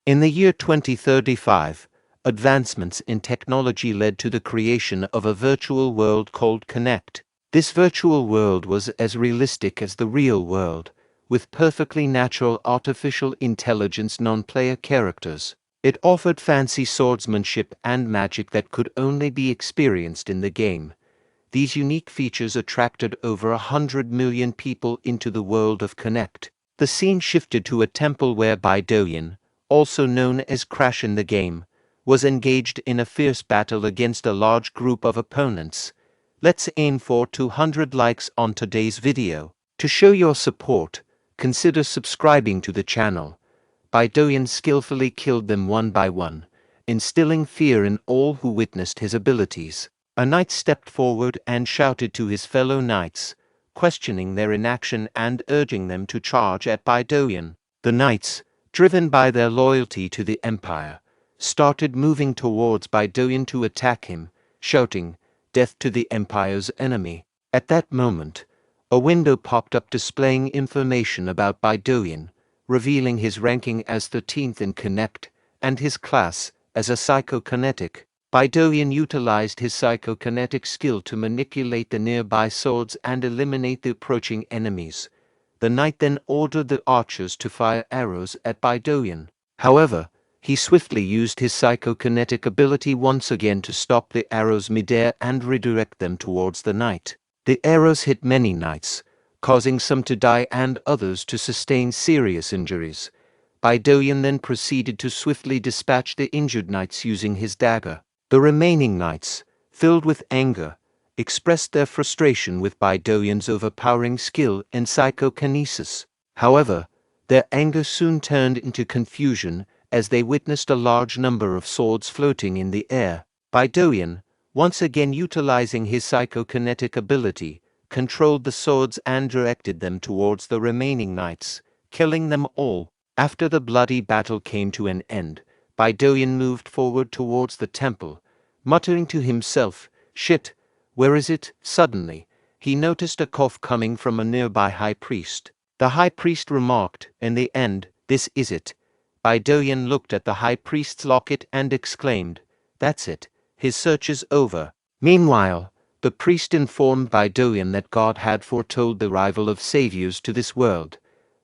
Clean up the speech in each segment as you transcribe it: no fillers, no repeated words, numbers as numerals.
In the year 2035, advancements in technology led to the creation of a virtual world called Connect. This virtual world was as realistic as the real world, with perfectly natural artificial intelligence non-player characters. It offered fancy swordsmanship and magic that could only be experienced in the game. These unique features attracted over 100 million people into the world of Connect. The scene shifted to a temple where Bae DoHyun, also known as Crash in the game, was engaged in a fierce battle against a large group of opponents. Let's aim for 200 likes on today's video. To show your support, consider subscribing to the channel. Bae DoHyun skillfully killed them one by one, instilling fear in all who witnessed his abilities. A knight stepped forward and shouted to his fellow knights, questioning their inaction and urging them to charge at Bae DoHyun. The knights, driven by their loyalty to the Empire, started moving towards Bae DoHyun to attack him, shouting, "Death to the Empire's enemy." At that moment, a window popped up displaying information about Bae DoHyun, revealing his ranking as 13th in Connect and his class as a psychokinetic. Bae DoHyun utilized his psychokinetic skill to manipulate the nearby swords and eliminate the approaching enemies. The knight then ordered the archers to fire arrows at Bae DoHyun. However, he swiftly used his psychokinetic ability once again to stop the arrows midair and redirect them towards the knight. The arrows hit many knights, causing some to die and others to sustain serious injuries. Bae DoHyun then proceeded to swiftly dispatch the injured knights using his dagger. The remaining knights, filled with anger, expressed their frustration with Bae DoHyun's overpowering skill in psychokinesis. However, their anger soon turned into confusion as they witnessed a large number of swords floating in the air. Bae DoHyun, once again utilizing his psychokinetic ability, controlled the swords and directed them towards the remaining knights, killing them all. After the bloody battle came to an end, Bae DoHyun moved forward towards the temple, muttering to himself, "Shit, where is it?" Suddenly, he noticed a cough coming from a nearby high priest. The high priest remarked, "In the end, this is it." Bae DoHyun looked at the high priest's locket and exclaimed, "That's it, his search is over." Meanwhile, the priest informed Bae DoHyun that God had foretold the arrival of saviors to this world.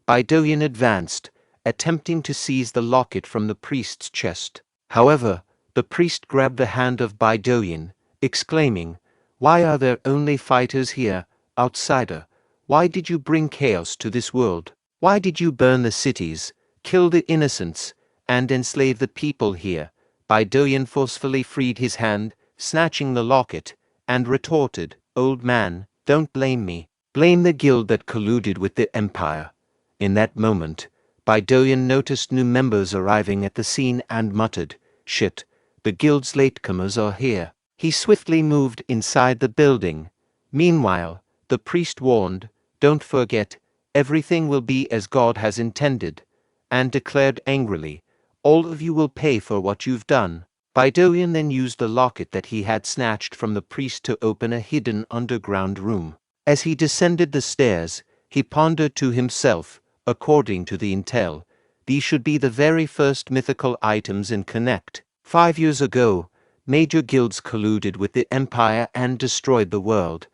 Bae DoHyun advanced, attempting to seize the locket from the priest's chest. However, the priest grabbed the hand of Bae DoHyun, exclaiming, "Why are there only fighters here, outsider? Why did you bring chaos to this world? Why did you burn the cities, kill the innocents, and enslave the people here?" Bae DoHyun forcefully freed his hand, snatching the locket, and retorted, "Old man, don't blame me. Blame the guild that colluded with the Empire." In that moment, Bae DoHyun noticed new members arriving at the scene and muttered, "Shit, the guild's latecomers are here." He swiftly moved inside the building. Meanwhile, the priest warned, "Don't forget, everything will be as God has intended," and declared angrily, "All of you will pay for what you've done." Bae DoHyun then used the locket that he had snatched from the priest to open a hidden underground room. As he descended the stairs, he pondered to himself, according to the intel, these should be the very first mythical items in Connect. 5 years ago, major guilds colluded with the Empire and destroyed the world.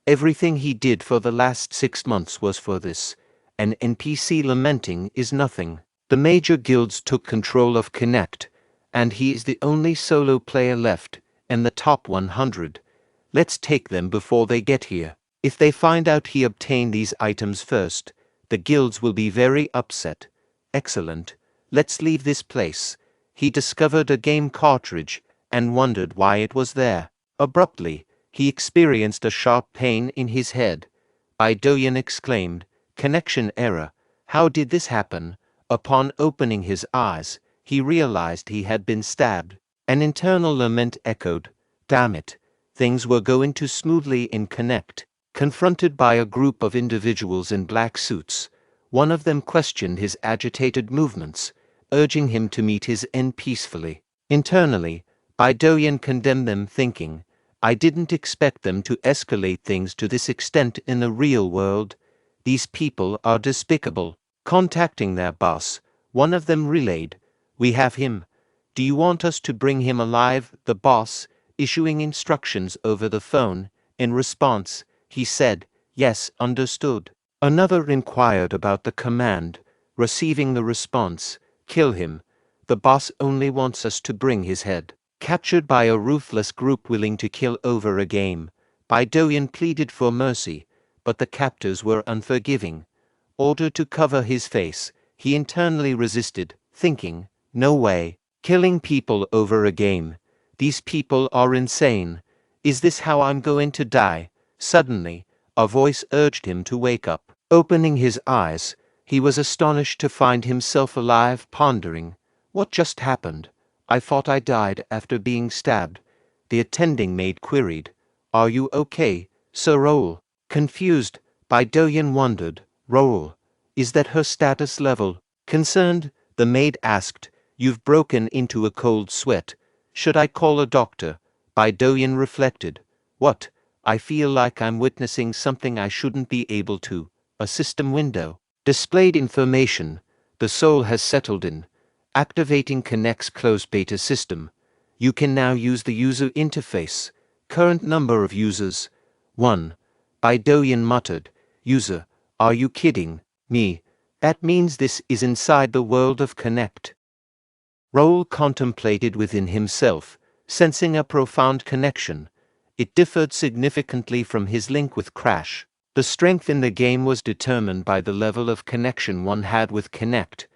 Everything he did for the last 6 months was for this. An NPC lamenting is nothing. The major guilds took control of Connect, and he is the only solo player left in the top 100. Let's take them before they get here. If they find out he obtained these items first, the guilds will be very upset. Excellent. Let's leave this place. He discovered a game cartridge and wondered why it was there. Abruptly, he experienced a sharp pain in his head. Bae DoHyun exclaimed, "Connection error. How did this happen?" Upon opening his eyes, he realized he had been stabbed. An internal lament echoed, "Damn it. Things were going too smoothly in Connect." Confronted by a group of individuals in black suits, one of them questioned his agitated movements, urging him to meet his end peacefully. Internally, Bae DoHyun condemned them, thinking, "I didn't expect them to escalate things to this extent in the real world. These people are despicable." Contacting their boss, one of them relayed, We have him. Do you want us to bring him alive? The boss, issuing instructions over the phone. In response, he said, yes, understood. Another inquired about the command, receiving the response, kill him. The boss only wants us to bring his head. Captured by a ruthless group willing to kill over a game, Bae DoHyun pleaded for mercy, but the captors were unforgiving. Ordered to cover his face, he internally resisted, thinking, no way, killing people over a game. These people are insane. Is this how I'm going to die? Suddenly, a voice urged him to wake up. Opening his eyes, he was astonished to find himself alive, pondering, what just happened? I thought I died after being stabbed. The attending maid queried, are you okay, Sir Raul? Confused, Bae DoHyun wondered, Raul, is that her status level? Concerned, the maid asked, you've broken into a cold sweat. Should I call a doctor? Bae DoHyun reflected, what? I feel like I'm witnessing something I shouldn't be able to. A system window. Displayed information. The soul has settled in. Activating Connect's closed beta system. You can now use the user interface. Current number of users. 1. Bae DoHyun muttered, user, are you kidding me? That means this is inside the world of Connect. Raul contemplated within himself, sensing a profound connection. It differed significantly from his link with Crash. The strength in the game was determined by the level of connection one had with Connect.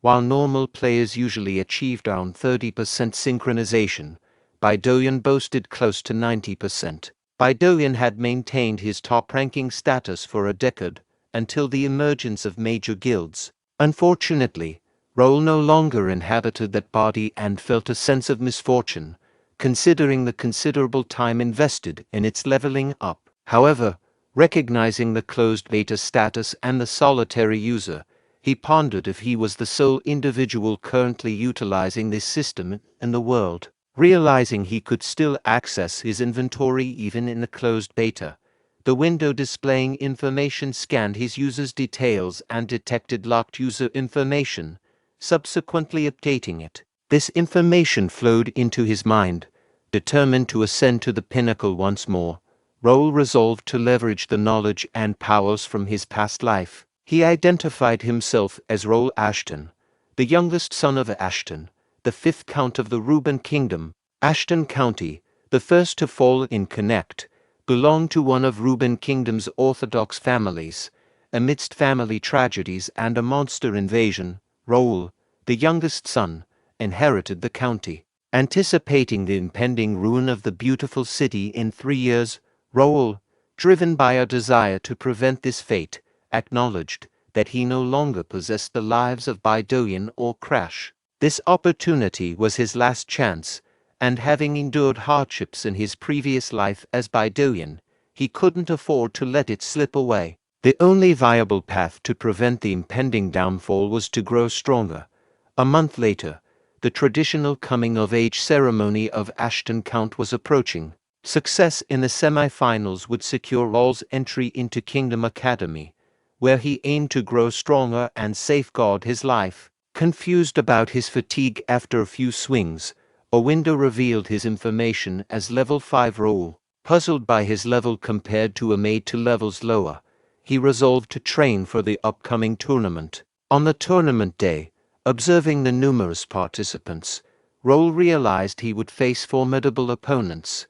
While normal players usually achieved around 30% synchronization, Bae DoHyun boasted close to 90%. Bae DoHyun had maintained his top-ranking status for a decade, until the emergence of major guilds. Unfortunately, Raul no longer inhabited that body and felt a sense of misfortune, considering the considerable time invested in its leveling up. However, recognizing the closed beta status and the solitary user, he pondered if he was the sole individual currently utilizing this system in the world. Realizing he could still access his inventory even in the closed beta, the window displaying information scanned his user's details and detected locked user information, subsequently updating it. This information flowed into his mind. Determined to ascend to the pinnacle once more, Raul resolved to leverage the knowledge and powers from his past life. He identified himself as Raul Ashton, the youngest son of Ashton, the fifth count of the Reuben Kingdom. Ashton County, the first to fall in Connect, belonged to one of Reuben Kingdom's orthodox families. Amidst family tragedies and a monster invasion, Raul, the youngest son, inherited the county. Anticipating the impending ruin of the beautiful city in 3 years, Raul, driven by a desire to prevent this fate, acknowledged that he no longer possessed the lives of Bae DoHyun or Crash. This opportunity was his last chance, and having endured hardships in his previous life as Bae DoHyun, he couldn't afford to let it slip away. The only viable path to prevent the impending downfall was to grow stronger. A month later, the traditional coming-of-age ceremony of Ashton Count was approaching. Success in the semi-finals would secure Raul's entry into Kingdom Academy, where he aimed to grow stronger and safeguard his life. Confused about his fatigue after a few swings, a window revealed his information as level 5 Raul. Puzzled by his level compared to a maid to levels lower, he resolved to train for the upcoming tournament. On the tournament day, observing the numerous participants, Raul realized he would face formidable opponents.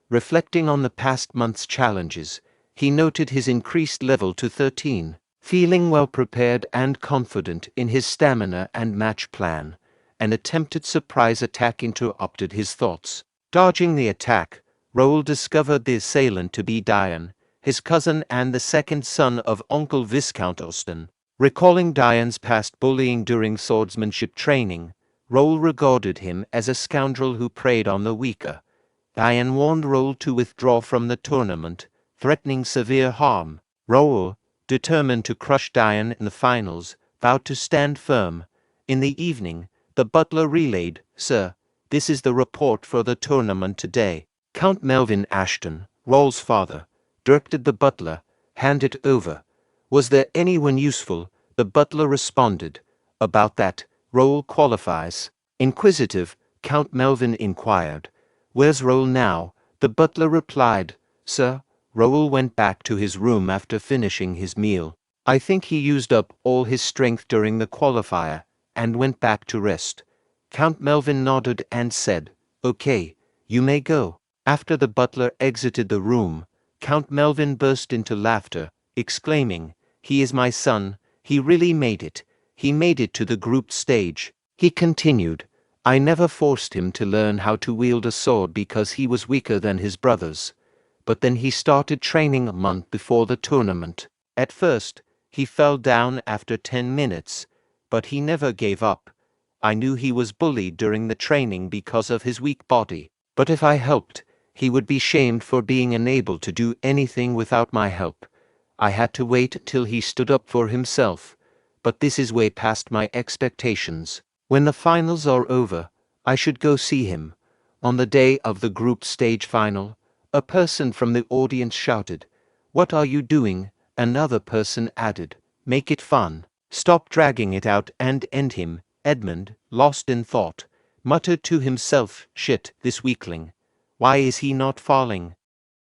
Reflecting on the past month's challenges, he noted his increased level to 13. Feeling well prepared and confident in his stamina and match plan, an attempted surprise attack interrupted his thoughts. Dodging the attack, Raul discovered the assailant to be Diane, his cousin and the second son of Uncle Viscount Ashton. Recalling Diane's past bullying during swordsmanship training, Raul regarded him as a scoundrel who preyed on the weaker. Diane warned Raul to withdraw from the tournament, threatening severe harm. Raul, determined to crush Diane in the finals, vowed to stand firm. In the evening, the butler relayed, "Sir, this is the report for the tournament today." Count Melvin Ashton, Raul's father, directed the butler, "Hand it over." "Was there anyone useful?" The butler responded. "About that, Raul qualifies." Inquisitive, Count Melvin inquired. "Where's Raul now?" The butler replied, "Sir, Raul went back to his room after finishing his meal. I think he used up all his strength during the qualifier, and went back to rest." Count Melvin nodded and said, "Okay, you may go." After the butler exited the room, Count Melvin burst into laughter, exclaiming, "He is my son, he really made it. He made it to the group stage." He continued, "I never forced him to learn how to wield a sword because he was weaker than his brothers. But then he started training a month before the tournament. At first, he fell down after 10 minutes, but he never gave up. I knew he was bullied during the training because of his weak body, but if I helped, he would be shamed for being unable to do anything without my help. I had to wait till he stood up for himself, but this is way past my expectations. When the finals are over, I should go see him." On the day of the group stage final, a person from the audience shouted, "What are you doing?" Another person added, "Make it fun. Stop dragging it out and end him." Edmund, lost in thought, muttered to himself, "Shit, this weakling. Why is he not falling?"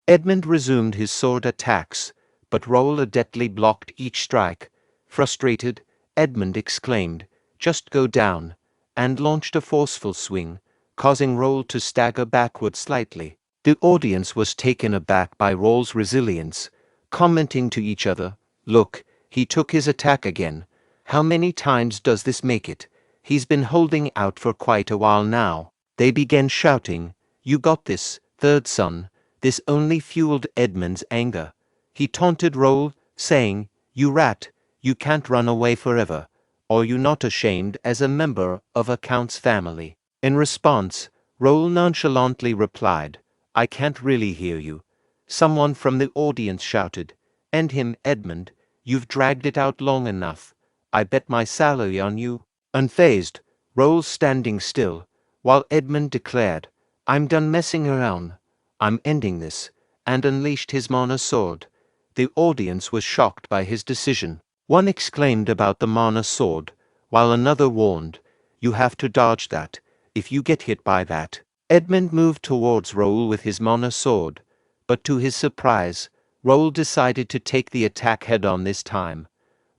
Edmund resumed his sword attacks, but Raul adeptly blocked each strike. Frustrated, Edmund exclaimed, "Just go down," and launched a forceful swing, causing Raul to stagger backward slightly. The audience was taken aback by Raul's resilience, commenting to each other, "Look, he took his attack again. How many times does this make it? He's been holding out for quite a while now." They began shouting, "You got this, third son." This only fueled Edmund's anger. He taunted Raul, saying, "You rat, you can't run away forever. Are you not ashamed as a member of a count's family?" In response, Raul nonchalantly replied, "I can't really hear you." Someone from the audience shouted, "End him, Edmund. You've dragged it out long enough. I bet my salary on you." Unfazed, Raul standing still, while Edmund declared, "I'm done messing around. I'm ending this," and unleashed his mana sword. The audience was shocked by his decision. One exclaimed about the mana sword, while another warned, "You have to dodge that. If you get hit by that." Edmund moved towards Raul with his mana sword, but to his surprise, Raul decided to take the attack head-on this time.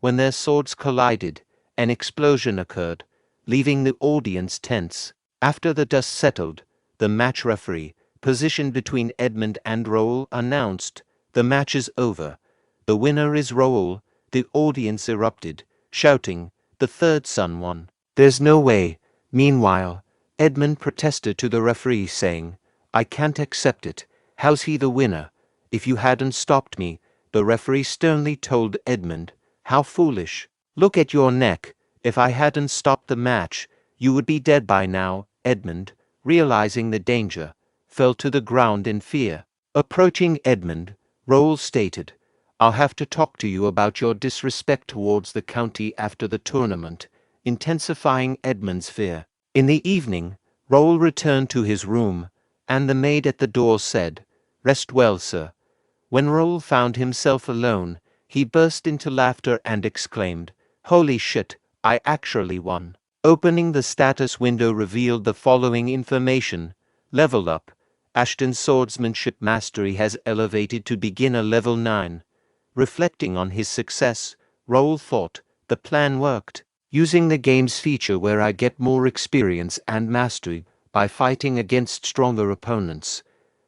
When their swords collided, an explosion occurred, leaving the audience tense. After the dust settled, the match referee, positioned between Edmund and Raul, announced, "The match is over. The winner is Raul." The audience erupted, shouting, "The third son won." "There's no way." Meanwhile, Edmund protested to the referee, saying, "I can't accept it. How's he the winner? If you hadn't stopped me." The referee sternly told Edmund, "How foolish. Look at your neck. If I hadn't stopped the match, you would be dead by now." Edmund, realizing the danger, fell to the ground in fear. Approaching Edmund, Raul stated, "I'll have to talk to you about your disrespect towards the county after the tournament," intensifying Edmund's fear. In the evening, Raul returned to his room, and the maid at the door said, "Rest well, sir." When Raul found himself alone, he burst into laughter and exclaimed, "Holy shit, I actually won." Opening the status window revealed the following information. Level up. Ashton's swordsmanship mastery has elevated to beginner level 9. Reflecting on his success, Raul thought, the plan worked. Using the game's feature where I get more experience and mastery by fighting against stronger opponents.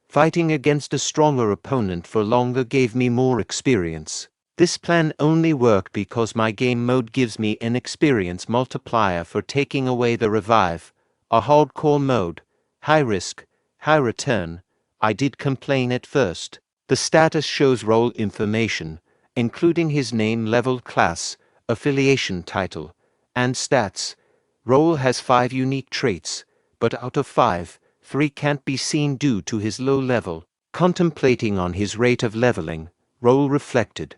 Fighting against a stronger opponent for longer gave me more experience. This plan only worked because my game mode gives me an experience multiplier for taking away the revive. A hardcore mode. High risk, high return. I did complain at first. The status shows role information, including his name, level, class, affiliation title, and stats. Raul has 5 unique traits, but out of 5, 3 can't be seen due to his low level. Contemplating on his rate of leveling, Raul reflected,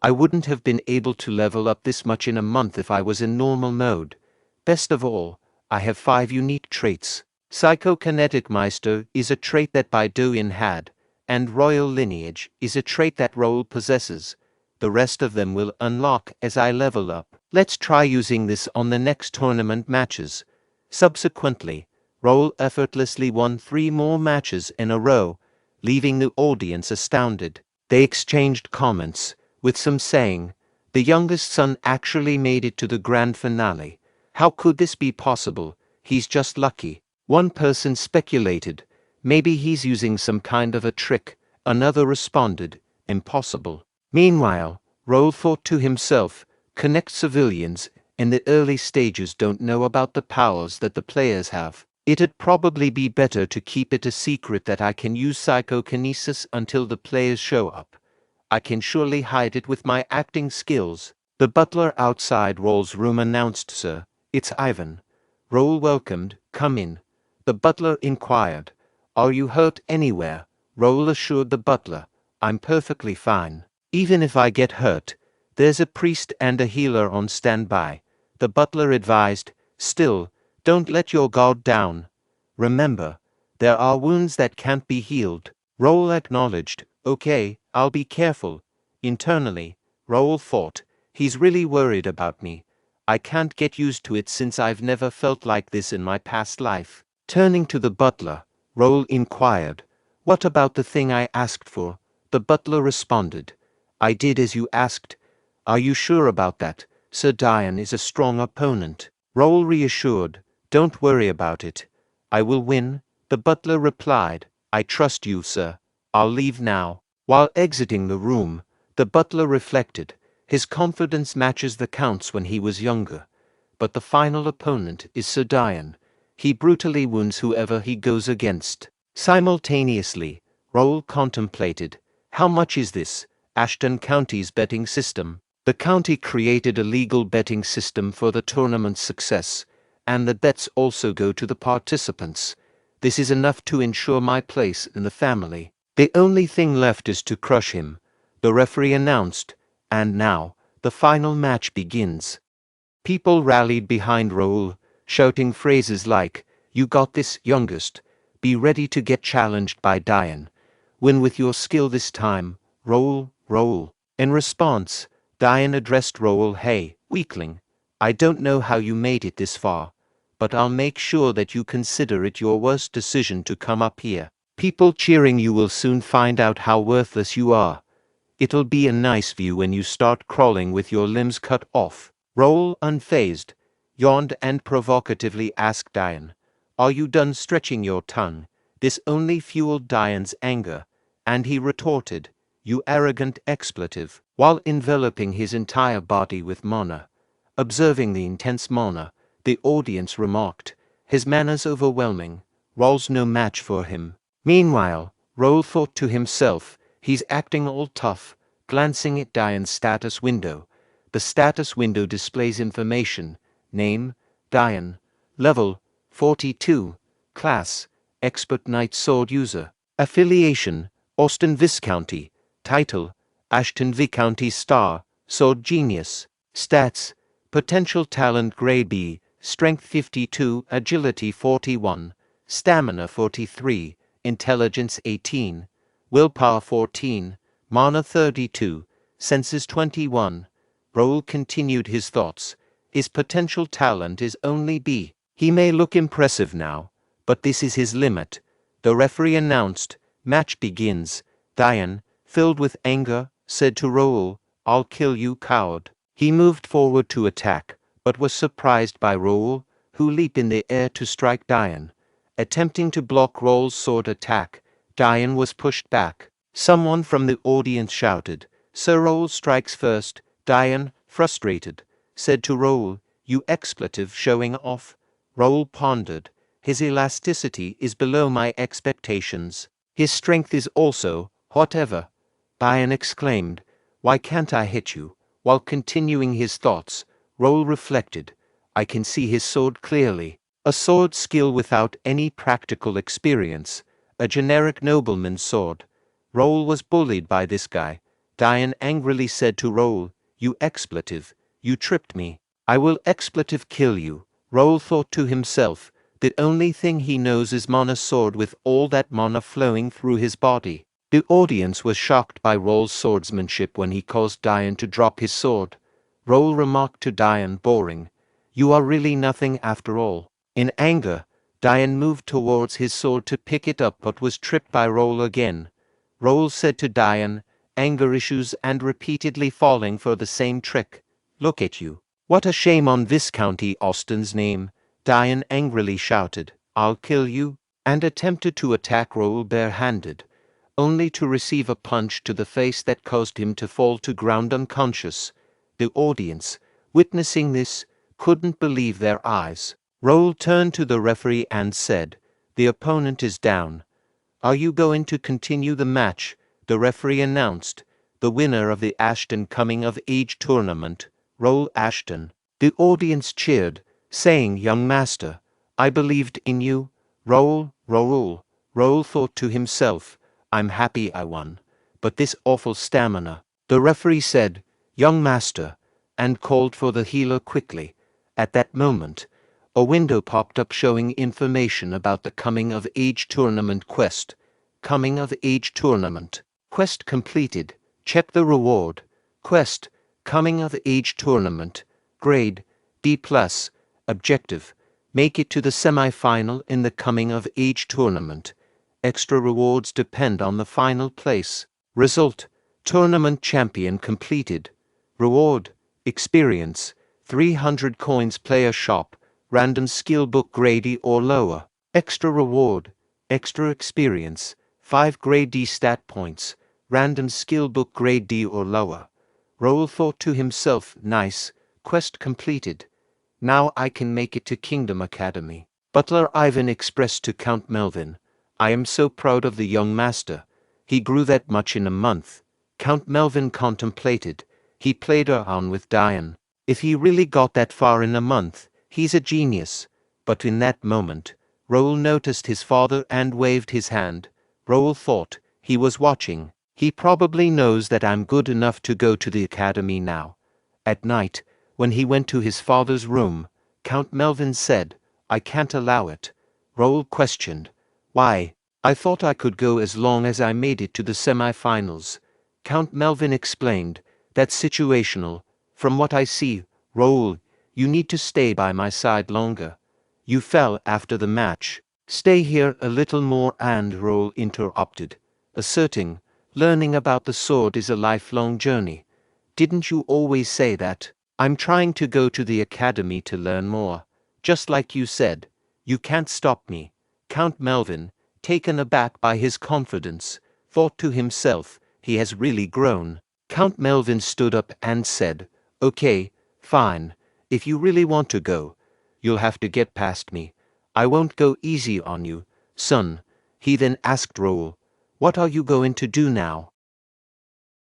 I wouldn't have been able to level up this much in a month if I was in normal mode. Best of all, I have 5 unique traits. Psychokinetic Meister is a trait that Bae DoHyun had, and Royal Lineage is a trait that Raul possesses. The rest of them will unlock as I level up. Let's try using this on the next tournament matches. Subsequently, Raul effortlessly won 3 more matches in a row, leaving the audience astounded. They exchanged comments, with some saying, "The youngest son actually made it to the grand finale. How could this be possible? He's just lucky." One person speculated, "Maybe he's using some kind of a trick." Another responded, "Impossible." Meanwhile, Raul thought to himself, "Connect civilians in the early stages don't know about the powers that the players have. It'd probably be better to keep it a secret that I can use psychokinesis until the players show up. I can surely hide it with my acting skills." The butler outside Raul's room announced, "Sir, it's Ivan." Raul welcomed, "Come in." The butler inquired, "Are you hurt anywhere?" Raul assured the butler, "I'm perfectly fine. Even if I get hurt, there's a priest and a healer on standby." The butler advised, "Still, don't let your guard down. Remember, there are wounds that can't be healed." Raul acknowledged, "Okay, I'll be careful." Internally, Raul thought, "He's really worried about me. I can't get used to it since I've never felt like this in my past life." Turning to the butler, Raul inquired, "What about the thing I asked for?" The butler responded, "I did as you asked." "Are you sure about that? Sir Dian is a strong opponent." Raul reassured, "Don't worry about it. I will win." The butler replied, "I trust you, sir. I'll leave now." While exiting the room, the butler reflected, his confidence matches the Count's when he was younger. But the final opponent is Sir Dian. He brutally wounds whoever he goes against. Simultaneously, Raul contemplated, "How much is this? Ashton County's betting system." The county created a legal betting system for the tournament's success, and the bets also go to the participants. This is enough to ensure my place in the family. The only thing left is to crush him, the referee announced, and now, the final match begins. People rallied behind Raul, shouting phrases like, "You got this, youngest. Be ready to get challenged by Dian. Win with your skill this time, Raul, Raul." In response, Dian addressed Raul, "Hey, weakling. I don't know how you made it this far, but I'll make sure that you consider it your worst decision to come up here. People cheering you will soon find out how worthless you are. It'll be a nice view when you start crawling with your limbs cut off." Raul, unfazed, yawned and provocatively asked Dian, "Are you done stretching your tongue?" This only fueled Dian's anger, and he retorted, "You arrogant expletive," while enveloping his entire body with mana. Observing the intense mana, the audience remarked, "His mana's overwhelming. Raul's no match for him." Meanwhile, Raul thought to himself, "He's acting all tough." Glancing at Dian's status window, the status window displays information: name, Dian, level, 42, class, expert knight sword user, affiliation, Austin Viscounty, title, Ashton Viscounty star, sword genius, stats, potential talent grade B, strength 52, agility 41, stamina 43, intelligence 18, willpower 14, mana 32, senses 21. Raul continued his thoughts. His potential talent is only B. He may look impressive now, but this is his limit. The referee announced, "Match begins." Dian, filled with anger, said to Raul, "I'll kill you, coward." He moved forward to attack, but was surprised by Raul, who leaped in the air to strike Dian. Attempting to block Raul's sword attack, Dian was pushed back. Someone from the audience shouted, "Sir Raul strikes first." Dian, frustrated, said to Raul, "You expletive showing off." Raul pondered, "His elasticity is below my expectations. His strength is also, whatever." Dian exclaimed, "Why can't I hit you?" While continuing his thoughts, Raul reflected, "I can see his sword clearly. A sword skill without any practical experience. A generic nobleman's sword." Raul was bullied by this guy. Dian angrily said to Raul, "You expletive, you tripped me. I will expletive kill you." Raul thought to himself, the only thing he knows is mana sword with all that mana flowing through his body. The audience was shocked by Raul's swordsmanship when he caused Dian to drop his sword. Raul remarked to Dian, boring, "You are really nothing after all." In anger, Diane moved towards his sword to pick it up but was tripped by Raul again. Raul said to Diane, anger issues and repeatedly falling for the same trick. Look at you. What a shame on Viscounty Austin's name, Diane angrily shouted. I'll kill you, and attempted to attack Raul barehanded, only to receive a punch to the face that caused him to fall to ground unconscious. The audience, witnessing this, couldn't believe their eyes. Raul turned to the referee and said, the opponent is down. Are you going to continue the match? The referee announced, the winner of the Ashton Coming of Age tournament, Raul Ashton. The audience cheered, saying, young master, I believed in you. Raul. Raul thought to himself, I'm happy I won. But this awful stamina. The referee said, young master, and called for the healer quickly. At that moment, a window popped up showing information about the Coming of Age tournament quest. Coming of Age tournament. Quest completed. Check the reward. Quest. Coming of Age tournament. Grade D+. Objective. Make it to the semi-final in the Coming of Age tournament. Extra rewards depend on the final place. Result. Tournament champion completed. Reward. Experience. 300 coins player shop. Random skill book grade E or lower. Extra reward. Extra experience. 5 grade D stat points. Random skill book grade D or lower. Raul thought to himself, nice. Quest completed. Now I can make it to Kingdom Academy. Butler Ivan expressed to Count Melvin, I am so proud of the young master. He grew that much in a month. Count Melvin contemplated. He played around with Diane. If he really got that far in a month, he's a genius. But in that moment, Raul noticed his father and waved his hand. Raul thought, he was watching. He probably knows that I'm good enough to go to the academy now. At night, when he went to his father's room, Count Melvin said, I can't allow it. Raul questioned, why? I thought I could go as long as I made it to the semi-finals. Count Melvin explained, that's situational. From what I see, Raul, you need to stay by my side longer. You fell after the match. Stay here a little more, and Raul interrupted, asserting, learning about the sword is a lifelong journey. Didn't you always say that? I'm trying to go to the academy to learn more. Just like you said, you can't stop me. Count Melvin, taken aback by his confidence, thought to himself, he has really grown. Count Melvin stood up and said, okay, fine. If you really want to go, you'll have to get past me. I won't go easy on you, son. He then asked Raul, what are you going to do now?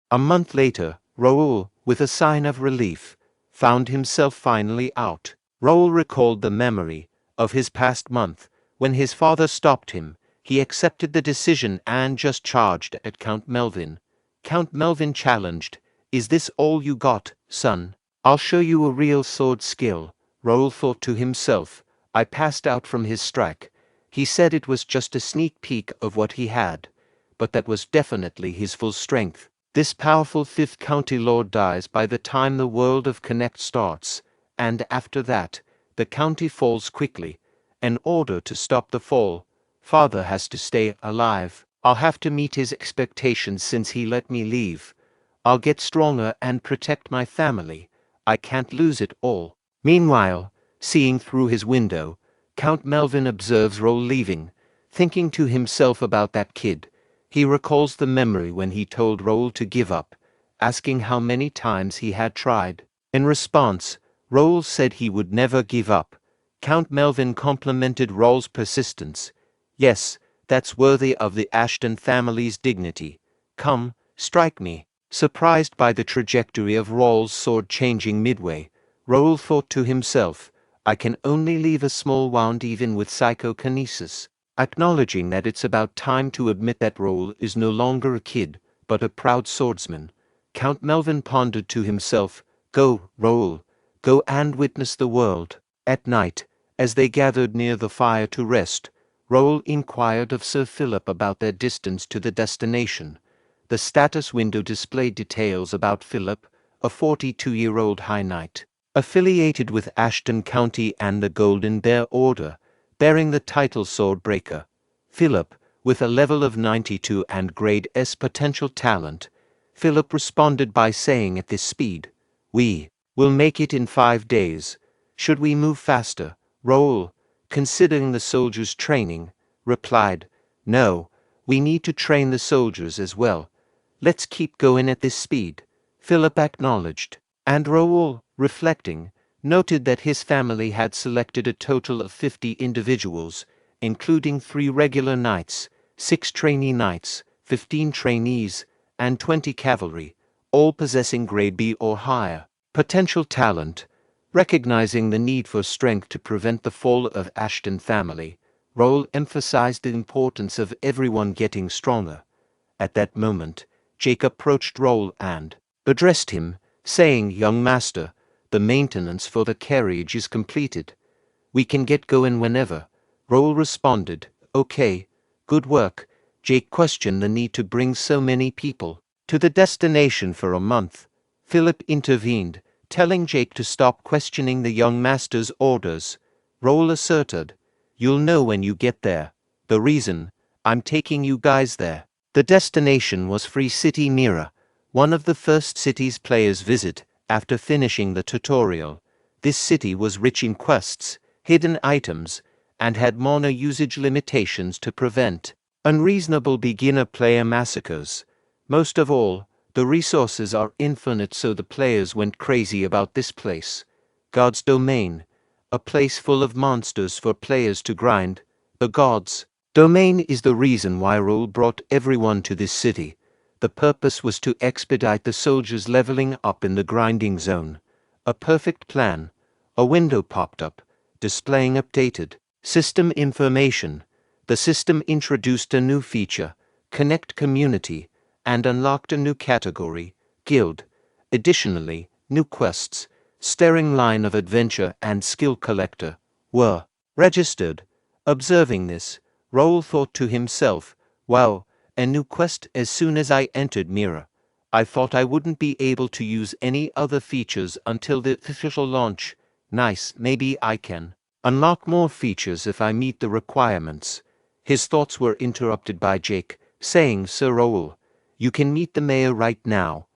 A month later, Raul, with a sign of relief, found himself finally out. Raul recalled the memory of his past month. When his father stopped him, he accepted the decision and just charged at Count Melvin. Count Melvin challenged, is this all you got, son? I'll show you a real sword skill. Raul thought to himself, I passed out from his strike. He said it was just a sneak peek of what he had, but that was definitely his full strength. This powerful 5th county lord dies by the time the world of Connect starts, and after that, the county falls quickly. In order to stop the fall, father has to stay alive. I'll have to meet his expectations since he let me leave. I'll get stronger and protect my family. I can't lose it all. Meanwhile, seeing through his window, Count Melvin observes Raul leaving, thinking to himself about that kid. He recalls the memory when he told Raul to give up, asking how many times he had tried. In response, Raul said he would never give up. Count Melvin complimented Raul's persistence. Yes, that's worthy of the Ashton family's dignity. Come, strike me. Surprised by the trajectory of Raul's sword changing midway, Raul thought to himself, I can only leave a small wound even with psychokinesis. Acknowledging that it's about time to admit that Raul is no longer a kid, but a proud swordsman, Count Melvin pondered to himself, go, Raul, go and witness the world. At night, as they gathered near the fire to rest, Raul inquired of Sir Philip about their distance to the destination. The status window displayed details about Philip, a 42-year-old high knight. affiliated with Ashton County and the Golden Bear Order, bearing the title Swordbreaker. Philip, with a level of 92 and grade S potential talent. Philip responded by saying at this speed, "We will make it in 5 days. Should we move faster?" Raul, considering the soldiers' training, replied, "No, we need to train the soldiers as well. Let's keep going at this speed." Philip acknowledged, and Raul, reflecting, noted that his family had selected a total of 50 individuals, including 3 regular knights, 6 trainee knights, 15 trainees, and 20 cavalry, all possessing grade B or higher. Potential talent. Recognizing the need for strength to prevent the fall of Ashton family, Raul emphasized the importance of everyone getting stronger. At that moment, Jake approached Raul and addressed him, saying, "Young master, the maintenance for the carriage is completed. We can get going whenever." Raul responded, "Okay, good work." Jake questioned the need to bring so many people to the destination for a month. Philip intervened, telling Jake to stop questioning the young master's orders. Raul asserted, "You'll know when you get there. The reason I'm taking you guys there." The destination was Free City Mira, one of the first cities players visit after finishing the tutorial. This city was rich in quests, hidden items, and had mana usage limitations to prevent unreasonable beginner player massacres. Most of all, the resources are infinite, so the players went crazy about this place. God's Domain, a place full of monsters for players to grind. The God's Domain is the reason why Raul brought everyone to this city. The purpose was to expedite the soldiers leveling up in the grinding zone. A perfect plan. A window popped up, displaying updated system information. The system introduced a new feature, Connect Community, and unlocked a new category, Guild. Additionally, new quests, Staring Line of Adventure and Skill Collector, were registered. Observing this, Raul thought to himself, "Wow, a new quest as soon as I entered Mira. I thought I wouldn't be able to use any other features until the official launch. Nice, maybe I can unlock more features if I meet the requirements." His thoughts were interrupted by Jake, saying, "Sir Raul, you can meet the mayor right now.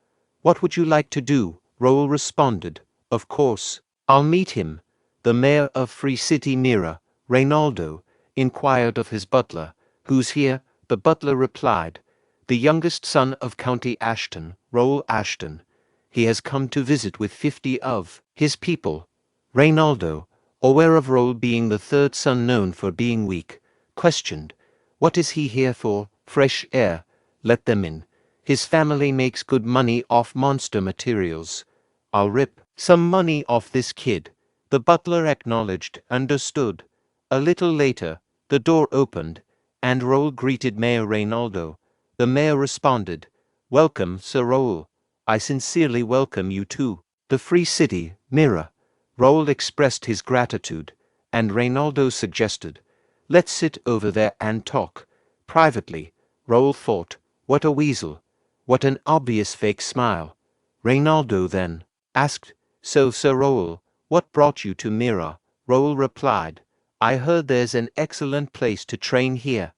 What would you like to do?" Raul responded, "Of course, I'll meet him." The mayor of Free City Mira, Reynaldo, inquired of his butler, "Who's here?" The butler replied, "The youngest son of County Ashton, Raul Ashton. He has come to visit with 50 of his people." Reynaldo, aware of Raul being the third son known for being weak, questioned, "What is he here for?" "Fresh air. Let them in. His family makes good money off monster materials. I'll rip some money off this kid." The butler acknowledged, understood. A little later, the door opened, and Raul greeted Mayor Reynaldo. The mayor responded, "Welcome, Sir Raul. I sincerely welcome you to the Free City, Mira." Raul expressed his gratitude, and Reynaldo suggested, "Let's sit over there and talk." Privately, Raul thought, "What a weasel. What an obvious fake smile." Reynaldo then asked, "So, Sir Raul, what brought you to Mira?" Raul replied, "I heard there's an excellent place to train here."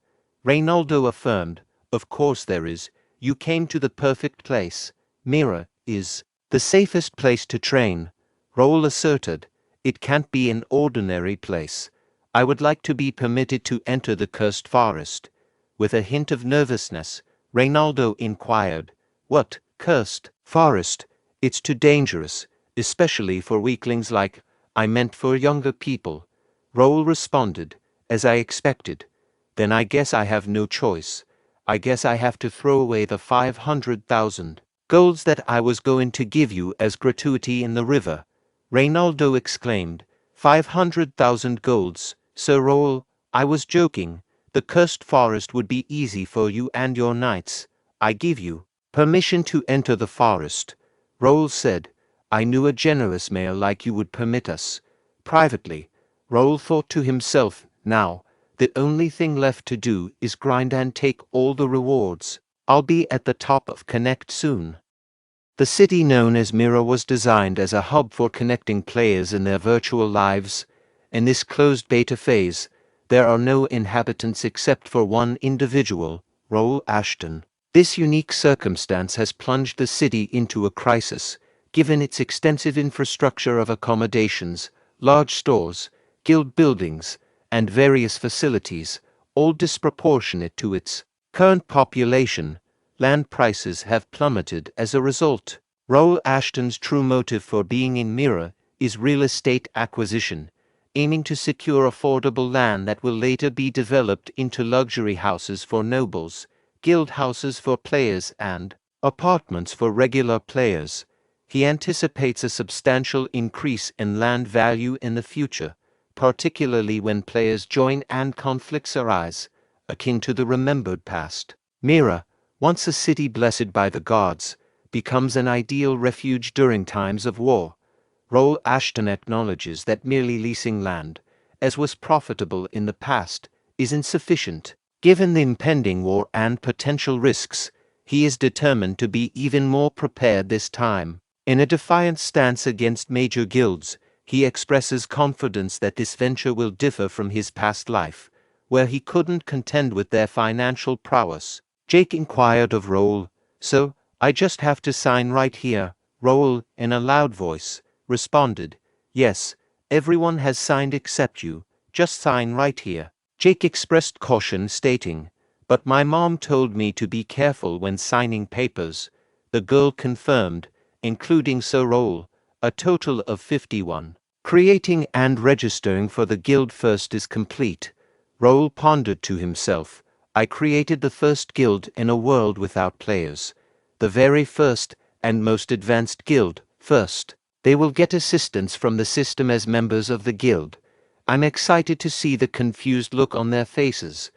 Reynaldo affirmed, "Of course there is. You came to the perfect place. Mira is the safest place to train." Raul asserted, "It can't be an ordinary place. I would like to be permitted to enter the cursed forest." With a hint of nervousness, Reynaldo inquired, "What, cursed forest? It's too dangerous, especially for weaklings like I meant for younger people." Raul responded, "As I expected. Then I guess I have no choice. I guess I have to throw away the 500,000 golds that I was going to give you as gratuity in the river." Reynaldo exclaimed, 500,000 golds, Sir Raul, I was joking. The cursed forest would be easy for you and your knights. I give you permission to enter the forest." Raul said, "I knew a generous mayor like you would permit us." Privately, Raul thought to himself, "Now, the only thing left to do is grind and take all the rewards. I'll be at the top of Connect soon." The city known as Mirror was designed as a hub for connecting players in their virtual lives. In this closed beta phase, there are no inhabitants except for one individual, Raul Ashton. This unique circumstance has plunged the city into a crisis, given its extensive infrastructure of accommodations, large stores, guild buildings, and various facilities, all disproportionate to its current population. Land prices have plummeted as a result. Raul Ashton's true motive for being in Mirror is real estate acquisition, aiming to secure affordable land that will later be developed into luxury houses for nobles, guild houses for players, and apartments for regular players. He anticipates a substantial increase in land value in the future, particularly when players join and conflicts arise, akin to the remembered past. Mirror, once a city blessed by the gods, becomes an ideal refuge during times of war. Raul Ashton acknowledges that merely leasing land, as was profitable in the past, is insufficient. Given the impending war and potential risks, he is determined to be even more prepared this time. In a defiant stance against major guilds, he expresses confidence that this venture will differ from his past life, where he couldn't contend with their financial prowess. Jake inquired of Raul, "So, I just have to sign right here?" Raul, in a loud voice, responded, "Yes, everyone has signed except you. Just sign right here." Jake expressed caution, stating, "But my mom told me to be careful when signing papers." The girl confirmed, including Sir Raul, a total of 51. Creating and registering for the guild first is complete. Raul pondered to himself, "I created the first guild in a world without players. The very first and most advanced guild, first. They will get assistance from the system as members of the guild. I'm excited to see the confused look on their faces."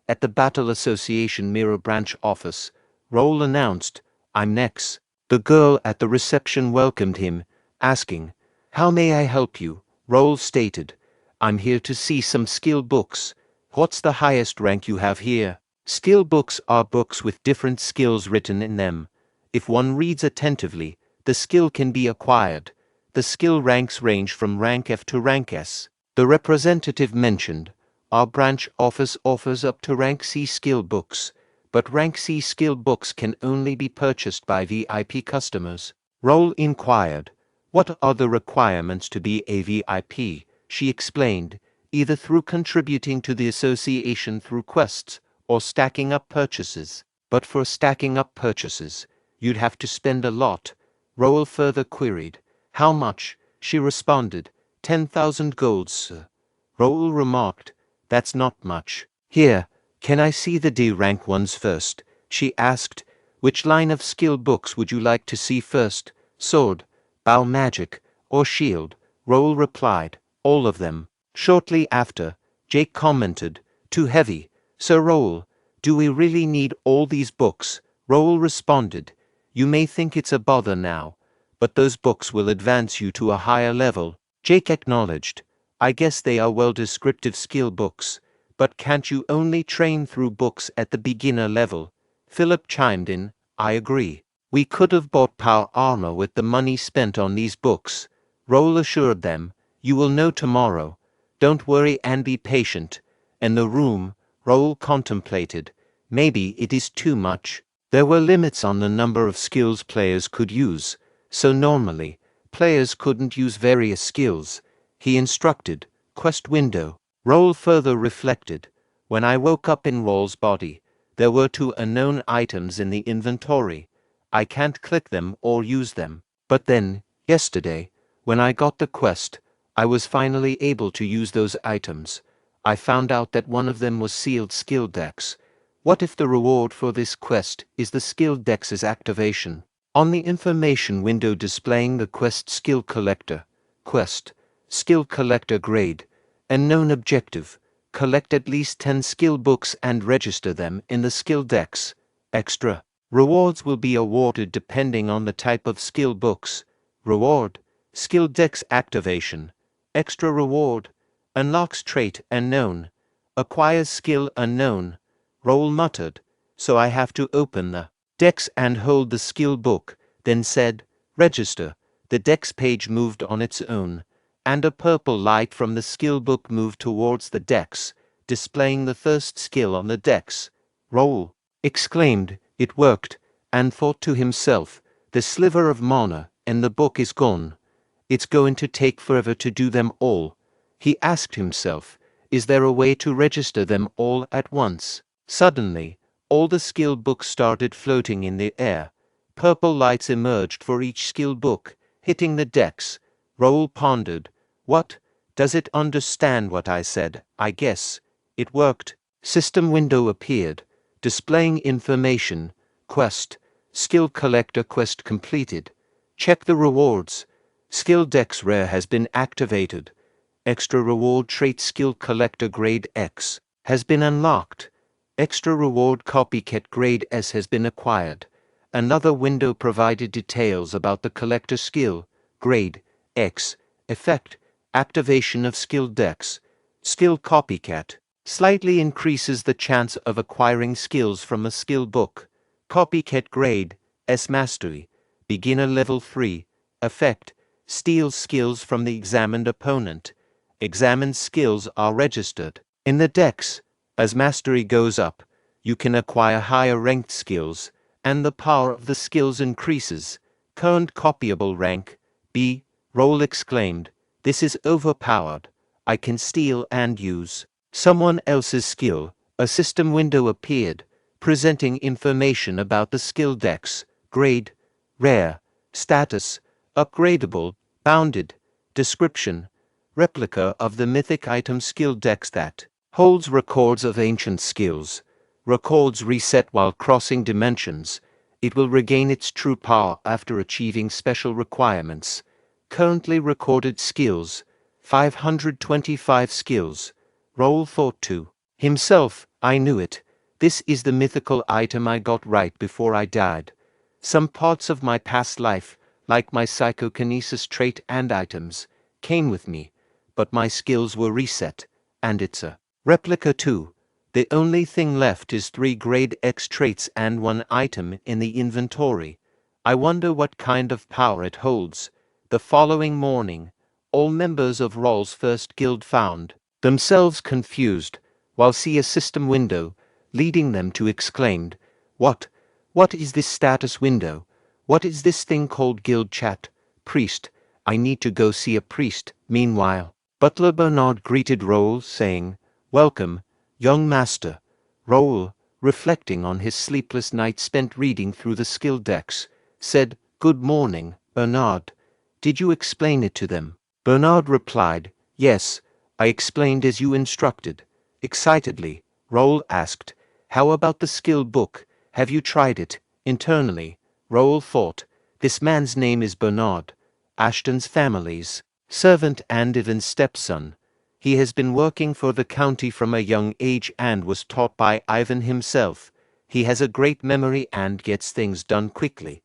At the Battle Association Mirror branch office, Raul announced, "I'm next." The girl at the reception welcomed him, asking, "How may I help you?" Raul stated, "I'm here to see some skill books." "What's the highest rank you have here?" Skill books are books with different skills written in them. If one reads attentively, the skill can be acquired. The skill ranks range from rank F to rank S. The representative mentioned, "Our branch office offers up to rank C skill books, but rank C skill books can only be purchased by VIP customers." Raul inquired, "What are the requirements to be a VIP?" She explained, "Either through contributing to the association through quests, or stacking up purchases." "But for stacking up purchases, you'd have to spend a lot." Raul further queried, "How much?" She responded, 10,000 golds, sir." Raul remarked, "That's not much." "Here, can I see the D rank ones first?" she asked. "Which line of skill books would you like to see first? Sword, bow magic, or shield?" Raul replied, "All of them." Shortly after, Jake commented, "Too heavy. Sir Raul, do we really need all these books?" Raul responded, "You may think it's a bother now, but those books will advance you to a higher level." Jake acknowledged, "I guess they are well descriptive skill books, but can't you only train through books at the beginner level?" Philip chimed in, "I agree. We could have bought power armor with the money spent on these books." Raul assured them, "You will know tomorrow. Don't worry and be patient." In the room, Raul contemplated, "Maybe it is too much." There were limits on the number of skills players could use, so normally, players couldn't use various skills. He instructed, "Quest window." Raul further reflected, "When I woke up in Raul's body, there were 2 unknown items in the inventory. I can't click them or use them. But then, yesterday, when I got the quest, I was finally able to use those items. I found out that one of them was sealed skill dex. What if the reward for this quest is the skill dex's activation?" On the information window displaying the quest skill collector, quest, skill collector grade, and known objective, collect at least 10 skill books and register them in the skill dex. Extra rewards will be awarded depending on the type of skill books. Reward, skill dex activation. Extra reward, unlocks trait unknown, acquires skill unknown. Raul muttered, "So I have to open the dex and hold the skill book. then said, "Register." The dex page moved on its own, and a purple light from the skill book moved towards the dex, displaying the first skill on the dex. "Raul exclaimed, "It worked," and thought to himself, "The sliver of mana and the book is gone. It's going to take forever to do them all." He asked himself, is there a way to register them all at once? Suddenly, all the skill books started floating in the air. Purple lights emerged for each skill book, hitting the decks. Raul pondered. What? Does it understand what I said? I guess. It worked. System window appeared, displaying information. Quest. Skill collector quest completed. Check the rewards. Skill Dex Rare has been activated. Extra reward trait Skill Collector Grade X has been unlocked. Extra reward Copycat Grade S has been acquired. Another window provided details about the collector skill, Grade X, effect, activation of Skill Dex. Skill Copycat slightly increases the chance of acquiring skills from a skill book. Copycat Grade S Mastery, Beginner Level 3, effect, steals skills from the examined opponent. Examined skills are registered in the dex. As mastery goes up, you can acquire higher ranked skills, and the power of the skills increases. Current copyable rank, B. Raul exclaimed, "This is overpowered. I can steal and use someone else's skill." A system window appeared, presenting information about the skill dex, grade, rare, status, upgradable, bounded, description, replica of the mythic item skill dex that holds records of ancient skills. Records reset while crossing dimensions. It will regain its true power after achieving special requirements. Currently recorded skills, 525 skills. Raul thought to himself, I knew it. This is the mythical item I got right before I died. Some parts of my past life, like my psychokinesis trait and items, came with me, but my skills were reset, and it's a replica too. The only thing left is 3 grade X traits and 1 item in the inventory. I wonder what kind of power it holds. The following morning, all members of Raul's first guild found themselves confused, while see a system window, leading them to exclaimed, What is this status window? What is this thing called guild chat? Priest, I need to go see a priest." Meanwhile, Butler Bernard greeted Raul, saying, "Welcome, young master." Raul, reflecting on his sleepless night spent reading through the skill decks, said, "Good morning, Bernard. Did you explain it to them?" Bernard replied, "Yes, I explained as you instructed." Excitedly, Raul asked, "How about the skill book? Have you tried it?" Internally, Raul thought, "This man's name is Bernard, Ashton's family's servant and even stepson. He has been working for the county from a young age and was taught by Ivan himself. He has a great memory and gets things done quickly.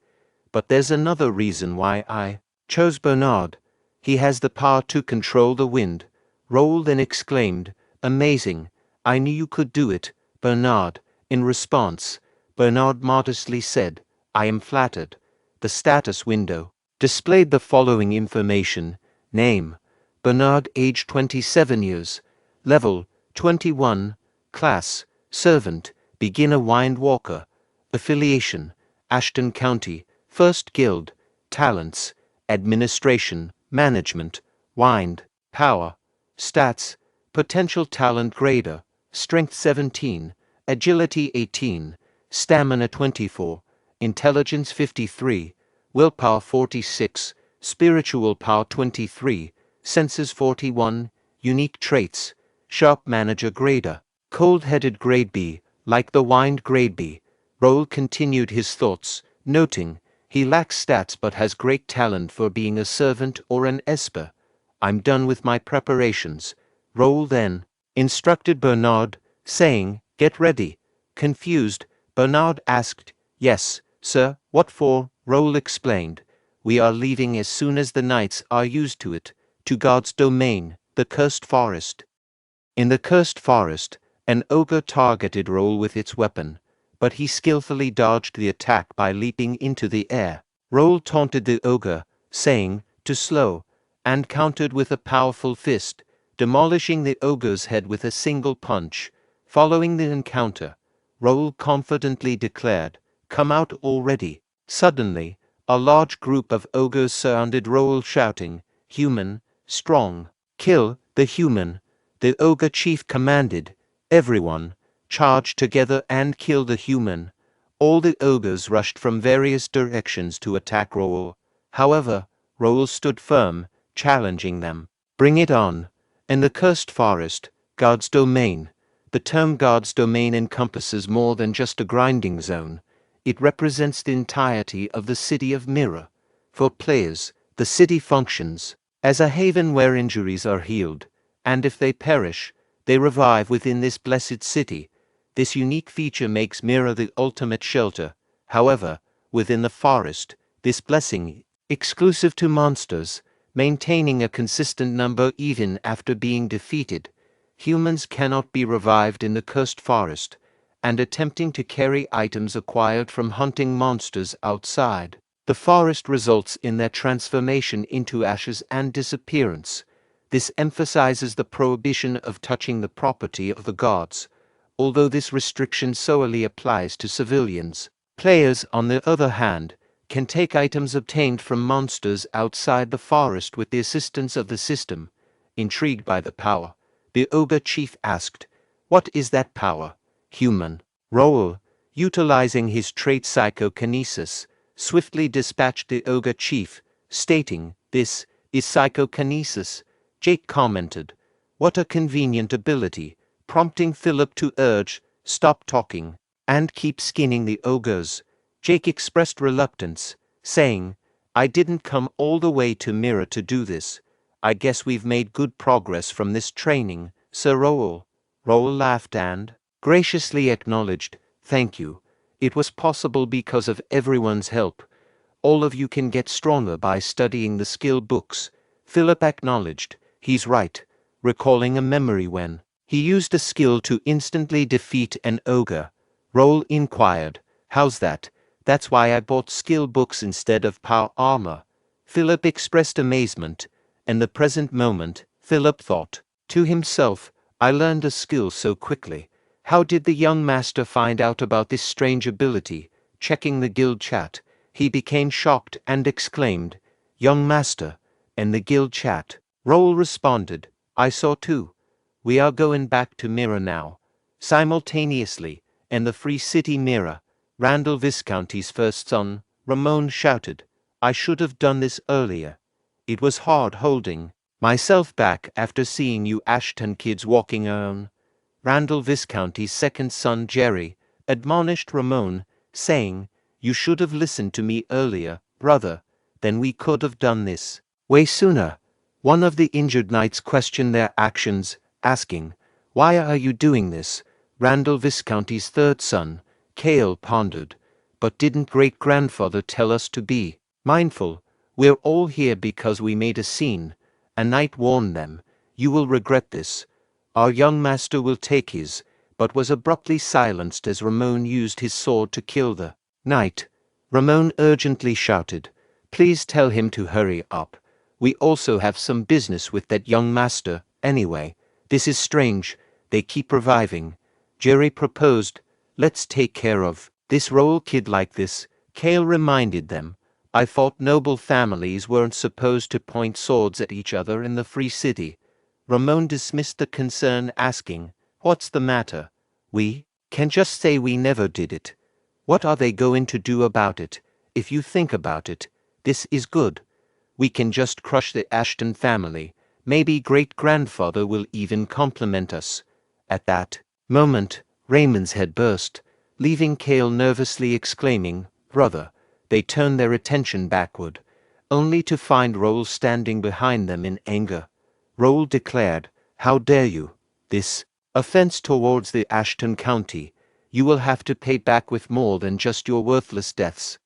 But there's another reason why I chose Bernard. He has the power to control the wind." Raul then exclaimed, "Amazing. I knew you could do it, Bernard." In response, Bernard modestly said, "I am flattered." The status window displayed the following information. Name, Bernard, age 27 years, level 21, class, servant, beginner wind walker, affiliation, Ashton County, First Guild, talents, administration, management, wind, power, stats, potential talent grader, strength 17, agility 18, stamina 24, intelligence 53, willpower 46, spiritual power 23, senses 41, unique traits, sharp manager grader, cold-headed grade B, like the wind grade B. Raul continued his thoughts, noting, he lacks stats but has great talent for being a servant or an esper. I'm done with my preparations. Raul then instructed Bernard, saying, "Get ready." Confused, Bernard asked, "Yes, sir, what for?" Raul explained, "We are leaving as soon as the knights are used to it, to God's domain, the cursed forest." In the cursed forest, an ogre targeted Raul with its weapon, but he skillfully dodged the attack by leaping into the air. Raul taunted the ogre, saying, to slow, and countered with a powerful fist, demolishing the ogre's head with a single punch. Following the encounter, Raul confidently declared, come out already. Suddenly, a large group of ogres surrounded Raul shouting, human, strong, kill the human. The ogre chief commanded, everyone, charge together and kill the human. All the ogres rushed from various directions to attack Raul. However, Raul stood firm, challenging them. Bring it on. In the cursed forest, God's domain. The term God's domain encompasses more than just a grinding zone. It represents the entirety of the city of Mirror. For players, the city functions as a haven where injuries are healed, and if they perish, they revive within this blessed city. This unique feature makes Mirror the ultimate shelter. However, within the forest, this blessing, exclusive to monsters, maintaining a consistent number even after being defeated. Humans cannot be revived in the cursed forest, and attempting to carry items acquired from hunting monsters outside the forest results in their transformation into ashes and disappearance. This emphasizes the prohibition of touching the property of the gods, although this restriction solely applies to civilians. Players, on the other hand, can take items obtained from monsters outside the forest with the assistance of the system. Intrigued by the power, the ogre chief asked, what is that power? Human. Raul, utilizing his trait psychokinesis, swiftly dispatched the ogre chief, stating, this is psychokinesis. Jake commented, what a convenient ability, prompting Philip to urge, stop talking, and keep skinning the ogres. Jake expressed reluctance, saying, I didn't come all the way to Mirror to do this. I guess we've made good progress from this training, Sir Raul. Raul laughed and graciously acknowledged, thank you. It was possible because of everyone's help. All of you can get stronger by studying the skill books. Philip acknowledged, he's right, recalling a memory when he used a skill to instantly defeat an ogre. Raul inquired, how's that? That's why I bought skill books instead of power armor. Philip expressed amazement. In the present moment, Philip thought to himself, I learned a skill so quickly. How did the young master find out about this strange ability? Checking the guild chat, he became shocked and exclaimed, young master. In the guild chat, Raul responded, I saw too. We are going back to Mirror now. Simultaneously, in the Free City Mirror, Randall Viscounty's first son, Ramon, shouted, I should have done this earlier. It was hard holding myself back after seeing you Ashton kids walking around. Randall Viscounty's second son, Jerry, admonished Ramon, saying, you should have listened to me earlier, brother, then we could have done this way sooner. One of the injured knights questioned their actions, asking, why are you doing this? Randall Viscounty's third son, Cale, pondered, but didn't great-grandfather tell us to be mindful? We're all here because we made a scene. A knight warned them, you will regret this. Our young master will take his, but was abruptly silenced as Ramon used his sword to kill the knight. Ramon urgently shouted, please tell him to hurry up. We also have some business with that young master, anyway. This is strange, they keep reviving. Jerry proposed, let's take care of this Raul kid like this. Cale reminded them, I thought noble families weren't supposed to point swords at each other in the Free City. Ramon dismissed the concern, asking, what's the matter? We can just say we never did it. What are they going to do about it? If you think about it, this is good. We can just crush the Ashton family. Maybe great-grandfather will even compliment us. At that moment, Raymond's head burst, leaving Cale nervously exclaiming, brother. They turned their attention backward, only to find Raul standing behind them in anger. Raul declared, how dare you? This offense towards the Ashton County. You will have to pay back with more than just your worthless deaths.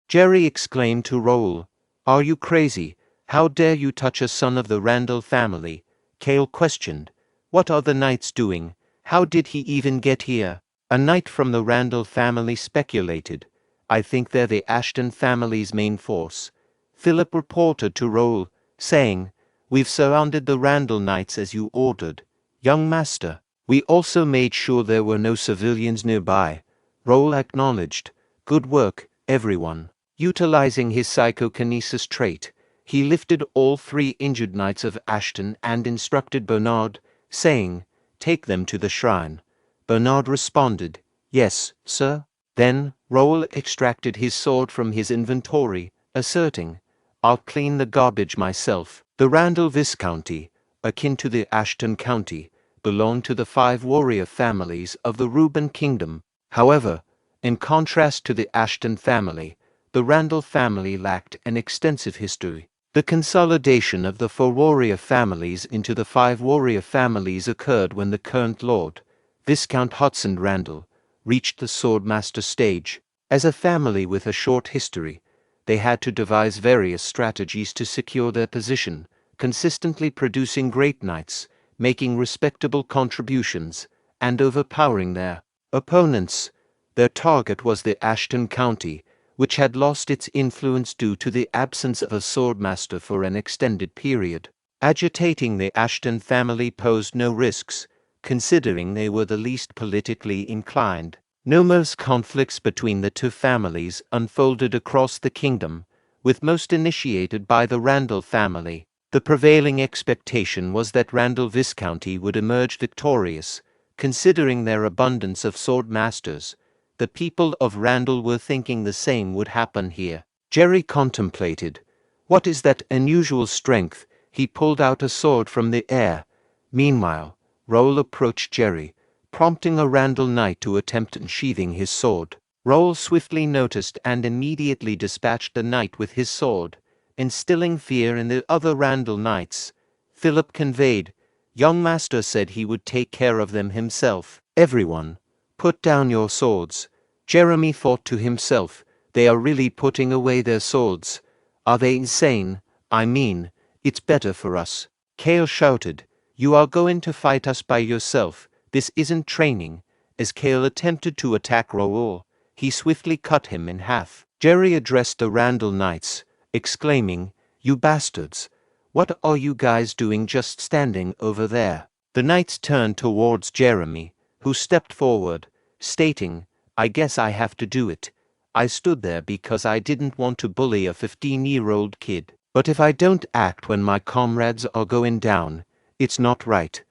Jerry exclaimed to Raul, are you crazy? How dare you touch a son of the Randall family? Cale questioned, what are the knights doing? How did he even get here? A knight from the Randall family speculated, I think they're the Ashton family's main force. Philip reported to Raul, saying, "We've surrounded the Randall Knights as you ordered, young master. We also made sure there were no civilians nearby." Raul acknowledged, "Good work, everyone." Utilizing his psychokinesis trait, he lifted all 3 injured knights of Ashton and instructed Bernard, saying, "Take them to the shrine." Bernard responded, "Yes, sir." Then Raul extracted his sword from his inventory, asserting, "I'll clean the garbage myself." The Randall Viscounty, akin to the Ashton County, belonged to the 5 warrior families of the Reuben Kingdom. However, in contrast to the Ashton family, the Randall family lacked an extensive history. The consolidation of the 4 warrior families into the 5 warrior families occurred when the current Lord, Viscount Hudson Randall, reached the Swordmaster stage. As a family with a short history, they had to devise various strategies to secure their position, consistently producing great knights, making respectable contributions, and overpowering their opponents. Their target was the Ashton County, which had lost its influence due to the absence of a swordmaster for an extended period. Agitating the Ashton family posed no risks, considering they were the least politically inclined. Numerous conflicts between the 2 families unfolded across the kingdom, with most initiated by the Randall family. The prevailing expectation was that Randall Viscounty would emerge victorious, considering their abundance of sword masters. The people of Randall were thinking the same would happen here. Jerry contemplated. What is that unusual strength? He pulled out a sword from the air. Meanwhile, Raul approached Jerry, prompting a Randall knight to attempt unsheathing his sword. Raul swiftly noticed and immediately dispatched the knight with his sword, instilling fear in the other Randall knights. Philip conveyed, "Young master said he would take care of them himself." "Everyone, put down your swords." Jeremy thought to himself, "They are really putting away their swords. Are they insane? I mean, it's better for us." Kale shouted, "You are going to fight us by yourself. This isn't training." As Kale attempted to attack Raul, he swiftly cut him in half. Jerry addressed the Randall Knights, exclaiming, "You bastards! What are you guys doing just standing over there?" The knights turned towards Jeremy, who stepped forward, stating, "I guess I have to do it. I stood there because I didn't want to bully a 15-year-old kid. But if I don't act when my comrades are going down, it's not right."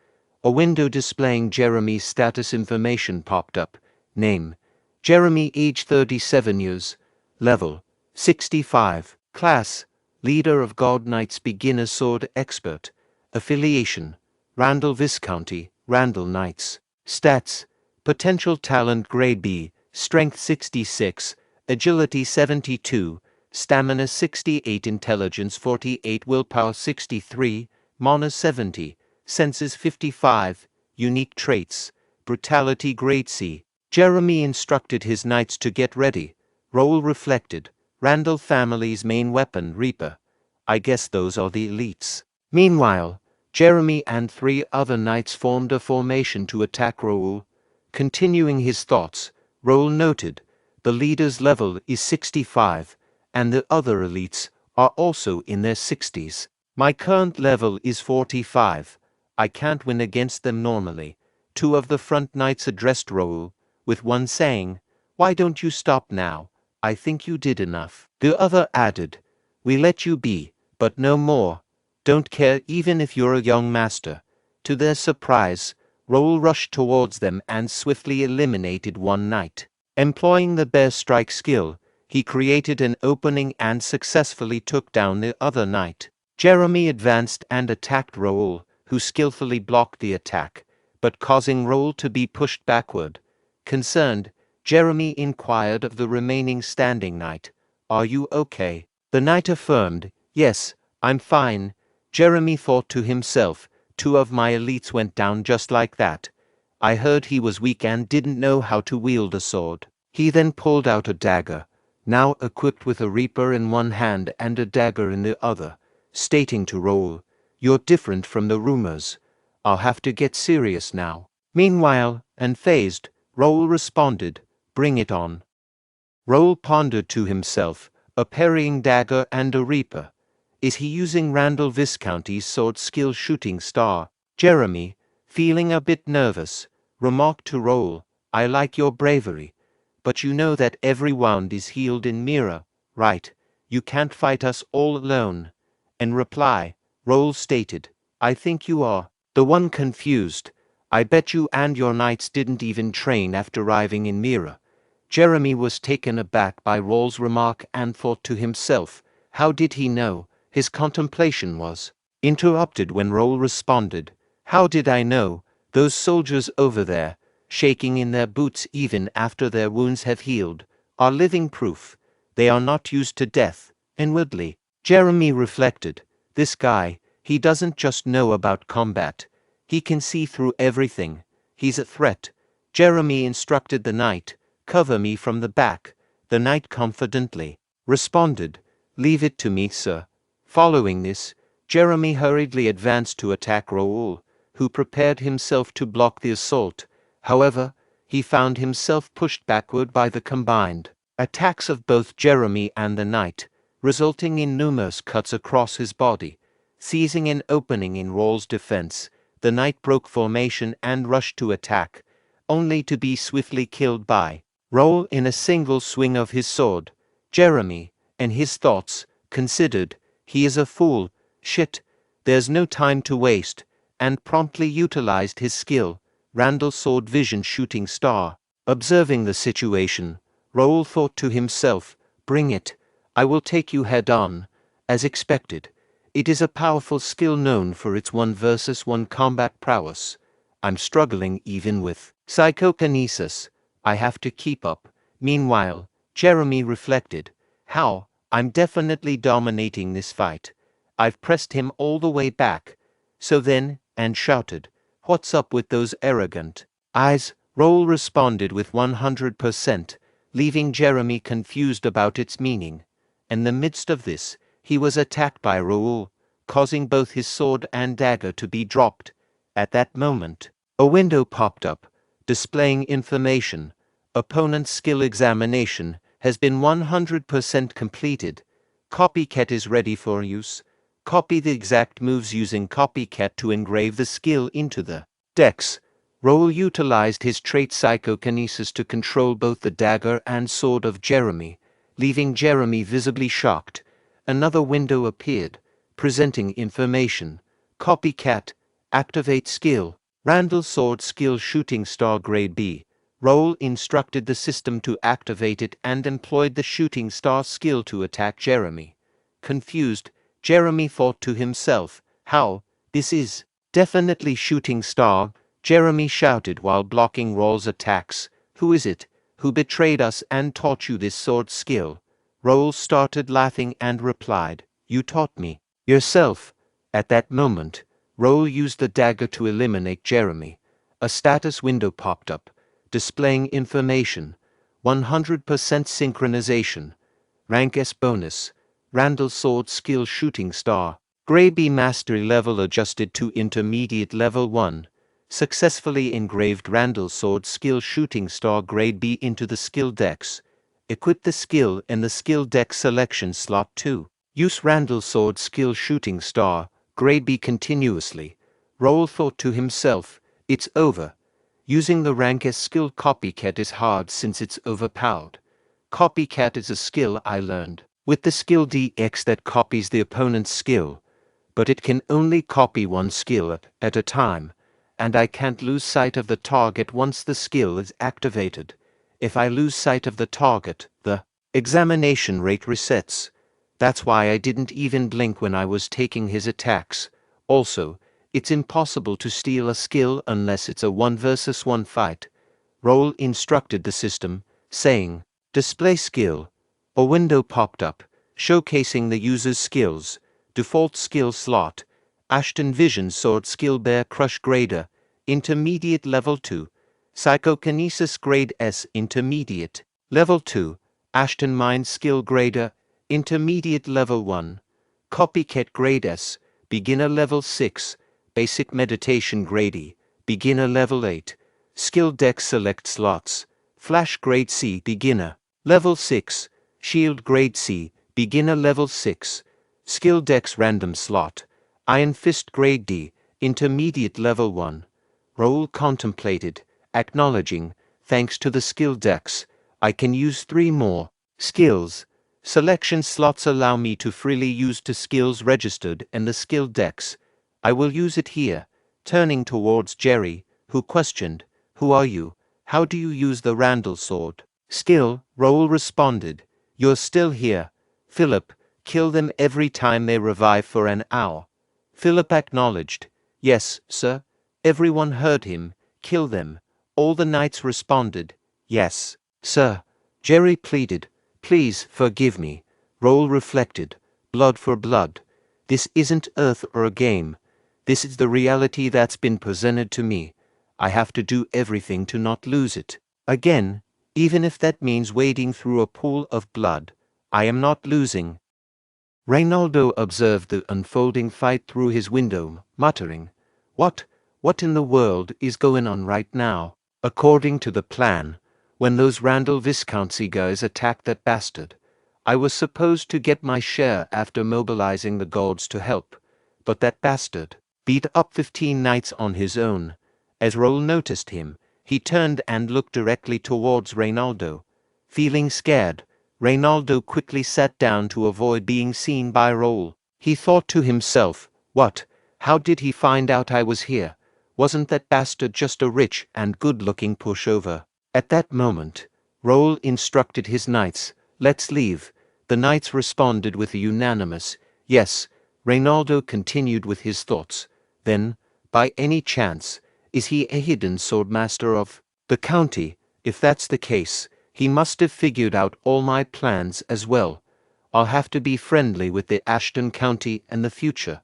A window displaying Jeremy's status information popped up. Name: Jeremy, age 37 years. Level: 65. Class: Leader of God Knights, Beginner Sword Expert. Affiliation: Randall Viscounty, Randall Knights. Stats: Potential Talent Grade B, Strength 66, Agility 72, Stamina 68, Intelligence 48, Willpower 63, Mana 70, Senses 55, Unique Traits, Brutality Grade C. Jeremy instructed his knights to get ready. Raul reflected, Randall family's main weapon, Reaper. I guess those are the elites. Meanwhile, Jeremy and 3 other knights formed a formation to attack Raul. Continuing his thoughts, Raul noted, the leader's level is 65, and the other elites are also in their 60s. My current level is 45. I can't win against them normally. 2 of the front knights addressed Raul, with one saying, "Why don't you stop now? I think you did enough." The other added, "We let you be, but no more. Don't care even if you're a young master." To their surprise, Raul rushed towards them and swiftly eliminated one knight. Employing the bear strike skill, he created an opening and successfully took down the other knight. Jeremy advanced and attacked Raul, who skillfully blocked the attack, but causing Raul to be pushed backward. Concerned, Jeremy inquired of the remaining standing knight, "Are you okay?" The knight affirmed, "Yes, I'm fine." Jeremy thought to himself, 2 of my elites went down just like that. I heard he was weak and didn't know how to wield a sword. He then pulled out a dagger, now equipped with a reaper in one hand and a dagger in the other, stating to Raul, "You're different from the rumors. I'll have to get serious now." Meanwhile, unfazed, Raul responded, "Bring it on." Raul pondered to himself, a parrying dagger and a reaper. Is he using Randall Viscounty's sword skill shooting star? Jeremy, feeling a bit nervous, remarked to Raul, I like your bravery. But you know that every wound is healed in mirror, right? You can't fight us all alone. In reply, Raul stated, I think you are the one confused. I bet you and your knights didn't even train after arriving in Mira. Jeremy was taken aback by Raul's remark and thought to himself, how did he know? His contemplation was interrupted when Raul responded, how did I know? Those soldiers over there, shaking in their boots even after their wounds have healed, are living proof. They are not used to death. Inwardly, Jeremy reflected, this guy, he doesn't just know about combat. He can see through everything. He's a threat. Jeremy instructed the knight, cover me from the back. The knight confidently responded, leave it to me, sir. Following this, Jeremy hurriedly advanced to attack Raul, who prepared himself to block the assault. However, he found himself pushed backward by the combined attacks of both Jeremy and the knight, resulting in numerous cuts across his body. Seizing an opening in Raul's defense, the knight broke formation and rushed to attack, only to be swiftly killed by Raul in a single swing of his sword. Jeremy, in his thoughts, considered, he is a fool, shit, there's no time to waste, and promptly utilized his skill, Randall's sword vision shooting star. Observing the situation, Raul thought to himself, bring it, I will take you head on. As expected, it is a powerful skill known for its 1 versus 1 combat prowess. I'm struggling even with psychokinesis. I have to keep up. Meanwhile, Jeremy reflected, how, I'm definitely dominating this fight. I've pressed him all the way back. So then, and shouted, what's up with those arrogant eyes? Raul responded with 100%, leaving Jeremy confused about its meaning. In the midst of this, he was attacked by Raul, causing both his sword and dagger to be dropped. At that moment, a window popped up, displaying information. Opponent's skill examination has been 100% completed. Copycat is ready for use. Copy the exact moves using Copycat to engrave the skill into the decks. Raul utilized his trait psychokinesis to control both the dagger and sword of Jeremy, leaving Jeremy visibly shocked. Another window appeared, presenting information. Copycat, activate skill, Randall sword skill shooting star grade B. Raul instructed the system to activate it and employed the shooting star skill to attack Jeremy. Confused, Jeremy thought to himself, how, this is definitely shooting star. Jeremy shouted while blocking Raul's attacks, who is it, who betrayed us and taught you this sword skill? Raul started laughing and replied, you taught me yourself. At that moment, Raul used the dagger to eliminate Jeremy. A status window popped up, displaying information, 100% synchronization, rank S bonus, Randall sword skill shooting star, Grade B mastery level adjusted to intermediate level 1, successfully engraved Randall sword skill shooting star grade B into the skill decks. Equip the skill in the skill deck selection slot 2. Use Randall sword skill shooting star grade B continuously. Raul thought to himself, it's over. Using the rank S skill Copycat is hard since it's overpowered. Copycat is a skill I learned with the skill DX that copies the opponent's skill, but it can only copy one skill at a time, and I can't lose sight of the target once the skill is activated. If I lose sight of the target, the examination rate resets. That's why I didn't even blink when I was taking his attacks. Also, it's impossible to steal a skill unless it's a 1 versus 1 fight. Raul instructed the system, saying, display skill. A window popped up, showcasing the user's skills. Default skill slot, Ashton Vision sword skill Bear Crush grader, intermediate level 2. Psychokinesis grade S intermediate, level 2. Ashton Mind skill grader, intermediate level 1. Copycat grade S, beginner level 6. Basic meditation grade E, beginner level 8. Skill deck select slots, Flash grade C beginner, Level 6. Shield Grade C. Beginner Level 6. Skill Dex Random Slot. Iron Fist Grade D. Intermediate Level 1. Raul contemplated, acknowledging, thanks to the skill dex, I can use 3 more skills. Selection slots allow me to freely use 2 skills registered in the skill dex. I will use it here. Turning towards Jerry, who questioned, Who are you? How do you use the Randall sword? Skill, Raul responded, You're still here. Philip, kill them every time they revive for an hour. Philip acknowledged, Yes, sir. Everyone heard him. Kill them. All the knights responded, Yes, sir. Jerry pleaded, Please forgive me. Raul reflected, Blood for blood. This isn't Earth or a game. This is the reality that's been presented to me. I have to do everything to not lose it. Again, even if that means wading through a pool of blood, I am not losing. Reynaldo observed the unfolding fight through his window, muttering, What in the world is going on right now? According to the plan, when those Randall Viscountcy guys attacked that bastard, I was supposed to get my share after mobilizing the gods to help, but that bastard beat up 15 knights on his own. As Raul noticed him, he turned and looked directly towards Reynaldo. Feeling scared, Reynaldo quickly sat down to avoid being seen by Raul. He thought to himself, How did he find out I was here? Wasn't that bastard just a rich and good-looking pushover? At that moment, Raul instructed his knights, Let's leave. The knights responded with a unanimous, Yes. Reynaldo continued with his thoughts. Then, by any chance, is he a hidden swordmaster of the county? If that's the case, he must have figured out all my plans as well. I'll have to be friendly with the Ashton County in the future.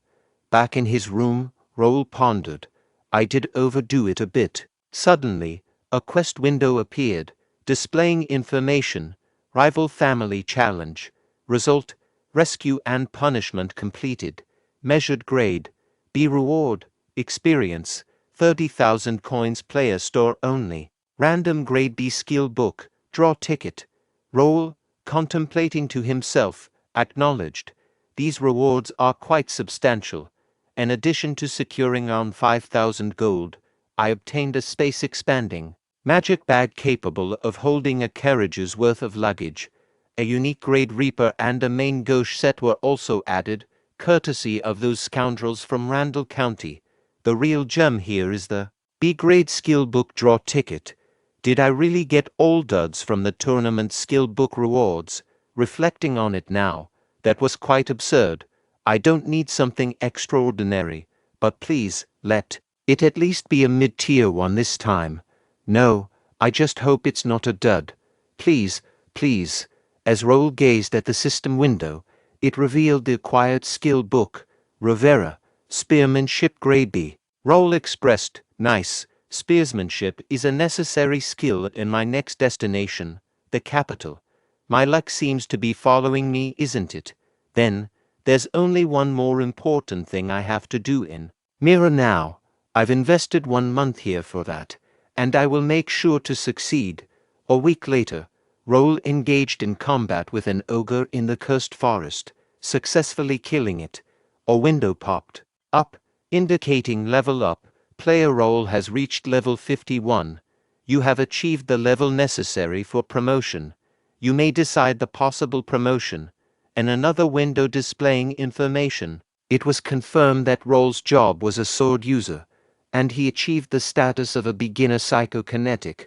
Back in his room, Raul pondered. I did overdo it a bit. Suddenly, a quest window appeared, displaying information. Rival family challenge. Result, rescue and punishment completed. Measured grade. B reward, experience, 30,000 coins player store only. Random grade B skill book, draw ticket. Raul, contemplating to himself, acknowledged. These rewards are quite substantial. In addition to securing around 5,000 gold, I obtained a space-expanding magic bag capable of holding a carriage's worth of luggage. A unique grade Reaper and a main gauche set were also added, courtesy of those scoundrels from Randall County. The real gem here is the B-grade skill book draw ticket. Did I really get all duds from the tournament skill book rewards? Reflecting on it now, that was quite absurd. I don't need something extraordinary, but please, let it at least be a mid-tier one this time. No, I just hope it's not a dud. Please, please. As Raul gazed at the system window, it revealed the acquired skill book, Rivera, Spearmanship Grade B. Raul expressed, Nice, spearsmanship is a necessary skill in my next destination, the capital. My luck seems to be following me, isn't it? Then, there's only one more important thing I have to do in Mira now. I've invested 1 month here for that, and I will make sure to succeed. A week later, Raul engaged in combat with an ogre in the cursed forest, successfully killing it. A window popped up, indicating level up. Player Raul has reached level 51. You have achieved the level necessary for promotion. You may decide the possible promotion. And another window displaying information. It was confirmed that Raul's job was a sword user, and he achieved the status of a beginner psychokinetic.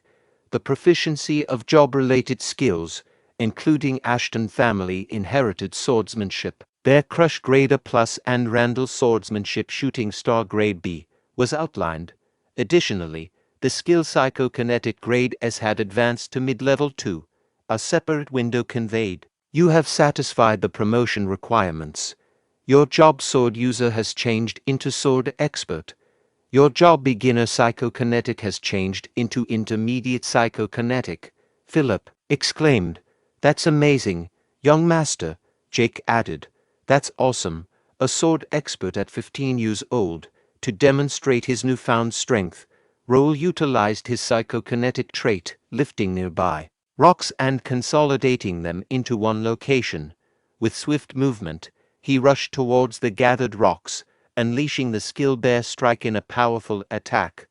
The proficiency of job-related skills, including Ashton family inherited swordsmanship, Bear Crush Grade A+, and Randall swordsmanship shooting star Grade B, was outlined. Additionally, the skill psychokinetic Grade S had advanced to mid-level 2. A separate window conveyed. You have satisfied the promotion requirements. Your job sword user has changed into sword expert. Your job beginner psychokinetic has changed into intermediate psychokinetic. Philip exclaimed, That's amazing, young master. Jake added, That's awesome. A sword expert at 15 years old. To demonstrate his newfound strength, Raul utilized his psychokinetic trait, lifting nearby. rocks and consolidating them into one location. With swift movement, he rushed towards the gathered rocks, unleashing the skill bear strike in a powerful attack.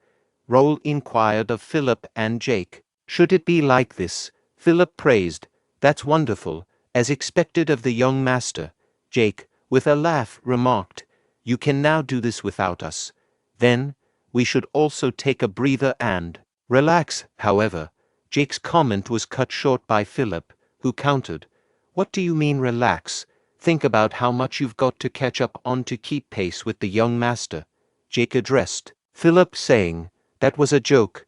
Raul inquired of Philip and Jake. Should it be like this? Philip praised. That's wonderful, as expected of the young master. Jake, with a laugh, remarked, You can now do this without us. Then, we should also take a breather and relax. However, Jake's comment was cut short by Philip, who countered, What do you mean relax? Think about how much you've got to catch up on to keep pace with the young master. Jake addressed Philip, saying, That was a joke,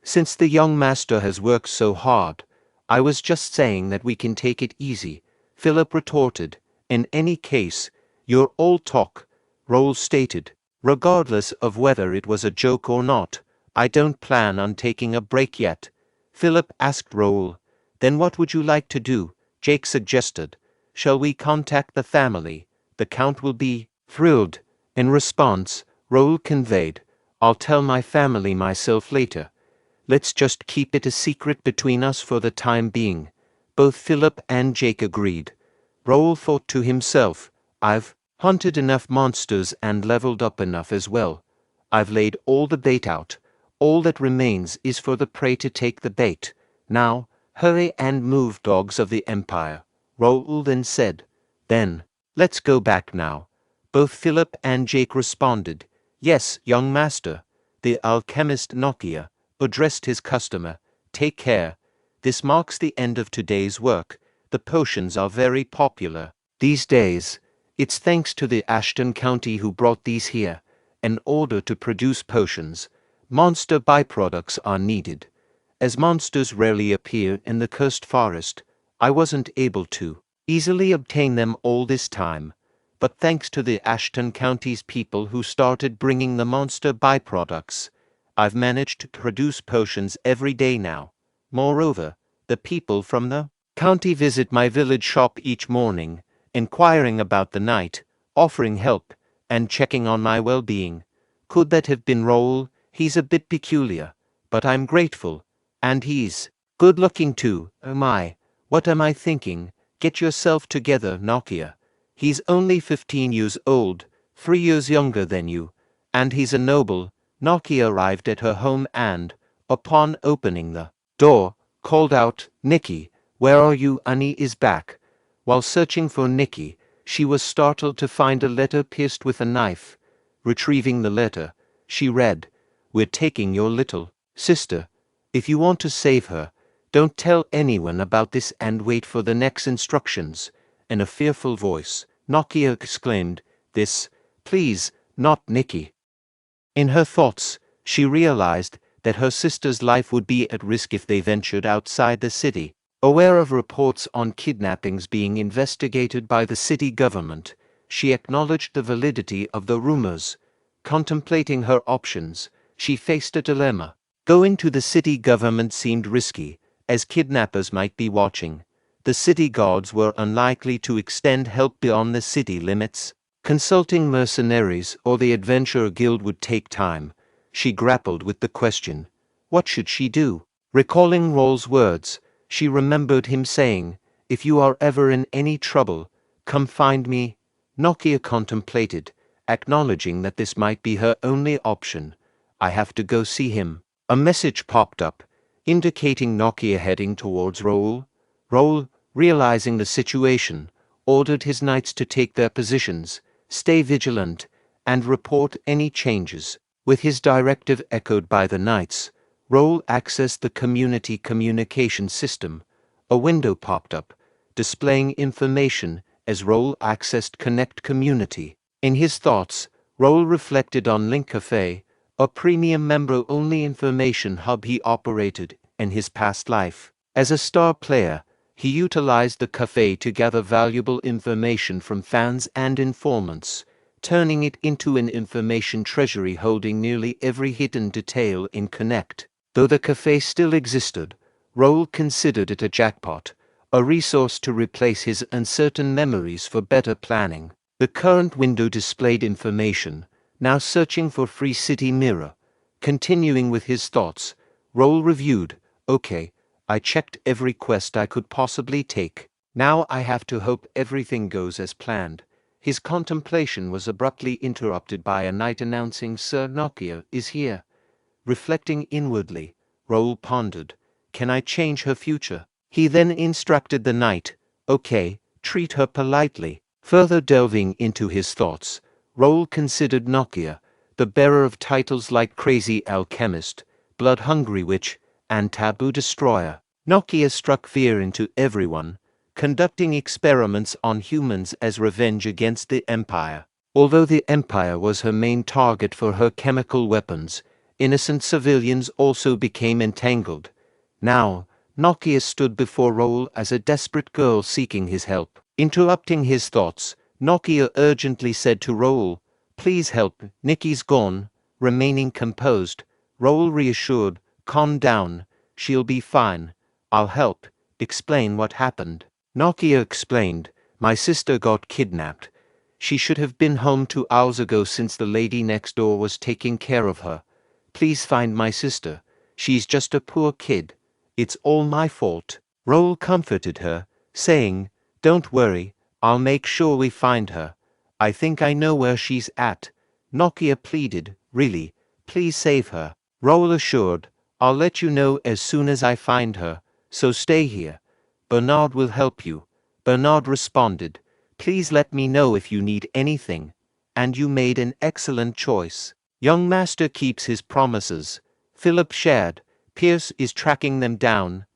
since the young master has worked so hard. I was just saying that we can take it easy. Philip retorted, In any case, you're all talk. Raul stated, Regardless of whether it was a joke or not, I don't plan on taking a break yet. Philip asked Raul, Then what would you like to do? Jake suggested, Shall we contact the family? The Count will be thrilled. In response, Raul conveyed, I'll tell my family myself later. Let's just keep it a secret between us for the time being. Both Philip and Jake agreed. Raul thought to himself, I've hunted enough monsters and leveled up enough as well. I've laid all the bait out. All that remains is for the prey to take the bait. Now, hurry and move, dogs of the Empire. Raul then said, Then, let's go back now. Both Philip and Jake responded, Yes, young master. The alchemist Nikia addressed his customer, Take care. This marks the end of today's work. The potions are very popular these days. It's thanks to the Ashton County who brought these here. In order to produce potions, monster byproducts are needed. As monsters rarely appear in the cursed forest, I wasn't able to easily obtain them all this time. But thanks to the Ashton County's people who started bringing the monster byproducts, I've managed to produce potions every day now. Moreover, the people from the county visit my village shop each morning, inquiring about the night, offering help, and checking on my well-being. Could that have been Raul? He's a bit peculiar, but I'm grateful. And he's good-looking too. Oh my, what am I thinking? Get yourself together, Nikia. He's only 15 years old, 3 years younger than you, and he's a noble. Nikia arrived at her home and, upon opening the door, called out, Nikki, where are you? Annie is back. While searching for Nikki, she was startled to find a letter pierced with a knife. Retrieving the letter, she read, We're taking your little sister. If you want to save her, don't tell anyone about this and wait for the next instructions. In a fearful voice, Nikia exclaimed, This, please, not Nikki. In her thoughts, she realized that her sister's life would be at risk if they ventured outside the city. Aware of reports on kidnappings being investigated by the city government, she acknowledged the validity of the rumors. Contemplating her options, she faced a dilemma. Going to the city government seemed risky, as kidnappers might be watching. The city guards were unlikely to extend help beyond the city limits. Consulting mercenaries or the adventurer guild would take time. She grappled with the question, what should she do? Recalling Raul's words, she remembered him saying, If you are ever in any trouble, come find me. Nikia contemplated, acknowledging that this might be her only option. I have to go see him. A message popped up, indicating Nikia heading towards Raul. Raul, realizing the situation, ordered his knights to take their positions, stay vigilant, and report any changes. With his directive echoed by the knights, Raul accessed the community communication system. A window popped up, displaying information as Raul accessed Connect Community. In his thoughts, Raul reflected on Link Cafe, a premium member-only information hub he operated in his past life. As a star player, he utilized the cafe to gather valuable information from fans and informants, turning it into an information treasury holding nearly every hidden detail in Connect. Though the cafe still existed, Raul considered it a jackpot, a resource to replace his uncertain memories for better planning. The current window displayed information, now searching for Free City Mirror. Continuing with his thoughts, Raul reviewed, Okay, I checked every quest I could possibly take. Now I have to hope everything goes as planned. His contemplation was abruptly interrupted by a knight announcing Sir Nikia is here. Reflecting inwardly, Raul pondered, can I change her future? He then instructed the knight, okay, treat her politely. Further delving into his thoughts, Raul considered Nikia, the bearer of titles like Crazy Alchemist, Blood-Hungry Witch, and Taboo Destroyer. Nikia struck fear into everyone, conducting experiments on humans as revenge against the Empire. Although the Empire was her main target for her chemical weapons, innocent civilians also became entangled. Now, Nikia stood before Raul as a desperate girl seeking his help. Interrupting his thoughts, Nikia urgently said to Raul, please help, Nikki's gone. Remaining composed, Raul reassured, calm down, she'll be fine. I'll help. Explain what happened. Nikia explained, my sister got kidnapped. She should have been home 2 hours ago since the lady next door was taking care of her. Please find my sister. She's just a poor kid. It's all my fault. Raul comforted her, saying, don't worry, I'll make sure we find her. I think I know where she's at. Nikia pleaded, really, please save her. Raul assured, I'll let you know as soon as I find her, so stay here. Bernard will help you. Bernard responded, please let me know if you need anything. And you made an excellent choice. Young master keeps his promises. Philip shared, Pierce is tracking them down.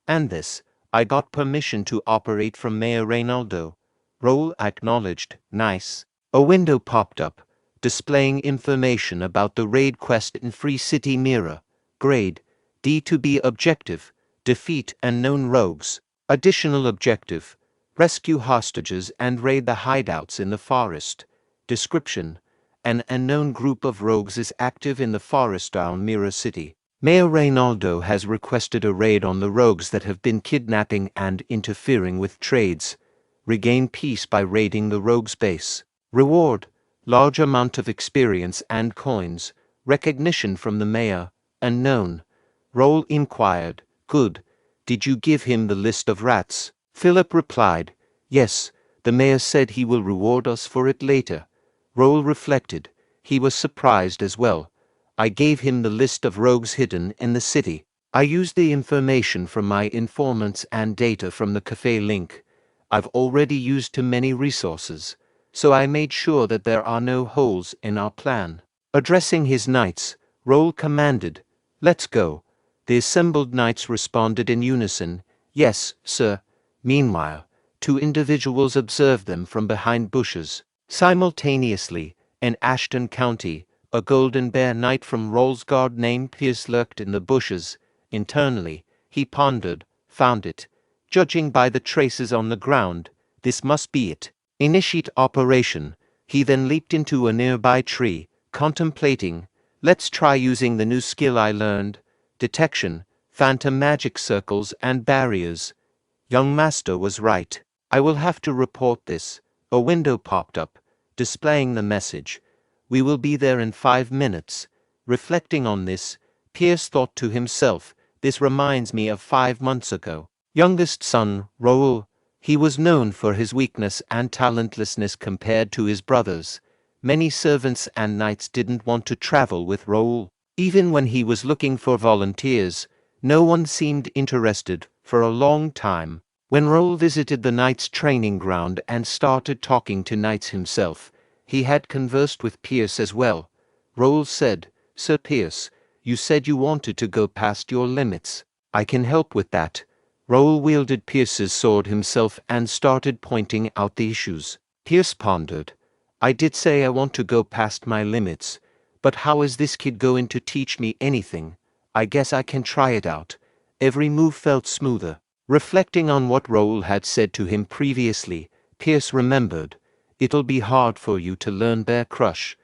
And this, I got permission to operate from Mayor Reynaldo. Raul acknowledged, nice. A window popped up, displaying information about the raid quest in Free City Mirror. Grade, D to B objective, defeat unknown rogues. Additional objective, rescue hostages and raid the hideouts in the forest. Description, an unknown group of rogues is active in the forest around Mirror City. Mayor Reynaldo has requested a raid on the rogues that have been kidnapping and interfering with trades. Regain peace by raiding the rogues' base. Reward, large amount of experience and coins. Recognition from the mayor, unknown. Raul inquired, good. Did you give him the list of rats? Philip replied, yes, the mayor said he will reward us for it later. Raul reflected, he was surprised as well. I gave him the list of rogues hidden in the city. I used the information from my informants and data from the cafe link. I've already used too many resources, so I made sure that there are no holes in our plan. Addressing his knights, Raul commanded, let's go. The assembled knights responded in unison, yes, sir. Meanwhile, 2 individuals observed them from behind bushes. Simultaneously, in Ashton County, a golden bear knight from Raul's guard named Pierce lurked in the bushes. Internally, he pondered, found it. Judging by the traces on the ground, this must be it. Initiate operation. He then leaped into a nearby tree, contemplating, let's try using the new skill I learned. Detection, phantom magic circles and barriers. Young master was right. I will have to report this. A window popped up, displaying the message. We will be there in 5 minutes. Reflecting on this, Pierce thought to himself, this reminds me of 5 months ago. Youngest son, Raul. He was known for his weakness and talentlessness compared to his brothers. Many servants and knights didn't want to travel with Raul. Even when he was looking for volunteers, no one seemed interested for a long time. When Raul visited the knights' training ground and started talking to knights himself, he had conversed with Pierce as well. Raul said, Sir Pierce, you said you wanted to go past your limits. I can help with that. Raul wielded Pierce's sword himself and started pointing out the issues. Pierce pondered. I did say I want to go past my limits, but how is this kid going to teach me anything? I guess I can try it out. Every move felt smoother. Reflecting on what Raul had said to him previously, Pierce remembered, it'll be hard for you to learn Bear Crush.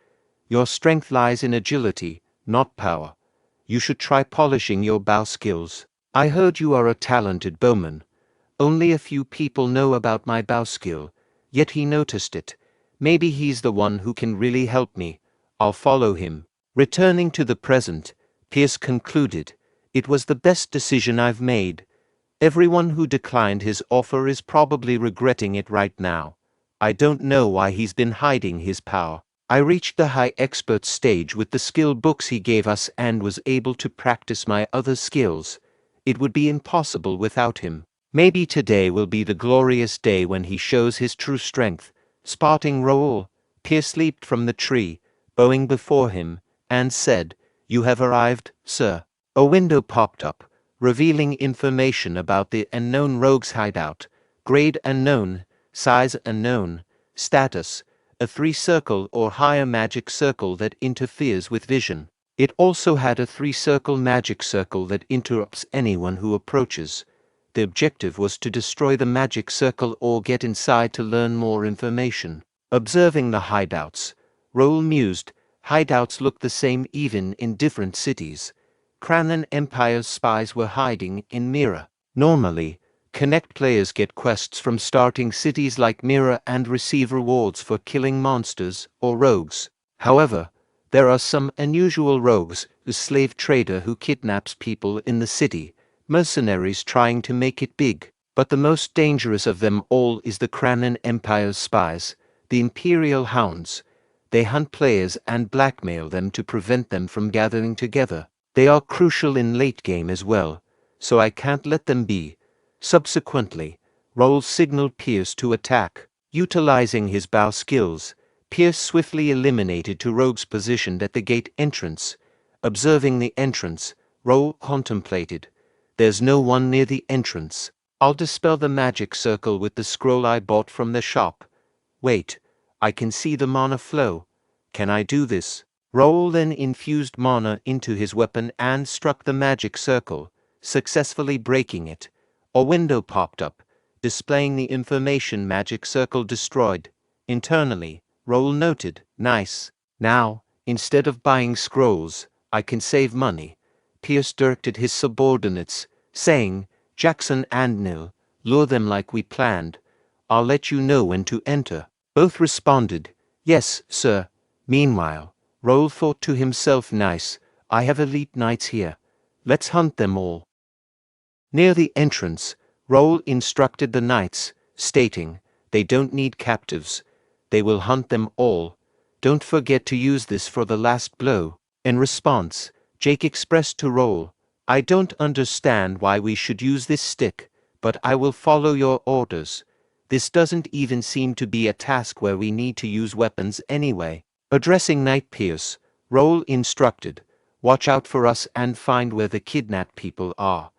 Your strength lies in agility, not power. You should try polishing your bow skills. I heard you are a talented bowman. Only a few people know about my bow skill, yet he noticed it. Maybe he's the one who can really help me. I'll follow him. Returning to the present, Pierce concluded, it was the best decision I've made. Everyone who declined his offer is probably regretting it right now. I don't know why he's been hiding his power. I reached the high expert stage with the skill books he gave us and was able to practice my other skills. It would be impossible without him. Maybe today will be the glorious day when he shows his true strength. Spotting Raul, Pierce leaped from the tree, bowing before him, and said, "You have arrived, sir." A window popped up, revealing information about the unknown rogue's hideout. Grade unknown, size unknown, status, a 3-circle or higher magic circle that interferes with vision. It also had a 3-circle magic circle that interrupts anyone who approaches. The objective was to destroy the magic circle or get inside to learn more information. Observing the hideouts, Raul mused, hideouts look the same even in different cities. Kranan Empire's spies were hiding in Mira. Normally, Connect players get quests from starting cities like Mira and receive rewards for killing monsters or rogues. However, there are some unusual rogues, the slave trader who kidnaps people in the city, mercenaries trying to make it big. But the most dangerous of them all is the Kranan Empire's spies, the Imperial Hounds. They hunt players and blackmail them to prevent them from gathering together. They are crucial in late game as well, so I can't let them be. Subsequently, Raul signaled Pierce to attack. Utilizing his bow skills, Pierce swiftly eliminated two rogues positioned at the gate entrance. Observing the entrance, Raul contemplated. There's no one near the entrance. I'll dispel the magic circle with the scroll I bought from the shop. Wait, I can see the mana flow. Can I do this? Raul then infused mana into his weapon and struck the magic circle, successfully breaking it. A window popped up, displaying the information magic circle destroyed. Internally, Raul noted, "Nice. Now, instead of buying scrolls, I can save money." Pierce directed his subordinates, saying, "Jackson and Nil, lure them like we planned. I'll let you know when to enter." Both responded, "Yes, sir." Meanwhile, Raul thought to himself, "Nice, I have elite knights here. Let's hunt them all." Near the entrance, Raul instructed the knights, stating, "They don't need captives. They will hunt them all. Don't forget to use this for the last blow." In response, Jake expressed to Raul, "I don't understand why we should use this stick, but I will follow your orders. This doesn't even seem to be a task where we need to use weapons anyway." Addressing Knight Pierce, Raul instructed, "Watch out for us and find where the kidnapped people are.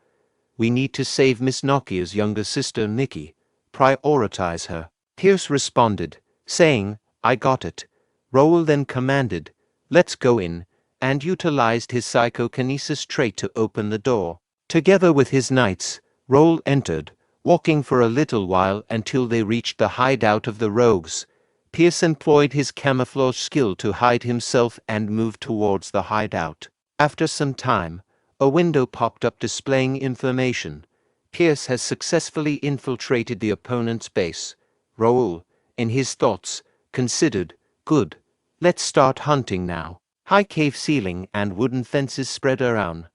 We need to save Miss Nokia's younger sister Nikia. Prioritize her." Pierce responded, saying, "I got it." Raul then commanded, "Let's go in," and utilized his psychokinesis trait to open the door. Together with his knights, Raul entered, walking for a little while until they reached the hideout of the rogues. Pierce employed his camouflage skill to hide himself and moved towards the hideout. After some time, a window popped up displaying information. Pierce has successfully infiltrated the opponent's base. Raul, in his thoughts, considered, "Good. Let's start hunting now." High cave ceiling and wooden fences spread around.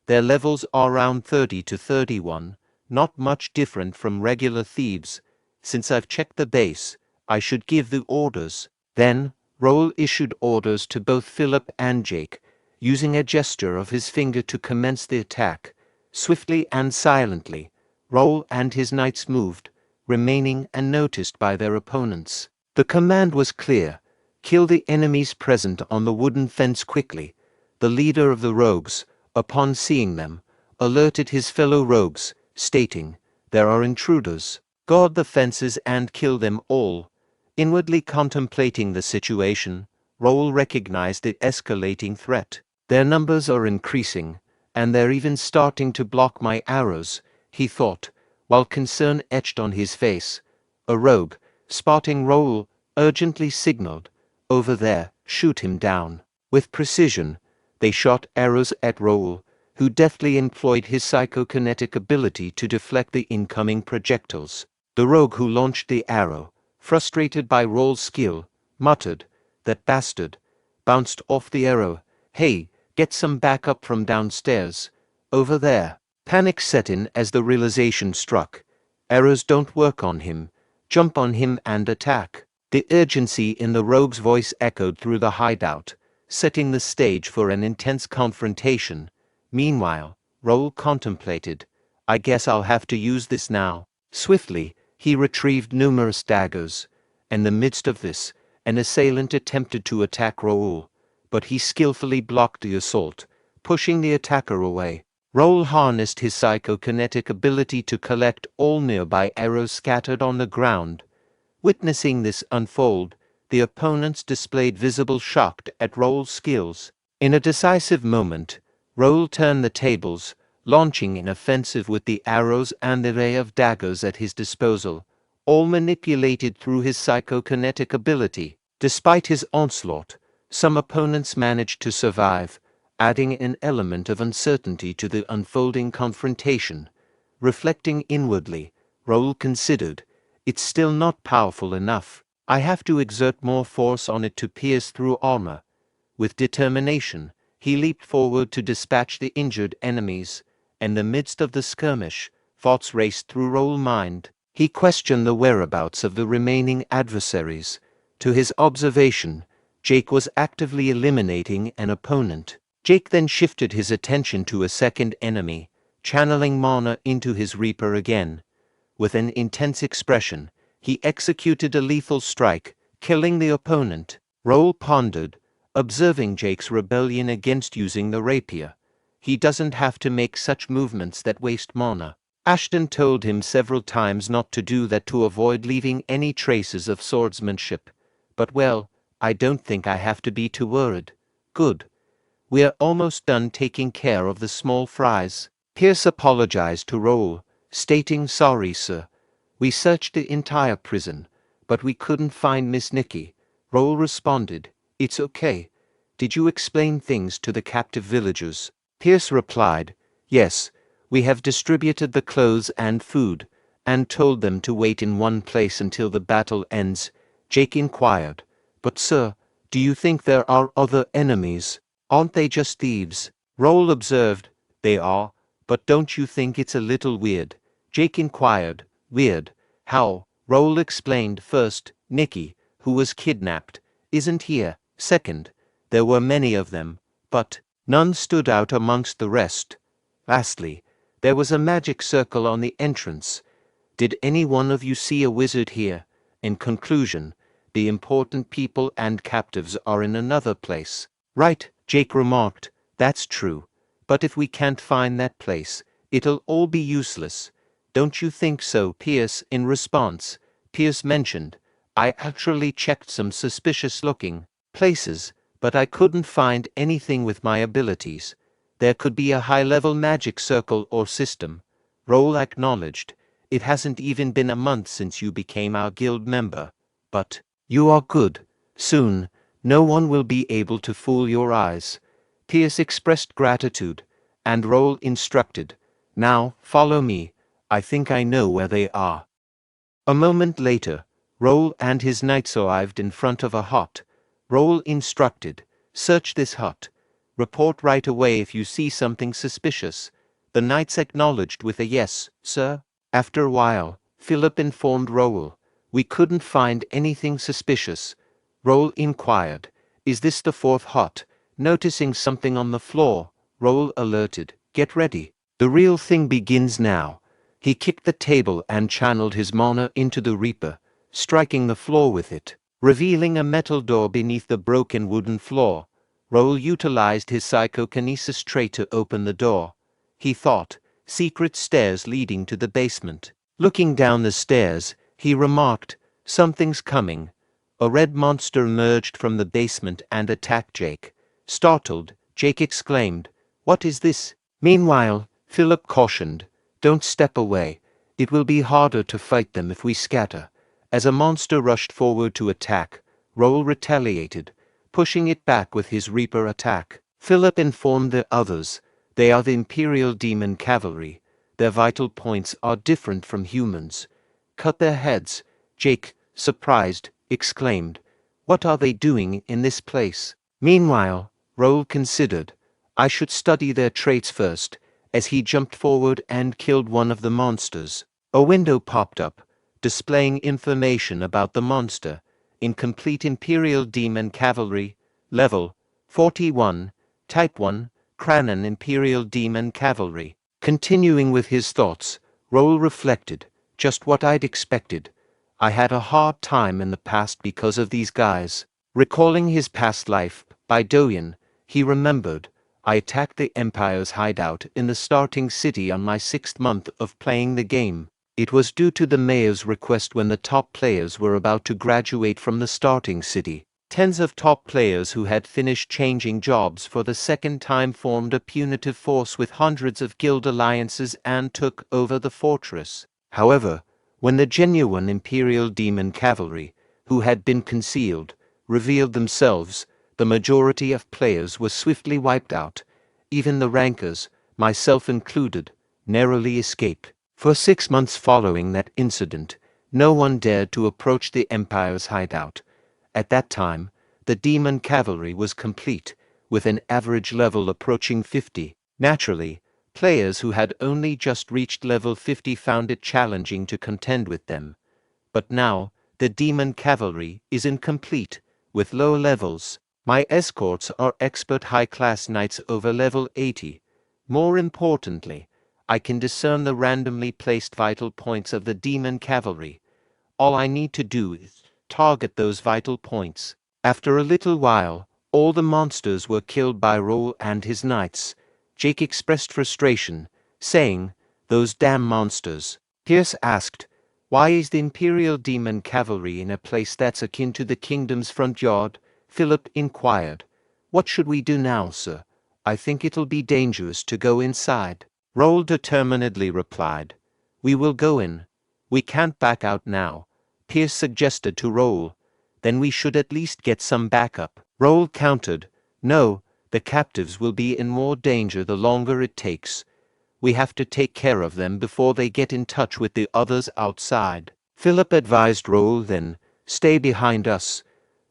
Their levels are around 30 to 31, not much different from regular thieves. Since I've checked the base, I should give the orders. Then, Raul issued orders to both Philip and Jake, using a gesture of his finger to commence the attack. Swiftly and silently, Raul and his knights moved, remaining unnoticed by their opponents. The command was clear: kill the enemies present on the wooden fence quickly. The leader of the rogues, upon seeing them, alerted his fellow rogues, stating, "There are intruders. Guard the fences and kill them all." Inwardly contemplating the situation, Raul recognized the escalating threat. "Their numbers are increasing, and they're even starting to block my arrows," he thought, while concern etched on his face. A rogue, spotting Raul, urgently signaled, "Over there, shoot him down." With precision, they shot arrows at Raul, who deftly employed his psychokinetic ability to deflect the incoming projectiles. The rogue who launched the arrow, frustrated by Raul's skill, muttered, "That bastard," bounced off the arrow. "Hey, get some backup from downstairs. Over there." Panic set in as the realization struck. Arrows don't work on him. Jump on him and attack. The urgency in the rogue's voice echoed through the hideout, setting the stage for an intense confrontation. Meanwhile, Raul contemplated. I guess I'll have to use this now. Swiftly, he retrieved numerous daggers. In the midst of this, an assailant attempted to attack Raul, but he skillfully blocked the assault, pushing the attacker away. Raul harnessed his psychokinetic ability to collect all nearby arrows scattered on the ground. Witnessing this unfold, the opponents displayed visible shock at Raul's skills. In a decisive moment, Raul turned the tables, launching an offensive with the arrows and the array of daggers at his disposal, all manipulated through his psychokinetic ability. Despite his onslaught, some opponents managed to survive, adding an element of uncertainty to the unfolding confrontation. Reflecting inwardly, Raul considered, it's still not powerful enough. I have to exert more force on it to pierce through armor. With determination, he leaped forward to dispatch the injured enemies. In the midst of the skirmish, thoughts raced through Raul's mind. He questioned the whereabouts of the remaining adversaries. To his observation, Jake was actively eliminating an opponent. Jake then shifted his attention to a second enemy, channeling mana into his Reaper again. With an intense expression, he executed a lethal strike, killing the opponent. Raul pondered, observing Jake's rebellion against using the rapier. He doesn't have to make such movements that waste mana. Ashton told him several times not to do that to avoid leaving any traces of swordsmanship. But well, I don't think I have to be too worried. Good. We're almost done taking care of the small fries. Pierce apologized to Raul, stating, sorry, sir. We searched the entire prison, but we couldn't find Miss Nikia. Raul responded, it's okay. Did you explain things to the captive villagers? Pierce replied, yes, we have distributed the clothes and food, and told them to wait in one place until the battle ends. Jake inquired, but sir, do you think there are other enemies? Aren't they just thieves? Raul observed, they are, but don't you think it's a little weird? Jake inquired, weird? How? Raul explained, first, Nikia, who was kidnapped, isn't here. Second, there were many of them, but none stood out amongst the rest. Lastly, there was a magic circle on the entrance. Did any one of you see a wizard here? In conclusion, the important people and captives are in another place. Right, Jake remarked, that's true. But if we can't find that place, it'll all be useless. Don't you think so? Pierce, in response, Pierce mentioned, I actually checked some suspicious-looking places, but I couldn't find anything with my abilities. There could be a high-level magic circle or system. Raul acknowledged, it hasn't even been a month since you became our guild member. But you are good. Soon, no one will be able to fool your eyes. Pierce expressed gratitude, and Raul instructed, now, follow me. I think I know where they are. A moment later, Raul and his knights arrived in front of a hut. Raul instructed, search this hut. Report right away if you see something suspicious. The knights acknowledged with a yes, sir. After a while, Philip informed Raul, we couldn't find anything suspicious. Raul inquired, is this the fourth hut? Noticing something on the floor, Raul alerted, get ready. The real thing begins now. He kicked the table and channeled his mana into the Reaper, striking the floor with it, revealing a metal door beneath the broken wooden floor. Raul utilized his psychokinesis trait to open the door. He thought, secret stairs leading to the basement. Looking down the stairs, he remarked, something's coming. A red monster emerged from the basement and attacked Jake. Startled, Jake exclaimed, what is this? Meanwhile, Philip cautioned, don't step away. It will be harder to fight them if we scatter. As a monster rushed forward to attack, Raul retaliated, pushing it back with his Reaper attack. Philip informed the others, they are the Imperial demon cavalry. Their vital points are different from humans. Cut their heads. Jake, surprised, exclaimed, what are they doing in this place? Meanwhile, Raul considered, I should study their traits first, as he jumped forward and killed one of the monsters. A window popped up, displaying information about the monster. Incomplete Imperial Demon Cavalry, Level 41, Type 1, Cranon Imperial Demon Cavalry. Continuing with his thoughts, Raul reflected, just what I'd expected. I had a hard time in the past because of these guys. Recalling his past life, Bae DoHyun, he remembered, I attacked the Empire's hideout in the starting city on my 6th month of playing the game. It was due to the mayor's request when the top players were about to graduate from the starting city. Tens of top players who had finished changing jobs for the second time formed a punitive force with hundreds of guild alliances and took over the fortress. However, when the genuine Imperial Demon Cavalry, who had been concealed, revealed themselves, the majority of players were swiftly wiped out. Even the rankers, myself included, narrowly escaped. For 6 months following that incident, no one dared to approach the Empire's hideout. At that time, the Demon Cavalry was complete, with an average level approaching 50. Naturally, players who had only just reached level 50 found it challenging to contend with them. But now, the Demon Cavalry is incomplete, with low levels. My escorts are expert high-class knights over level 80. More importantly, I can discern the randomly placed vital points of the Demon Cavalry. All I need to do is target those vital points. After a little while, all the monsters were killed by Raul and his knights. Jake expressed frustration, saying, "Those damn monsters." Pierce asked, "Why is the Imperial Demon Cavalry in a place that's akin to the kingdom's front yard?" Philip inquired. "What should we do now, sir? I think it'll be dangerous to go inside." Raul determinedly replied, "We will go in. We can't back out now." Pierce suggested to Raul, "Then we should at least get some backup." Raul countered, "No, the captives will be in more danger the longer it takes. We have to take care of them before they get in touch with the others outside." Philip advised Raul then, "Stay behind us.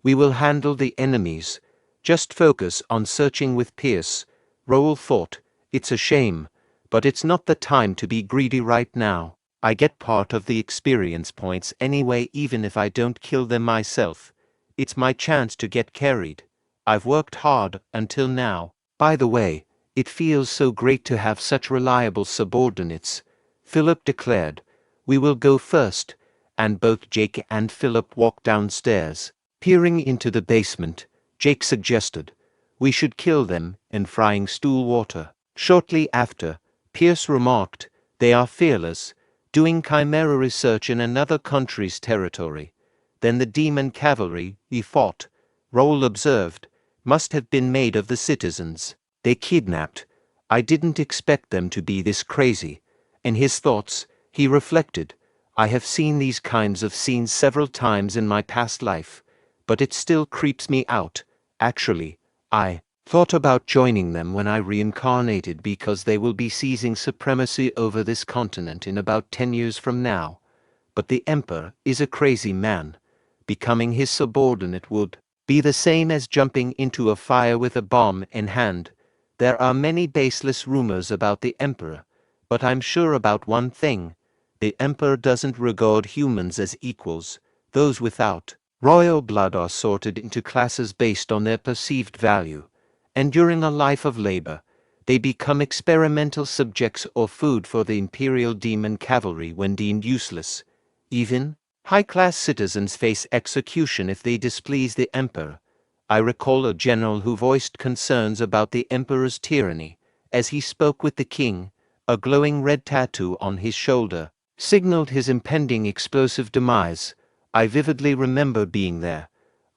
We will handle the enemies. Just focus on searching with Pierce." Raul thought, "It's a shame, but it's not the time to be greedy right now. I get part of the experience points anyway even if I don't kill them myself. It's my chance to get carried. I've worked hard until now. By the way, it feels so great to have such reliable subordinates," Philip declared. "We will go first," and both Jake and Philip walked downstairs. Peering into the basement, Jake suggested, "We should kill them in frying stool water." Shortly after, Pierce remarked, "They are fearless, doing chimera research in another country's territory." Then the Demon Cavalry we fought, Raul observed, must have been made of the citizens. They kidnapped. I didn't expect them to be this crazy. In his thoughts, he reflected, "I have seen these kinds of scenes several times in my past life, but it still creeps me out. Actually, I thought about joining them when I reincarnated because they will be seizing supremacy over this continent in about 10 years from now. But the Emperor is a crazy man. Becoming his subordinate would be the same as jumping into a fire with a bomb in hand. There are many baseless rumors about the Emperor, but I'm sure about one thing. The Emperor doesn't regard humans as equals. Those without royal blood are sorted into classes based on their perceived value. And during a life of labor, they become experimental subjects or food for the Imperial Demon Cavalry when deemed useless. Even high-class citizens face execution if they displease the Emperor. I recall a general who voiced concerns about the Emperor's tyranny. As he spoke with the king, a glowing red tattoo on his shoulder signaled his impending explosive demise. I vividly remember being there.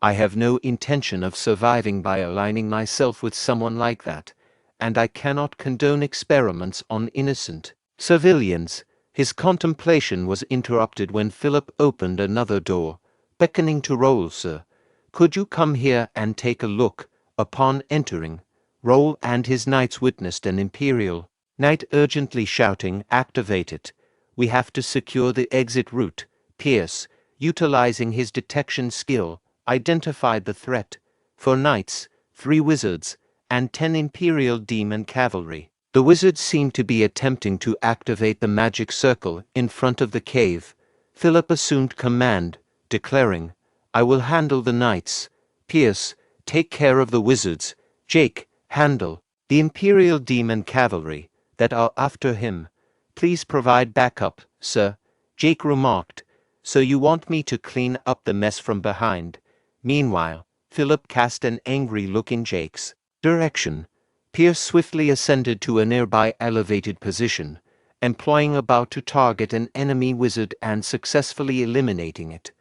I have no intention of surviving by aligning myself with someone like that, and I cannot condone experiments on innocent civilians. His contemplation was interrupted when Philip opened another door, beckoning to Raul. "Sir, could you come here and take a look?" Upon entering, Raul and his knights witnessed an Imperial knight urgently shouting, "Activate it. We have to secure the exit route." Pierce, utilizing his detection skill, identified the threat. 4 knights, 3 wizards, and 10 Imperial Demon Cavalry. The wizards seemed to be attempting to activate the magic circle in front of the cave. Philip assumed command, declaring, "I will handle the knights. Pierce, take care of the wizards. Jake, handle the Imperial demon cavalry that are after him. Please provide backup, sir," Jake remarked. "So you want me to clean up the mess from behind?" Meanwhile, Philip cast an angry look in Jake's direction. Pierce swiftly ascended to a nearby elevated position, employing about to target an enemy wizard and successfully eliminating it.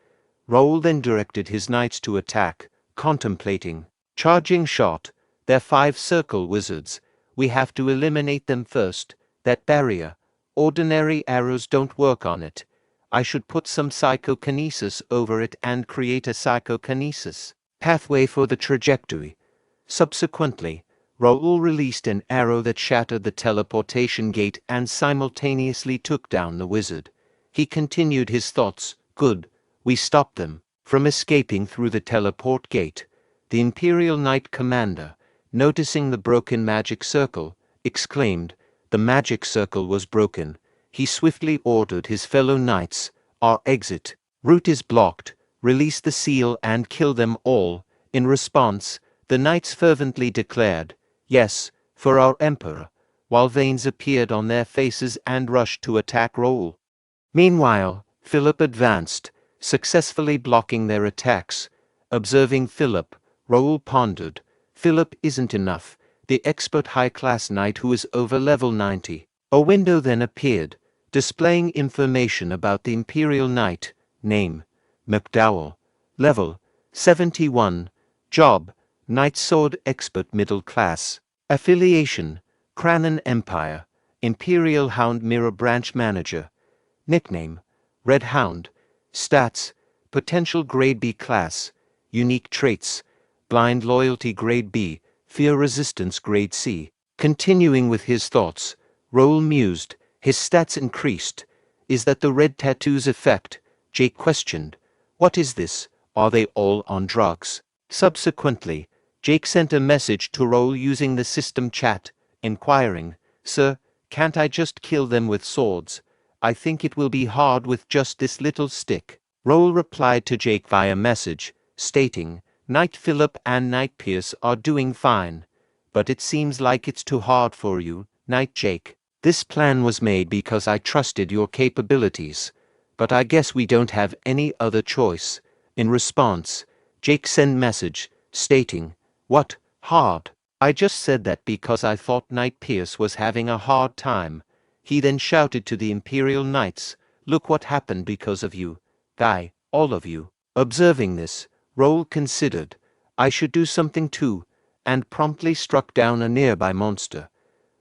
Raul then directed his knights to attack, contemplating. Charging shot. They're 5 circle wizards. We have to eliminate them first. That barrier. Ordinary arrows don't work on it. I should put some psychokinesis over it and create a psychokinesis pathway for the trajectory. Subsequently, Raul released an arrow that shattered the teleportation gate and simultaneously took down the wizard. He continued his thoughts. Good, we stopped them from escaping through the teleport gate. The Imperial Knight Commander, noticing the broken magic circle, exclaimed. The magic circle was broken. He swiftly ordered his fellow knights, "Our exit route is blocked. Release the seal and kill them all." In response, the knights fervently declared, "Yes, for our emperor," while veins appeared on their faces and rushed to attack Raul. Meanwhile, Philip advanced, successfully blocking their attacks. Observing Philip, Raul pondered, "Philip isn't enough. The expert high-class knight who is over level 90. A window then appeared, displaying information about the Imperial Knight. Name: McDowell. Level: 71. Job: Knight Sword Expert Middle Class. Affiliation: Cranon Empire. Imperial Hound Mirror Branch Manager. Nickname: Red Hound. Stats: Potential Grade B Class. Unique Traits: Blind Loyalty Grade B, Fear Resistance Grade C. Continuing with his thoughts, Raul mused. His stats increased. Is that the red tattoos effect? Jake questioned. What is this? Are they all on drugs? Subsequently, Jake sent a message to Raul using the system chat, inquiring, "Sir, can't I just kill them with swords? I think it will be hard with just this little stick." Raul replied to Jake via message, stating, "Knight Philip and Knight Pierce are doing fine. But it seems like it's too hard for you, Knight Jake. This plan was made because I trusted your capabilities. But I guess we don't have any other choice." In response, Jake sent message, stating, "What, hard? I just said that because I thought Knight Pierce was having a hard time." He then shouted to the Imperial Knights, "Look what happened because of you. Die, all of you." Observing this, Raul considered, "I should do something too," and promptly struck down a nearby monster.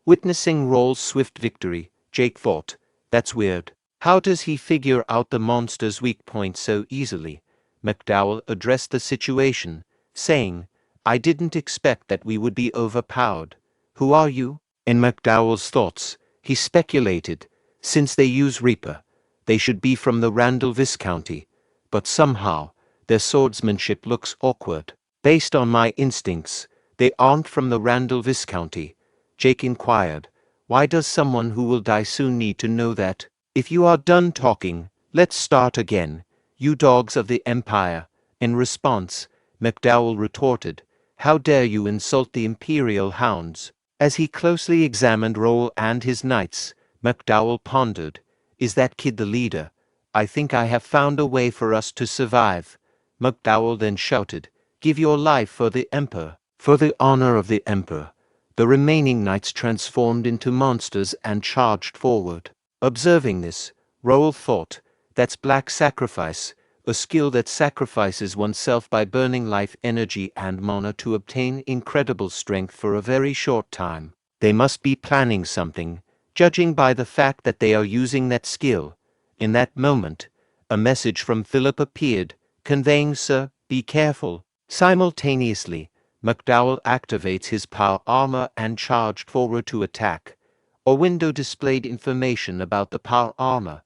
Witnessing Raul's swift victory, Jake thought, "That's weird. How does he figure out the monster's weak point so easily?" McDowell addressed the situation, saying, "I didn't expect that we would be overpowered. Who are you?" In McDowell's thoughts, he speculated, since they use Reaper, they should be from the Randall Viscounty, but somehow, their swordsmanship looks awkward. Based on my instincts, they aren't from the Randall Viscounty. Jake inquired, "Why does someone who will die soon need to know that?" "If you are done talking, let's start again, you dogs of the Empire." In response, McDowell retorted, "How dare you insult the Imperial Hounds?" As he closely examined Raul and his knights, McDowell pondered, "Is that kid the leader? I think I have found a way for us to survive." McDowell then shouted, "Give your life for the Emperor." For the honor of the Emperor, the remaining knights transformed into monsters and charged forward. Observing this, Raul thought, "That's Black Sacrifice, a skill that sacrifices oneself by burning life energy and mana to obtain incredible strength for a very short time. They must be planning something, judging by the fact that they are using that skill." In that moment, a message from Philip appeared, conveying, "Sir, be careful." Simultaneously, McDowell activates his power armor and charged forward to attack. A window displayed information about the power armor.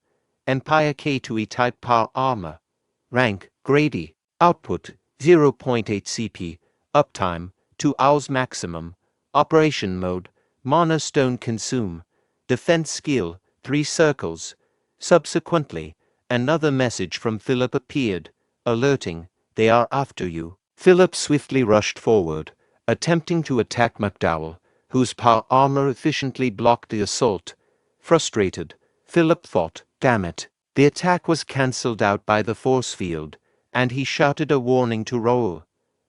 Empire K2E type power armor. Rank, Grady. Output, 0.8 CP. Uptime, 2 hours maximum. Operation mode, Mana Stone Consume. Defense Skill, 3 circles. Subsequently, another message from Philip appeared, alerting, "They are after you." Philip swiftly rushed forward, attempting to attack McDowell, whose power armor efficiently blocked the assault. Frustrated, Philip thought, "Damn it." The attack was cancelled out by the force field, and he shouted a warning to Raul.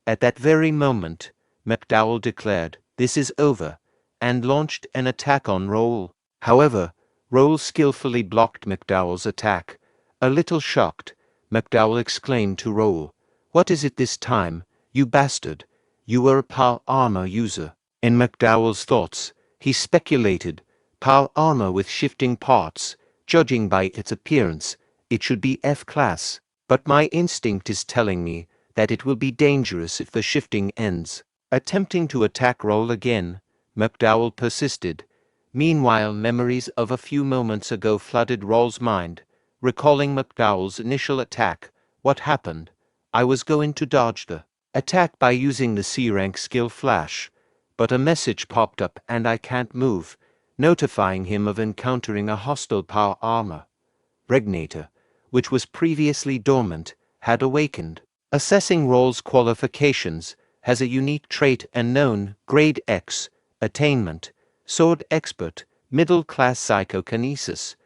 At that very moment, McDowell declared, "This is over," and launched an attack on Raul. However, Raul skillfully blocked McDowell's attack. A little shocked, McDowell exclaimed to Raul, "What is it this time, you bastard? You were a power armor user." In McDowell's thoughts, he speculated, power armor with shifting parts, judging by its appearance, it should be F-class. But my instinct is telling me that it will be dangerous if the shifting ends. Attempting to attack Raul again, McDowell persisted. Meanwhile, memories of a few moments ago flooded Raul's mind, recalling McDowell's initial attack. What happened? I was going to dodge the attack by using the C-rank skill Flash, but a message popped up and I can't move, notifying him of encountering a hostile power armor. Regnator, which was previously dormant, had awakened. Assessing Raul's qualifications, has a unique trait and known, Grade X, Attainment, Sword Expert, Middle Class Psychokinesis.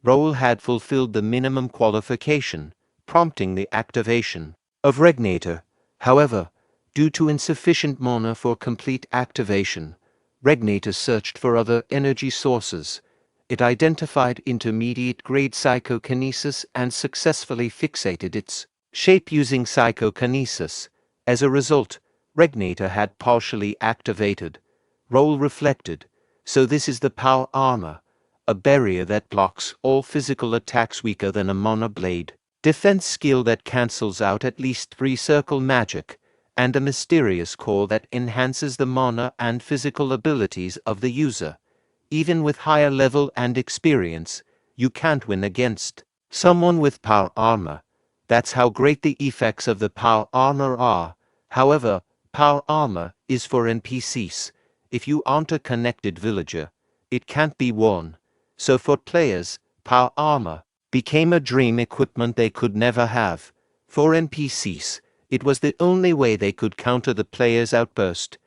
Raul had fulfilled the minimum qualification, prompting the activation of Regnator. However, due to insufficient mana for complete activation, Regnator searched for other energy sources. It identified intermediate grade psychokinesis and successfully fixated its shape using psychokinesis. As a result, Regnator had partially activated. Raul reflected, so this is the power armor, a barrier that blocks all physical attacks weaker than a mana blade, defense skill that cancels out at least 3 circle magic, and a mysterious core that enhances the mana and physical abilities of the user. Even with higher level and experience, you can't win against someone with power armor. That's how great the effects of the power armor are. However, power armor is for NPCs. If you aren't a connected villager, it can't be worn. So for players, power armor became a dream equipment they could never have. For NPCs, it was the only way they could counter the player's outburst.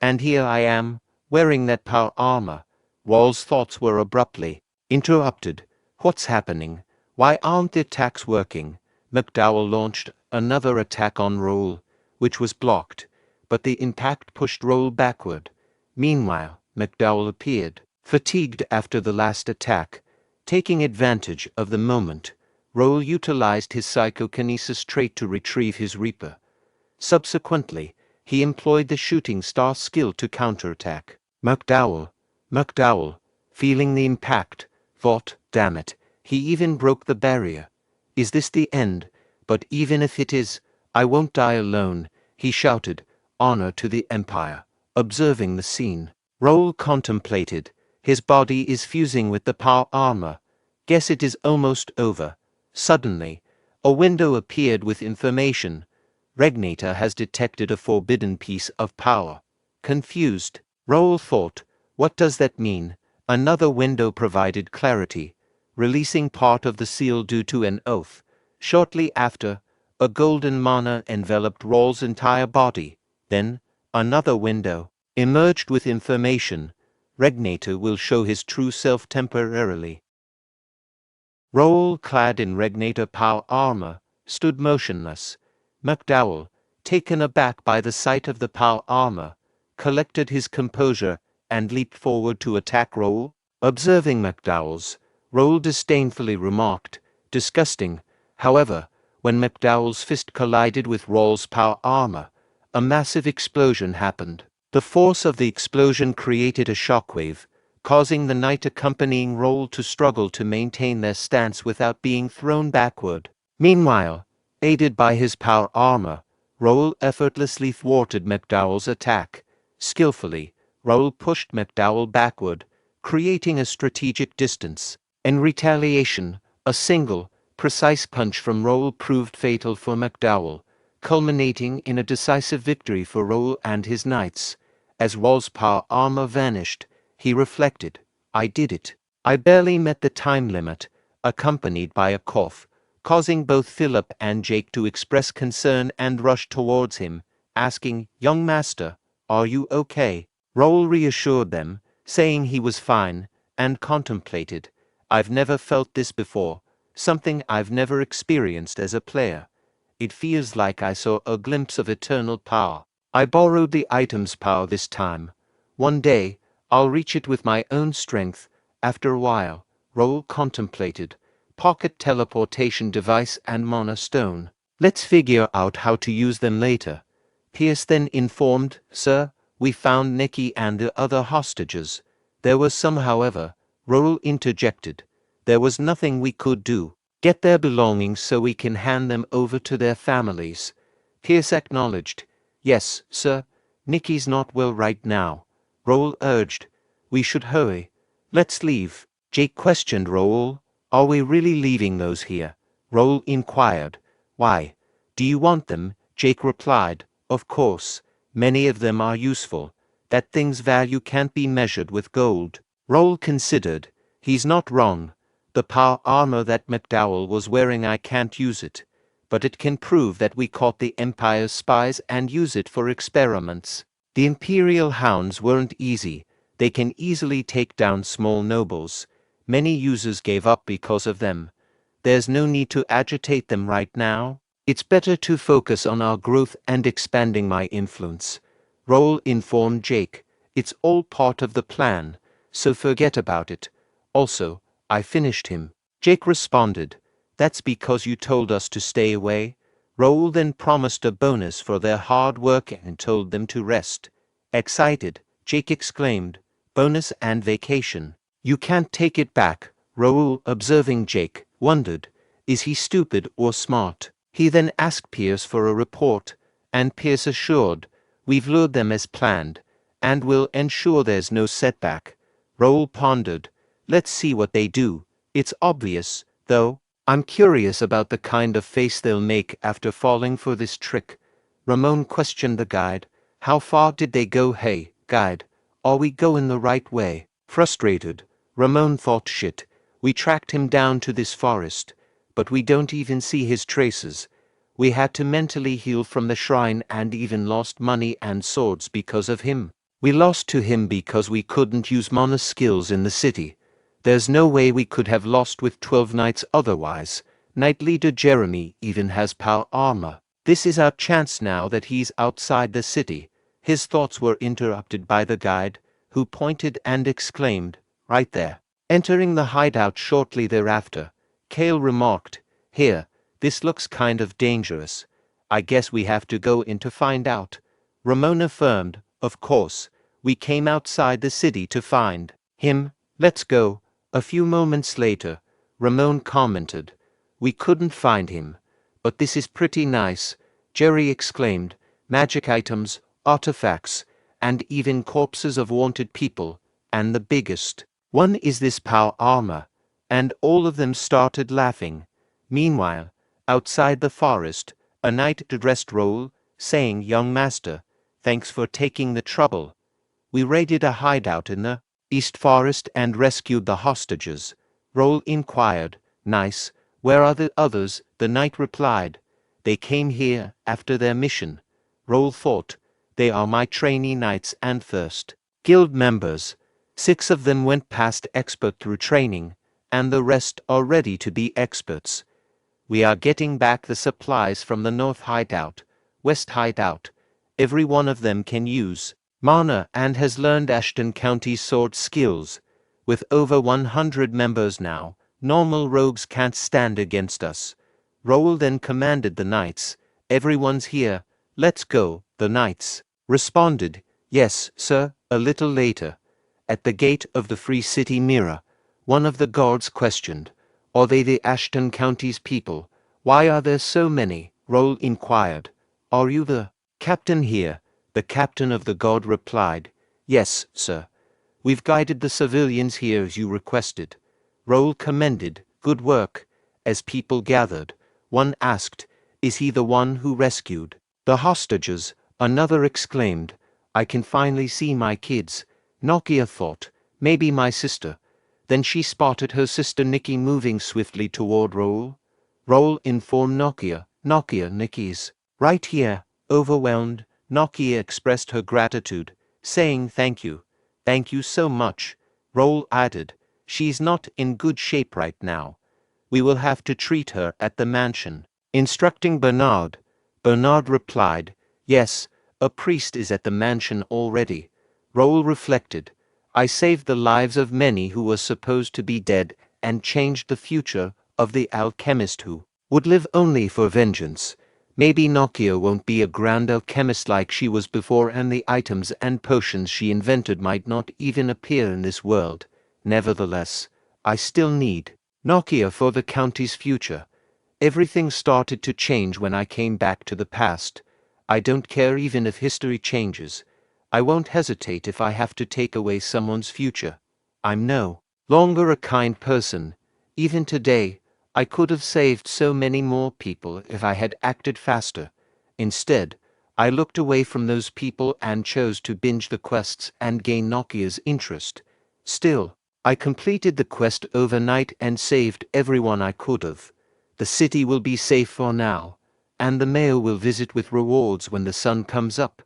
And here I am, wearing that power armor. Raul's thoughts were abruptly interrupted. What's happening? Why aren't the attacks working? McDowell launched another attack on Raul, which was blocked, but the impact pushed Raul backward. Meanwhile, McDowell appeared, fatigued after the last attack. Taking advantage of the moment, Raul utilized his psychokinesis trait to retrieve his Reaper. Subsequently, he employed the shooting star skill to counterattack. McDowell, feeling the impact, thought, "Damn it, he even broke the barrier. Is this the end? But even if it is, I won't die alone," he shouted, "Honor to the Empire." Observing the scene, Raul contemplated. His body is fusing with the power armor. Guess it is almost over. Suddenly, a window appeared with information. Regnator has detected a forbidden piece of power. Confused, Raul thought, what does that mean? Another window provided clarity, releasing part of the seal due to an oath. Shortly after, a golden mana enveloped Raul's entire body. Then, another window emerged with information. Regnator will show his true self temporarily. Raul, clad in Regnator power armor, stood motionless. McDowell, taken aback by the sight of the power armor, collected his composure and leaped forward to attack Raul. Observing McDowell's, Raul disdainfully remarked, "Disgusting." However, when McDowell's fist collided with Raul's power armor, a massive explosion happened. The force of the explosion created a shockwave, causing the knight accompanying Raul to struggle to maintain their stance without being thrown backward. Meanwhile, aided by his power armor, Raul effortlessly thwarted McDowell's attack. Skillfully, Raul pushed McDowell backward, creating a strategic distance. In retaliation, a single, precise punch from Raul proved fatal for McDowell, culminating in a decisive victory for Raul and his knights. As Raul's power armor vanished, He reflected. I did it. I barely met the time limit, accompanied by a cough, causing both Philip and Jake to express concern and rush towards him, asking, "Young master, are you okay?" Raul reassured them, saying he was fine, and contemplated. I've never felt this before, something I've never experienced as a player. It feels like I saw a glimpse of eternal power. I borrowed the item's power this time. One day, I'll reach it with my own strength. After a while, Raul contemplated. Pocket teleportation device and mana stone. Let's figure out how to use them later. Pierce then informed, "Sir, we found Nikia and the other hostages." There was some, however. Raul interjected. "There was nothing we could do. Get their belongings so we can hand them over to their families." Pierce acknowledged. "Yes, sir. Niki's not well right now." Raul urged. "We should hurry. Let's leave." Jake questioned Raul. "Are we really leaving those here?" Raul inquired. "Why? Do you want them?" Jake replied. "Of course. Many of them are useful. That thing's value can't be measured with gold." Raul considered. He's not wrong. The power armor that McDowell was wearing, I can't use it. But it can prove that we caught the Empire's spies and use it for experiments. The Imperial hounds weren't easy. They can easily take down small nobles. Many users gave up because of them. There's no need to agitate them right now. It's better to focus on our growth and expanding my influence. Raul informed Jake. "It's all part of the plan, so forget about it. Also, I finished him." Jake responded. "That's because you told us to stay away." Raul then promised a bonus for their hard work and told them to rest. Excited, Jake exclaimed, "Bonus and vacation. You can't take it back." Raul, observing Jake, wondered, is he stupid or smart? He then asked Pierce for a report, and Pierce assured, "We've lured them as planned, and will ensure there's no setback." Raul pondered, "Let's see what they do. It's obvious, though. I'm curious about the kind of face they'll make after falling for this trick." Ramon questioned the guide. "How far did they go? Hey, guide, are we going the right way?" Frustrated, Ramon thought, "Shit, we tracked him down to this forest, but we don't even see his traces. We had to mentally heal from the shrine and even lost money and swords because of him. We lost to him because we couldn't use mana skills in the city. There's no way we could have lost with 12 knights otherwise. Knight leader Jeremy even has power armor. This is our chance now that he's outside the city." His thoughts were interrupted by the guide, who pointed and exclaimed, "Right there." Entering the hideout shortly thereafter, Kale remarked, "Here, this looks kind of dangerous. I guess we have to go in to find out." Ramon affirmed, "Of course, we came outside the city to find him. Let's go." A few moments later, Ramon commented, "We couldn't find him, but this is pretty nice." Jerry exclaimed, "Magic items, artifacts, and even corpses of wanted people, and the biggest one is this power armor." And all of them started laughing. Meanwhile, outside the forest, a knight addressed Raul, saying, "Young master, thanks for taking the trouble. We raided a hideout in the East Forest and rescued the hostages." Raul inquired, "Nice. Where are the others?" The knight replied, "They came here after their mission." Raul thought, "They are my trainee knights and first guild members. 6 of them went past expert through training, and the rest are ready to be experts. We are getting back the supplies from the North Hideout, West Hideout. Every one of them can use mana and has learned Ashton County's sword skills. With over 100 members now, normal rogues can't stand against us." Raul then commanded the knights, "Everyone's here. Let's go." The knights responded, "Yes, sir." A little later, at the gate of the Free City Mirror, one of the guards questioned, "Are they the Ashton County's people? Why are there so many?" Raul inquired, "Are you the captain here?" The captain of the guard replied, "Yes, sir. We've guided the civilians here as you requested." Raul commended, "Good work." As people gathered, one asked, "Is he the one who rescued the hostages?" Another exclaimed, "I can finally see my kids." Nokia thought, Maybe my sister. Then she spotted her sister Nikki moving swiftly toward Raul. Raul informed Nokia, Niki's right here. Overwhelmed, Nokia expressed her gratitude, saying thank you. Thank you so much. Raul added, she's not in good shape right now. We will have to treat her at the mansion. Instructing Bernard. Bernard replied, yes, a priest is at the mansion already. Raul reflected, I saved the lives of many who were supposed to be dead and changed the future of the alchemist who would live only for vengeance. Maybe Nokia won't be a grand alchemist like she was before, and the items and potions she invented might not even appear in this world. Nevertheless, I still need Nokia for the county's future. Everything started to change when I came back to the past. I don't care even if history changes. I won't hesitate if I have to take away someone's future. I'm no longer a kind person. Even today, I could have saved so many more people if I had acted faster. Instead, I looked away from those people and chose to binge the quests and gain Nokia's interest. Still, I completed the quest overnight and saved everyone I could have. The city will be safe for now, and the mayor will visit with rewards when the sun comes up,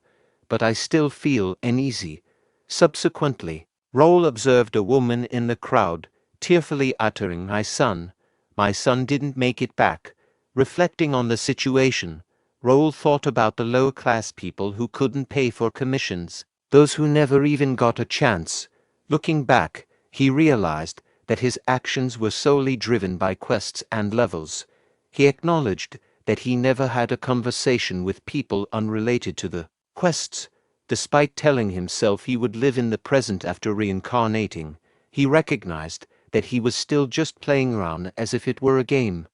but I still feel uneasy. Subsequently, Raul observed a woman in the crowd, tearfully uttering, my son didn't make it back. Reflecting on the situation, Raul thought about the lower-class people who couldn't pay for commissions, those who never even got a chance. Looking back, he realized that his actions were solely driven by quests and levels. He acknowledged that he never had a conversation with people unrelated to the quests. Despite telling himself he would live in the present after reincarnating, he recognized that he was still just playing around as if it were a game.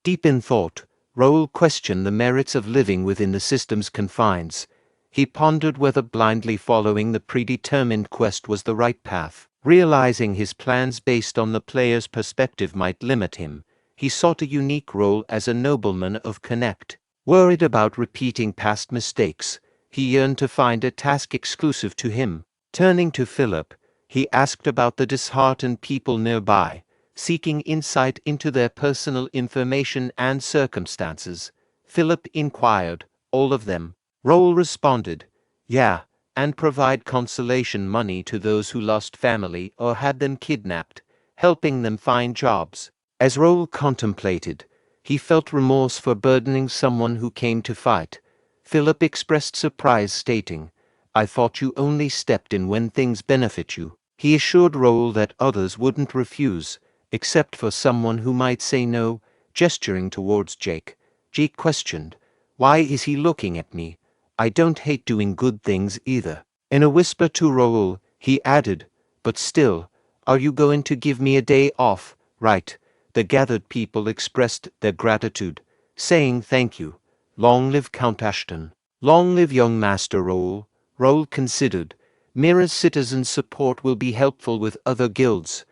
Deep in thought, Raul questioned the merits of living within the system's confines. He pondered whether blindly following the predetermined quest was the right path. Realizing his plans based on the player's perspective might limit him, he sought a unique role as a nobleman of Connect. Worried about repeating past mistakes, he yearned to find a task exclusive to him. Turning to Philip, he asked about the disheartened people nearby, seeking insight into their personal information and circumstances. Philip inquired, all of them? Raul responded, yeah, and provide consolation money to those who lost family or had them kidnapped, helping them find jobs. As Raul contemplated, he felt remorse for burdening someone who came to fight. Philip expressed surprise, stating, I thought you only stepped in when things benefit you. He assured Raul that others wouldn't refuse, except for someone who might say no, gesturing towards Jake. Jake questioned, why is he looking at me? I don't hate doing good things either. In a whisper to Raul, he added, but still, are you going to give me a day off? Right. The gathered people expressed their gratitude, saying thank you. Long live Count Ashton. Long live young Master Raul. Raul considered, Mira's citizen support will be helpful with other guilds.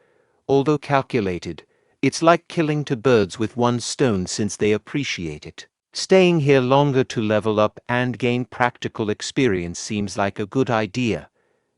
Although calculated, it's like killing two birds with one stone since they appreciate it. Staying here longer to level up and gain practical experience seems like a good idea.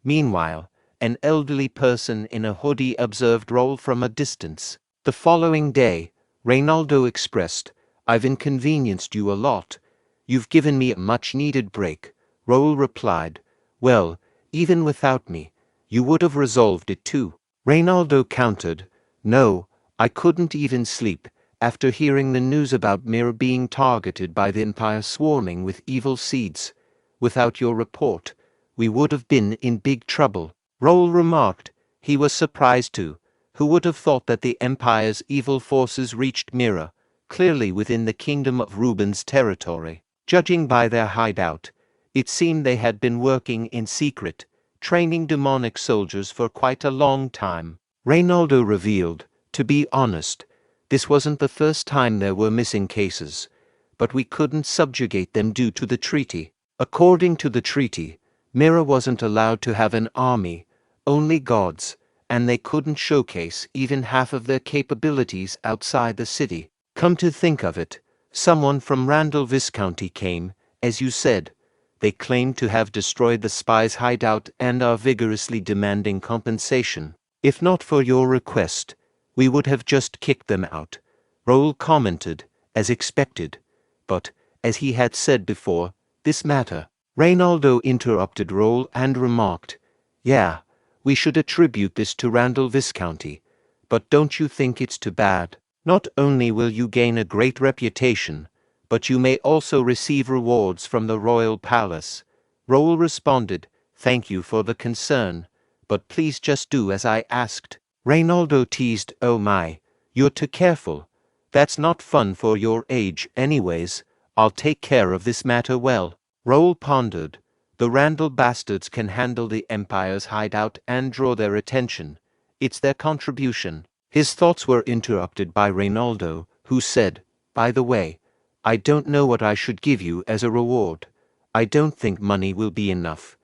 Meanwhile, an elderly person in a hoodie observed Raul from a distance. The following day, Reynaldo expressed, I've inconvenienced you a lot. You've given me a much-needed break. Raul replied, well, even without me, you would have resolved it too. Reynaldo countered, no, I couldn't even sleep. After hearing the news about Mira being targeted by the Empire swarming with evil seeds. Without your report, we would have been in big trouble. Raul remarked, he was surprised too. Who would have thought that the Empire's evil forces reached Mira, clearly within the kingdom of Ruben's territory. Judging by their hideout, it seemed they had been working in secret, training demonic soldiers for quite a long time. Reynaldo revealed, to be honest, this wasn't the first time there were missing cases, but we couldn't subjugate them due to the treaty. According to the treaty, Mira wasn't allowed to have an army, only gods, and they couldn't showcase even half of their capabilities outside the city. Come to think of it, someone from Randall Viscounty came, as you said, They claim to have destroyed the spy's hideout and are vigorously demanding compensation. If not for your request, we would have just kicked them out, Raul commented, as expected. But, as he had said before, this matter. Reynaldo interrupted Raul and remarked, "Yeah, we should attribute this to Randall Viscounty. But don't you think it's too bad? Not only will you gain a great reputation, but you may also receive rewards from the royal palace." Raul responded, "Thank you for the concern, but please just do as I asked." Reynaldo teased, "Oh my, you're too careful. That's not fun for your age anyways. I'll take care of this matter well." Raul pondered. The Randall bastards can handle the Empire's hideout and draw their attention. It's their contribution. His thoughts were interrupted by Reynaldo, who said, "By the way, I don't know what I should give you as a reward. I don't think money will be enough.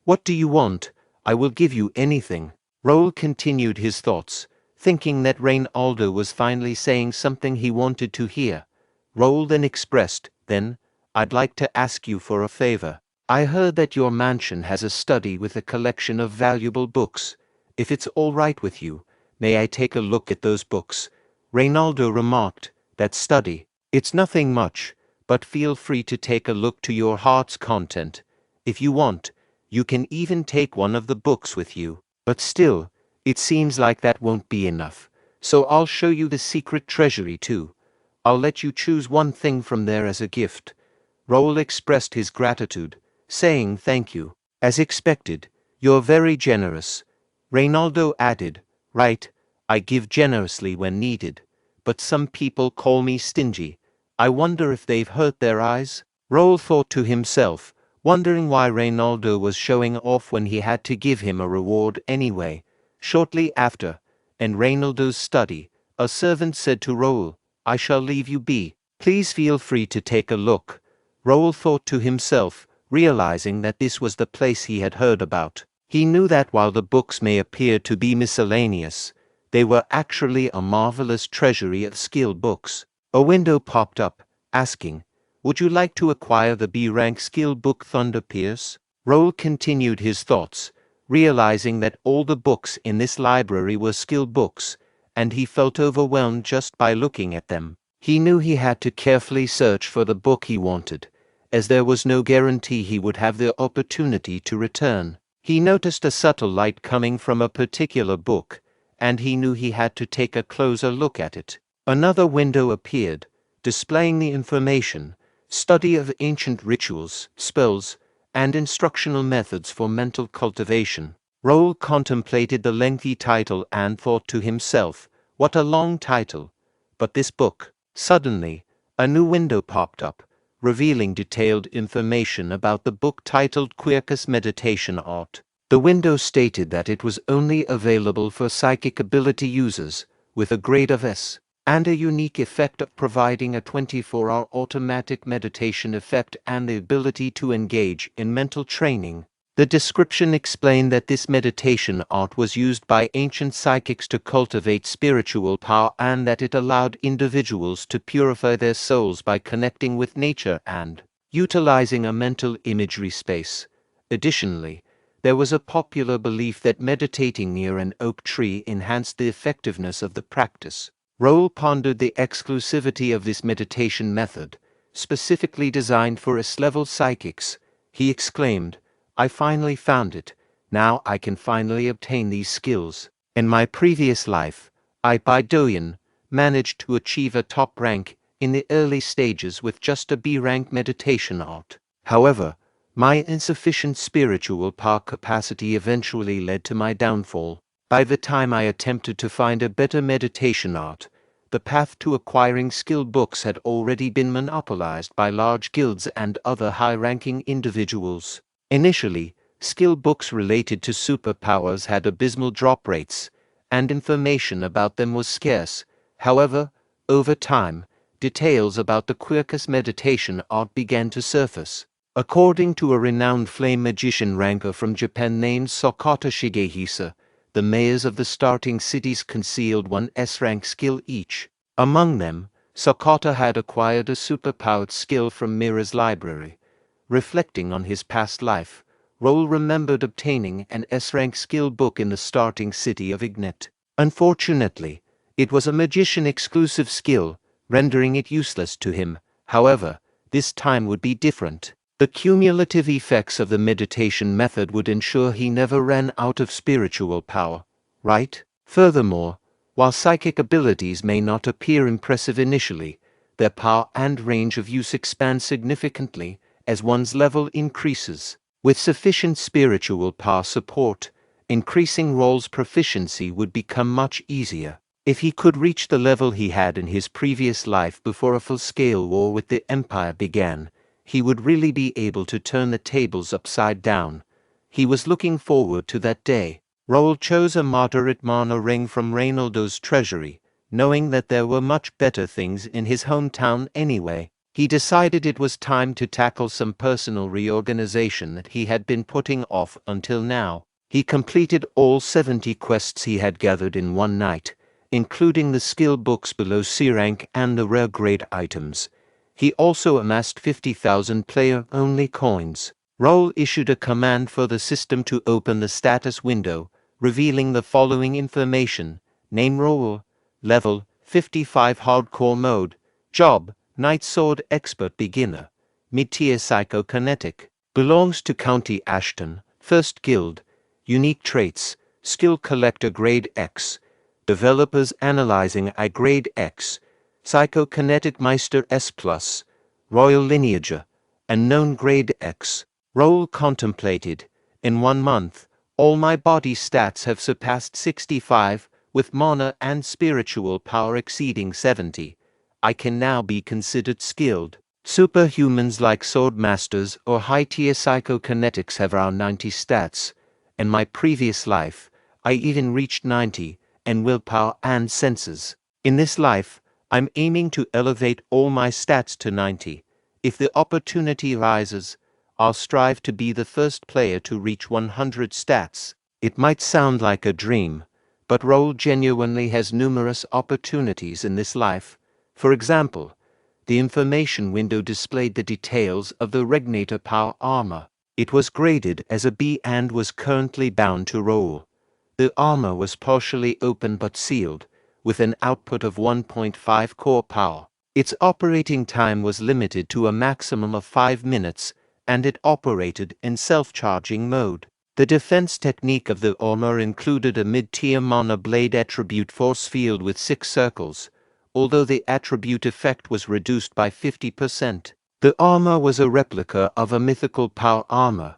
What do you want? I will give you anything." Raul continued his thoughts, thinking that Reynaldo was finally saying something he wanted to hear. Raul then expressed, "Then, I'd like to ask you for a favor. I heard that your mansion has a study with a collection of valuable books. If it's all right with you, may I take a look at those books?" Reynaldo remarked, "That study, it's nothing much, but feel free to take a look to your heart's content. If you want, you can even take one of the books with you. But still, it seems like that won't be enough. So I'll show you the secret treasury too. I'll let you choose one thing from there as a gift." Raul expressed his gratitude, saying thank you. "As expected, you're very generous." Reynaldo added, "Right, I give generously when needed. But some people call me stingy. I wonder if they've hurt their eyes?" Raul thought to himself, wondering why Reynaldo was showing off when he had to give him a reward anyway. Shortly after, in Reynaldo's study, a servant said to Raul, "I shall leave you be. Please feel free to take a look." Raul thought to himself, realizing that this was the place he had heard about. He knew that while the books may appear to be miscellaneous, they were actually a marvelous treasury of skill books. A window popped up, asking, "Would you like to acquire the B-rank skill book Thunder Pierce?" Raul continued his thoughts, realizing that all the books in this library were skill books, and he felt overwhelmed just by looking at them. He knew he had to carefully search for the book he wanted, as there was no guarantee he would have the opportunity to return. He noticed a subtle light coming from a particular book, and he knew he had to take a closer look at it. Another window appeared, displaying the information, study of ancient rituals, spells, and instructional methods for mental cultivation. Raul contemplated the lengthy title and thought to himself, "What a long title! But this book." Suddenly, a new window popped up, revealing detailed information about the book titled Quercus Meditation Art. The window stated that it was only available for psychic ability users, with a grade of S, and a unique effect of providing a 24-hour automatic meditation effect and the ability to engage in mental training. The description explained that this meditation art was used by ancient psychics to cultivate spiritual power and that it allowed individuals to purify their souls by connecting with nature and utilizing a mental imagery space. Additionally, there was a popular belief that meditating near an oak tree enhanced the effectiveness of the practice. Raul pondered the exclusivity of this meditation method, specifically designed for S-level psychics. He exclaimed, "I finally found it. Now I can finally obtain these skills. In my previous life, Bae DoHyun managed to achieve a top rank in the early stages with just a B-rank meditation art. However, my insufficient spiritual power capacity eventually led to my downfall. By the time I attempted to find a better meditation art, the path to acquiring skill books had already been monopolized by large guilds and other high-ranking individuals. Initially, skill books related to superpowers had abysmal drop rates, and information about them was scarce. However, over time, details about the Quercus meditation art began to surface. According to a renowned flame magician ranker from Japan named Sakata Shigehisa, the mayors of the starting cities concealed one S-rank skill each. Among them, Sakata had acquired a superpowered skill from Mira's library. Reflecting on his past life, Raul remembered obtaining an S-rank skill book in the starting city of Ignet. Unfortunately, it was a magician-exclusive skill, rendering it useless to him. However, this time would be different. The cumulative effects of the meditation method would ensure he never ran out of spiritual power, right? Furthermore, while psychic abilities may not appear impressive initially, their power and range of use expand significantly as one's level increases. With sufficient spiritual power support, increasing Raul's proficiency would become much easier. If he could reach the level he had in his previous life before a full-scale war with the Empire began, he would really be able to turn the tables upside down. He was looking forward to that day. Raul chose a moderate mana ring from Reynaldo's treasury, knowing that there were much better things in his hometown anyway. He decided it was time to tackle some personal reorganization that he had been putting off until now. He completed all 70 quests he had gathered in one night, including the skill books below C rank and the rare grade items. He also amassed 50,000 player-only coins. Raul issued a command for the system to open the status window, revealing the following information: name Raul, level 55 hardcore mode, job Night Sword Expert Beginner, mid-tier psychokinetic, belongs to County Ashton, first guild, unique traits, skill collector grade X, developers analyzing I grade X, psychokinetic Meister S+, royal lineage, and known grade X. Raul contemplated, in 1 month, all my body stats have surpassed 65, with mana and spiritual power exceeding 70. I can now be considered skilled. Superhumans like sword masters or high-tier psychokinetics have around 90 stats. In my previous life, I even reached 90, and willpower and senses. In this life, I'm aiming to elevate all my stats to 90. If the opportunity rises, I'll strive to be the first player to reach 100 stats. It might sound like a dream, but Raul genuinely has numerous opportunities in this life. For example, the information window displayed the details of the Regnator Power Armor. It was graded as a B and was currently bound to Raul. The armor was partially open but sealed, with an output of 1.5 core power. Its operating time was limited to a maximum of 5 minutes, and it operated in self-charging mode. The defense technique of the armor included a mid-tier mana blade attribute force field with 6 circles, although the attribute effect was reduced by 50%. The armor was a replica of a mythical power armor,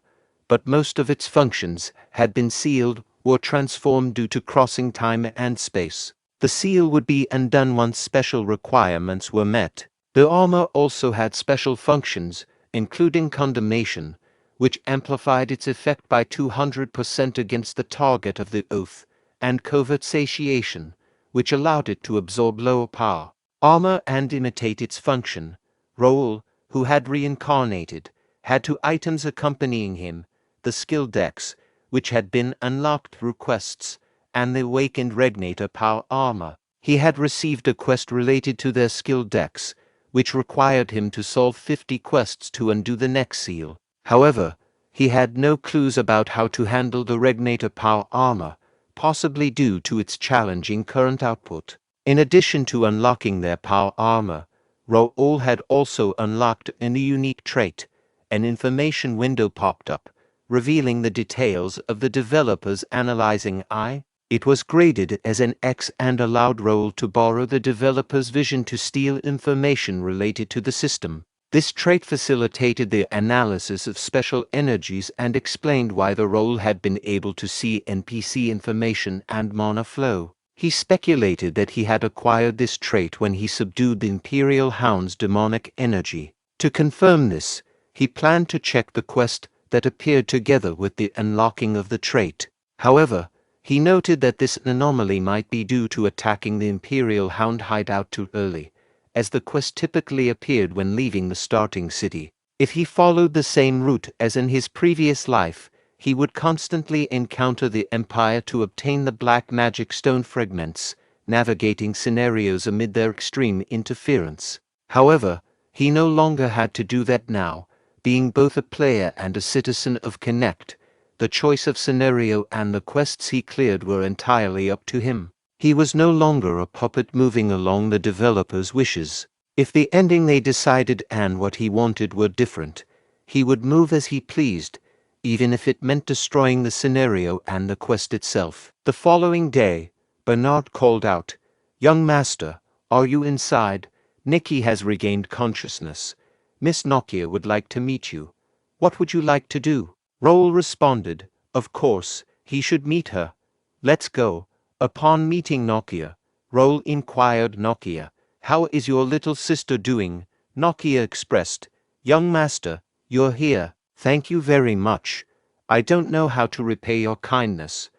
but most of its functions had been sealed or transformed due to crossing time and space. The seal would be undone once special requirements were met. The armor also had special functions, including condemnation, which amplified its effect by 200% against the target of the oath, and covert satiation, which allowed it to absorb lower power armor and imitate its function. Raul, who had reincarnated, had 2 items accompanying him: the skill decks, which had been unlocked through quests, and the awakened Regnator Power Armor. He had received a quest related to their skill decks, which required him to solve 50 quests to undo the next seal. However, he had no clues about how to handle the Regnator Power Armor, possibly due to its challenging current output. In addition to unlocking their power armor, Raul had also unlocked a unique trait. An information window popped up, revealing the details of the developer's analyzing eye. It was graded as an X and allowed Raul to borrow the developer's vision to steal information related to the system. This trait facilitated the analysis of special energies and explained why the Raul had been able to see NPC information and mana flow. He speculated that he had acquired this trait when he subdued the Imperial Hound's demonic energy. To confirm this, he planned to check the quest that appeared together with the unlocking of the trait. However, he noted that this anomaly might be due to attacking the Imperial Hound hideout too early, as the quest typically appeared when leaving the starting city. If he followed the same route as in his previous life, he would constantly encounter the Empire to obtain the black magic stone fragments, navigating scenarios amid their extreme interference. However, he no longer had to do that now. being both a player and a citizen of Connect. The choice of scenario and the quests he cleared were entirely up to him. He was no longer a puppet moving along the developer's wishes. If the ending they decided and what he wanted were different, he would move as he pleased, even if it meant destroying the scenario and the quest itself. The following day, Bernard called out, "Young master, are you inside? Nikki has regained consciousness. Miss Nikia would like to meet you. What would you like to do?" Raul responded, "Of course, he should meet her. Let's go." Upon meeting Nikia, Raul inquired, "Nikia, how is your little sister doing?" Nikia expressed, "Young master, you're here. Thank you very much. I don't know how to repay your kindness."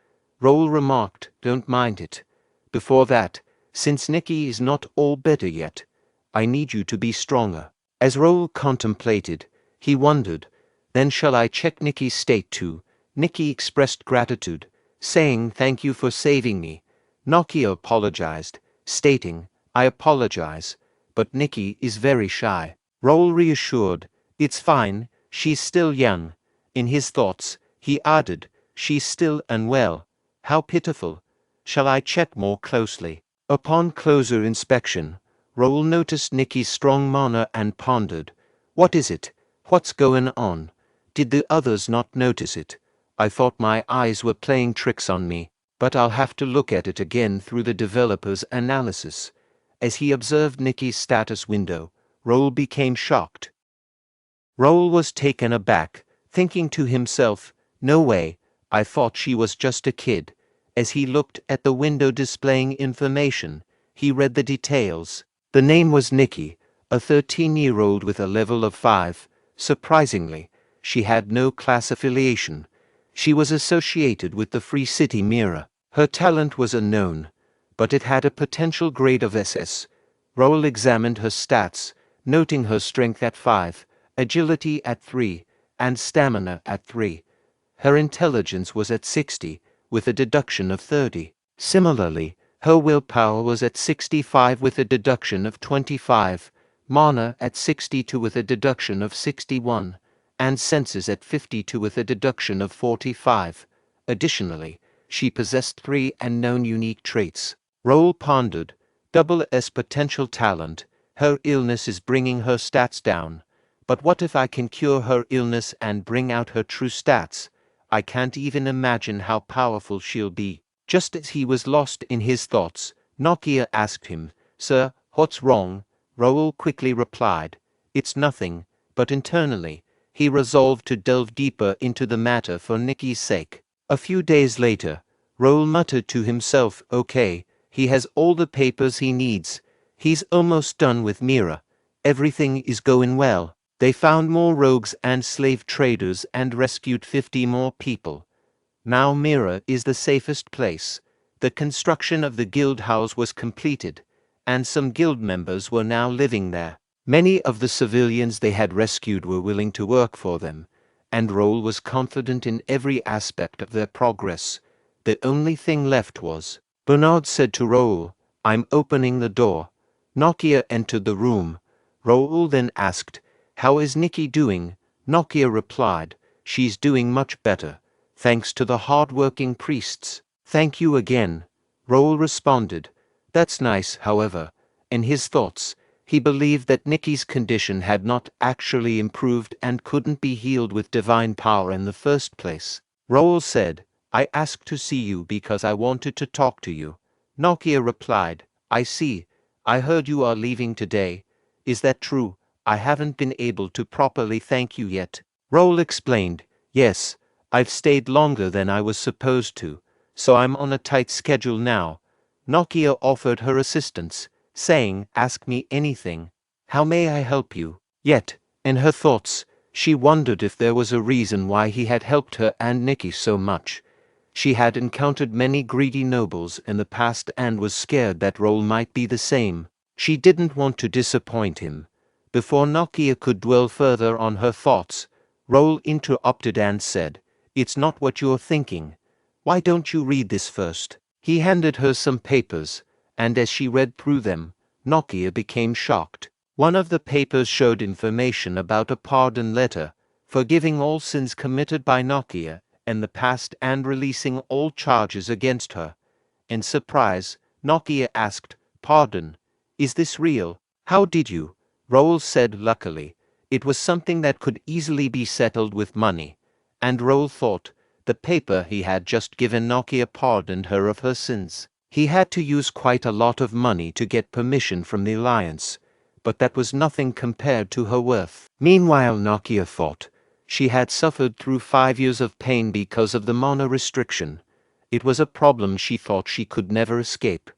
Raul remarked, "Don't mind it. Before that, since Nikki is not all better yet, I need you to be stronger." As Raul contemplated, he wondered, "Then shall I check Nikki's state too?" Nikki expressed gratitude, saying, "Thank you for saving me." Nikia apologized, stating, "I apologize, but Nikki is very shy." Raul reassured, "It's fine, she's still young." In his thoughts, he added, "She's still unwell. How pitiful. Shall I check more closely?" Upon closer inspection, Raul noticed Nikki's strong mana and pondered, "What is it? What's going on? Did the others not notice it? I thought my eyes were playing tricks on me, but I'll have to look at it again through the developer's analysis." As he observed Nikki's status window, Raul became shocked. Raul was taken aback, thinking to himself, "No way, I thought she was just a kid." As he looked at the window displaying information, he read the details. The name was Nikki, a 13-year-old with a level of 5. Surprisingly, she had no class affiliation. She was associated with the Free City Mirror. Her talent was unknown, but it had a potential grade of SS. Raul examined her stats, noting her strength at 5, agility at 3, and stamina at 3. Her intelligence was at 60, with a deduction of 30. Similarly, her willpower was at 65 with a deduction of 25, mana at 62 with a deduction of 61, and senses at 52 with a deduction of 45. Additionally, she possessed 3 unknown unique traits. Raul pondered, double S potential talent, her illness is bringing her stats down. But what if I can cure her illness and bring out her true stats? I can't even imagine how powerful she'll be. Just as he was lost in his thoughts, Nikia asked him, "Sir, what's wrong?" Raul quickly replied, "It's nothing," but internally, he resolved to delve deeper into the matter for Nikki's sake. A few days later, Raul muttered to himself, "Okay, he has all the papers he needs. He's almost done with Mira. Everything is going well." They found more rogues and slave traders and rescued 50 more people. Now Mira is the safest place. The construction of the guild house was completed, and some guild members were now living there. Many of the civilians they had rescued were willing to work for them, and Raul was confident in every aspect of their progress. The only thing left was... Bernard said to Raul, "I'm opening the door." Nikia entered the room. Raul then asked, "How is Nikki doing?" Nikia replied, "She's doing much better, thanks to the hard-working priests." "Thank you again," Raul responded. "That's nice, however." In his thoughts, he believed that Nikki's condition had not actually improved and couldn't be healed with divine power in the first place. Raul said, "I asked to see you because I wanted to talk to you." Nikia replied, "I see. I heard you are leaving today. Is that true? I haven't been able to properly thank you yet." Raul explained, "Yes, I've stayed longer than I was supposed to, so I'm on a tight schedule now." Nikia offered her assistance, saying, "Ask me anything. How may I help you?" Yet, in her thoughts, she wondered if there was a reason why he had helped her and Nikki so much. She had encountered many greedy nobles in the past and was scared that Raul might be the same. She didn't want to disappoint him. Before Nikia could dwell further on her thoughts, Raul interrupted and said, "It's not what you're thinking. Why don't you read this first?" He handed her some papers, and as she read through them, Nikia became shocked. One of the papers showed information about a pardon letter forgiving all sins committed by Nikia in the past and releasing all charges against her. In surprise, Nikia asked, "Pardon, is this real? How did you?" Raul said, "Luckily, it was something that could easily be settled with money." And Raul thought, the paper he had just given Nikia pardoned her of her sins. He had to use quite a lot of money to get permission from the Alliance, but that was nothing compared to her worth. Meanwhile, Nikia thought, she had suffered through 5 years of pain because of the mana restriction. It was a problem she thought she could never escape.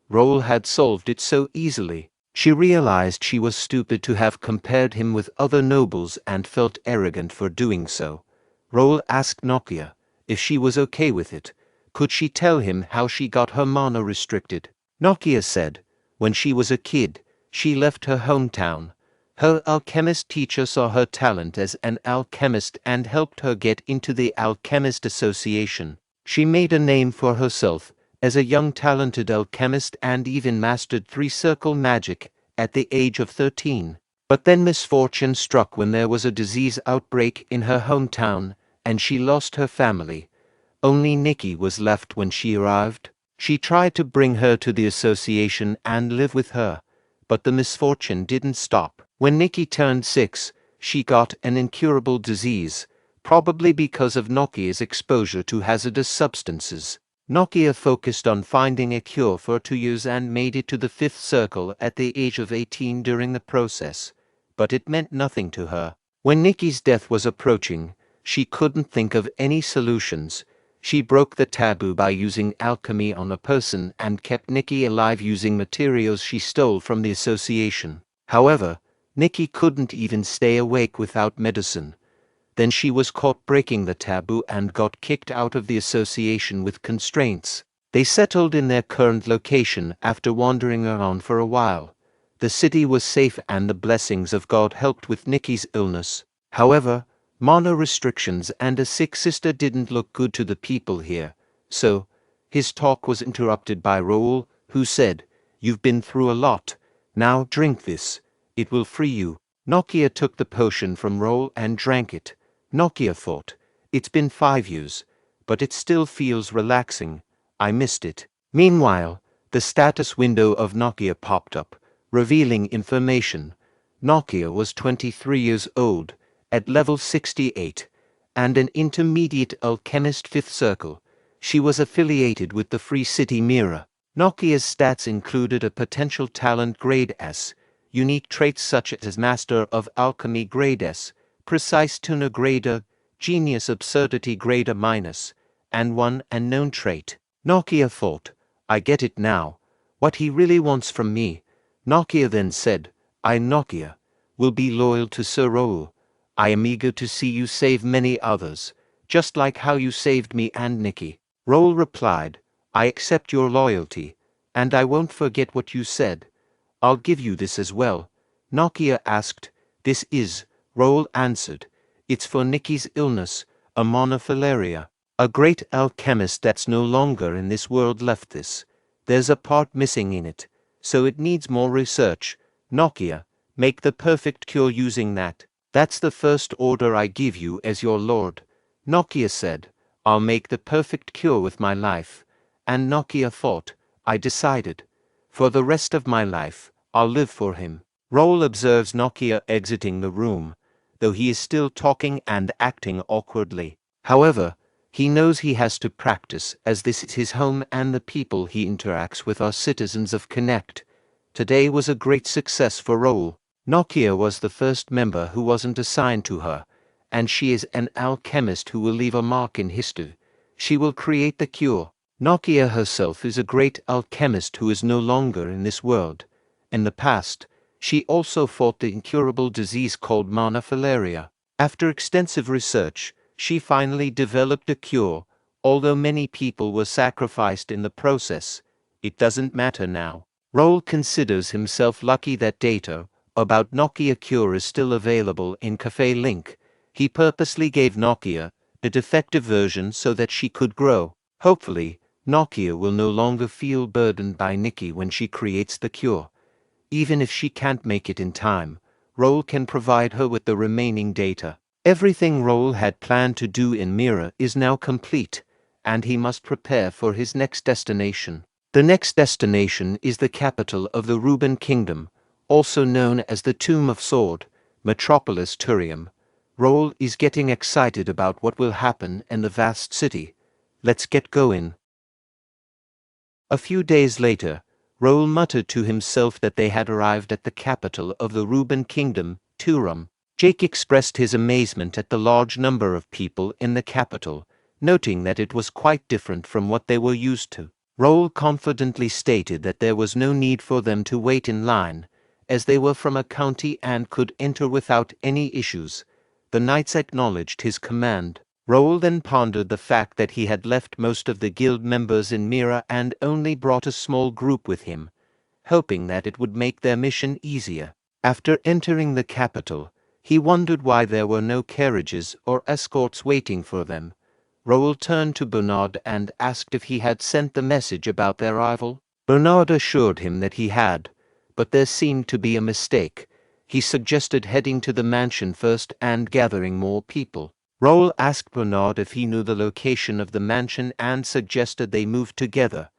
Raul had solved it so easily. She realized she was stupid to have compared him with other nobles and felt arrogant for doing so. Raul asked Nikia if she was okay with it. Could she tell him how she got her mana restricted? Nikia said, when she was a kid, she left her hometown. Her alchemist teacher saw her talent as an alchemist and helped her get into the Alchemist Association. She made a name for herself as a young talented alchemist and even mastered 3-circle magic at the age of 13. But then misfortune struck when there was a disease outbreak in her hometown, and she lost her family. Only Nikia was left when she arrived. She tried to bring her to the association and live with her, but the misfortune didn't stop. When Nikia turned 6, she got an incurable disease, probably because of Nikia's exposure to hazardous substances. Nikia focused on finding a cure for 2 years and made it to the 5th circle at the age of 18 during the process, but it meant nothing to her. When Nikia's death was approaching, she couldn't think of any solutions. She broke the taboo by using alchemy on a person and kept Nikia alive using materials she stole from the association. However, Nikia couldn't even stay awake without medicine. Then she was caught breaking the taboo and got kicked out of the association with constraints. They settled in their current location after wandering around for a while. The city was safe and the blessings of God helped with Nikia's illness. However, mana restrictions and a sick sister didn't look good to the people here, so his talk was interrupted by Raul, who said, "You've been through a lot. Now drink this. It will free you." Nikia took the potion from Raul and drank it. Nikia thought, it's been 5 years, but it still feels relaxing. I missed it. Meanwhile, the status window of Nikia popped up, revealing information. Nikia was 23 years old, at level 68, and an intermediate alchemist 5th circle. She was affiliated with the Free City Mirror. Nikia's stats included a potential talent grade S, unique traits such as Master of Alchemy grade S, Precise Tuner grade A, Genius Absurdity grade A-, and one unknown trait. Nikia thought, I get it now, what he really wants from me. Nikia then said, I, Nikia, will be loyal to Sir Raul. I am eager to see you save many others, just like how you saved me and Nikia. Raul replied, I accept your loyalty, and I won't forget what you said. I'll give you this as well. Nikia asked, this is, Raul answered, it's for Nikia's illness, a monofalaria. A great alchemist that's no longer in this world left this. There's a part missing in it, so it needs more research. Nikia, make the perfect cure using that. That's the first order I give you as your lord. Nikia said, I'll make the perfect cure with my life. And Nikia thought, I decided. For the rest of my life, I'll live for him. Raul observes Nikia exiting the room, though he is still talking and acting awkwardly. However, he knows he has to practice as this is his home and the people he interacts with are citizens of Connect. Today was a great success for Raul. Nikia was the first member who wasn't assigned to her, and she is an alchemist who will leave a mark in history. She will create the cure. Nikia herself is a great alchemist who is no longer in this world. In the past, she also fought the incurable disease called monofalaria. After extensive research, she finally developed a cure, although many people were sacrificed in the process. It doesn't matter now. Raul considers himself lucky that data about Nikia cure is still available in Cafe Link. He purposely gave Nikia a defective version so that she could grow. Hopefully, Nikia will no longer feel burdened by Nikia when she creates the cure. Even if she can't make it in time, Raul can provide her with the remaining data. Everything Raul had planned to do in Mira is now complete, and he must prepare for his next destination. The next destination is the capital of the Ruben Kingdom, also known as the Tomb of Sword, Metropolis Turium. Raul is getting excited about what will happen in the vast city. Let's get going. A few days later, Raul muttered to himself that they had arrived at the capital of the Ruben Kingdom, Turium. Jake expressed his amazement at the large number of people in the capital, noting that it was quite different from what they were used to. Raul confidently stated that there was no need for them to wait in line, as they were from a county and could enter without any issues. The knights acknowledged his command. Raul then pondered the fact that he had left most of the guild members in Mira and only brought a small group with him, hoping that it would make their mission easier. After entering the capital, he wondered why there were no carriages or escorts waiting for them. Raul turned to Bernard and asked if he had sent the message about their arrival. Bernard assured him that he had, but there seemed to be a mistake. He suggested heading to the mansion first and gathering more people. Raul asked Bernard if he knew the location of the mansion and suggested they move together.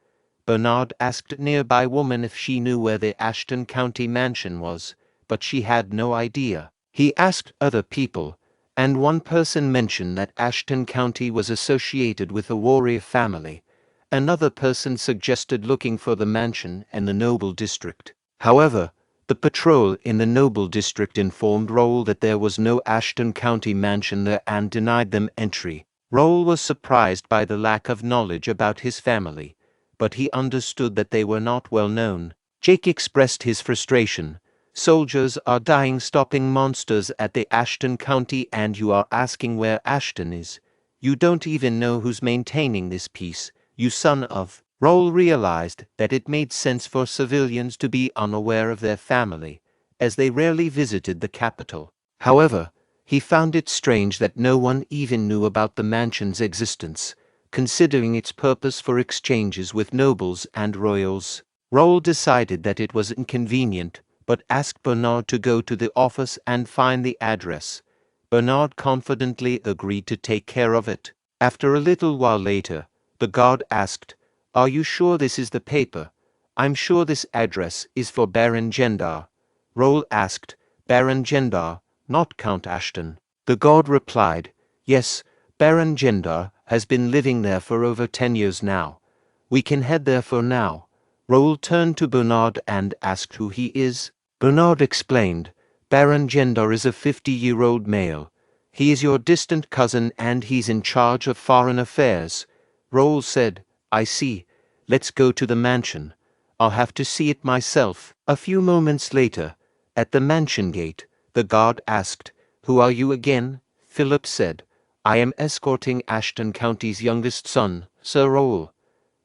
Bernard asked a nearby woman if she knew where the Ashton County mansion was, but she had no idea. He asked other people, and one person mentioned that Ashton County was associated with a warrior family. Another person suggested looking for the mansion in the Noble District. However, the patrol in the Noble District informed Raul that there was no Ashton County mansion there and denied them entry. Raul was surprised by the lack of knowledge about his family, but he understood that they were not well known. Jake expressed his frustration. Soldiers are dying stopping monsters at the Ashton County and you are asking where Ashton is. You don't even know who's maintaining this peace, you son of... Raul realized that it made sense for civilians to be unaware of their family, as they rarely visited the capital. However, he found it strange that no one even knew about the mansion's existence, considering its purpose for exchanges with nobles and royals. Raul decided that it was inconvenient, but asked Bernard to go to the office and find the address. Bernard confidently agreed to take care of it. After a little while later, the guard asked, "Are you sure this is the paper? I'm sure this address is for Baron Gendar." Raul asked, "Baron Gendar, not Count Ashton?" The guard replied, "Yes, Baron Gendar has been living there for over 10 years now. We can head there for now." Raul turned to Bernard and asked who he is. Bernard explained, "Baron Gendar is a 50-year-old male. He is your distant cousin and he's in charge of foreign affairs." Raul said, "I see. Let's go to the mansion. I'll have to see it myself." A few moments later, at the mansion gate, the guard asked, "Who are you again?" Philip said, "I am escorting Ashton County's youngest son, Sir Raul."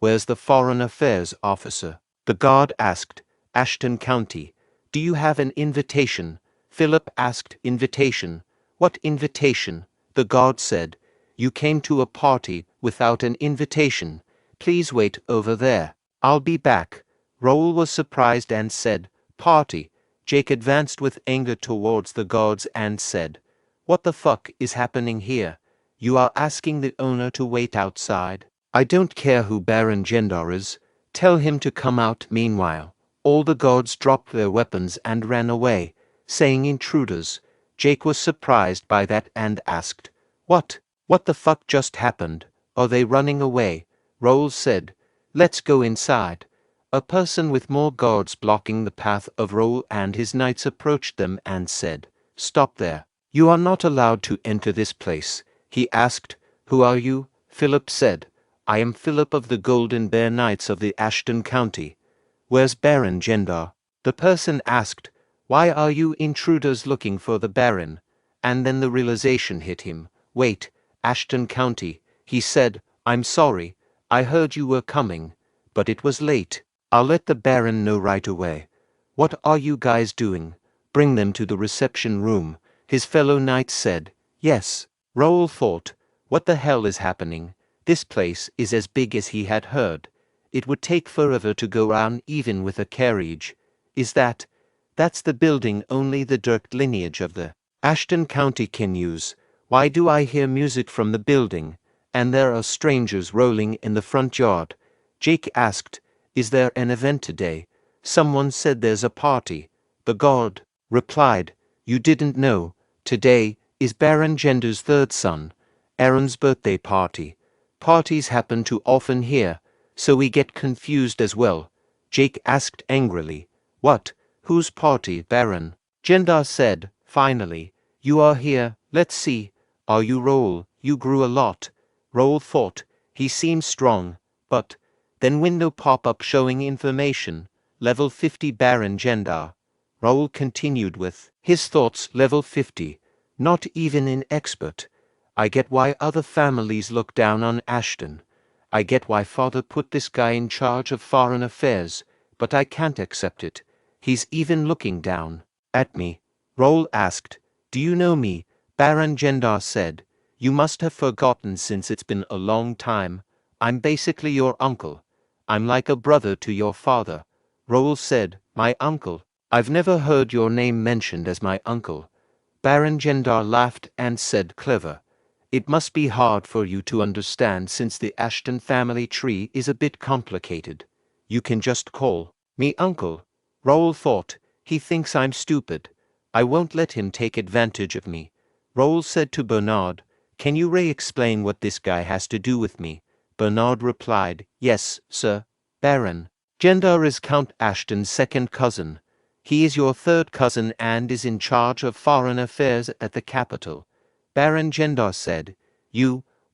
"Where's the foreign affairs officer?" The guard asked, "Ashton County. Do you have an invitation?" Philip asked, "Invitation? What invitation?" The guard said, "You came to a party without an invitation. Please wait over there. I'll be back." Raul was surprised and said, "Party?" Jake advanced with anger towards the guards and said, "What the fuck is happening here? You are asking the owner to wait outside?" "I don't care who Baron Gendar is. Tell him to come out." Meanwhile, all the guards dropped their weapons and ran away, saying intruders. Jake was surprised by that and asked, What the fuck just happened? Are they running away?" Raul said, "Let's go inside." A person with more guards blocking the path of Raul and his knights approached them and said, "Stop there. You are not allowed to enter this place." He asked, "Who are you?" Philip said, "I am Philip of the Golden Bear Knights of the Ashton County." "Where's Baron Gendar?" The person asked, "Why are you intruders looking for the Baron?" And then the realization hit him. "Wait, Ashton County." He said, "I'm sorry, I heard you were coming, but it was late. I'll let the Baron know right away." "What are you guys doing?" "Bring them to the reception room." His fellow knight said, "Yes." Raul thought, what the hell is happening? This place is as big as he had heard. It would take forever to go around even with a carriage. That's the building only the direct lineage of the Ashton County can use. Why do I hear music from the building, and there are strangers rolling in the front yard? Jake asked, is there an event today? Someone said there's a party. The god replied, you didn't know. Today is Baron Gender's third son, Aaron's birthday party. Parties happen too often here, so we get confused as well. Jake asked angrily, what? Whose party, Baron? Gendar said, finally, you are here, let's see. Are you Raul? You grew a lot. Raul thought, he seems strong, but then window pop-up showing information, level 50 Baron Gendar. Raul continued with his thoughts, level 50, not even an expert. I get why other families look down on Ashton. I get why father put this guy in charge of foreign affairs, but I can't accept it. He's even looking down at me. Raul asked, do you know me? Baron Gendar said, you must have forgotten since it's been a long time. I'm basically your uncle. I'm like a brother to your father. Raul said, my uncle? I've never heard your name mentioned as my uncle. Baron Gendar laughed and said, clever. It must be hard for you to understand since the Ashton family tree is a bit complicated. You can just call me uncle. Raul thought, he thinks I'm stupid. I won't let him take advantage of me. Raul said to Bernard, can you re-explain what this guy has to do with me? Bernard replied, yes, sir. Baron Gendar is Count Ashton's second cousin. He is your third cousin and is in charge of foreign affairs at the capital. Baron Gendar said,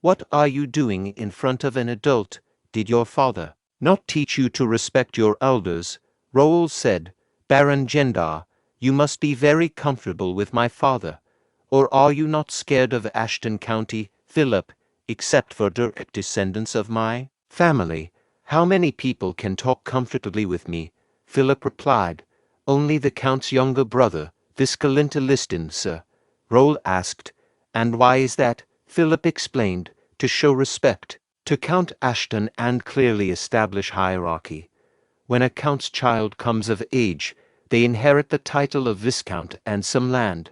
what are you doing in front of an adult? Did your father not teach you to respect your elders? Raul said, Baron Gendar, you must be very comfortable with my father. Or are you not scared of Ashton County, Philip, except for direct descendants of my family? How many people can talk comfortably with me? Philip replied, only the Count's younger brother, Viscalinta Liston, sir. Raul asked, and why is that? Philip explained, to show respect to Count Ashton and clearly establish hierarchy. When a Count's child comes of age, they inherit the title of Viscount and some land.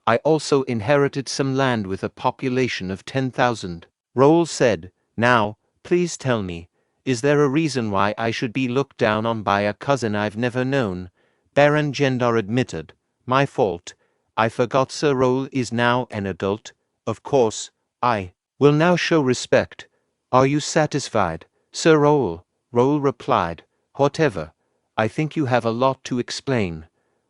I also inherited some land with a population of 10,000. Raul said, now, please tell me, is there a reason why I should be looked down on by a cousin I've never known? Baron Gendar admitted, my fault. I forgot Sir Raul is now an adult. Of course, I will now show respect. Are you satisfied, Sir Raul? Raul replied, whatever. I think you have a lot to explain.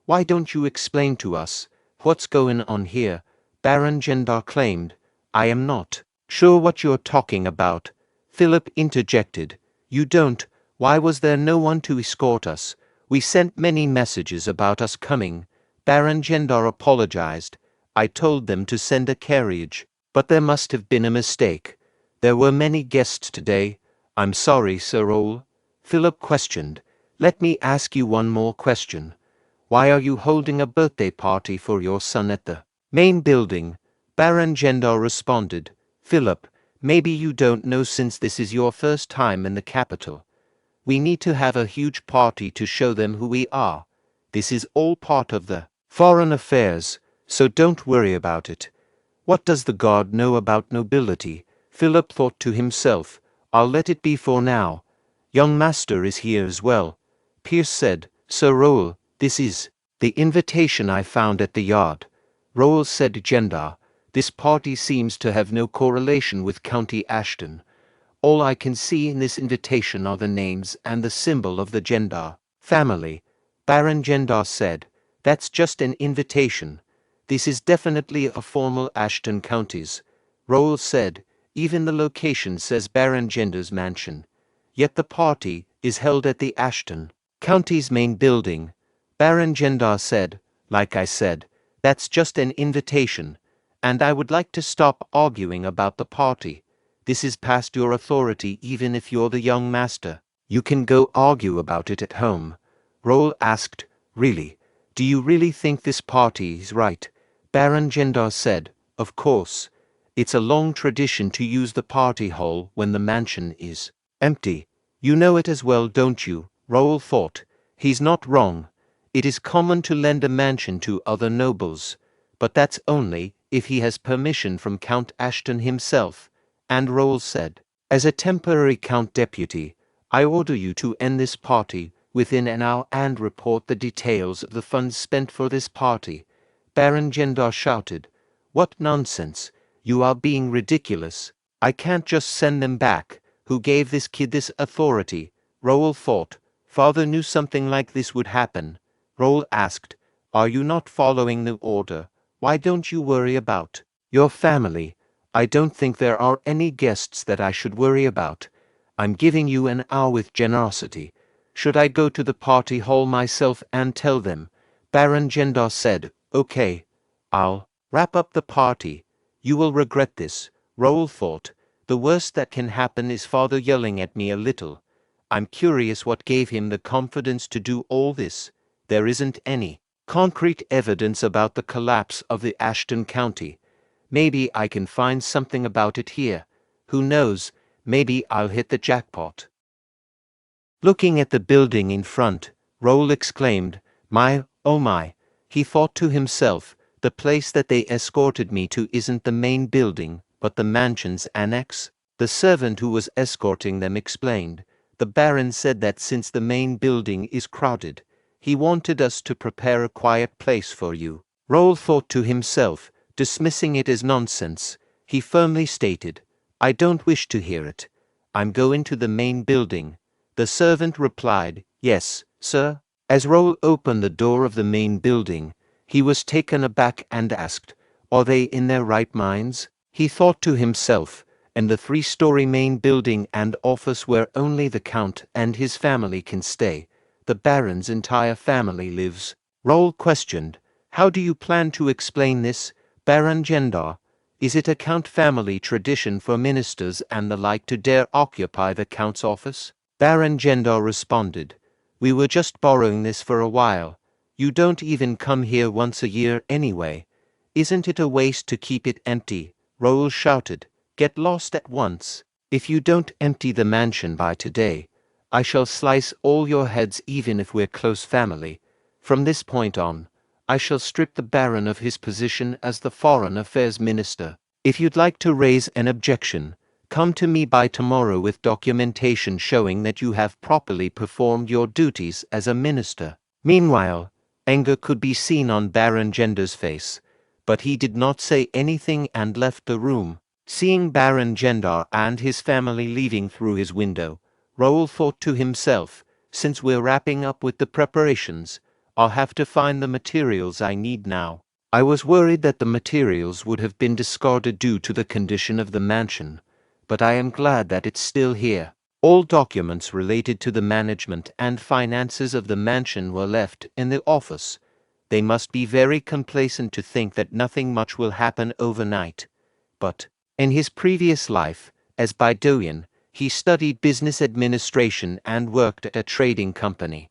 Why don't you explain to us what's going on here? Baron Gendar claimed, I am not sure what you're talking about. Philip interjected, you don't. Why was there no one to escort us? We sent many messages about us coming. Baron Gendar apologized. I told them to send a carriage, but there must have been a mistake. There were many guests today. I'm sorry, Sir Raul. Philip questioned, let me ask you one more question. Why are you holding a birthday party for your son at the main building? Baron Gendar responded, Philip, maybe you don't know since this is your first time in the capital. We need to have a huge party to show them who we are. This is all part of the foreign affairs, so don't worry about it. What does the god know about nobility? Philip thought to himself, I'll let it be for now. Young master is here as well. Pierce said, Sir Raul, this is the invitation I found at the yard. Raul said to Gendar, this party seems to have no correlation with County Ashton. All I can see in this invitation are the names and the symbol of the Gendar family. Baron Gendar said, that's just an invitation. This is definitely a formal Ashton Counties. Raul said, even the location says Baron Gendar's mansion. Yet the party is held at the Ashton County's main building. Baron Gendar said, like I said, that's just an invitation, and I would like to stop arguing about the party. This is past your authority even if you're the young master. You can go argue about it at home. Raul asked, really? Do you really think this party is right? Baron Gendar said, of course. It's a long tradition to use the party hall when the mansion is empty. You know it as well, don't you? Raul thought. He's not wrong. It is common to lend a mansion to other nobles, but that's only if he has permission from Count Ashton himself, and Raul said, "As a temporary Count Deputy, I order you to end this party within an hour and report the details of the funds spent for this party." Baron Gendar shouted, "What nonsense! You are being ridiculous. I can't just send them back. Who gave this kid this authority?" Raul thought, "Father knew something like this would happen." Raul asked, "Are you not following the order? Why don't you worry about your family?" "I don't think there are any guests that I should worry about. I'm giving you an hour with generosity. Should I go to the party hall myself and tell them?" Baron Gendar said, "Okay, I'll wrap up the party. You will regret this." Raul thought, "The worst that can happen is father yelling at me a little." I'm curious what gave him the confidence to do all this. There isn't any concrete evidence about the collapse of the Ashton County. Maybe I can find something about it here. Who knows, maybe I'll hit the jackpot. Looking at the building in front, Raul exclaimed, oh my. He thought to himself, the place that they escorted me to isn't the main building, but the mansion's annex. The servant who was escorting them explained, "The Baron said that since the main building is crowded, he wanted us to prepare a quiet place for you." Raul thought to himself, dismissing it as nonsense. He firmly stated, "I don't wish to hear it. I'm going to the main building." The servant replied, "Yes, sir." As Raul opened the door of the main building, he was taken aback and asked, "Are they in their right minds?" He thought to himself, "And the 3-story main building and office where only the Count and his family can stay. The Baron's entire family lives." Raul questioned, "How do you plan to explain this, Baron Gendar? Is it a Count family tradition for ministers and the like to dare occupy the Count's office?" Baron Gendar responded, "We were just borrowing this for a while. You don't even come here once a year anyway. Isn't it a waste to keep it empty?" Raul shouted, "Get lost at once. If you don't empty the mansion by today, I shall slice all your heads even if we're close family. From this point on, I shall strip the Baron of his position as the Foreign Affairs Minister. If you'd like to raise an objection, come to me by tomorrow with documentation showing that you have properly performed your duties as a minister." Meanwhile, anger could be seen on Baron Gendar's face, but he did not say anything and left the room. Seeing Baron Gendar and his family leaving through his window, Raul thought to himself, "Since we're wrapping up with the preparations, I'll have to find the materials I need now. I was worried that the materials would have been discarded due to the condition of the mansion, but I am glad that it's still here." All documents related to the management and finances of the mansion were left in the office. They must be very complacent to think that nothing much will happen overnight. But, in his previous life, as Bae DoHyun, he studied business administration and worked at a trading company.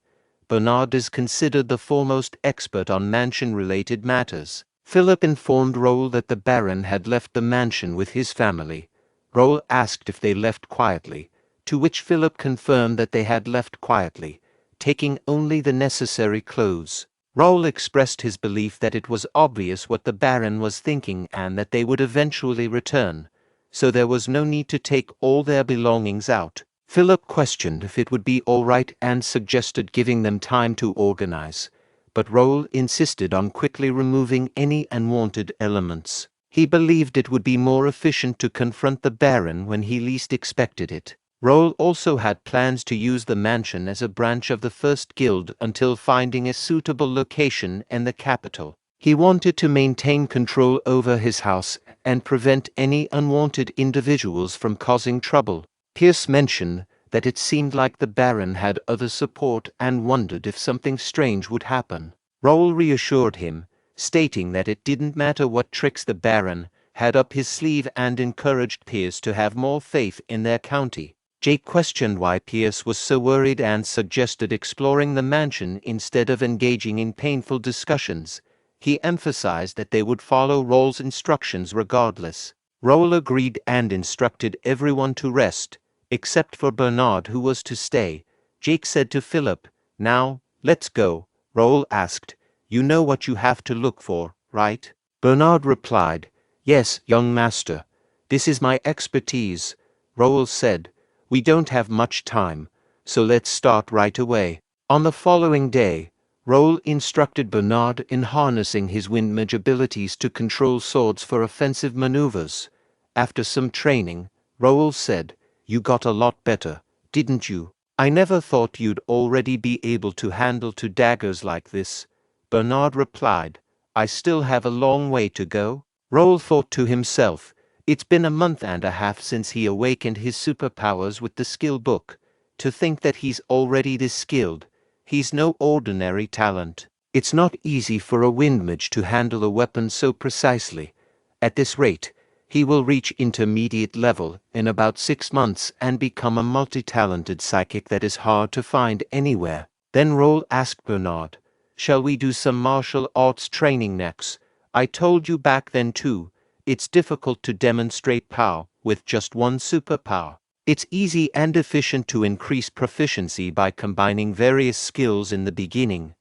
Bernard is considered the foremost expert on mansion-related matters. Philip informed Raul that the Baron had left the mansion with his family. Raul asked if they left quietly, to which Philip confirmed that they had left quietly, taking only the necessary clothes. Raul expressed his belief that it was obvious what the Baron was thinking and that they would eventually return, so there was no need to take all their belongings out. Philip questioned if it would be all right and suggested giving them time to organize, but Raul insisted on quickly removing any unwanted elements. He believed it would be more efficient to confront the Baron when he least expected it. Raul also had plans to use the mansion as a branch of the First Guild until finding a suitable location in the capital. He wanted to maintain control over his house and prevent any unwanted individuals from causing trouble. Pierce mentioned that it seemed like the Baron had other support and wondered if something strange would happen. Raul reassured him, stating that it didn't matter what tricks the Baron had up his sleeve and encouraged Pierce to have more faith in their county. Jake questioned why Pierce was so worried and suggested exploring the mansion instead of engaging in painful discussions. He emphasized that they would follow Raul's instructions regardless. Raul agreed and instructed everyone to rest, except for Bernard, who was to stay. Jake said to Philip, "Now, let's go." Raul asked, "You know what you have to look for, right?" Bernard replied, Yes, young master. This is my expertise, Raul said. We don't have much time, so let's start right away. On the following day, Raul instructed Bernard in harnessing his wind mage abilities to control swords for offensive maneuvers. After some training, Raul said, "You got a lot better, didn't you? I never thought you'd already be able to handle two daggers like this." Bernard replied, "I still have a long way to go." Raul thought to himself, it's been a month and a half since he awakened his superpowers with the skill book. To think that he's already this skilled. He's no ordinary talent. It's not easy for a wind mage to handle a weapon so precisely. At this rate, he will reach intermediate level in about 6 months and become a multi-talented psychic that is hard to find anywhere. Then Raul asked Bernard, "Shall we do some martial arts training next? I told you back then too, it's difficult to demonstrate power with just one superpower. It's easy and efficient to increase proficiency by combining various skills in the beginning."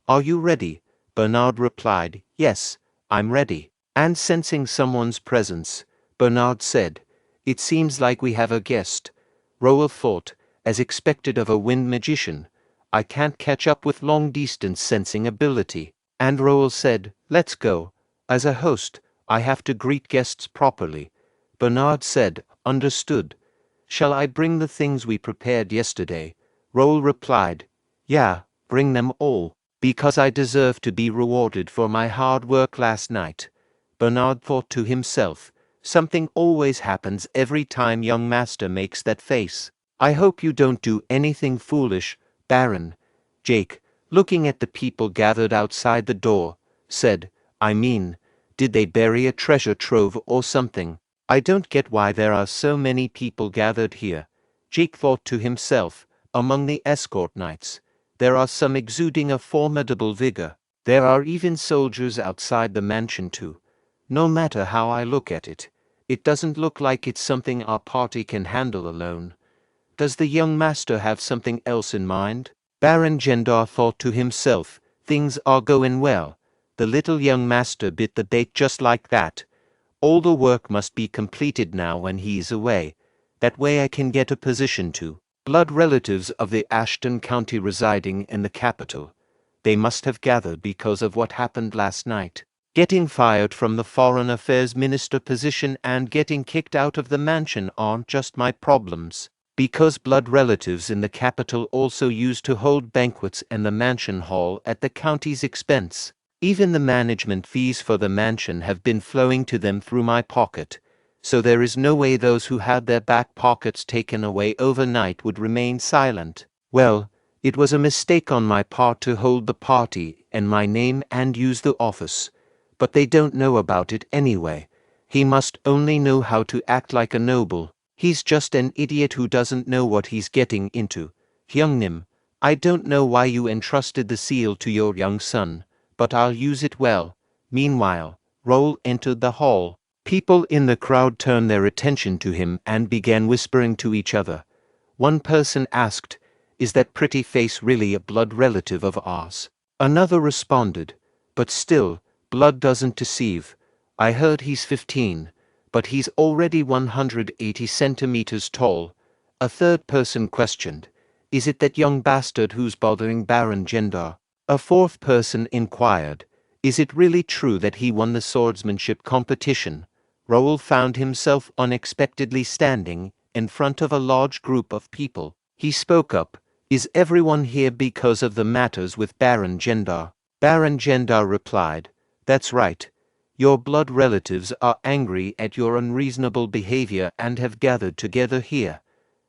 "Are you ready?" Bernard replied, "Yes, I'm ready." And sensing someone's presence, Bernard said, "It seems like we have a guest." Raoul thought, as expected of a wind magician, "I can't catch up with long-distance sensing ability." And Raoul said, "Let's go. As a host, I have to greet guests properly." Bernard said, "Understood. Shall I bring the things we prepared yesterday?" Raoul replied, "Yeah, bring them all, because I deserve to be rewarded for my hard work last night." Bernard thought to himself, "Something always happens every time young master makes that face. I hope you don't do anything foolish, Baron." Jake, looking at the people gathered outside the door, said, "I mean, did they bury a treasure trove or something? I don't get why there are so many people gathered here." Jake thought to himself, "Among the escort knights, there are some exuding a formidable vigor. There are even soldiers outside the mansion too. No matter how I look at it, it doesn't look like it's something our party can handle alone. Does the young master have something else in mind?" Baron Gendar thought to himself, "Things are going well. The little young master bit the bait just like that. All the work must be completed now when he's away. That way I can get a position to blood relatives of the Ashton County residing in the capital. They must have gathered because of what happened last night. Getting fired from the Foreign Affairs Minister position and getting kicked out of the mansion aren't just my problems. Because blood relatives in the capital also used to hold banquets in the mansion hall at the county's expense. Even the management fees for the mansion have been flowing to them through my pocket, so there is no way those who had their back pockets taken away overnight would remain silent. Well, it was a mistake on my part to hold the party in my name and use the office, but they don't know about it anyway. He must only know how to act like a noble. He's just an idiot who doesn't know what he's getting into. Hyungnim, I don't know why you entrusted the seal to your young son, but I'll use it well." Meanwhile, Raoul entered the hall. People in the crowd turned their attention to him and began whispering to each other. One person asked, "Is that pretty face really a blood relative of ours?" Another responded, "But still, blood doesn't deceive. I heard he's 15, but he's already 180 centimeters tall." A third person questioned, "Is it that young bastard who's bothering Baron Gendar?" A fourth person inquired, "Is it really true that he won the swordsmanship competition?" Raoul found himself unexpectedly standing in front of a large group of people. He spoke up, "Is everyone here because of the matters with Baron Gendar?" Baron Gendar replied, "That's right. Your blood relatives are angry at your unreasonable behavior and have gathered together here.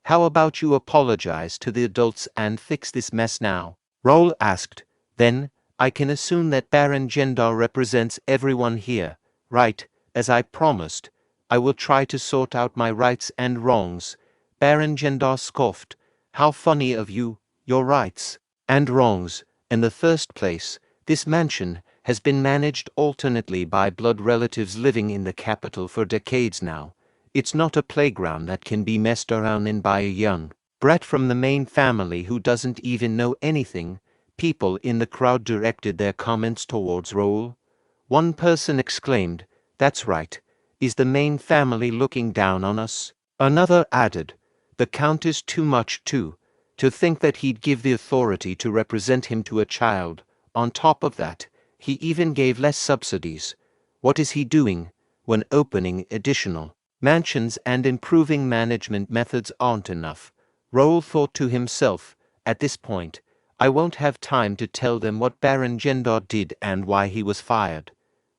How about you apologize to the adults and fix this mess now?" Raoul asked, "Then, I can assume that Baron Gendar represents everyone here, right? As I promised, I will try to sort out my rights and wrongs." Baron Gendar scoffed, "How funny of you, your rights and wrongs. In the first place, this mansion has been managed alternately by blood relatives living in the capital for decades now. It's not a playground that can be messed around in by a young brat from the main family who doesn't even know anything." People in the crowd directed their comments towards Raoul. One person exclaimed, "That's right. Is the main family looking down on us? Another added, the Count is too much too. To think that he'd give the authority to represent him to a child. On top of that, he even gave less subsidies. What is he doing when opening additional mansions and improving management methods aren't enough? Raul thought to himself, at this point, I won't have time to tell them what Baron Gendar did and why he was fired.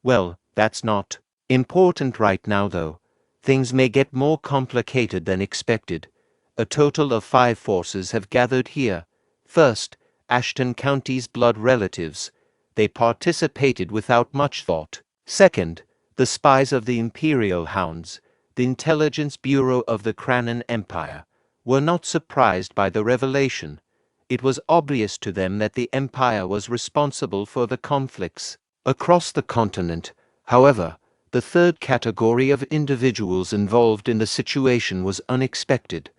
Well, that's not important right now though. Things may get more complicated than expected. A total of 5 forces have gathered here. First, Ashton County's blood relatives. They participated without much thought. Second, the spies of the Imperial Hounds, the intelligence bureau of the Kranan Empire, were not surprised by the revelation. It was obvious to them that the Empire was responsible for the conflicts across the continent. However, the third category of individuals involved in the situation was unexpected.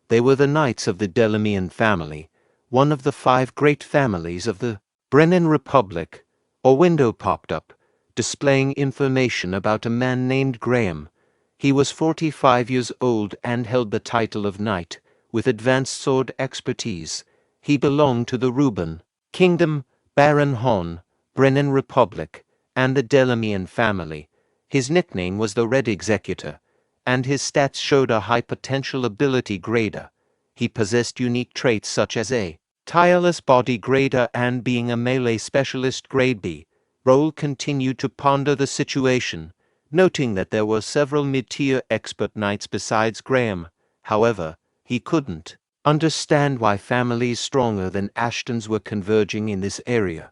They were the knights of the Delamian family, one of the 5 great families of the Brennan Republic. A window popped up, displaying information about a man named Graham. He was 45 years old and held the title of knight, with advanced sword expertise. He belonged to the Reborn Kingdom, Baron Hon, Brennan Republic, and the Delamian family. His nickname was the Red Executor, and his stats showed a high potential ability grader. He possessed unique traits such as a tireless body grader and being a melee specialist grade B. Raul continued to ponder the situation, noting that there were several mid-tier expert knights besides Graham. However, he couldn't understand why families stronger than Ashton's were converging in this area.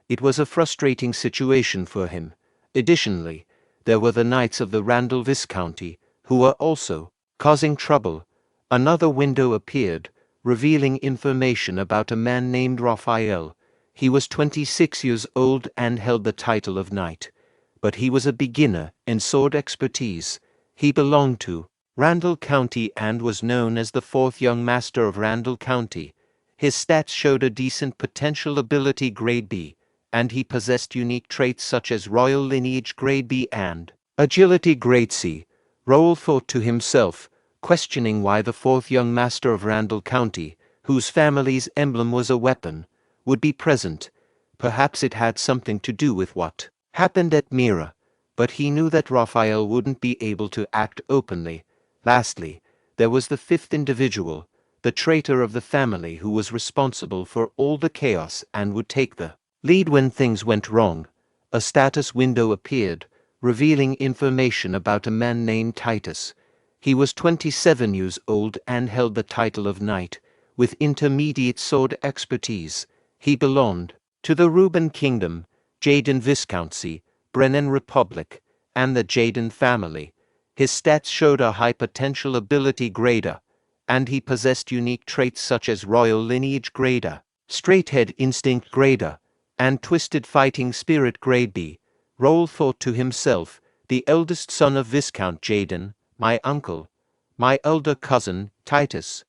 It was a frustrating situation for him. Additionally, there were the knights of the Randall Viscounty, who were also causing trouble. Another window appeared, revealing information about a man named Raphael. He was 26 years old and held the title of knight, but he was a beginner in sword expertise. He belonged to Randall County and was known as the 4th young master of Randall County. His stats showed a decent potential ability grade B, and he possessed unique traits such as royal lineage grade B and agility grade C. Raul thought to himself, questioning why the 4th young master of Randall County, whose family's emblem was a weapon, would be present. Perhaps it had something to do with what happened at Mira, but he knew that Raphael wouldn't be able to act openly. Lastly, there was the 5th individual, the traitor of the family who was responsible for all the chaos and would take the lead when things went wrong. A status window appeared, revealing information about a man named Titus. He was 27 years old and held the title of knight, with intermediate sword expertise. He belonged to the Reborn Kingdom, Jaden Viscounty, Brennan Republic, and the Jaden family. His stats showed a high potential ability grader, and he possessed unique traits such as royal lineage grader, straight-head instinct grader, and twisted fighting spirit grade B. Raul thought to himself, the eldest son of Viscount Jaden, my uncle, my elder cousin, Titus.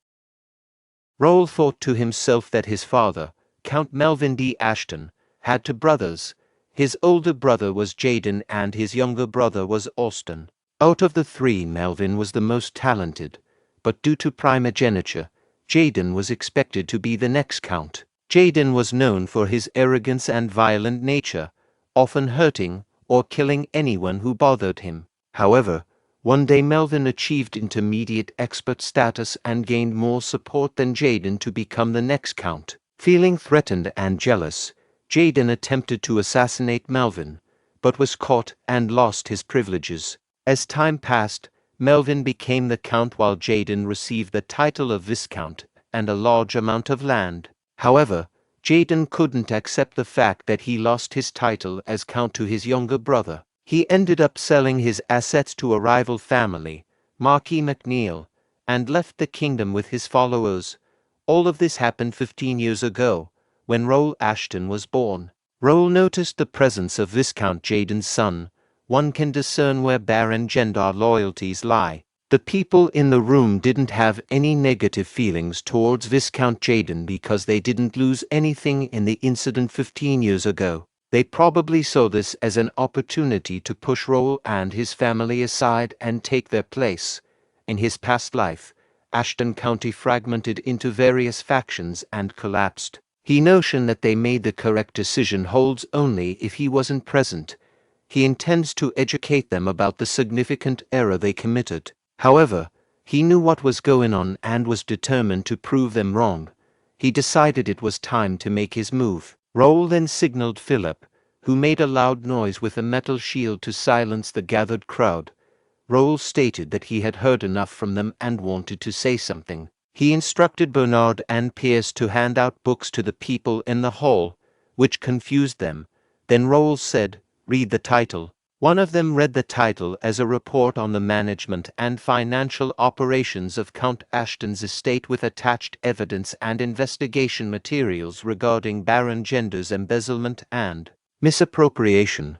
Raul thought to himself that his father, Count Melvin D. Ashton, had 2 brothers. His older brother was Jaden and his younger brother was Ashton. Out of the 3, Melvin was the most talented, but due to primogeniture, Jaden was expected to be the next count. Jaden was known for his arrogance and violent nature, often hurting or killing anyone who bothered him. However, one day Melvin achieved intermediate expert status and gained more support than Jaden to become the next count. Feeling threatened and jealous, Jaden attempted to assassinate Melvin, but was caught and lost his privileges. As time passed, Melvin became the count while Jaden received the title of Viscount and a large amount of land. However, Jaden couldn't accept the fact that he lost his title as count to his younger brother. He ended up selling his assets to a rival family, Marquis McNeil, and left the kingdom with his followers. All of this happened 15 years ago, when Raul Ashton was born. Raul noticed the presence of Viscount Jaden's son. One can discern where Baron Gendar loyalties lie. The people in the room didn't have any negative feelings towards Viscount Jaden because they didn't lose anything in the incident 15 years ago. They probably saw this as an opportunity to push Raul and his family aside and take their place. In his past life, Ashton County fragmented into various factions and collapsed. He notion that they made the correct decision holds only if he wasn't present. He intends to educate them about the significant error they committed. However, he knew what was going on and was determined to prove them wrong. He decided it was time to make his move. Raul then signaled Philip, who made a loud noise with a metal shield to silence the gathered crowd. Raul stated that he had heard enough from them and wanted to say something. He instructed Bernard and Pierce to hand out books to the people in the hall, which confused them. Then Raul said, "Read the title." One of them read the title as a report on the management and financial operations of Count Ashton's estate with attached evidence and investigation materials regarding Baron Gender's embezzlement and misappropriation.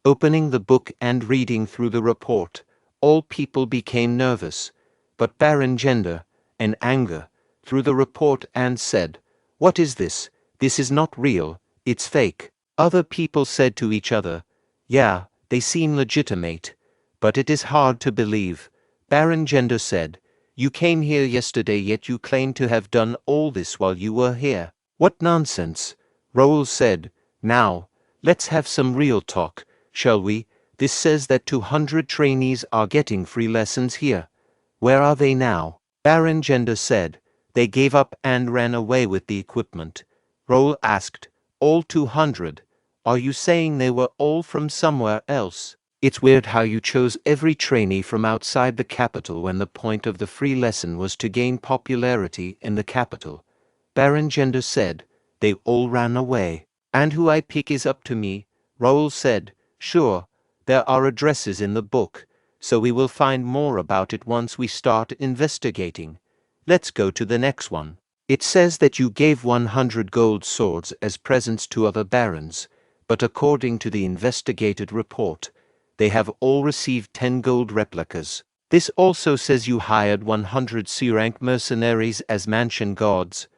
Opening the book and reading through the report, all people became nervous, but Baron Gender, in anger, threw the report and said, "What is this? This is not real, it's fake." Other people said to each other, "Yeah, they seem legitimate, but it is hard to believe." Baron Gender said, "You came here yesterday yet you claim to have done all this while you were here. What nonsense." Raul said, "Now, let's have some real talk, shall we? This says that 200 trainees are getting free lessons here. Where are they now?" Baron Gender said, "They gave up and ran away with the equipment." Raul asked, "All 200? Are you saying they were all from somewhere else? It's weird how you chose every trainee from outside the capital when the point of the free lesson was to gain popularity in the capital." Baron Gender said, "They all ran away. And who I pick is up to me." Raul said, "Sure, there are addresses in the book, so we will find more about it once we start investigating. Let's go to the next one. It says that you gave 100 gold swords as presents to other barons, but according to the investigated report, they have all received 10 gold replicas. This also says you hired 100 C-rank mercenaries as mansion guards.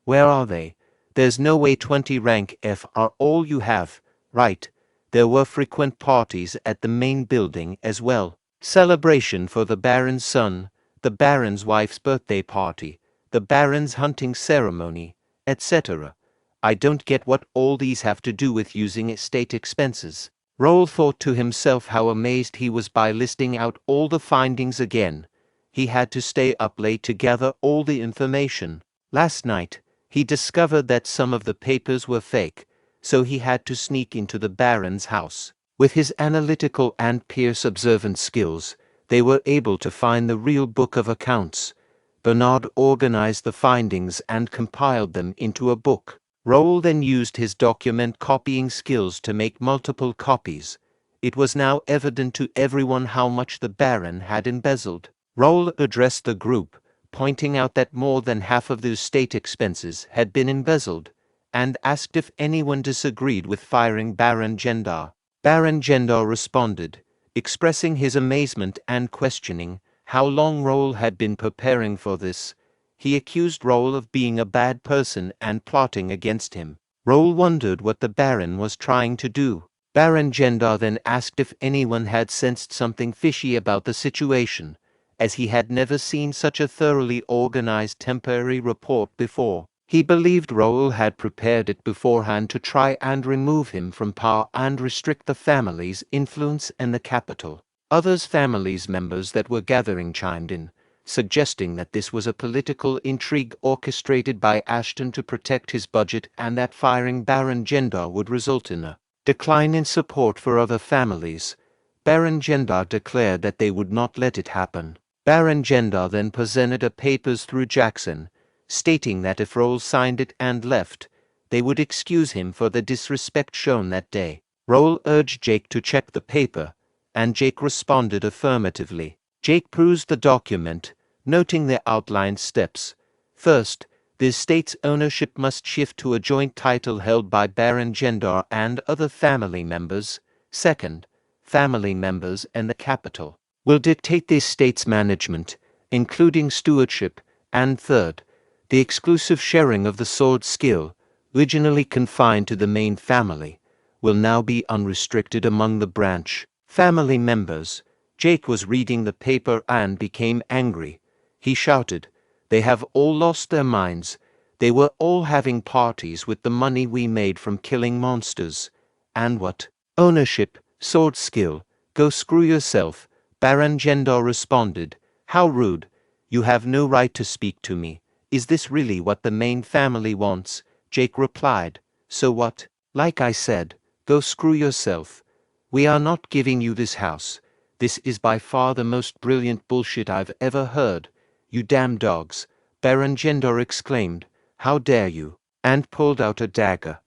Where are they? There's no way 20 rank F are all you have, right? There were frequent parties at the main building as well. Celebration for the Baron's son, the Baron's wife's birthday party, the Baron's hunting ceremony, etc. I don't get what all these have to do with using estate expenses." Raul thought to himself how amazed he was by listing out all the findings again. He had to stay up late to gather all the information. Last night, he discovered that some of the papers were fake, so he had to sneak into the Baron's house. With his analytical and Pierce observant skills, they were able to find the real book of accounts. Bernard organized the findings and compiled them into a book. Raul then used his document copying skills to make multiple copies. It was now evident to everyone how much the Baron had embezzled. Raul addressed the group, pointing out that more than half of the estate expenses had been embezzled, and asked if anyone disagreed with firing Baron Gender. Baron Gender responded, expressing his amazement and questioning how long Raul had been preparing for this. He accused Raul of being a bad person and plotting against him. Raul wondered what the Baron was trying to do. Baron Gender then asked if anyone had sensed something fishy about the situation, as he had never seen such a thoroughly organized temporary report before. He believed Raul had prepared it beforehand to try and remove him from power and restrict the family's influence in the capital. Others families members that were gathering chimed in, suggesting that this was a political intrigue orchestrated by Ashton to protect his budget and that firing Baron Gender would result in a decline in support for other families. Baron Gender declared that they would not let it happen. Baron Gender then presented a papers through Jackson, stating that if Raul signed it and left, they would excuse him for the disrespect shown that day. Raul urged Jake to check the paper, and Jake responded affirmatively. Jake perused the document, noting the outlined steps. First, the estate's ownership must shift to a joint title held by Baron Gender and other family members. Second, family members in the capital will dictate the estate's management, including stewardship. And third, the exclusive sharing of the sword skill, originally confined to the main family, will now be unrestricted among the branch family members. Jake was reading the paper and became angry. He shouted, "They have all lost their minds. They were all having parties with the money we made from killing monsters. And what? Ownership, sword skill. Go screw yourself," Baron Gendar responded. "How rude. You have no right to speak to me. Is this really what the main family wants?" Jake replied. "So what? Like I said, go screw yourself. We are not giving you this house. This is by far the most brilliant bullshit I've ever heard. You damn dogs," Baron Gendar exclaimed. "How dare you?" And pulled out a dagger.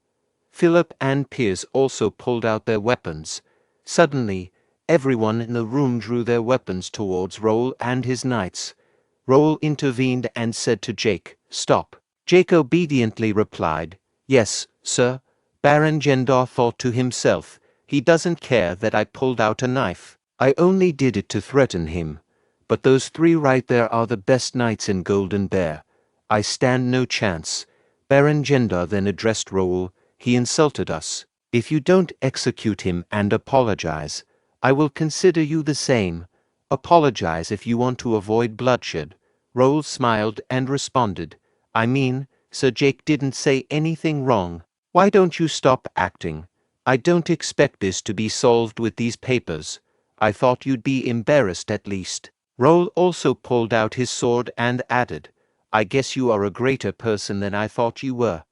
Philip and Piers also pulled out their weapons. Suddenly, everyone in the room drew their weapons towards Raul and his knights. Raul intervened and said to Jake, "Stop." Jake obediently replied, "Yes, sir." Baron Gendar thought to himself, "He doesn't care that I pulled out a knife. I only did it to threaten him. But those three right there are the best knights in Golden Bear. I stand no chance." Baron Gendar then addressed Raul. "He insulted us. If you don't execute him and apologize, I will consider you the same. Apologize if you want to avoid bloodshed." Raul smiled and responded, "I mean, Sir Jake didn't say anything wrong. Why don't you stop acting? I don't expect this to be solved with these papers. I thought you'd be embarrassed at least." Raul also pulled out his sword and added, "I guess you are a greater person than I thought you were.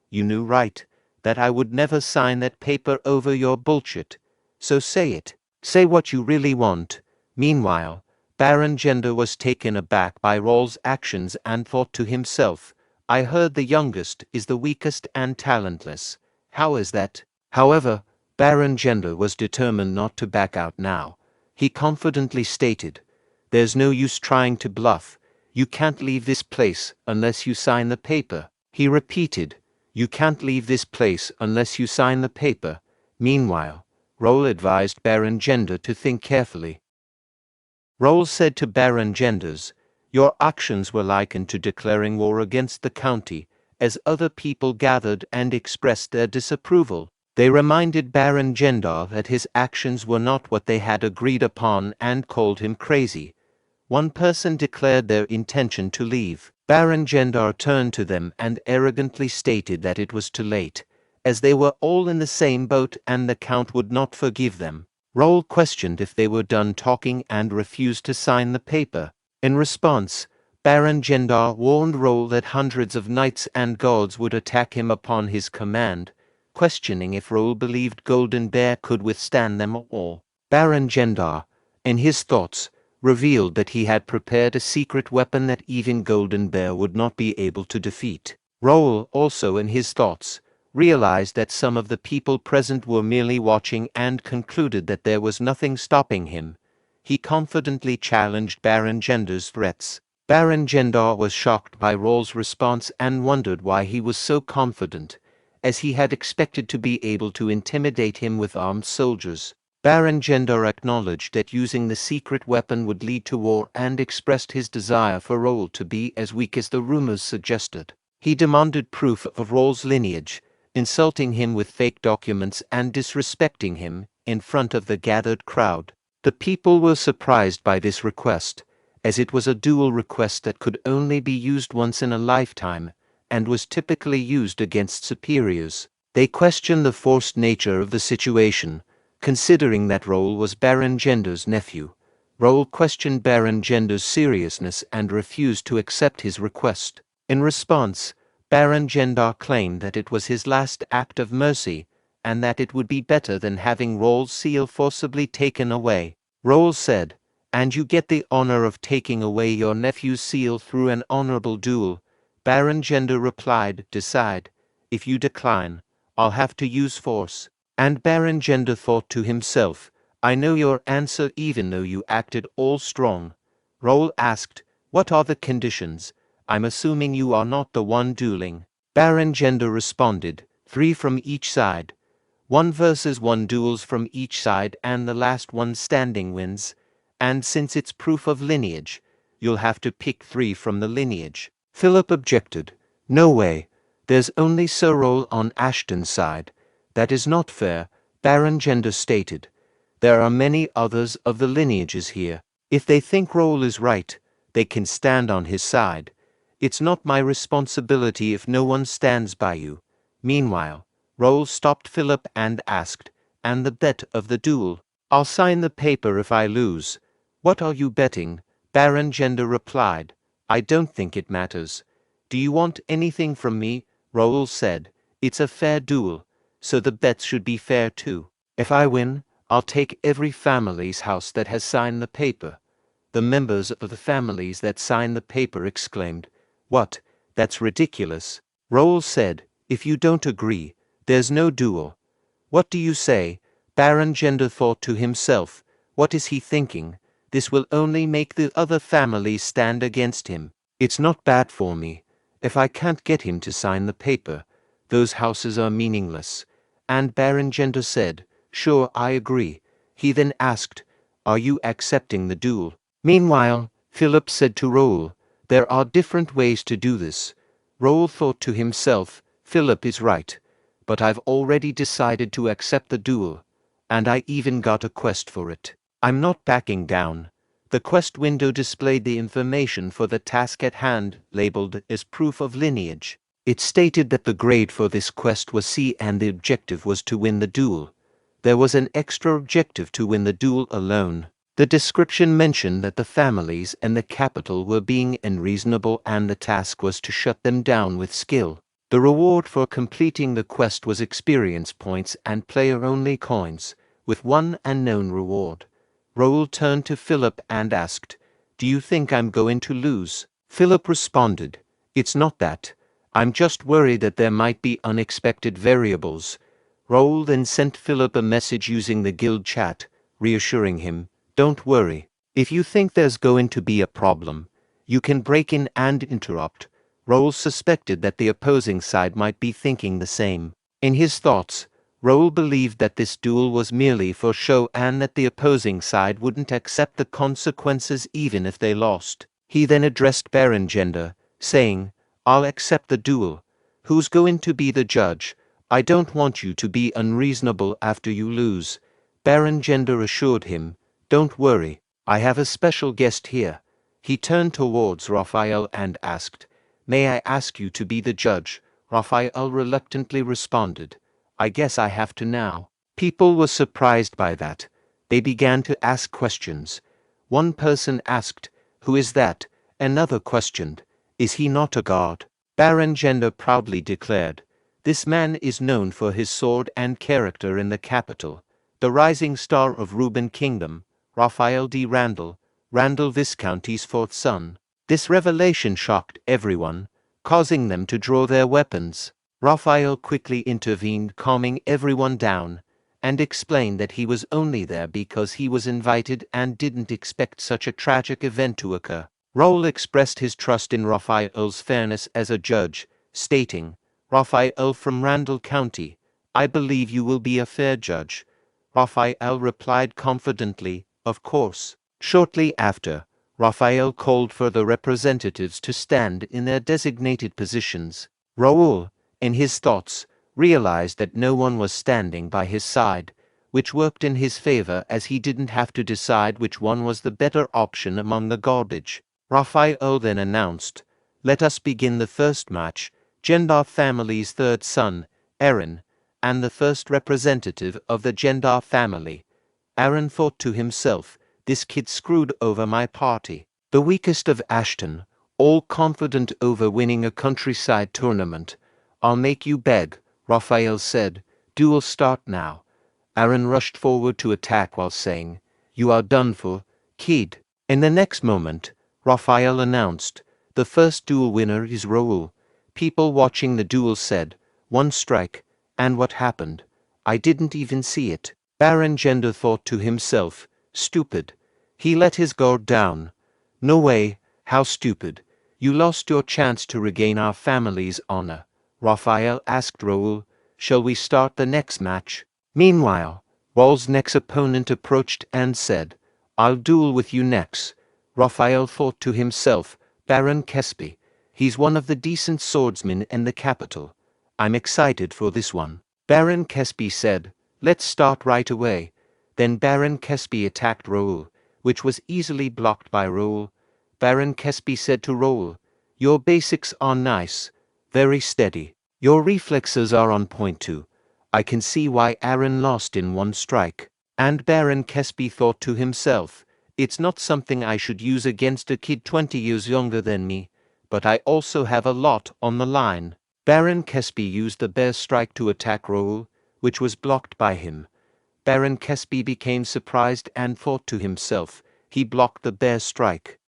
You knew right, that I would never sign that paper over your bullshit. So say it. Say what you really want." Meanwhile, Baron Gendar was taken aback by Raul's actions and thought to himself, "I heard the youngest is the weakest and talentless. How is that?" However, Baron Gendar was determined not to back out now. He confidently stated, "There's no use trying to bluff. You can't leave this place unless you sign the paper." He repeated, "You can't leave this place unless you sign the paper." Meanwhile, Raul advised Baron Gendar to think carefully. Raul said to Baron Gendars, "Your actions were likened to declaring war against the county, as other people gathered and expressed their disapproval. They reminded Baron Gendar that his actions were not what they had agreed upon and called him crazy. One person declared their intention to leave. Baron Gendar turned to them and arrogantly stated that it was too late, as they were all in the same boat and the Count would not forgive them. Raul questioned if they were done talking and refused to sign the paper. In response, Baron Gendar warned Raul that hundreds of knights and guards would attack him upon his command, questioning if Raul believed Golden Bear could withstand them all. Baron Gendar, in his thoughts, revealed that he had prepared a secret weapon that even Golden Bear would not be able to defeat. Raul also in his thoughts realized that some of the people present were merely watching and concluded that there was nothing stopping him. He confidently challenged Baron Gendar's threats. Baron Gendar was shocked by Raul's response and wondered why he was so confident, as he had expected to be able to intimidate him with armed soldiers. Baron Gendar acknowledged that using the secret weapon would lead to war and expressed his desire for Raul to be as weak as the rumors suggested. He demanded proof of Raul's lineage, insulting him with fake documents and disrespecting him in front of the gathered crowd. The people were surprised by this request, as it was a duel request that could only be used once in a lifetime and was typically used against superiors. They questioned the forced nature of the situation, considering that Raul was Baron Gendar's nephew. Raul questioned Baron Gendar's seriousness and refused to accept his request. In response, Baron Gendar claimed that it was his last act of mercy, and that it would be better than having Raul's seal forcibly taken away. Raul said, "And you get the honor of taking away your nephew's seal through an honorable duel." Baron Gendar replied, "Decide. If you decline, I'll have to use force." And Baron Gendar thought to himself, "I know your answer even though you acted all strong." Raul asked, "What are the conditions? I'm assuming you are not the one dueling." Baron Gendar responded, 3 from each side. 1 versus 1 duels from each side and the last one standing wins. And since it's proof of lineage, you'll have to pick 3 from the lineage." Philip objected, "No way. There's only Sir Raul on Ashton's side. That is not fair. Baron Gender stated. There are many others of the lineages here. If they think Raul is right, they can stand on his side. It's not my responsibility if no one stands by you. Meanwhile, Raul stopped Philip and asked, and the bet of the duel? I'll sign the paper if I lose. What are you betting? Baron Gender replied. I don't think it matters. Do you want anything from me? Raul said. It's a fair duel, so the bets should be fair too. If I win, I'll take every family's house that has signed the paper. The members of the families that signed the paper exclaimed, What? That's ridiculous. Raul said, If you don't agree, there's no duel. What do you say? Baron Gender thought to himself, What is he thinking? This will only make the other families stand against him. It's not bad for me. If I can't get him to sign the paper, those houses are meaningless. And Baron Gender said, Sure, I agree. He then asked, Are you accepting the duel? Meanwhile, Philip said to Raul, There are different ways to do this. Raul thought to himself, Philip is right, but I've already decided to accept the duel, and I even got a quest for it. I'm not backing down. The quest window displayed the information for the task at hand, labeled as proof of lineage. It stated that the grade for this quest was C and the objective was to win the duel. There was an extra objective to win the duel alone. The description mentioned that the families and the capital were being unreasonable and the task was to shut them down with skill. The reward for completing the quest was experience points and player-only coins, with one unknown reward. Raul turned to Philip and asked, Do you think I'm going to lose? Philip responded, It's not that. I'm just worried that there might be unexpected variables. Raul then sent Philip a message using the guild chat, reassuring him, Don't worry. If you think there's going to be a problem, you can break in and interrupt. Raul suspected that the opposing side might be thinking the same. In his thoughts, Raul believed that this duel was merely for show and that the opposing side wouldn't accept the consequences even if they lost. He then addressed Baron Gender, saying, I'll accept the duel. Who's going to be the judge? I don't want you to be unreasonable after you lose. Baron Gender assured him, Don't worry, I have a special guest here. He turned towards Raphael and asked, May I ask you to be the judge? Raphael reluctantly responded, I guess I have to now. People were surprised by that. They began to ask questions. One person asked, Who is that? Another questioned, Is he not a god? Baron Gender proudly declared, This man is known for his sword and character in the capital, the rising star of Reuben Kingdom, Raphael D. Randall, Randall Viscounty's fourth son. This revelation shocked everyone, causing them to draw their weapons. Raphael quickly intervened, calming everyone down, and explained that he was only there because he was invited and didn't expect such a tragic event to occur. Raul expressed his trust in Raphael's fairness as a judge, stating, Raphael from Randall County, I believe you will be a fair judge. Raphael replied confidently, Of course. Shortly after, Raphael called for the representatives to stand in their designated positions. Raul, in his thoughts, realized that no one was standing by his side, which worked in his favor as he didn't have to decide which one was the better option among the garbage. Raphael then announced, Let us begin the first match. Gendar family's third son, Aaron, and the first representative of the Gendar family. Aaron thought to himself, This kid screwed over my party. The weakest of Ashton, all confident over winning a countryside tournament. I'll make you beg, Raphael said. Duel start now. Aaron rushed forward to attack while saying, You are done for, kid. In the next moment, Raphael announced, The first duel winner is Raul. People watching the duel said, One strike, and what happened? I didn't even see it. Baron Gender thought to himself, Stupid. He let his guard down. No way, how stupid. You lost your chance to regain our family's honor. Raphael asked Raul, Shall we start the next match? Meanwhile, Raul's next opponent approached and said, I'll duel with you next. Raphael thought to himself, Baron Kespi. He's one of the decent swordsmen in the capital. I'm excited for this one. Baron Kespi said, Let's start right away. Then Baron Kesby attacked Raul, which was easily blocked by Raul. Baron Kesby said to Raul, "Your basics are nice, very steady. Your reflexes are on point too. I can see why Aaron lost in one strike." And Baron Kesby thought to himself, "It's not something I should use against a kid 20 years younger than me, but I also have a lot on the line." Baron Kesby used the bear strike to attack Raul, which was blocked by him. Baron Kesby became surprised and thought to himself, he blocked the bear strike.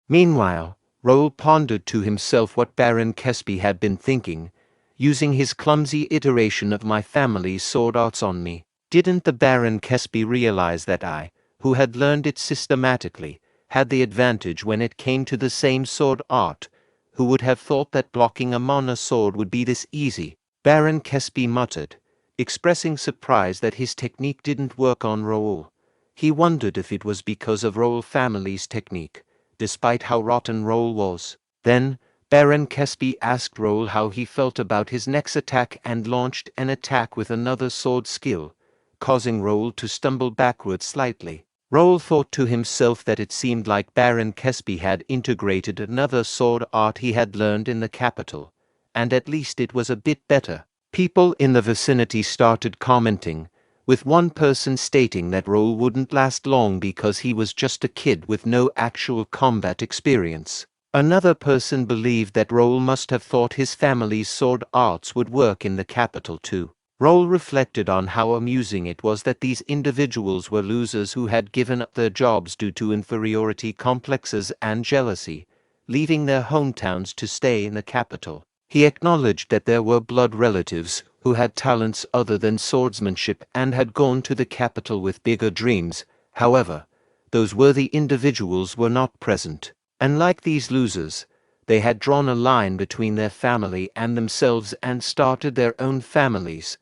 Meanwhile, Raul pondered to himself what Baron Kesby had been thinking, using his clumsy iteration of my family's sword arts on me. Didn't the Baron Kesby realize that I, who had learned it systematically, had the advantage when it came to the same sword art? Who would have thought that blocking a mana sword would be this easy? Baron Kesby muttered, expressing surprise that his technique didn't work on Raul. He wondered if it was because of Raul family's technique, despite how rotten Raul was. Then, Baron Kesby asked Raul how he felt about his next attack and launched an attack with another sword skill, causing Raul to stumble backward slightly. Raul thought to himself that it seemed like Baron Kesby had integrated another sword art he had learned in the capital, and at least it was a bit better. People in the vicinity started commenting, with one person stating that Raul wouldn't last long because he was just a kid with no actual combat experience. Another person believed that Raul must have thought his family's sword arts would work in the capital too. Raul reflected on how amusing it was that these individuals were losers who had given up their jobs due to inferiority complexes and jealousy, leaving their hometowns to stay in the capital. He acknowledged that there were blood relatives who had talents other than swordsmanship and had gone to the capital with bigger dreams. However, those worthy individuals were not present, and like these losers, they had drawn a line between their family and themselves and started their own families.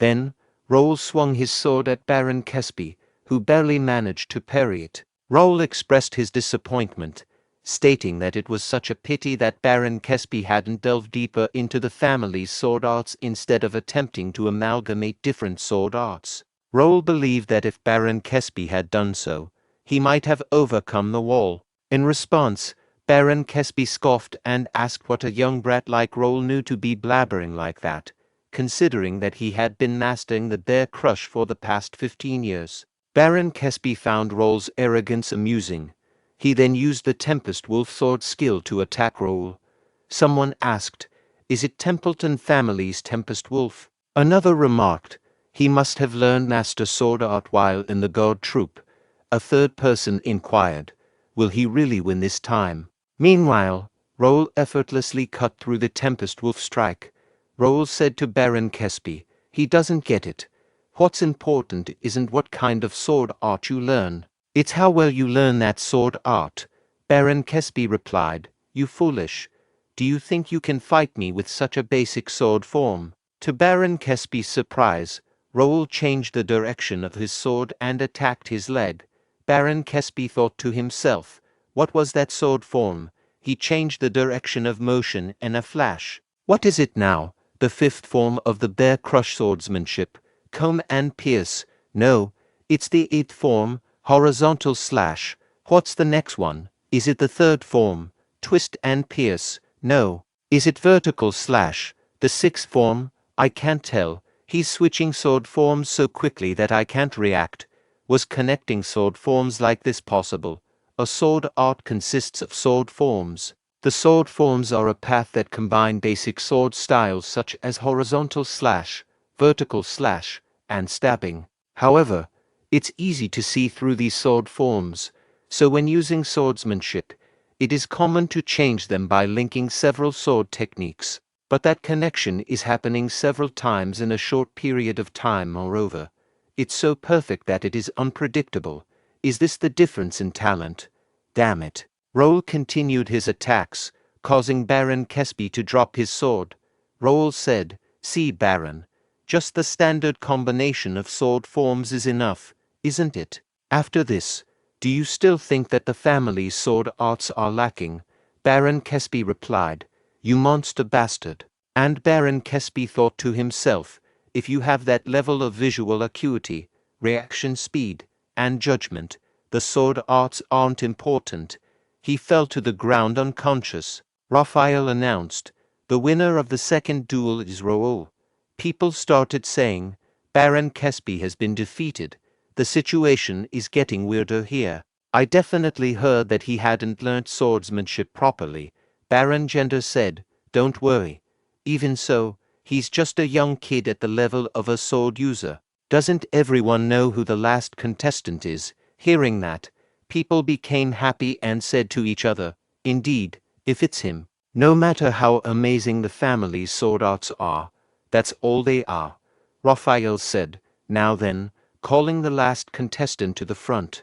Then, Raul swung his sword at Baron Kesby, who barely managed to parry it. Raul expressed his disappointment, stating that it was such a pity that Baron Kesby hadn't delved deeper into the family's sword arts instead of attempting to amalgamate different sword arts. Raul believed that if Baron Kesby had done so, he might have overcome the wall. In response, Baron Kesby scoffed and asked what a young brat like Raul knew to be blabbering like that, considering that he had been mastering the bear crush for the past 15 years. Baron Kesby found Raul's arrogance amusing. He then used the Tempest Wolf sword skill to attack Raul. Someone asked, "Is it Templeton family's Tempest Wolf?" Another remarked, "He must have learned Master Sword Art while in the God Troop." A third person inquired, "Will he really win this time?" Meanwhile, Raul effortlessly cut through the Tempest Wolf strike. Raul said to Baron Kesby, "He doesn't get it. What's important isn't what kind of sword art you learn. It's how well you learn that sword art." Baron Kesby replied, "You foolish. Do you think you can fight me with such a basic sword form?" To Baron Kesby's surprise, Raul changed the direction of his sword and attacked his leg. Baron Kesby thought to himself, what was that sword form? He changed the direction of motion in a flash. What is it now? The fifth form of the bear crush swordsmanship, comb and pierce. No, it's the eighth form, horizontal slash. What's the next one? Is it the third form, twist and pierce? No. Is it vertical slash? The sixth form? I can't tell. He's switching sword forms so quickly that I can't react. Was connecting sword forms like this possible? A sword art consists of sword forms. The sword forms are a path that combine basic sword styles such as horizontal slash, vertical slash, and stabbing. However, it's easy to see through these sword forms, so when using swordsmanship, it is common to change them by linking several sword techniques. But that connection is happening several times in a short period of time. Moreover, it's so perfect that it is unpredictable. Is this the difference in talent? Damn it. Raul continued his attacks, causing Baron Kesby to drop his sword. Raul said, "See, Baron, just the standard combination of sword forms is enough, isn't it? After this, do you still think that the family's sword arts are lacking?" Baron Kesby replied, "You monster bastard." And Baron Kesby thought to himself, if you have that level of visual acuity, reaction speed, and judgment, the sword arts aren't important. He fell to the ground unconscious. Raphael announced, the winner of the second duel is Raul. People started saying, Baron Caspi has been defeated. The situation is getting weirder here. I definitely heard that he hadn't learnt swordsmanship properly. Baron Gender said, don't worry. Even so, he's just a young kid at the level of a sword user. Doesn't everyone know who the last contestant is? Hearing that, people became happy and said to each other, indeed, if it's him. No matter how amazing the family's sword arts are, that's all they are. Raphael said, now then, calling the last contestant to the front.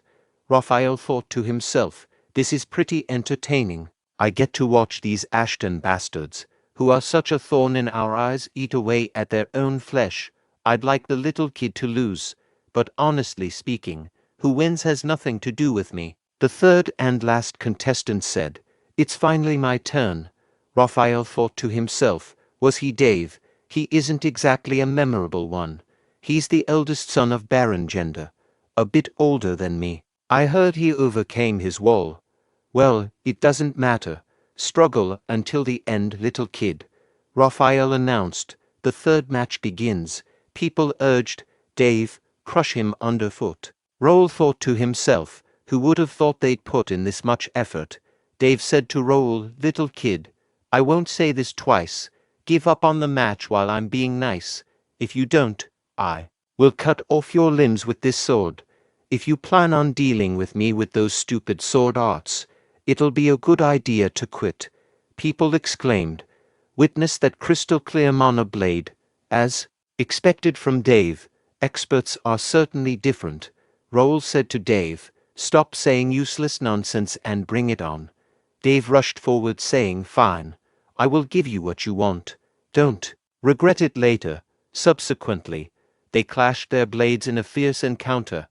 Raphael thought to himself, this is pretty entertaining. I get to watch these Ashton bastards, who are such a thorn in our eyes, eat away at their own flesh. I'd like the little kid to lose, but honestly speaking, who wins has nothing to do with me. The third and last contestant said, it's finally my turn. Raphael thought to himself, was he Dave? He isn't exactly a memorable one. He's the eldest son of Baron Gender, a bit older than me. I heard he overcame his wall. Well, it doesn't matter. Struggle until the end, little kid. Raphael announced, the third match begins. People urged, Dave, crush him underfoot. Raul thought to himself, who would have thought they'd put in this much effort? Dave said to Raul, little kid, I won't say this twice. Give up on the match while I'm being nice. If you don't, I will cut off your limbs with this sword. If you plan on dealing with me with those stupid sword arts, it'll be a good idea to quit. People exclaimed. Witness that crystal clear mana blade. As expected from Dave, experts are certainly different. Raul said to Dave, stop saying useless nonsense and bring it on. Dave rushed forward saying, fine. I will give you what you want. Don't regret it later. Subsequently, they clashed their blades in a fierce encounter.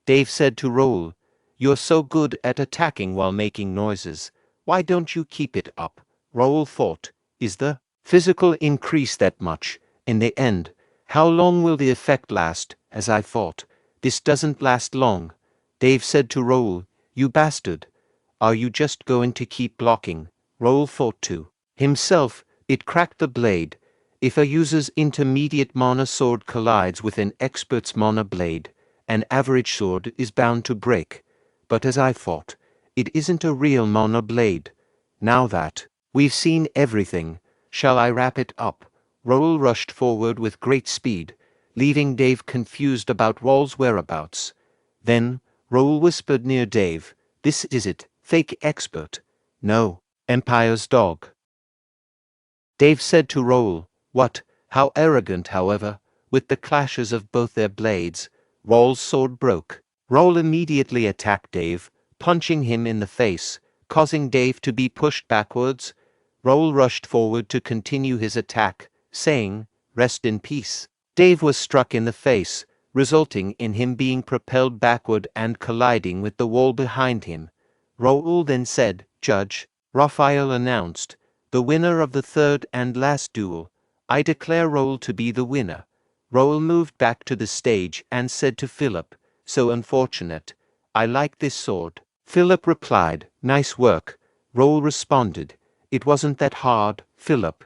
Dave said to Raul, you're so good at attacking while making noises. Why don't you keep it up? Raul thought, is the physical increase that much? In the end, how long will the effect last? As I thought, this doesn't last long. Dave said to Raul, you bastard. Are you just going to keep blocking? Raul thought to himself, it cracked the blade. If a user's intermediate mana sword collides with an expert's mana blade, an average sword is bound to break. But as I thought, it isn't a real mana blade. Now that we've seen everything, shall I wrap it up? Raul rushed forward with great speed, leaving Dave confused about Raul's whereabouts. Then, Raul whispered near Dave, this is it, fake expert. No, Empire's dog. Dave said to Raul, what, how arrogant, however, with the clashes of both their blades, Raul's sword broke. Raul immediately attacked Dave, punching him in the face, causing Dave to be pushed backwards. Raul rushed forward to continue his attack, saying, rest in peace. Dave was struck in the face, resulting in him being propelled backward and colliding with the wall behind him. Raul then said, Judge, Raphael announced, the winner of the third and last duel. I declare Raul to be the winner. Raul moved back to the stage and said to Philip, so unfortunate. I like this sword. Philip replied, nice work. Raul responded, it wasn't that hard, Philip.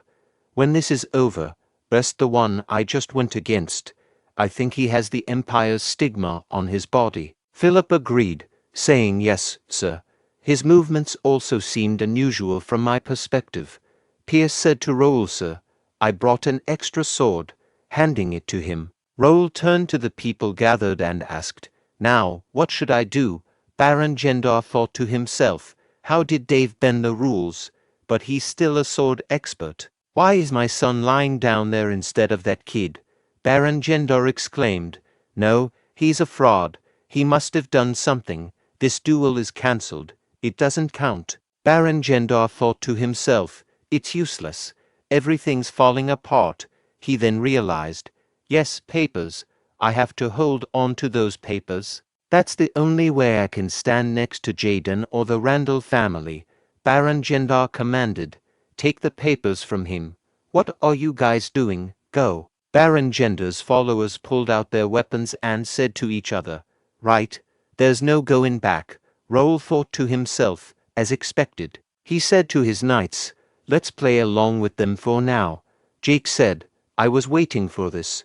When this is over, rest the one I just went against. I think he has the Empire's stigma on his body. Philip agreed, saying yes, sir. His movements also seemed unusual from my perspective. Pierce said to Raul, sir, I brought an extra sword, handing it to him. Raul turned to the people gathered and asked, now, what should I do? Baron Gendar thought to himself, how did Dave bend the rules? But he's still a sword expert. Why is my son lying down there instead of that kid? Baron Gendar exclaimed, no, he's a fraud. He must have done something. This duel is cancelled. It doesn't count. Baron Gendar thought to himself, it's useless. Everything's falling apart. He then realized, yes, papers. I have to hold on to those papers. That's the only way I can stand next to Jaden or the Randall family. Baron Gendar commanded, take the papers from him. What are you guys doing? Go. Baron Gender's followers pulled out their weapons and said to each other, "Right, there's no going back." Raul thought to himself, as expected. He said to his knights, "Let's play along with them for now." Jake said, "I was waiting for this."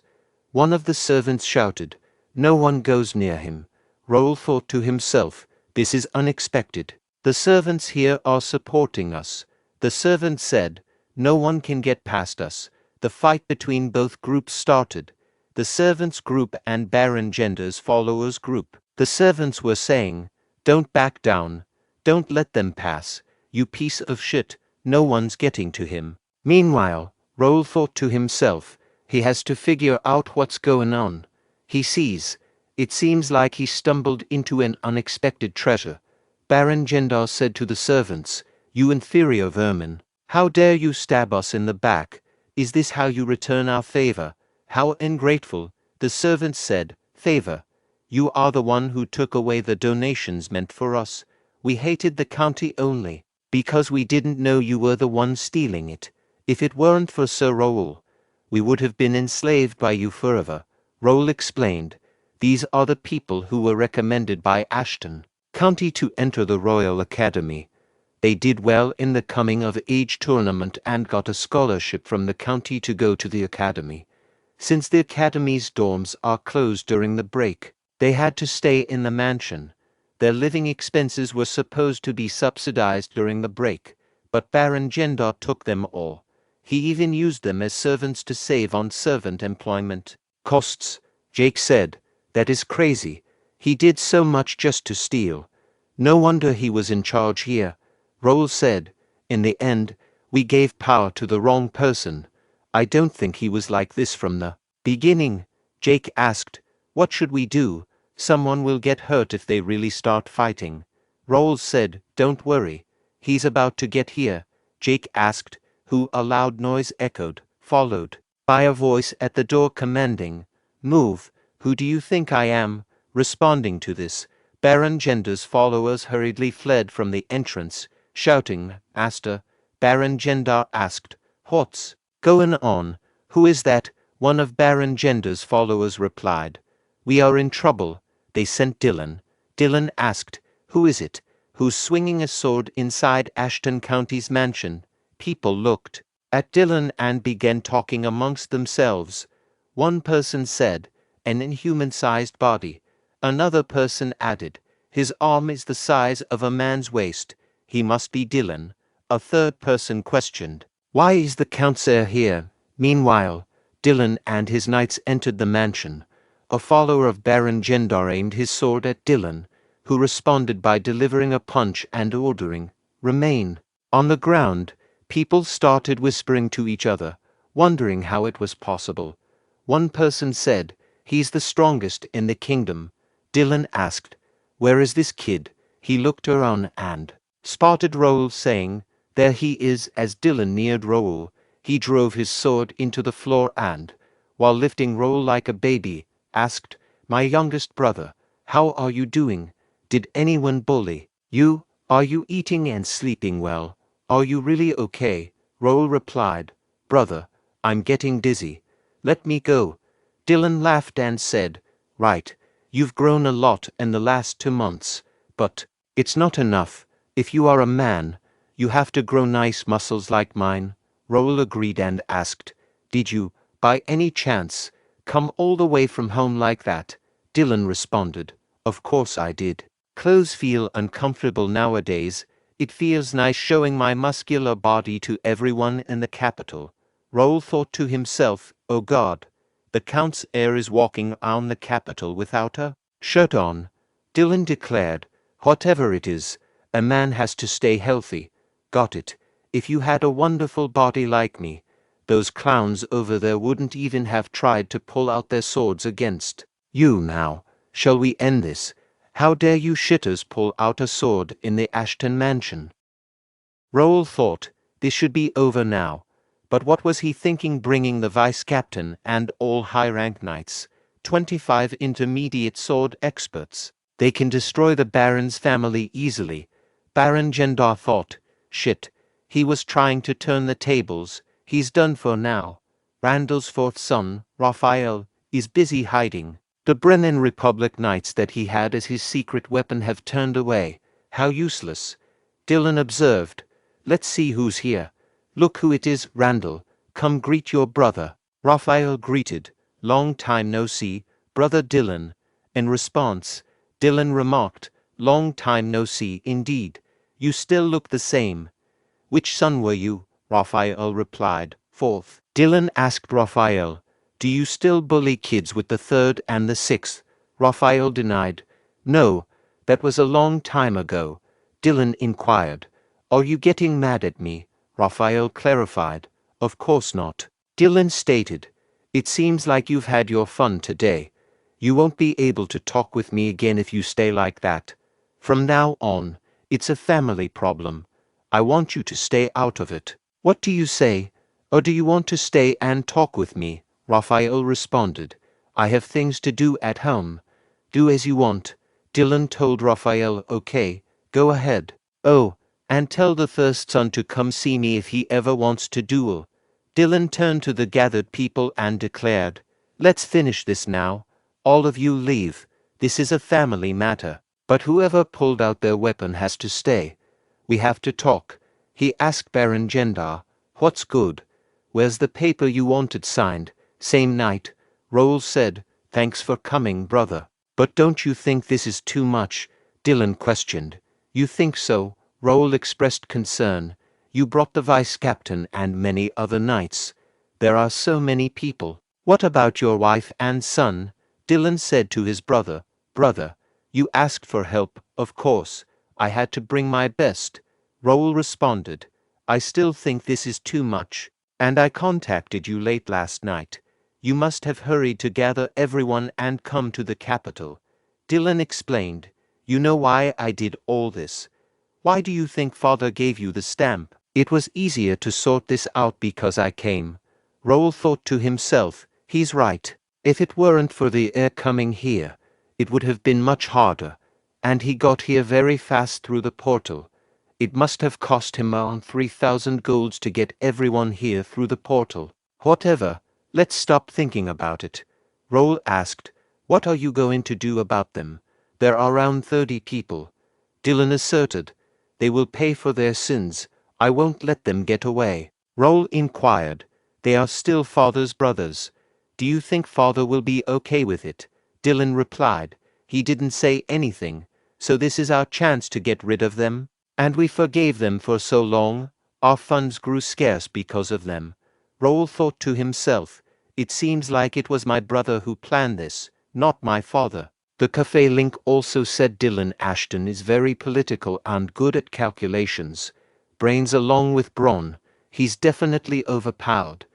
One of the servants shouted, "No one goes near him." Raul thought to himself, "This is unexpected. The servants here are supporting us." The servant said, "No one can get past us." The fight between both groups started. The servants' group and Baron Gender's followers' group. The servants were saying, "Don't back down. Don't let them pass. You piece of shit, no one's getting to him." Meanwhile, Raul thought to himself, he has to figure out what's going on. He sees. It seems like he stumbled into an unexpected treasure. Baron Gender said to the servants, "You inferior vermin. How dare you stab us in the back? Is this how you return our favor? How ungrateful." The servants said, "Favor? You are the one who took away the donations meant for us. We hated the county only because we didn't know you were the one stealing it. If it weren't for Sir Raul, we would have been enslaved by you forever." Raul explained, "These are the people who were recommended by Ashton County to enter the Royal Academy. They did well in the coming of age tournament and got a scholarship from the county to go to the academy. Since the academy's dorms are closed during the break, they had to stay in the mansion. Their living expenses were supposed to be subsidized during the break, but Baron Gender took them all. He even used them as servants to save on servant employment costs." Jake said, "That is crazy. He did so much just to steal. No wonder he was in charge here." Raul said, "In the end, we gave power to the wrong person. I don't think he was like this from the beginning." Jake asked, "What should we do? Someone will get hurt if they really start fighting." Raul said, "Don't worry. He's about to get here." Jake asked, "Who?" A loud noise echoed, followed by a voice at the door commanding, "Move. Who do you think I am?" Responding to this, Baron Gender's followers hurriedly fled from the entrance, shouting, "Master." Baron Gender asked, "What's going on? Who is that?" One of Baron Gender's followers replied, "We are in trouble. They sent Dylan." Dylan asked, "Who is it? Who's swinging a sword inside Ashton County's mansion?" People looked at Dylan and began talking amongst themselves. One person said, "An inhuman-sized body." Another person added, "His arm is the size of a man's waist. He must be Dylan." A third person questioned, "Why is the Councillor here?" Meanwhile, Dylan and his knights entered the mansion. A follower of Baron Gender aimed his sword at Dylan, who responded by delivering a punch and ordering, "Remain." On the ground, people started whispering to each other, wondering how it was possible. One person said, "He's the strongest in the kingdom." Dylan asked, "Where is this kid?" He looked around and spotted Raul, saying, "There he is." As Dylan neared Raul, he drove his sword into the floor and, while lifting Raul like a baby, asked, "My youngest brother, how are you doing? Did anyone bully you? Are you eating and sleeping well? Are you really okay?" Raul replied, "Brother, I'm getting dizzy. Let me go." Dylan laughed and said, "Right, you've grown a lot in the last 2 months, but it's not enough. If you are a man, you have to grow nice muscles like mine." Raul agreed and asked, "Did you, by any chance, come all the way from home like that?" Dylan responded, "Of course I did. Clothes feel uncomfortable nowadays. It feels nice showing my muscular body to everyone in the capital." Raul thought to himself, "Oh God, the Count's heir is walking on the capital without a shirt on." Dylan declared, "Whatever it is, a man has to stay healthy. Got it. If you had a wonderful body like me, those clowns over there wouldn't even have tried to pull out their swords against you. Now, shall we end this? How dare you shitters pull out a sword in the Ashton mansion?" Raul thought, this should be over now. But what was he thinking, bringing the vice-captain and all high-rank knights, 25 intermediate sword experts? They can destroy the Baron's family easily. Baron Gender thought, shit, he was trying to turn the tables. He's done for now. Randall's fourth son, Raphael, is busy hiding. The Brennan Republic Knights that he had as his secret weapon have turned away. How useless. Dylan observed. Let's see who's here. Look who it is, Randall. Come greet your brother. Raphael greeted. Long time no see, brother Dylan. In response, Dylan remarked, long time no see indeed. You still look the same. Which son were you? Raphael replied. Fourth. Dylan asked Raphael, do you still bully kids with the third and the sixth? Raphael denied. No, that was a long time ago. Dylan inquired. Are you getting mad at me? Raphael clarified. Of course not. Dylan stated. It seems like you've had your fun today. You won't be able to talk with me again if you stay like that. From now on, it's a family problem. I want you to stay out of it. What do you say? Or do you want to stay and talk with me? Raphael responded. I have things to do at home. Do as you want. Dylan told Raphael, okay, go ahead. Oh, and tell the first son to come see me if he ever wants to duel. Dylan turned to the gathered people and declared, let's finish this now. All of you leave. This is a family matter. But whoever pulled out their weapon has to stay. We have to talk. He asked Baron Gendar, what's good? Where's the paper you wanted signed? Same night. Raul said, thanks for coming, brother. But don't you think this is too much? Dylan questioned. You think so? Raul expressed concern. You brought the vice captain and many other knights. There are so many people. What about your wife and son? Dylan said to his brother, brother, you asked for help, of course. I had to bring my best. Raul responded, I still think this is too much. And I contacted you late last night. You must have hurried to gather everyone and come to the capital. Dylan explained, you know why I did all this. Why do you think father gave you the stamp? It was easier to sort this out because I came. Raul thought to himself, he's right. If it weren't for the heir coming here, it would have been much harder. And he got here very fast through the portal. It must have cost him around 3,000 golds to get everyone here through the portal. Whatever, let's stop thinking about it. Raul asked, what are you going to do about them? There are around 30 people. Dylan asserted, they will pay for their sins. I won't let them get away. Raul inquired, they are still father's brothers. Do you think father will be okay with it? Dylan replied, he didn't say anything, so this is our chance to get rid of them. And we forgave them for so long, our funds grew scarce because of them. Raul thought to himself, it seems like it was my brother who planned this, not my father. The cafe link also said Dylan Ashton is very political and good at calculations. Brains along with brawn, he's definitely overpowered.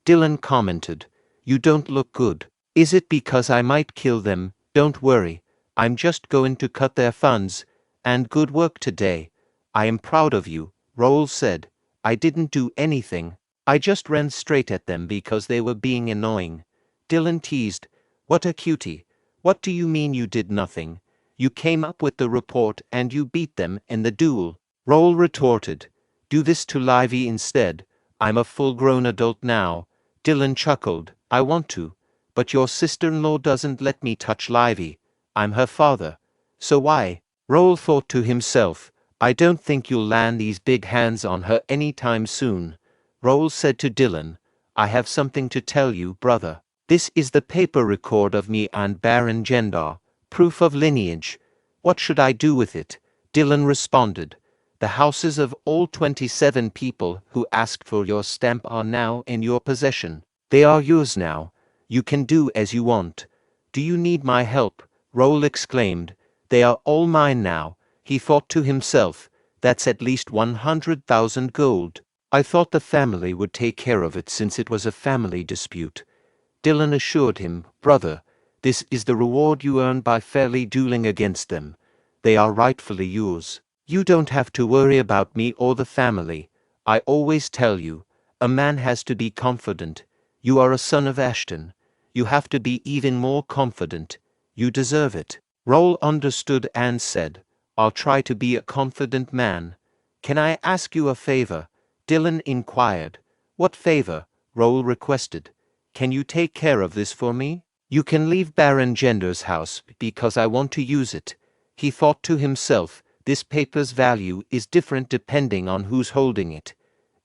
Dylan commented, you don't look good. Is it because I might kill them? Don't worry, I'm just going to cut their funds. And good work today. I am proud of you, Raul said. I didn't do anything. I just ran straight at them because they were being annoying. Dylan teased, what a cutie. What do you mean you did nothing? You came up with the report and you beat them in the duel. Raul retorted, do this to Livy instead. I'm a full-grown adult now. Dylan chuckled, I want to. But your sister-in-law doesn't let me touch Livy. I'm her father. So why? Raul thought to himself, I don't think you'll land these big hands on her anytime soon. Raul said to Dylan, I have something to tell you, brother. This is the paper record of me and Baron Gendar, proof of lineage. What should I do with it? Dylan responded, the houses of all 27 people who asked for your stamp are now in your possession. They are yours now. You can do as you want. Do you need my help? Raul exclaimed, they are all mine now. He thought to himself, that's at least 100,000 gold. I thought the family would take care of it since it was a family dispute. Dylan assured him, brother, this is the reward you earn by fairly dueling against them. They are rightfully yours. You don't have to worry about me or the family. I always tell you, a man has to be confident. You are a son of Ashton. You have to be even more confident. You deserve it. Raul understood and said, I'll try to be a confident man. Can I ask you a favor? Dylan inquired. What favor? Raul requested. Can you take care of this for me? You can leave Baron Gender's house because I want to use it. He thought to himself, this paper's value is different depending on who's holding it.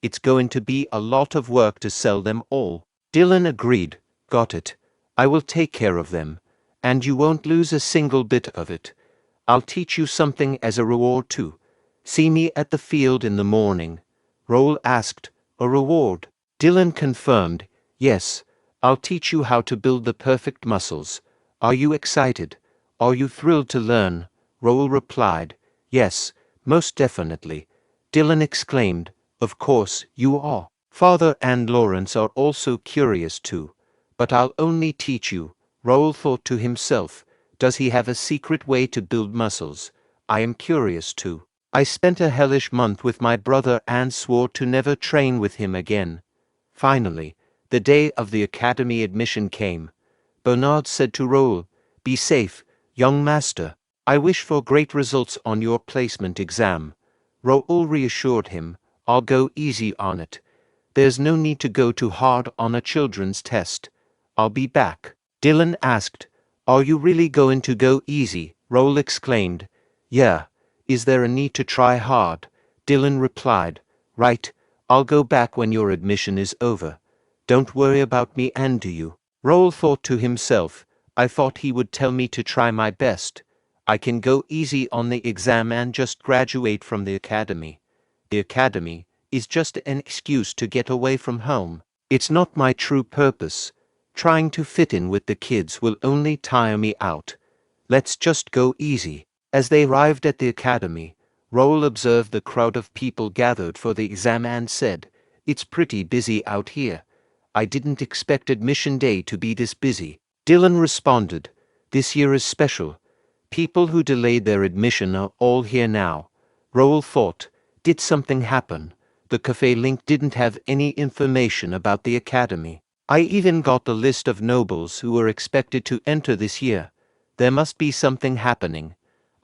It's going to be a lot of work to sell them all. Dylan agreed. Got it. I will take care of them. And you won't lose a single bit of it. I'll teach you something as a reward too. See me at the field in the morning. Raul asked. A reward? Dylan confirmed. Yes. I'll teach you how to build the perfect muscles. Are you excited? Are you thrilled to learn? Raul replied. Yes, most definitely. Dylan exclaimed. Of course, you are. Father and Lawrence are also curious too. But I'll only teach you. Raul thought to himself. Does he have a secret way to build muscles? I am curious too. I spent a hellish month with my brother and swore to never train with him again. Finally, the day of the academy admission came. Bernard said to Raul, Be safe, young master. I wish for great results on your placement exam. Raul reassured him, I'll go easy on it. There's no need to go too hard on a children's test. I'll be back. Dylan asked, Are you really going to go easy? Raul exclaimed, Yeah. Is there a need to try hard? Dylan replied, Right. I'll go back when your admission is over. Don't worry about me and do you? Raul thought to himself, I thought he would tell me to try my best. I can go easy on the exam and just graduate from the academy. The academy is just an excuse to get away from home. It's not my true purpose. Trying to fit in with the kids will only tire me out. Let's just go easy. As they arrived at the academy, Raul observed the crowd of people gathered for the exam and said, It's pretty busy out here. I didn't expect admission day to be this busy. Dylan responded, This year is special. People who delayed their admission are all here now. Raul thought, Did something happen? The cafe link didn't have any information about the academy. I even got the list of nobles who were expected to enter this year. There must be something happening.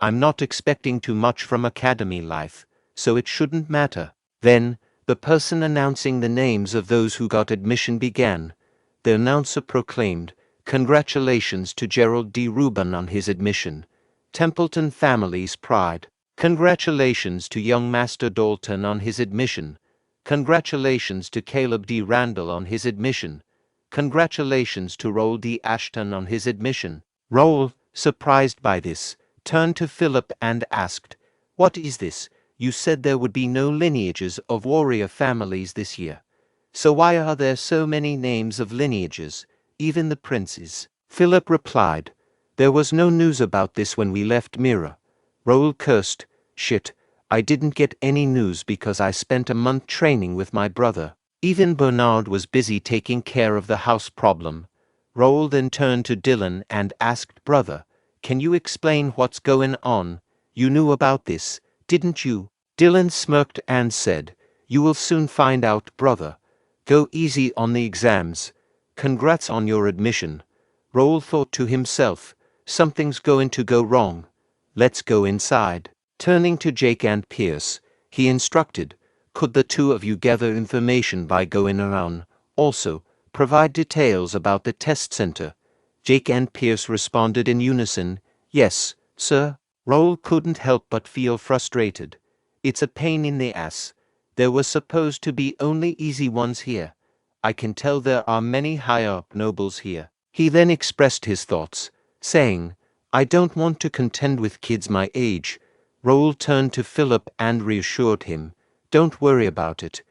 I'm not expecting too much from academy life, so it shouldn't matter. Then, the person announcing the names of those who got admission began. The announcer proclaimed, Congratulations to Gerald D. Rubin on his admission. Templeton Family's Pride. Congratulations to young Master Dalton on his admission. Congratulations to Caleb D. Randall on his admission. Congratulations to Raul D. Ashton on his admission. Raul, surprised by this, turned to Philip and asked, What is this? You said there would be no lineages of warrior families this year. So why are there so many names of lineages, even the princes? Philip replied, There was no news about this when we left Mira. Raul cursed, Shit, I didn't get any news because I spent a month training with my brother. Even Bernard was busy taking care of the house problem. Raul then turned to Dylan and asked, Brother, can you explain what's going on? You knew about this, didn't you? Dylan smirked and said, You will soon find out, brother. Go easy on the exams. Congrats on your admission. Raul thought to himself, Something's going to go wrong. Let's go inside. Turning to Jake and Pierce, he instructed, Could the two of you gather information by going around? Also, provide details about the test center. Jake and Pierce responded in unison, Yes, sir. Raul couldn't help but feel frustrated. It's a pain in the ass. There were supposed to be only easy ones here. I can tell there are many higher-up nobles here. He then expressed his thoughts, saying, I don't want to contend with kids my age. Raul turned to Philip and reassured him, Don't worry about it.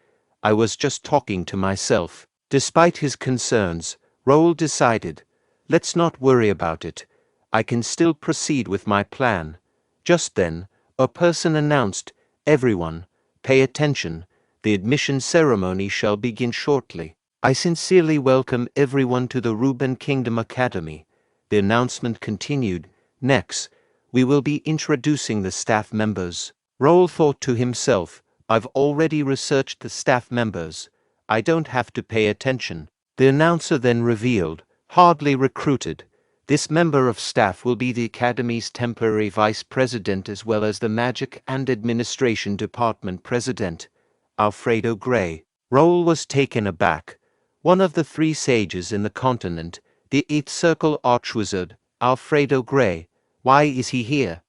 I was just talking to myself. Despite his concerns, Raul decided, Let's not worry about it. I can still proceed with my plan. Just then, a person announced, Everyone, pay attention. The admission ceremony shall begin shortly. I sincerely welcome everyone to the Reuben Kingdom Academy. The announcement continued, Next, we will be introducing the staff members. Raul thought to himself, I've already researched the staff members. I don't have to pay attention. The announcer then revealed, Hardly recruited. This member of staff will be the Academy's temporary vice president as well as the Magic and Administration Department president, Alfredo Gray. Raul was taken aback. One of the three sages in the continent, the Eighth Circle Archwizard, Alfredo Gray. Why is he here?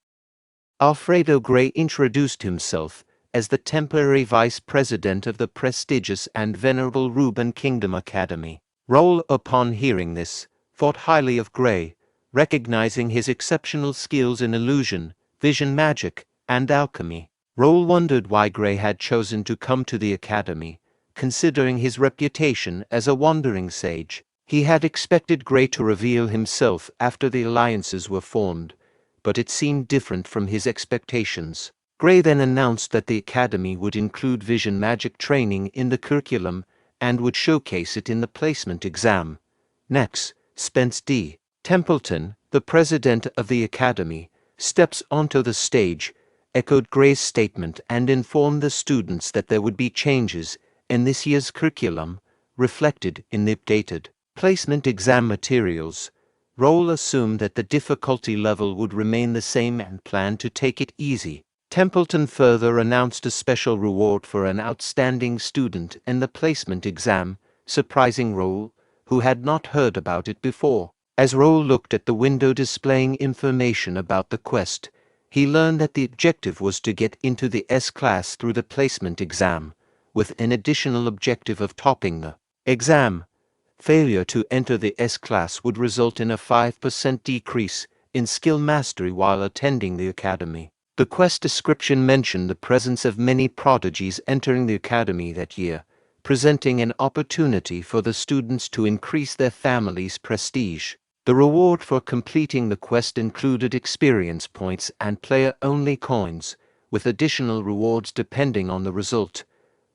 Alfredo Gray introduced himself as the temporary vice president of the prestigious and venerable Ruben Kingdom Academy. Raul, upon hearing this, thought highly of Gray, recognizing his exceptional skills in illusion, vision magic, and alchemy. Raul wondered why Gray had chosen to come to the academy, considering his reputation as a wandering sage. He had expected Gray to reveal himself after the alliances were formed, but it seemed different from his expectations. Gray then announced that the academy would include vision magic training in the curriculum and would showcase it in the placement exam. Next, Spence D. Templeton, the president of the academy, steps onto the stage, echoed Gray's statement and informed the students that there would be changes in this year's curriculum, reflected in the updated placement exam materials. Raul assumed that the difficulty level would remain the same and planned to take it easy. Templeton further announced a special reward for an outstanding student in the placement exam, surprising Raul, who had not heard about it before. As Raul looked at the window displaying information about the quest, he learned that the objective was to get into the S-class through the placement exam, with an additional objective of topping the exam. Failure to enter the S-class would result in a 5% decrease in skill mastery while attending the academy. The quest description mentioned the presence of many prodigies entering the academy that year, presenting an opportunity for the students to increase their family's prestige. The reward for completing the quest included experience points and player-only coins, with additional rewards depending on the result.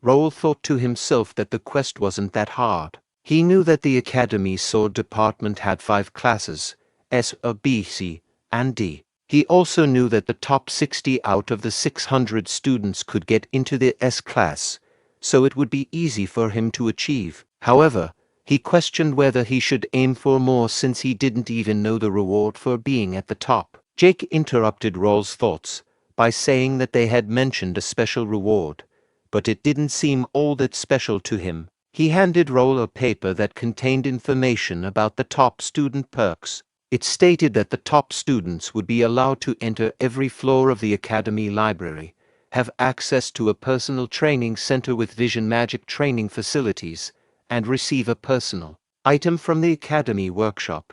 Raul thought to himself that the quest wasn't that hard. He knew that the Academy's sword department had 5 classes, S, B, C, and D. He also knew that the top 60 out of the 600 students could get into the S class, so it would be easy for him to achieve. However, he questioned whether he should aim for more since he didn't even know the reward for being at the top. Jake interrupted Raul's thoughts by saying that they had mentioned a special reward, but it didn't seem all that special to him. He handed Raul a paper that contained information about the top student perks. It stated that the top students would be allowed to enter every floor of the academy library, have access to a personal training center with vision magic training facilities, and receive a personal item from the academy workshop.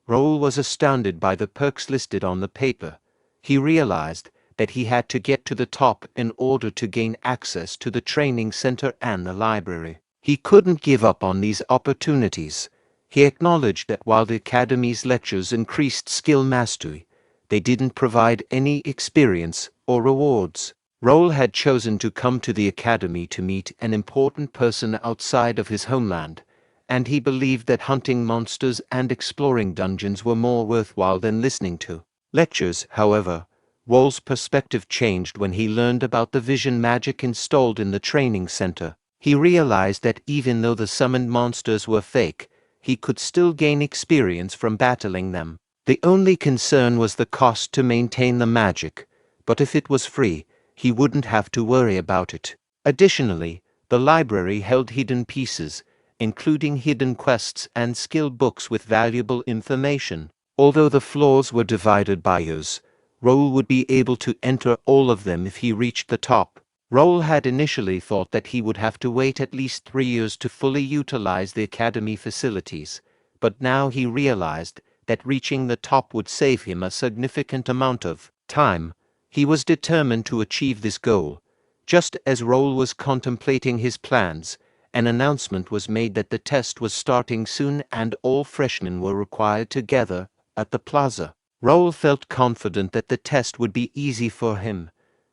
Raul was astounded by the perks listed on the paper. He realized that he had to get to the top in order to gain access to the training center and the library. He couldn't give up on these opportunities. He acknowledged that while the academy's lectures increased skill mastery, they didn't provide any experience or rewards. Raul had chosen to come to the academy to meet an important person outside of his homeland, and he believed that hunting monsters and exploring dungeons were more worthwhile than listening to lectures. However, Raul's perspective changed when he learned about the vision magic installed in the training center. He realized that even though the summoned monsters were fake, he could still gain experience from battling them. The only concern was the cost to maintain the magic, but if it was free, he wouldn't have to worry about it. Additionally, the library held hidden pieces, including hidden quests and skill books with valuable information. Although the floors were divided by years, Raul would be able to enter all of them if he reached the top. Raul had initially thought that he would have to wait at least 3 years to fully utilize the academy facilities, but now he realized that reaching the top would save him a significant amount of time. He was determined to achieve this goal. Just as Raul was contemplating his plans, an announcement was made that the test was starting soon and all freshmen were required to gather at the plaza. Raul felt confident that the test would be easy for him.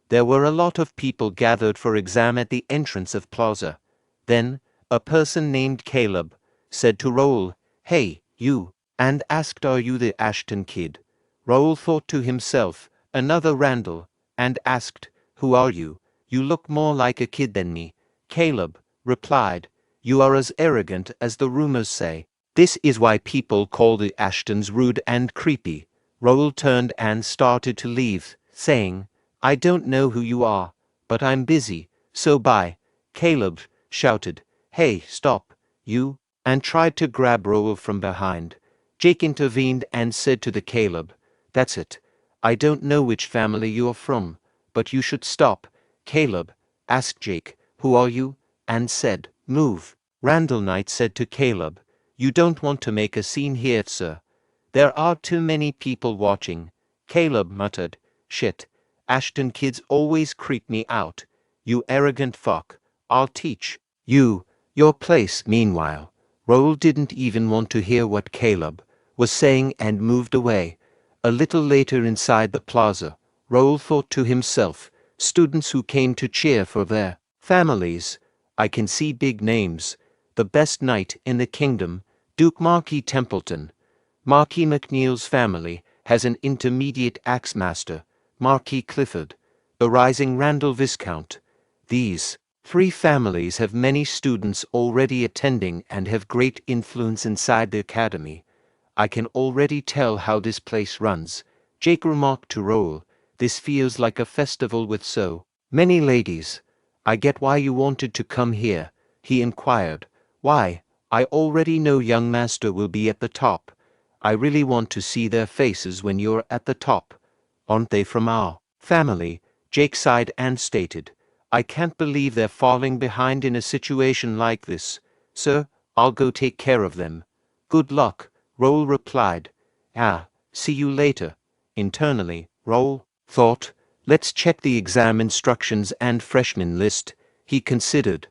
There were a lot of people gathered for exam at the entrance of plaza. Then, a person named Caleb said to Raul, "Hey, you," and asked, "Are you the Ashton kid?" Raul thought to himself, "Another Randall," and asked, "Who are you? You look more like a kid than me." Caleb replied, "You are as arrogant as the rumors say. This is why people call the Ashtons rude and creepy." Raul turned and started to leave, saying, "I don't know who you are, but I'm busy, so bye." Caleb shouted, "Hey, stop, you," and tried to grab Raul from behind. Jake intervened and said to the Caleb, "That's it. I don't know which family you're from, but you should stop." Caleb asked Jake, "Who are you?" and said, "Move." Randall Knight said to Caleb, "You don't want to make a scene here, sir. There are too many people watching." Caleb muttered, "Shit, Ashton kids always creep me out. You arrogant fuck. I'll teach you your place." Meanwhile, Raul didn't even want to hear what Caleb was saying and moved away. A little later inside the plaza, Raul thought to himself, students who came to cheer for their families. I can see big names. The best knight in the kingdom, Duke Marquis Templeton. Marquis McNeil's family has an intermediate axemaster, Marquis Clifford. The rising Randall Viscount. These three families have many students already attending and have great influence inside the academy. I can already tell how this place runs. Jake remarked to Raul, "This feels like a festival with so many ladies." "I get why you wanted to come here," he inquired. "Why? I already know young master will be at the top. I really want to see their faces when you're at the top. Aren't they from our family?" Jake sighed and stated, "I can't believe they're falling behind in a situation like this. Sir, I'll go take care of them." "Good luck," Raul replied. See you later." Internally, Raul thought, "Let's check the exam instructions and freshman list." He considered,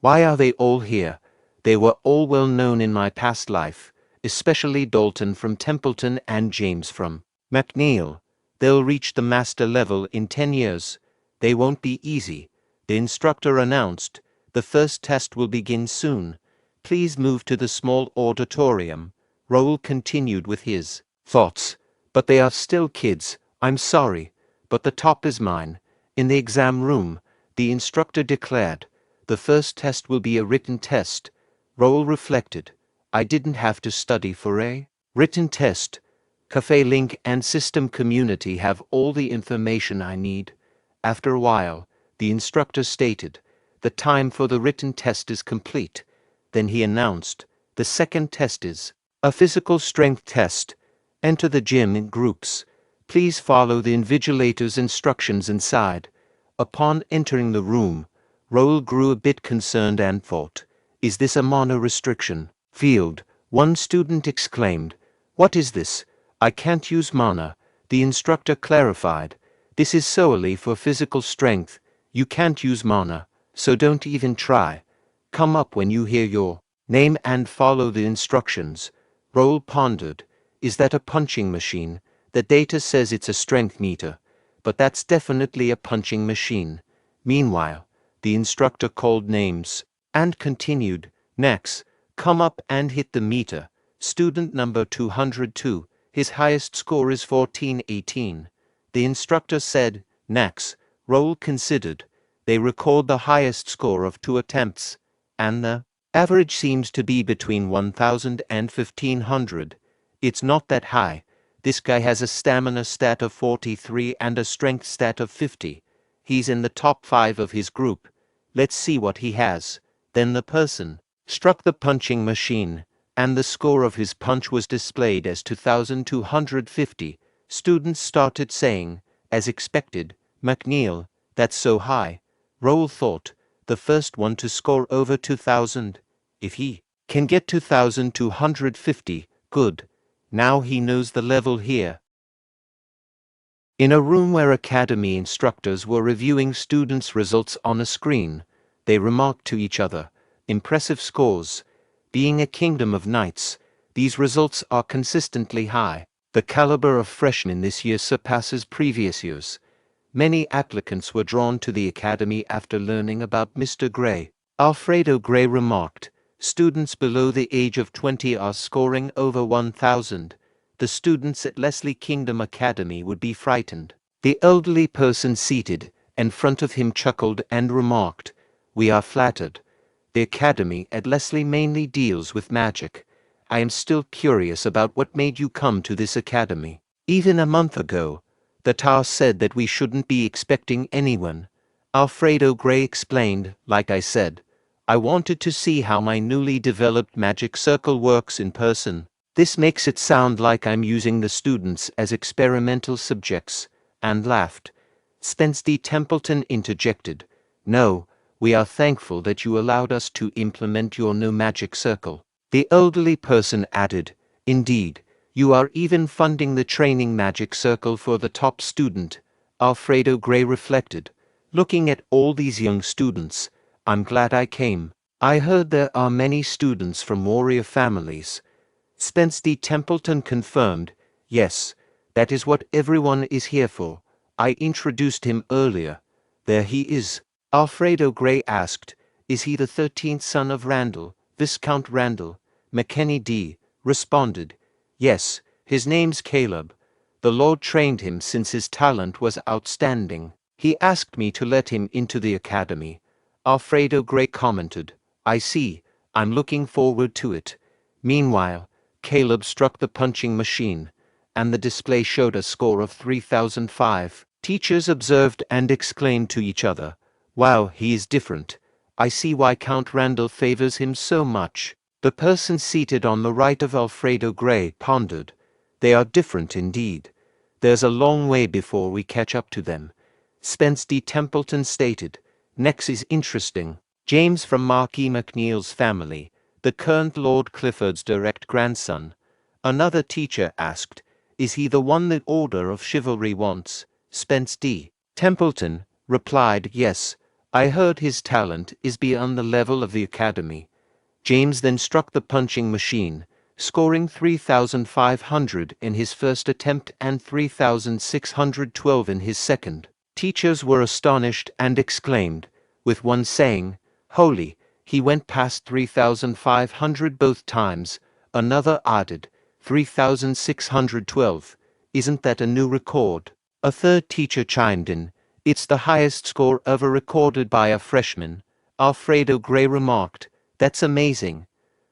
"Why are they all here? They were all well known in my past life, especially Dalton from Templeton and James from McNeil. They'll reach the master level in 10 years. They won't be easy." The instructor announced, "The first test will begin soon. Please move to the small auditorium." Raul continued with his thoughts. "But they are still kids. I'm sorry, but the top is mine." In the exam room, the instructor declared, "The first test will be a written test." Raul reflected, "I didn't have to study for a written test. Cafe Link and System Community have all the information I need." After a while, the instructor stated, "The time for the written test is complete." Then he announced, "The second test is a physical strength test. Enter the gym in groups. Please follow the invigilator's instructions inside." Upon entering the room, Raul grew a bit concerned and thought, "Is this a mono restriction field?" One student exclaimed, "What is this? I can't use mana." The instructor clarified, "This is solely for physical strength. You can't use mana, so don't even try. Come up when you hear your name and follow the instructions." Raul pondered, "Is that a punching machine? The data says it's a strength meter, but that's definitely a punching machine." Meanwhile, the instructor called names and continued, "Next, come up and hit the meter. Student number 202, his highest score is 1418. The instructor said, "Next." Raul considered. They record the highest score of 2 attempts, and the average seems to be between 1000 and 1500. It's not that high. This guy has a stamina stat of 43 and a strength stat of 50. He's in the top 5 of his group. Let's see what he has." Then the person struck the punching machine, and the score of his punch was displayed as 2250. Students started saying, as expected, "McNeil, that's so high." Raul thought, the first one to score over 2000. If he can get 2250, good. Now he knows the level here. In a room where academy instructors were reviewing students' results on a screen, they remarked to each other, "Impressive scores. Being a kingdom of knights, these results are consistently high. The caliber of freshmen this year surpasses previous years." Many applicants were drawn to the academy after learning about Mr. Gray. Alfredo Gray remarked, "Students below the age of 20 are scoring over 1000. The students at Leslie Kingdom Academy would be frightened." The elderly person seated in front of him chuckled and remarked, "We are flattered. The academy at Leslie mainly deals with magic. I am still curious about what made you come to this academy. Even a month ago, the tower said that we shouldn't be expecting anyone." Alfredo Gray explained, "Like I said, I wanted to see how my newly developed magic circle works in person. This makes it sound like I'm using the students as experimental subjects," and laughed. Spence D. Templeton interjected, "No, we are thankful that you allowed us to implement your new magic circle." The elderly person added, "Indeed, you are even funding the training magic circle for the top student." Alfredo Gray reflected, "Looking at all these young students, I'm glad I came. I heard there are many students from warrior families." Spence D. Templeton confirmed, "Yes, that is what everyone is here for. I introduced him earlier. There he is." Alfredo Gray asked, "Is he the 13th son of Randall, Viscount Randall?" McKenny D. responded, "Yes, his name's Caleb. The Lord trained him since his talent was outstanding. He asked me to let him into the academy." Alfredo Gray commented, "I see. I'm looking forward to it." Meanwhile, Caleb struck the punching machine, and the display showed a score of 3005. Teachers observed and exclaimed to each other, "Wow, he is different. I see why Count Randall favors him so much." The person seated on the right of Alfredo Gray pondered, "They are different indeed. There's a long way before we catch up to them." Spence D. Templeton stated, "Next is interesting. James from Mark E. McNeil's family, the current Lord Clifford's direct grandson." Another teacher asked, "Is he the one the Order of Chivalry wants?" Spence D. Templeton replied, "Yes, I heard his talent is beyond the level of the academy." James then struck the punching machine, scoring 3,500 in his first attempt and 3,612 in his second. Teachers were astonished and exclaimed, with one saying, "Holy, he went past 3,500 both times." Another added, 3,612. "Isn't that a new record?" A third teacher chimed in, "It's the highest score ever recorded by a freshman." Alfredo Gray remarked, "That's amazing.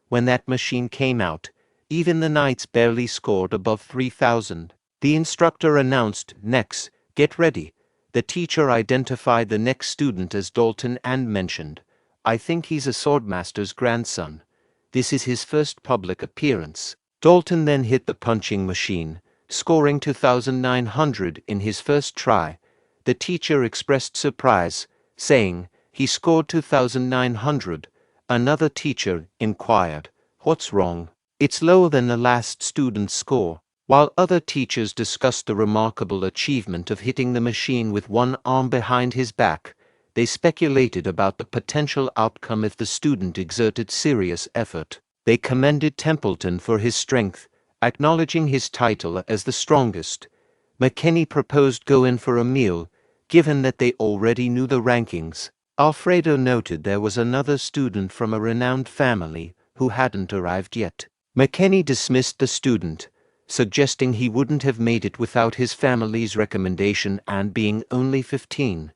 When that machine came out, even the knights barely scored above 3,000. The instructor announced, "Next, get ready." The teacher identified the next student as Dalton and mentioned, "I think he's a swordmaster's grandson. This is his first public appearance." Dalton then hit the punching machine, scoring 2,900 in his first try. The teacher expressed surprise, saying, "He scored 2,900. Another teacher inquired, "What's wrong? It's lower than the last student's score." While other teachers discussed the remarkable achievement of hitting the machine with one arm behind his back, they speculated about the potential outcome if the student exerted serious effort. They commended Templeton for his strength, acknowledging his title as the strongest. McKenny proposed go in for a meal, given that they already knew the rankings. Alfredo noted there was another student from a renowned family who hadn't arrived yet. McKenny dismissed the student, suggesting he wouldn't have made it without his family's recommendation and being only 15.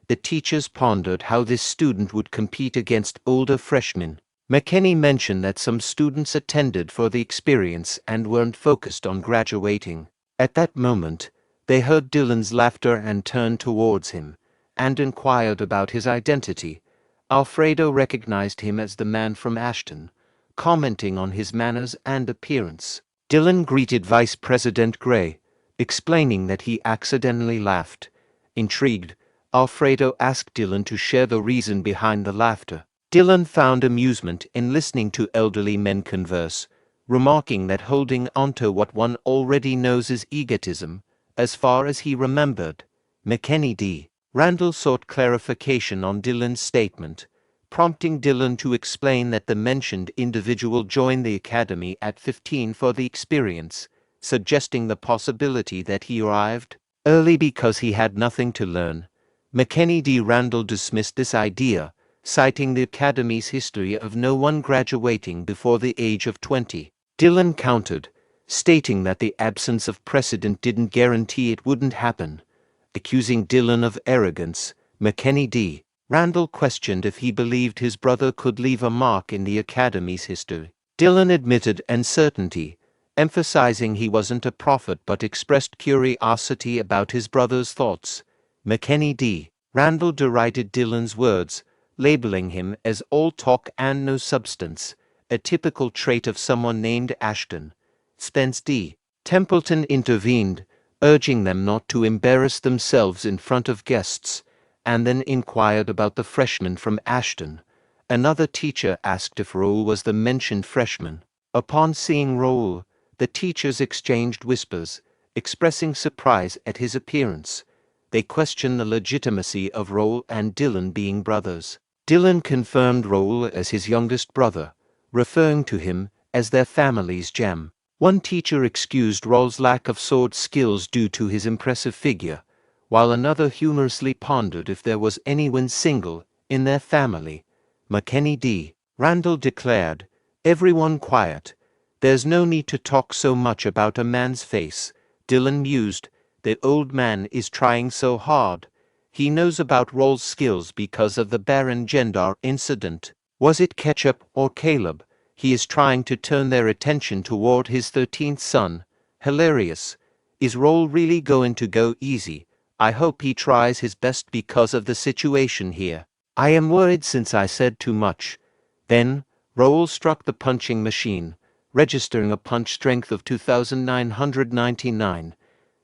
The teachers pondered how this student would compete against older freshmen. McKenny mentioned that some students attended for the experience and weren't focused on graduating. At that moment, they heard Dylan's laughter and turned towards him, and inquired about his identity. Alfredo recognized him as the man from Ashton, commenting on his manners and appearance. Dylan greeted Vice President Gray, explaining that he accidentally laughed. Intrigued, Alfredo asked Dylan to share the reason behind the laughter. Dylan found amusement in listening to elderly men converse, remarking that holding onto what one already knows is egotism, as far as he remembered. McKenny D. Randall sought clarification on Dylan's statement, prompting Dylan to explain that the mentioned individual joined the academy at 15 for the experience, suggesting the possibility that he arrived early because he had nothing to learn. McKenny D. Randall dismissed this idea, citing the academy's history of no one graduating before the age of 20. Dylan countered, stating that the absence of precedent didn't guarantee it wouldn't happen. Accusing Dylan of arrogance, McKenny D. Randall questioned if he believed his brother could leave a mark in the academy's history. Dylan admitted uncertainty, emphasizing he wasn't a prophet but expressed curiosity about his brother's thoughts. McKenny D. Randall derided Dylan's words, labeling him as all talk and no substance, a typical trait of someone named Ashton. Spence D. Templeton intervened, urging them not to embarrass themselves in front of guests, and then inquired about the freshman from Ashton. Another teacher asked if Raul was the mentioned freshman. Upon seeing Raul, the teachers exchanged whispers, expressing surprise at his appearance. They questioned the legitimacy of Raul and Dylan being brothers. Dylan confirmed Raul as his youngest brother, referring to him as their family's gem. One teacher excused Raul's lack of sword skills due to his impressive figure, while another humorously pondered if there was anyone single in their family. McKenny D. Randall declared, "Everyone quiet. There's no need to talk so much about a man's face." Dylan mused, "The old man is trying so hard. He knows about Raul's skills because of the Baron Gendar incident. Was it Ketchup or Caleb? He is trying to turn their attention toward his 13th son. Hilarious. Is Raul really going to go easy? I hope he tries his best because of the situation here. I am worried since I said too much." Then, Raul struck the punching machine, registering a punch strength of 2,999.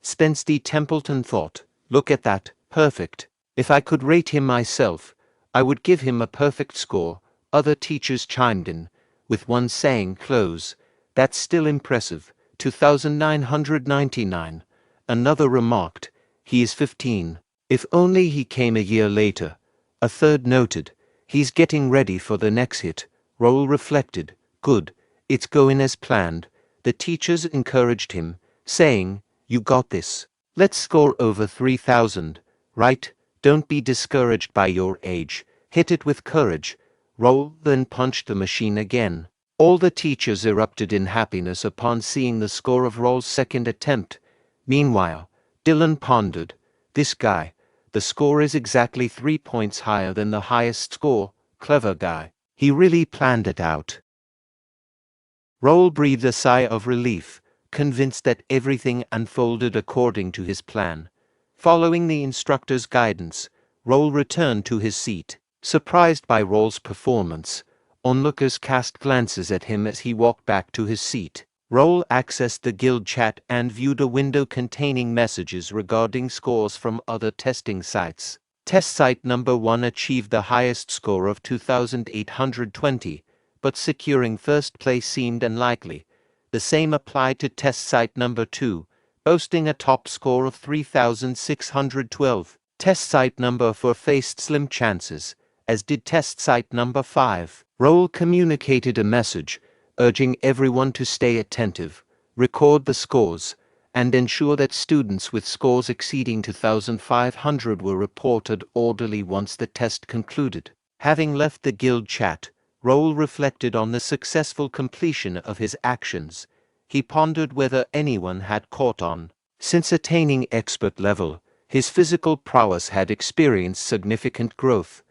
Spence D. Templeton thought, "Look at that, perfect. If I could rate him myself, I would give him a perfect score." Other teachers chimed in, with one saying, "Close. That's still impressive, 2,999. Another remarked, "He is 15. If only he came a year later." A third noted, "He's getting ready for the next hit." Raul reflected, "Good, it's going as planned." The teachers encouraged him, saying, "You got this. Let's score over 3,000, right? Don't be discouraged by your age. Hit it with courage." Raul then punched the machine again. All the teachers erupted in happiness upon seeing the score of Raul's second attempt. Meanwhile, Dylan pondered, "This guy, the score is exactly 3 points higher than the highest score. Clever guy. He really planned it out." Raul breathed a sigh of relief, convinced that everything unfolded according to his plan. Following the instructor's guidance, Raul returned to his seat. Surprised by Raul's performance, onlookers cast glances at him as he walked back to his seat. Raul accessed the guild chat and viewed a window containing messages regarding scores from other testing sites. Test site number 1 achieved the highest score of 2,820, but securing first place seemed unlikely. The same applied to test site number 2, boasting a top score of 3,612. Test site number 4 faced slim chances, as did test site number 5. Raul communicated a message, urging everyone to stay attentive, record the scores, and ensure that students with scores exceeding 2,500 were reported orderly once the test concluded. Having left the guild chat, Raul reflected on the successful completion of his actions. He pondered whether anyone had caught on. Since attaining expert level, his physical prowess had experienced significant growth.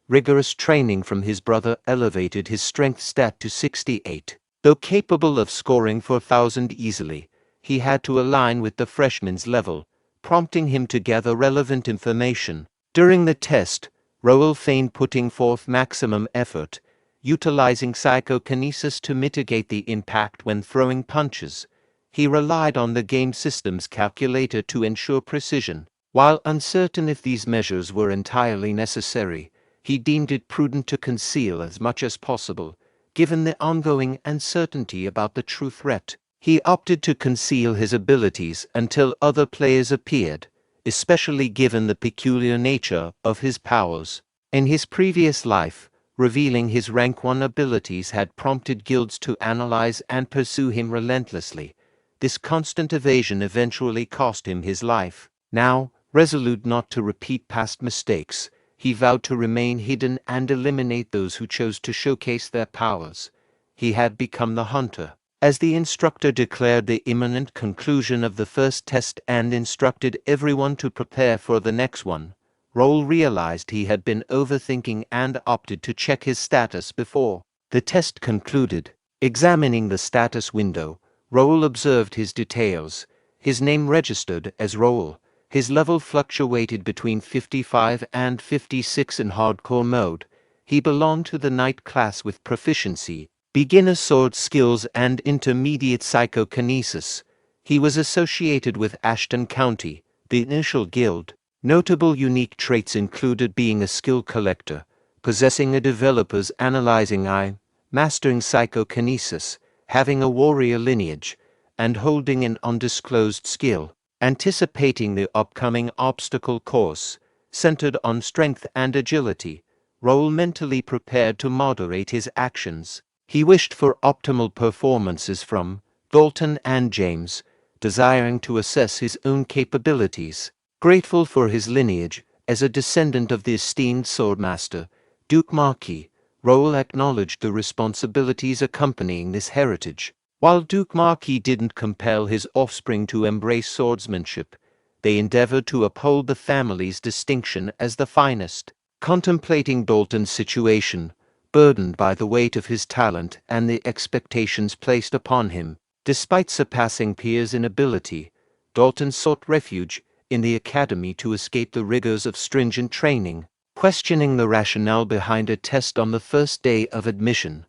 Rigorous training from his brother elevated his strength stat to 68. Though capable of scoring 4,000 easily, he had to align with the freshman's level, prompting him to gather relevant information. During the test, Raul feigned putting forth maximum effort, utilizing psychokinesis to mitigate the impact when throwing punches. He relied on the game system's calculator to ensure precision. While uncertain if these measures were entirely necessary, he deemed it prudent to conceal as much as possible, given the ongoing uncertainty about the true threat. He opted to conceal his abilities until other players appeared, especially given the peculiar nature of his powers. In his previous life, revealing his rank 1 abilities had prompted guilds to analyze and pursue him relentlessly. This constant evasion eventually cost him his life. Now, resolute not to repeat past mistakes, he vowed to remain hidden and eliminate those who chose to showcase their powers. He had become the hunter. As the instructor declared the imminent conclusion of the first test and instructed everyone to prepare for the next one, Raul realized he had been overthinking and opted to check his status before the test concluded. Examining the status window, Raul observed his details. His name registered as Raul. His level fluctuated between 55 and 56 in hardcore mode. He belonged to the Knight class with proficiency, beginner sword skills and intermediate psychokinesis. He was associated with Ashton County, the initial guild. Notable unique traits included being a skill collector, possessing a developer's analyzing eye, mastering psychokinesis, having a warrior lineage, and holding an undisclosed skill. Anticipating the upcoming obstacle course, centered on strength and agility, Raul mentally prepared to moderate his actions. He wished for optimal performances from Dalton and James, desiring to assess his own capabilities. Grateful for his lineage, as a descendant of the esteemed swordmaster, Duke Marquis, Raul acknowledged the responsibilities accompanying this heritage. While Duke Marquis didn't compel his offspring to embrace swordsmanship, they endeavored to uphold the family's distinction as the finest. Contemplating Dalton's situation, burdened by the weight of his talent and the expectations placed upon him, despite surpassing peers in ability, Dalton sought refuge in the academy to escape the rigors of stringent training. Questioning the rationale behind a test on the first day of admission,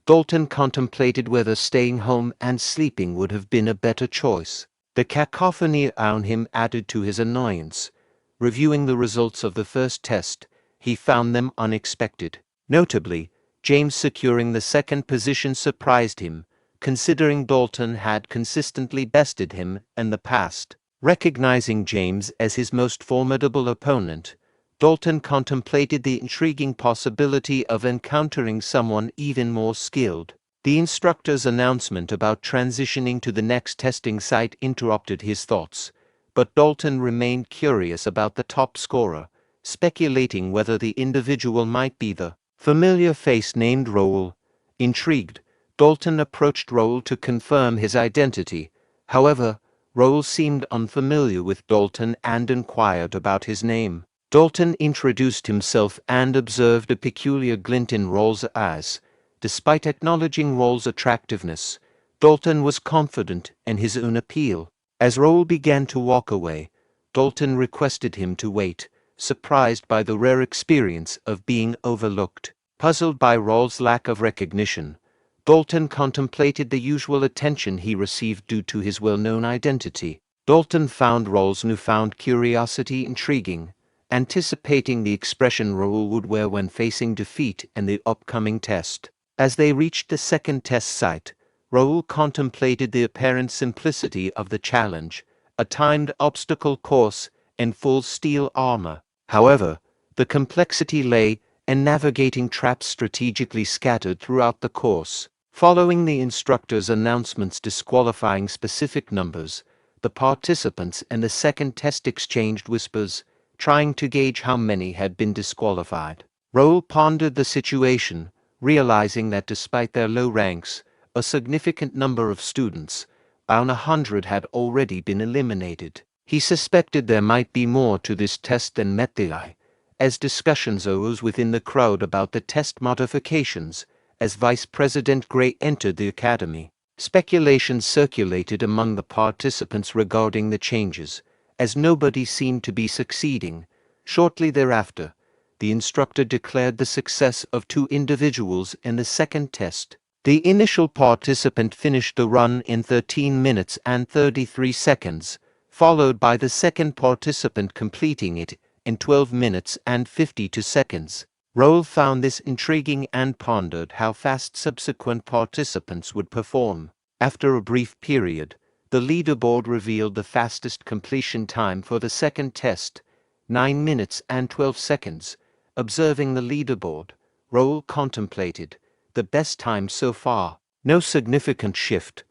Dalton contemplated whether staying home and sleeping would have been a better choice. The cacophony around him added to his annoyance. Reviewing the results of the first test, he found them unexpected. Notably, James securing the second position surprised him, considering Dalton had consistently bested him in the past. Recognizing James as his most formidable opponent, Dalton contemplated the intriguing possibility of encountering someone even more skilled. The instructor's announcement about transitioning to the next testing site interrupted his thoughts, but Dalton remained curious about the top scorer, speculating whether the individual might be the familiar face named Raul. Intrigued, Dalton approached Raul to confirm his identity. However, Raul seemed unfamiliar with Dalton and inquired about his name. Dalton introduced himself and observed a peculiar glint in Raul's eyes. Despite acknowledging Raul's attractiveness, Dalton was confident in his own appeal. As Raul began to walk away, Dalton requested him to wait, surprised by the rare experience of being overlooked. Puzzled by Raul's lack of recognition, Dalton contemplated the usual attention he received due to his well-known identity. Dalton found Raul's newfound curiosity intriguing, anticipating the expression Raul would wear when facing defeat in the upcoming test. As they reached the second test site, Raul contemplated the apparent simplicity of the challenge, a timed obstacle course in full steel armor. However, the complexity lay in navigating traps strategically scattered throughout the course. Following the instructor's announcements disqualifying specific numbers, the participants in the second test exchanged whispers, trying to gauge how many had been disqualified. Raul pondered the situation, realizing that despite their low ranks, a significant number of students, around 100, had already been eliminated. He suspected there might be more to this test than met the eye, as discussions arose within the crowd about the test modifications. As Vice President Gray entered the academy, speculations circulated among the participants regarding the changes, as nobody seemed to be succeeding. Shortly thereafter, the instructor declared the success of 2 individuals in the second test. The initial participant finished the run in 13 minutes and 33 seconds, followed by the second participant completing it in 12 minutes and 52 seconds. Raul found this intriguing and pondered how fast subsequent participants would perform. After a brief period, the leaderboard revealed the fastest completion time for the second test, 9 minutes and 12 seconds. Observing the leaderboard, Raul contemplated the best time so far. No significant shift.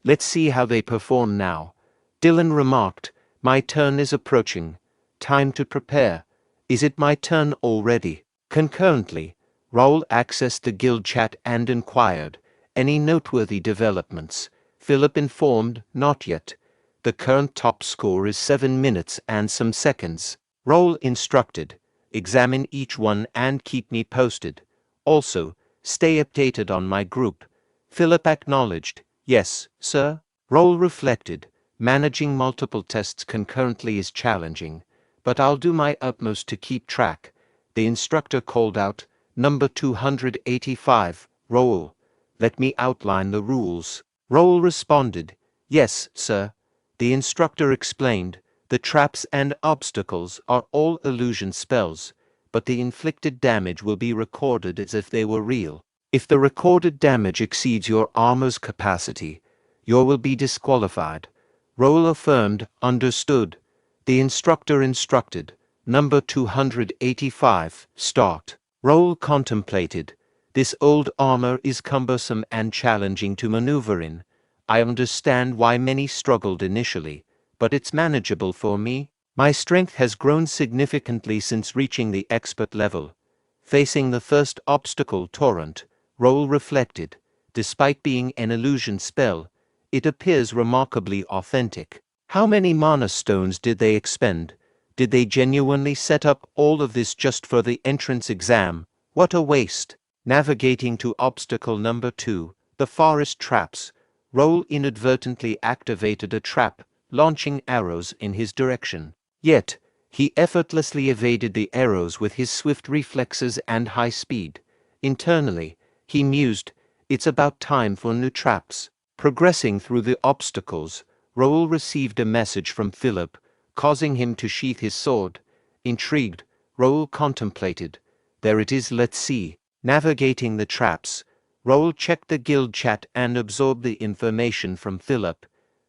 Let's see how they perform now. Dylan remarked, "My turn is approaching. Time to prepare. Is it my turn already?" Concurrently, Raul accessed the guild chat and inquired, "Any noteworthy developments?" Philip informed, "Not yet. The current top score is 7 minutes and some seconds." Raul instructed, "Examine each one and keep me posted. Also, stay updated on my group." Philip acknowledged, "Yes, sir." Raul reflected, "Managing multiple tests concurrently is challenging, but I'll do my utmost to keep track." The instructor called out, Number 285, Raul. Let me outline the rules. Raul responded, "Yes, sir." The instructor explained, "The traps and obstacles are all illusion spells, but the inflicted damage will be recorded as if they were real. If the recorded damage exceeds your armor's capacity, you will be disqualified." Raul affirmed, "Understood." The instructor instructed, "Number 285, start." Raul contemplated. "This old armor is cumbersome and challenging to maneuver in. I understand why many struggled initially, but it's manageable for me. My strength has grown significantly since reaching the expert level." Facing the first obstacle torrent, Raul reflected, "Despite being an illusion spell, it appears remarkably authentic. How many mana stones did they expend? Did they genuinely set up all of this just for the entrance exam? What a waste." Navigating to obstacle number 2, the forest traps, Raul inadvertently activated a trap, launching arrows in his direction. Yet, he effortlessly evaded the arrows with his swift reflexes and high speed. Internally, he mused, "It's about time for new traps." Progressing through the obstacles, Raul received a message from Philip, causing him to sheath his sword. Intrigued, Raul contemplated. "There it is, let's see." Navigating the traps, Raul checked the guild chat and absorbed the information from Philip.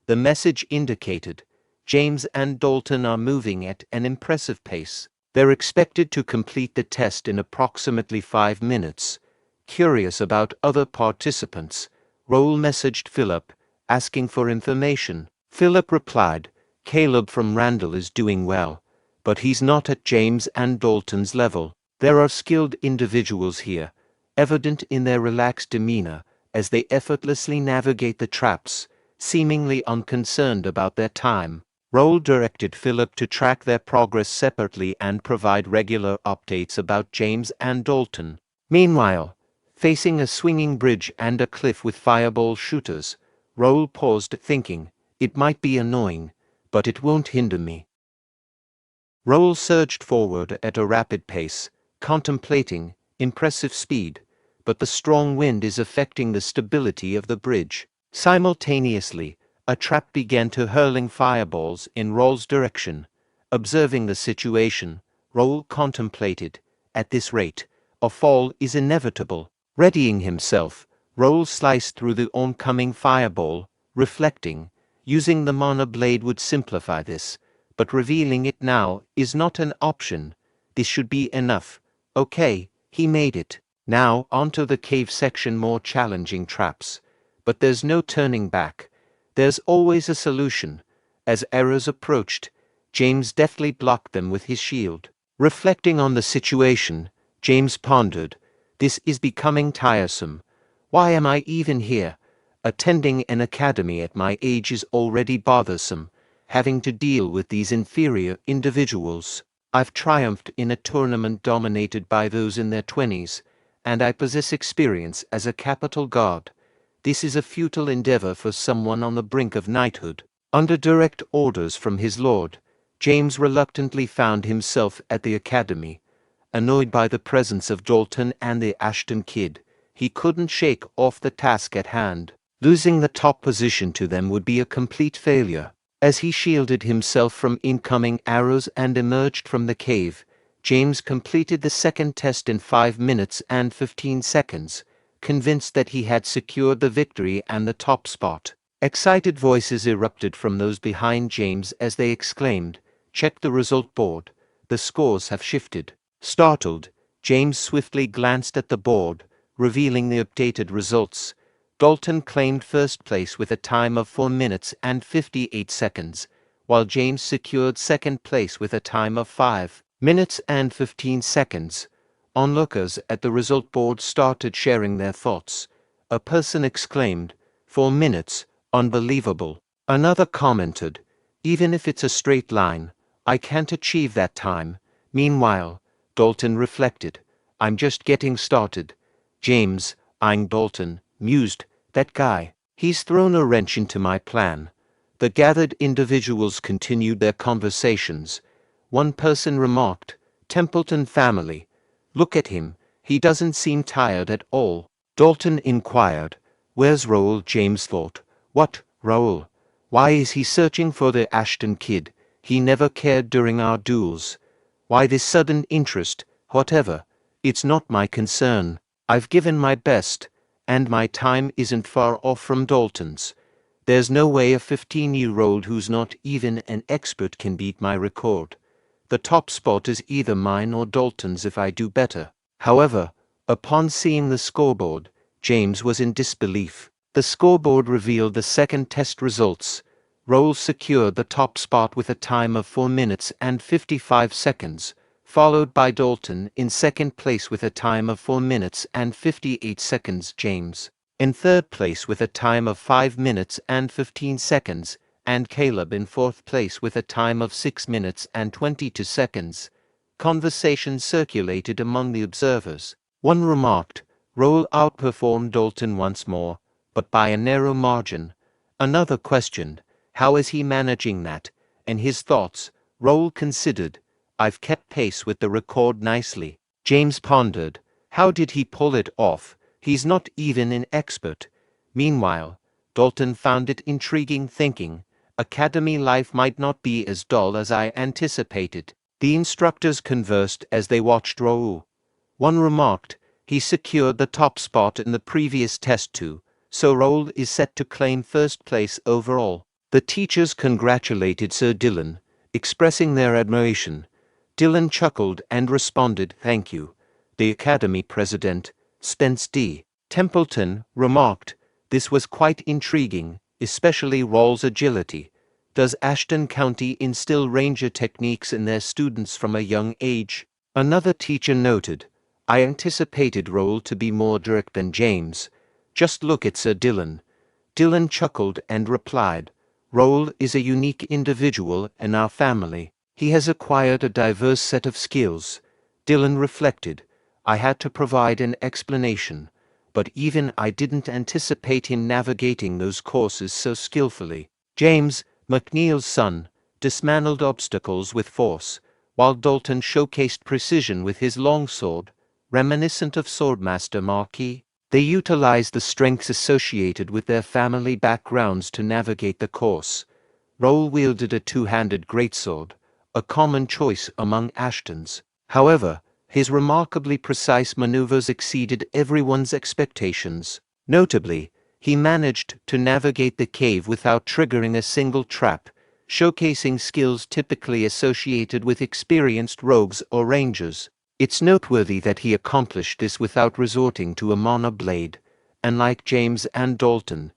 The message indicated, "James and Dalton are moving at an impressive pace. They're expected to complete the test in approximately 5 minutes." Curious about other participants, Raul messaged Philip, asking for information. Philip replied, "Caleb from Randall is doing well, but he's not at James and Dalton's level. There are skilled individuals here, evident in their relaxed demeanor as they effortlessly navigate the traps, seemingly unconcerned about their time." Raul directed Philip to track their progress separately and provide regular updates about James and Dalton. Meanwhile, facing a swinging bridge and a cliff with fireball shooters, Raul paused, thinking, "It might be annoying, but it won't hinder me." Raul surged forward at a rapid pace, contemplating impressive speed, but the strong wind is affecting the stability of the bridge. Simultaneously, a trap began to hurling fireballs in Raul's direction. Observing the situation, Raul contemplated, "At this rate, a fall is inevitable." Readying himself, Raul sliced through the oncoming fireball, reflecting, "Using the mana blade would simplify this, but revealing it now is not an option. This should be enough." Okay, he made it. Now onto the cave section, more challenging traps. But there's no turning back. There's always a solution. As errors approached, James deftly blocked them with his shield. Reflecting on the situation, James pondered, "This is becoming tiresome. Why am I even here? Attending an academy at my age is already bothersome. Having to deal with these inferior individuals. I've triumphed in a tournament dominated by those in their 20s, and I possess experience as a capital guard. This is a futile endeavor for someone on the brink of knighthood." Under direct orders from his lord, James reluctantly found himself at the academy. Annoyed by the presence of Dalton and the Ashton kid, he couldn't shake off the task at hand. Losing the top position to them would be a complete failure. As he shielded himself from incoming arrows and emerged from the cave, James completed the second test in 5 minutes and 15 seconds, convinced that he had secured the victory and the top spot. Excited voices erupted from those behind James as they exclaimed, "Check the result board. The scores have shifted." Startled, James swiftly glanced at the board, revealing the updated results. Dalton claimed first place with a time of 4 minutes and 58 seconds, while James secured second place with a time of 5 minutes and 15 seconds. Onlookers at the result board started sharing their thoughts. A person exclaimed, "4 minutes, unbelievable." Another commented, "Even if it's a straight line, I can't achieve that time." Meanwhile, Dalton reflected, "I'm just getting started." James, eyeing Dalton, mused, "That guy, he's thrown a wrench into my plan." The gathered individuals continued their conversations. One person remarked, "Templeton family. Look at him, He doesn't seem tired at all. Dalton inquired. Where's Raul? James thought. What, Raul? Why is he searching for the Ashton kid? He never cared during our duels. Why this sudden interest? Whatever. It's not my concern. I've given my best, and my time isn't far off from Dalton's. There's no way a 15-year-old who's not even an expert can beat my record. The top spot is either mine or Dalton's if I do better. However, upon seeing the scoreboard, James was in disbelief. The scoreboard revealed the second test results. Raul secured the top spot with a time of 4 minutes and 55 seconds, followed by Dalton in second place with a time of 4 minutes and 58 seconds. James in third place with a time of 5 minutes and 15 seconds, and Caleb in fourth place with a time of 6 minutes and 22 seconds. Conversation circulated among the observers. One remarked, Raul outperformed Dalton once more, but by a narrow margin. Another questioned, how is he managing that? And his thoughts. Raul considered, I've kept pace with the record nicely. James pondered, how did he pull it off? He's not even an expert. Meanwhile, Dalton found it intriguing, thinking, Academy life might not be as dull as I anticipated. The instructors conversed as they watched Raul. One remarked, he secured the top spot in the previous test too, so Raul is set to claim first place overall. The teachers congratulated Sir Dylan, expressing their admiration. Dylan chuckled and responded, thank you. The Academy president, Spence D. Templeton, remarked, this was quite intriguing, especially Raul's agility. Does Ashton County instill ranger techniques in their students from a young age? Another teacher noted, I anticipated Raul to be more direct than James. Just look at Sir Dylan. Dylan chuckled and replied, Raul is a unique individual in our family. He has acquired a diverse set of skills. Dylan reflected, I had to provide an explanation, but even I didn't anticipate him navigating those courses so skillfully. James, McNeil's son, dismantled obstacles with force, while Dalton showcased precision with his longsword, reminiscent of Swordmaster Marquis. They utilized the strengths associated with their family backgrounds to navigate the course. Raul wielded a two-handed greatsword, a common choice among Ashtons. However, his remarkably precise maneuvers exceeded everyone's expectations. Notably, he managed to navigate the cave without triggering a single trap, showcasing skills typically associated with experienced rogues or rangers. It's noteworthy that he accomplished this without resorting to a mana blade, and like James and Dalton,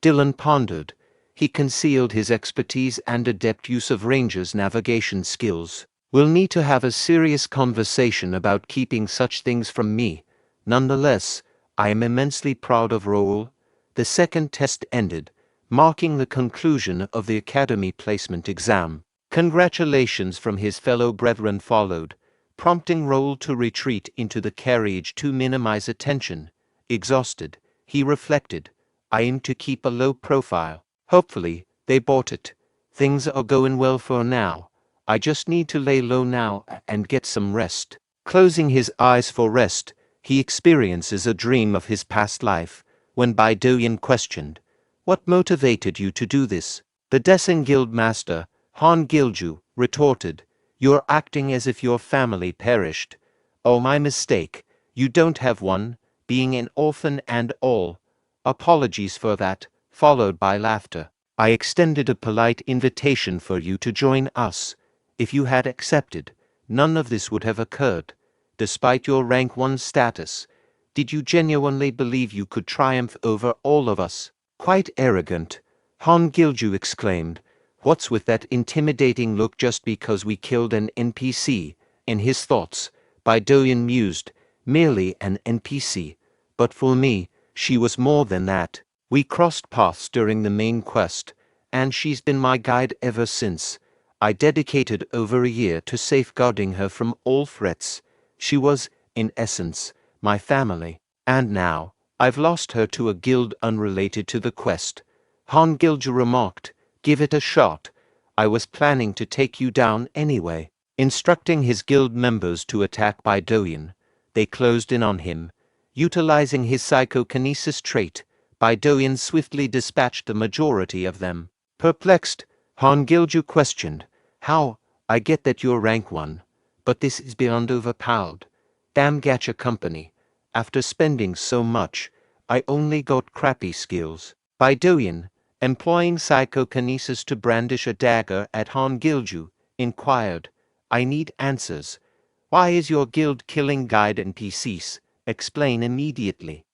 Dylan pondered, he concealed his expertise and adept use of rangers' navigation skills. We'll need to have a serious conversation about keeping such things from me. Nonetheless, I am immensely proud of Raul. The second test ended, marking the conclusion of the Academy placement exam. Congratulations from his fellow brethren followed, prompting Raul to retreat into the carriage to minimize attention. Exhausted, he reflected, I aim to keep a low profile. Hopefully, they bought it. Things are going well for now. I just need to lay low now and get some rest. Closing his eyes for rest, he experiences a dream of his past life, when Bae DoHyun questioned, what motivated you to do this? The Descent Guild Master, Han Gilju, retorted, you're acting as if your family perished. Oh, my mistake. You don't have one, being an orphan and all. Apologies for that, followed by laughter. I extended a polite invitation for you to join us. If you had accepted, none of this would have occurred. Despite your rank 1 status, did you genuinely believe you could triumph over all of us? Quite arrogant, Han Gilju exclaimed. What's with that intimidating look just because we killed an NPC? In his thoughts, Bae DoHyun mused, merely an NPC. But for me, she was more than that. We crossed paths during the main quest, and she's been my guide ever since. I dedicated over a year to safeguarding her from all threats. She was, in essence, my family. And now, I've lost her to a guild unrelated to the quest. Han Gilju remarked, give it a shot. I was planning to take you down anyway. Instructing his guild members to attack Bae DoHyun, they closed in on him. Utilizing his psychokinesis trait, Bae DoHyun swiftly dispatched the majority of them. Perplexed, Han Gilju questioned, "How? I get that you're rank 1, but this is beyond overpowered. Damn gacha company. After spending so much, I only got crappy skills." Bae DoHyun, employing psychokinesis to brandish a dagger at Han Gilju, inquired, "I need answers. Why is your guild killing guide NPCs? Explain immediately."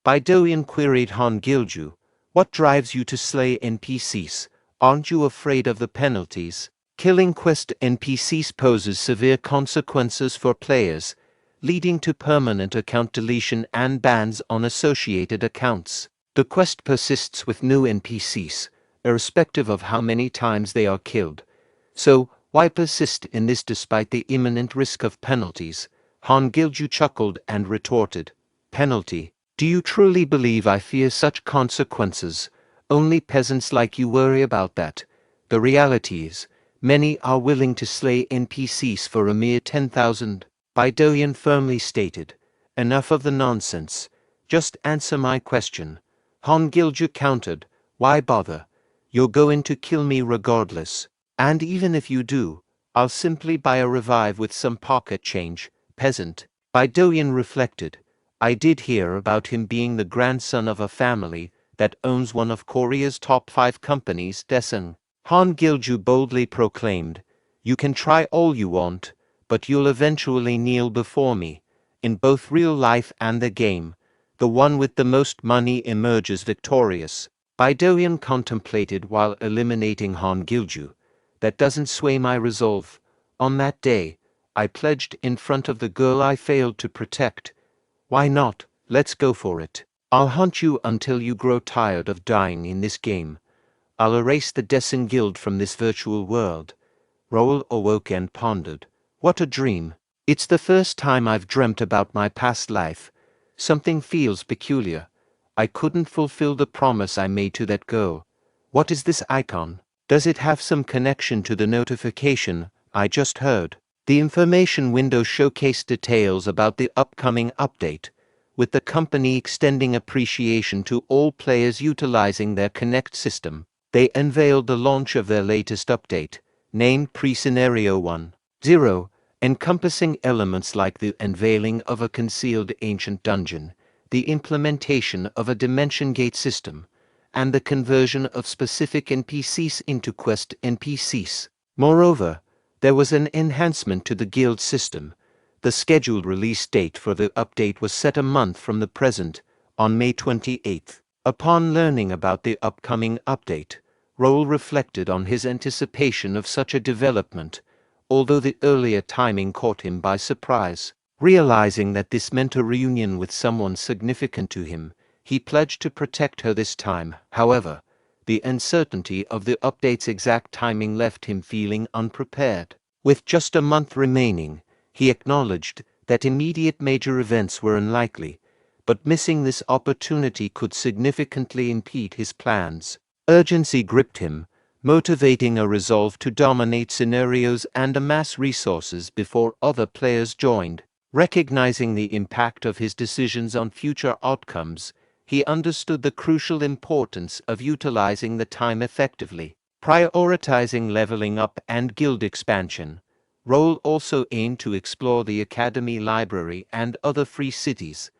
Bae DoHyun queried Han Gilju, "What drives you to slay NPCs? Aren't you afraid of the penalties? Killing quest NPCs poses severe consequences for players, leading to permanent account deletion and bans on associated accounts. The quest persists with new NPCs, irrespective of how many times they are killed. So, why persist in this despite the imminent risk of penalties?" Han Gilju chuckled and retorted, "Penalty? Do you truly believe I fear such consequences? Only peasants like you worry about that. The reality is, many are willing to slay NPCs for a mere 10,000. Bae DoHyun firmly stated, "Enough of the nonsense. Just answer my question." Han Gilju countered, "Why bother? You're going to kill me regardless. And even if you do, I'll simply buy a revive with some pocket change, peasant." Bae DoHyun reflected, "I did hear about him being the grandson of a family that owns one of Korea's top 5 companies, Desung." Han Gilju boldly proclaimed, "You can try all you want, but you'll eventually kneel before me. In both real life and the game, the one with the most money emerges victorious." Bae DoHyun contemplated while eliminating Han Gilju. "That doesn't sway my resolve. On that day, I pledged in front of the girl I failed to protect. Why not? Let's go for it. I'll hunt you until you grow tired of dying in this game. I'll erase the Descent Guild from this virtual world." Raul awoke and pondered. "What a dream. It's the first time I've dreamt about my past life. Something feels peculiar. I couldn't fulfill the promise I made to that girl. What is this icon? Does it have some connection to the notification I just heard?" The information window showcased details about the upcoming update, with the company extending appreciation to all players utilizing their Connect system. They unveiled the launch of their latest update, named Pre-Scenario 1.0, encompassing elements like the unveiling of a concealed ancient dungeon, the implementation of a dimension gate system, and the conversion of specific NPCs into quest NPCs. Moreover, there was an enhancement to the guild system. The scheduled release date for the update was set a month from the present, on May 28th. Upon learning about the upcoming update, Raul reflected on his anticipation of such a development, although the earlier timing caught him by surprise. Realizing that this meant a reunion with someone significant to him, he pledged to protect her this time. However, the uncertainty of the update's exact timing left him feeling unprepared. With just a month remaining, he acknowledged that immediate major events were unlikely, but missing this opportunity could significantly impede his plans. Urgency gripped him, motivating a resolve to dominate scenarios and amass resources before other players joined. Recognizing the impact of his decisions on future outcomes, he understood the crucial importance of utilizing the time effectively. Prioritizing leveling up and guild expansion, Raul also aimed to explore the academy library and other free cities.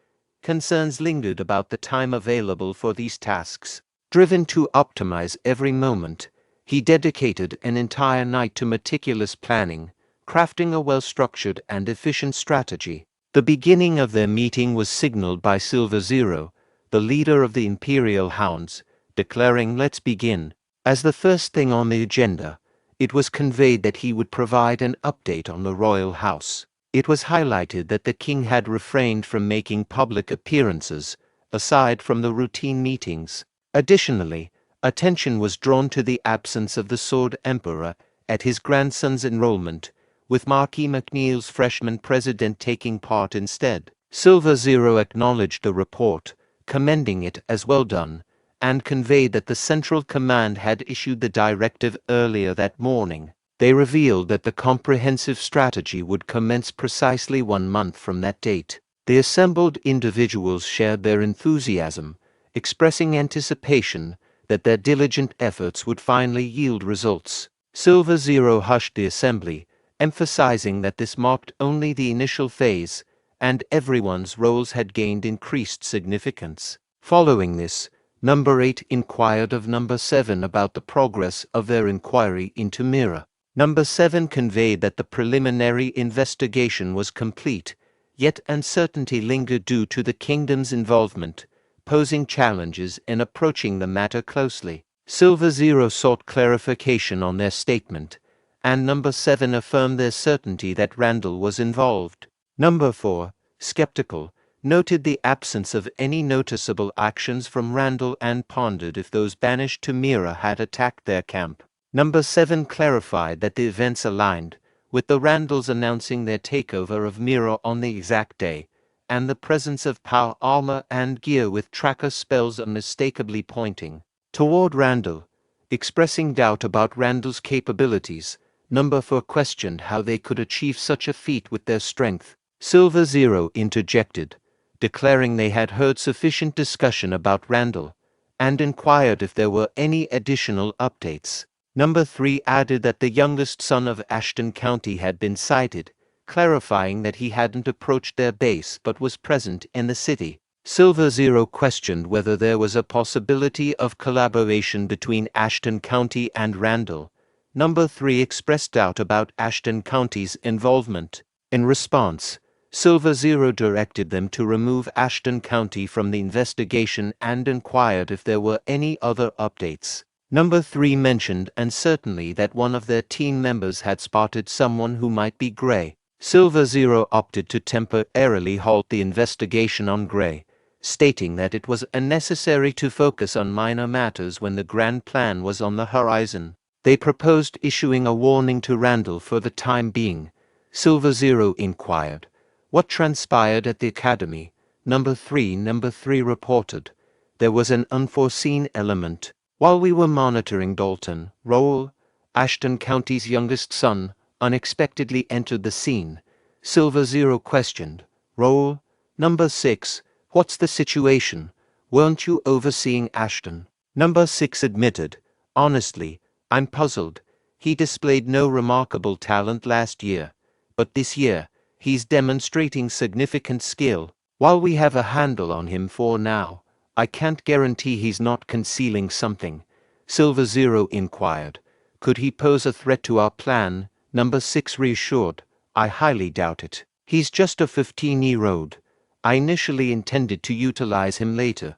Concerns lingered about the time available for these tasks. Driven to optimize every moment, he dedicated an entire night to meticulous planning, crafting a well-structured and efficient strategy. The beginning of their meeting was signaled by Silver Zero, the leader of the Imperial Hounds, declaring, "Let's begin." As the first thing on the agenda, it was conveyed that he would provide an update on the royal house. It was highlighted that the king had refrained from making public appearances, aside from the routine meetings. Additionally, attention was drawn to the absence of the Sword Emperor at his grandson's enrollment, with Marquis McNeil's freshman president taking part instead. Silver Zero acknowledged the report, commending it as well done, and conveyed that the Central Command had issued the directive earlier that morning. They revealed that the comprehensive strategy would commence precisely 1 month from that date. The assembled individuals shared their enthusiasm, expressing anticipation that their diligent efforts would finally yield results. Silver Zero hushed the assembly, emphasizing that this marked only the initial phase, and everyone's roles had gained increased significance. Following this, Number 8 inquired of Number 7 about the progress of their inquiry into Mira. Number 7 conveyed that the preliminary investigation was complete, yet uncertainty lingered due to the kingdom's involvement, posing challenges in approaching the matter closely. Silver Zero sought clarification on their statement, and Number 7 affirmed their certainty that Randall was involved. Number 4, skeptical, noted the absence of any noticeable actions from Randall and pondered if those banished to Mira had attacked their camp. Number 7 clarified that the events aligned, with the Randalls announcing their takeover of Mira on the exact day, and the presence of power armor and gear with tracker spells unmistakably pointing toward Randall. Expressing doubt about Randall's capabilities, Number 4 questioned how they could achieve such a feat with their strength. Silver Zero interjected, declaring they had heard sufficient discussion about Randall, and inquired if there were any additional updates. Number 3 added that the youngest son of Ashton County had been sighted, clarifying that he hadn't approached their base but was present in the city. Silver Zero questioned whether there was a possibility of collaboration between Ashton County and Randall. Number 3 expressed doubt about Ashton County's involvement. In response, Silver Zero directed them to remove Ashton County from the investigation and inquired if there were any other updates. Number 3 mentioned uncertainly that one of their team members had spotted someone who might be Gray. Silver Zero opted to temporarily halt the investigation on Gray, stating that it was unnecessary to focus on minor matters when the grand plan was on the horizon. They proposed issuing a warning to Randall for the time being. Silver Zero inquired, "What transpired at the academy?" Number 3 reported, "There was an unforeseen element. While we were monitoring Dalton, Raul, Ashton County's youngest son, unexpectedly entered the scene." Silver Zero questioned, "Raul?" Number 6, "What's the situation? Weren't you overseeing Ashton?" Number 6 admitted, "Honestly, I'm puzzled. He displayed no remarkable talent last year, but this year, he's demonstrating significant skill. While we have a handle on him for now, I can't guarantee he's not concealing something." Silver Zero inquired, "Could he pose a threat to our plan?" Number 6 reassured, "I highly doubt it. He's just a 15-year-old. I initially intended to utilize him later,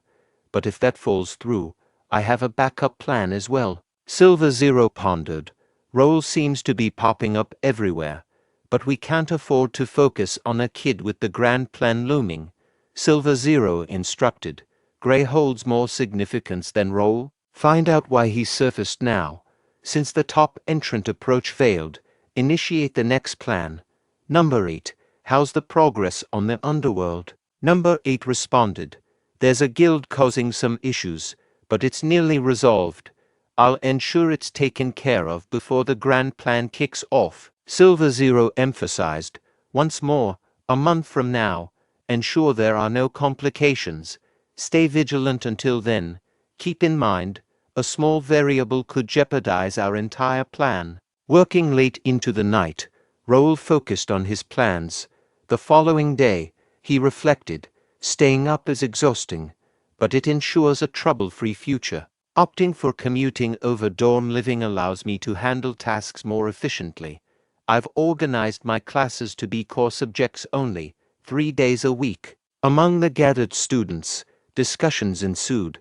but if that falls through, I have a backup plan as well." Silver Zero pondered, "Raul seems to be popping up everywhere, but we can't afford to focus on a kid with the grand plan looming." Silver Zero instructed, "Gray holds more significance than Raul. Find out why he surfaced now. Since the top entrant approach failed, initiate the next plan." Number 8, "How's the progress on the underworld?" Number 8 responded, "There's a guild causing some issues, but it's nearly resolved. I'll ensure it's taken care of before the grand plan kicks off." Silver Zero emphasized, "Once more, a month from now, ensure there are no complications. Stay vigilant until then. Keep in mind, a small variable could jeopardize our entire plan." Working late into the night, Raul focused on his plans. The following day, he reflected, "Staying up is exhausting, but it ensures a trouble-free future. Opting for commuting over dorm living allows me to handle tasks more efficiently. I've organized my classes to be core subjects only, 3 days a week." Among the gathered students, discussions ensued.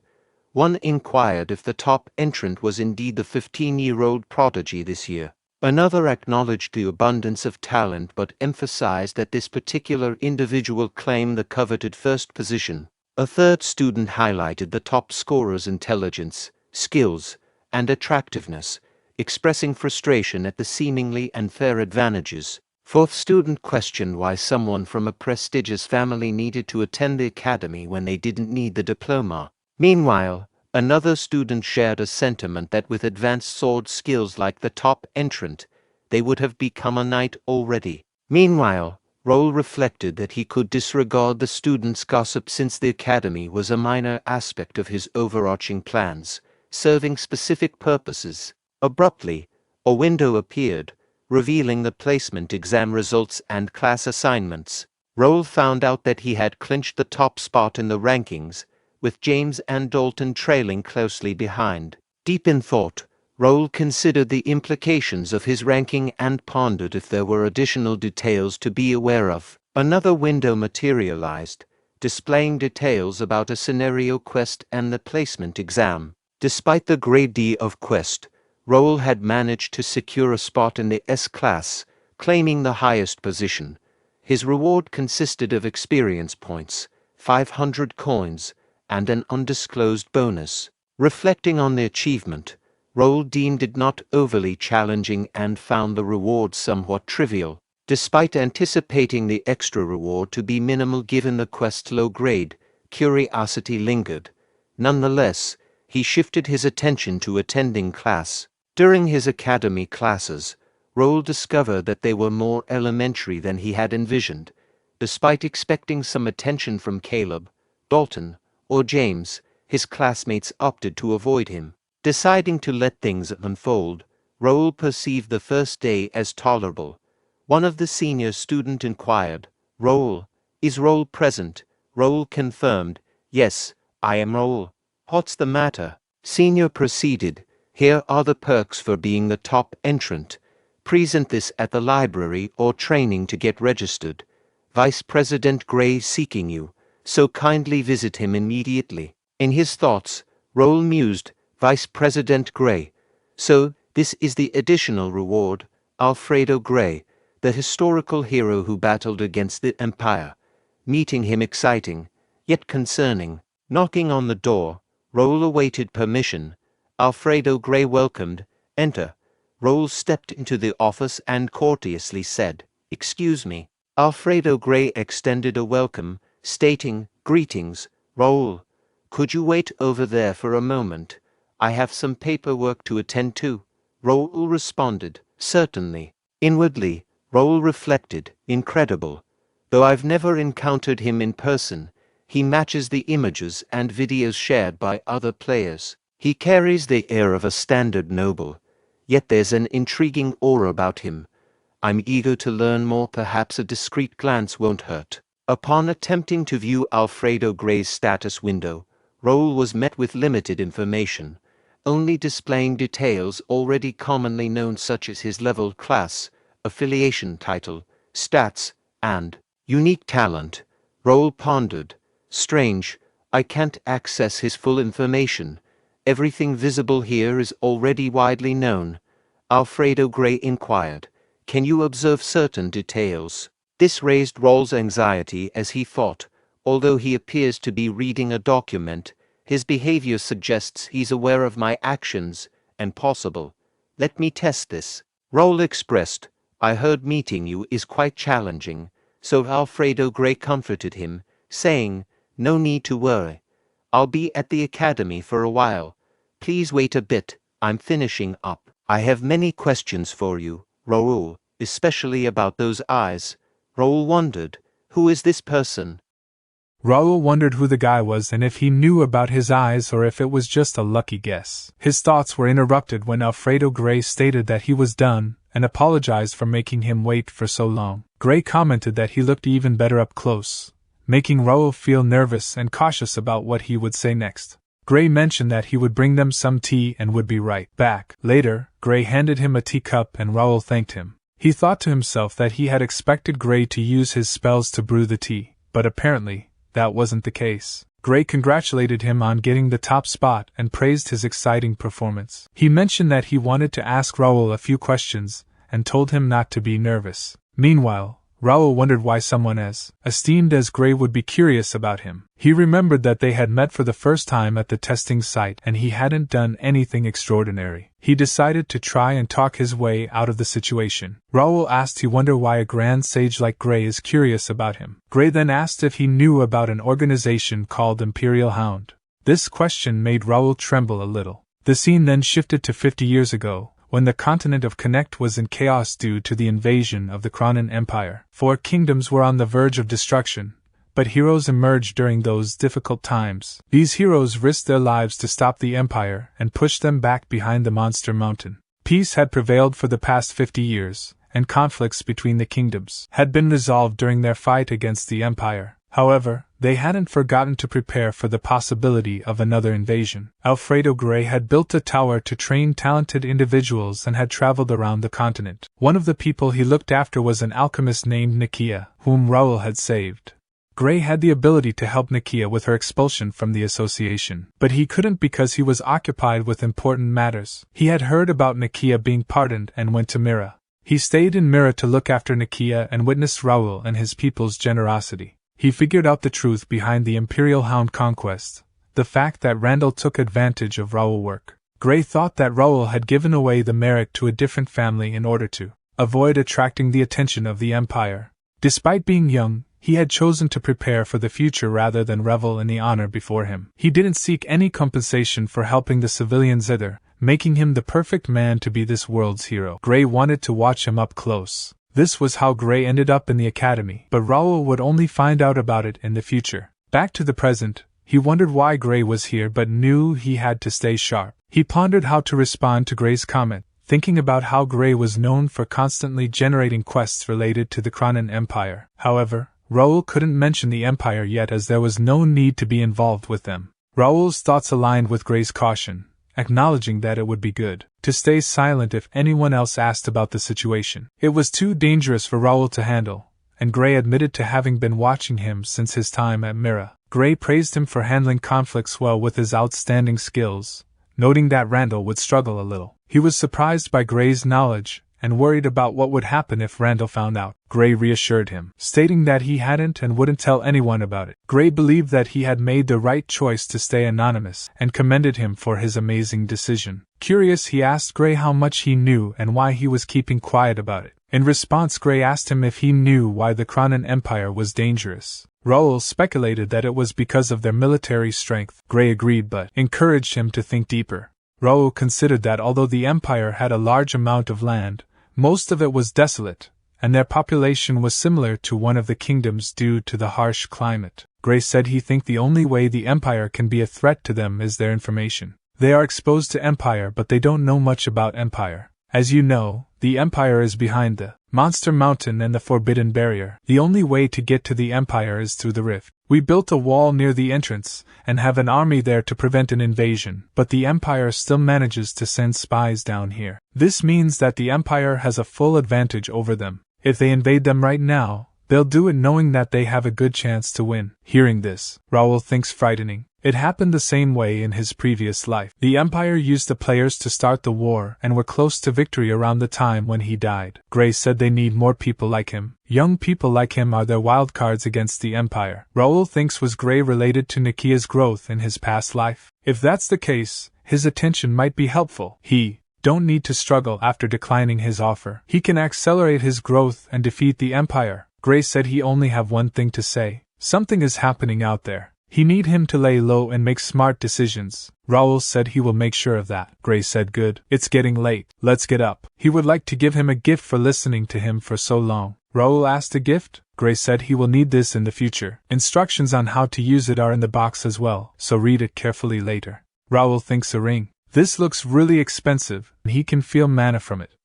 One inquired if the top entrant was indeed the 15-year-old prodigy this year. Another acknowledged the abundance of talent but emphasized that this particular individual claimed the coveted first position. A third student highlighted the top scorer's intelligence, skills, and attractiveness, expressing frustration at the seemingly unfair advantages. Fourth student questioned why someone from a prestigious family needed to attend the academy when they didn't need the diploma. Meanwhile, another student shared a sentiment that with advanced sword skills like the top entrant, they would have become a knight already. Meanwhile, Raul reflected that he could disregard the students' gossip since the academy was a minor aspect of his overarching plans, serving specific purposes. Abruptly, a window appeared, revealing the placement exam results and class assignments. Raul found out that he had clinched the top spot in the rankings, with James and Dalton trailing closely behind. Deep in thought, Raul considered the implications of his ranking and pondered if there were additional details to be aware of. Another window materialized, displaying details about a scenario quest and the placement exam. Despite the grade D of quest, Raul had managed to secure a spot in the S-class, claiming the highest position. His reward consisted of experience points, 500 coins, and an undisclosed bonus. Reflecting on the achievement, Raul deemed it not overly challenging and found the reward somewhat trivial. Despite anticipating the extra reward to be minimal given the quest's low grade, curiosity lingered. Nonetheless, he shifted his attention to attending class. During his academy classes, Raul discovered that they were more elementary than he had envisioned. Despite expecting some attention from Caleb, Dalton, or James, his classmates opted to avoid him. Deciding to let things unfold, Raul perceived the first day as tolerable. One of the senior students inquired, "Raul, is Raul present?" Raul confirmed, "Yes, I am Raul. What's the matter?" Senior proceeded, "Here are the perks for being the top entrant. Present this at the library or training to get registered. Vice President Gray seeking you, so kindly visit him immediately." In his thoughts, Raul mused, Vice President Gray. So, this is the additional reward, Alfredo Gray, the historical hero who battled against the Empire. Meeting him exciting, yet concerning. Knocking on the door, Raul awaited permission. Alfredo Gray welcomed, "Enter." Raul stepped into the office and courteously said, "Excuse me." Alfredo Gray extended a welcome, stating, "Greetings, Raul. Could you wait over there for a moment? I have some paperwork to attend to." Raul responded, "Certainly." Inwardly, Raul reflected, "Incredible. Though I've never encountered him in person, he matches the images and videos shared by other players. He carries the air of a standard noble, yet there's an intriguing aura about him. I'm eager to learn more. Perhaps a discreet glance won't hurt." Upon attempting to view Alfredo Gray's status window, Raul was met with limited information, only displaying details already commonly known such as his level, class, affiliation title, stats, and unique talent. Raul pondered, "Strange, I can't access his full information. Everything visible here is already widely known." Alfredo Gray inquired, "Can you observe certain details?" This raised Raul's anxiety as he thought, although he appears to be reading a document, his behavior suggests he's aware of my actions, and possible. Let me test this. Raul expressed, "I heard meeting you is quite challenging," so Alfredo Gray comforted him, saying, "No need to worry. I'll be at the academy for a while. Please wait a bit, I'm finishing up. I have many questions for you, Raul, especially about those eyes." Raul wondered, "Who is this person?" Raul wondered who the guy was and if he knew about his eyes or if it was just a lucky guess. His thoughts were interrupted when Alfredo Gray stated that he was done and apologized for making him wait for so long. Gray commented that he looked even better up close, making Raul feel nervous and cautious about what he would say next. Gray mentioned that he would bring them some tea and would be right back. Later, Gray handed him a teacup and Raul thanked him. He thought to himself that he had expected Gray to use his spells to brew the tea, but apparently, that wasn't the case. Gray congratulated him on getting the top spot and praised his exciting performance. He mentioned that he wanted to ask Raul a few questions and told him not to be nervous. Meanwhile, Raul wondered why someone as esteemed as Gray would be curious about him. He remembered that they had met for the first time at the testing site and he hadn't done anything extraordinary. He decided to try and talk his way out of the situation. Raul asked he wondered why a grand sage like Gray is curious about him. Gray then asked if he knew about an organization called Imperial Hound. This question made Raul tremble a little. The scene then shifted to 50 years ago, when the continent of Connect was in chaos due to the invasion of the Cronin Empire. 4 kingdoms were on the verge of destruction, but heroes emerged during those difficult times. These heroes risked their lives to stop the Empire and push them back behind the Monster Mountain. Peace had prevailed for the past 50 years, and conflicts between the kingdoms had been resolved during their fight against the Empire. However, they hadn't forgotten to prepare for the possibility of another invasion. Alfredo Gray had built a tower to train talented individuals and had traveled around the continent. One of the people he looked after was an alchemist named Nikia, whom Raul had saved. Gray had the ability to help Nikia with her expulsion from the association, but he couldn't because he was occupied with important matters. He had heard about Nikia being pardoned and went to Mira. He stayed in Mira to look after Nikia and witnessed Raul and his people's generosity. He figured out the truth behind the Imperial Hound conquest, the fact that Randall took advantage of Raul's work. Gray thought that Raul had given away the merit to a different family in order to avoid attracting the attention of the Empire. Despite being young, he had chosen to prepare for the future rather than revel in the honor before him. He didn't seek any compensation for helping the civilians either, making him the perfect man to be this world's hero. Gray wanted to watch him up close. This was how Gray ended up in the academy, but Raul would only find out about it in the future. Back to the present, he wondered why Gray was here but knew he had to stay sharp. He pondered how to respond to Gray's comment, thinking about how Gray was known for constantly generating quests related to the Cronin Empire. However, Raul couldn't mention the Empire yet as there was no need to be involved with them. Raul's thoughts aligned with Gray's caution, acknowledging that it would be good to stay silent if anyone else asked about the situation. It was too dangerous for Raul to handle, and Gray admitted to having been watching him since his time at Mira. Gray praised him for handling conflicts well with his outstanding skills, noting that Randall would struggle a little. He was surprised by Gray's knowledge and worried about what would happen if Randall found out. Gray reassured him, stating that he hadn't and wouldn't tell anyone about it. Gray believed that he had made the right choice to stay anonymous and commended him for his amazing decision. Curious, he asked Gray how much he knew and why he was keeping quiet about it. In response, Gray asked him if he knew why the Cronin Empire was dangerous. Raul speculated that it was because of their military strength. Gray agreed but encouraged him to think deeper. Raul considered that although the Empire had a large amount of land, most of it was desolate, and their population was similar to one of the kingdoms due to the harsh climate. Gray said he think the only way the Empire can be a threat to them is their information. They are exposed to Empire but they don't know much about Empire. As you know, the Empire is behind the Monster Mountain and the Forbidden Barrier. The only way to get to the Empire is through the rift. We built a wall near the entrance and have an army there to prevent an invasion, but the Empire still manages to send spies down here. This means that the Empire has a full advantage over them. If they invade them right now, they'll do it knowing that they have a good chance to win. Hearing this, Raul thinks frightening. It happened the same way in his previous life. The Empire used the players to start the war and were close to victory around the time when he died. Gray said they need more people like him. Young people like him are their wildcards against the Empire. Raul thinks was Gray related to Nikia's growth in his past life? If that's the case, his attention might be helpful. He don't need to struggle after declining his offer. He can accelerate his growth and defeat the Empire. Gray said he only have one thing to say. Something is happening out there. He need him to lay low and make smart decisions. Raul said he will make sure of that. Gray said good. It's getting late. Let's get up. He would like to give him a gift for listening to him for so long. Raul asked a gift? Gray said he will need this in the future. Instructions on how to use it are in the box as well, so read it carefully later. Raul thinks a ring. This looks really expensive, and he can feel mana from it.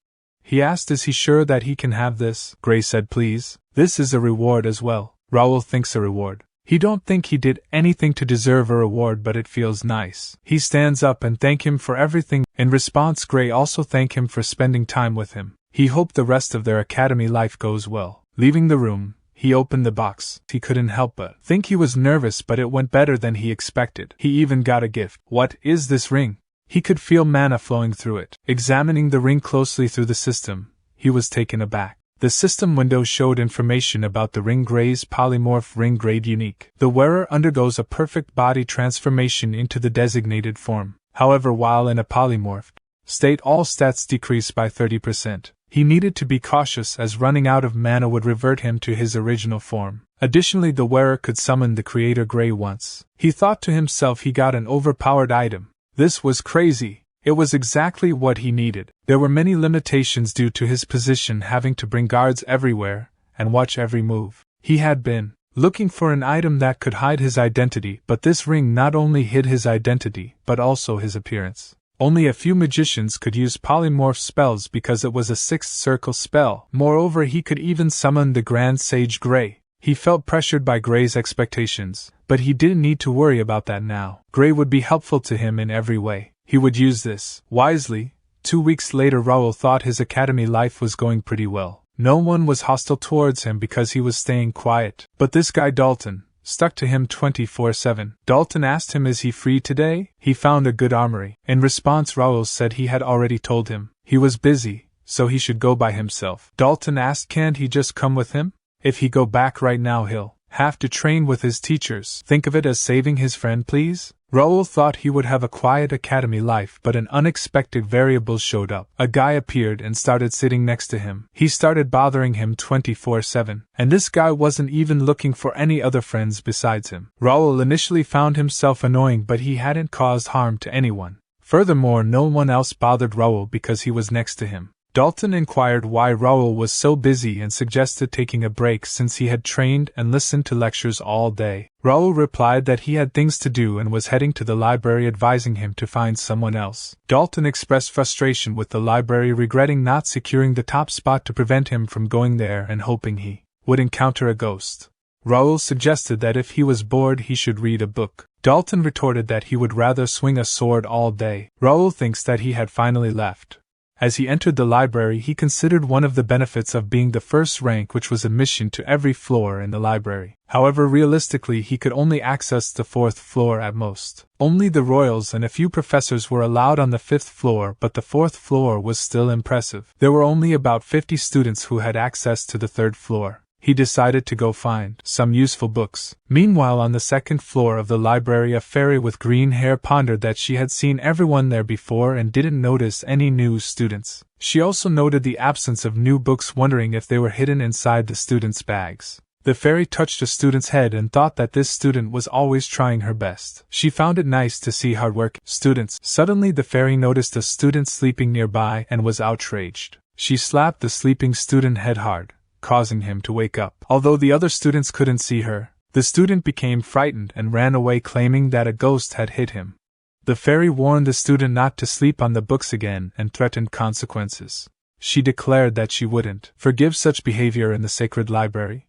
He asked, is he sure that he can have this? Gray said please. This is a reward as well. Raul thinks a reward. He don't think he did anything to deserve a reward but it feels nice. He stands up and thank him for everything. In response, Gray also thank him for spending time with him. He hoped the rest of their academy life goes well. Leaving the room, he opened the box. He couldn't help but think he was nervous but it went better than he expected. He even got a gift. What is this ring? He could feel mana flowing through it. Examining the ring closely through the system, he was taken aback. The system window showed information about the ring. Gray's polymorph ring grade unique. The wearer undergoes a perfect body transformation into the designated form. However, while in a polymorphed state, all stats decrease by 30%. He needed to be cautious as running out of mana would revert him to his original form. Additionally, the wearer could summon the creator Gray once. He thought to himself he got an overpowered item. This was crazy. It was exactly what he needed. There were many limitations due to his position, having to bring guards everywhere and watch every move. He had been looking for an item that could hide his identity, but this ring not only hid his identity, but also his appearance. Only a few magicians could use polymorph spells because it was a sixth circle spell. Moreover, he could even summon the Grand Sage Grey. He felt pressured by Grey's expectations, but he didn't need to worry about that now. Grey would be helpful to him in every way. He would use this wisely. 2 weeks later, Raul thought his academy life was going pretty well. No one was hostile towards him because he was staying quiet. But this guy Dalton stuck to him 24/7. Dalton asked him, "Is he free today? He found a good armory." In response, Raul said he had already told him he was busy, so he should go by himself. Dalton asked, "Can't he just come with him? If he go back right now, he'll have to train with his teachers. Think of it as saving his friend, please." Raul thought he would have a quiet academy life, but an unexpected variable showed up. A guy appeared and started sitting next to him. He started bothering him 24/7, and this guy wasn't even looking for any other friends besides him. Raul initially found himself annoying, but he hadn't caused harm to anyone. Furthermore, no one else bothered Raul because he was next to him. Dalton inquired why Raul was so busy and suggested taking a break since he had trained and listened to lectures all day. Raul replied that he had things to do and was heading to the library, advising him to find someone else. Dalton expressed frustration with the library, regretting not securing the top spot to prevent him from going there and hoping he would encounter a ghost. Raul suggested that if he was bored he should read a book. Dalton retorted that he would rather swing a sword all day. Raul thinks that he had finally left. As he entered the library, he considered one of the benefits of being the first rank, which was admission to every floor in the library. However, realistically, he could only access the 4th floor at most. Only the royals and a few professors were allowed on the 5th floor, but the 4th floor was still impressive. There were only about 50 students who had access to the 3rd floor. He decided to go find some useful books. Meanwhile, on the 2nd floor of the library, a fairy with green hair pondered that she had seen everyone there before and didn't notice any new students. She also noted the absence of new books, wondering if they were hidden inside the students' bags. The fairy touched a student's head and thought that this student was always trying her best. She found it nice to see hardworking students. Suddenly, the fairy noticed a student sleeping nearby and was outraged. She slapped the sleeping student head hard, causing him to wake up. Although the other students couldn't see her, the student became frightened and ran away, claiming that a ghost had hit him. The fairy warned the student not to sleep on the books again and threatened consequences. She declared that she wouldn't forgive such behavior in the sacred library.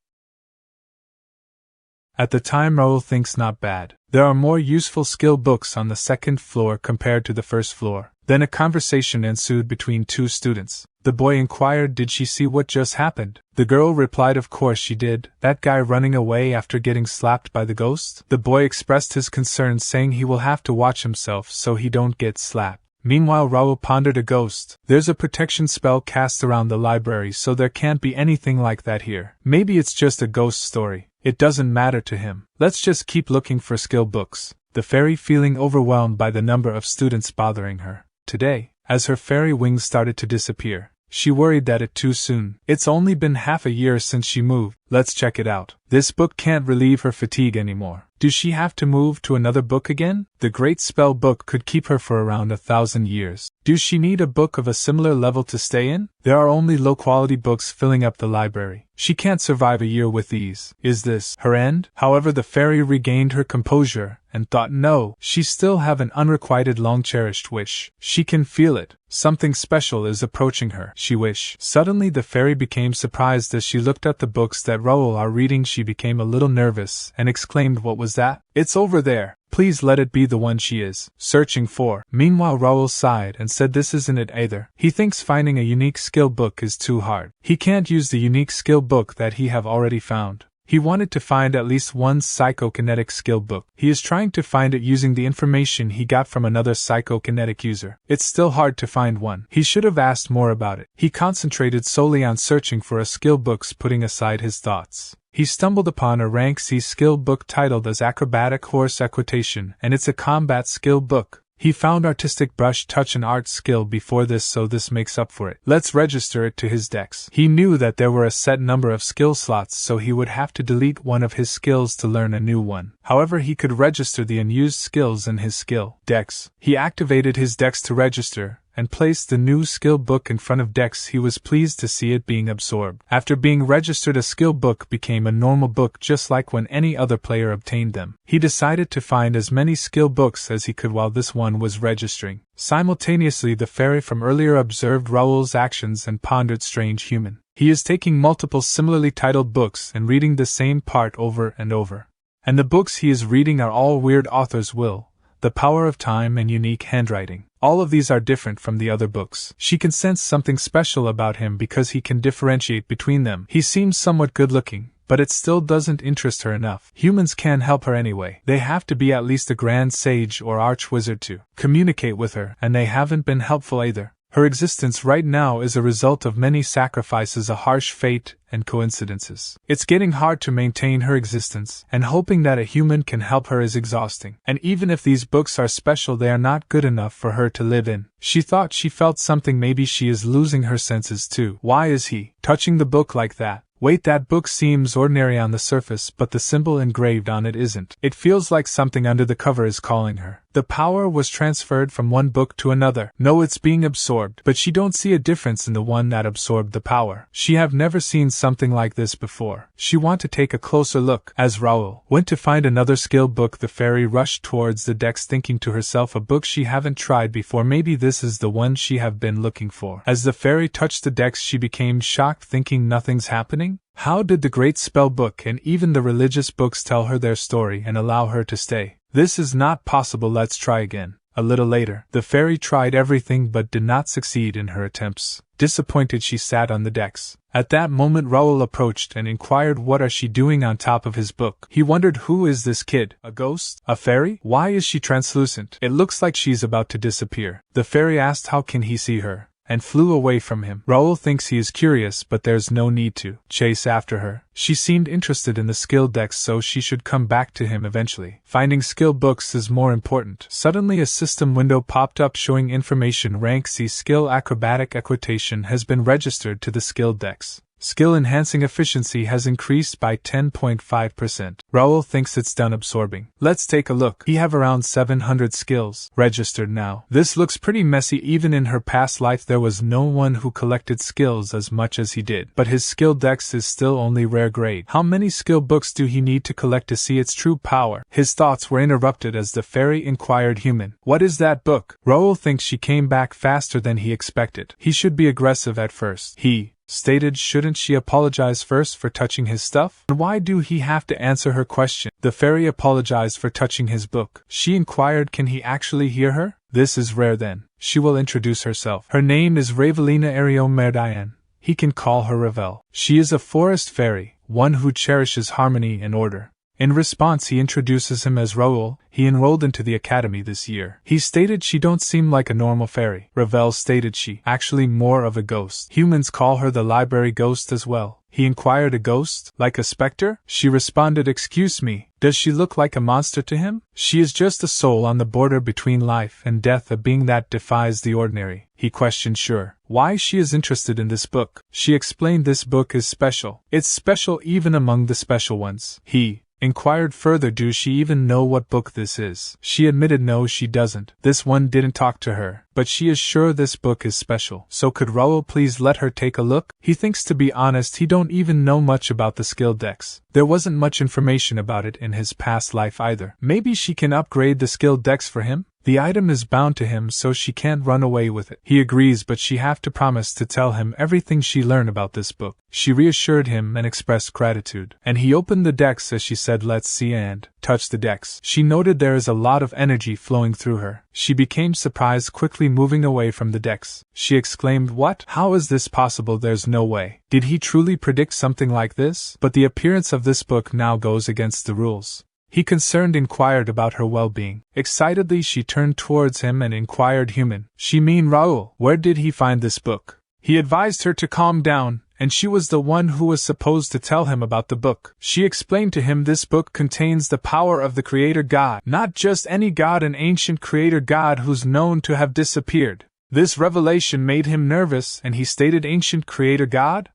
At the time, Raul thinks not bad. There are more useful skill books on the 2nd floor compared to the 1st floor. Then a conversation ensued between two students. The boy inquired, "Did she see what just happened?" The girl replied, "Of course she did. That guy running away after getting slapped by the ghost?" The boy expressed his concern, saying he will have to watch himself so he don't get slapped. Meanwhile, Raul pondered, a ghost. There's a protection spell cast around the library, so there can't be anything like that here. Maybe it's just a ghost story. It doesn't matter to him. Let's just keep looking for skill books. The fairy, feeling overwhelmed by the number of students bothering her today, as her fairy wings started to disappear, she worried that it too soon. It's only been half a year since she moved. Let's check it out. This book can't relieve her fatigue anymore. Does she have to move to another book again? The Great Spell book could keep her for around 1,000 years. Does she need a book of a similar level to stay in? There are only low-quality books filling up the library. She can't survive a year with these. Is this her end? However, the fairy regained her composure and thought, no, she still have an unrequited, long-cherished wish. She can feel it. Something special is approaching her. She wish. Suddenly the fairy became surprised as she looked at the books that Raul are reading. She became a little nervous and exclaimed, "What was that?" "It's over there. Please let it be the one she is searching for." Meanwhile, Raul sighed and said this isn't it either. He thinks finding a unique skill book is too hard. He can't use the unique skill book that he have already found. He wanted to find at least one psychokinetic skill book. He is trying to find it using the information he got from another psychokinetic user. It's still hard to find one. He should have asked more about it. He concentrated solely on searching for a skill book, putting aside his thoughts. He stumbled upon a rank C skill book titled as Acrobatic Horse Equitation, and it's a combat skill book. He found artistic brush touch and art skill before this, so this makes up for it. Let's register it to his dex. He knew that there were a set number of skill slots, so he would have to delete one of his skills to learn a new one. However, he could register the unused skills in his skill dex. He activated his dex to register, and placed the new skill book in front of Dex. He was pleased to see it being absorbed. After being registered, a skill book became a normal book just like when any other player obtained them. He decided to find as many skill books as he could while this one was registering. Simultaneously, the fairy from earlier observed Raul's actions and pondered strange human. He is taking multiple similarly titled books and reading the same part over and over. And the books he is reading are all weird authors' will, The Power of Time, and unique handwriting. All of these are different from the other books. She can sense something special about him because he can differentiate between them. He seems somewhat good-looking, but it still doesn't interest her enough. Humans can't help her anyway. They have to be at least a grand sage or arch-wizard to communicate with her, and they haven't been helpful either. Her existence right now is a result of many sacrifices, a harsh fate, and coincidences. It's getting hard to maintain her existence, and hoping that a human can help her is exhausting. And even if these books are special, they are not good enough for her to live in. She thought she felt something. Maybe she is losing her senses too. Why is he touching the book like that? Wait, that book seems ordinary on the surface, but the symbol engraved on it isn't. It feels like something under the cover is calling her. The power was transferred from one book to another. No, it's being absorbed, but she don't see a difference in the one that absorbed the power. She have never seen something like this before. She want to take a closer look. As Raul went to find another skill book, the fairy rushed towards the decks, thinking to herself, a book she haven't tried before. Maybe this is the one she have been looking for. As the fairy touched the decks, she became shocked, thinking nothing's happening. How did the great spell book and even the religious books tell her their story and allow her to stay? This is not possible. Let's try again. A little later, the fairy tried everything but did not succeed in her attempts. Disappointed, she sat on the decks. At that moment, Raul approached and inquired, what is she doing on top of his book? He wondered, who is this kid? A ghost? A fairy? Why is she translucent? It looks like she's about to disappear. The fairy asked how can he see her, and flew away from him. Raul thinks he is curious, but there's no need to chase after her. She seemed interested in the skill decks, so she should come back to him eventually. Finding skill books is more important. Suddenly a system window popped up showing information. Rank C skill acrobatic equitation has been registered to the skill decks. Skill enhancing efficiency has increased by 10.5%. Raul thinks it's done absorbing. Let's take a look. He have around 700 skills registered now. This looks pretty messy. Even in her past life there was no one who collected skills as much as he did. But his skill dex is still only rare grade. How many skill books do he need to collect to see its true power? His thoughts were interrupted as the fairy inquired, human, what is that book? Raul thinks she came back faster than he expected. He should be aggressive at first. He stated, shouldn't she apologize first for touching his stuff? And why do he have to answer her question? The fairy apologized for touching his book. She inquired, can he actually hear her? This is rare then. She will introduce herself. Her name is Ravelina Ariomerdian. He can call her Ravel. She is a forest fairy, one who cherishes harmony and order. In response, he introduces him as Raul. He enrolled into the academy this year. He stated, she don't seem like a normal fairy. Ravel stated, she actually more of a ghost. Humans call her the library ghost as well. He inquired, a ghost? Like a specter? She responded, excuse me, does she look like a monster to him? She is just a soul on the border between life and death, a being that defies the ordinary. He questioned, sure, why she is interested in this book. She explained, this book is special. It's special even among the special ones. He inquired further, do she even know what book this is? She admitted no, she doesn't. This one didn't talk to her, but she is sure this book is special. So could Raul please let her take a look? He thinks, to be honest, he don't even know much about the skill decks. There wasn't much information about it in his past life either. Maybe she can upgrade the skill decks for him? The item is bound to him, so she can't run away with it. He agrees, but she have to promise to tell him everything she learned about this book. She reassured him and expressed gratitude. And he opened the decks as she said, let's see, and touched the decks. She noted there is a lot of energy flowing through her. She became surprised, quickly moving away from the decks. She exclaimed, what? How is this possible? There's no way. Did he truly predict something like this? But the appearance of this book now goes against the rules. He concerned inquired about her well-being. Excitedly she turned towards him and inquired, human, she mean Raul, where did he find this book? He advised her to calm down and she was the one who was supposed to tell him about the book. She explained to him this book contains the power of the Creator God, not just any god, an ancient Creator God who's known to have disappeared. This revelation made him nervous, and he stated, "Ancient Creator God?"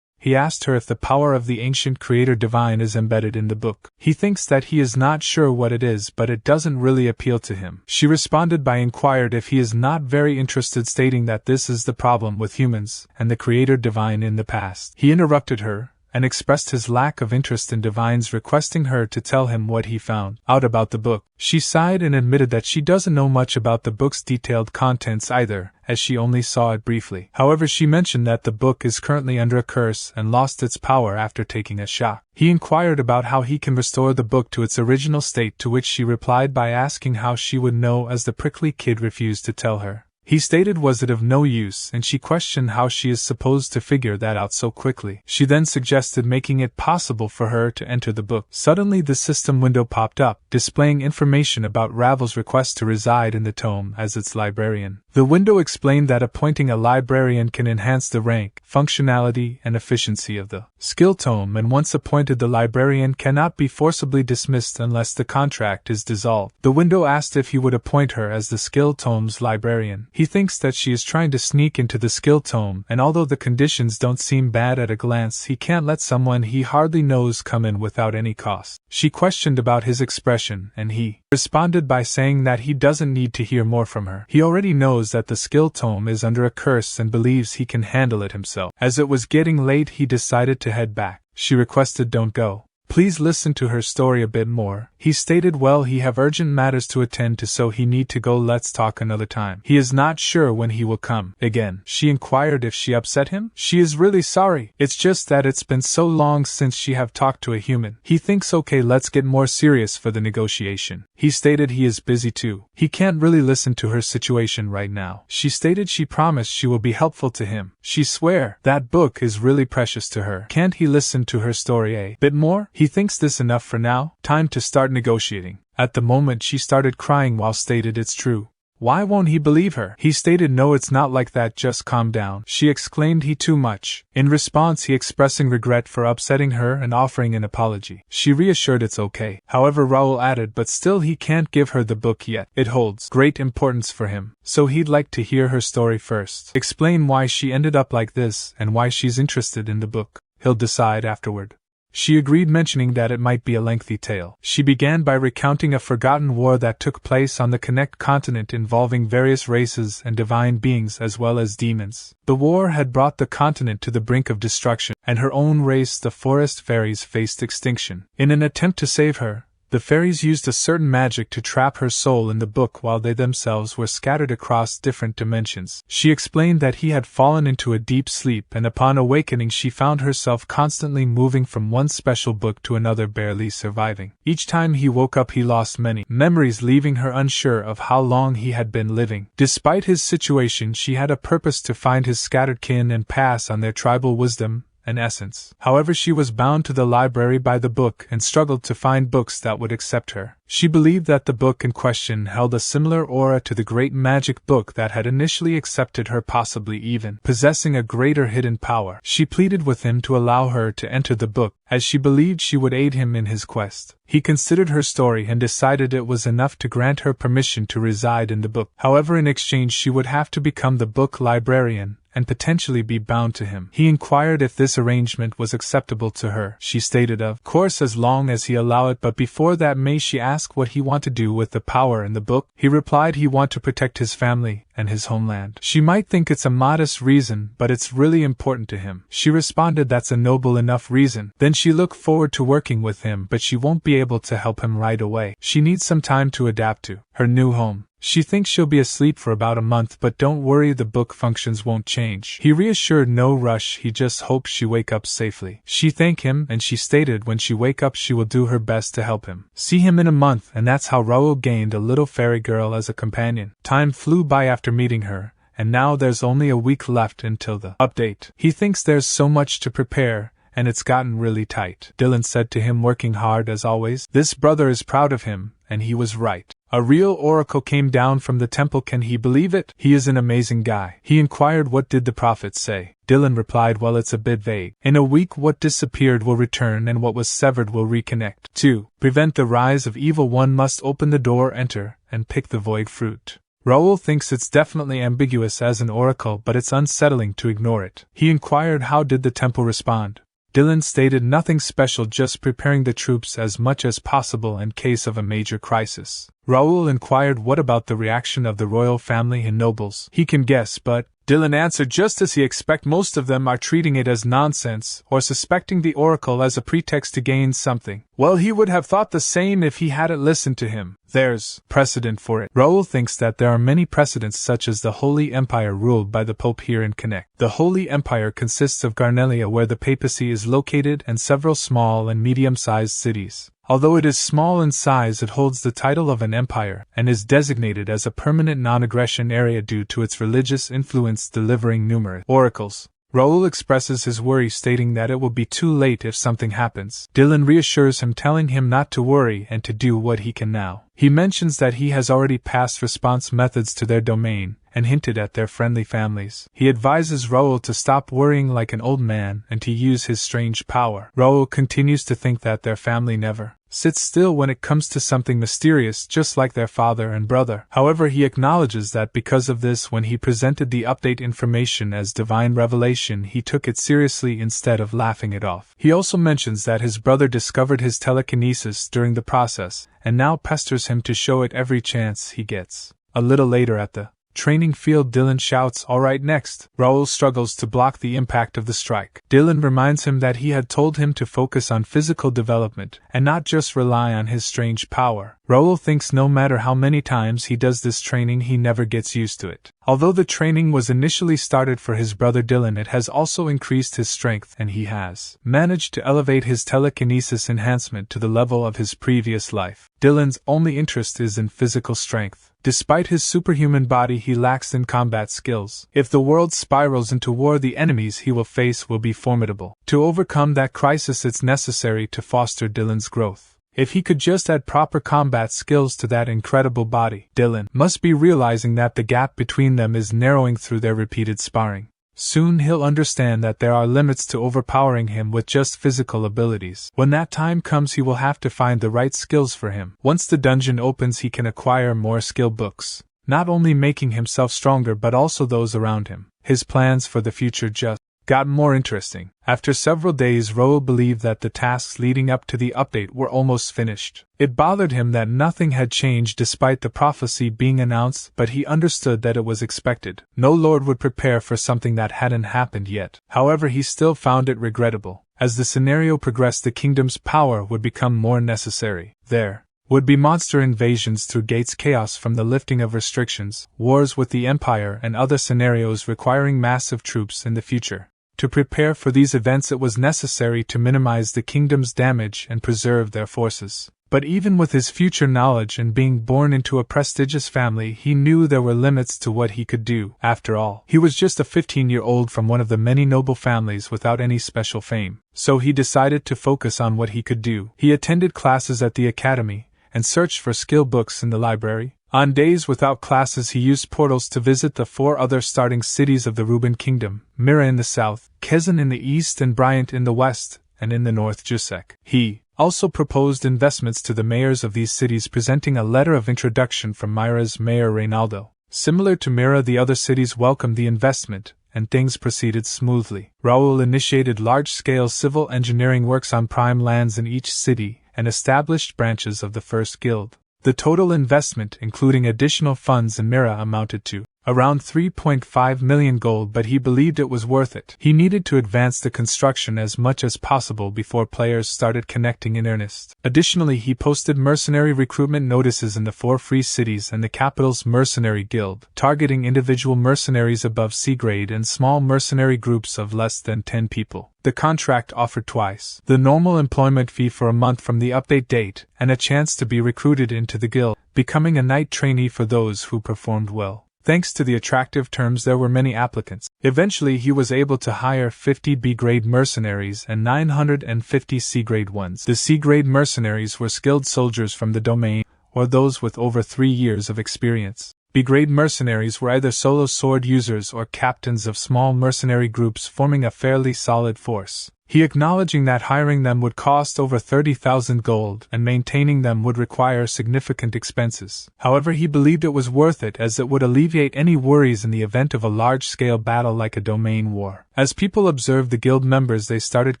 He asked her if the power of the ancient Creator Divine is embedded in the book. He thinks that he is not sure what it is, but it doesn't really appeal to him. She responded by inquired if he is not very interested, stating that this is the problem with humans and the Creator Divine in the past. He interrupted her and expressed his lack of interest in divines, requesting her to tell him what he found out about the book. She sighed and admitted that she doesn't know much about the book's detailed contents either, as she only saw it briefly. However, she mentioned that the book is currently under a curse and lost its power after taking a shock. He inquired about how he can restore the book to its original state, to which she replied by asking how she would know, as the prickly kid refused to tell her. He stated was it of no use, and she questioned how she is supposed to figure that out so quickly. She then suggested making it possible for her to enter the book. Suddenly the system window popped up, displaying information about Ravel's request to reside in the tome as its librarian. The window explained that appointing a librarian can enhance the rank, functionality, and efficiency of the skill tome, and once appointed, the librarian cannot be forcibly dismissed unless the contract is dissolved. The window asked if he would appoint her as the skill tome's librarian. He thinks that she is trying to sneak into the skill tome, and although the conditions don't seem bad at a glance, he can't let someone he hardly knows come in without any cost. She questioned about his expression, and he responded by saying that he doesn't need to hear more from her. He already knows that the skill tome is under a curse and believes he can handle it himself. As it was getting late, he decided to head back. She requested, "Don't go. Please listen to her story a bit more." He stated, "Well, he have urgent matters to attend to, so he need to go. Let's talk another time." He is not sure when he will come again. She inquired if she upset him. She is really sorry. It's just that it's been so long since she have talked to a human. He thinks, okay, let's get more serious for the negotiation. He stated he is busy too. He can't really listen to her situation right now. She stated she promised she will be helpful to him. She swear that book is really precious to her. Can't he listen to her story a bit more? He thinks this enough for now. Time to start negotiating. At the moment she started crying while stated it's true. Why won't he believe her? He stated, "No, it's not like that, just calm down." She exclaimed he too much. In response, he expressing regret for upsetting her and offering an apology. She reassured it's okay. However, Raul added, but still he can't give her the book yet. It holds great importance for him, so he'd like to hear her story first. Explain why she ended up like this and why she's interested in the book. He'll decide afterward. She agreed, mentioning that it might be a lengthy tale. She began by recounting a forgotten war that took place on the Connect continent involving various races and divine beings as well as demons. The war had brought the continent to the brink of destruction, and her own race, the forest fairies, faced extinction. In an attempt to save her, the fairies used a certain magic to trap her soul in the book while they themselves were scattered across different dimensions. She explained that he had fallen into a deep sleep, and upon awakening she found herself constantly moving from one special book to another, barely surviving. Each time he woke up he lost many memories, leaving her unsure of how long he had been living. Despite his situation, she had a purpose to find his scattered kin and pass on their tribal wisdom and essence. However, she was bound to the library by the book and struggled to find books that would accept her. She believed that the book in question held a similar aura to the great magic book that had initially accepted her, possibly even possessing a greater hidden power. She pleaded with him to allow her to enter the book, as she believed she would aid him in his quest. He considered her story and decided it was enough to grant her permission to reside in the book. However, in exchange she would have to become the book librarian and potentially be bound to him. He inquired if this arrangement was acceptable to her. She stated, of course, as long as he allow it, but before that may she ask what he want to do with the power in the book? He replied he want to protect his family and his homeland. She might think it's a modest reason, but it's really important to him. She responded that's a noble enough reason. Then she looked forward to working with him, but she won't be able to help him right away. She needs some time to adapt to her new home. She thinks she'll be asleep for about a month, but don't worry, the book functions won't change. He reassured no rush, he just hopes she wake up safely. She thanked him, and she stated when she wake up she will do her best to help him. See him in a month, and that's how Raul gained a little fairy girl as a companion. Time flew by after meeting her, and now there's only a week left until the update. He thinks there's so much to prepare, and it's gotten really tight. Dylan said to him, working hard as always. This brother is proud of him, and he was right. A real oracle came down from the temple, can he believe it? He is an amazing guy. He inquired what did the prophet say. Dylan replied, well, it's a bit vague. In a week, what disappeared will return and what was severed will reconnect. To prevent the rise of evil, one must open the door, enter, and pick the void fruit. Raul thinks it's definitely ambiguous as an oracle, but it's unsettling to ignore it. He inquired how did the temple respond. Dylan stated nothing special, just preparing the troops as much as possible in case of a major crisis. Raul inquired what about the reaction of the royal family and nobles. He can guess, but Dylan answered just as he expect, most of them are treating it as nonsense or suspecting the oracle as a pretext to gain something. Well, he would have thought the same if he hadn't listened to him. There's precedent for it. Raul thinks that there are many precedents, such as the Holy Empire ruled by the Pope here in Connect. The Holy Empire consists of Garnelia, where the papacy is located, and several small and medium-sized cities. Although it is small in size, it holds the title of an empire, and is designated as a permanent non-aggression area due to its religious influence, delivering numerous oracles. Raul expresses his worry, stating that it will be too late if something happens. Dylan reassures him, telling him not to worry and to do what he can now. He mentions that he has already passed response methods to their domain, and hinted at their friendly families. He advises Raul to stop worrying like an old man and to use his strange power. Raul continues to think that their family never sits still when it comes to something mysterious, just like their father and brother. However, he acknowledges that because of this, when he presented the update information as divine revelation, he took it seriously instead of laughing it off. He also mentions that his brother discovered his telekinesis during the process, and now pesters him to show it every chance he gets. A little later at the training field, Dylan shouts, "Alright, next." Raul struggles to block the impact of the strike. Dylan reminds him that he had told him to focus on physical development and not just rely on his strange power. Raul thinks no matter how many times he does this training, he never gets used to it. Although the training was initially started for his brother Dylan, it has also increased his strength, and he has managed to elevate his telekinesis enhancement to the level of his previous life. Dylan's only interest is in physical strength. Despite his superhuman body, he lacks in combat skills. If the world spirals into war, the enemies he will face will be formidable. To overcome that crisis, it's necessary to foster Dylan's growth. If he could just add proper combat skills to that incredible body, Dylan must be realizing that the gap between them is narrowing through their repeated sparring. Soon he'll understand that there are limits to overpowering him with just physical abilities. When that time comes, he will have to find the right skills for him. Once the dungeon opens, he can acquire more skill books, not only making himself stronger but also those around him. His plans for the future just got more interesting. After several days, Raul believed that the tasks leading up to the update were almost finished. It bothered him that nothing had changed despite the prophecy being announced, but he understood that it was expected. No lord would prepare for something that hadn't happened yet. However, he still found it regrettable. As the scenario progressed, the kingdom's power would become more necessary. There would be monster invasions through Gates, chaos from the lifting of restrictions, wars with the Empire, and other scenarios requiring massive troops in the future. To prepare for these events, it was necessary to minimize the kingdom's damage and preserve their forces. But even with his future knowledge and being born into a prestigious family, he knew there were limits to what he could do. After all, he was just a 15-year-old from one of the many noble families without any special fame. So he decided to focus on what he could do. He attended classes at the academy and searched for skill books in the library. On days without classes, he used portals to visit the 4 other starting cities of the Ruben Kingdom: Mira in the south, Kezan in the east, and Bryant in the west, and in the north Jusek. He also proposed investments to the mayors of these cities, presenting a letter of introduction from Mira's mayor Reynaldo. Similar to Mira, the other cities welcomed the investment, and things proceeded smoothly. Raul initiated large-scale civil engineering works on prime lands in each city, and established branches of the First Guild. The total investment, including additional funds in Mira, amounted to around 3.5 million gold, but he believed it was worth it. He needed to advance the construction as much as possible before players started connecting in earnest. Additionally, he posted mercenary recruitment notices in the 4 free cities and the capital's mercenary guild, targeting individual mercenaries above C grade and small mercenary groups of less than 10 people. The contract offered twice the normal employment fee for a month from the update date, and a chance to be recruited into the guild, becoming a knight trainee for those who performed well. Thanks to the attractive terms, there were many applicants. Eventually, he was able to hire 50 B-grade mercenaries and 950 C-grade ones. The C-grade mercenaries were skilled soldiers from the domain, or those with over 3 years of experience. B-grade mercenaries were either solo sword users or captains of small mercenary groups forming a fairly solid force. He acknowledging that hiring them would cost over 30,000 gold and maintaining them would require significant expenses. However, he believed it was worth it as it would alleviate any worries in the event of a large-scale battle like a domain war. As people observed the guild members, they started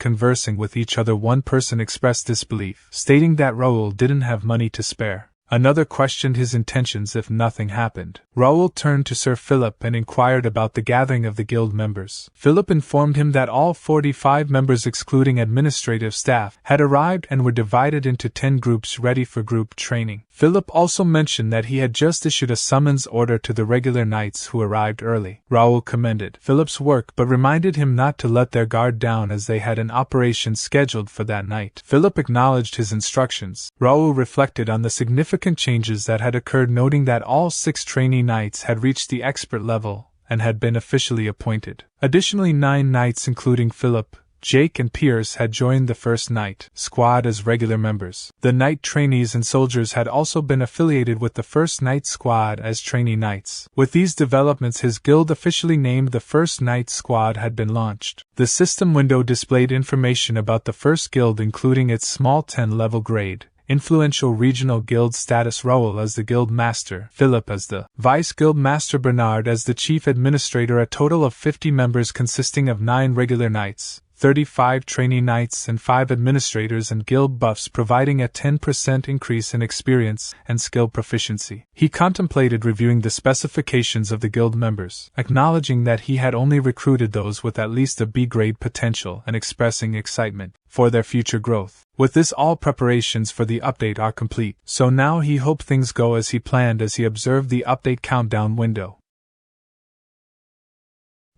conversing with each other. One person expressed disbelief, stating that Raul didn't have money to spare. Another questioned his intentions if nothing happened. Raul turned to Sir Philip and inquired about the gathering of the guild members. Philip informed him that all 45 members excluding administrative staff had arrived and were divided into 10 groups ready for group training. Philip also mentioned that he had just issued a summons order to the regular knights who arrived early. Raul commended Philip's work but reminded him not to let their guard down as they had an operation scheduled for that night. Philip acknowledged his instructions. Raul reflected on the significant changes that had occurred, noting that all 6 trainee knights had reached the expert level and had been officially appointed. Additionally, 9 knights including Philip, Jake and Pierce had joined the first knight squad as regular members. The knight trainees and soldiers had also been affiliated with the first knight squad as trainee knights. With these developments, his guild officially named the first knight squad had been launched. The system window displayed information about the first guild, including its small 10-level grade, influential regional guild status, Raul as the guild master, Philip as the vice guild master, Bernard as the chief administrator, a total of 50 members consisting of 9 regular knights, 35 trainee knights and 5 administrators and guild buffs, providing a 10% increase in experience and skill proficiency. He contemplated reviewing the specifications of the guild members, acknowledging that he had only recruited those with at least a B-grade potential and expressing excitement for their future growth. With this, all preparations for the update are complete, so now he hoped things go as he planned as he observed the update countdown window.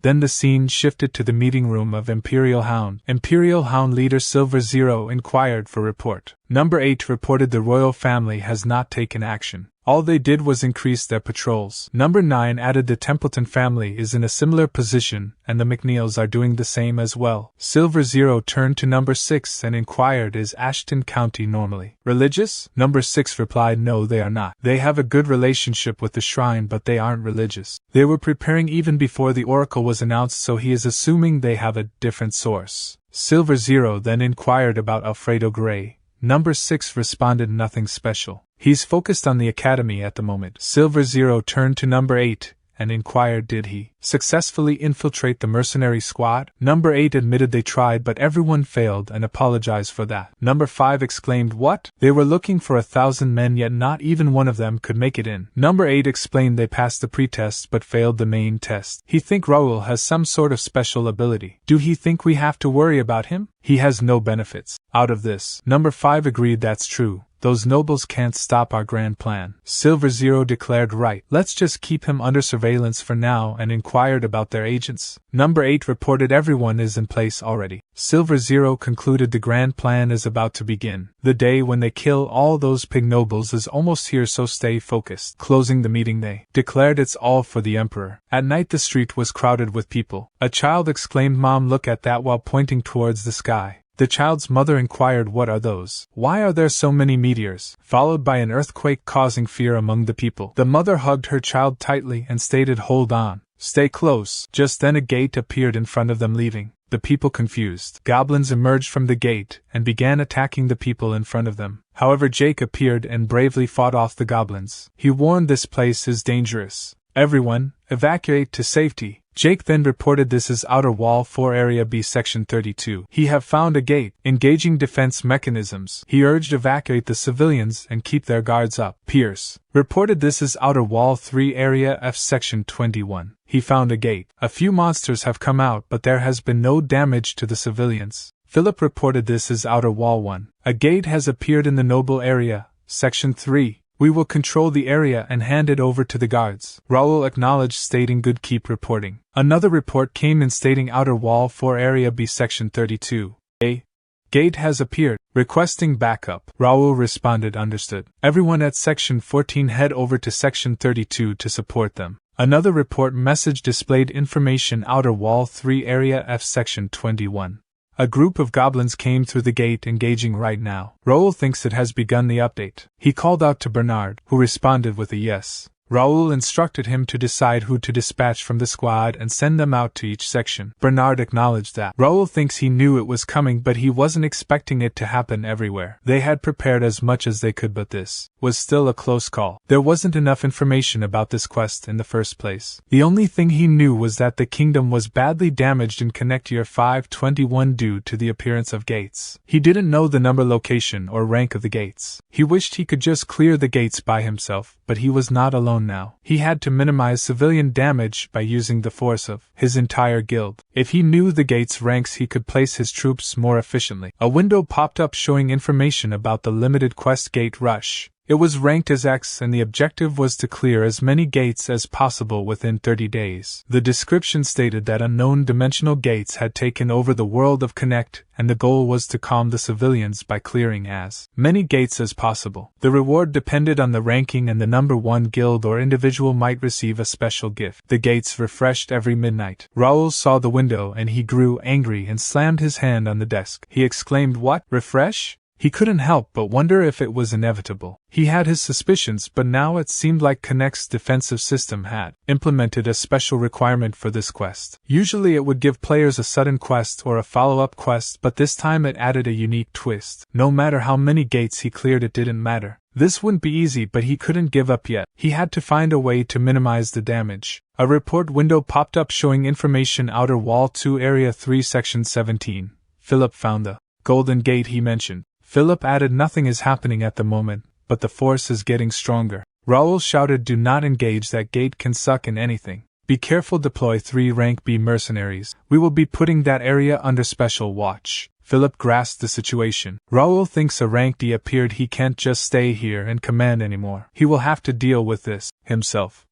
Then the scene shifted to the meeting room of Imperial Hound. Imperial Hound leader Silver Zero inquired for report. Number 8 reported the royal family has not taken action. All they did was increase their patrols. Number 9 added the Templeton family is in a similar position, and the McNeils are doing the same as well. Silver Zero turned to Number 6 and inquired, is Ashton County normally religious? Number 6 replied, no, they are not. They have a good relationship with the shrine, but they aren't religious. They were preparing even before the oracle was announced, so he is assuming they have a different source. Silver Zero then inquired about Alfredo Gray. Number 6 responded, nothing special. He's focused on the academy at the moment. Silver Zero turned to Number 8 and inquired, did he successfully infiltrate the mercenary squad? Number 8 admitted they tried, but everyone failed and apologized for that. Number 5 exclaimed, what? They were looking for 1,000 men, yet not even one of them could make it in. Number 8 explained they passed the pre-test but failed the main test. He think Raul has some sort of special ability. Do he think we have to worry about him? He has no benefits out of this. Number 5 agreed, that's true. Those nobles can't stop our grand plan. Silver Zero declared, right, let's just keep him under surveillance for now, and inquired about their agents. Number 8 reported everyone is in place already. Silver Zero concluded the grand plan is about to begin. The day when they kill all those pig nobles is almost here, so stay focused. Closing the meeting, they declared it's all for the emperor. At night the street was crowded with people. A child exclaimed, Mom, look at that, while pointing towards the sky. The child's mother inquired, what are those? Why are there so many meteors? Followed by an earthquake causing fear among the people. The mother hugged her child tightly and stated, hold on, stay close. Just then a gate appeared in front of them, leaving the people confused. Goblins emerged from the gate and began attacking the people in front of them. However, Jake appeared and bravely fought off the goblins. He warned, this place is dangerous. Everyone, evacuate to safety. Jake then reported, this is Outer Wall 4 Area B Section 32. He have found a gate, engaging defense mechanisms. He urged evacuate the civilians and keep their guards up. Pierce reported, this is Outer Wall 3 Area F Section 21. He found a gate. A few monsters have come out, but there has been no damage to the civilians. Philip reported, this is Outer Wall 1. A gate has appeared in the Noble Area, Section 3. We will control the area and hand it over to the guards. Raul acknowledged, stating, good, keep reporting. Another report came in stating Outer Wall 4 Area B Section 32. A gate has appeared, requesting backup. Raul responded, understood. Everyone at Section 14 head over to Section 32 to support them. Another report message displayed information, Outer Wall 3 Area F Section 21. A group of goblins came through the gate, engaging right now. Raul thinks it has begun the update. He called out to Bernard, who responded with a yes. Raul instructed him to decide who to dispatch from the squad and send them out to each section. Bernard acknowledged that. Raul thinks he knew it was coming, but he wasn't expecting it to happen everywhere. They had prepared as much as they could, but this was still a close call. There wasn't enough information about this quest in the first place. The only thing he knew was that the kingdom was badly damaged in Connect Year 521 due to the appearance of gates. He didn't know the number, location, or rank of the gates. He wished he could just clear the gates by himself, but he was not alone now. He had to minimize civilian damage by using the force of his entire guild. If he knew the gate's ranks, he could place his troops more efficiently. A window popped up showing information about the limited quest Gate Rush. It was ranked as X, and the objective was to clear as many gates as possible within 30 days. The description stated that unknown dimensional gates had taken over the world of Connect, and the goal was to calm the civilians by clearing as many gates as possible. The reward depended on the ranking, and the number 1 guild or individual might receive a special gift. The gates refreshed every midnight. Raul saw the window and he grew angry and slammed his hand on the desk. He exclaimed, "What? Refresh?" He couldn't help but wonder if it was inevitable. He had his suspicions, but now it seemed like Connect's defensive system had implemented a special requirement for this quest. Usually it would give players a sudden quest or a follow-up quest, but this time it added a unique twist. No matter how many gates he cleared, it didn't matter. This wouldn't be easy, but he couldn't give up yet. He had to find a way to minimize the damage. A report window popped up showing information: Outer Wall 2, Area 3, Section 17. Philip found the Golden Gate he mentioned. Philip added, "Nothing is happening at the moment, but the force is getting stronger." Raul shouted, "Do not engage, that gate can suck in anything. Be careful, deploy 3 rank B mercenaries. We will be putting that area under special watch." Philip grasped the situation. Raul thinks a rank D appeared. He can't just stay here and command anymore. He will have to deal with this himself.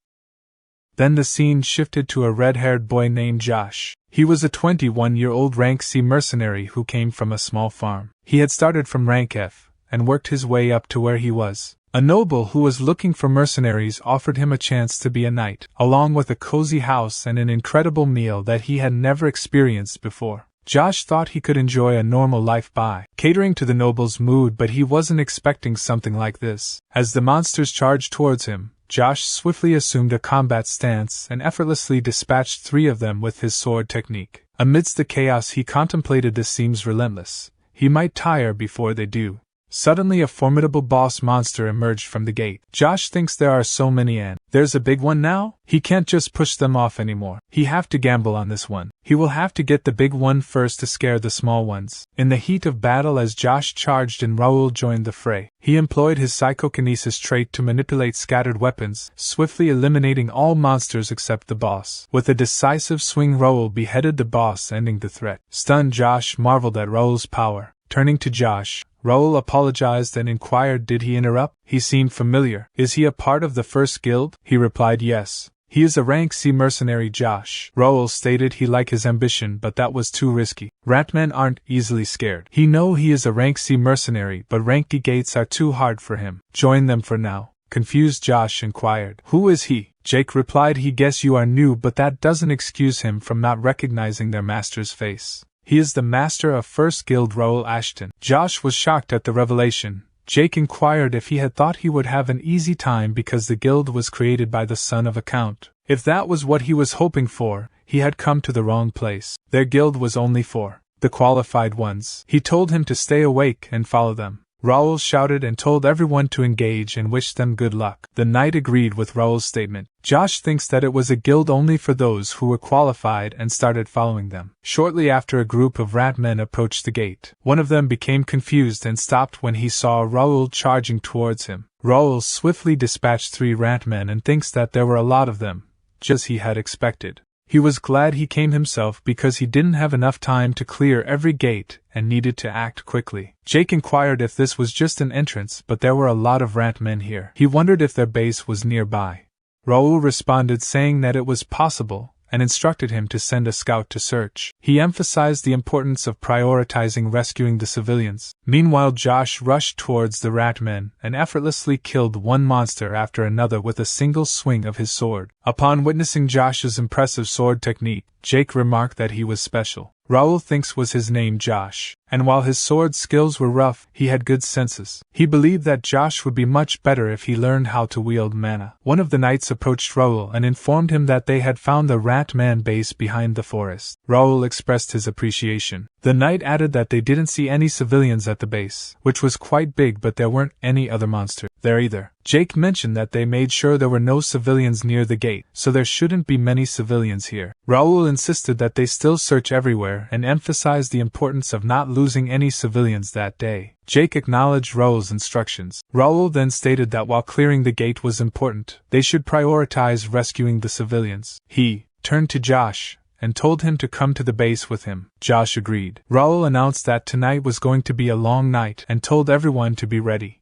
Then the scene shifted to a red-haired boy named Josh. He was a 21-year-old rank C mercenary who came from a small farm. He had started from rank F and worked his way up to where he was. A noble who was looking for mercenaries offered him a chance to be a knight, along with a cozy house and an incredible meal that he had never experienced before. Josh thought he could enjoy a normal life by catering to the noble's mood, but he wasn't expecting something like this. As the monsters charged towards him, Josh swiftly assumed a combat stance and effortlessly dispatched 3 of them with his sword technique. Amidst the chaos, he contemplated, "This seems relentless. He might tire before they do." Suddenly a formidable boss monster emerged from the gate. Josh thinks there are so many, and there's a big one now? He can't just push them off anymore. He have to gamble on this one. He will have to get the big one first to scare the small ones. In the heat of battle, as Josh charged and Raul joined the fray, he employed his psychokinesis trait to manipulate scattered weapons, swiftly eliminating all monsters except the boss. With a decisive swing, Raul beheaded the boss, ending the threat. Stunned, Josh marveled at Raul's power. Turning to Josh, Raul apologized and inquired, "Did he interrupt?" He seemed familiar. "Is he a part of the first guild?" He replied, "Yes. He is a rank C mercenary." Josh, Raul stated he liked his ambition, but that was too risky. Ratmen aren't easily scared. He know he is a rank C mercenary, but rank D gates are too hard for him. Join them for now. Confused, Josh inquired, "Who is he?" Jake replied, "He guess you are new, but that doesn't excuse him from not recognizing their master's face. He is the master of First Guild, Raul Ashton." Josh was shocked at the revelation. Jake inquired if he had thought he would have an easy time because the guild was created by the son of a count. If that was what he was hoping for, he had come to the wrong place. Their guild was only for the qualified ones. He told him to stay awake and follow them. Raul shouted and told everyone to engage and wished them good luck. The knight agreed with Raul's statement. Josh thinks that it was a guild only for those who were qualified and started following them. Shortly after, a group of ratmen approached the gate. One of them became confused and stopped when he saw Raul charging towards him. Raul swiftly dispatched 3 ratmen and thinks that there were a lot of them, just as he had expected. He was glad he came himself because he didn't have enough time to clear every gate and needed to act quickly. Jake inquired if this was just an entrance, but there were a lot of ratmen here. He wondered if their base was nearby. Raul responded saying that it was possible, and instructed him to send a scout to search. He emphasized the importance of prioritizing rescuing the civilians. Meanwhile, Josh rushed towards the ratmen and effortlessly killed one monster after another with a single swing of his sword. Upon witnessing Josh's impressive sword technique, Jake remarked that he was special. Raul thinks was his name Josh, and while his sword skills were rough, he had good senses. He believed that Josh would be much better if he learned how to wield mana. One of the knights approached Raul and informed him that they had found the Rat Man base behind the forest. Raul expressed his appreciation. The knight added that they didn't see any civilians at the base, which was quite big, but there weren't any other monsters there either. Jake mentioned that they made sure there were no civilians near the gate, so there shouldn't be many civilians here. Raul insisted that they still search everywhere and emphasized the importance of not losing any civilians that day. Jake acknowledged Raul's instructions. Raul then stated that while clearing the gate was important, they should prioritize rescuing the civilians. He turned to Josh and told him to come to the base with him. Josh agreed. Raul announced that tonight was going to be a long night and told everyone to be ready.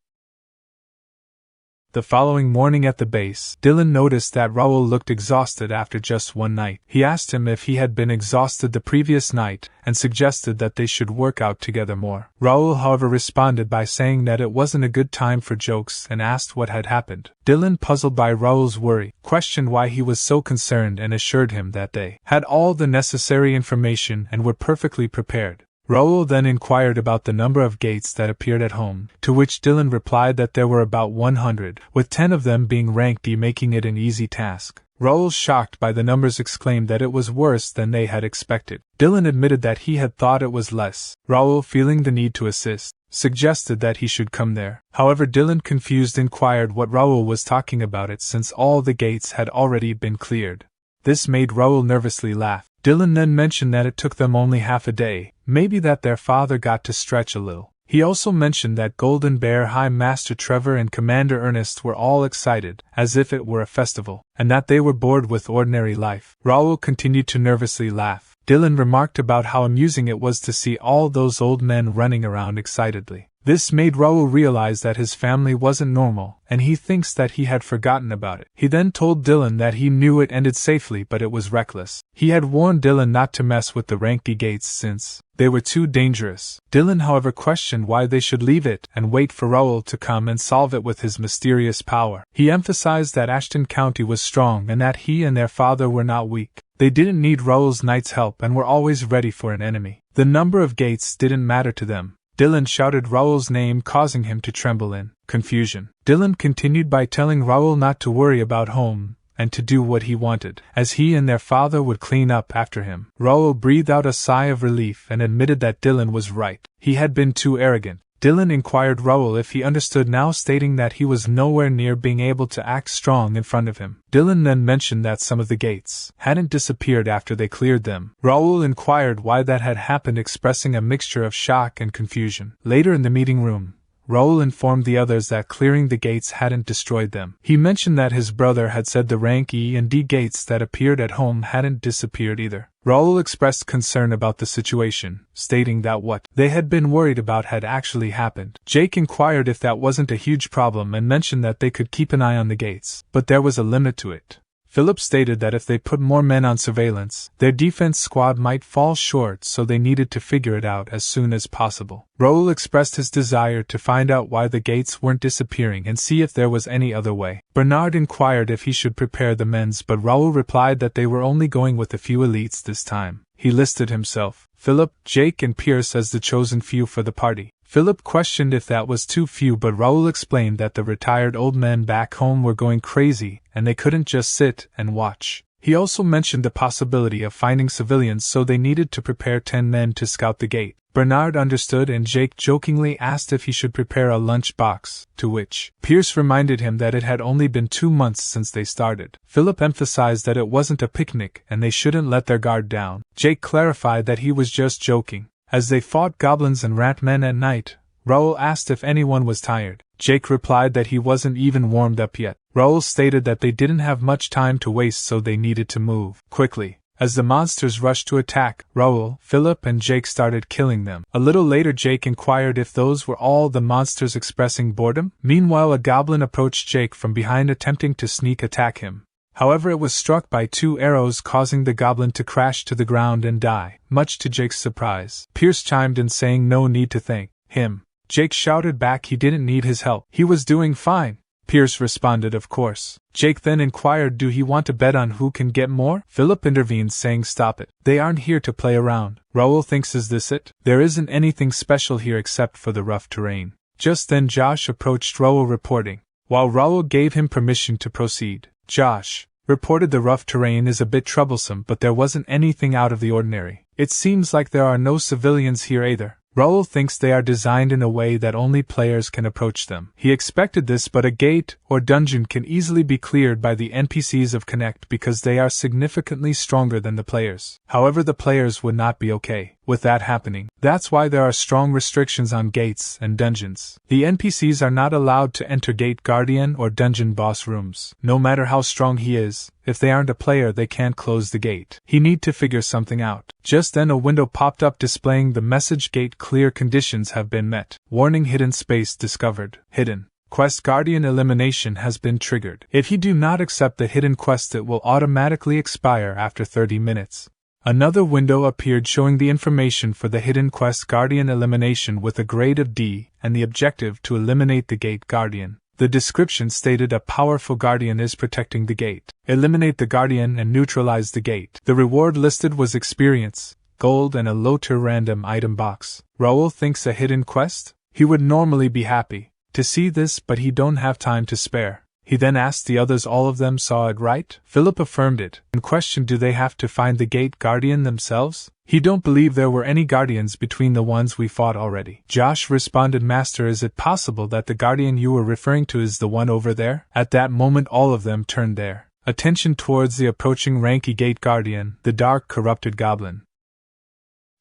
The following morning at the base, Dylan noticed that Raul looked exhausted after just one night. He asked him if he had been exhausted the previous night and suggested that they should work out together more. Raul, however, responded by saying that it wasn't a good time for jokes and asked what had happened. Dylan, puzzled by Raul's worry, questioned why he was so concerned and assured him that they had all the necessary information and were perfectly prepared. Raul then inquired about the number of gates that appeared at home, to which Dylan replied that there were about 100, with 10 of them being ranked E, making it an easy task. Raul, shocked by the numbers, exclaimed that it was worse than they had expected. Dylan admitted that he had thought it was less. Raul, feeling the need to assist, suggested that he should come there. However, Dylan, confused, inquired what Raul was talking about it since all the gates had already been cleared. This made Raul nervously laugh. Dylan then mentioned that it took them only half a day, maybe that their father got to stretch a little. He also mentioned that Golden Bear High Master Trevor and Commander Ernest were all excited, as if it were a festival, and that they were bored with ordinary life. Raul continued to nervously laugh. Dylan remarked about how amusing it was to see all those old men running around excitedly. This made Raul realize that his family wasn't normal, and he thinks that he had forgotten about it. He then told Dylan that he knew it ended safely, but it was reckless. He had warned Dylan not to mess with the Ranky gates since they were too dangerous. Dylan, however, questioned why they should leave it and wait for Raul to come and solve it with his mysterious power. He emphasized that Ashton County was strong and that he and their father were not weak. They didn't need Raul's knights' help and were always ready for an enemy. The number of gates didn't matter to them. Dylan shouted Raul's name, causing him to tremble in confusion. Dylan continued by telling Raul not to worry about home and to do what he wanted, as he and their father would clean up after him. Raul breathed out a sigh of relief and admitted that Dylan was right. He had been too arrogant. Dylan inquired Raul if he understood now, stating that he was nowhere near being able to act strong in front of him. Dylan then mentioned that some of the gates hadn't disappeared after they cleared them. Raul inquired why that had happened, expressing a mixture of shock and confusion. Later in the meeting room, Raul informed the others that clearing the gates hadn't destroyed them. He mentioned that his brother had said the rank E and D gates that appeared at home hadn't disappeared either. Raul expressed concern about the situation, stating that what they had been worried about had actually happened. Jake inquired if that wasn't a huge problem and mentioned that they could keep an eye on the gates, but there was a limit to it. Philip stated that if they put more men on surveillance, their defense squad might fall short, so they needed to figure it out as soon as possible. Raul expressed his desire to find out why the gates weren't disappearing and see if there was any other way. Bernard inquired if he should prepare the men's, but Raul replied that they were only going with a few elites this time. He listed himself, Philip, Jake, and Pierce as the chosen few for the party. Philip questioned if that was too few, but Raul explained that the retired old men back home were going crazy and they couldn't just sit and watch. He also mentioned the possibility of finding civilians, so they needed to prepare 10 men to scout the gate. Bernard understood, and Jake jokingly asked if he should prepare a lunch box, to which Pierce reminded him that it had only been 2 months since they started. Philip emphasized that it wasn't a picnic and they shouldn't let their guard down. Jake clarified that he was just joking. As they fought goblins and rat men at night, Raul asked if anyone was tired. Jake replied that he wasn't even warmed up yet. Raul stated that they didn't have much time to waste, so they needed to move quickly. As the monsters rushed to attack, Raul, Philip, and Jake started killing them. A little later, Jake inquired if those were all the monsters expressing boredom. Meanwhile, a goblin approached Jake from behind, attempting to sneak attack him. However, it was struck by 2 arrows, causing the goblin to crash to the ground and die, much to Jake's surprise. Pierce chimed in, saying no need to thank him. Jake shouted back he didn't need his help. He was doing fine. Pierce responded, of course. Jake then inquired, do he want to bet on who can get more? Philip intervened, saying, stop it. They aren't here to play around. Raul thinks, is this it? There isn't anything special here except for the rough terrain. Just then Josh approached Raul, reporting. While Raul gave him permission to proceed, Josh reported the rough terrain is a bit troublesome, but there wasn't anything out of the ordinary. It seems like there are no civilians here either. Raul thinks they are designed in a way that only players can approach them. He expected this, but a gate or dungeon can easily be cleared by the NPCs of Connect because they are significantly stronger than the players. However, the players would not be okay with that happening. That's why there are strong restrictions on gates and dungeons. The NPCs are not allowed to enter gate guardian or dungeon boss rooms. No matter how strong he is, if they aren't a player, they can't close the gate. He need to figure something out. Just then a window popped up displaying the message, gate clear, conditions have been met. Warning, hidden space discovered. Hidden quest guardian elimination has been triggered. If you do not accept the hidden quest, it will automatically expire after 30 minutes. Another window appeared showing the information for the hidden quest guardian elimination with a grade of D and the objective to eliminate the gate guardian. The description stated a powerful guardian is protecting the gate. Eliminate the guardian and neutralize the gate. The reward listed was experience, gold, and a low-tier random item box. Raul thinks a hidden quest? He would normally be happy to see this, but he don't have time to spare. He then asked the others, all of them saw it, right? Philip affirmed it, and questioned, do they have to find the gate guardian themselves? He don't believe there were any guardians between the ones we fought already. Josh responded, Master, is it possible that the guardian you were referring to is the one over there? At that moment all of them turned their attention towards the approaching ranky gate guardian, the dark corrupted goblin.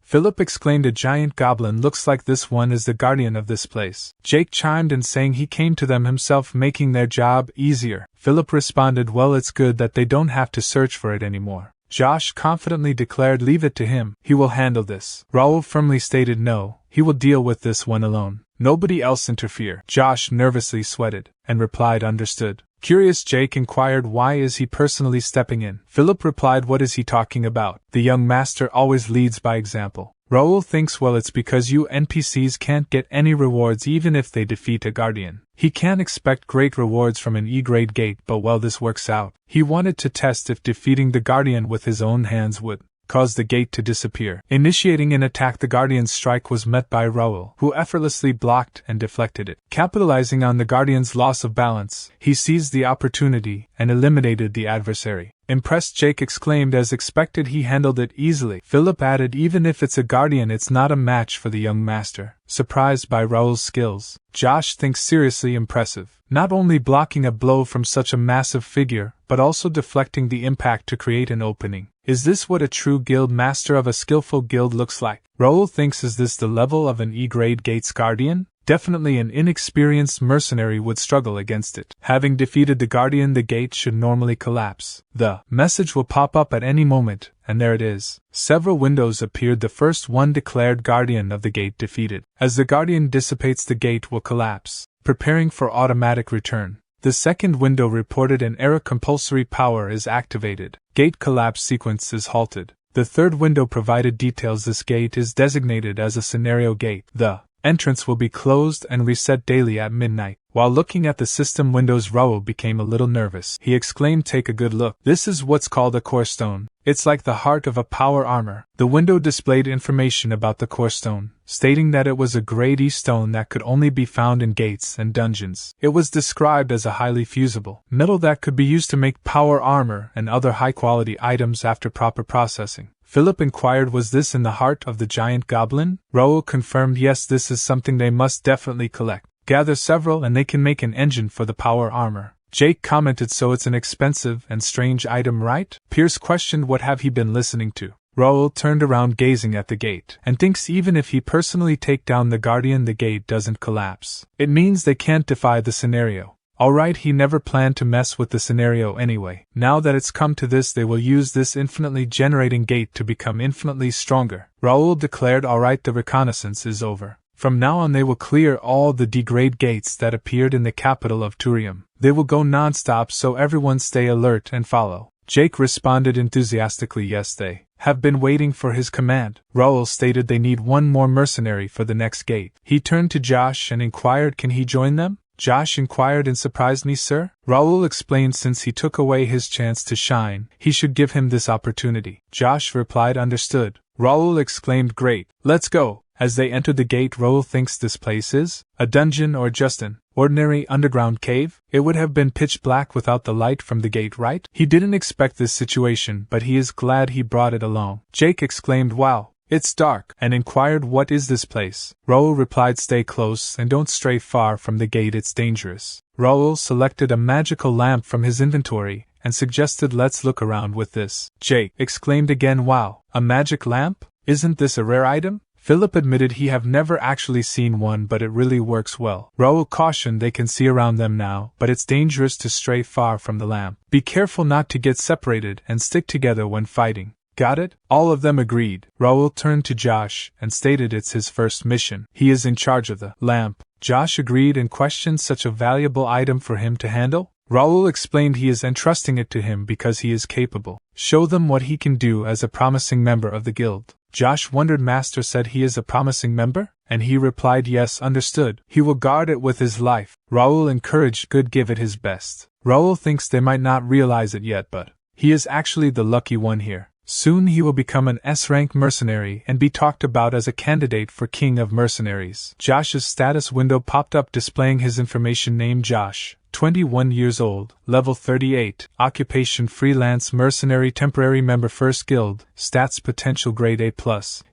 Philip exclaimed, a giant goblin, looks like this one is the guardian of this place. Jake chimed in, saying he came to them himself, making their job easier. Philip responded, well, it's good that they don't have to search for it anymore. Josh confidently declared, leave it to him, he will handle this. Raul firmly stated, no, he will deal with this one alone. Nobody else interfere. Josh nervously sweated, and replied, understood. Curious, Jake inquired, why is he personally stepping in? Philip replied, what is he talking about? The young master always leads by example. Raul thinks, well, it's because you NPCs can't get any rewards even if they defeat a guardian. He can't expect great rewards from an E-grade gate, but well, this works out. He wanted to test if defeating the guardian with his own hands would cause the gate to disappear. Initiating an attack, the guardian's strike was met by Raul, who effortlessly blocked and deflected it. Capitalizing on the guardian's loss of balance, he seized the opportunity and eliminated the adversary. Impressed, Jake exclaimed, as expected, he handled it easily. Philip added, even if it's a guardian, it's not a match for the young master. Surprised by Raul's skills, Josh thinks seriously impressive. Not only blocking a blow from such a massive figure, but also deflecting the impact to create an opening. Is this what a true guild master of a skillful guild looks like? Raul thinks, is this the level of an E-grade gate's guardian? Definitely an inexperienced mercenary would struggle against it. Having defeated the guardian, the gate should normally collapse. The message will pop up at any moment, and there it is. Several windows appeared. The first one declared guardian of the gate defeated. As the guardian dissipates, the gate will collapse, preparing for automatic return. The second window reported an error, compulsory power is activated. Gate collapse sequence is halted. The third window provided details. This gate is designated as a scenario gate. The entrance will be closed and reset daily at midnight. While looking at the system windows, Raul became a little nervous. He exclaimed, take a good look. This is what's called a core stone. It's like the heart of a power armor. The window displayed information about the core stone, stating that it was a grade E stone that could only be found in gates and dungeons. It was described as a highly fusible metal that could be used to make power armor and other high-quality items after proper processing. Philip inquired, was this in the heart of the giant goblin? Raul confirmed, yes, this is something they must definitely collect. Gather several and they can make an engine for the power armor. Jake commented, so it's an expensive and strange item, right? Pierce questioned, what have he been listening to? Raul turned around, gazing at the gate, and thinks even if he personally take down the guardian, the gate doesn't collapse. It means they can't defy the scenario. Alright, he never planned to mess with the scenario anyway. Now that it's come to this, they will use this infinitely generating gate to become infinitely stronger. Raul declared, alright, the reconnaissance is over. From now on they will clear all the degrade gates that appeared in the capital of Turium. They will go non-stop, so everyone stay alert and follow. Jake responded enthusiastically, yes, they have been waiting for his command. Raul stated they need one more mercenary for the next gate. He turned to Josh and inquired, can he join them? Josh inquired in surprise. Me, sir? Raul explained since he took away his chance to shine, he should give him this opportunity. Josh replied understood. Raul exclaimed great, let's go. As they entered the gate, Raul thinks this place is a dungeon or just an ordinary underground cave. It would have been pitch black without the light from the gate, right? He didn't expect this situation, but he is glad he brought it along. Jake exclaimed wow, it's dark, and inquired what is this place. Raul replied stay close and don't stray far from the gate, it's dangerous. Raul selected a magical lamp from his inventory and suggested let's look around with this. Jake exclaimed again wow, a magic lamp? Isn't this a rare item? Philip admitted he have never actually seen one, but it really works well. Raul cautioned they can see around them now, but it's dangerous to stray far from the lamp. Be careful not to get separated and stick together when fighting. Got it? All of them agreed. Raul turned to Josh and stated it's his first mission. He is in charge of the lamp. Josh agreed and questioned such a valuable item for him to handle. Raul explained he is entrusting it to him because he is capable. Show them what he can do as a promising member of the guild. Josh wondered Master said he is a promising member? And he replied yes, understood. He will guard it with his life. Raul encouraged good, give it his best. Raul thinks they might not realize it yet, but he is actually the lucky one here. Soon he will become an S-rank mercenary and be talked about as a candidate for King of Mercenaries. Josh's status window popped up displaying his information: name Josh, 21 years old, level 38, occupation freelance mercenary, temporary member first guild, stats potential grade A+,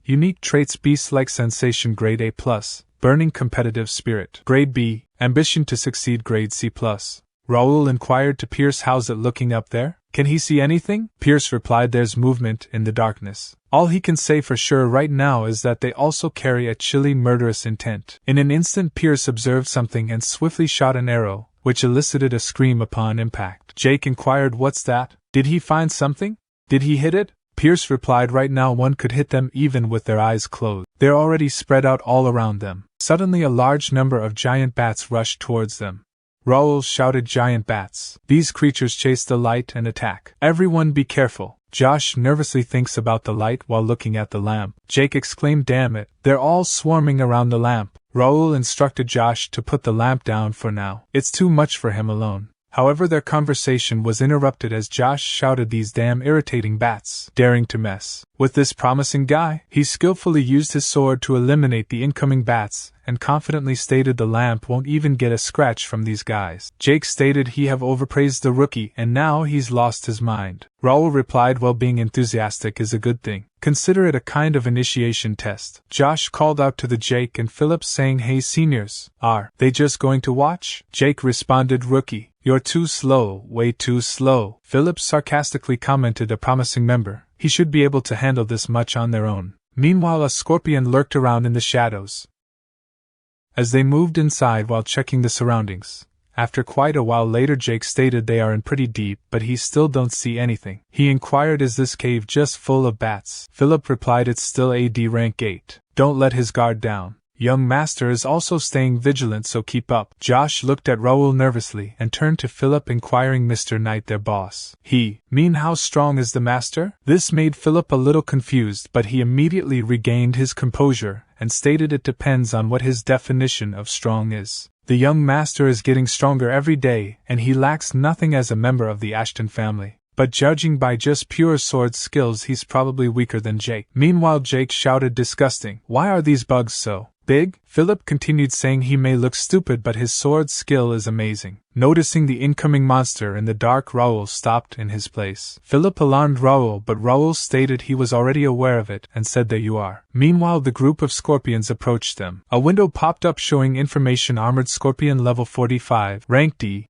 unique traits beast-like sensation grade A+, burning competitive spirit grade B, ambition to succeed grade C+. Raul inquired to Pierce, how's it looking up there? Can he see anything? Pierce replied there's movement in the darkness. All he can say for sure right now is that they also carry a chilly murderous intent. In an instant Pierce observed something and swiftly shot an arrow, which elicited a scream upon impact. Jake inquired what's that? Did he find something? Did he hit it? Pierce replied right now one could hit them even with their eyes closed. They're already spread out all around them. Suddenly a large number of giant bats rushed towards them. Raul shouted giant bats. These creatures chase the light and attack. Everyone be careful. Josh nervously thinks about the light while looking at the lamp. Jake exclaimed damn it, they're all swarming around the lamp. Raul instructed Josh to put the lamp down for now. It's too much for him alone. However, their conversation was interrupted as Josh shouted these damn irritating bats, daring to mess with this promising guy. He skillfully used his sword to eliminate the incoming bats and confidently stated the lamp won't even get a scratch from these guys. Jake stated he have overpraised the rookie and now he's lost his mind. Raul replied well, being enthusiastic is a good thing. Consider it a kind of initiation test. Josh called out to the Jake and Philip saying hey seniors, are they just going to watch? Jake responded rookie, you're too slow, way too slow. Philip sarcastically commented a promising member. He should be able to handle this much on their own. Meanwhile a scorpion lurked around in the shadows. As they moved inside while checking the surroundings, after quite a while later Jake stated they are in pretty deep but he still don't see anything. He inquired is this cave just full of bats? Philip replied it's still AD rank 8. Don't let his guard down. Young Master is also staying vigilant, so keep up. Josh looked at Raul nervously and turned to Philip inquiring Mr. Knight their boss. He, mean how strong is the Master? This made Philip a little confused but he immediately regained his composure and stated it depends on what his definition of strong is. The young Master is getting stronger every day and he lacks nothing as a member of the Ashton family. But judging by just pure sword skills he's probably weaker than Jake. Meanwhile Jake shouted disgusting. Why are these bugs so big? Philip continued saying he may look stupid but his sword skill is amazing. Noticing the incoming monster in the dark, Raul stopped in his place. Philip alarmed Raul but Raul stated he was already aware of it and said there you are. Meanwhile the group of scorpions approached them. A window popped up showing information armored scorpion level 45, rank D.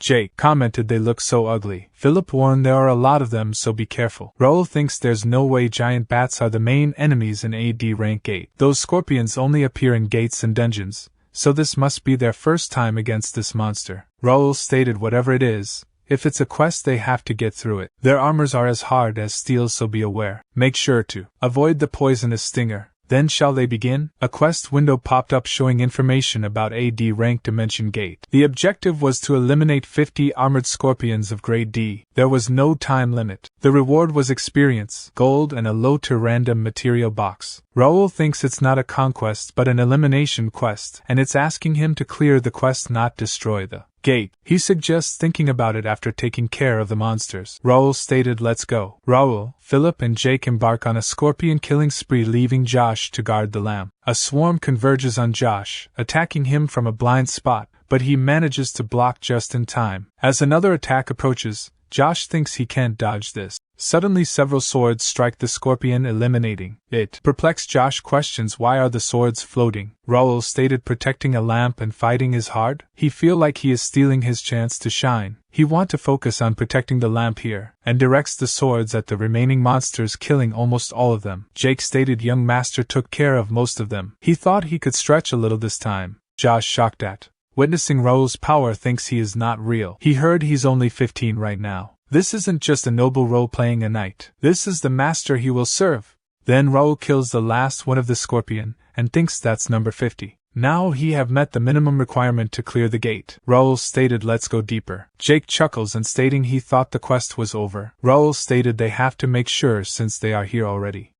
Jake commented they look so ugly. Philip warned there are a lot of them so be careful. Raul thinks there's no way giant bats are the main enemies in AD rank 8. Those scorpions only appear in gates and dungeons, so this must be their first time against this monster. Raul stated whatever it is, if it's a quest they have to get through it. Their armors are as hard as steel so be aware. Make sure to avoid the poisonous stinger. Then shall they begin? A quest window popped up showing information about a D rank dimension gate. The objective was to eliminate 50 armored scorpions of grade D. There was no time limit. The reward was experience, gold, and a low-tier random material box. Raul thinks it's not a conquest but an elimination quest, and it's asking him to clear the quest, not destroy the gate. He suggests thinking about it after taking care of the monsters. Raul stated, "Let's go." Raul, Philip, and Jake embark on a scorpion killing spree, leaving Josh to guard the lamp. A swarm converges on Josh, attacking him from a blind spot, but he manages to block just in time. As another attack approaches, Josh thinks he can't dodge this. Suddenly several swords strike the scorpion, eliminating it. Perplexed, Josh questions why are the swords floating. Raul stated protecting a lamp and fighting is hard. He feel like he is stealing his chance to shine. He want to focus on protecting the lamp here, and directs the swords at the remaining monsters, killing almost all of them. Jake stated young master took care of most of them. He thought he could stretch a little this time. Josh, shocked at witnessing Raul's power, thinks he is not real. He heard he's only 15 right now. This isn't just a noble role-playing a knight. This is the master he will serve. Then Raul kills the last one of the scorpion, and thinks that's number 50. Now he have met the minimum requirement to clear the gate. Raul stated, "Let's go deeper." Jake chuckles and stating he thought the quest was over. Raul stated they have to make sure since they are here already.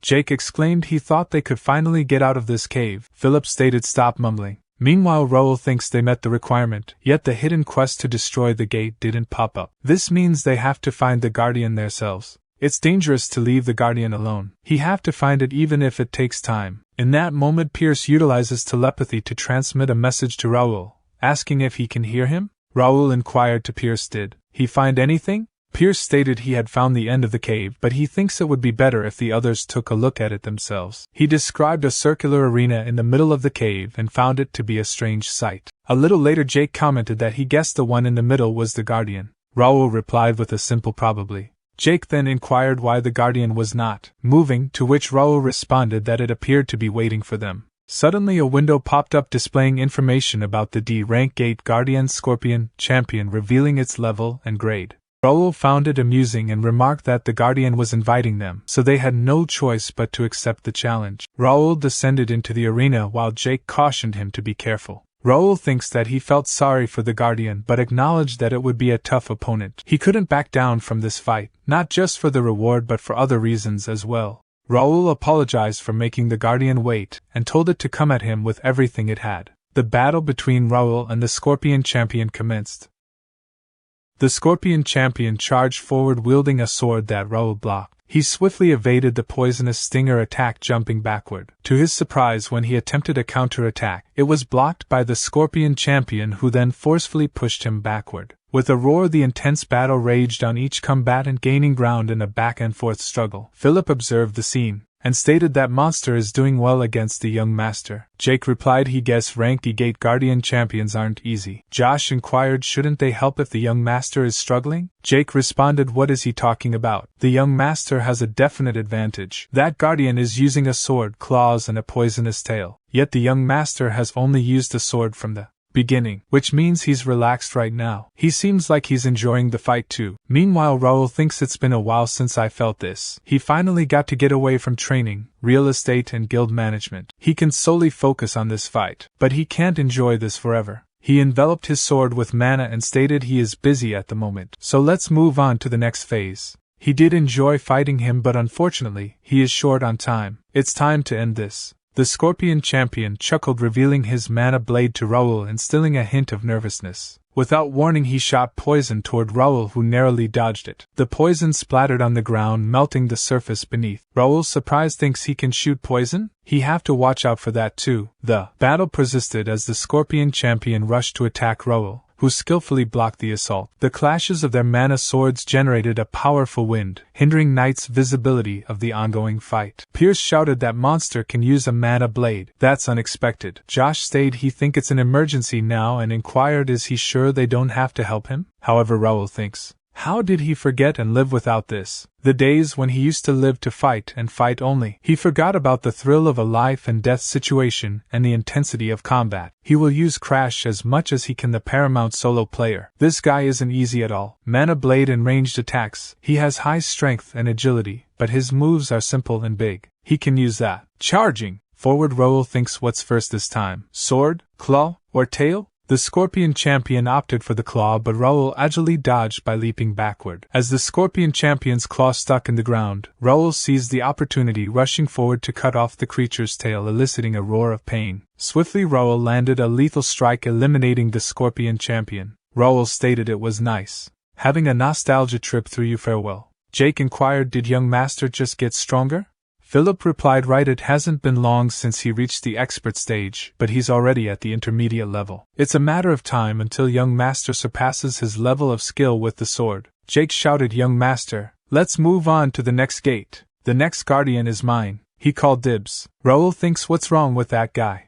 Jake exclaimed he thought they could finally get out of this cave. Philip stated stop mumbling. Meanwhile, Raul thinks they met the requirement, yet the hidden quest to destroy the gate didn't pop up. This means they have to find the Guardian themselves. It's dangerous to leave the Guardian alone. He have to find it even if it takes time. In that moment, Pierce utilizes telepathy to transmit a message to Raul, asking if he can hear him. Raul inquired to Pierce, did he find anything? Pierce stated he had found the end of the cave, but he thinks it would be better if the others took a look at it themselves. He described a circular arena in the middle of the cave and found it to be a strange sight. A little later, Jake commented that he guessed the one in the middle was the Guardian. Raul replied with a simple probably. Jake then inquired why the Guardian was not moving, to which Raul responded that it appeared to be waiting for them. Suddenly a window popped up displaying information about the D-rank gate Guardian Scorpion Champion, revealing its level and grade. Raul found it amusing and remarked that the Guardian was inviting them, so they had no choice but to accept the challenge. Raul descended into the arena while Jake cautioned him to be careful. Raul thinks that he felt sorry for the Guardian but acknowledged that it would be a tough opponent. He couldn't back down from this fight, not just for the reward but for other reasons as well. Raul apologized for making the Guardian wait and told it to come at him with everything it had. The battle between Raul and the Scorpion Champion commenced. The Scorpion Champion charged forward wielding a sword that Raul blocked. He swiftly evaded the poisonous stinger attack, jumping backward. To his surprise, when he attempted a counterattack, it was blocked by the Scorpion Champion, who then forcefully pushed him backward. With a roar, the intense battle raged on, each combatant gaining ground in a back-and-forth struggle. Philip observed the scene and stated that monster is doing well against the young master. Jake replied he guessed ranked E-Gate Guardian champions aren't easy. Josh inquired shouldn't they help if the young master is struggling? Jake responded what is he talking about? The young master has a definite advantage. That Guardian is using a sword, claws and a poisonous tail. Yet the young master has only used a sword from the beginning, which means he's relaxed right now. He seems like he's enjoying the fight too. Meanwhile, Raul thinks it's been a while since I felt this. He finally got to get away from training, real estate and guild management. He can solely focus on this fight, but he can't enjoy this forever. He enveloped his sword with mana and stated he is busy at the moment. So let's move on to the next phase. He did enjoy fighting him, but unfortunately, he is short on time. It's time to end this. The Scorpion Champion chuckled, revealing his mana blade to Raul, instilling a hint of nervousness. Without warning, he shot poison toward Raul, who narrowly dodged it. The poison splattered on the ground, melting the surface beneath. Raul, surprised, thinks he can shoot poison? He have to watch out for that too. The battle persisted as the Scorpion Champion rushed to attack Raul, who skillfully blocked the assault. The clashes of their mana swords generated a powerful wind, hindering Knight's visibility of the ongoing fight. Pierce shouted that monster can use a mana blade. That's unexpected. Josh stated he think it's an emergency now and inquired is he sure they don't have to help him? However, Raul thinks How did he forget and live without this? The days when he used to live to fight and fight only. He forgot about the thrill of a life and death situation and the intensity of combat. He will use Crash as much as he can, the paramount solo player. This guy isn't easy at all. Mana Blade and ranged attacks. He has high strength and agility, but his moves are simple and big. He can use that. Charging forward, Raul thinks, what's first this time? Sword, claw, or tail? The Scorpion Champion opted for the claw, but Raul agilely dodged by leaping backward. As the Scorpion Champion's claw stuck in the ground, Raul seized the opportunity, rushing forward to cut off the creature's tail, eliciting a roar of pain. Swiftly, Raul landed a lethal strike, eliminating the Scorpion Champion. Raul stated it was nice. Having a nostalgia trip through you, farewell. Jake inquired, did young master just get stronger? Philip replied, right, it hasn't been long since he reached the expert stage, but he's already at the intermediate level. It's a matter of time until young master surpasses his level of skill with the sword. Jake shouted, young master, let's move on to the next gate. The next guardian is mine. He called dibs. Raul thinks, what's wrong with that guy?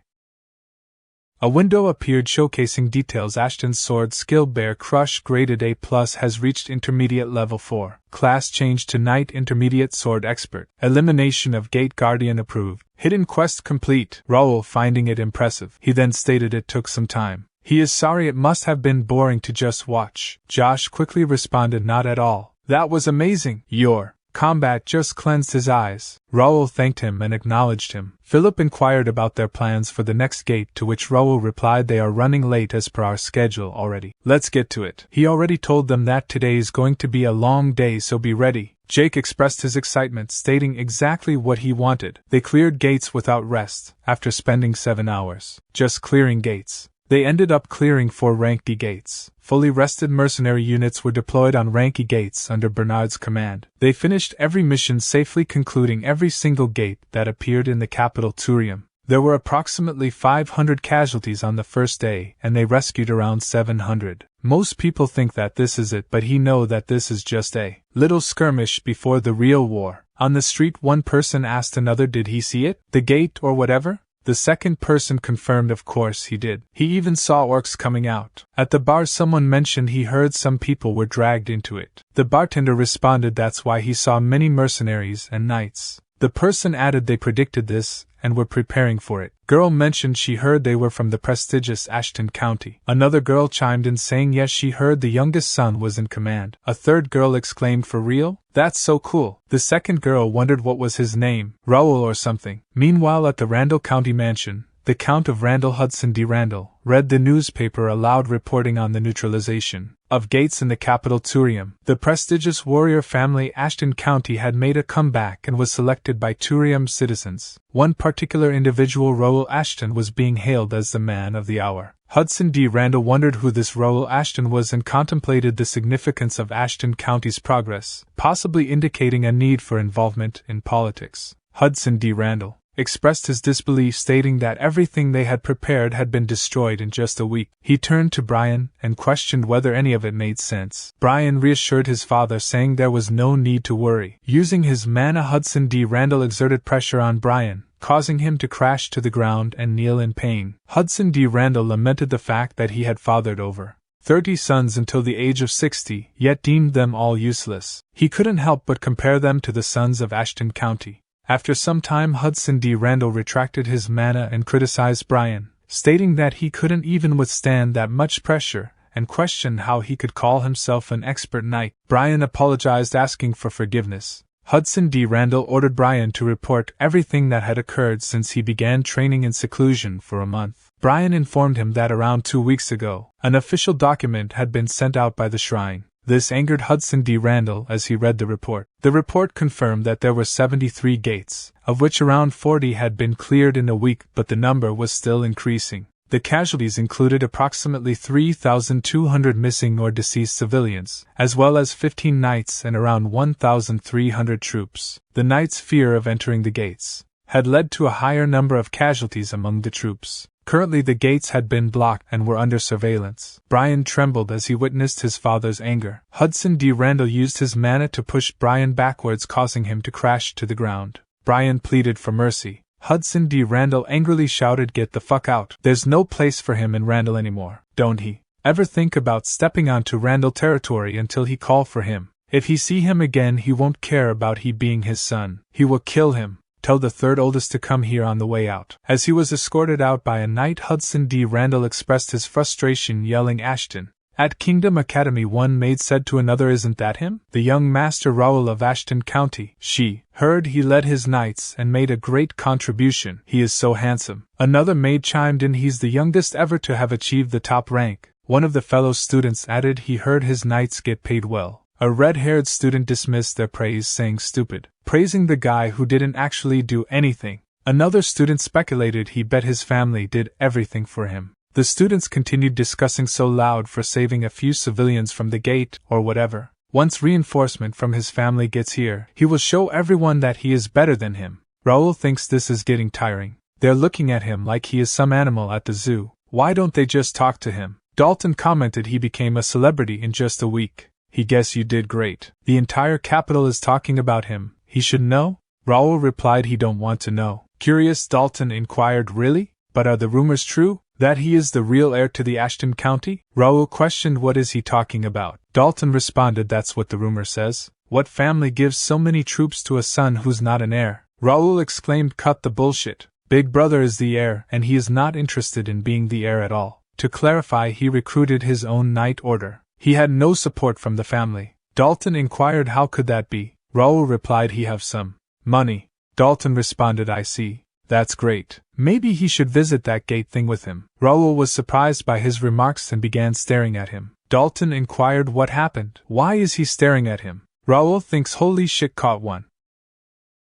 A window appeared showcasing details. Ashton's sword skill, Bear Crush, graded A+, has reached intermediate level 4. Class changed to Knight, intermediate sword expert. Elimination of Gate Guardian approved. Hidden quest complete. Raul finding it impressive. He then stated it took some time. He is sorry, it must have been boring to just watch. Josh quickly responded, not at all. That was amazing. Your combat just cleansed his eyes. Raul thanked him and acknowledged him. Philip inquired about their plans for the next gate, to which Raul replied, they are running late as per our schedule already. Let's get to it. He already told them that today's going to be a long day, so be ready. Jake expressed his excitement, stating exactly what he wanted. They cleared gates without rest, after spending 7 hours just clearing gates. They ended up clearing 4 rank D gates. Fully rested mercenary units were deployed on rank E gates under Bernard's command. They finished every mission safely, concluding every single gate that appeared in the capital Turium. There were approximately 500 casualties on the first day, and they rescued around 700. Most people think that this is it, but he know that this is just a little skirmish before the real war. On the street, one person asked another, did he see it? The gate or whatever? The second person confirmed, of course he did. He even saw orcs coming out. At the bar, someone mentioned he heard some people were dragged into it. The bartender responded that's why he saw many mercenaries and knights. The person added they predicted this and were preparing for it. Girl mentioned she heard they were from the prestigious Ashton County. Another girl chimed in saying yes, she heard the youngest son was in command. A third girl exclaimed, for real? That's so cool. The second girl wondered what was his name, Raul or something. Meanwhile, at the Randall County mansion, the Count of Randall, Hudson D. Randall, read the newspaper aloud, reporting on the neutralization of gates in the capital Turium. The prestigious warrior family Ashton County had made a comeback and was selected by Turium citizens. One particular individual, Raul Ashton, was being hailed as the man of the hour. Hudson D. Randall wondered who this Raul Ashton was and contemplated the significance of Ashton County's progress, possibly indicating a need for involvement in politics. Hudson D. Randall expressed his disbelief, stating that everything they had prepared had been destroyed in just a week. He turned to Brian and questioned whether any of it made sense. Brian reassured his father, saying there was no need to worry. Using his mana, Hudson D. Randall exerted pressure on Brian, causing him to crash to the ground and kneel in pain. Hudson D. Randall lamented the fact that he had fathered over 30 sons until the age of 60, yet deemed them all useless. He couldn't help but compare them to the sons of Ashton County. After some time, Hudson D. Randall retracted his mana and criticized Brian, stating that he couldn't even withstand that much pressure, and questioned how he could call himself an expert knight. Brian apologized, asking for forgiveness. Hudson D. Randall ordered Brian to report everything that had occurred since he began training in seclusion for a month. Brian informed him that around 2 weeks ago, an official document had been sent out by the shrine. This angered Hudson D. Randall as he read the report. The report confirmed that there were 73 gates, of which around 40 had been cleared in a week, but the number was still increasing. The casualties included approximately 3,200 missing or deceased civilians, as well as 15 knights and around 1,300 troops. The knights' fear of entering the gates had led to a higher number of casualties among the troops. Currently, the gates had been blocked and were under surveillance. Brian trembled as he witnessed his father's anger. Hudson D. Randall used his mana to push Brian backwards, causing him to crash to the ground. Brian pleaded for mercy. Hudson D. Randall angrily shouted, "Get the fuck out. There's no place for him in Randall anymore, don't he?" ever think about stepping onto Randall territory until he call for him. If he see him again, he won't care about he being his son. He will kill him. Tell the third oldest to come here on the way out. As he was escorted out by a knight, Hudson D. Randall expressed his frustration, yelling, "Ashton!" At Kingdom Academy, one maid said to another, "Isn't that him? The young Master Raul of Ashton County." She heard he led his knights and made a great contribution. "He is so handsome." Another maid chimed in, "He's the youngest ever to have achieved the top rank." One of the fellow students added he heard his knights get paid well. A red-haired student dismissed their praise, saying stupid, praising the guy who didn't actually do anything. Another student speculated he bet his family did everything for him. The students continued discussing so loud for saving a few civilians from the gate, or whatever. Once reinforcement from his family gets here, he will show everyone that he is better than him. Raul thinks this is getting tiring. They're looking at him like he is some animal at the zoo. Why don't they just talk to him? Dalton commented he became a celebrity in just a week. He guess you did great. The entire capital is talking about him. He should know? Raul replied he don't want to know. Curious, Dalton inquired, really? But are the rumors true? That he is the real heir to the Ashton County? Raul questioned, what is he talking about? Dalton responded, that's what the rumor says. What family gives so many troops to a son who's not an heir? Raul exclaimed, cut the bullshit. Big brother is the heir, and he is not interested in being the heir at all. To clarify, he recruited his own knight order. He had no support from the family. Dalton inquired, how could that be? Raul replied he have some money. Dalton responded, I see. That's great. Maybe he should visit that gate thing with him. Raul was surprised by his remarks and began staring at him. Dalton inquired what happened. Why is he staring at him? Raul thinks holy shit, caught one.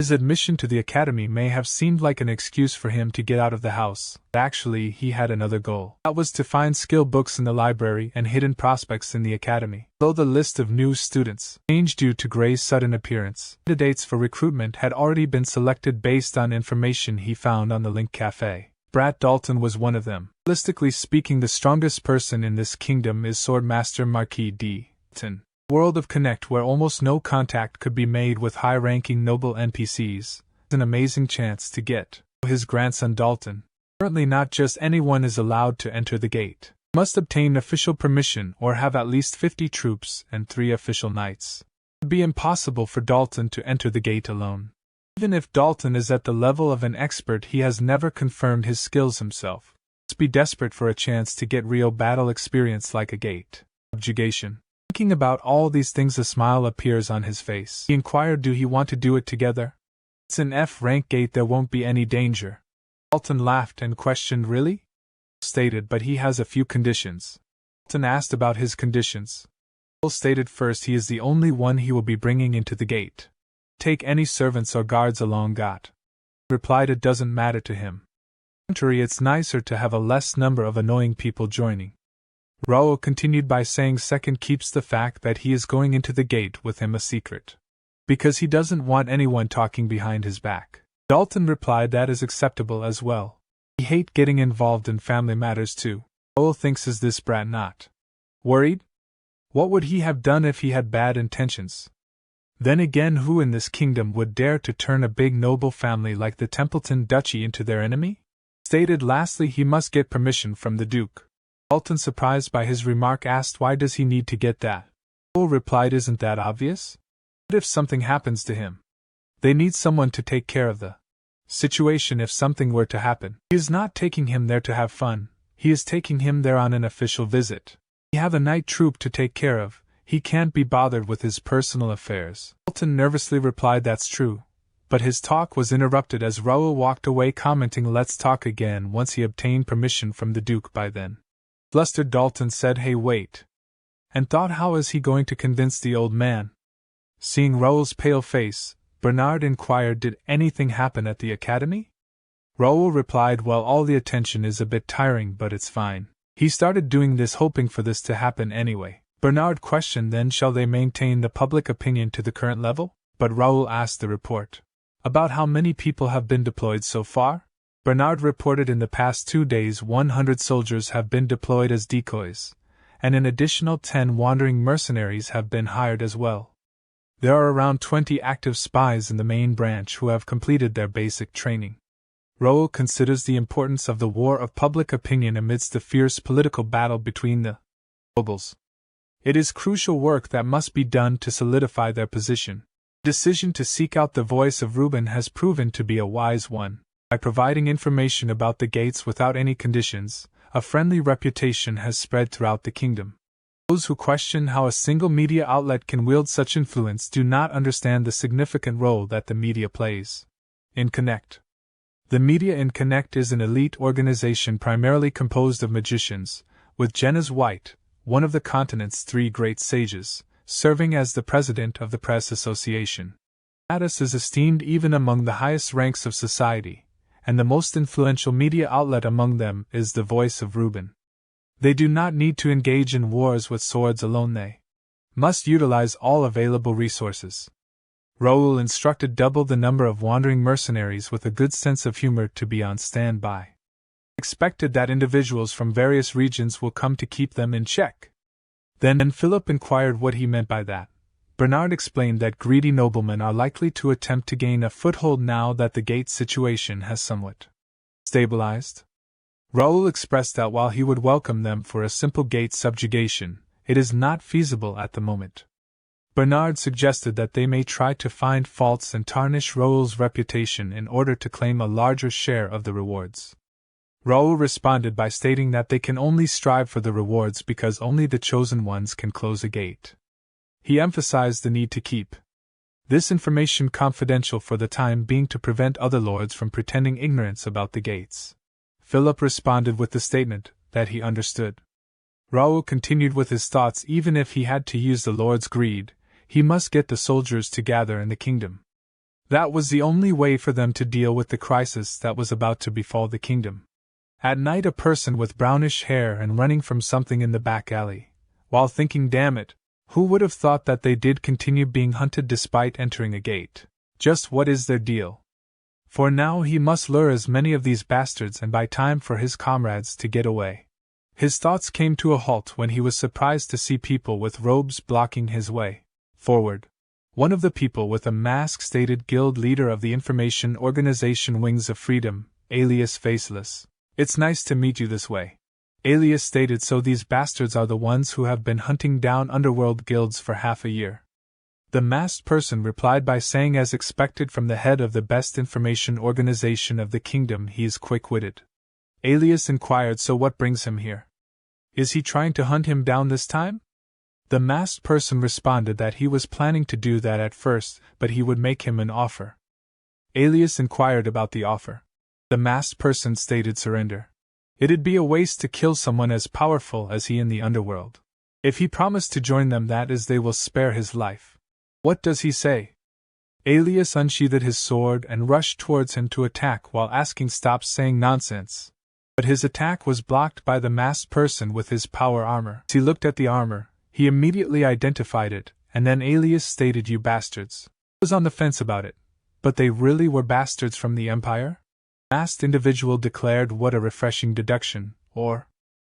His admission to the academy may have seemed like an excuse for him to get out of the house. Actually, he had another goal. That was to find skill books in the library and hidden prospects in the academy. Though the list of new students changed due to Gray's sudden appearance, candidates for recruitment had already been selected based on information he found on the Link Cafe. Brat Dalton was one of them. Realistically speaking, the strongest person in this kingdom is Swordmaster Marquis D. Dalton. World of Connect, where almost no contact could be made with high-ranking noble NPCs, an amazing chance to get his grandson Dalton. Currently, not just anyone is allowed to enter the gate. Must obtain official permission or have at least 50 troops and 3 official knights. It would be impossible for Dalton to enter the gate alone. Even if Dalton is at the level of an expert, he has never confirmed his skills himself. Must be desperate for a chance to get real battle experience like a gate. Subjugation. Thinking about all these things, a smile appears on his face. He inquired, do he want to do it together? It's an F-rank gate, there won't be any danger. Dalton laughed and questioned, really? Stated, but he has a few conditions. Dalton asked about his conditions. Raul stated first he is the only one he will be bringing into the gate. Take any servants or guards along. Got. Replied it doesn't matter to him. Contrary, it's nicer to have a less number of annoying people joining. Raul continued by saying second, keeps the fact that he is going into the gate with him a secret. Because he doesn't want anyone talking behind his back. Dalton replied that is acceptable as well. He hate getting involved in family matters too. Raul thinks, is this brat not worried? What would he have done if he had bad intentions? Then again, who in this kingdom would dare to turn a big noble family like the Templeton Duchy into their enemy? Stated lastly, he must get permission from the Duke. Dalton, surprised by his remark, asked why does he need to get that? Raul replied, isn't that obvious? What if something happens to him? They need someone to take care of the situation if something were to happen. He is not taking him there to have fun, he is taking him there on an official visit. He have a night troop to take care of, he can't be bothered with his personal affairs. Dalton nervously replied, that's true. But his talk was interrupted as Raul walked away, commenting, let's talk again once he obtained permission from the Duke. By then, flustered Dalton said, hey, wait. And thought, how is he going to convince the old man? Seeing Raul's pale face, Bernard inquired, did anything happen at the academy? Raul replied, well, all the attention is a bit tiring, but it's fine. He started doing this hoping for this to happen anyway. Bernard questioned, then shall they maintain the public opinion to the current level? But Raul asked the report. About how many people have been deployed so far? Bernard reported in the past 2 days 100 soldiers have been deployed as decoys, and an additional 10 wandering mercenaries have been hired as well. There are around 20 active spies in the main branch who have completed their basic training. Raul considers the importance of the war of public opinion amidst the fierce political battle between the Nobles. It is crucial work that must be done to solidify their position. The decision to seek out the voice of Reuben has proven to be a wise one. By providing information about the gates without any conditions, a friendly reputation has spread throughout the kingdom. Those who question how a single media outlet can wield such influence do not understand the significant role that the media plays. In Connect. The media in Connect is an elite organization primarily composed of magicians, with Jenna's White, one of the continent's 3 great sages, serving as the president of the Press Association. Status is esteemed even among the highest ranks of society, and the most influential media outlet among them is the voice of Reuben. They do not need to engage in wars with swords alone, they must utilize all available resources. Raul instructed double the number of wandering mercenaries with a good sense of humor to be on standby. Expected that individuals from various regions will come to keep them in check. Then Philip inquired what he meant by that. Bernard explained that greedy noblemen are likely to attempt to gain a foothold now that the gate situation has somewhat stabilized. Raul expressed that while he would welcome them for a simple gate subjugation, it is not feasible at the moment. Bernard suggested that they may try to find faults and tarnish Raul's reputation in order to claim a larger share of the rewards. Raul responded by stating that they can only strive for the rewards because only the chosen ones can close a gate. He emphasized the need to keep this information confidential for the time being to prevent other lords from pretending ignorance about the gates. Philip responded with the statement that he understood. Raul continued with his thoughts. Even if he had to use the lord's greed, he must get the soldiers to gather in the kingdom. That was the only way for them to deal with the crisis that was about to befall the kingdom. At night, a person with brownish hair and running from something in the back alley, while thinking, damn it, who would have thought that they did continue being hunted despite entering a gate? Just what is their deal? For now he must lure as many of these bastards and buy time for his comrades to get away. His thoughts came to a halt when he was surprised to see people with robes blocking his way forward. One of the people with a mask stated guild leader of the information organization Wings of Freedom, alias Faceless. It's nice to meet you this way. Alias stated, so these bastards are the ones who have been hunting down underworld guilds for half a year. The masked person replied by saying, as expected from the head of the best information organization of the kingdom, he is quick-witted. Alias inquired, so what brings him here? Is he trying to hunt him down this time? The masked person responded that he was planning to do that at first, but he would make him an offer. Alias inquired about the offer. The masked person stated surrender. It'd be a waste to kill someone as powerful as he in the underworld. If he promised to join them, that is, they will spare his life. What does he say? Alias unsheathed his sword and rushed towards him to attack while asking stop saying nonsense. But his attack was blocked by the masked person with his power armor. As he looked at the armor, he immediately identified it, and then Alias stated, you bastards. I was on the fence about it, but they really were bastards from the Empire? The masked individual declared, what a refreshing deduction, or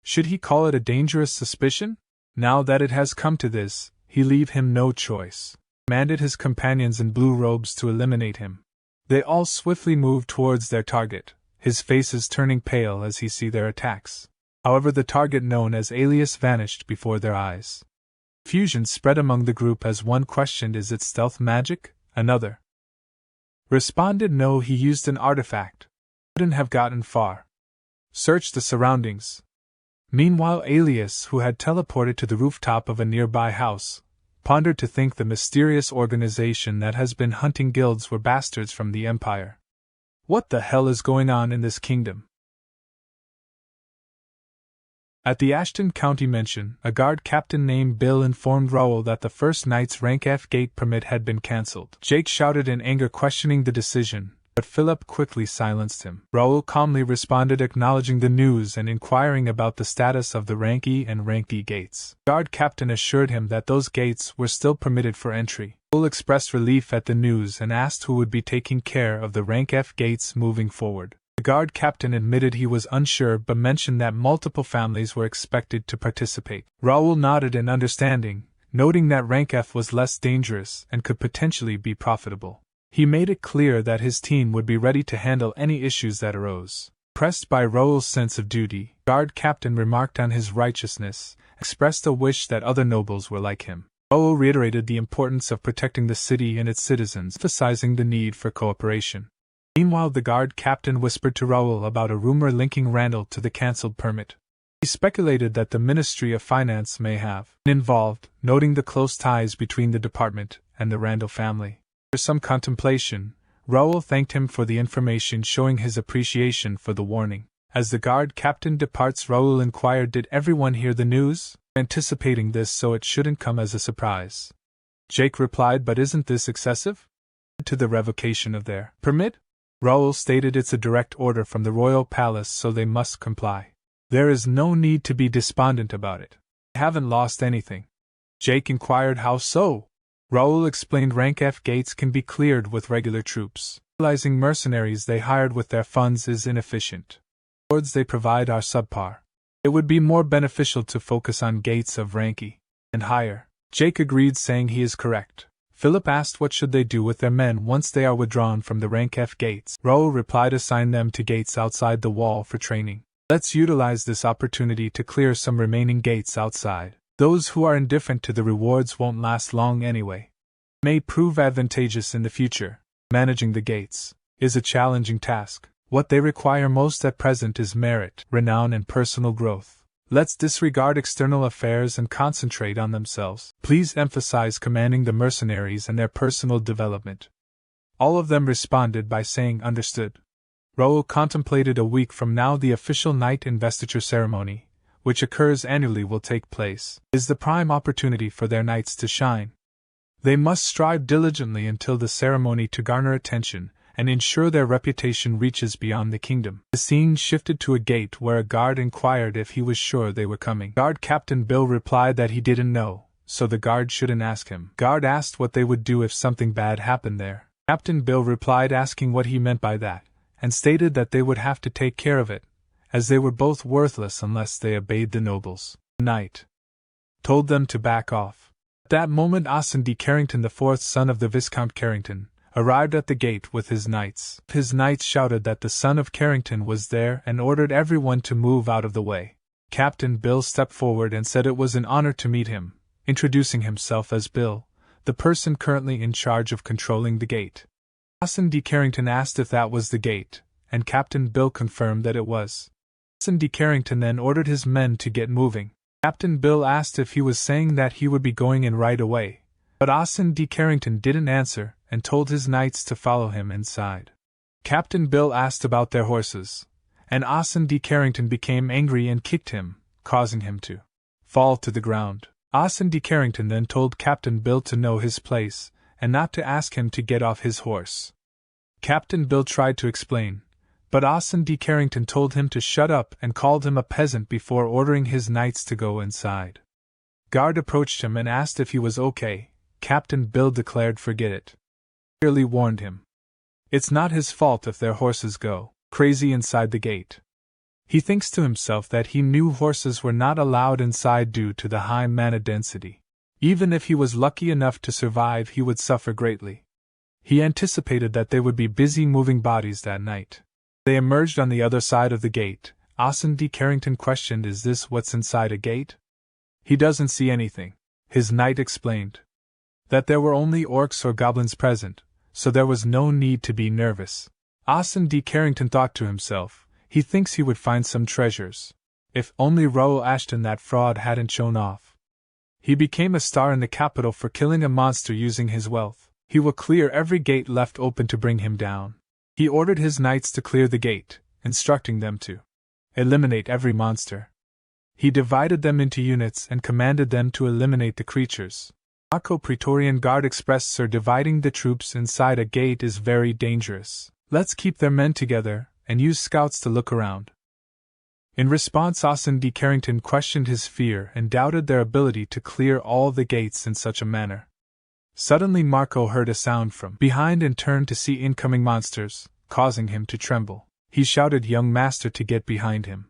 should he call it a dangerous suspicion? Now that it has come to this, he leave him no choice. He commanded his companions in blue robes to eliminate him. They all swiftly moved towards their target, his faces turning pale as he see their attacks. However, the target known as Alias vanished before their eyes. Confusion spread among the group as one questioned, is it stealth magic? Another responded, no, he used an artifact. Couldn't have gotten far. Search the surroundings. Meanwhile, Alias, who had teleported to the rooftop of a nearby house, pondered to think the mysterious organization that has been hunting guilds were bastards from the Empire. What the hell is going on in this kingdom? At the Ashton County Mansion, a guard captain named Bill informed Raul that the first night's rank F gate permit had been cancelled. Jake shouted in anger, questioning the decision, but Philip quickly silenced him. Raul calmly responded, acknowledging the news and inquiring about the status of the rank E and rank E gates. The guard captain assured him that those gates were still permitted for entry. Raul expressed relief at the news and asked who would be taking care of the rank F gates moving forward. The guard captain admitted he was unsure but mentioned that multiple families were expected to participate. Raul nodded in understanding, noting that rank F was less dangerous and could potentially be profitable. He made it clear that his team would be ready to handle any issues that arose. Pressed by Raul's sense of duty, Guard captain remarked on his righteousness, expressed a wish that other nobles were like him. Raul reiterated the importance of protecting the city and its citizens, emphasizing the need for cooperation. Meanwhile, the guard captain whispered to Raul about a rumor linking Randall to the cancelled permit. He speculated that the Ministry of Finance may have been involved, noting the close ties between the department and the Randall family. After some contemplation, Raul thanked him for the information, showing his appreciation for the warning. As the guard captain departs, Raul inquired, "Did everyone hear the news?" anticipating this so it shouldn't come as a surprise. Jake replied, "But isn't this excessive?" To the revocation of their permit? Raul stated, "It's a direct order from the royal palace, so they must comply. There is no need to be despondent about it. I haven't lost anything." Jake inquired, "How so?" Raul explained, "Rank F gates can be cleared with regular troops. Utilizing mercenaries they hired with their funds is inefficient. The rewards they provide are subpar. It would be more beneficial to focus on gates of rank E and higher." Jake agreed, saying he is correct. Philip asked what should they do with their men once they are withdrawn from the rank F gates. Raul replied, "Assign them to gates outside the wall for training. Let's utilize this opportunity to clear some remaining gates outside. Those who are indifferent to the rewards won't last long anyway. It may prove advantageous in the future. Managing the gates is a challenging task. What they require most at present is merit, renown, and personal growth. Let's disregard external affairs and concentrate on themselves. Please emphasize commanding the mercenaries and their personal development." All of them responded by saying understood. Raul contemplated. A week from now the official knight investiture ceremony, which occurs annually, will take place. It is the prime opportunity for their knights to shine. They must strive diligently until the ceremony to garner attention and ensure their reputation reaches beyond the kingdom. The scene shifted to a gate where a guard inquired if he was sure they were coming. Guard Captain Bill replied that he didn't know, so the guard shouldn't ask him. Guard asked what they would do if something bad happened there. Captain Bill replied, asking what he meant by that, and stated that they would have to take care of it, as they were both worthless unless they obeyed the nobles. The knight told them to back off. At that moment Ashton D. Carrington, the fourth son of the Viscount Carrington, arrived at the gate with his knights. His knights shouted that the son of Carrington was there and ordered everyone to move out of the way. Captain Bill stepped forward and said it was an honor to meet him, introducing himself as Bill, the person currently in charge of controlling the gate. Ashton D. Carrington asked if that was the gate, and Captain Bill confirmed that it was. Ashton D. Carrington then ordered his men to get moving. Captain Bill asked if he was saying that he would be going in right away, but Ashton D. Carrington didn't answer and told his knights to follow him inside. Captain Bill asked about their horses, and Ashton D. Carrington became angry and kicked him, causing him to fall to the ground. Ashton D. Carrington then told Captain Bill to know his place and not to ask him to get off his horse. Captain Bill tried to explain, but Ashton D. Carrington told him to shut up and called him a peasant before ordering his knights to go inside. Guard approached him and asked if he was okay. Captain Bill declared forget it. He clearly warned him. It's not his fault if their horses go crazy inside the gate. He thinks to himself that he knew horses were not allowed inside due to the high mana density. Even if he was lucky enough to survive, he would suffer greatly. He anticipated that they would be busy moving bodies that night. They emerged on the other side of the gate. Ashton D. Carrington questioned, "Is this what's inside a gate?" "He doesn't see anything," his knight explained. That there were only orcs or goblins present, so there was no need to be nervous. Ashton D. Carrington thought to himself, he thinks he would find some treasures. If only Raul Ashton, that fraud, hadn't shown off. He became a star in the capital for killing a monster using his wealth. He will clear every gate left open to bring him down. He ordered his knights to clear the gate, instructing them to eliminate every monster. He divided them into units and commanded them to eliminate the creatures. Mako Praetorian Guard expressed, "Sir, dividing the troops inside a gate is very dangerous. Let's keep their men together and use scouts to look around." In response, Ashton D. Carrington questioned his fear and doubted their ability to clear all the gates in such a manner. Suddenly Marco heard a sound from behind and turned to see incoming monsters, causing him to tremble. He shouted, "Young master," to get behind him.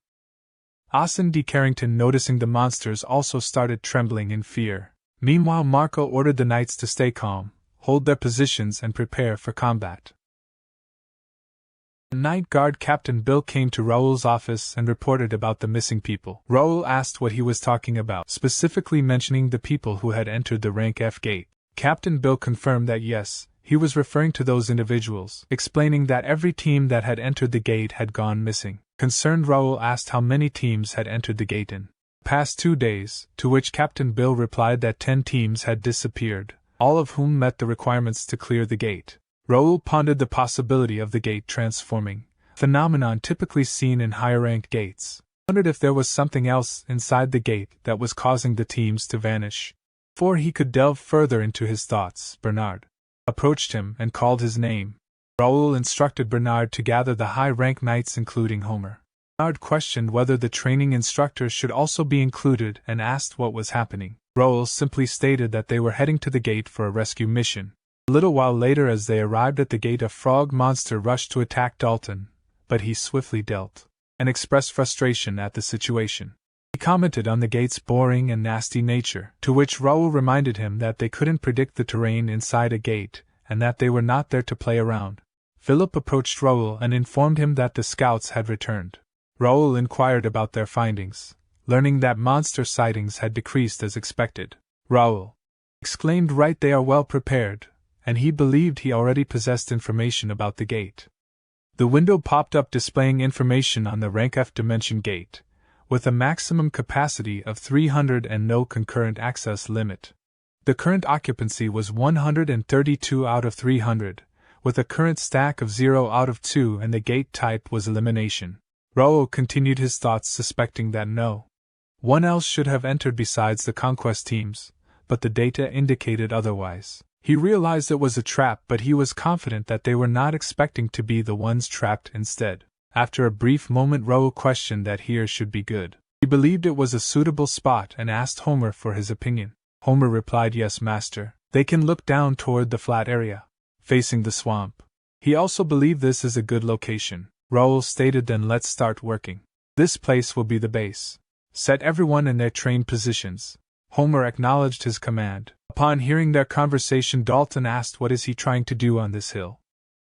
Ashton D. Carrington, noticing the monsters, also started trembling in fear. Meanwhile, Marco ordered the knights to stay calm, hold their positions and prepare for combat. Night Guard Captain Bill came to Raul's office and reported about the missing people. Raul asked what he was talking about, specifically mentioning the people who had entered the Rank F gate. Captain Bill confirmed that yes, he was referring to those individuals, explaining that every team that had entered the gate had gone missing. Concerned, Raul asked how many teams had entered the gate in past 2 days, to which Captain Bill replied that 10 teams had disappeared, all of whom met the requirements to clear the gate. Raul pondered the possibility of the gate transforming, phenomenon typically seen in higher-ranked gates. Wondered if there was something else inside the gate that was causing the teams to vanish. Before he could delve further into his thoughts, Bernard approached him and called his name. Raul instructed Bernard to gather the high-rank knights including Homer. Bernard questioned whether the training instructors should also be included and asked what was happening. Raul simply stated that they were heading to the gate for a rescue mission. A little while later, as they arrived at the gate, a frog monster rushed to attack Dalton, but he swiftly dealt and expressed frustration at the situation. He commented on the gate's boring and nasty nature, to which Raul reminded him that they couldn't predict the terrain inside a gate, and that they were not there to play around. Philip approached Raul and informed him that the scouts had returned. Raul inquired about their findings, learning that monster sightings had decreased as expected. Raul exclaimed, "Right, they are well prepared," and he believed he already possessed information about the gate. The window popped up displaying information on the Rank F dimension gate, with a maximum capacity of 300 and no concurrent access limit. The current occupancy was 132 out of 300, with a current stack of 0 out of 2, and the gate type was elimination. Raul continued his thoughts, suspecting that no one else should have entered besides the conquest teams, but the data indicated otherwise. He realized it was a trap, but he was confident that they were not expecting to be the ones trapped instead. After a brief moment, Raul questioned that here should be good. He believed it was a suitable spot and asked Homer for his opinion. Homer replied, "Yes, master. They can look down toward the flat area, facing the swamp." He also believed this is a good location. Raul stated, "Then let's start working. This place will be the base. Set everyone in their trained positions." Homer acknowledged his command. Upon hearing their conversation, Dalton asked, "What is he trying to do on this hill?"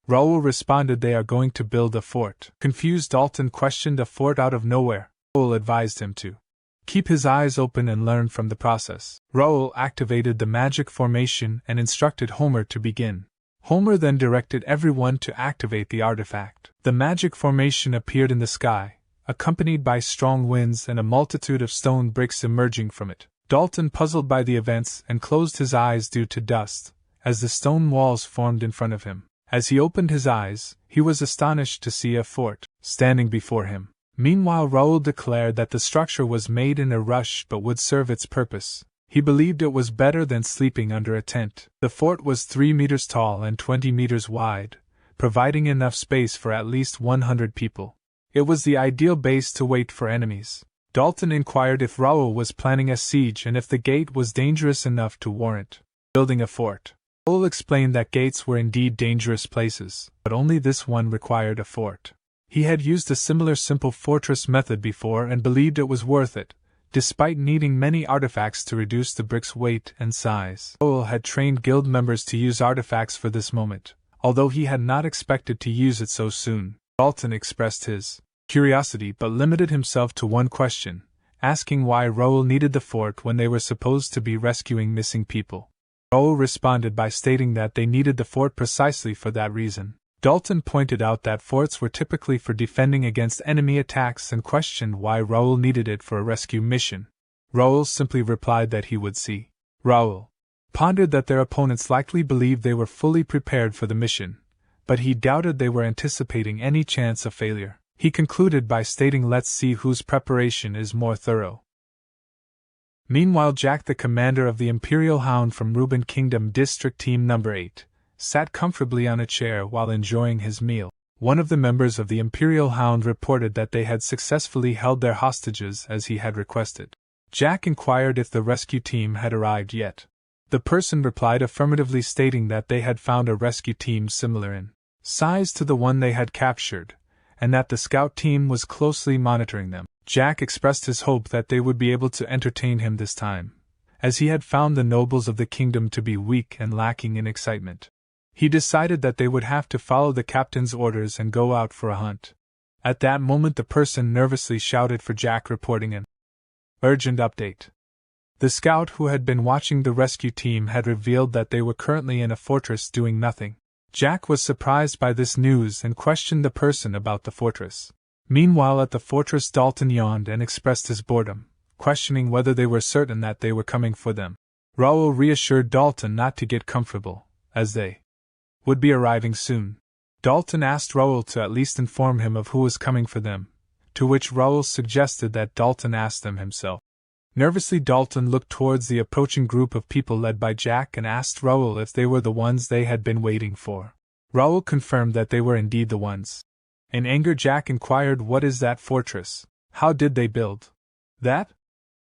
Raul responded, "They are going to build a fort." Confused, Dalton questioned, "A fort out of nowhere?" Raul advised him to keep his eyes open and learn from the process. Raul activated the magic formation and instructed Homer to begin. Homer then directed everyone to activate the artifact. The magic formation appeared in the sky, accompanied by strong winds and a multitude of stone bricks emerging from it. Dalton, puzzled by the events, and closed his eyes due to dust, as the stone walls formed in front of him. As he opened his eyes, he was astonished to see a fort standing before him. Meanwhile, Raul declared that the structure was made in a rush but would serve its purpose. He believed it was better than sleeping under a tent. The fort was 3 meters tall and 20 meters wide, providing enough space for at least 100 people. It was the ideal base to wait for enemies. Dalton inquired if Raul was planning a siege and if the gate was dangerous enough to warrant building a fort. Raul explained that gates were indeed dangerous places, but only this one required a fort. He had used a similar simple fortress method before and believed it was worth it, despite needing many artifacts to reduce the brick's weight and size. Raul had trained guild members to use artifacts for this moment, although he had not expected to use it so soon. Dalton expressed his curiosity but limited himself to one question, asking why Raul needed the fort when they were supposed to be rescuing missing people. Raul responded by stating that they needed the fort precisely for that reason. Dalton pointed out that forts were typically for defending against enemy attacks and questioned why Raul needed it for a rescue mission. Raul simply replied that he would see. Raul pondered that their opponents likely believed they were fully prepared for the mission, but he doubted they were anticipating any chance of failure. He concluded by stating, "Let's see whose preparation is more thorough." Meanwhile, Jack, the commander of the Imperial Hound from Reuben Kingdom District Team Number 8, sat comfortably on a chair while enjoying his meal. One of the members of the Imperial Hound reported that they had successfully held their hostages as he had requested. Jack inquired if the rescue team had arrived yet. The person replied affirmatively, stating that they had found a rescue team similar in size to the one they had captured, and that the scout team was closely monitoring them. Jack expressed his hope that they would be able to entertain him this time, as he had found the nobles of the kingdom to be weak and lacking in excitement. He decided that they would have to follow the captain's orders and go out for a hunt. At that moment, the person nervously shouted for Jack, reporting an urgent update. The scout who had been watching the rescue team had revealed that they were currently in a fortress doing nothing. Jack was surprised by this news and questioned the person about the fortress. Meanwhile, at the fortress, Dalton yawned and expressed his boredom, questioning whether they were certain that they were coming for them. Raul reassured Dalton not to get comfortable, as they would be arriving soon. Dalton asked Raul to at least inform him of who was coming for them, to which Raul suggested that Dalton ask them himself. Nervously, Dalton looked towards the approaching group of people led by Jack and asked Raul if they were the ones they had been waiting for. Raul confirmed that they were indeed the ones. In anger, Jack inquired, "What is that fortress? How did they build that?"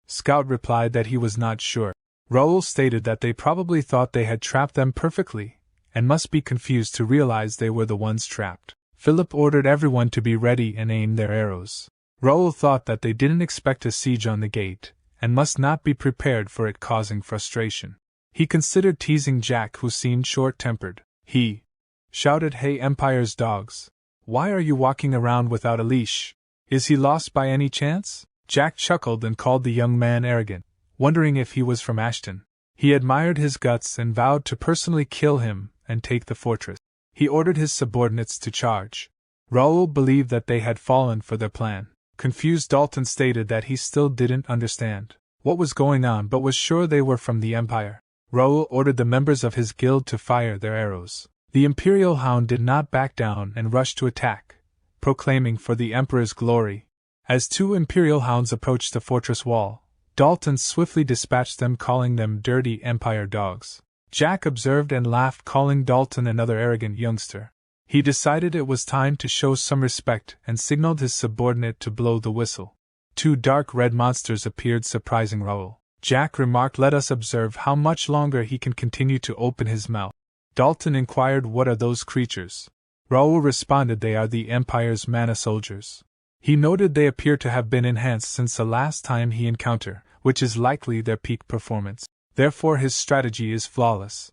Scout replied that he was not sure. Raul stated that they probably thought they had trapped them perfectly, and must be confused to realize they were the ones trapped. Philip ordered everyone to be ready and aim their arrows. Raul thought that they didn't expect a siege on the gate, and must not be prepared for it, causing frustration. He considered teasing Jack, who seemed short-tempered. He shouted, "Hey Empire's dogs! Why are you walking around without a leash? Is he lost by any chance?" Jack chuckled and called the young man arrogant, wondering if he was from Ashton. He admired his guts and vowed to personally kill him and take the fortress. He ordered his subordinates to charge. Raul believed that they had fallen for their plan. Confused, Dalton stated that he still didn't understand what was going on but was sure they were from the Empire. Raul ordered the members of his guild to fire their arrows. The Imperial Hound did not back down and rushed to attack, proclaiming for the Emperor's glory. As two Imperial Hounds approached the fortress wall, Dalton swiftly dispatched them, calling them dirty Empire dogs. Jack observed and laughed, calling Dalton another arrogant youngster. He decided it was time to show some respect and signaled his subordinate to blow the whistle. Two dark red monsters appeared, surprising Raul. Jack remarked, "Let us observe how much longer he can continue to open his mouth." Dalton inquired, "What are those creatures?" Raul responded, "They are the Empire's mana soldiers." He noted they appear to have been enhanced since the last time he encountered, which is likely their peak performance. Therefore his strategy is flawless.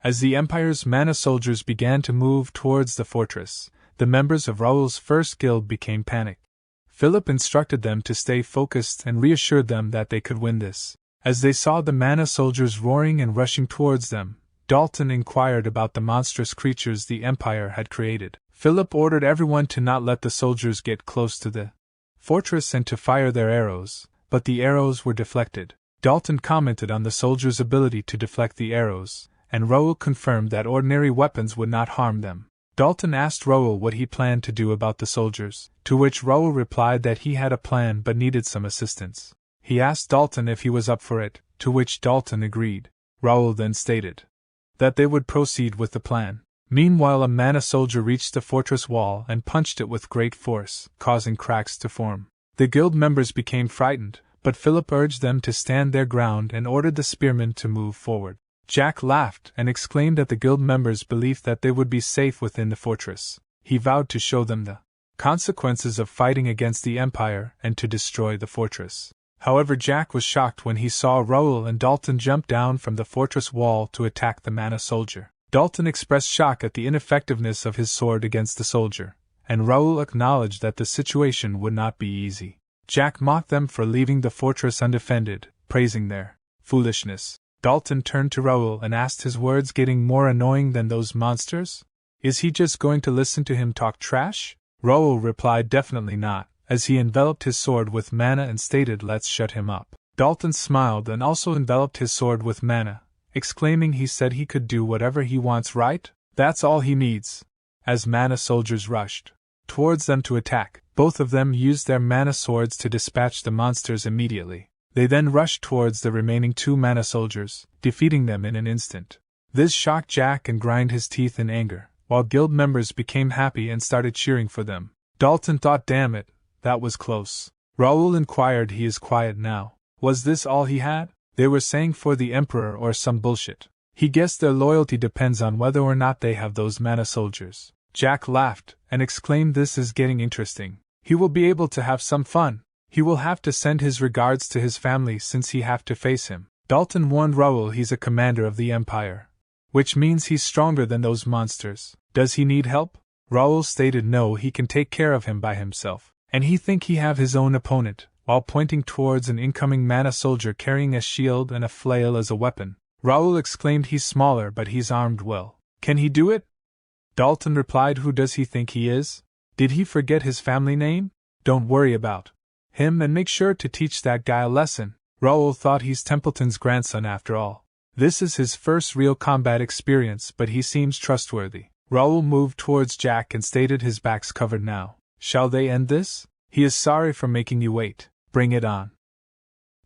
As the Empire's mana soldiers began to move towards the fortress, the members of Raul's first guild became panicked. Philip instructed them to stay focused and reassured them that they could win this. As they saw the mana soldiers roaring and rushing towards them, Dalton inquired about the monstrous creatures the Empire had created. Philip ordered everyone to not let the soldiers get close to the fortress and to fire their arrows, but the arrows were deflected. Dalton commented on the soldiers' ability to deflect the arrows, and Raul confirmed that ordinary weapons would not harm them. Dalton asked Raul what he planned to do about the soldiers, to which Raul replied that he had a plan but needed some assistance. He asked Dalton if he was up for it, to which Dalton agreed. Raul then stated that they would proceed with the plan. Meanwhile, a mana soldier reached the fortress wall and punched it with great force, causing cracks to form. The guild members became frightened, but Philip urged them to stand their ground and ordered the spearmen to move forward. Jack laughed and exclaimed at the guild members' belief that they would be safe within the fortress. He vowed to show them the consequences of fighting against the Empire and to destroy the fortress. However, Jack was shocked when he saw Raul and Dalton jump down from the fortress wall to attack the mana soldier. Dalton expressed shock at the ineffectiveness of his sword against the soldier, and Raul acknowledged that the situation would not be easy. Jack mocked them for leaving the fortress undefended, praising their foolishness. Dalton turned to Raul and asked, his words getting more annoying than those monsters? Is he just going to listen to him talk trash? Raul replied, definitely not, as he enveloped his sword with mana and stated, let's shut him up. Dalton smiled and also enveloped his sword with mana, exclaiming, he said he could do whatever he wants, right? That's all he needs. As mana soldiers rushed towards them to attack, both of them used their mana swords to dispatch the monsters immediately. They then rushed towards the remaining two mana soldiers, defeating them in an instant. This shocked Jack and grind his teeth in anger, while guild members became happy and started cheering for them. Dalton thought, damn it, that was close. Raul inquired, he is quiet now. Was this all he had? They were saying for the Emperor or some bullshit. He guessed their loyalty depends on whether or not they have those mana soldiers. Jack laughed and exclaimed, this is getting interesting. He will be able to have some fun. He will have to send his regards to his family since he have to face him. Dalton warned Raul he's a commander of the Empire. Which means he's stronger than those monsters. Does he need help? Raul stated no, he can take care of him by himself. And he think he have his own opponent, while pointing towards an incoming mana soldier carrying a shield and a flail as a weapon. Raul exclaimed he's smaller but he's armed well. Can he do it? Dalton replied, who does he think he is? Did he forget his family name? Don't worry about him and make sure to teach that guy a lesson. Raul thought he's Templeton's grandson after all. This is his first real combat experience, but he seems trustworthy. Raul moved towards Jack and stated his back's covered now. Shall they end this? He is sorry for making you wait. Bring it on.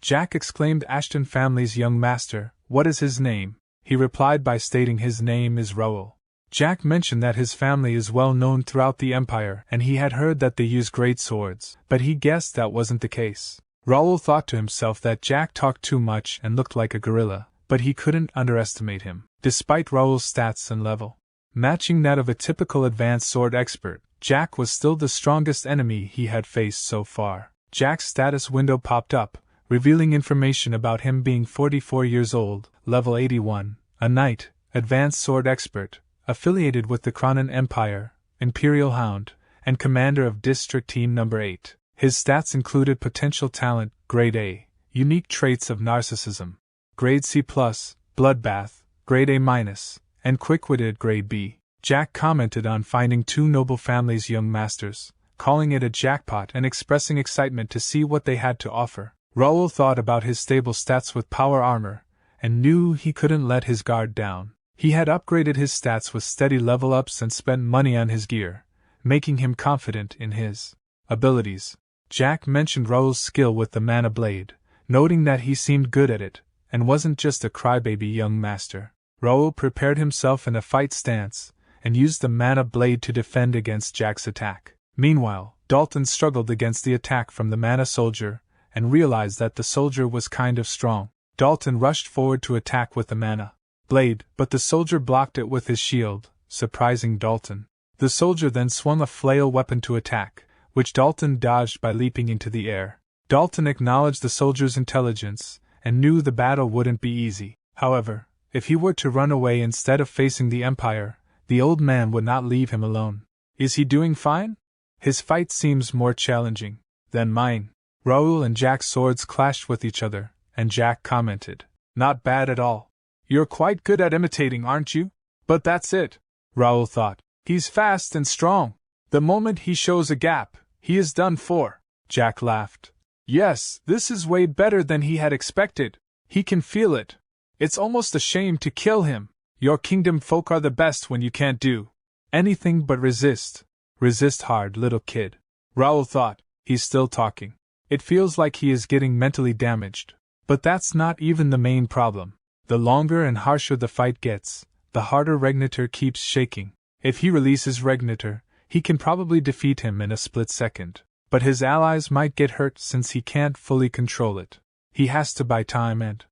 Jack exclaimed, Ashton family's young master, what is his name? He replied by stating his name is Raul. Jack mentioned that his family is well known throughout the Empire and he had heard that they use great swords, but he guessed that wasn't the case. Raul thought to himself that Jack talked too much and looked like a gorilla, but he couldn't underestimate him. Despite Raul's stats and level matching that of a typical advanced sword expert, Jack was still the strongest enemy he had faced so far. Jack's status window popped up, revealing information about him being 44 years old, level 81, a knight, advanced sword expert, affiliated with the Cronin Empire, Imperial Hound, and commander of District Team No. 8. His stats included potential talent, grade A, unique traits of narcissism, grade C+, bloodbath, grade A-, and quick-witted grade B. Jack commented on finding two noble families' young masters, calling it a jackpot and expressing excitement to see what they had to offer. Raul thought about his stable stats with power armor, and knew he couldn't let his guard down. He had upgraded his stats with steady level ups and spent money on his gear, making him confident in his abilities. Jack mentioned Raul's skill with the mana blade, noting that he seemed good at it, and wasn't just a crybaby young master. Raul prepared himself in a fight stance, and used the mana blade to defend against Jack's attack. Meanwhile, Dalton struggled against the attack from the mana soldier, and realized that the soldier was kind of strong. Dalton rushed forward to attack with the mana blade, but the soldier blocked it with his shield, surprising Dalton. The soldier then swung a flail weapon to attack, which Dalton dodged by leaping into the air. Dalton acknowledged the soldier's intelligence, and knew the battle wouldn't be easy. However, if he were to run away instead of facing the Empire, the old man would not leave him alone. Is he doing fine? His fight seems more challenging than mine. Raul and Jack's swords clashed with each other, and Jack commented, not bad at all. You're quite good at imitating, aren't you? But that's it, Raul thought. He's fast and strong. The moment he shows a gap, he is done for. Jack laughed. Yes, this is way better than he had expected. He can feel it. It's almost a shame to kill him. Your kingdom folk are the best when you can't do anything but resist. Resist hard, little kid. Raul thought, he's still talking. It feels like he is getting mentally damaged. But that's not even the main problem. The longer and harsher the fight gets, the harder Regnator keeps shaking. If he releases Regnator, he can probably defeat him in a split second. But his allies might get hurt since he can't fully control it. He has to buy time and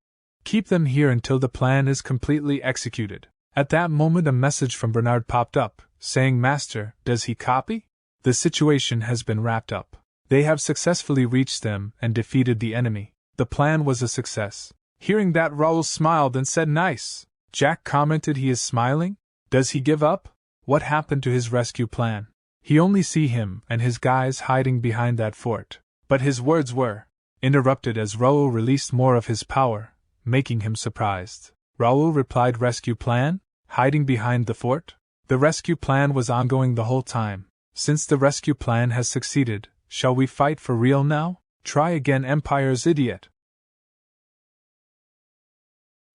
keep them here until the plan is completely executed. At that moment a message from Bernard popped up, saying, Master, does he copy? The situation has been wrapped up. They have successfully reached them and defeated the enemy. The plan was a success. Hearing that, Raul smiled and said, nice. Jack commented, he is smiling? Does he give up? What happened to his rescue plan? He only see him and his guys hiding behind that fort. But his words were interrupted as Raul released more of his power, making him surprised. Raul replied, rescue plan? Hiding behind the fort? The rescue plan was ongoing the whole time. Since the rescue plan has succeeded, shall we fight for real now? Try again, Empire's idiot.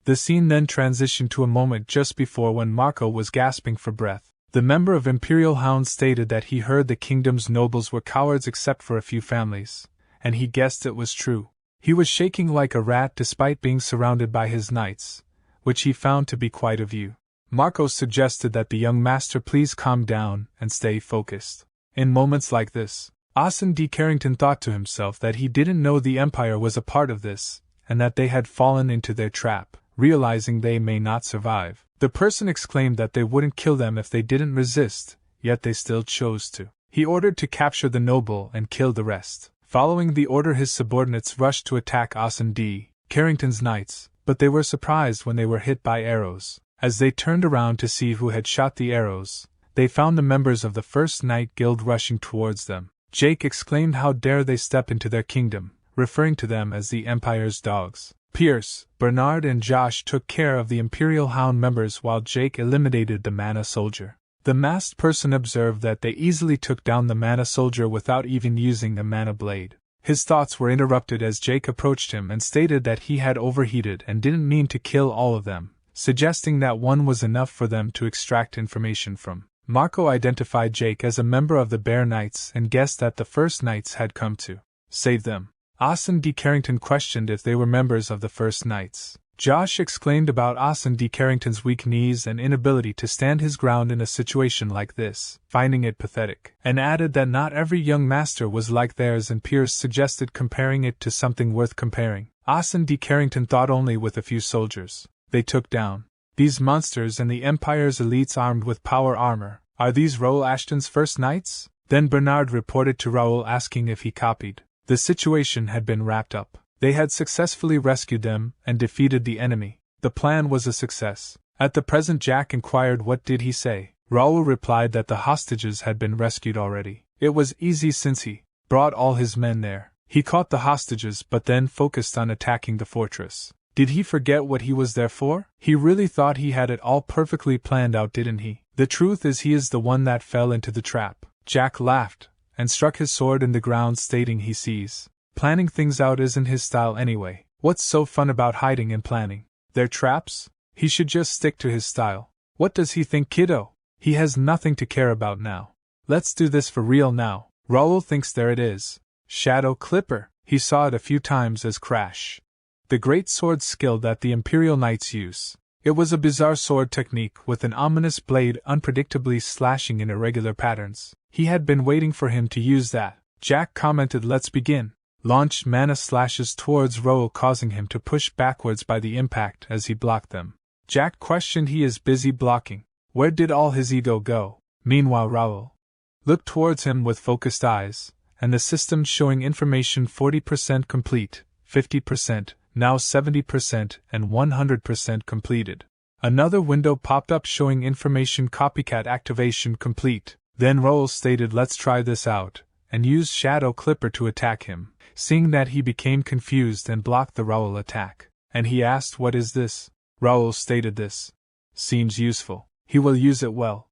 The scene then transitioned to a moment just before when Marco was gasping for breath. The member of Imperial Hound stated that he heard the kingdom's nobles were cowards except for a few families, and he guessed it was true. He was shaking like a rat despite being surrounded by his knights, which he found to be quite a view. Marco suggested that the young master please calm down and stay focused. In moments like this, Austin D. Carrington thought to himself that he didn't know the Empire was a part of this, and that they had fallen into their trap. Realizing they may not survive, the person exclaimed that they wouldn't kill them if they didn't resist, yet they still chose to. He ordered to capture the noble and kill the rest. Following the order, his subordinates rushed to attack Austin D. Carrington's knights, but they were surprised when they were hit by arrows. As they turned around to see who had shot the arrows, they found the members of the First Knight Guild rushing towards them. Jake exclaimed, "How dare they step into their kingdom," referring to them as the Empire's dogs. Pierce, Bernard and Josh took care of the Imperial Hound members while Jake eliminated the Mana Soldier. The masked person observed that they easily took down the Mana Soldier without even using a Mana Blade. His thoughts were interrupted as Jake approached him and stated that he had overheated and didn't mean to kill all of them, suggesting that one was enough for them to extract information from. Marco identified Jake as a member of the Bear Knights and guessed that the First Knights had come to save them. Austin D. Carrington questioned if they were members of the First Knights. Josh exclaimed about Austin D. Carrington's weak knees and inability to stand his ground in a situation like this, finding it pathetic, and added that not every young master was like theirs, and Pierce suggested comparing it to something worth comparing. Austin D. Carrington thought only with a few soldiers they took down these monsters and the Empire's elites armed with power armor. Are these Raul Ashton's First Knights? Then Bernard reported to Raul asking if he copied. The situation had been wrapped up. They had successfully rescued them and defeated the enemy. The plan was a success. At the present, Jack inquired what did he say. Raul replied that the hostages had been rescued already. It was easy since he brought all his men there. He caught the hostages but then focused on attacking the fortress. Did he forget what he was there for? He really thought he had it all perfectly planned out, didn't he? The truth is he is the one that fell into the trap. Jack laughed and struck his sword in the ground, stating he sees planning things out isn't his style anyway. What's so fun about hiding and planning? They're traps? He should just stick to his style. What does he think, kiddo? He has nothing to care about now. Let's do this for real now. Raul thinks there it is. Shadow Clipper. He saw it a few times as Crash, the great sword skill that the Imperial Knights use. It was a bizarre sword technique with an ominous blade unpredictably slashing in irregular patterns. He had been waiting for him to use that. Jack commented, "Let's begin." Launched mana slashes towards Raul, causing him to push backwards by the impact as he blocked them. Jack questioned he is busy blocking. Where did all his ego go? Meanwhile, Raul looked towards him with focused eyes, and the system showing information 40% complete, 50%, now 70%, and 100% completed. Another window popped up showing information copycat activation complete. Then Raul stated, "Let's try this out," and used Shadow Clipper to attack him. Seeing that, he became confused and blocked the Raul attack. And he asked, "What is this?" Raul stated, "This seems useful. He will use it well."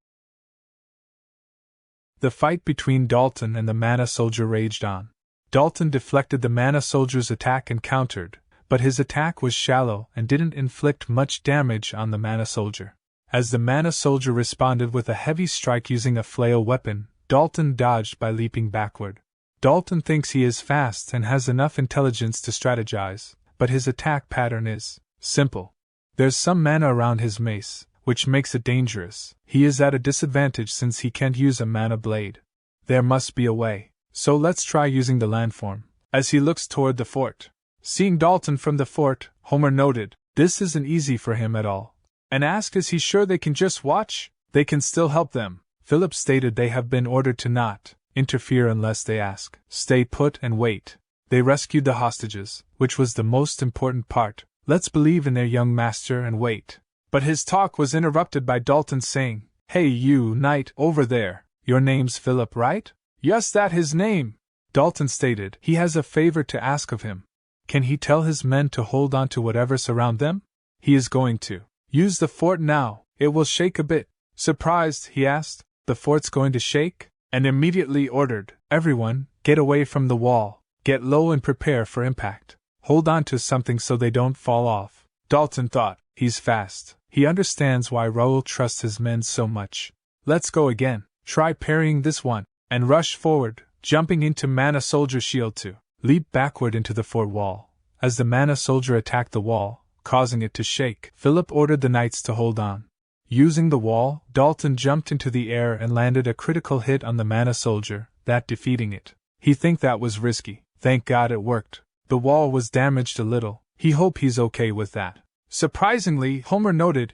The fight between Dalton and the Mana Soldier raged on. Dalton deflected the Mana Soldier's attack and countered, but his attack was shallow and didn't inflict much damage on the Mana Soldier. As the Mana Soldier responded with a heavy strike using a flail weapon, Dalton dodged by leaping backward. Dalton thinks he is fast and has enough intelligence to strategize, but his attack pattern is simple. There's some mana around his mace, which makes it dangerous. He is at a disadvantage since he can't use a mana blade. There must be a way, so let's try using the landform. As he looks toward the fort, seeing Dalton from the fort, Homer noted, "This isn't easy for him at all," and asked, "Is he sure they can just watch? They can still help them." Philip stated they have been ordered to not interfere unless they ask. Stay put and wait. They rescued the hostages, which was the most important part. Let's believe in their young master and wait. But his talk was interrupted by Dalton saying, "Hey you, knight, over there, your name's Philip, right?" "Yes, that his name," Dalton stated. "He has a favor to ask of him. Can he tell his men to hold on to whatever surround them? He is going to use the fort now. It will shake a bit." Surprised, he asked, "The fort's going to shake?" And immediately ordered, "Everyone, get away from the wall, get low and prepare for impact. Hold on to something so they don't fall off." Dalton thought, he's fast. He understands why Raul trusts his men so much. "Let's go again. Try parrying this one," and rush forward, jumping into Mana Soldier's shield to leap backward into the fort wall. As the Mana Soldier attacked the wall, causing it to shake, Philip ordered the knights to hold on. Using the wall, Dalton jumped into the air and landed a critical hit on the Mana Soldier, that defeating it. He think that was risky. Thank God it worked. The wall was damaged a little. He hope he's okay with that. Surprisingly, Homer noted,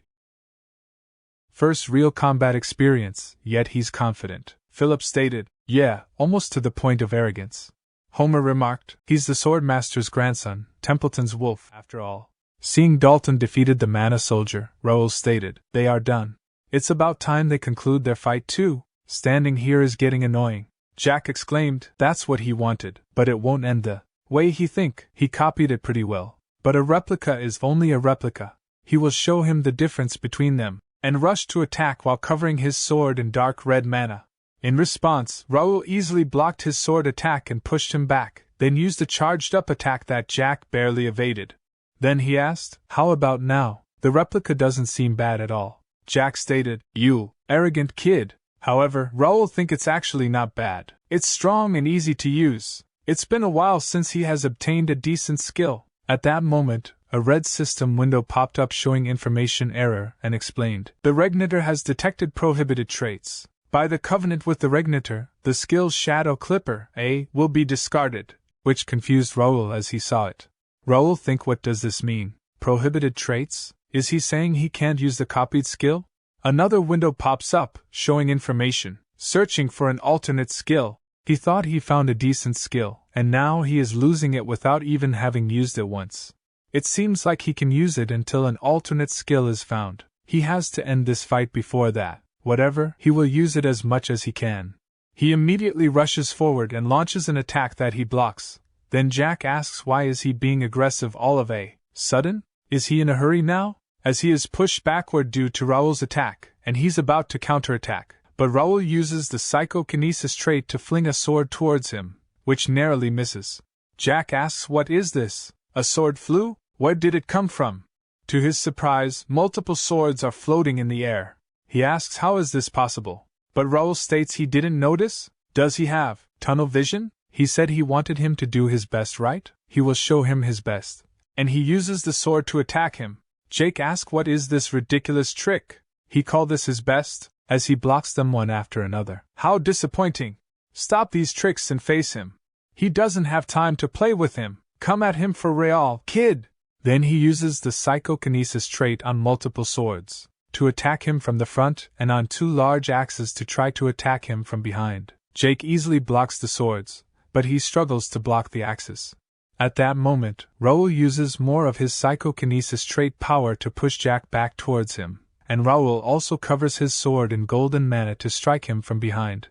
first real combat experience, yet he's confident. Philip stated, "Yeah, almost to the point of arrogance." Homer remarked, "He's the Swordmaster's grandson, Templeton's wolf, after all." Seeing Dalton defeated the mana soldier, Raul stated, "They are done. It's about time they conclude their fight too. Standing here is getting annoying." Jack exclaimed, "That's what he wanted, but it won't end the way he think." He copied it pretty well. But a replica is only a replica. He will show him the difference between them, and rushed to attack while covering his sword in dark red mana. In response, Raul easily blocked his sword attack and pushed him back, then used a charged-up attack that Jack barely evaded. Then he asked, "How about now? The replica doesn't seem bad at all." Jack stated, "You arrogant kid." However, Raul thinks it's actually not bad. It's strong and easy to use. It's been a while since he has obtained a decent skill. At that moment, a red system window popped up showing information error and explained, "The Regnator has detected prohibited traits. By the covenant with the Regnator, the skill Shadow Clipper A will be discarded," which confused Raul as he saw it. Raul think, what does this mean? Prohibited traits? Is he saying he can't use the copied skill? Another window pops up, showing information, searching for an alternate skill. He thought he found a decent skill, and now he is losing it without even having used it once. It seems like he can use it until an alternate skill is found. He has to end this fight before that. Whatever, he will use it as much as he can. He immediately rushes forward and launches an attack that he blocks. Then Jack asks why is he being aggressive all of a sudden? Is he in a hurry now? As he is pushed backward due to Raul's attack, and he's about to counterattack, but Raul uses the psychokinesis trait to fling a sword towards him, which narrowly misses. Jack asks, "What is this? A sword flew? Where did it come from?" To his surprise, multiple swords are floating in the air. He asks how is this possible, but Raul states he didn't notice. Does he have tunnel vision? He said he wanted him to do his best, right? He will show him his best. And he uses the sword to attack him. Jake asks what is this ridiculous trick? He called this his best, as he blocks them one after another. How disappointing. Stop these tricks and face him. He doesn't have time to play with him. Come at him for royale, kid! Then he uses the psychokinesis trait on multiple swords, to attack him from the front and on two large axes to try to attack him from behind. Jake easily blocks the swords, but he struggles to block the axes. At that moment, Raul uses more of his psychokinesis trait power to push Jack back towards him, and Raul also covers his sword in golden mana to strike him from behind.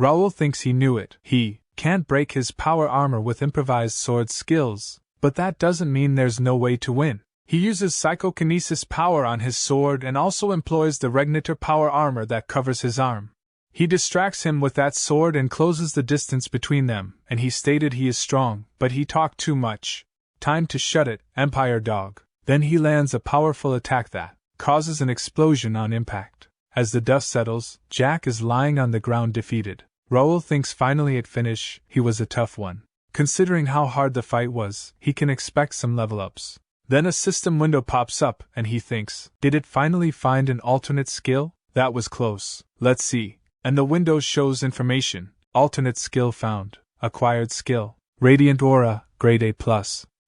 Raul thinks he knew it. He can't break his power armor with improvised sword skills, but that doesn't mean there's no way to win. He uses psychokinesis power on his sword and also employs the Regnator power armor that covers his arm. He distracts him with that sword and closes the distance between them, and he stated he is strong, but he talked too much. Time to shut it, Empire Dog. Then he lands a powerful attack that causes an explosion on impact. As the dust settles, Jack is lying on the ground defeated. Raul thinks finally at finish, he was a tough one. Considering how hard the fight was, he can expect some level ups. Then a system window pops up, and he thinks, did it finally find an alternate skill? That was close. Let's see. And the window shows information. Alternate skill found. Acquired skill. Radiant Aura, grade A+.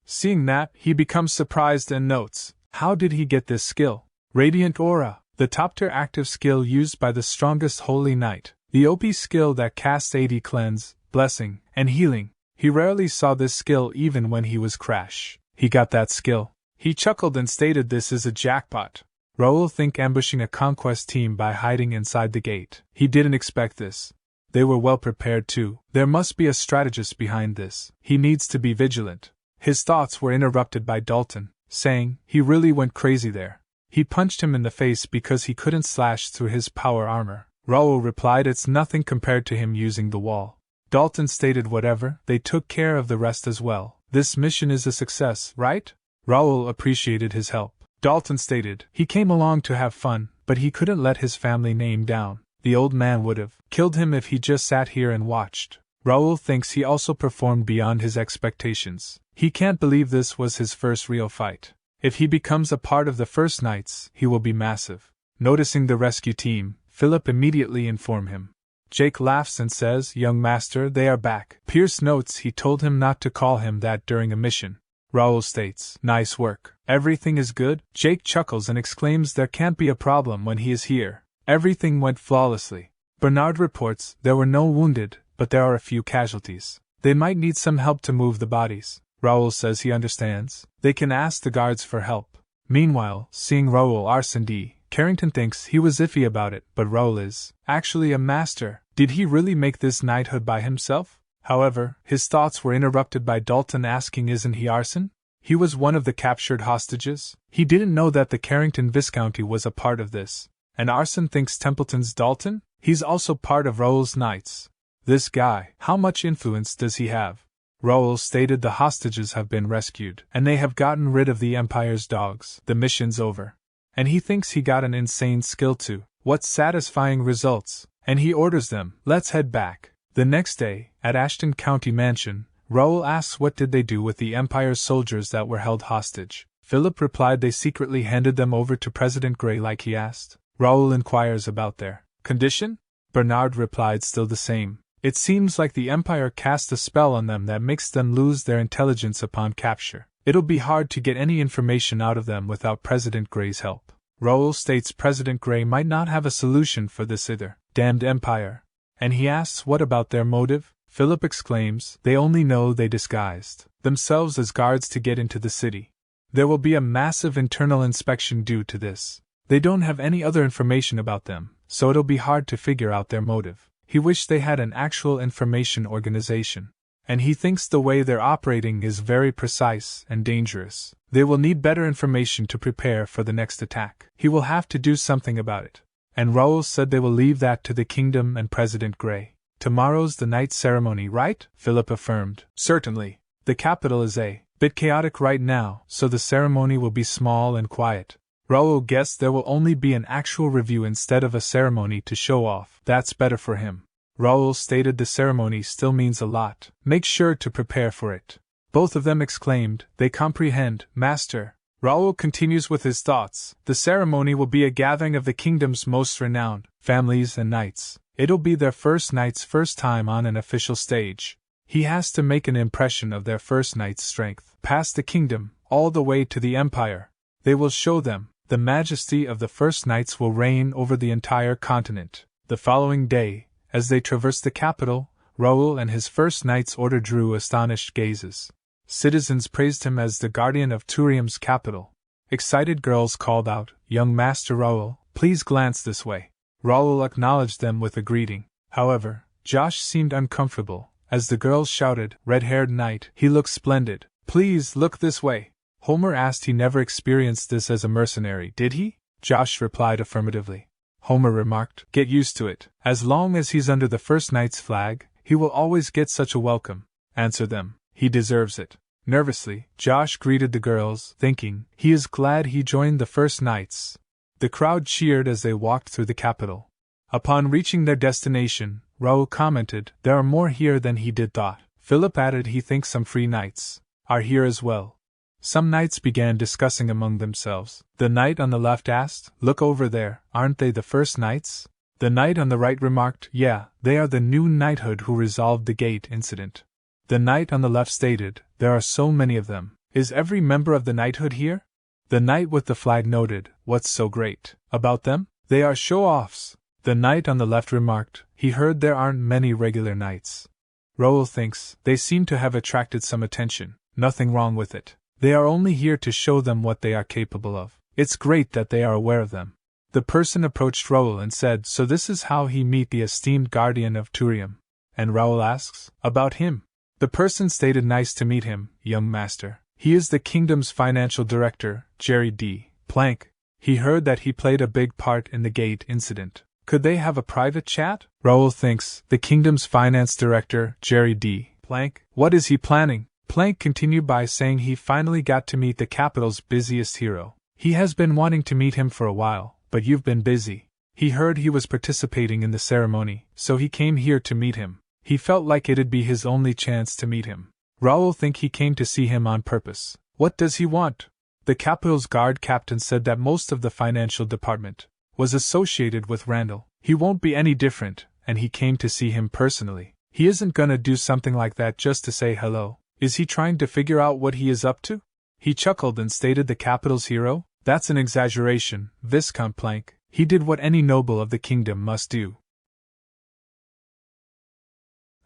Seeing that, he becomes surprised and notes, how did he get this skill? Radiant Aura, the top-tier active skill used by the strongest Holy Knight. The OP skill that casts 80 cleanse, blessing, and healing. He rarely saw this skill even when he was Crash. He got that skill. He chuckled and stated this is a jackpot. Raul think ambushing a conquest team by hiding inside the gate. He didn't expect this. They were well prepared too. There must be a strategist behind this. He needs to be vigilant. His thoughts were interrupted by Dalton, saying, he really went crazy there. He punched him in the face because he couldn't slash through his power armor. Raul replied it's nothing compared to him using the wall. Dalton stated whatever, they took care of the rest as well. This mission is a success, right? Raul appreciated his help. Dalton stated, he came along to have fun, but he couldn't let his family name down. The old man would have killed him if he just sat here and watched. Raul thinks he also performed beyond his expectations. He can't believe this was his first real fight. If he becomes a part of the First Knights, he will be massive. Noticing the rescue team, Philip immediately informs him. Jake laughs and says, young master, they are back. Pierce notes he told him not to call him that during a mission. Raul states, nice work. Everything is good? Jake chuckles and exclaims there can't be a problem when he is here. Everything went flawlessly. Bernard reports there were no wounded, but there are a few casualties. They might need some help to move the bodies. Raul says he understands. They can ask the guards for help. Meanwhile, seeing Raul Arsene, Carrington thinks he was iffy about it, but Raul is actually a master. Did he really make this knighthood by himself? However, his thoughts were interrupted by Dalton asking, isn't he arson? He was one of the captured hostages. He didn't know that the Carrington Viscounty was a part of this. And Arson thinks Templeton's Dalton? He's also part of Raul's Knights. This guy, how much influence does he have? Raul stated the hostages have been rescued, and they have gotten rid of the Empire's dogs. The mission's over. And he thinks he got an insane skill too. What satisfying results. And he orders them, let's head back. The next day, at Ashton County Mansion, Raul asks what did they do with the Empire's soldiers that were held hostage. Philip replied they secretly handed them over to President Gray like he asked. Raul inquires about their condition. Bernard replied still the same. It seems like the Empire cast a spell on them that makes them lose their intelligence upon capture. It'll be hard to get any information out of them without President Gray's help. Raul states President Gray might not have a solution for this either. Damned Empire. And he asks what about their motive? Philip exclaims, they only know they disguised themselves as guards to get into the city. There will be a massive internal inspection due to this. They don't have any other information about them, so it'll be hard to figure out their motive. He wished they had an actual information organization. And he thinks the way they're operating is very precise and dangerous. They will need better information to prepare for the next attack. He will have to do something about it. And Raul said they will leave that to the kingdom and President Gray. Tomorrow's the night ceremony, right? Philip affirmed. Certainly. The capital is a bit chaotic right now, so the ceremony will be small and quiet. Raul guessed there will only be an actual review instead of a ceremony to show off. That's better for him. Raul stated the ceremony still means a lot. Make sure to prepare for it. Both of them exclaimed, they comprehend, Master. Raul continues with his thoughts. The ceremony will be a gathering of the kingdom's most renowned families and knights. It'll be their first knight's first time on an official stage. He has to make an impression of their first knight's strength. Past the kingdom, all the way to the empire. They will show them. The majesty of the first knights will reign over the entire continent. The following day, as they traversed the capital, Raul and his first knights' order drew astonished gazes. Citizens praised him as the guardian of Turium's capital. Excited girls called out, Young Master Raul, please glance this way. Raul acknowledged them with a greeting. However, Josh seemed uncomfortable. As the girls shouted, Red-haired knight, he looks splendid. Please look this way. Homer asked he never experienced this as a mercenary, did he? Josh replied affirmatively. Homer remarked, get used to it. As long as he's under the First Knight's flag, he will always get such a welcome. Answer them. He deserves it. Nervously, Josh greeted the girls, thinking, he is glad he joined the First Knights. The crowd cheered as they walked through the capital. Upon reaching their destination, Raul commented, there are more here than he did thought. Philip added he thinks some free knights are here as well. Some knights began discussing among themselves. The knight on the left asked, look over there, aren't they the first knights? The knight on the right remarked, yeah, they are the new knighthood who resolved the gate incident. The knight on the left stated, there are so many of them. Is every member of the knighthood here? The knight with the flag noted, what's so great about them? They are show-offs. The knight on the left remarked, he heard there aren't many regular knights. Raul thinks, they seem to have attracted some attention. Nothing wrong with it. They are only here to show them what they are capable of. It's great that they are aware of them. The person approached Raul and said, so this is how he meet the esteemed guardian of Turium. And Raul asks, about him. The person stated, nice to meet him, young master. He is the kingdom's financial director, Jerry D. Plank. He heard that he played a big part in the gate incident. Could they have a private chat? Raul thinks, the kingdom's finance director, Jerry D. Plank. What is he planning? Plank continued by saying he finally got to meet the capital's busiest hero. He has been wanting to meet him for a while, but you've been busy. He heard he was participating in the ceremony, so he came here to meet him. He felt like it'd be his only chance to meet him. Raul think he came to see him on purpose. What does he want? The capital's guard captain said that most of the financial department was associated with Randall. He won't be any different, and he came to see him personally. He isn't gonna do something like that just to say hello. Is he trying to figure out what he is up to? He chuckled and stated the capital's hero? That's an exaggeration, Viscount Plank. He did what any noble of the kingdom must do.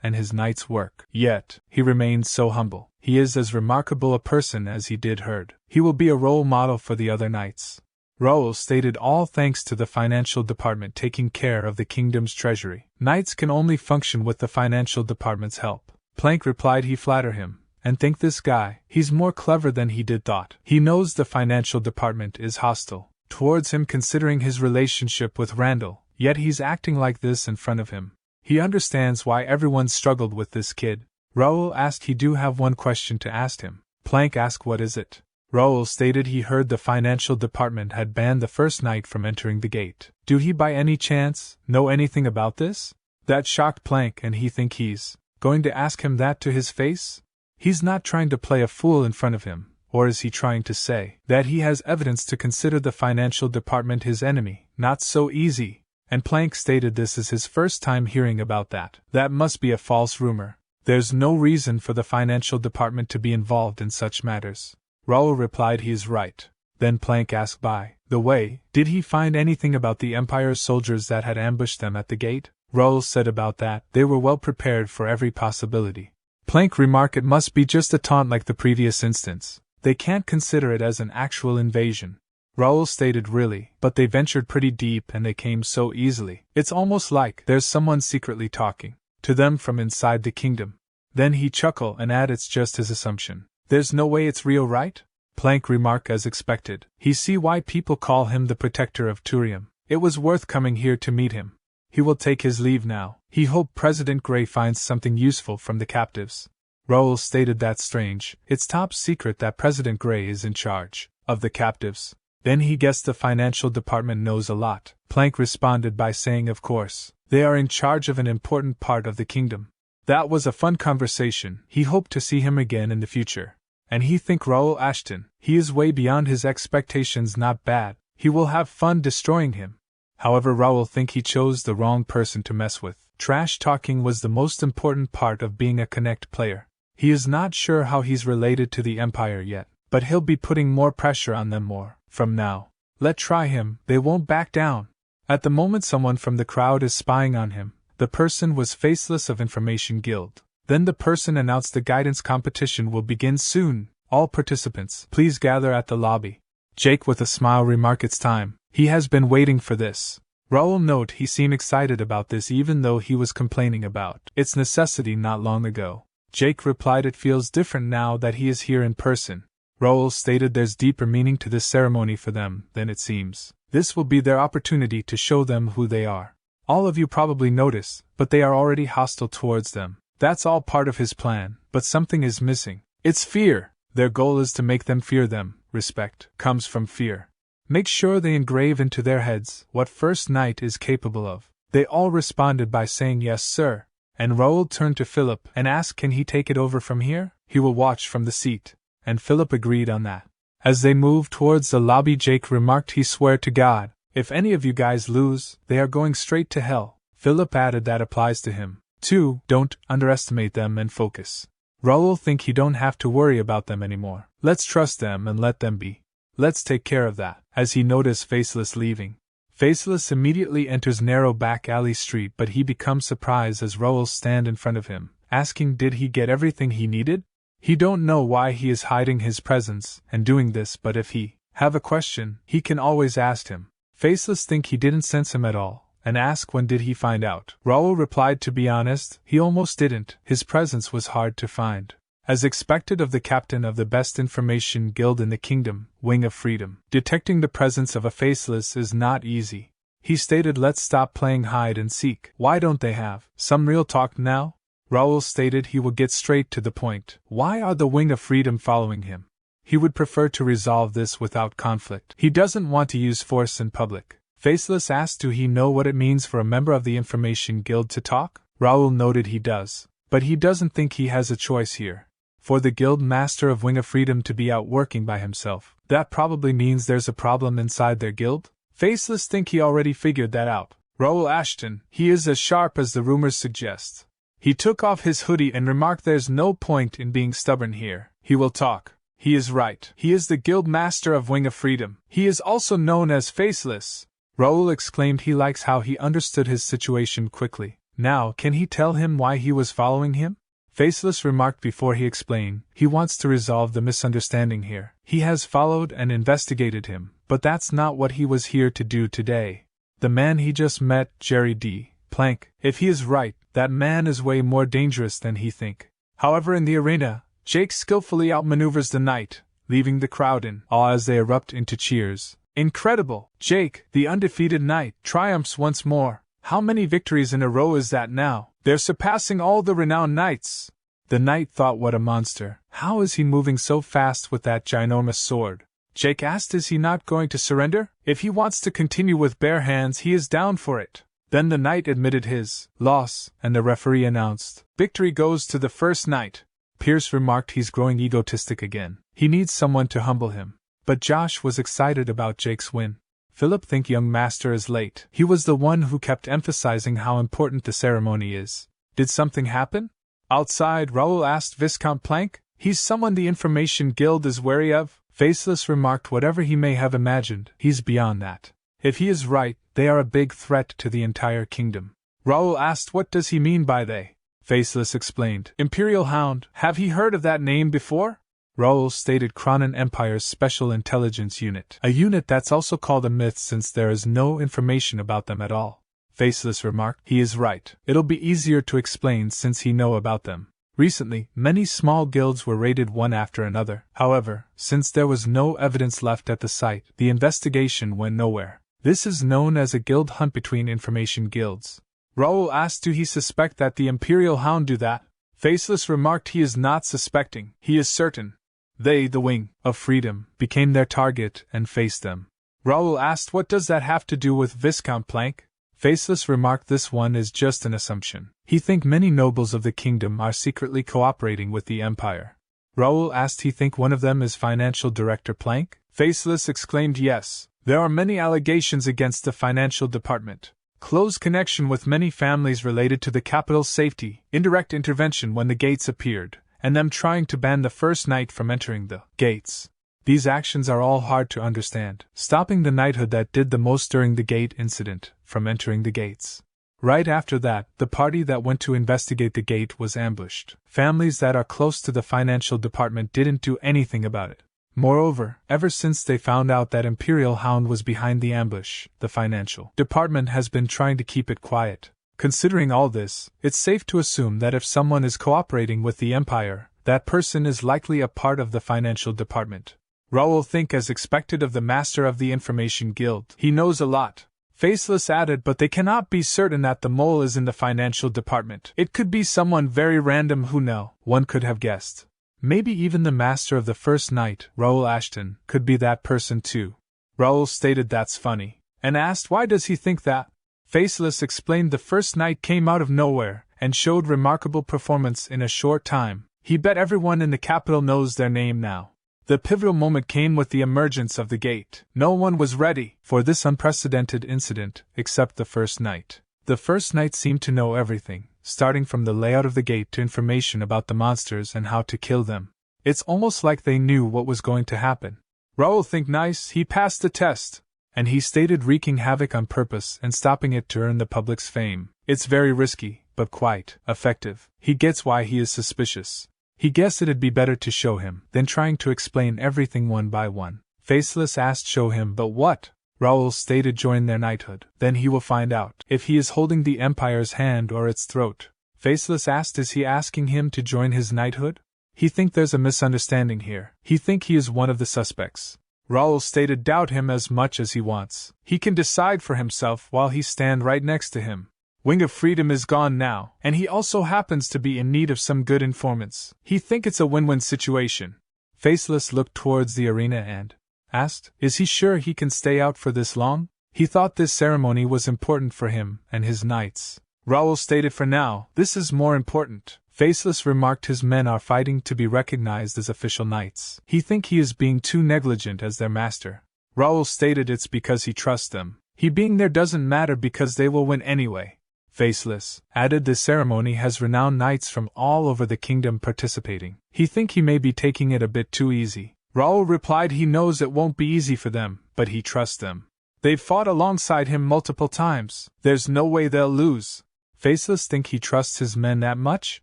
and his night's work. Yet, he remains so humble. He is as remarkable a person as he did heard. He will be a role model for the other knights. Raul stated, all thanks to the financial department taking care of the kingdom's treasury. Knights can only function with the financial department's help. Plank replied he flatter him, and think this guy, he's more clever than he did thought. He knows the financial department is hostile towards him considering his relationship with Randall, yet he's acting like this in front of him. He understands why everyone struggled with this kid. Raul asked he do have one question to ask him. Plank asked what is it? Raul stated he heard the financial department had banned the first knight from entering the gate. Do he by any chance know anything about this? That shocked Plank, and he think he's going to ask him that to his face? He's not trying to play a fool in front of him, or is he trying to say that he has evidence to consider the financial department his enemy? Not so easy. And Plank stated this is his first time hearing about that. That must be a false rumor. There's no reason for the financial department to be involved in such matters. Raul replied he is right. Then Plank asked, by the way, did he find anything about the Empire's soldiers that had ambushed them at the gate? Raul said about that, they were well prepared for every possibility. Plank remarked it must be just a taunt like the previous instance. They can't consider it as an actual invasion. Raul stated really, but they ventured pretty deep and they came so easily. It's almost like there's someone secretly talking to them from inside the kingdom. Then he chuckled and added it's just his assumption. There's no way it's real, right? Plank remarked as expected. He see why people call him the protector of Turium. It was worth coming here to meet him. He will take his leave now. He hoped President Gray finds something useful from the captives. Raul stated that's strange. It's top secret that President Gray is in charge of the captives. Then he guessed the financial department knows a lot. Plank responded by saying of course, they are in charge of an important part of the kingdom. That was a fun conversation. He hoped to see him again in the future. And he think Raul Ashton, he is way beyond his expectations, not bad. He will have fun destroying him. However, Raul think he chose the wrong person to mess with. Trash talking was the most important part of being a Connect player. He is not sure how he's related to the Empire yet, but he'll be putting more pressure on them more from now. Let try him, they won't back down. At the moment someone from the crowd is spying on him. The person was Faceless of Information Guild. Then the person announced the guidance competition will begin soon. All participants, please gather at the lobby. Jake with a smile remarked it's time. He has been waiting for this. Raul note he seemed excited about this even though he was complaining about its necessity not long ago. Jake replied it feels different now that he is here in person. Raul stated there's deeper meaning to this ceremony for them than it seems. This will be their opportunity to show them who they are. All of you probably notice, but they are already hostile towards them. That's all part of his plan, but something is missing. It's fear. Their goal is to make them fear them. Respect comes from fear. Make sure they engrave into their heads what First Knight is capable of. They all responded by saying yes sir, and Raul turned to Philip and asked can he take it over from here? He will watch from the seat, and Philip agreed on that. As they moved towards the lobby, Jake remarked he swear to God, if any of you guys lose, they are going straight to hell. Philip added that applies to him, too. Don't underestimate them and focus. Raul think he don't have to worry about them anymore. Let's trust them and let them be. Let's take care of that. As he noticed Faceless leaving. Faceless immediately enters narrow back alley street, but he becomes surprised as Raul stand in front of him, asking did he get everything he needed? He don't know why he is hiding his presence and doing this, but if he have a question, he can always ask him. Faceless think he didn't sense him at all, and ask when did he find out. Raul replied to be honest, he almost didn't. His presence was hard to find. As expected of the captain of the best information guild in the kingdom, Wing of Freedom, detecting the presence of a Faceless is not easy. He stated let's stop playing hide and seek. Why don't they have some real talk now? Raul stated he would get straight to the point. Why are the Wing of Freedom following him? He would prefer to resolve this without conflict. He doesn't want to use force in public. Faceless asked do he know what it means for a member of the Information Guild to talk? Raul noted he does, but he doesn't think he has a choice here. For the guild master of Wing of Freedom to be out working by himself, that probably means there's a problem inside their guild? Faceless think he already figured that out. Raul Ashton, he is as sharp as the rumors suggest. He took off his hoodie and remarked there's no point in being stubborn here. He will talk. He is right. He is the guild master of Wing of Freedom. He is also known as Faceless. Raul exclaimed he likes how he understood his situation quickly. Now, can he tell him why he was following him? Faceless remarked before he explained. He wants to resolve the misunderstanding here. He has followed and investigated him, but that's not what he was here to do today. The man he just met, Jerry D. Plank, if he is right, that man is way more dangerous than he think. However, in the arena, Jake skillfully outmaneuvers the knight, leaving the crowd in awe as they erupt into cheers. Incredible! Jake, the undefeated knight, triumphs once more. How many victories in a row is that now? They're surpassing all the renowned knights. The knight thought, what a monster. How is he moving so fast with that ginormous sword? Jake asked, is he not going to surrender? If he wants to continue with bare hands, he is down for it. Then the knight admitted his loss, and the referee announced, victory goes to the first knight. Pierce remarked, he's growing egotistic again. He needs someone to humble him. But Josh was excited about Jake's win. Philip think young master is late. He was the one who kept emphasizing how important the ceremony is. Did something happen? Outside, Raul asked Viscount Plank. He's someone the Information Guild is wary of. Faceless remarked, whatever he may have imagined, he's beyond that. If he is right, they are a big threat to the entire kingdom. Raul asked, what does he mean by they? Faceless explained, Imperial Hound. Have he heard of that name before? Raul stated, Cronin Empire's Special Intelligence Unit. A unit that's also called a myth since there is no information about them at all. Faceless remarked, he is right. It'll be easier to explain since he know about them. Recently, many small guilds were raided one after another. However, since there was no evidence left at the site, the investigation went nowhere. This is known as a guild hunt between information guilds. Raul asked, do he suspect that the Imperial Hound do that? Faceless remarked, he is not suspecting, he is certain. They, the Wing of Freedom, became their target and faced them. Raul asked, what does that have to do with Viscount Plank? Faceless remarked, this one is just an assumption. He think many nobles of the kingdom are secretly cooperating with the Empire. Raul asked, he think one of them is Financial Director Plank? Faceless exclaimed, yes. There are many allegations against the financial department. Close connection with many families related to the capital's safety, indirect intervention when the gates appeared, and them trying to ban the first knight from entering the gates. These actions are all hard to understand, stopping the knighthood that did the most during the gate incident from entering the gates. Right after that, the party that went to investigate the gate was ambushed. Families that are close to the financial department didn't do anything about it. Moreover, ever since they found out that Imperial Hound was behind the ambush, the financial department has been trying to keep it quiet. Considering all this, it's safe to assume that if someone is cooperating with the Empire, that person is likely a part of the financial department. Raul think as expected of the master of the Information Guild. He knows a lot. Faceless added, but they cannot be certain that the mole is in the financial department. It could be someone very random who one could have guessed. Maybe even the master of the first knight, Raul Ashton, could be that person too. Raul stated, that's funny, and asked, why does he think that? Faceless explained, the first knight came out of nowhere and showed remarkable performance in a short time. He bet everyone in the capital knows their name now. The pivotal moment came with the emergence of the gate. No one was ready for this unprecedented incident except the first knight. The first knight seemed to know everything, starting from the layout of the gate to information about the monsters and how to kill them. It's almost like they knew what was going to happen. Raul think nice, he passed the test. And he stated, wreaking havoc on purpose and stopping it to earn the public's fame. It's very risky, but quite effective. He gets why he is suspicious. He guessed it'd be better to show him than trying to explain everything one by one. Faceless asked, show him, but what? Raul stated, join their knighthood. Then he will find out if he is holding the Empire's hand or its throat. Faceless asked, is he asking him to join his knighthood? He think there's a misunderstanding here. He think he is one of the suspects. Raul stated, doubt him as much as he wants. He can decide for himself while he stand right next to him. Wing of Freedom is gone now, and he also happens to be in need of some good informants. He think it's a win-win situation. Faceless looked towards the arena and asked, is he sure he can stay out for this long? He thought this ceremony was important for him and his knights. Raul stated, for now, this is more important. Faceless remarked, his men are fighting to be recognized as official knights. He think he is being too negligent as their master. Raul stated, it's because he trusts them. He being there doesn't matter because they will win anyway. Faceless added, this ceremony has renowned knights from all over the kingdom participating. He think he may be taking it a bit too easy. Raul replied, he knows it won't be easy for them, but he trusts them. They've fought alongside him multiple times. There's no way they'll lose. Faceless think he trusts his men that much?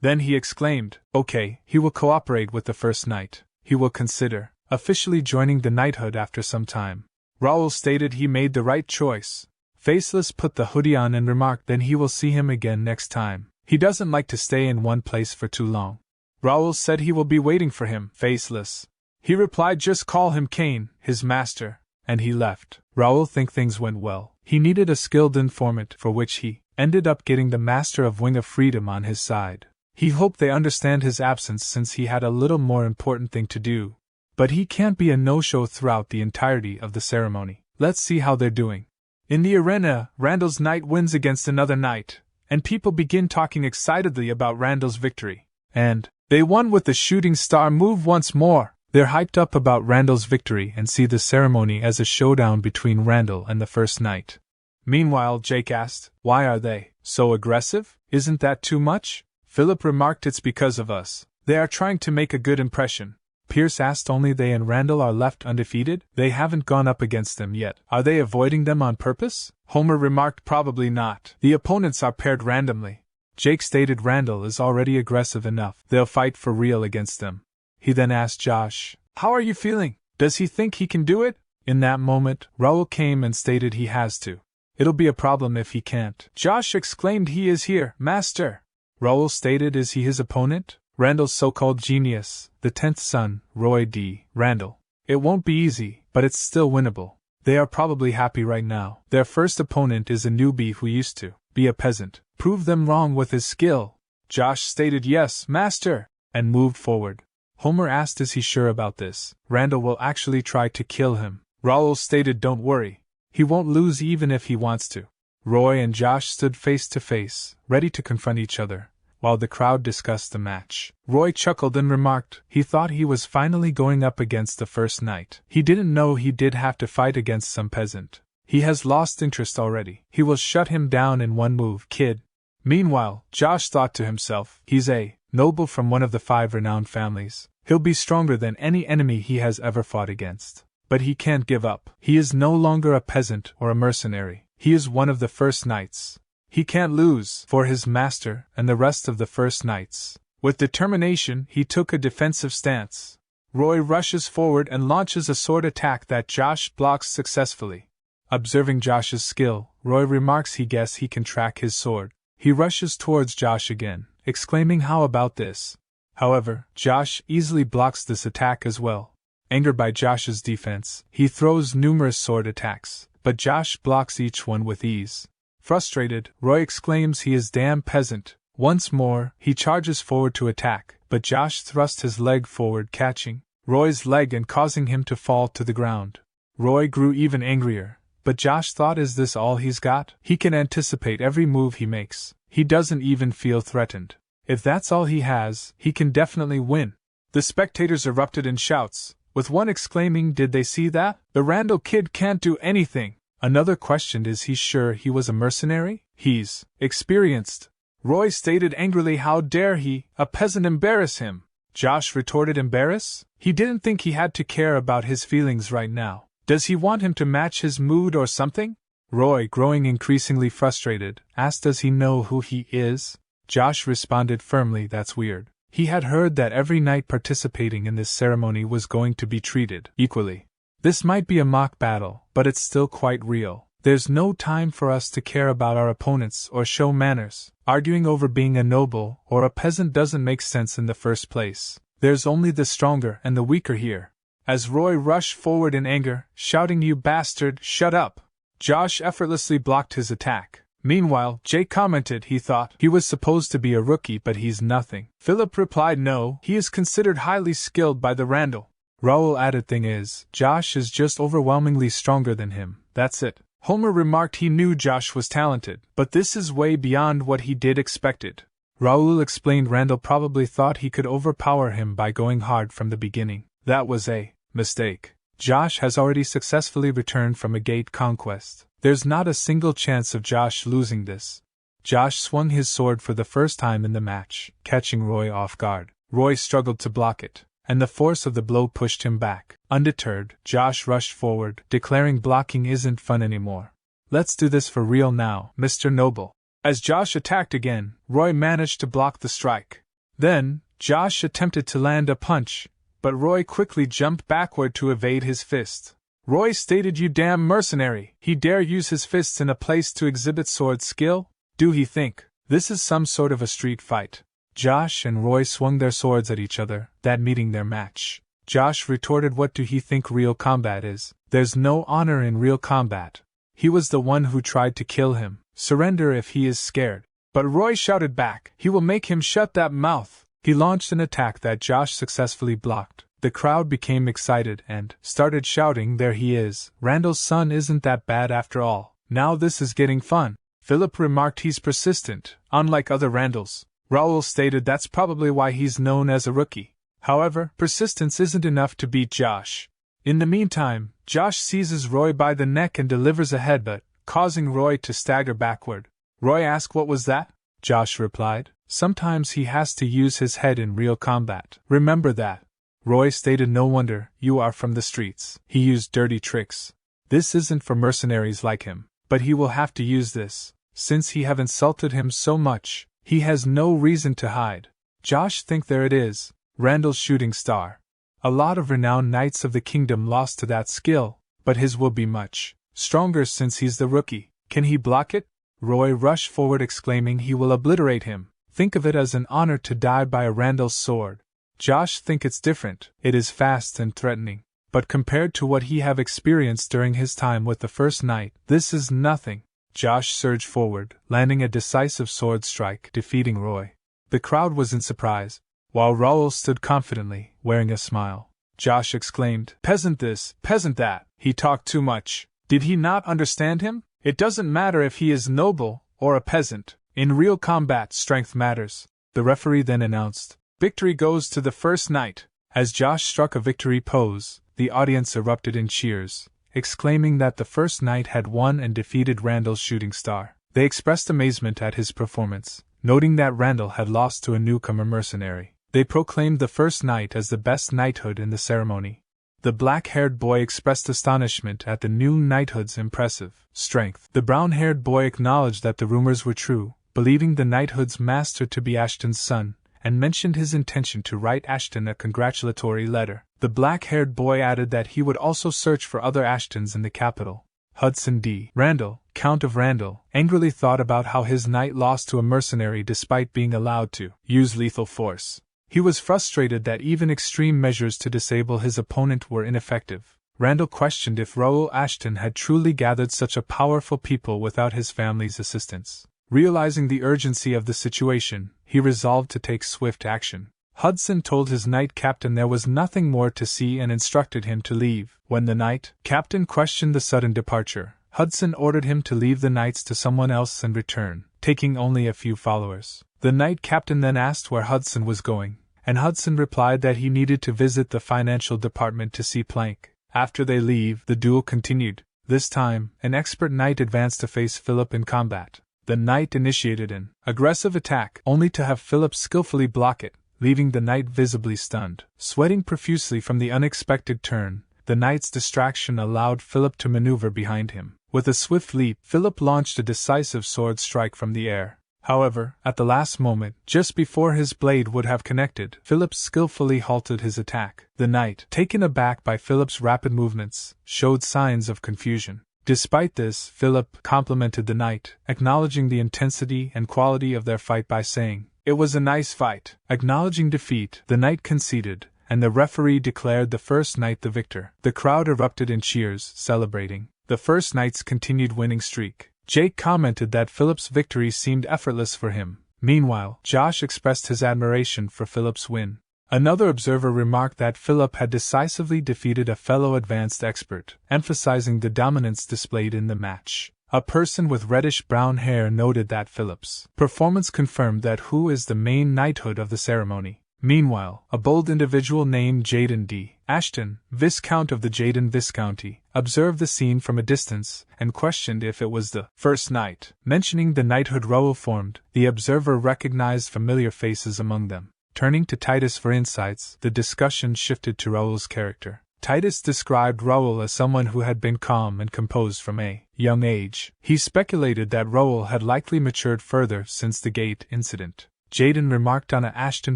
Then he exclaimed, okay, he will cooperate with the first knight. He will consider officially joining the knighthood after some time. Raul stated he made the right choice. Faceless put the hoodie on and remarked then he will see him again next time. He doesn't like to stay in one place for too long. Raul said he will be waiting for him, Faceless. He replied just call him Cain, his master, and he left. Raul think things went well. He needed a skilled informant for which he ended up getting the master of Wing of Freedom on his side. He hoped they understand his absence since he had a little more important thing to do. But he can't be a no-show throughout the entirety of the ceremony. Let's see how they're doing. In the arena, Randall's knight wins against another knight, and people begin talking excitedly about Randall's victory. And they won with the shooting star move once more. They're hyped up about Randall's victory and see the ceremony as a showdown between Randall and the first knight. Meanwhile, Jake asked, why are they so aggressive? Isn't that too much? Philip remarked it's because of us. They are trying to make a good impression. Pierce asked only they and Randall are left undefeated? They haven't gone up against them yet. Are they avoiding them on purpose? Homer remarked probably not. The opponents are paired randomly. Jake stated Randall is already aggressive enough. They'll fight for real against them. He then asked Josh, how are you feeling? Does he think he can do it? In that moment, Raul came and stated he has to. It'll be a problem if he can't. Josh exclaimed he is here, master. Raul stated is he his opponent? Randall's so-called genius, the 10th son, Roy D. Randall. It won't be easy, but it's still winnable. They are probably happy right now. Their first opponent is a newbie who used to be a peasant. Prove them wrong with his skill. Josh stated yes, master, and moved forward. Homer asked is he sure about this? Randall will actually try to kill him. Raul stated don't worry. He won't lose even if he wants to. Roy and Josh stood face to face, ready to confront each other, while the crowd discussed the match. Roy chuckled and remarked he thought he was finally going up against the first knight. He didn't know he did have to fight against some peasant. He has lost interest already. He will shut him down in one move, kid. Meanwhile, Josh thought to himself, he's a noble from one of the 5 renowned families. He'll be stronger than any enemy he has ever fought against. But he can't give up. He is no longer a peasant or a mercenary. He is one of the first knights. He can't lose for his master and the rest of the first knights. With determination, he took a defensive stance. Roy rushes forward and launches a sword attack that Josh blocks successfully. Observing Josh's skill, Roy remarks he guesses he can track his sword. He rushes towards Josh again, exclaiming how about this? However, Josh easily blocks this attack as well. Angered by Josh's defense, he throws numerous sword attacks, but Josh blocks each one with ease. Frustrated, Roy exclaims he is damn peasant. Once more, he charges forward to attack, but Josh thrusts his leg forward catching Roy's leg and causing him to fall to the ground. Roy grew even angrier, but Josh thought is this all he's got? He can anticipate every move he makes. He doesn't even feel threatened. If that's all he has, he can definitely win. The spectators erupted in shouts, with one exclaiming did they see that? The Randall kid can't do anything. Another questioned is he sure he was a mercenary? He's experienced. Roy stated angrily how dare he, a peasant, embarrass him. Josh retorted embarrass? He didn't think he had to care about his feelings right now. Does he want him to match his mood or something? Roy, growing increasingly frustrated, asked does he know who he is? Josh responded firmly that's weird. He had heard that every knight participating in this ceremony was going to be treated equally. This might be a mock battle, but it's still quite real. There's no time for us to care about our opponents or show manners. Arguing over being a noble or a peasant doesn't make sense in the first place. There's only the stronger and the weaker here. As Roy rushed forward in anger, shouting you bastard, shut up, Josh effortlessly blocked his attack. Meanwhile, Jake commented he thought he was supposed to be a rookie but he's nothing. Philip replied no, he is considered highly skilled by the Randall. Raul added thing is, Josh is just overwhelmingly stronger than him, that's it. Homer remarked he knew Josh was talented, but this is way beyond what he did expected. Raul explained Randall probably thought he could overpower him by going hard from the beginning. That was a mistake. Josh has already successfully returned from a gate conquest. There's not a single chance of Josh losing this. Josh swung his sword for the first time in the match, catching Roy off guard. Roy struggled to block it, and the force of the blow pushed him back. Undeterred, Josh rushed forward, declaring blocking isn't fun anymore. Let's do this for real now, Mr. Noble. As Josh attacked again, Roy managed to block the strike. Then, Josh attempted to land a punch, but Roy quickly jumped backward to evade his fist. Roy stated, "You damn mercenary, he dare use his fists in a place to exhibit sword skill? Do he think this is some sort of a street fight?" Josh and Roy swung their swords at each other, that meeting their match. Josh retorted, "What do he think real combat is? There's no honor in real combat. He was the one who tried to kill him. Surrender if he is scared." But Roy shouted back, "He will make him shut that mouth." He launched an attack that Josh successfully blocked. The crowd became excited and started shouting, "There he is. Randall's son isn't that bad after all. Now this is getting fun." Philip remarked, "He's persistent, unlike other Randalls." Raul stated, "That's probably why he's known as a rookie." However, persistence isn't enough to beat Josh. In the meantime, Josh seizes Roy by the neck and delivers a headbutt, causing Roy to stagger backward. Roy asked, "What was that?" Josh replied, "Sometimes he has to use his head in real combat. Remember that." Roy stated, "No wonder, you are from the streets. He used dirty tricks. This isn't for mercenaries like him, but he will have to use this. Since he have insulted him so much, he has no reason to hide." Josh think there it is, Randall's shooting star. A lot of renowned knights of the kingdom lost to that skill, but his will be much stronger since he's the rookie. Can he block it? Roy rushed forward exclaiming, "He will obliterate him. Think of it as an honor to die by a Randall's sword." Josh think it's different. It is fast and threatening. But compared to what he have experienced during his time with the first knight, this is nothing. Josh surged forward, landing a decisive sword strike, defeating Roy. The crowd was in surprise, while Raul stood confidently, wearing a smile. Josh exclaimed, "Peasant this, peasant that. He talked too much. Did he not understand him? It doesn't matter if he is noble or a peasant. In real combat, strength matters." The referee then announced, "Victory goes to the first knight." As Josh struck a victory pose, the audience erupted in cheers, exclaiming that the first knight had won and defeated Randall's shooting star. They expressed amazement at his performance, noting that Randall had lost to a newcomer mercenary. They proclaimed the first knight as the best knighthood in the ceremony. The black-haired boy expressed astonishment at the new knighthood's impressive strength. The brown-haired boy acknowledged that the rumors were true, believing the knighthood's master to be Ashton's son, and mentioned his intention to write Ashton a congratulatory letter. The black-haired boy added that he would also search for other Ashtons in the capital. Hudson D. Randall, Count of Randall, angrily thought about how his knight lost to a mercenary despite being allowed to use lethal force. He was frustrated that even extreme measures to disable his opponent were ineffective. Randall questioned if Raul Ashton had truly gathered such a powerful people without his family's assistance. Realizing the urgency of the situation, he resolved to take swift action. Hudson told his knight captain there was nothing more to see and instructed him to leave. When the knight captain questioned the sudden departure, Hudson ordered him to leave the knights to someone else and return, taking only a few followers. The knight captain then asked where Hudson was going, and Hudson replied that he needed to visit the financial department to see Plank. After they leave, the duel continued. This time, an expert knight advanced to face Philip in combat. The knight initiated an aggressive attack, only to have Philip skillfully block it, leaving the knight visibly stunned. Sweating profusely from the unexpected turn, the knight's distraction allowed Philip to maneuver behind him. With a swift leap, Philip launched a decisive sword strike from the air. However, at the last moment, just before his blade would have connected, Philip skillfully halted his attack. The knight, taken aback by Philip's rapid movements, showed signs of confusion. Despite this, Philip complimented the knight, acknowledging the intensity and quality of their fight by saying, "It was a nice fight." Acknowledging defeat, the knight conceded, and the referee declared the first knight the victor. The crowd erupted in cheers, celebrating the first knight's continued winning streak. Jake commented that Philip's victory seemed effortless for him. Meanwhile, Josh expressed his admiration for Philip's win. Another observer remarked that Philip had decisively defeated a fellow advanced expert, emphasizing the dominance displayed in the match. A person with reddish-brown hair noted that Philip's performance confirmed that who is the main knighthood of the ceremony. Meanwhile, a bold individual named Jaden D. Ashton, Viscount of the Jaden Viscounty, observed the scene from a distance and questioned if it was the first knight. Mentioning the knighthood Raul formed, the observer recognized familiar faces among them. Turning to Titus for insights, the discussion shifted to Raul's character. Titus described Raul as someone who had been calm and composed from a young age. He speculated that Raul had likely matured further since the gate incident. Jaden remarked on the Ashton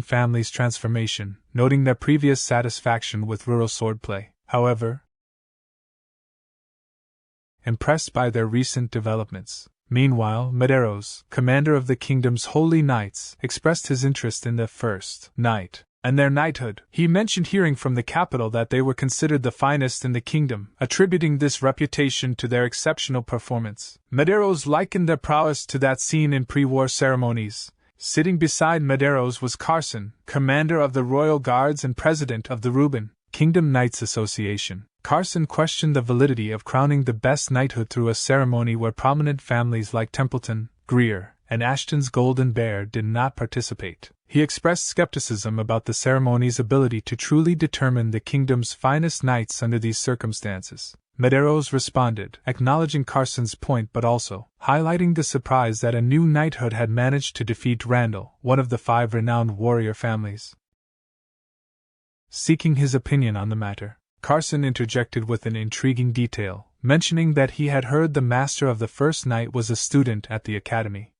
family's transformation, noting their previous satisfaction with rural swordplay. However, impressed by their recent developments. Meanwhile, Medeiros, commander of the kingdom's holy knights, expressed his interest in the first knight and their knighthood. He mentioned hearing from the capital that they were considered the finest in the kingdom, attributing this reputation to their exceptional performance. Medeiros likened their prowess to that seen in pre-war ceremonies. Sitting beside Medeiros was Carson, commander of the Royal Guards and president of the Reuben Kingdom Knights Association. Carson questioned the validity of crowning the best knighthood through a ceremony where prominent families like Templeton, Greer, and Ashton's Golden Bear did not participate. He expressed skepticism about the ceremony's ability to truly determine the kingdom's finest knights under these circumstances. Medeiros responded, acknowledging Carson's point but also highlighting the surprise that a new knighthood had managed to defeat Randall, one of the 5 renowned warrior families. Seeking his opinion on the matter, Carson interjected with an intriguing detail, mentioning that he had heard the master of the first knight was a student at the academy.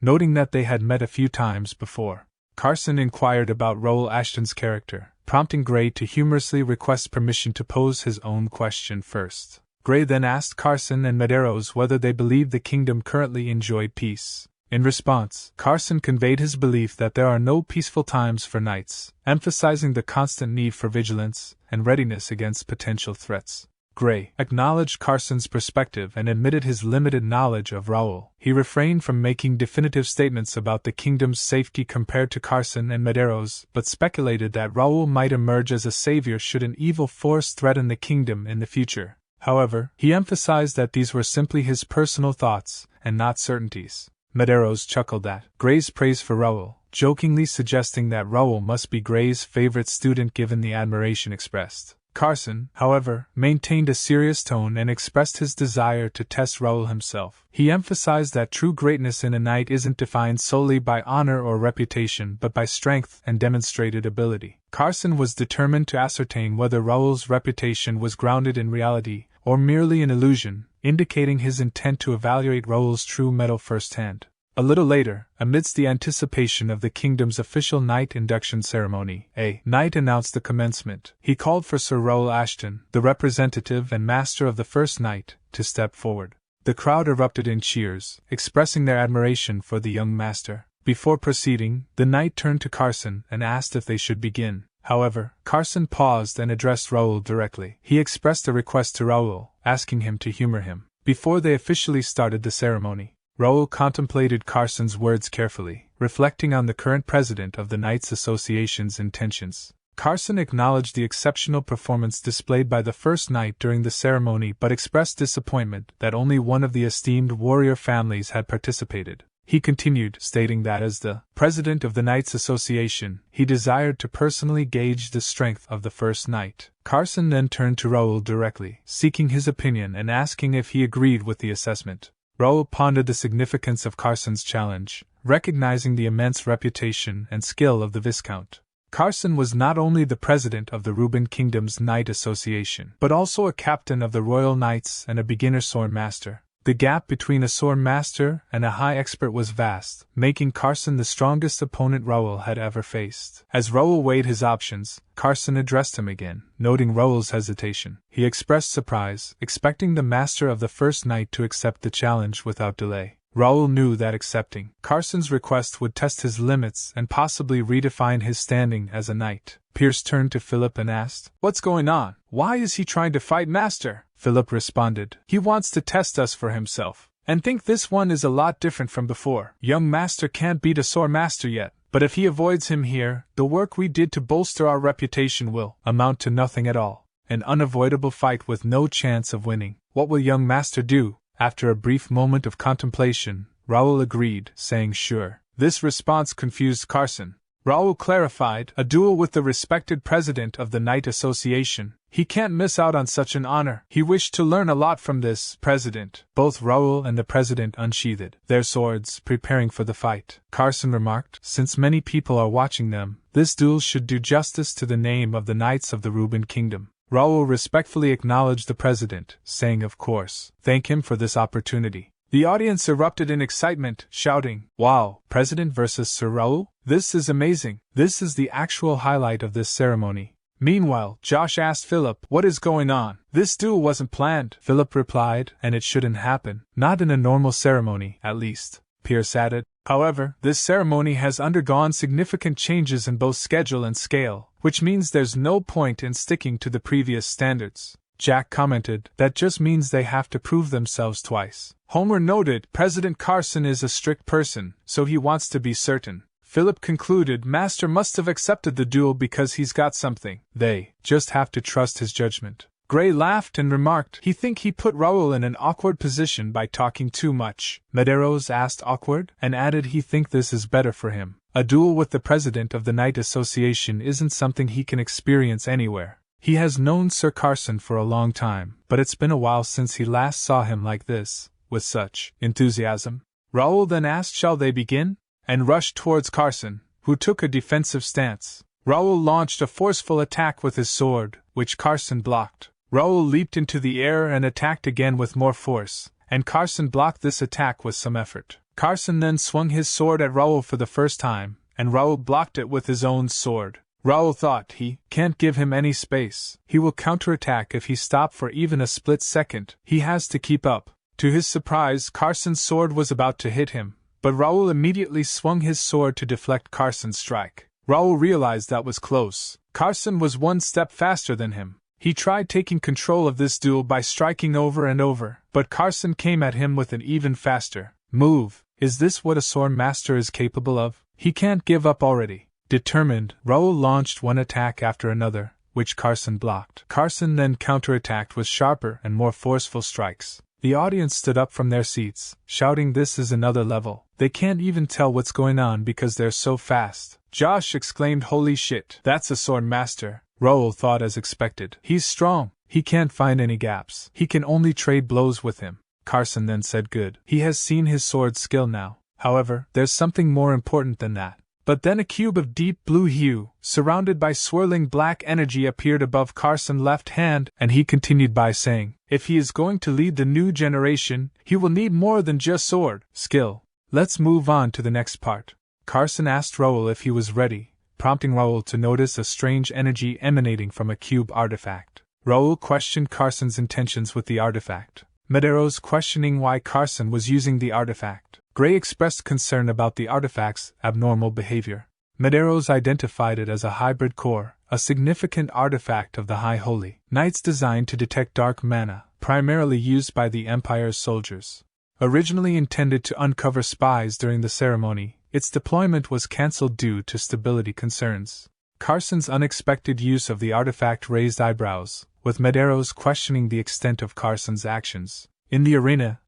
Noting that they had met a few times before, Carson inquired about Raul Ashton's character, prompting Gray to humorously request permission to pose his own question first. Gray then asked Carson and Medeiros whether they believed the kingdom currently enjoyed peace. In response, Carson conveyed his belief that there are no peaceful times for knights, emphasizing the constant need for vigilance and readiness against potential threats. Gray acknowledged Carson's perspective and admitted his limited knowledge of Raul. He refrained from making definitive statements about the kingdom's safety compared to Carson and Medeiros, but speculated that Raul might emerge as a savior should an evil force threaten the kingdom in the future. However, he emphasized that these were simply his personal thoughts and not certainties. Medeiros chuckled at Gray's praise for Raul, jokingly suggesting that Raul must be Gray's favorite student given the admiration expressed. Carson, however, maintained a serious tone and expressed his desire to test Raul himself. He emphasized that true greatness in a knight isn't defined solely by honor or reputation but by strength and demonstrated ability. Carson was determined to ascertain whether Raul's reputation was grounded in reality or merely an illusion, indicating his intent to evaluate Raul's true mettle firsthand. A little later, amidst the anticipation of the kingdom's official knight induction ceremony, a knight announced the commencement. He called for Sir Raul Ashton, the representative and master of the first knight, to step forward. The crowd erupted in cheers, expressing their admiration for the young master. Before proceeding, the knight turned to Carson and asked if they should begin. However, Carson paused and addressed Raul directly. He expressed a request to Raul, asking him to humor him. Before they officially started the ceremony, Raul contemplated Carson's words carefully, reflecting on the current president of the Knights Association's intentions. Carson acknowledged the exceptional performance displayed by the first knight during the ceremony but expressed disappointment that only one of the esteemed warrior families had participated. He continued, stating that as the president of the Knights Association, he desired to personally gauge the strength of the first knight. Carson then turned to Raul directly, seeking his opinion and asking if he agreed with the assessment. Raul pondered the significance of Carson's challenge, recognizing the immense reputation and skill of the Viscount. Carson was not only the president of the Reuben Kingdom's Knight Association, but also a captain of the Royal Knights and a beginner sword master. The gap between a sword master and a high expert was vast, making Carson the strongest opponent Raul had ever faced. As Raul weighed his options, Carson addressed him again, noting Raul's hesitation. He expressed surprise, expecting the master of the first knight to accept the challenge without delay. Raul knew that accepting Carson's request would test his limits and possibly redefine his standing as a knight. Pierce turned to Philip and asked, "What's going on? Why is he trying to fight Master?" Philip responded, "He wants to test us for himself, and think this one is a lot different from before. Young Master can't beat a sore master yet, but if he avoids him here, the work we did to bolster our reputation will amount to nothing at all. An unavoidable fight with no chance of winning. What will young Master do?" After a brief moment of contemplation, Raul agreed, saying sure. This response confused Carson. Raul clarified, "A duel with the respected president of the Knight Association." He can't miss out on such an honor. He wished to learn a lot from this president. Both Raul and the president unsheathed their swords, preparing for the fight. Carson remarked, since many people are watching them, this duel should do justice to the name of the Knights of the Reuben Kingdom. Raul respectfully acknowledged the president, saying of course, thank him for this opportunity. The audience erupted in excitement, shouting, wow, President versus Sir Raul? This is amazing. This is the actual highlight of this ceremony. Meanwhile, Josh asked Philip, what is going on? This duel wasn't planned, Philip replied, and it shouldn't happen. Not in a normal ceremony, at least, Pierce added. However, this ceremony has undergone significant changes in both schedule and scale, which means there's no point in sticking to the previous standards. Jack commented, that just means they have to prove themselves twice. Homer noted, President Carson is a strict person, so he wants to be certain. Philip concluded, Master must have accepted the duel because he's got something. They just have to trust his judgment. Gray laughed and remarked, he think he put Raul in an awkward position by talking too much. Medeiros asked awkward, and added he think this is better for him. A duel with the president of the Knight Association isn't something he can experience anywhere. He has known Sir Carson for a long time, but it's been a while since he last saw him like this, with such enthusiasm. Raul then asked, shall they begin? And rushed towards Carson, who took a defensive stance. Raul launched a forceful attack with his sword, which Carson blocked. Raul leaped into the air and attacked again with more force, and Carson blocked this attack with some effort. Carson then swung his sword at Raul for the first time, and Raul blocked it with his own sword. Raul thought he can't give him any space. He will counterattack if he stops for even a split second. He has to keep up. To his surprise, Carson's sword was about to hit him, but Raul immediately swung his sword to deflect Carson's strike. Raul realized that was close. Carson was one step faster than him. He tried taking control of this duel by striking over and over, but Carson came at him with an even faster move. Is this what a sword master is capable of? He can't give up already. Determined, Raul launched one attack after another, which Carson blocked. Carson then counterattacked with sharper and more forceful strikes. The audience stood up from their seats, shouting, this is another level. They can't even tell what's going on because they're so fast. Josh exclaimed, holy shit, that's a sword master. Raul thought as expected. He's strong. He can't find any gaps. He can only trade blows with him. Carson then said, good. He has seen his sword skill now. However, there's something more important than that. But then a cube of deep blue hue, surrounded by swirling black energy, appeared above Carson's left hand, and he continued by saying, if he is going to lead the new generation, he will need more than just sword skill. Let's move on to the next part. Carson asked Raul if he was ready, prompting Raul to notice a strange energy emanating from a cube artifact. Raul questioned Carson's intentions with the artifact. Medeiros questioning why Carson was using the artifact. Gray expressed concern about the artifact's abnormal behavior. Medeiros identified it as a hybrid core, a significant artifact of the High Holy Knights designed to detect dark mana, primarily used by the Empire's soldiers. Originally intended to uncover spies during the ceremony, its deployment was cancelled due to stability concerns. Carson's unexpected use of the artifact raised eyebrows, with Medeiros questioning the extent of Carson's actions in the arena,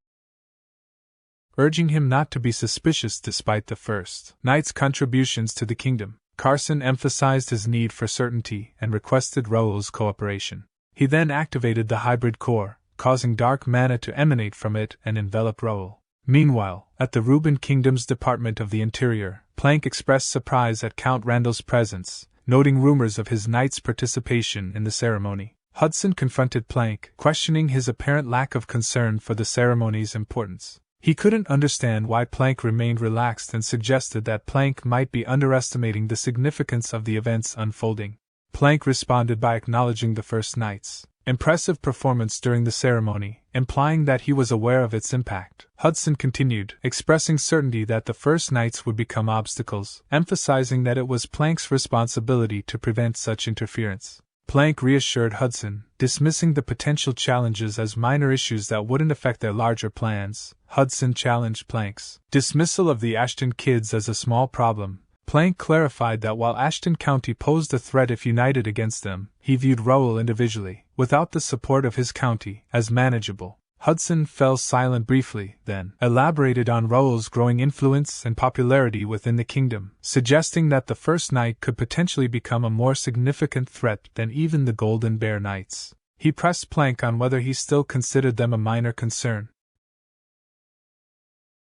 urging him not to be suspicious despite the first knight's contributions to the kingdom. Carson emphasized his need for certainty and requested Raul's cooperation. He then activated the hybrid core, causing dark mana to emanate from it and envelop Raul. Meanwhile, at the Reuben Kingdom's Department of the Interior, Plank expressed surprise at Count Randall's presence, noting rumors of his knight's participation in the ceremony. Hudson confronted Plank, questioning his apparent lack of concern for the ceremony's importance. He couldn't understand why Plank remained relaxed and suggested that Plank might be underestimating the significance of the events unfolding. Plank responded by acknowledging the First Knight's impressive performance during the ceremony, implying that he was aware of its impact. Hudson continued, expressing certainty that the First Knights would become obstacles, emphasizing that it was Plank's responsibility to prevent such interference. Plank reassured Hudson, dismissing the potential challenges as minor issues that wouldn't affect their larger plans. Hudson challenged Plank's dismissal of the Ashton kids as a small problem. Plank clarified that while Ashton County posed a threat if united against them, he viewed Raul individually, without the support of his county, as manageable. Hudson fell silent briefly, then elaborated on Raul's growing influence and popularity within the kingdom, suggesting that the First Knight could potentially become a more significant threat than even the Golden Bear Knights. He pressed Plank on whether he still considered them a minor concern.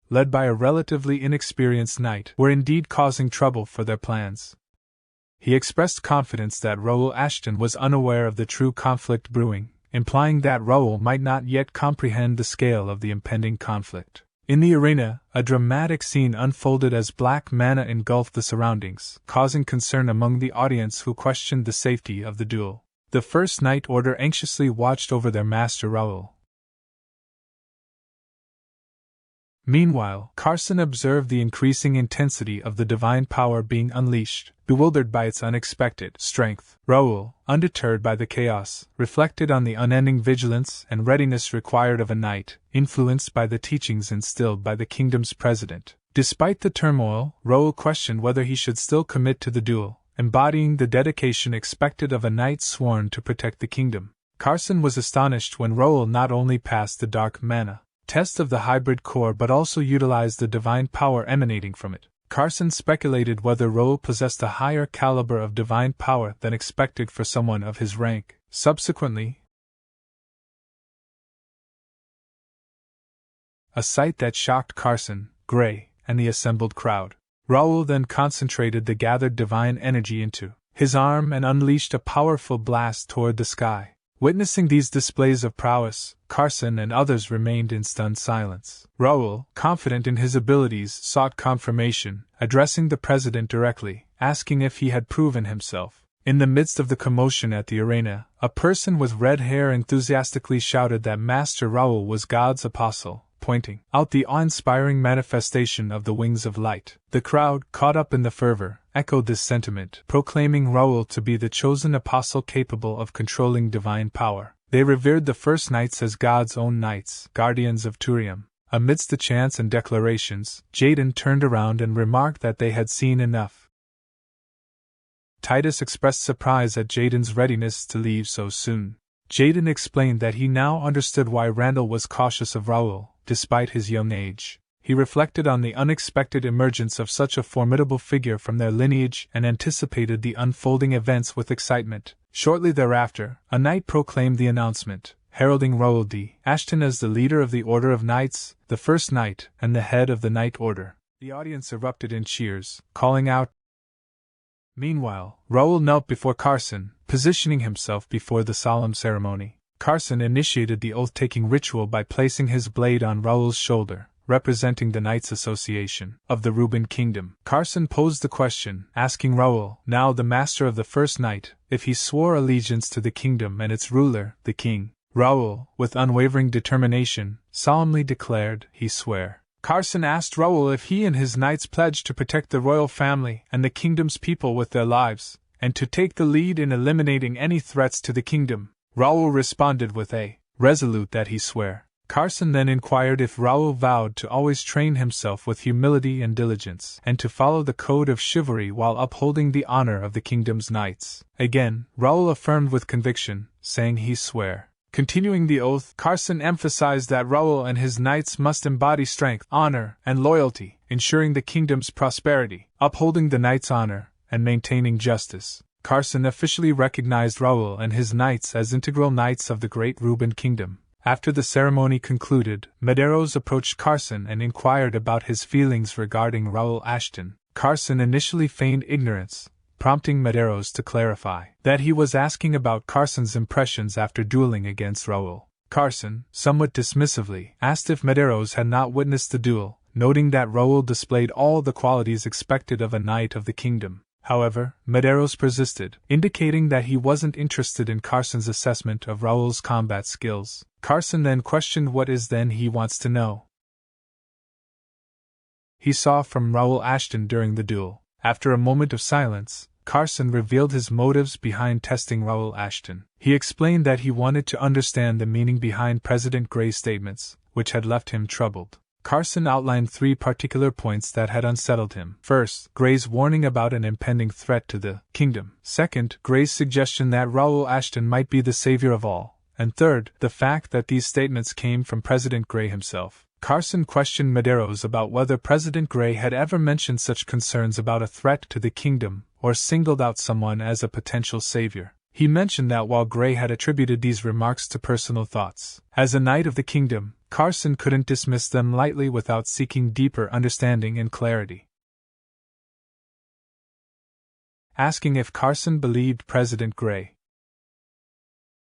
Led by a relatively inexperienced knight, were indeed causing trouble for their plans. He expressed confidence that Raul Ashton was unaware of the true conflict brewing, implying that Raul might not yet comprehend the scale of the impending conflict. In the arena, a dramatic scene unfolded as black mana engulfed the surroundings, causing concern among the audience who questioned the safety of the duel. The First Knight Order anxiously watched over their master Raul. Meanwhile, Carson observed the increasing intensity of the divine power being unleashed, bewildered by its unexpected strength. Raul, undeterred by the chaos, reflected on the unending vigilance and readiness required of a knight, influenced by the teachings instilled by the kingdom's president. Despite the turmoil, Raul questioned whether he should still commit to the duel, embodying the dedication expected of a knight sworn to protect the kingdom. Carson was astonished when Raul not only passed the dark mana test of the hybrid core but also utilized the divine power emanating from it. Carson speculated whether Raul possessed a higher caliber of divine power than expected for someone of his rank. Subsequently, a sight that shocked Carson, Gray, and the assembled crowd. Raul then concentrated the gathered divine energy into his arm and unleashed a powerful blast toward the sky. Witnessing these displays of prowess, Carson and others remained in stunned silence. Raul, confident in his abilities, sought confirmation, addressing the president directly, asking if he had proven himself. In the midst of the commotion at the arena, a person with red hair enthusiastically shouted that Master Raul was God's apostle, pointing out the awe-inspiring manifestation of the wings of light. The crowd, caught up in the fervor, echoed this sentiment, proclaiming Raul to be the chosen apostle capable of controlling divine power. They revered the First Knights as God's own knights, guardians of Turium. Amidst the chants and declarations, Jaden turned around and remarked that they had seen enough. Titus expressed surprise at Jaden's readiness to leave so soon. Jaden explained that he now understood why Randall was cautious of Raul, despite his young age. He reflected on the unexpected emergence of such a formidable figure from their lineage and anticipated the unfolding events with excitement. Shortly thereafter, a knight proclaimed the announcement, heralding Raul D. Ashton as the leader of the Order of Knights, the First Knight, and the head of the Knight Order. The audience erupted in cheers, calling out. Meanwhile, Raul knelt before Carson, positioning himself before the solemn ceremony. Carson initiated the oath-taking ritual by placing his blade on Raul's shoulder, representing the Knights Association of the Reuben Kingdom. Carson posed the question, asking Raul, now the master of the First Knight, if he swore allegiance to the kingdom and its ruler, the king. Raul, with unwavering determination, solemnly declared, he swear. Carson asked Raul if he and his knights pledged to protect the royal family and the kingdom's people with their lives, and to take the lead in eliminating any threats to the kingdom. Raul responded with a resolute that he swear. Carson then inquired if Raul vowed to always train himself with humility and diligence, and to follow the code of chivalry while upholding the honor of the kingdom's knights. Again, Raul affirmed with conviction, saying he swear. Continuing the oath, Carson emphasized that Raul and his knights must embody strength, honor, and loyalty, ensuring the kingdom's prosperity, upholding the knights' honor, and maintaining justice. Carson officially recognized Raul and his knights as integral knights of the great Reuben Kingdom. After the ceremony concluded, Medeiros approached Carson and inquired about his feelings regarding Raul Ashton. Carson initially feigned ignorance, prompting Medeiros to clarify that he was asking about Carson's impressions after dueling against Raul. Carson, somewhat dismissively, asked if Medeiros had not witnessed the duel, noting that Raul displayed all the qualities expected of a knight of the kingdom. However, Medeiros persisted, indicating that he wasn't interested in Carson's assessment of Raul's combat skills. Carson then questioned what is then he wants to know. He saw from Raul Ashton during the duel. After a moment of silence, Carson revealed his motives behind testing Raul Ashton. He explained that he wanted to understand the meaning behind President Gray's statements, which had left him troubled. Carson outlined 3 particular points that had unsettled him. First, Gray's warning about an impending threat to the kingdom. Second, Gray's suggestion that Raul Ashton might be the savior of all. and third, the fact that these statements came from President Gray himself. Carson questioned Medeiros about whether President Gray had ever mentioned such concerns about a threat to the kingdom, or singled out someone as a potential savior. He mentioned that while Gray had attributed these remarks to personal thoughts, as a knight of the kingdom, Carson couldn't dismiss them lightly without seeking deeper understanding and clarity. Asking if Carson believed President Gray.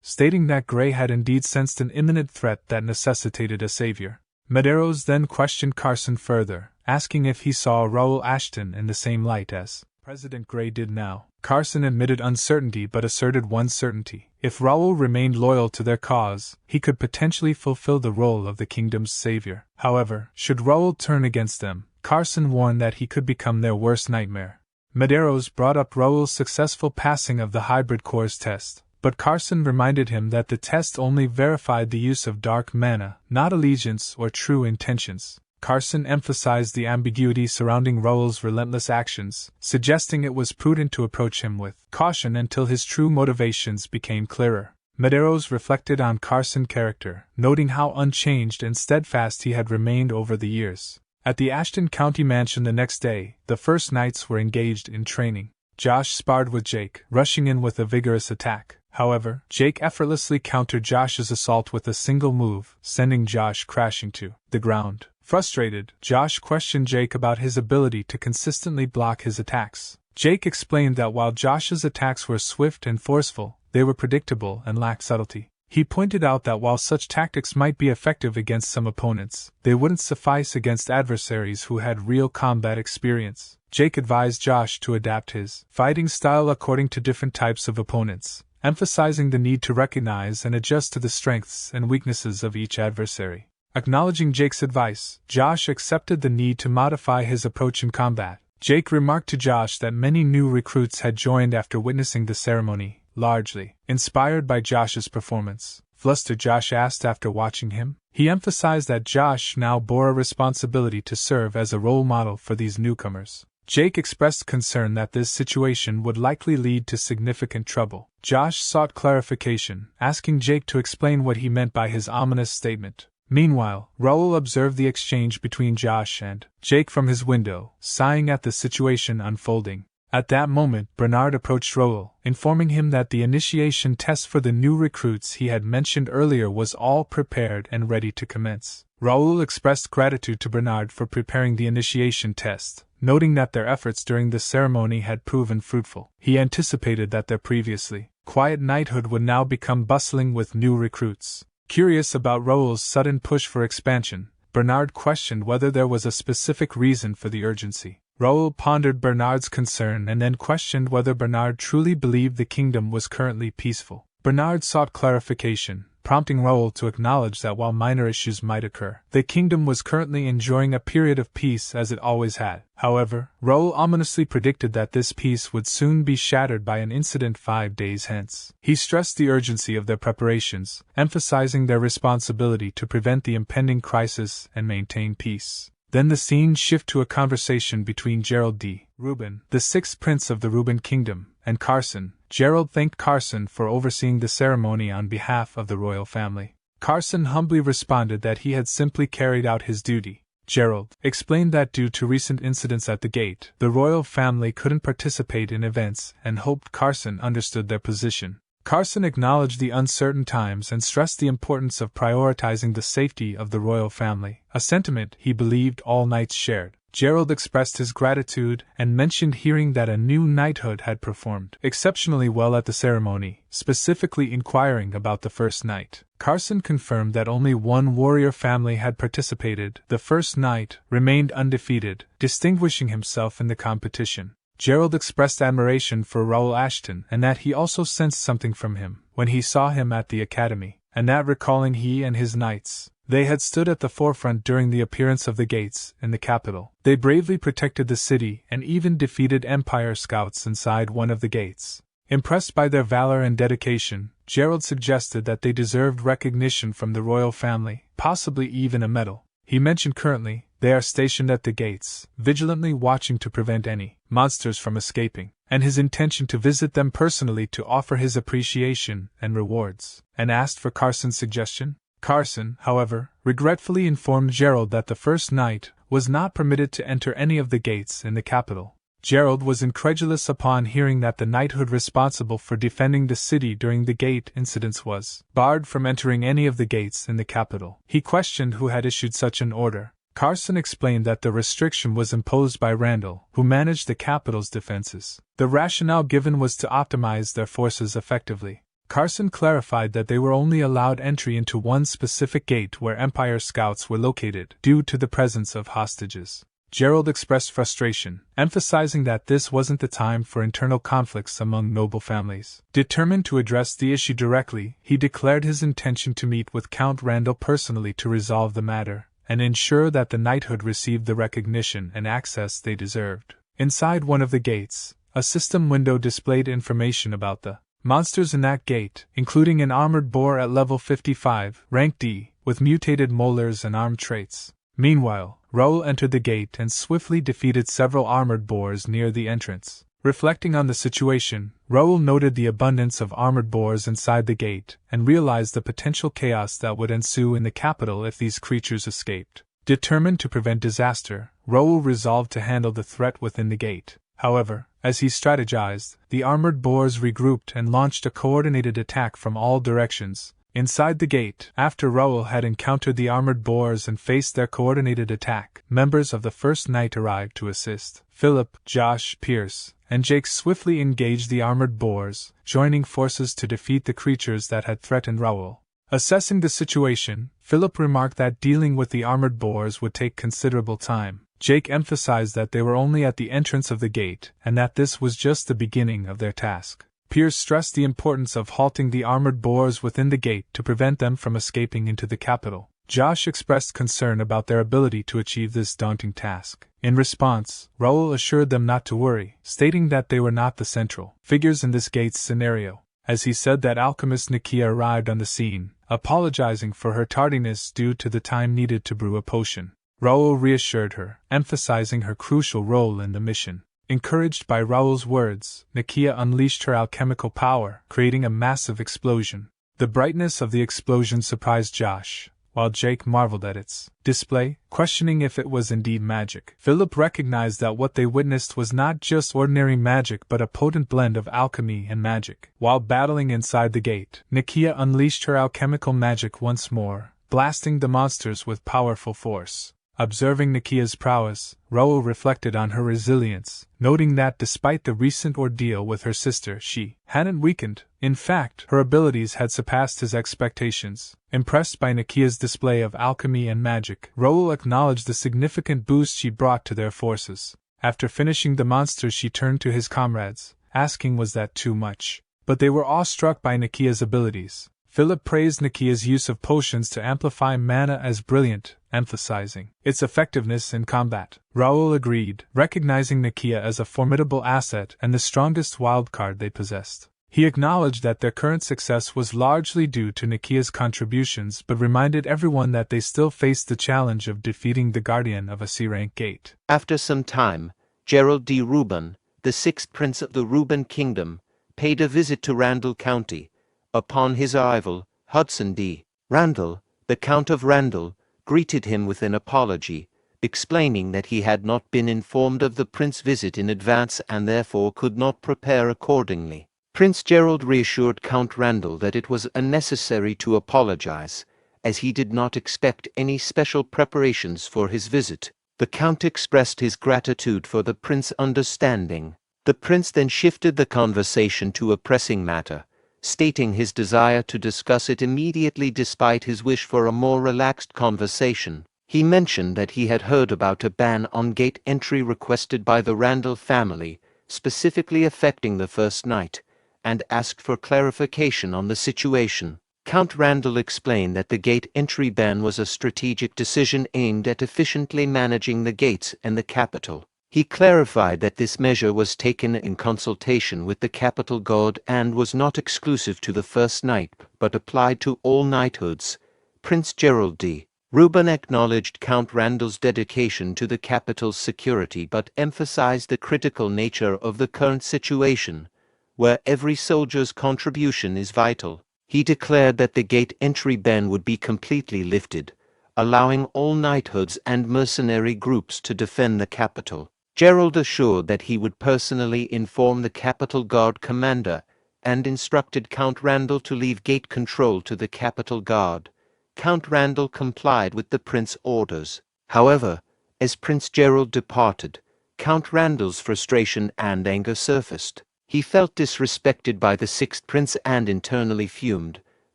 Stating that Gray had indeed sensed an imminent threat that necessitated a savior. Medeiros then questioned Carson further, asking if he saw Raul Ashton in the same light as President Gray did now. Carson admitted uncertainty but asserted one certainty. If Raul remained loyal to their cause, he could potentially fulfill the role of the kingdom's savior. However, should Raul turn against them, Carson warned that he could become their worst nightmare. Medeiros brought up Raul's successful passing of the hybrid cores test, but Carson reminded him that the test only verified the use of dark mana, not allegiance or true intentions. Carson emphasized the ambiguity surrounding Raul's relentless actions, suggesting it was prudent to approach him with caution until his true motivations became clearer. Medeiros reflected on Carson's character, noting how unchanged and steadfast he had remained over the years. At the Ashton County mansion the next day, the first knights were engaged in training. Josh sparred with Jake, rushing in with a vigorous attack. However, Jake effortlessly countered Josh's assault with a single move, sending Josh crashing to the ground. Frustrated, Josh questioned Jake about his ability to consistently block his attacks. Jake explained that while Josh's attacks were swift and forceful, they were predictable and lacked subtlety. He pointed out that while such tactics might be effective against some opponents, they wouldn't suffice against adversaries who had real combat experience. Jake advised Josh to adapt his fighting style according to different types of opponents, emphasizing the need to recognize and adjust to the strengths and weaknesses of each adversary. Acknowledging Jake's advice, Josh accepted the need to modify his approach in combat. Jake remarked to Josh that many new recruits had joined after witnessing the ceremony, largely inspired by Josh's performance. Flustered, Josh asked after watching him. He emphasized that Josh now bore a responsibility to serve as a role model for these newcomers. Jake expressed concern that this situation would likely lead to significant trouble. Josh sought clarification, asking Jake to explain what he meant by his ominous statement. Meanwhile, Raul observed the exchange between Josh and Jake from his window, sighing at the situation unfolding. At that moment, Bernard approached Raul, informing him that the initiation test for the new recruits he had mentioned earlier was all prepared and ready to commence. Raul expressed gratitude to Bernard for preparing the initiation test, noting that their efforts during the ceremony had proven fruitful. He anticipated that their previously quiet knighthood would now become bustling with new recruits. Curious about Raul's sudden push for expansion, Bernard questioned whether there was a specific reason for the urgency. Raul pondered Bernard's concern and then questioned whether Bernard truly believed the kingdom was currently peaceful. Bernard sought clarification, prompting Raul to acknowledge that while minor issues might occur, the kingdom was currently enjoying a period of peace as it always had. However, Raul ominously predicted that this peace would soon be shattered by an incident 5 days hence. He stressed the urgency of their preparations, emphasizing their responsibility to prevent the impending crisis and maintain peace. Then the scene shifted to a conversation between Gerald D. Reuben, the sixth prince of the Reuben kingdom, and Carson. Gerald thanked Carson for overseeing the ceremony on behalf of the royal family. Carson humbly responded that he had simply carried out his duty. Gerald explained that due to recent incidents at the gate, the royal family couldn't participate in events and hoped Carson understood their position. Carson acknowledged the uncertain times and stressed the importance of prioritizing the safety of the royal family, a sentiment he believed all knights shared. Gerald expressed his gratitude and mentioned hearing that a new knighthood had performed exceptionally well at the ceremony, specifically inquiring about the first knight. Carson confirmed that only one warrior family had participated. The first knight remained undefeated, distinguishing himself in the competition. Gerald expressed admiration for Raul Ashton and that he also sensed something from him when he saw him at the academy, and that recalling he and his knights, they had stood at the forefront during the appearance of the gates in the capital. They bravely protected the city and even defeated Empire scouts inside one of the gates. Impressed by their valor and dedication, Gerald suggested that they deserved recognition from the royal family, possibly even a medal. He mentioned currently, They are stationed at the gates, vigilantly watching to prevent any monsters from escaping, and his intention to visit them personally to offer his appreciation and rewards, and asked for Carson's suggestion. Carson, however, regretfully informed Gerald that the first knight was not permitted to enter any of the gates in the capital. Gerald was incredulous upon hearing that the knighthood responsible for defending the city during the gate incidents was barred from entering any of the gates in the capital. He questioned who had issued such an order. Carson explained that the restriction was imposed by Randall, who managed the capital's defenses. The rationale given was to optimize their forces effectively. Carson clarified that they were only allowed entry into one specific gate where Empire scouts were located, due to the presence of hostages. Gerald expressed frustration, emphasizing that this wasn't the time for internal conflicts among noble families. Determined to address the issue directly, he declared his intention to meet with Count Randall personally to resolve the matter, and ensure that the knighthood received the recognition and access they deserved. Inside one of the gates, a system window displayed information about the monsters in that gate, including an armored boar at level 55, rank D, with mutated molars and arm traits. Meanwhile, Raul entered the gate and swiftly defeated several armored boars near the entrance. Reflecting on the situation, Raul noted the abundance of armored boars inside the gate and realized the potential chaos that would ensue in the capital if these creatures escaped. Determined to prevent disaster, Raul resolved to handle the threat within the gate. However, as he strategized, the armored boars regrouped and launched a coordinated attack from all directions. Inside the gate, after Raul had encountered the armored boars and faced their coordinated attack, members of the First Knight arrived to assist. Philip, Josh, Pierce, and Jake swiftly engaged the armored boars, joining forces to defeat the creatures that had threatened Raul. Assessing the situation, Philip remarked that dealing with the armored boars would take considerable time. Jake emphasized that they were only at the entrance of the gate, and that this was just the beginning of their task. Pierce stressed the importance of halting the armored boars within the gate to prevent them from escaping into the capital. Josh expressed concern about their ability to achieve this daunting task. In response, Raul assured them not to worry, stating that they were not the central figures in this gate's scenario. As he said that alchemist Nikia arrived on the scene, apologizing for her tardiness due to the time needed to brew a potion. Raul reassured her, emphasizing her crucial role in the mission. Encouraged by Raul's words, Nikia unleashed her alchemical power, creating a massive explosion. The brightness of the explosion surprised Josh, while Jake marveled at its display, questioning if it was indeed magic. Philip recognized that what they witnessed was not just ordinary magic but a potent blend of alchemy and magic. While battling inside the gate, Nikia unleashed her alchemical magic once more, blasting the monsters with powerful force. Observing Nikia's prowess, Raul reflected on her resilience, noting that despite the recent ordeal with her sister, she hadn't weakened. In fact, her abilities had surpassed his expectations. Impressed by Nikia's display of alchemy and magic, Raul acknowledged the significant boost she brought to their forces. After finishing the monsters, she turned to his comrades, asking was that too much. But they were awestruck by Nikia's abilities. Philip praised Nikia's use of potions to amplify mana as brilliant, emphasizing its effectiveness in combat. Raul agreed, recognizing Nikia as a formidable asset and the strongest wildcard they possessed. He acknowledged that their current success was largely due to Nikia's contributions but reminded everyone that they still faced the challenge of defeating the guardian of a C-rank gate. After some time, Gerald D. Reuben, the sixth prince of the Reuben Kingdom, paid a visit to Randall County. Upon his arrival, Hudson D. Randall, the Count of Randall, greeted him with an apology, explaining that he had not been informed of the prince's visit in advance and therefore could not prepare accordingly. Prince Gerald reassured Count Randall that it was unnecessary to apologize, as he did not expect any special preparations for his visit. The Count expressed his gratitude for the prince's understanding. The prince then shifted the conversation to a pressing matter, stating his desire to discuss it immediately despite his wish for a more relaxed conversation. He mentioned that he had heard about a ban on gate entry requested by the Randall family, specifically affecting the First Knight, and asked for clarification on the situation. Count Randall explained that the gate entry ban was a strategic decision aimed at efficiently managing the gates and the capital. He clarified that this measure was taken in consultation with the capital guard and was not exclusive to the First Knight, but applied to all knighthoods. Prince Gerald D. Reuben acknowledged Count Randall's dedication to the capital's security but emphasized the critical nature of the current situation, where every soldier's contribution is vital. He declared that the gate entry ban would be completely lifted, allowing all knighthoods and mercenary groups to defend the capital. Gerald assured that he would personally inform the Capital Guard commander and instructed Count Randall to leave gate control to the Capital Guard. Count Randall complied with the prince's orders. However, as Prince Gerald departed, Count Randall's frustration and anger surfaced. He felt disrespected by the sixth prince and internally fumed,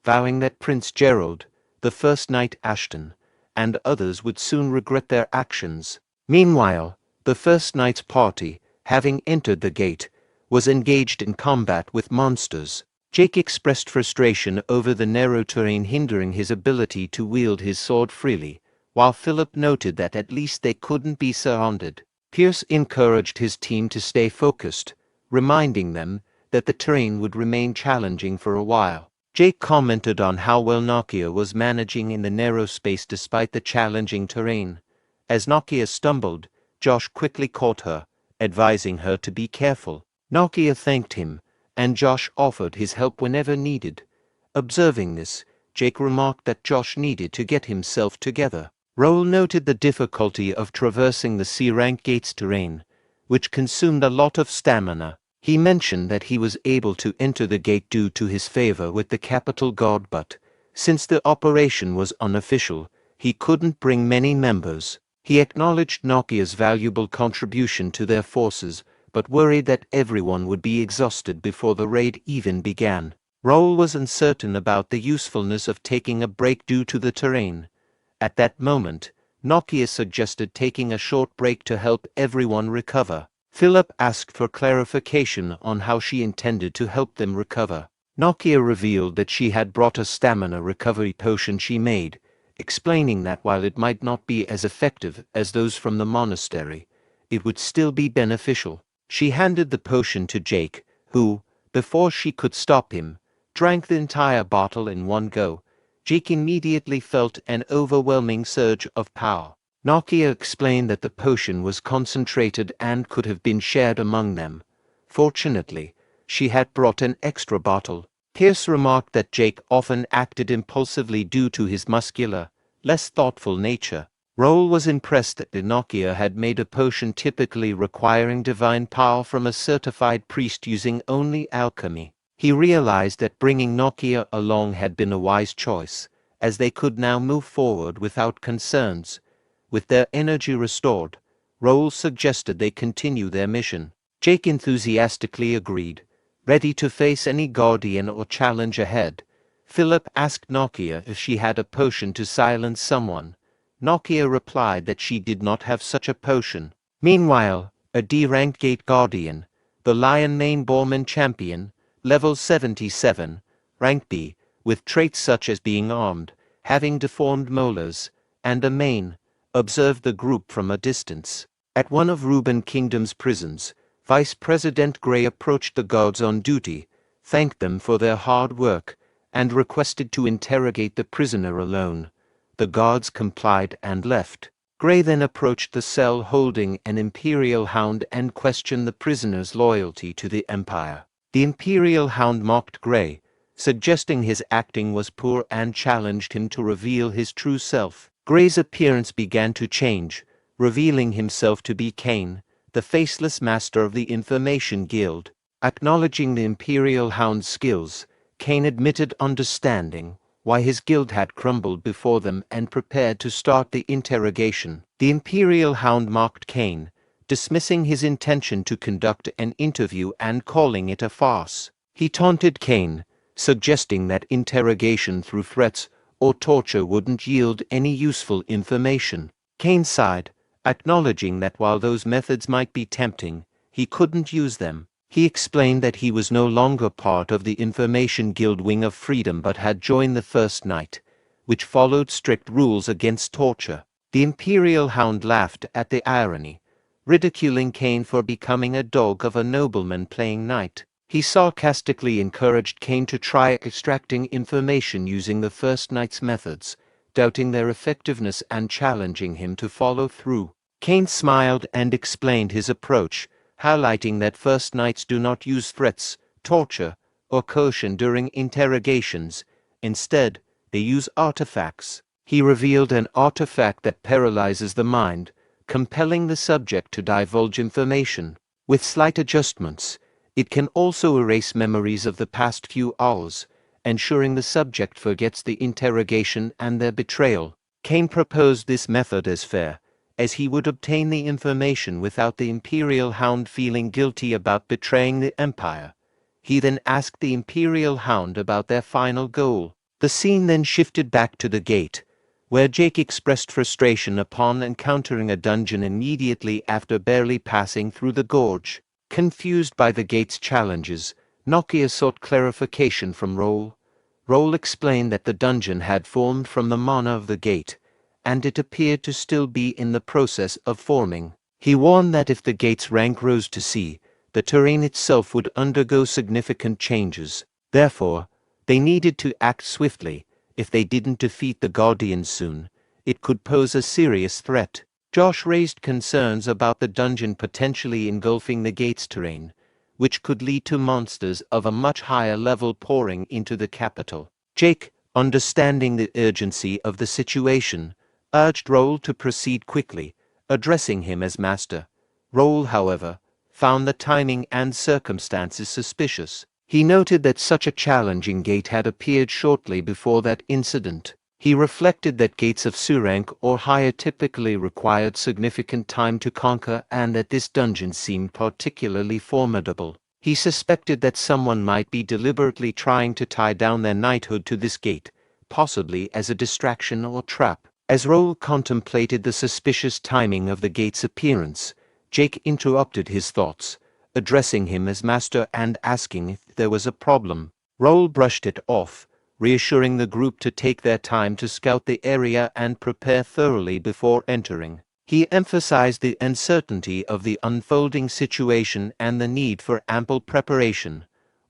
vowing that Prince Gerald, the first knight Ashton, and others would soon regret their actions. Meanwhile, the first knight's party, having entered the gate, was engaged in combat with monsters. Jake expressed frustration over the narrow terrain hindering his ability to wield his sword freely, while Philip noted that at least they couldn't be surrounded. Pierce encouraged his team to stay focused, reminding them that the terrain would remain challenging for a while. Jake commented on how well Nikia was managing in the narrow space despite the challenging terrain. As Nikia stumbled, Josh quickly caught her, advising her to be careful. Nikia thanked him, and Josh offered his help whenever needed. Observing this, Jake remarked that Josh needed to get himself together. Raul noted the difficulty of traversing the C-rank gates terrain, which consumed a lot of stamina. He mentioned that he was able to enter the gate due to his favor with the Capital Guard, but, since the operation was unofficial, he couldn't bring many members. He acknowledged Nikia's valuable contribution to their forces, but worried that everyone would be exhausted before the raid even began. Raul was uncertain about the usefulness of taking a break due to the terrain. At that moment, Nikia suggested taking a short break to help everyone recover. Philip asked for clarification on how she intended to help them recover. Nikia revealed that she had brought a stamina recovery potion she made, explaining that while it might not be as effective as those from the monastery, it would still be beneficial. She handed the potion to Jake, who, before she could stop him, drank the entire bottle in one go. Jake immediately felt an overwhelming surge of power. Nikia explained that the potion was concentrated and could have been shared among them. Fortunately, she had brought an extra bottle. Pierce remarked that Jake often acted impulsively due to his muscular, less thoughtful nature. Raul was impressed that Nikia had made a potion typically requiring divine power from a certified priest using only alchemy. He realized that bringing Nikia along had been a wise choice, as they could now move forward without concerns. With their energy restored, Raul suggested they continue their mission. Jake enthusiastically agreed, ready to face any guardian or challenge ahead. Philip asked Nikia if she had a potion to silence someone. Nikia replied that she did not have such a potion. Meanwhile, a D-ranked gate guardian, the Lion Mane Boreman champion, level 77, rank B, with traits such as being armed, having deformed molars, and a mane, observed the group from a distance. At one of Reuben Kingdom's prisons, Vice President Gray approached the guards on duty, thanked them for their hard work, and requested to interrogate the prisoner alone. The guards complied and left. Gray then approached the cell holding an Imperial Hound and questioned the prisoner's loyalty to the Empire. The Imperial Hound mocked Gray, suggesting his acting was poor and challenged him to reveal his true self. Gray's appearance began to change, revealing himself to be Kane, the faceless master of the Information Guild. Acknowledging the Imperial Hound's skills, Kane admitted understanding why his guild had crumbled before them and prepared to start the interrogation. The Imperial Hound mocked Kane, dismissing his intention to conduct an interview and calling it a farce. He taunted Kane, suggesting that interrogation through threats or torture wouldn't yield any useful information. Kane sighed, acknowledging that while those methods might be tempting, he couldn't use them. He explained that he was no longer part of the Information Guild Wing of Freedom but had joined the First Knight, which followed strict rules against torture. The Imperial Hound laughed at the irony, ridiculing Kane for becoming a dog of a nobleman playing knight. He sarcastically encouraged Kane to try extracting information using the First Knight's methods, doubting their effectiveness and challenging him to follow through. Kane smiled and explained his approach, highlighting that first knights do not use threats, torture, or coercion during interrogations. Instead, they use artifacts. He revealed an artifact that paralyzes the mind, compelling the subject to divulge information. With slight adjustments, it can also erase memories of the past few hours, ensuring the subject forgets the interrogation and their betrayal. Kane proposed this method as fair, as he would obtain the information without the Imperial Hound feeling guilty about betraying the Empire. He then asked the Imperial Hound about their final goal. The scene then shifted back to the gate, where Jake expressed frustration upon encountering a dungeon immediately after barely passing through the gorge. Confused by the gate's challenges, Nikia sought clarification from Raul. Raul explained that the dungeon had formed from the mana of the gate, and it appeared to still be in the process of forming. He warned that if the gate's rank rose to C, the terrain itself would undergo significant changes. Therefore, they needed to act swiftly. If they didn't defeat the Guardians soon, it could pose a serious threat. Josh raised concerns about the dungeon potentially engulfing the gate's terrain, which could lead to monsters of a much higher level pouring into the capital. Jake, understanding the urgency of the situation, urged Raul to proceed quickly, addressing him as master. Raul, however, found the timing and circumstances suspicious. He noted that such a challenging gate had appeared shortly before that incident. He reflected that gates of C rank or higher typically required significant time to conquer and that this dungeon seemed particularly formidable. He suspected that someone might be deliberately trying to tie down their knighthood to this gate, possibly as a distraction or trap. As Raul contemplated the suspicious timing of the gate's appearance, Jake interrupted his thoughts, addressing him as master and asking if there was a problem. Raul brushed it off, reassuring the group to take their time to scout the area and prepare thoroughly before entering. He emphasized the uncertainty of the unfolding situation and the need for ample preparation.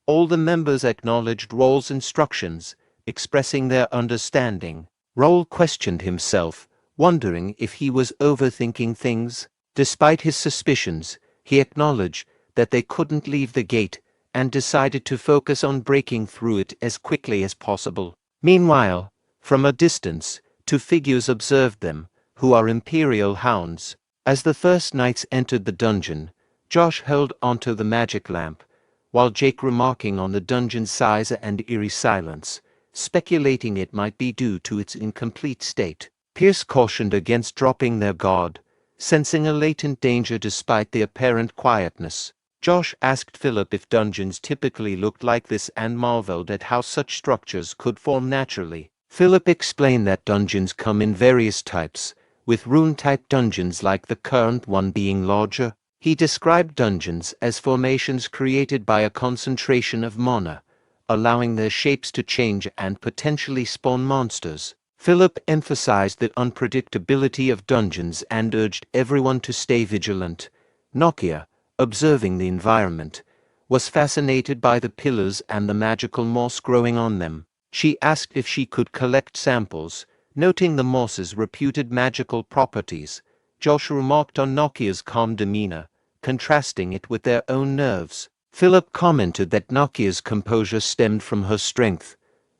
All the members acknowledged Raul's instructions, expressing their understanding. Raul questioned himself, wondering if he was overthinking things. Despite his suspicions, he acknowledged that they couldn't leave the gate and decided to focus on breaking through it as quickly as possible. Meanwhile, from a distance, two figures observed them, who are Imperial Hounds. As the first knights entered the dungeon, Josh held onto the magic lamp, while Jake remarking on the dungeon's size and eerie silence, speculating it might be due to its incomplete state. Pierce cautioned against dropping their guard, sensing a latent danger despite the apparent quietness. Josh asked Philip if dungeons typically looked like this and marveled at how such structures could form naturally. Philip explained that dungeons come in various types, with rune-type dungeons like the current one being larger. He described dungeons as formations created by a concentration of mana, allowing their shapes to change and potentially spawn monsters. Philip emphasized the unpredictability of dungeons and urged everyone to stay vigilant. Nikia, observing the environment, was fascinated by the pillars and the magical moss growing on them. She asked if she could collect samples, noting the moss's reputed magical properties. Josh remarked on Nikia's calm demeanor, contrasting it with their own nerves. Philip commented that Nikia's composure stemmed from her strength.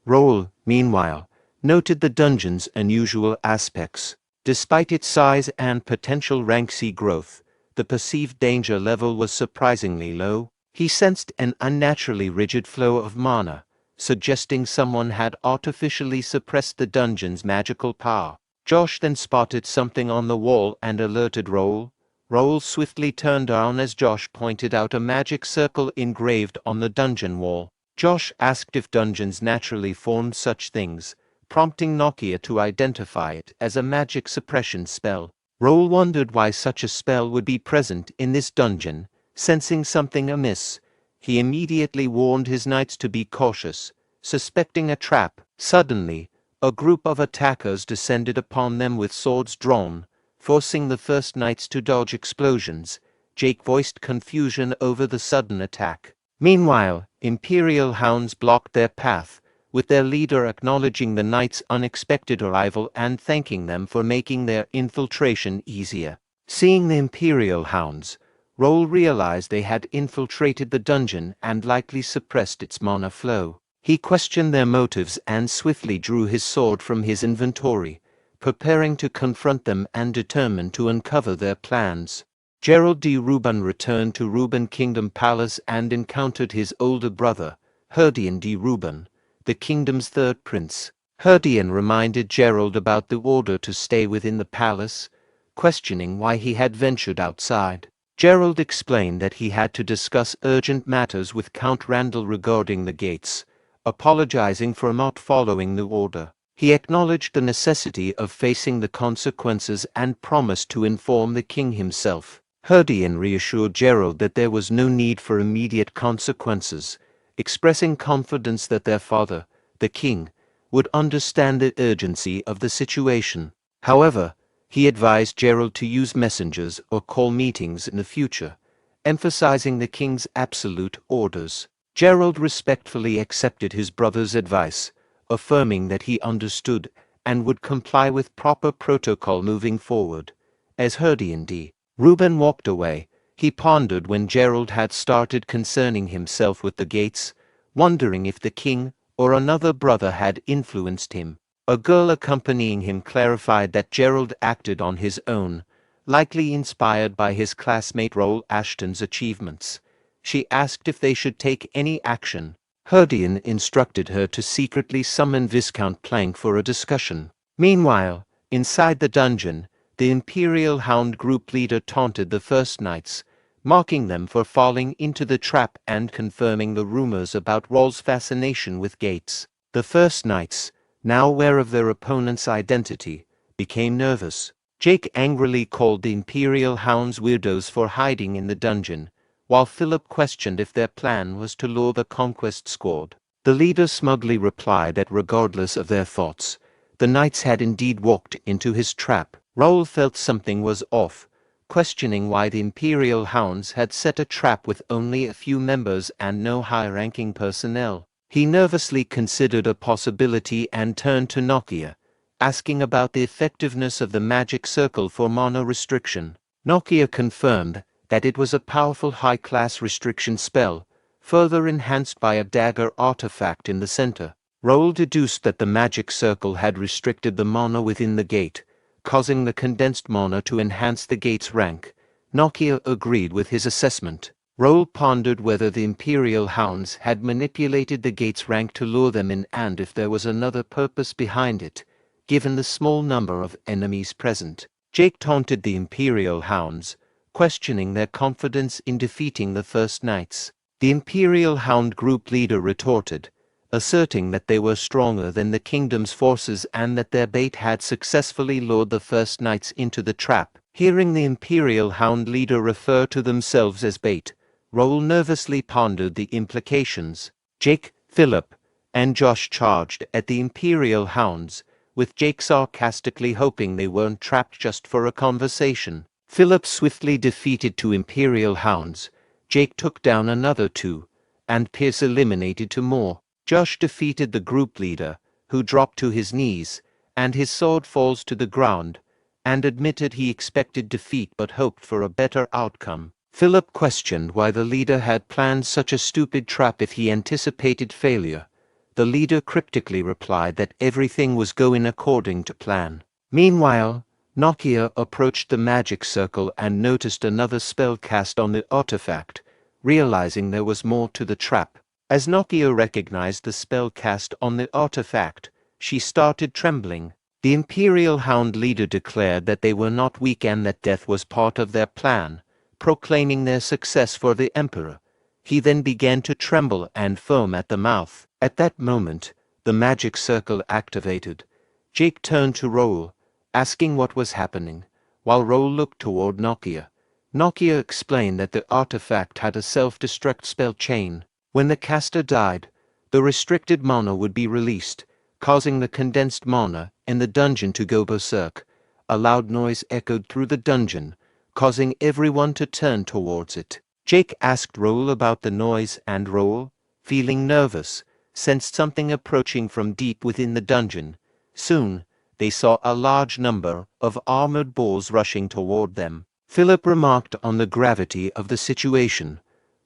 Raul, meanwhile, noted the dungeon's unusual aspects. Despite its size and potential rank C growth, the perceived danger level was surprisingly low. He sensed an unnaturally rigid flow of mana, suggesting someone had artificially suppressed the dungeon's magical power. Josh then spotted something on the wall and alerted Raul. Raul swiftly turned down as Josh pointed out a magic circle engraved on the dungeon wall. Josh asked if dungeons naturally formed such things, prompting Nikia to identify it as a magic suppression spell. Raul wondered why such a spell would be present in this dungeon. Sensing something amiss, he immediately warned his knights to be cautious, suspecting a trap. Suddenly, a group of attackers descended upon them with swords drawn, forcing the first knights to dodge explosions. Jake voiced confusion over the sudden attack. Meanwhile, Imperial Hounds blocked their path, with their leader acknowledging the knights' unexpected arrival and thanking them for making their infiltration easier. Seeing the Imperial hounds, Raul realized they had infiltrated the dungeon and likely suppressed its mana flow. He questioned their motives and swiftly drew his sword from his inventory, preparing to confront them and determined to uncover their plans. Gerald de Ruban returned to Ruban Kingdom Palace and encountered his older brother, Herdian de Ruban, the kingdom's third prince. Herdian reminded Gerald about the order to stay within the palace, questioning why he had ventured outside. Gerald explained that he had to discuss urgent matters with Count Randall regarding the gates, apologizing for not following the order. He acknowledged the necessity of facing the consequences and promised to inform the king himself. Herdian reassured Gerald that there was no need for immediate consequences, expressing confidence that their father, the king, would understand the urgency of the situation. However, he advised Gerald to use messengers or call meetings in the future, emphasizing the king's absolute orders. Gerald respectfully accepted his brother's advice, affirming that he understood and would comply with proper protocol moving forward. As Herdian D. Ruben walked away, he pondered when Gerald had started concerning himself with the gates, wondering if the king or another brother had influenced him. A girl accompanying him clarified that Gerald acted on his own, likely inspired by his classmate Raul Ashton's achievements. She asked if they should take any action. Herdian instructed her to secretly summon Viscount Plank for a discussion. Meanwhile, inside the dungeon, the Imperial Hound group leader taunted the First Knights, mocking them for falling into the trap and confirming the rumors about Raul's fascination with gates. The First Knights, now aware of their opponent's identity, became nervous. Jake angrily called the Imperial Hounds weirdos for hiding in the dungeon, while Philip questioned if their plan was to lure the Conquest Squad. The leader smugly replied that regardless of their thoughts, the knights had indeed walked into his trap. Raul felt something was off, questioning why the Imperial Hounds had set a trap with only a few members and no high-ranking personnel. He nervously considered a possibility and turned to Nikia, asking about the effectiveness of the magic circle for mana restriction. Nikia confirmed that it was a powerful high-class restriction spell, further enhanced by a dagger artifact in the center. Raul deduced that the magic circle had restricted the mana within the gate, causing the condensed mana to enhance the gate's rank. Nikia agreed with his assessment. Raul pondered whether the Imperial Hounds had manipulated the gate's rank to lure them in and if there was another purpose behind it, given the small number of enemies present. Jake taunted the Imperial Hounds, questioning their confidence in defeating the First Knights. The Imperial Hound group leader retorted, asserting that they were stronger than the kingdom's forces and that their bait had successfully lured the First Knights into the trap. Hearing the Imperial Hound leader refer to themselves as bait, Raul nervously pondered the implications. Jake, Philip, and Josh charged at the Imperial Hounds, with Jake sarcastically hoping they weren't trapped just for a conversation. Philip swiftly defeated 2 Imperial Hounds, Jake took down another 2, and Pierce eliminated 2 more. Josh defeated the group leader, who dropped to his knees, and his sword falls to the ground, and admitted he expected defeat but hoped for a better outcome. Philip questioned why the leader had planned such a stupid trap if he anticipated failure. The leader cryptically replied that everything was going according to plan. Meanwhile, Nikia approached the magic circle and noticed another spell cast on the artifact, realizing there was more to the trap. As Nikia recognized the spell cast on the artifact, she started trembling. The Imperial Hound leader declared that they were not weak and that death was part of their plan, proclaiming their success for the Emperor. He then began to tremble and foam at the mouth. At that moment, the magic circle activated. Jake turned to Raul, asking what was happening, while Raul looked toward Nikia. Nikia explained that the artifact had a self-destruct spell chain. When the caster died, the restricted mana would be released, causing the condensed mana in the dungeon to go berserk. A loud noise echoed through the dungeon, causing everyone to turn towards it. Jake asked Raul about the noise and Raul, feeling nervous, sensed something approaching from deep within the dungeon. Soon, they saw a large number of armored boars rushing toward them. Philip remarked on the gravity of the situation.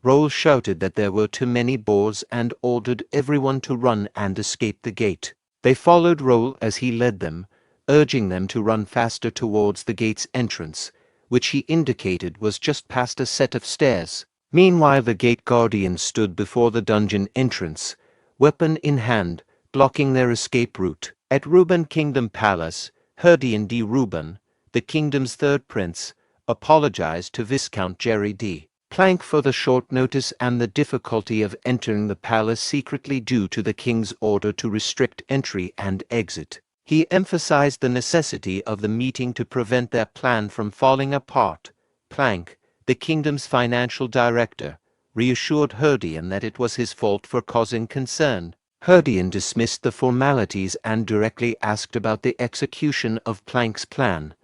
Raul shouted that there were too many boars and ordered everyone to run and escape the gate. They followed Raul as he led them, urging them to run faster towards the gate's entrance, which he indicated was just past a set of stairs. Meanwhile, the gate guardian stood before the dungeon entrance, weapon in hand, blocking their escape route. At Ruben Kingdom Palace, Herdian D. Ruben, the kingdom's third prince, apologized to Viscount Jerry D. Plank for the short notice and the difficulty of entering the palace secretly due to the king's order to restrict entry and exit. He emphasized the necessity of the meeting to prevent their plan from falling apart. Plank, the kingdom's financial director, reassured Herdian that it was his fault for causing concern. Herdian dismissed the formalities and directly asked about the execution of Plank's plan.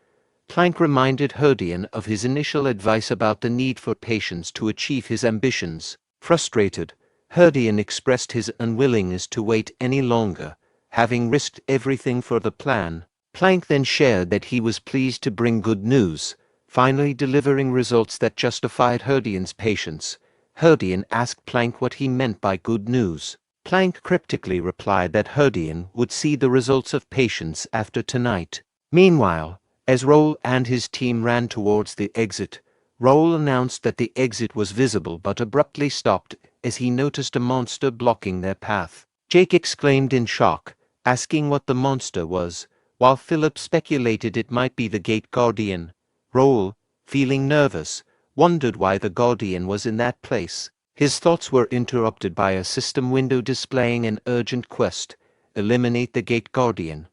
Plank reminded Herdian of his initial advice about the need for patience to achieve his ambitions. Frustrated, Herdian expressed his unwillingness to wait any longer, having risked everything for the plan. Plank then shared that he was pleased to bring good news, finally delivering results that justified Herdian's patience. Herdian asked Plank what he meant by good news. Plank cryptically replied that Herdian would see the results of patience after tonight. Meanwhile, as Raul and his team ran towards the exit, Raul announced that the exit was visible but abruptly stopped as he noticed a monster blocking their path. Jake exclaimed in shock, asking what the monster was, while Philip speculated it might be the gate guardian. Raul, feeling nervous, wondered why the guardian was in that place. His thoughts were interrupted by a system window displaying an urgent quest: eliminate the gate guardian.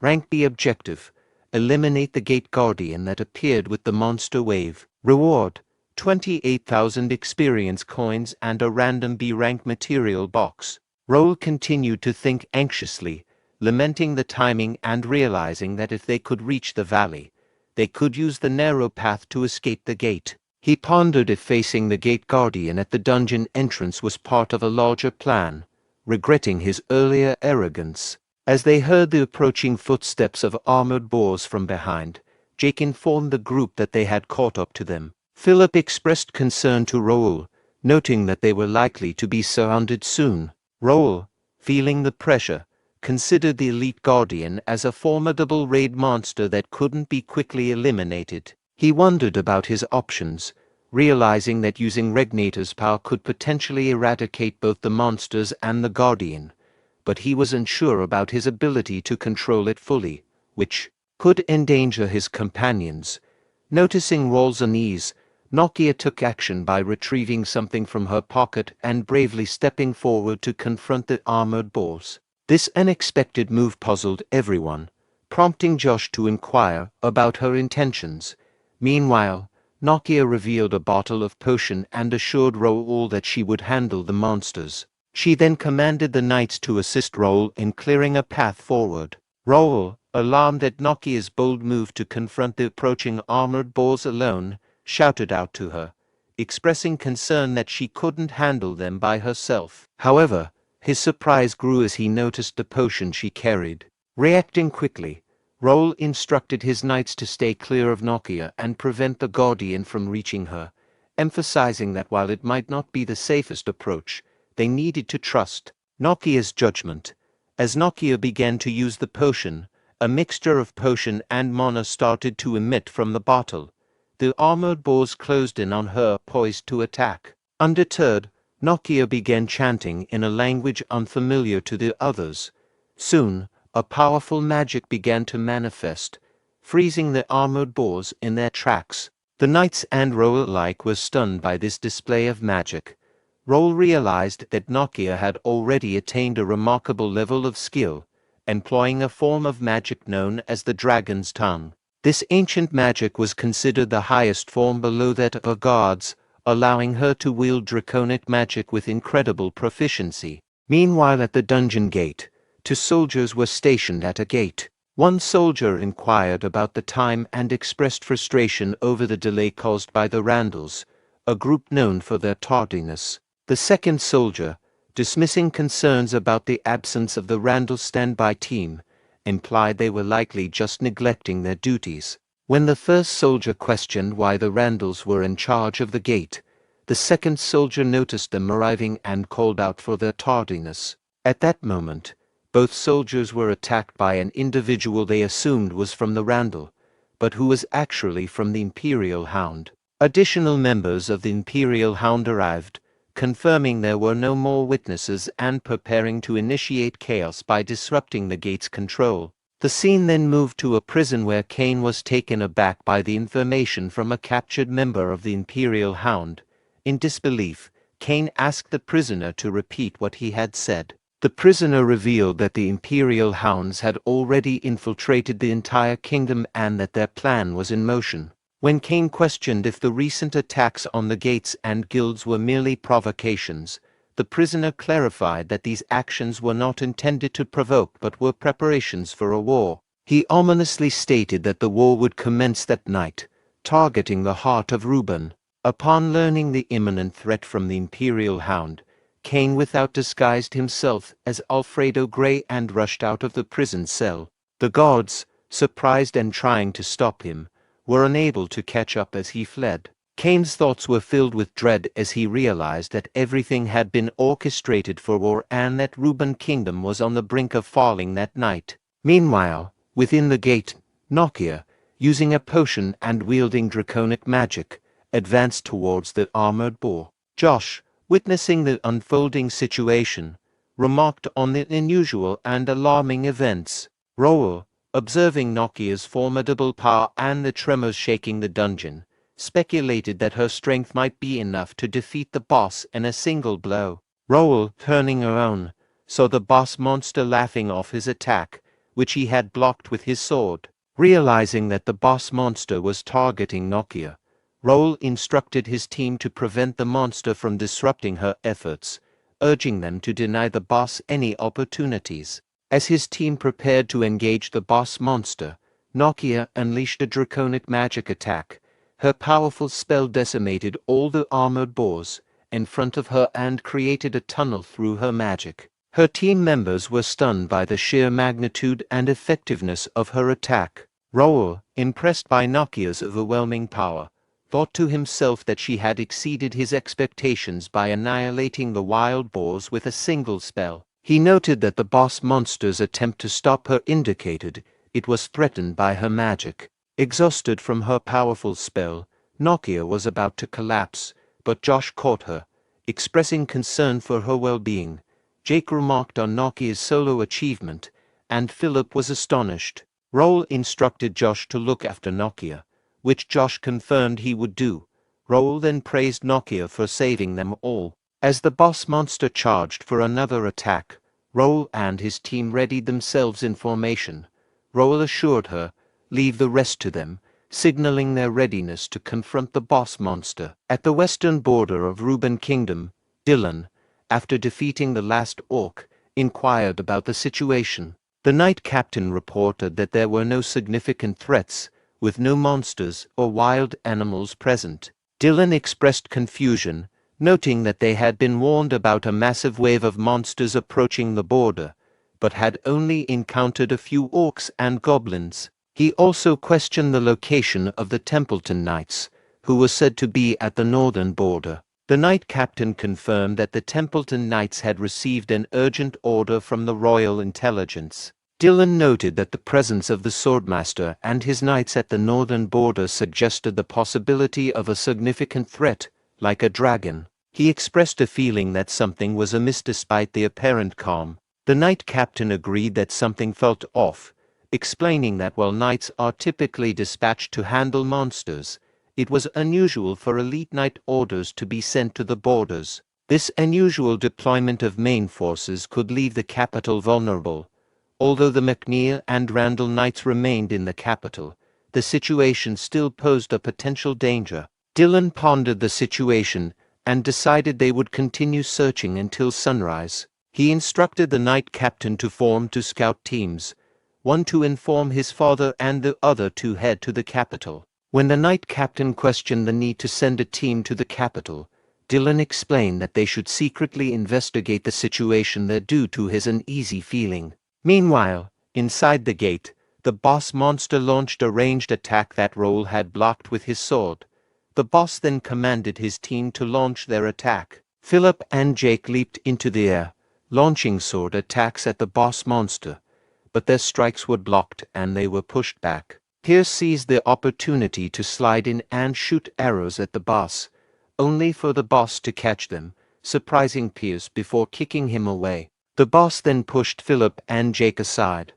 Rank B objective: eliminate the gate guardian that appeared with the monster wave. Reward: 28,000 experience coins and a random B rank material box. Raul continued to think anxiously, lamenting the timing and realizing that if they could reach the valley, they could use the narrow path to escape the gate. He pondered if facing the gate guardian at the dungeon entrance was part of a larger plan, regretting his earlier arrogance. As they heard the approaching footsteps of armored boars from behind, Jake informed the group that they had caught up to them. Philip expressed concern to Raul, noting that they were likely to be surrounded soon. Raul, feeling the pressure, considered the elite guardian as a formidable raid monster that couldn't be quickly eliminated. He wondered about his options, realizing that using Regnator's power could potentially eradicate both the monsters and the guardian, but he was unsure about his ability to control it fully, which could endanger his companions. Noticing Raul's unease, Nikia took action by retrieving something from her pocket and bravely stepping forward to confront the armored boars. This unexpected move puzzled everyone, prompting Josh to inquire about her intentions. Meanwhile, Nikia revealed a bottle of potion and assured Raul that she would handle the monsters. She then commanded the knights to assist Raul in clearing a path forward. Raul, alarmed at Nikia's bold move to confront the approaching armored boars alone, shouted out to her, expressing concern that she couldn't handle them by herself. However, his surprise grew as he noticed the potion she carried. Reacting quickly, Raul instructed his knights to stay clear of Nikia and prevent the guardian from reaching her, emphasizing that while it might not be the safest approach, they needed to trust Nikia's judgment. As Nikia began to use the potion, a mixture of potion and mana started to emit from the bottle. The armored boars closed in on her, poised to attack. Undeterred, Nikia began chanting in a language unfamiliar to the others. Soon, a powerful magic began to manifest, freezing the armored boars in their tracks. The knights and Raul alike were stunned by this display of magic. Raul realized that Nikia had already attained a remarkable level of skill, employing a form of magic known as the Dragon's Tongue. This ancient magic was considered the highest form below that of a god's, allowing her to wield draconic magic with incredible proficiency. Meanwhile, at the dungeon gate, 2 soldiers were stationed at a gate. One soldier inquired about the time and expressed frustration over the delay caused by the Randalls, a group known for their tardiness. The second soldier, dismissing concerns about the absence of the Randall standby team, implied they were likely just neglecting their duties. When the first soldier questioned why the Randalls were in charge of the gate, the second soldier noticed them arriving and called out for their tardiness. At that moment, both soldiers were attacked by an individual they assumed was from the Randall, but who was actually from the Imperial Hound. Additional members of the Imperial Hound arrived, confirming there were no more witnesses and preparing to initiate chaos by disrupting the gate's control. The scene then moved to a prison where Kane was taken aback by the information from a captured member of the Imperial Hound. In disbelief, Kane asked the prisoner to repeat what he had said. The prisoner revealed that the Imperial Hounds had already infiltrated the entire kingdom and that their plan was in motion. When Kane questioned if the recent attacks on the gates and guilds were merely provocations, the prisoner clarified that these actions were not intended to provoke but were preparations for a war. He ominously stated that the war would commence that night, targeting the heart of Reborn. Upon learning the imminent threat from the Imperial Hound, Kane without disguised himself as Alfredo Gray and rushed out of the prison cell. The guards, surprised and trying to stop him, were unable to catch up as he fled. Kane's thoughts were filled with dread as he realized that everything had been orchestrated for war and that Reborn Kingdom was on the brink of falling that night. Meanwhile, within the gate, Nikia, using a potion and wielding draconic magic, advanced towards the armored boar. Josh, witnessing the unfolding situation, remarked on the unusual and alarming events. Raul, observing Nikia's formidable power and the tremors shaking the dungeon, speculated that her strength might be enough to defeat the boss in a single blow. Raul, turning around, saw the boss monster laughing off his attack, which he had blocked with his sword. Realizing that the boss monster was targeting Nikia, Raul instructed his team to prevent the monster from disrupting her efforts, urging them to deny the boss any opportunities. As his team prepared to engage the boss monster, Nikia unleashed a draconic magic attack. Her powerful spell decimated all the armored boars in front of her and created a tunnel through her magic. Her team members were stunned by the sheer magnitude and effectiveness of her attack. Raul, impressed by Nikia's overwhelming power, thought to himself that she had exceeded his expectations by annihilating the wild boars with a single spell. He noted that the boss monster's attempt to stop her indicated it was threatened by her magic. Exhausted from her powerful spell, Nikia was about to collapse, but Josh caught her, expressing concern for her well-being. Jake remarked on Nikia's solo achievement, and Philip was astonished. Raul instructed Josh to look after Nikia, which Josh confirmed he would do. Raul then praised Nikia for saving them all. As the boss monster charged for another attack, Raul and his team readied themselves in formation. Raul assured her, "Leave the rest to them," signaling their readiness to confront the boss monster. At the western border of Reborn Kingdom, Dylan, after defeating the last orc, inquired about the situation. The knight captain reported that there were no significant threats, with no monsters or wild animals present. Dylan expressed confusion, noting that they had been warned about a massive wave of monsters approaching the border, but had only encountered a few orcs and goblins. He also questioned the location of the Templeton Knights, who were said to be at the northern border. The knight captain confirmed that the Templeton Knights had received an urgent order from the Royal Intelligence. Dylan noted that the presence of the Swordmaster and his knights at the northern border suggested the possibility of a significant threat, like a dragon. He expressed a feeling that something was amiss despite the apparent calm. The knight captain agreed that something felt off, explaining that while knights are typically dispatched to handle monsters, it was unusual for elite knight orders to be sent to the borders. This unusual deployment of main forces could leave the capital vulnerable. Although the McNeil and Randall knights remained in the capital, the situation still posed a potential danger. Dylan pondered the situation and decided they would continue searching until sunrise. He instructed the knight captain to form two scout teams, one to inform his father and the other to head to the capital. When the knight captain questioned the need to send a team to the capital, Dylan explained that they should secretly investigate the situation there due to his uneasy feeling. Meanwhile, inside the gate, the boss monster launched a ranged attack that Raul had blocked with his sword. The boss then commanded his team to launch their attack. Philip and Jake leaped into the air, launching sword attacks at the boss monster, but their strikes were blocked and they were pushed back. Pierce seized the opportunity to slide in and shoot arrows at the boss, only for the boss to catch them, surprising Pierce before kicking him away. The boss then pushed Philip and Jake aside,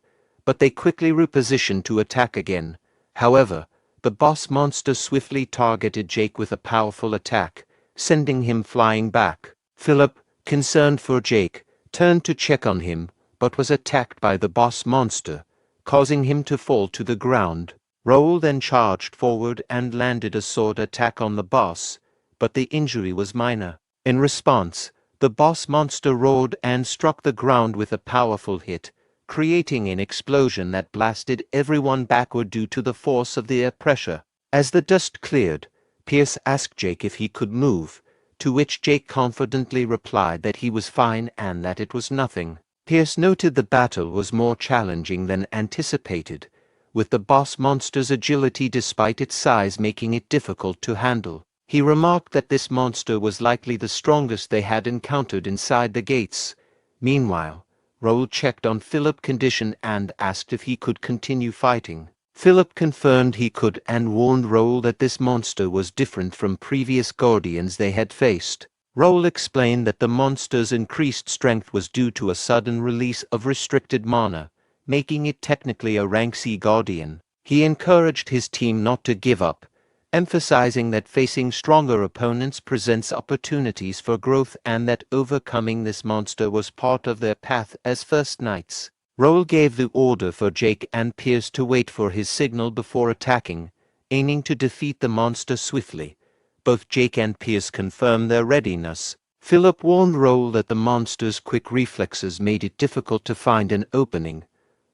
but they quickly repositioned to attack again. However, the boss monster swiftly targeted Jake with a powerful attack, sending him flying back. Philip, concerned for Jake, turned to check on him, but was attacked by the boss monster, causing him to fall to the ground. Raul then charged forward and landed a sword attack on the boss, but the injury was minor. In response, the boss monster roared and struck the ground with a powerful hit, creating an explosion that blasted everyone backward due to the force of the air pressure. As the dust cleared, Pierce asked Jake if he could move, to which Jake confidently replied that he was fine and that it was nothing. Pierce noted the battle was more challenging than anticipated, with the boss monster's agility despite its size making it difficult to handle. He remarked that this monster was likely the strongest they had encountered inside the gates. Meanwhile, Raul checked on Philip's condition and asked if he could continue fighting. Philip confirmed he could and warned Raul that this monster was different from previous guardians they had faced. Raul explained that the monster's increased strength was due to a sudden release of restricted mana, making it technically a rank C guardian. He encouraged his team not to give up, emphasizing that facing stronger opponents presents opportunities for growth and that overcoming this monster was part of their path as first knights. Raul gave the order for Jake and Pierce to wait for his signal before attacking, aiming to defeat the monster swiftly. Both Jake and Pierce confirmed their readiness. Philip warned Raul that the monster's quick reflexes made it difficult to find an opening.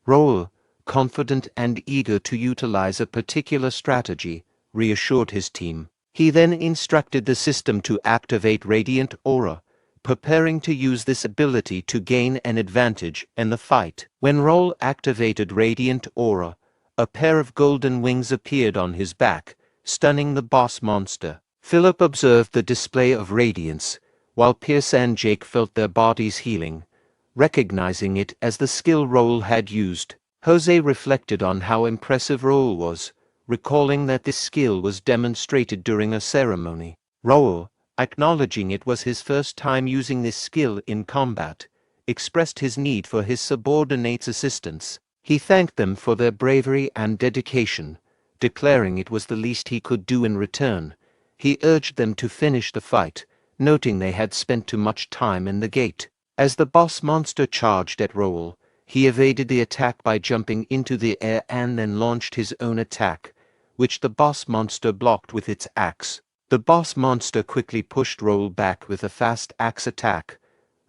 Raul, confident and eager to utilize a particular strategy, reassured his team. He then instructed the system to activate Radiant Aura, preparing to use this ability to gain an advantage in the fight. When Raul activated Radiant Aura, a pair of golden wings appeared on his back, stunning the boss monster. Philip observed the display of radiance, while Pierce and Jake felt their bodies healing, recognizing it as the skill Raul had used. Jose reflected on how impressive Raul was, recalling that this skill was demonstrated during a ceremony. Raul, acknowledging it was his first time using this skill in combat, expressed his need for his subordinates' assistance. He thanked them for their bravery and dedication, declaring it was the least he could do in return. He urged them to finish the fight, noting they had spent too much time in the gate. As the boss monster charged at Raul, he evaded the attack by jumping into the air and then launched his own attack, which the boss monster blocked with its axe. The boss monster quickly pushed Raul back with a fast axe attack.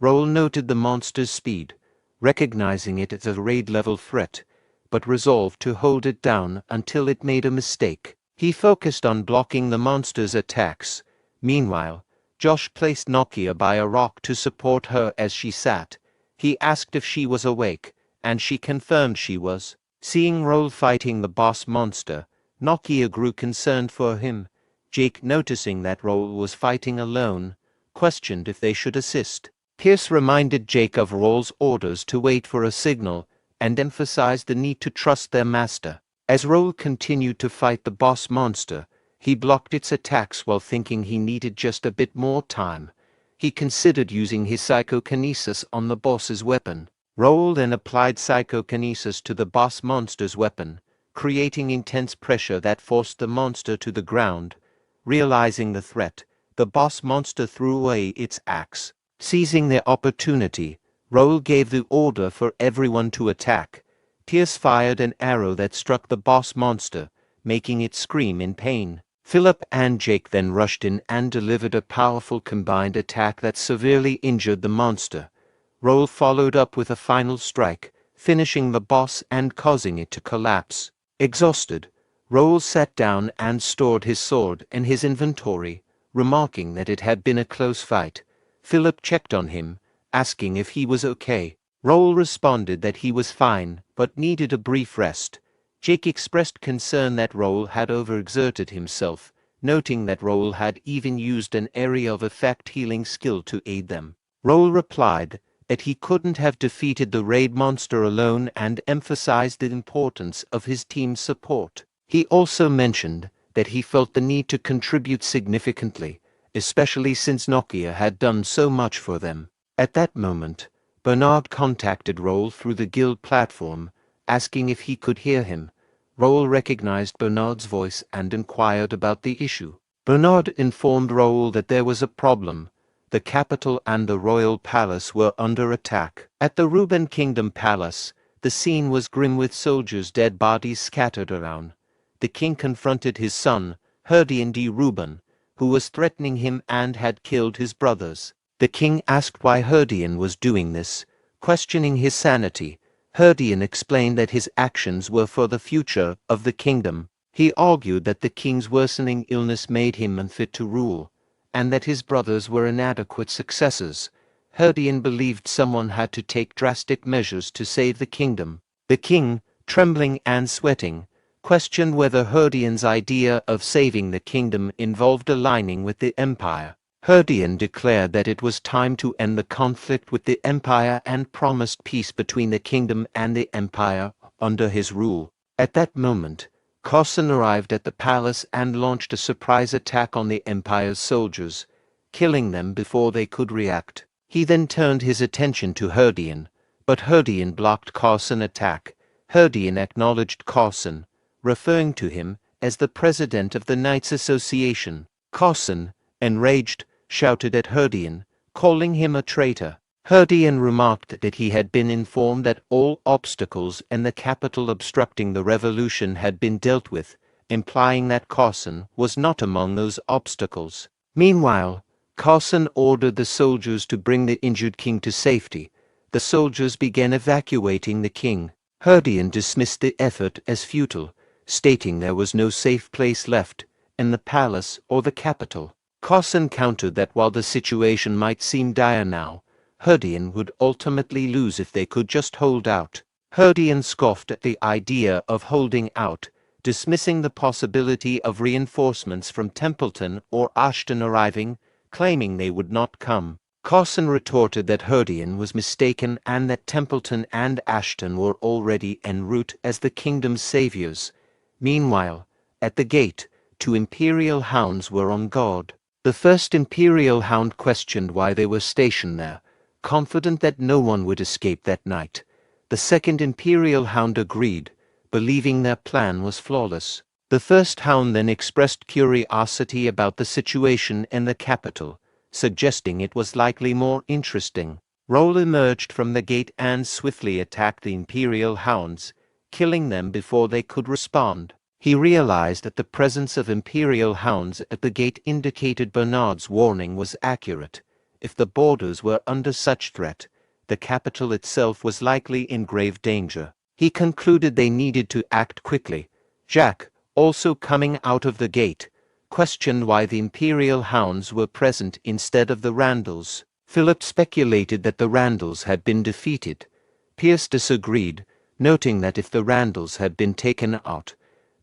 Raul noted the monster's speed, recognizing it as a raid-level threat, but resolved to hold it down until it made a mistake. He focused on blocking the monster's attacks. Meanwhile, Josh placed Nikia by a rock to support her as she sat. He asked if she was awake, and she confirmed she was. Seeing Raul fighting the boss monster, Nikia grew concerned for him. Jake, noticing that Raul was fighting alone, questioned if they should assist. Pierce reminded Jake of Raul's orders to wait for a signal and emphasized the need to trust their master. As Raul continued to fight the boss monster, he blocked its attacks while thinking he needed just a bit more time. He considered using his psychokinesis on the boss's weapon. Raul then applied psychokinesis to the boss monster's weapon, creating intense pressure that forced the monster to the ground. Realizing the threat, the boss monster threw away its axe. Seizing the opportunity, Raul gave the order for everyone to attack. Pierce fired an arrow that struck the boss monster, making it scream in pain. Philip and Jake then rushed in and delivered a powerful combined attack that severely injured the monster. Raul followed up with a final strike, finishing the boss and causing it to collapse. Exhausted, Raul sat down and stored his sword in his inventory, remarking that it had been a close fight. Philip checked on him, asking if he was okay. Raul responded that he was fine, but needed a brief rest. Jake expressed concern that Raul had overexerted himself, noting that Raul had even used an area of effect healing skill to aid them. Raul replied that he couldn't have defeated the raid monster alone and emphasized the importance of his team's support. He also mentioned that he felt the need to contribute significantly, especially since Nikia had done so much for them. At that moment, Bernard contacted Raul through the guild platform, asking if he could hear him. Raul recognized Bernard's voice and inquired about the issue. Bernard informed Raul that there was a problem. The capital and the royal palace were under attack. At the Ruben Kingdom Palace, the scene was grim with soldiers' dead bodies scattered around. The king confronted his son, Herdian de Ruben, who was threatening him and had killed his brothers. The king asked why Herdian was doing this, questioning his sanity. Herdian explained that his actions were for the future of the kingdom. He argued that the king's worsening illness made him unfit to rule, and that his brothers were inadequate successors. Herdian believed someone had to take drastic measures to save the kingdom. The king, trembling and sweating, questioned whether Herdian's idea of saving the kingdom involved aligning with the empire. Herdian declared that it was time to end the conflict with the empire and promised peace between the kingdom and the empire under his rule. At that moment, Carson arrived at the palace and launched a surprise attack on the empire's soldiers, killing them before they could react. He then turned his attention to Herdian, but Herdian blocked Carson's attack. Herdian acknowledged Carson, referring to him as the president of the Knights Association. Carson, enraged, shouted at Herdian, calling him a traitor. Herdian remarked that he had been informed that all obstacles in the capital obstructing the revolution had been dealt with, implying that Carson was not among those obstacles. Meanwhile, Carson ordered the soldiers to bring the injured king to safety. The soldiers began evacuating the king. Herdian dismissed the effort as futile, stating there was no safe place left in the palace or the capital. Carson countered that while the situation might seem dire now, Herdian would ultimately lose if they could just hold out. Herdian scoffed at the idea of holding out, dismissing the possibility of reinforcements from Templeton or Ashton arriving, claiming they would not come. Carson retorted that Herdian was mistaken and that Templeton and Ashton were already en route as the kingdom's saviors. Meanwhile, at the gate, 2 Imperial hounds were on guard. The first Imperial hound questioned why they were stationed there, confident that no one would escape that night. The second Imperial hound agreed, believing their plan was flawless. The first hound then expressed curiosity about the situation in the capital, suggesting it was likely more interesting. Raul emerged from the gate and swiftly attacked the Imperial hounds, killing them before they could respond. He realized that the presence of Imperial hounds at the gate indicated Bernard's warning was accurate. If the borders were under such threat, the capital itself was likely in grave danger. He concluded they needed to act quickly. Jack, also coming out of the gate, questioned why the Imperial hounds were present instead of the Randalls. Philip speculated that the Randalls had been defeated. Pierce disagreed, noting that if the Randalls had been taken out,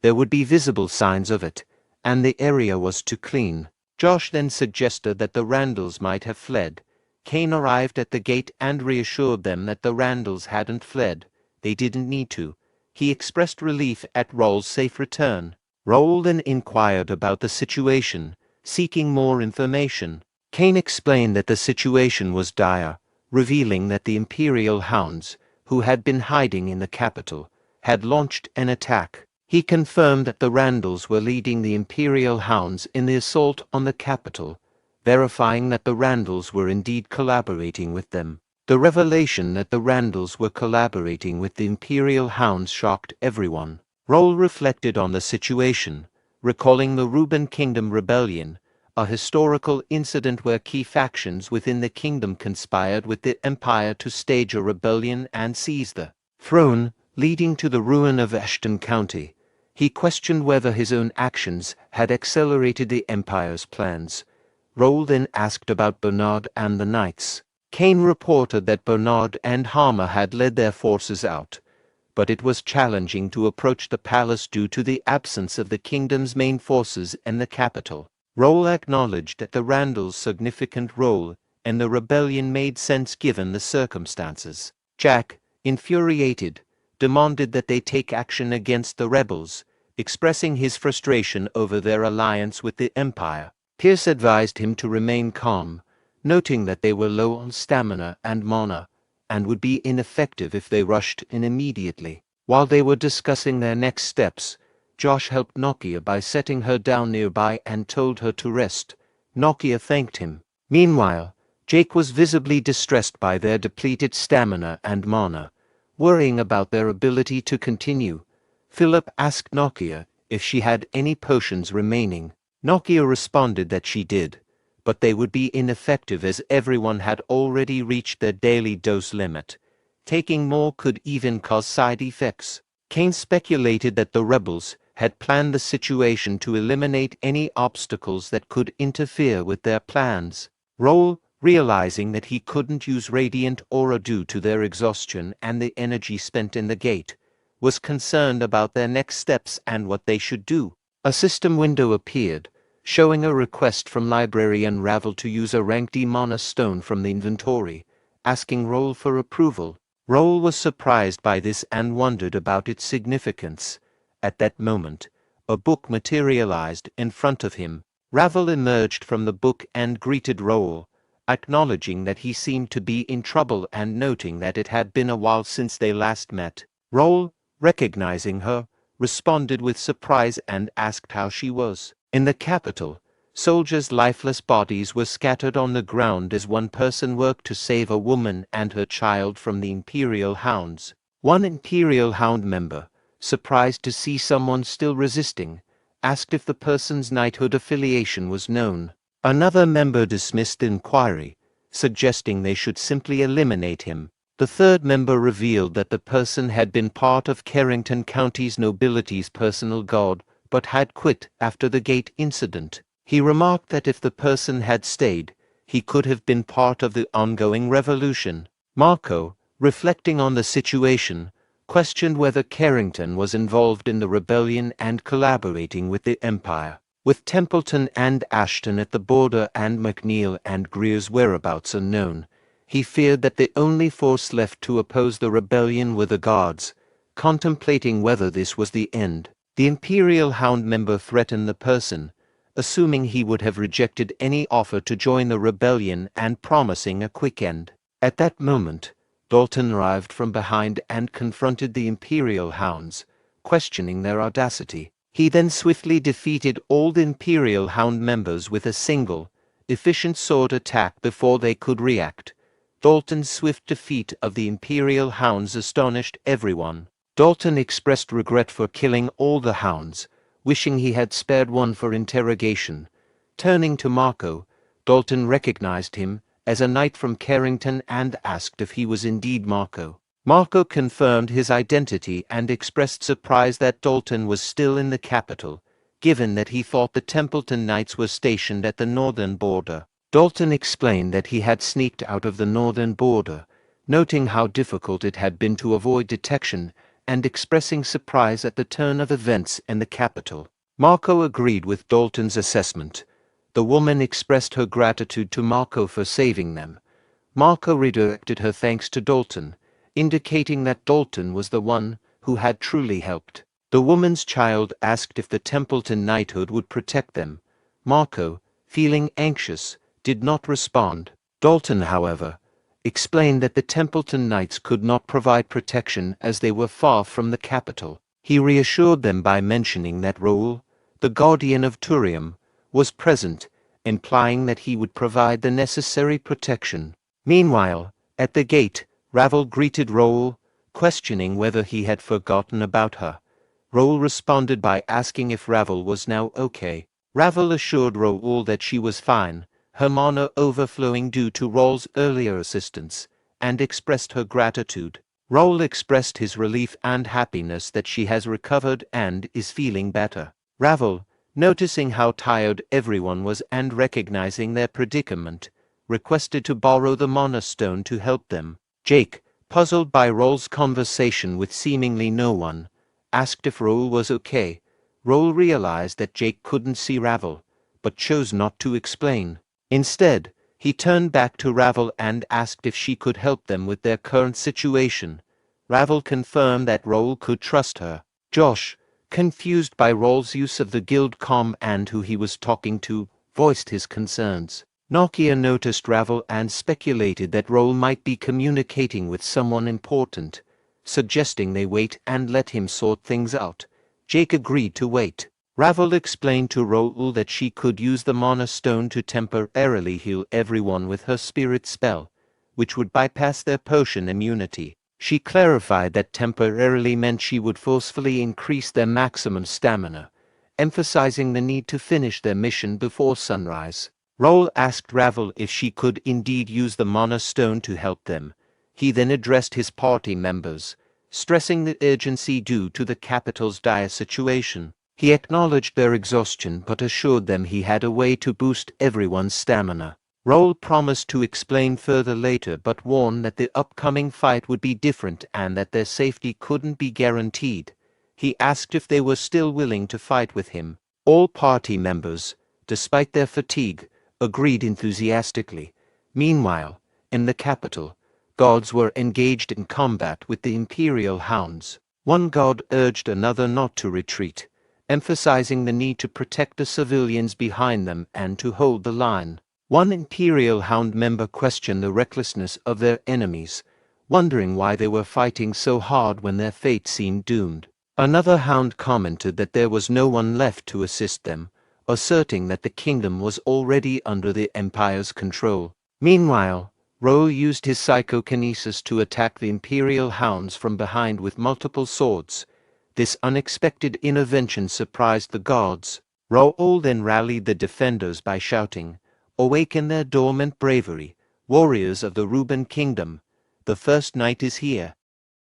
there would be visible signs of it, and the area was too clean. Josh then suggested that the Randalls might have fled. Kane arrived at the gate and reassured them that the Randalls hadn't fled. They didn't need to. He expressed relief at Raul's safe return. Raul then inquired about the situation, seeking more information. Kane explained that the situation was dire, revealing that the Imperial hounds, who had been hiding in the capital, had launched an attack. He confirmed that the Randalls were leading the Imperial hounds in the assault on the capital, verifying that the Randalls were indeed collaborating with them. The revelation that the Randalls were collaborating with the Imperial hounds shocked everyone. Raul reflected on the situation, recalling the Ruben Kingdom Rebellion, a historical incident where key factions within the kingdom conspired with the Empire to stage a rebellion and seize the throne, leading to the ruin of Ashton County. He questioned whether his own actions had accelerated the Empire's plans. Raul then asked about Bernard and the knights. Kane reported that Bernard and Harmer had led their forces out, but it was challenging to approach the palace due to the absence of the kingdom's main forces in the capital. Raul acknowledged that the Randall's significant role in the rebellion made sense given the circumstances. Jack, infuriated, demanded that they take action against the rebels, expressing his frustration over their alliance with the Empire. Pierce advised him to remain calm, noting that they were low on stamina and mana, and would be ineffective if they rushed in immediately. While they were discussing their next steps, Josh helped Nikia by setting her down nearby and told her to rest. Nikia thanked him. Meanwhile, Jake was visibly distressed by their depleted stamina and mana, worrying about their ability to continue. Philip asked Nikia if she had any potions remaining. Nikia responded that she did, but they would be ineffective as everyone had already reached their daily dose limit. Taking more could even cause side effects. Kane speculated that the rebels had planned the situation to eliminate any obstacles that could interfere with their plans. Raul, realizing that he couldn't use radiant aura due to their exhaustion and the energy spent in the gate, was concerned about their next steps and what they should do. A system window appeared, showing a request from librarian Raul to use a rank D mana stone from the inventory, asking Raul for approval. Raul was surprised by this and wondered about its significance. At that moment, a book materialized in front of him. Raul emerged from the book and greeted Raul, acknowledging that he seemed to be in trouble and noting that it had been a while since they last met. Raul, recognizing her, responded with surprise and asked how she was. In the capital, soldiers' lifeless bodies were scattered on the ground as one person worked to save a woman and her child from the Imperial Hounds. One Imperial Hound member, surprised to see someone still resisting, asked if the person's knighthood affiliation was known. Another member dismissed the inquiry, suggesting they should simply eliminate him. The third member revealed that the person had been part of Carrington County's nobility's personal guard, but had quit after the gate incident. He remarked that if the person had stayed, he could have been part of the ongoing revolution. Marco, reflecting on the situation, questioned whether Carrington was involved in the rebellion and collaborating with the Empire. With Templeton and Ashton at the border and McNeil and Greer's whereabouts unknown, he feared that the only force left to oppose the rebellion were the guards. Contemplating whether this was the end, the Imperial Hound member threatened the person, assuming he would have rejected any offer to join the rebellion and promising a quick end. At that moment, Dalton arrived from behind and confronted the Imperial Hounds, questioning their audacity. He then swiftly defeated all the Imperial Hound members with a single, efficient sword attack before they could react. Dalton's swift defeat of the Imperial Hounds astonished everyone. Dalton expressed regret for killing all the hounds, wishing he had spared one for interrogation. Turning to Marco, Dalton recognized him as a knight from Carrington and asked if he was indeed Marco. Marco confirmed his identity and expressed surprise that Dalton was still in the capital, given that he thought the Templeton Knights were stationed at the northern border. Dalton explained that he had sneaked out of the northern border, noting how difficult it had been to avoid detection and expressing surprise at the turn of events in the capital. Marco agreed with Dalton's assessment. The woman expressed her gratitude to Marco for saving them. Marco redirected her thanks to Dalton, indicating that Dalton was the one who had truly helped. The woman's child asked if the Templeton knighthood would protect them. Marco, feeling anxious, did not respond. Dalton, however, explained that the Templeton Knights could not provide protection as they were far from the capital. He reassured them by mentioning that Raul, the guardian of Turium, was present, implying that he would provide the necessary protection. Meanwhile, at the gate, Raul greeted Raul, questioning whether he had forgotten about her. Raul responded by asking if Raul was now okay. Raul assured Raul that she was fine, her mana overflowing due to Raul's earlier assistance, and expressed her gratitude. Raul expressed his relief and happiness that she has recovered and is feeling better. Raul, noticing how tired everyone was and recognizing their predicament, requested to borrow the Mana Stone to help them. Jake, puzzled by Raul's conversation with seemingly no one, asked if Raul was okay. Raul realized that Jake couldn't see Raul, but chose not to explain. Instead, he turned back to Raul and asked if she could help them with their current situation. Raul confirmed that Raul could trust her. Josh, confused by Raul's use of the guild comm and who he was talking to, voiced his concerns. Nikia noticed Raul and speculated that Raul might be communicating with someone important, suggesting they wait and let him sort things out. Jake agreed to wait. Raul explained to Raul that she could use the Mana Stone to temporarily heal everyone with her spirit spell, which would bypass their potion immunity. She clarified that temporarily meant she would forcefully increase their maximum stamina, emphasizing the need to finish their mission before sunrise. Raul asked Raul if she could indeed use the Mana Stone to help them. He then addressed his party members, stressing the urgency due to the capital's dire situation. He acknowledged their exhaustion but assured them he had a way to boost everyone's stamina. Raul promised to explain further later but warned that the upcoming fight would be different and that their safety couldn't be guaranteed. He asked if they were still willing to fight with him. All party members, despite their fatigue, agreed enthusiastically. Meanwhile, in the capital, guards were engaged in combat with the Imperial Hounds. One guard urged another not to retreat, emphasizing the need to protect the civilians behind them and to hold the line. One Imperial Hound member questioned the recklessness of their enemies, wondering why they were fighting so hard when their fate seemed doomed. Another Hound commented that there was no one left to assist them, asserting that the kingdom was already under the Empire's control. Meanwhile, Raul used his psychokinesis to attack the Imperial Hounds from behind with multiple swords. This unexpected intervention surprised the guards. Raul then rallied the defenders by shouting, "Awaken their dormant bravery, warriors of the Ruben Kingdom. The first night is here."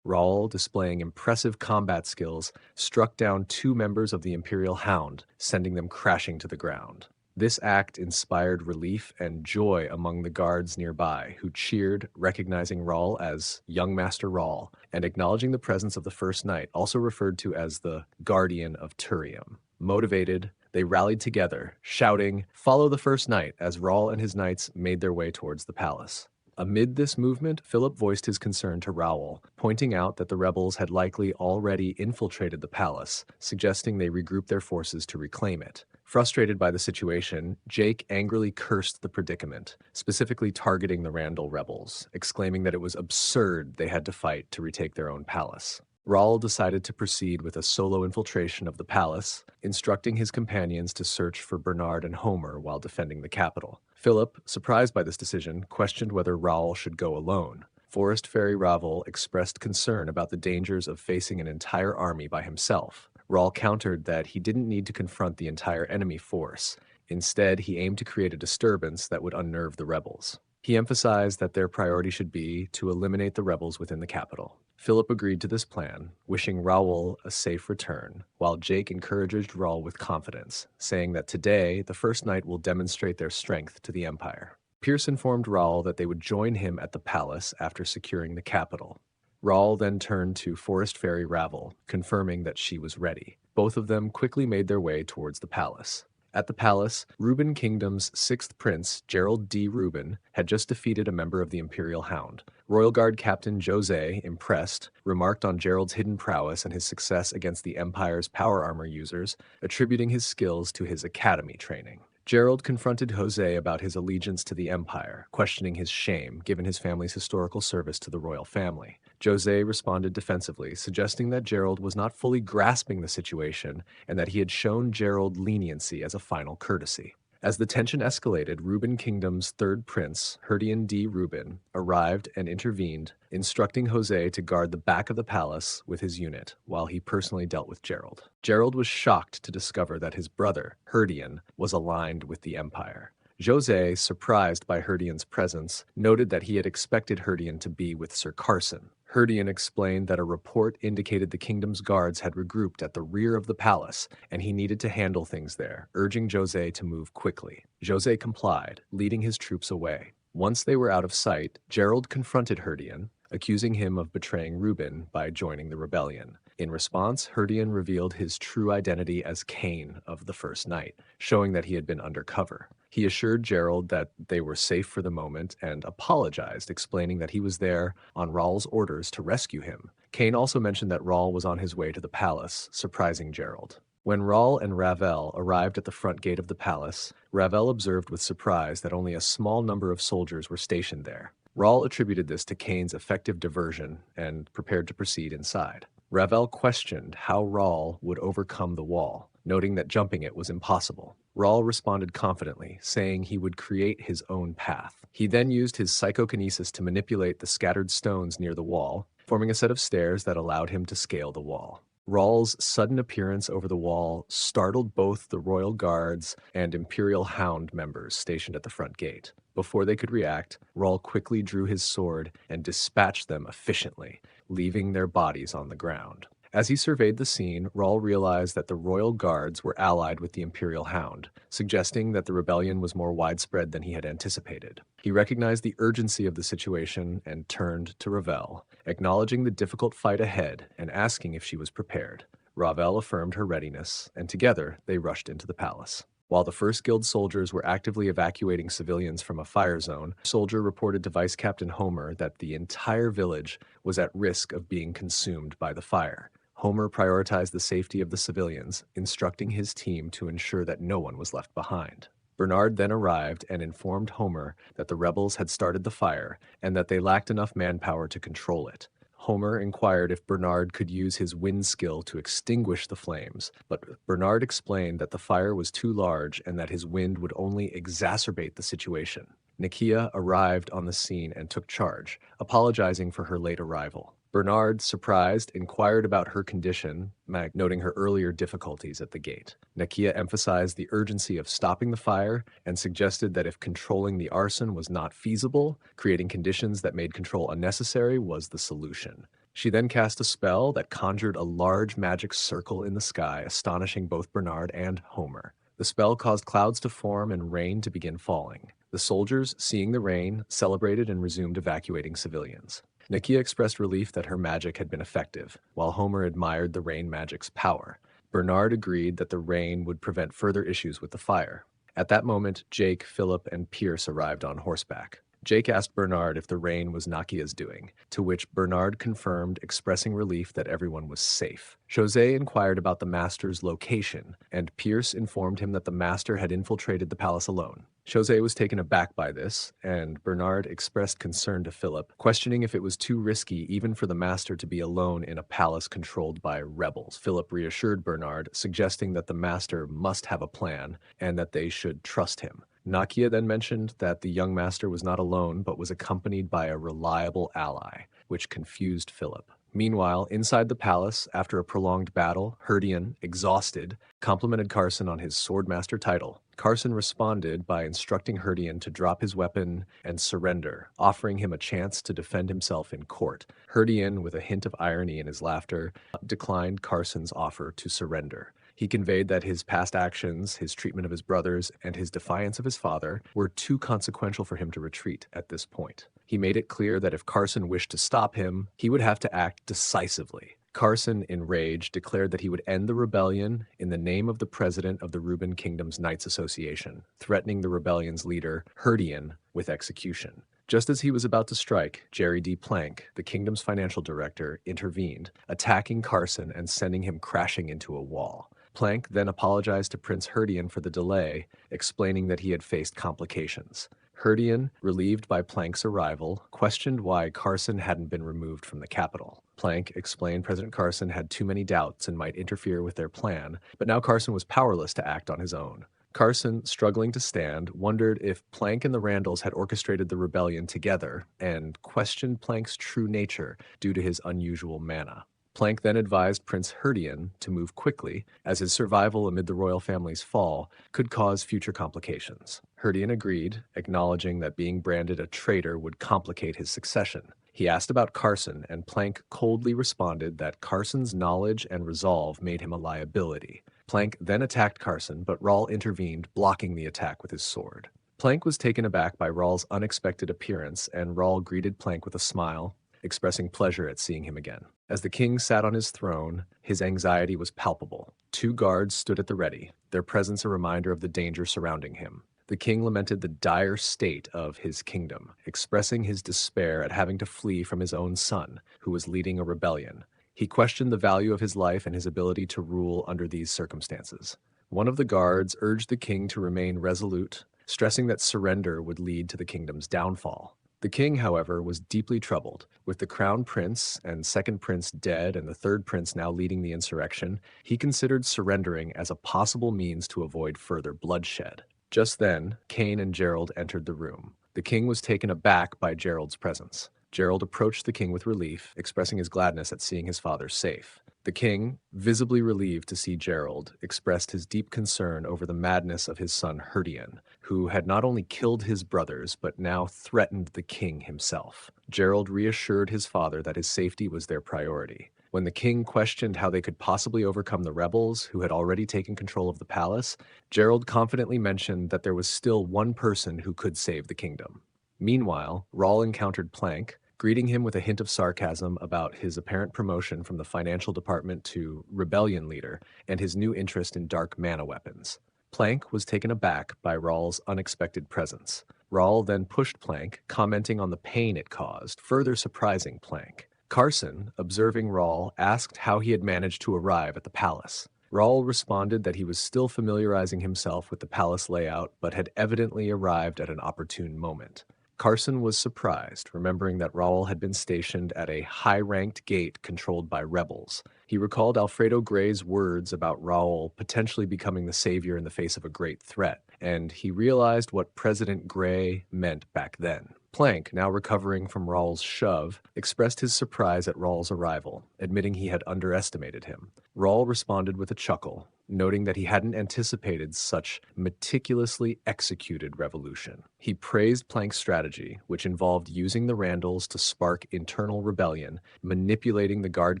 Raul, displaying impressive combat skills, struck down 2 members of the Imperial Hound, sending them crashing to the ground. This act inspired relief and joy among the guards nearby, who cheered, recognizing Raul as Young Master Raul, and acknowledging the presence of the First Knight, also referred to as the Guardian of Turium. Motivated, they rallied together, shouting, "Follow the First Knight," as Raul and his knights made their way towards the palace. Amid this movement, Philip voiced his concern to Raul, pointing out that the rebels had likely already infiltrated the palace, suggesting they regroup their forces to reclaim it. Frustrated by the situation, Jake angrily cursed the predicament, specifically targeting the Randall rebels, exclaiming that it was absurd they had to fight to retake their own palace. Raul decided to proceed with a solo infiltration of the palace, instructing his companions to search for Bernard and Homer while defending the capital. Philip, surprised by this decision, questioned whether Raul should go alone. Forest Fairy Raul expressed concern about the dangers of facing an entire army by himself. Raul countered that he didn't need to confront the entire enemy force. Instead, he aimed to create a disturbance that would unnerve the rebels. He emphasized that their priority should be to eliminate the rebels within the capital. Philip agreed to this plan, wishing Raul a safe return, while Jake encouraged Raul with confidence, saying that today the First Knight will demonstrate their strength to the Empire. Pierce informed Raul that they would join him at the palace after securing the capital. Raul then turned to Forest Fairy Raul, confirming that she was ready. Both of them quickly made their way towards the palace. At the palace, Ruben Kingdom's 6th Prince, Gerald D. Ruben, had just defeated a member of the Imperial Hound. Royal Guard Captain Jose, impressed, remarked on Gerald's hidden prowess and his success against the Empire's power armor users, attributing his skills to his academy training. Gerald confronted Jose about his allegiance to the Empire, questioning his shame given his family's historical service to the royal family. Jose responded defensively, suggesting that Gerald was not fully grasping the situation and that he had shown Gerald leniency as a final courtesy. As the tension escalated, Ruben Kingdom's 3rd Prince, Herdian D. Ruben, arrived and intervened, instructing Jose to guard the back of the palace with his unit, while he personally dealt with Gerald. Gerald was shocked to discover that his brother, Herdian, was aligned with the Empire. Jose, surprised by Herdian's presence, noted that he had expected Herdian to be with Sir Carson. Herdian explained that a report indicated the kingdom's guards had regrouped at the rear of the palace, and he needed to handle things there, urging Jose to move quickly. Jose complied, leading his troops away. Once they were out of sight, Gerald confronted Herdian, accusing him of betraying Reuben by joining the rebellion. In response, Herdian revealed his true identity as Cain of the First Night, showing that he had been undercover. He assured Gerald that they were safe for the moment and apologized, explaining that he was there on Raul's orders to rescue him. Cain also mentioned that Raul was on his way to the palace, surprising Gerald. When Raul and Ravel arrived at the front gate of the palace, Ravel observed with surprise that only a small number of soldiers were stationed there. Raul attributed this to Cain's effective diversion and prepared to proceed inside. Ravel questioned how Raul would overcome the wall, noting that jumping it was impossible. Raul responded confidently, saying he would create his own path. He then used his psychokinesis to manipulate the scattered stones near the wall, forming a set of stairs that allowed him to scale the wall. Raul's sudden appearance over the wall startled both the royal guards and Imperial Hound members stationed at the front gate. Before they could react, Raul quickly drew his sword and dispatched them efficiently, leaving their bodies on the ground. As he surveyed the scene, Raul realized that the royal guards were allied with the Imperial Hound, suggesting that the rebellion was more widespread than he had anticipated. He recognized the urgency of the situation and turned to Ravel, acknowledging the difficult fight ahead and asking if she was prepared. Ravel affirmed her readiness, and together they rushed into the palace. While the First Guild soldiers were actively evacuating civilians from a fire zone, a soldier reported to Vice Captain Homer that the entire village was at risk of being consumed by the fire. Homer prioritized the safety of the civilians, instructing his team to ensure that no one was left behind. Bernard then arrived and informed Homer that the rebels had started the fire and that they lacked enough manpower to control it. Homer inquired if Bernard could use his wind skill to extinguish the flames, but Bernard explained that the fire was too large and that his wind would only exacerbate the situation. Nikia arrived on the scene and took charge, apologizing for her late arrival. Bernard, surprised, inquired about her condition, noting her earlier difficulties at the gate. Nikia emphasized the urgency of stopping the fire and suggested that if controlling the arson was not feasible, creating conditions that made control unnecessary was the solution. She then cast a spell that conjured a large magic circle in the sky, astonishing both Bernard and Homer. The spell caused clouds to form and rain to begin falling. The soldiers, seeing the rain, celebrated and resumed evacuating civilians. Nikia expressed relief that her magic had been effective, while Homer admired the rain magic's power. Bernard agreed that the rain would prevent further issues with the fire. At that moment, Jake, Philip, and Pierce arrived on horseback. Jake asked Bernard if the rain was Nakia's doing, to which Bernard confirmed, expressing relief that everyone was safe. Jose inquired about the master's location, and Pierce informed him that the master had infiltrated the palace alone. Jose was taken aback by this, and Bernard expressed concern to Philip, questioning if it was too risky even for the master to be alone in a palace controlled by rebels. Philip reassured Bernard, suggesting that the master must have a plan and that they should trust him. Nakia then mentioned that the young master was not alone but was accompanied by a reliable ally, which confused Philip. Meanwhile, inside the palace, after a prolonged battle, Herdian, exhausted, complimented Carson on his swordmaster title. Carson responded by instructing Herdian to drop his weapon and surrender, offering him a chance to defend himself in court. Herdian, with a hint of irony in his laughter, declined Carson's offer to surrender. He conveyed that his past actions, his treatment of his brothers, and his defiance of his father were too consequential for him to retreat at this point. He made it clear that if Carson wished to stop him, he would have to act decisively. Carson, enraged, declared that he would end the rebellion in the name of the president of the Reuben Kingdom's Knights Association, threatening the rebellion's leader, Herdian, with execution. Just as he was about to strike, Jerry D. Plank, the kingdom's financial director, intervened, attacking Carson and sending him crashing into a wall. Plank then apologized to Prince Herdian for the delay, explaining that he had faced complications. Herdian, relieved by Plank's arrival, questioned why Carson hadn't been removed from the capital. Plank explained President Carson had too many doubts and might interfere with their plan, but now Carson was powerless to act on his own. Carson, struggling to stand, wondered if Plank and the Randalls had orchestrated the rebellion together and questioned Plank's true nature due to his unusual mana. Plank then advised Prince Herdian to move quickly, as his survival amid the royal family's fall could cause future complications. Herdian agreed, acknowledging that being branded a traitor would complicate his succession. He asked about Carson, and Plank coldly responded that Carson's knowledge and resolve made him a liability. Plank then attacked Carson, but Raul intervened, blocking the attack with his sword. Plank was taken aback by Raul's unexpected appearance, and Raul greeted Plank with a smile, expressing pleasure at seeing him again. As the king sat on his throne, his anxiety was palpable. 2 guards stood at the ready, their presence a reminder of the danger surrounding him. The king lamented the dire state of his kingdom, expressing his despair at having to flee from his own son, who was leading a rebellion. He questioned the value of his life and his ability to rule under these circumstances. One of the guards urged the king to remain resolute, stressing that surrender would lead to the kingdom's downfall. The king, however, was deeply troubled. With the crown prince and second prince dead and the third prince now leading the insurrection, he considered surrendering as a possible means to avoid further bloodshed. Just then, Cain and Gerald entered the room. The king was taken aback by Gerald's presence. Gerald approached the king with relief, expressing his gladness at seeing his father safe. The king, visibly relieved to see Gerald, expressed his deep concern over the madness of his son Herdian, who had not only killed his brothers but now threatened the king himself. Gerald reassured his father that his safety was their priority. When the king questioned how they could possibly overcome the rebels who had already taken control of the palace, Gerald confidently mentioned that there was still one person who could save the kingdom. Meanwhile, Raul encountered Plank, greeting him with a hint of sarcasm about his apparent promotion from the financial department to rebellion leader and his new interest in dark mana weapons. Plank was taken aback by Raul's unexpected presence. Raul then pushed Plank, commenting on the pain it caused, further surprising Plank. Carson, observing Raul, asked how he had managed to arrive at the palace. Raul responded that he was still familiarizing himself with the palace layout, but had evidently arrived at an opportune moment. Carson was surprised, remembering that Raul had been stationed at a high-ranked gate controlled by rebels. He recalled Alfredo Gray's words about Raul potentially becoming the savior in the face of a great threat, and he realized what President Gray meant back then. Plank, now recovering from Raul's shove, expressed his surprise at Raul's arrival, admitting he had underestimated him. Raul responded with a chuckle, noting that he hadn't anticipated such meticulously executed revolution. He praised Plank's strategy, which involved using the Randalls to spark internal rebellion, manipulating the guard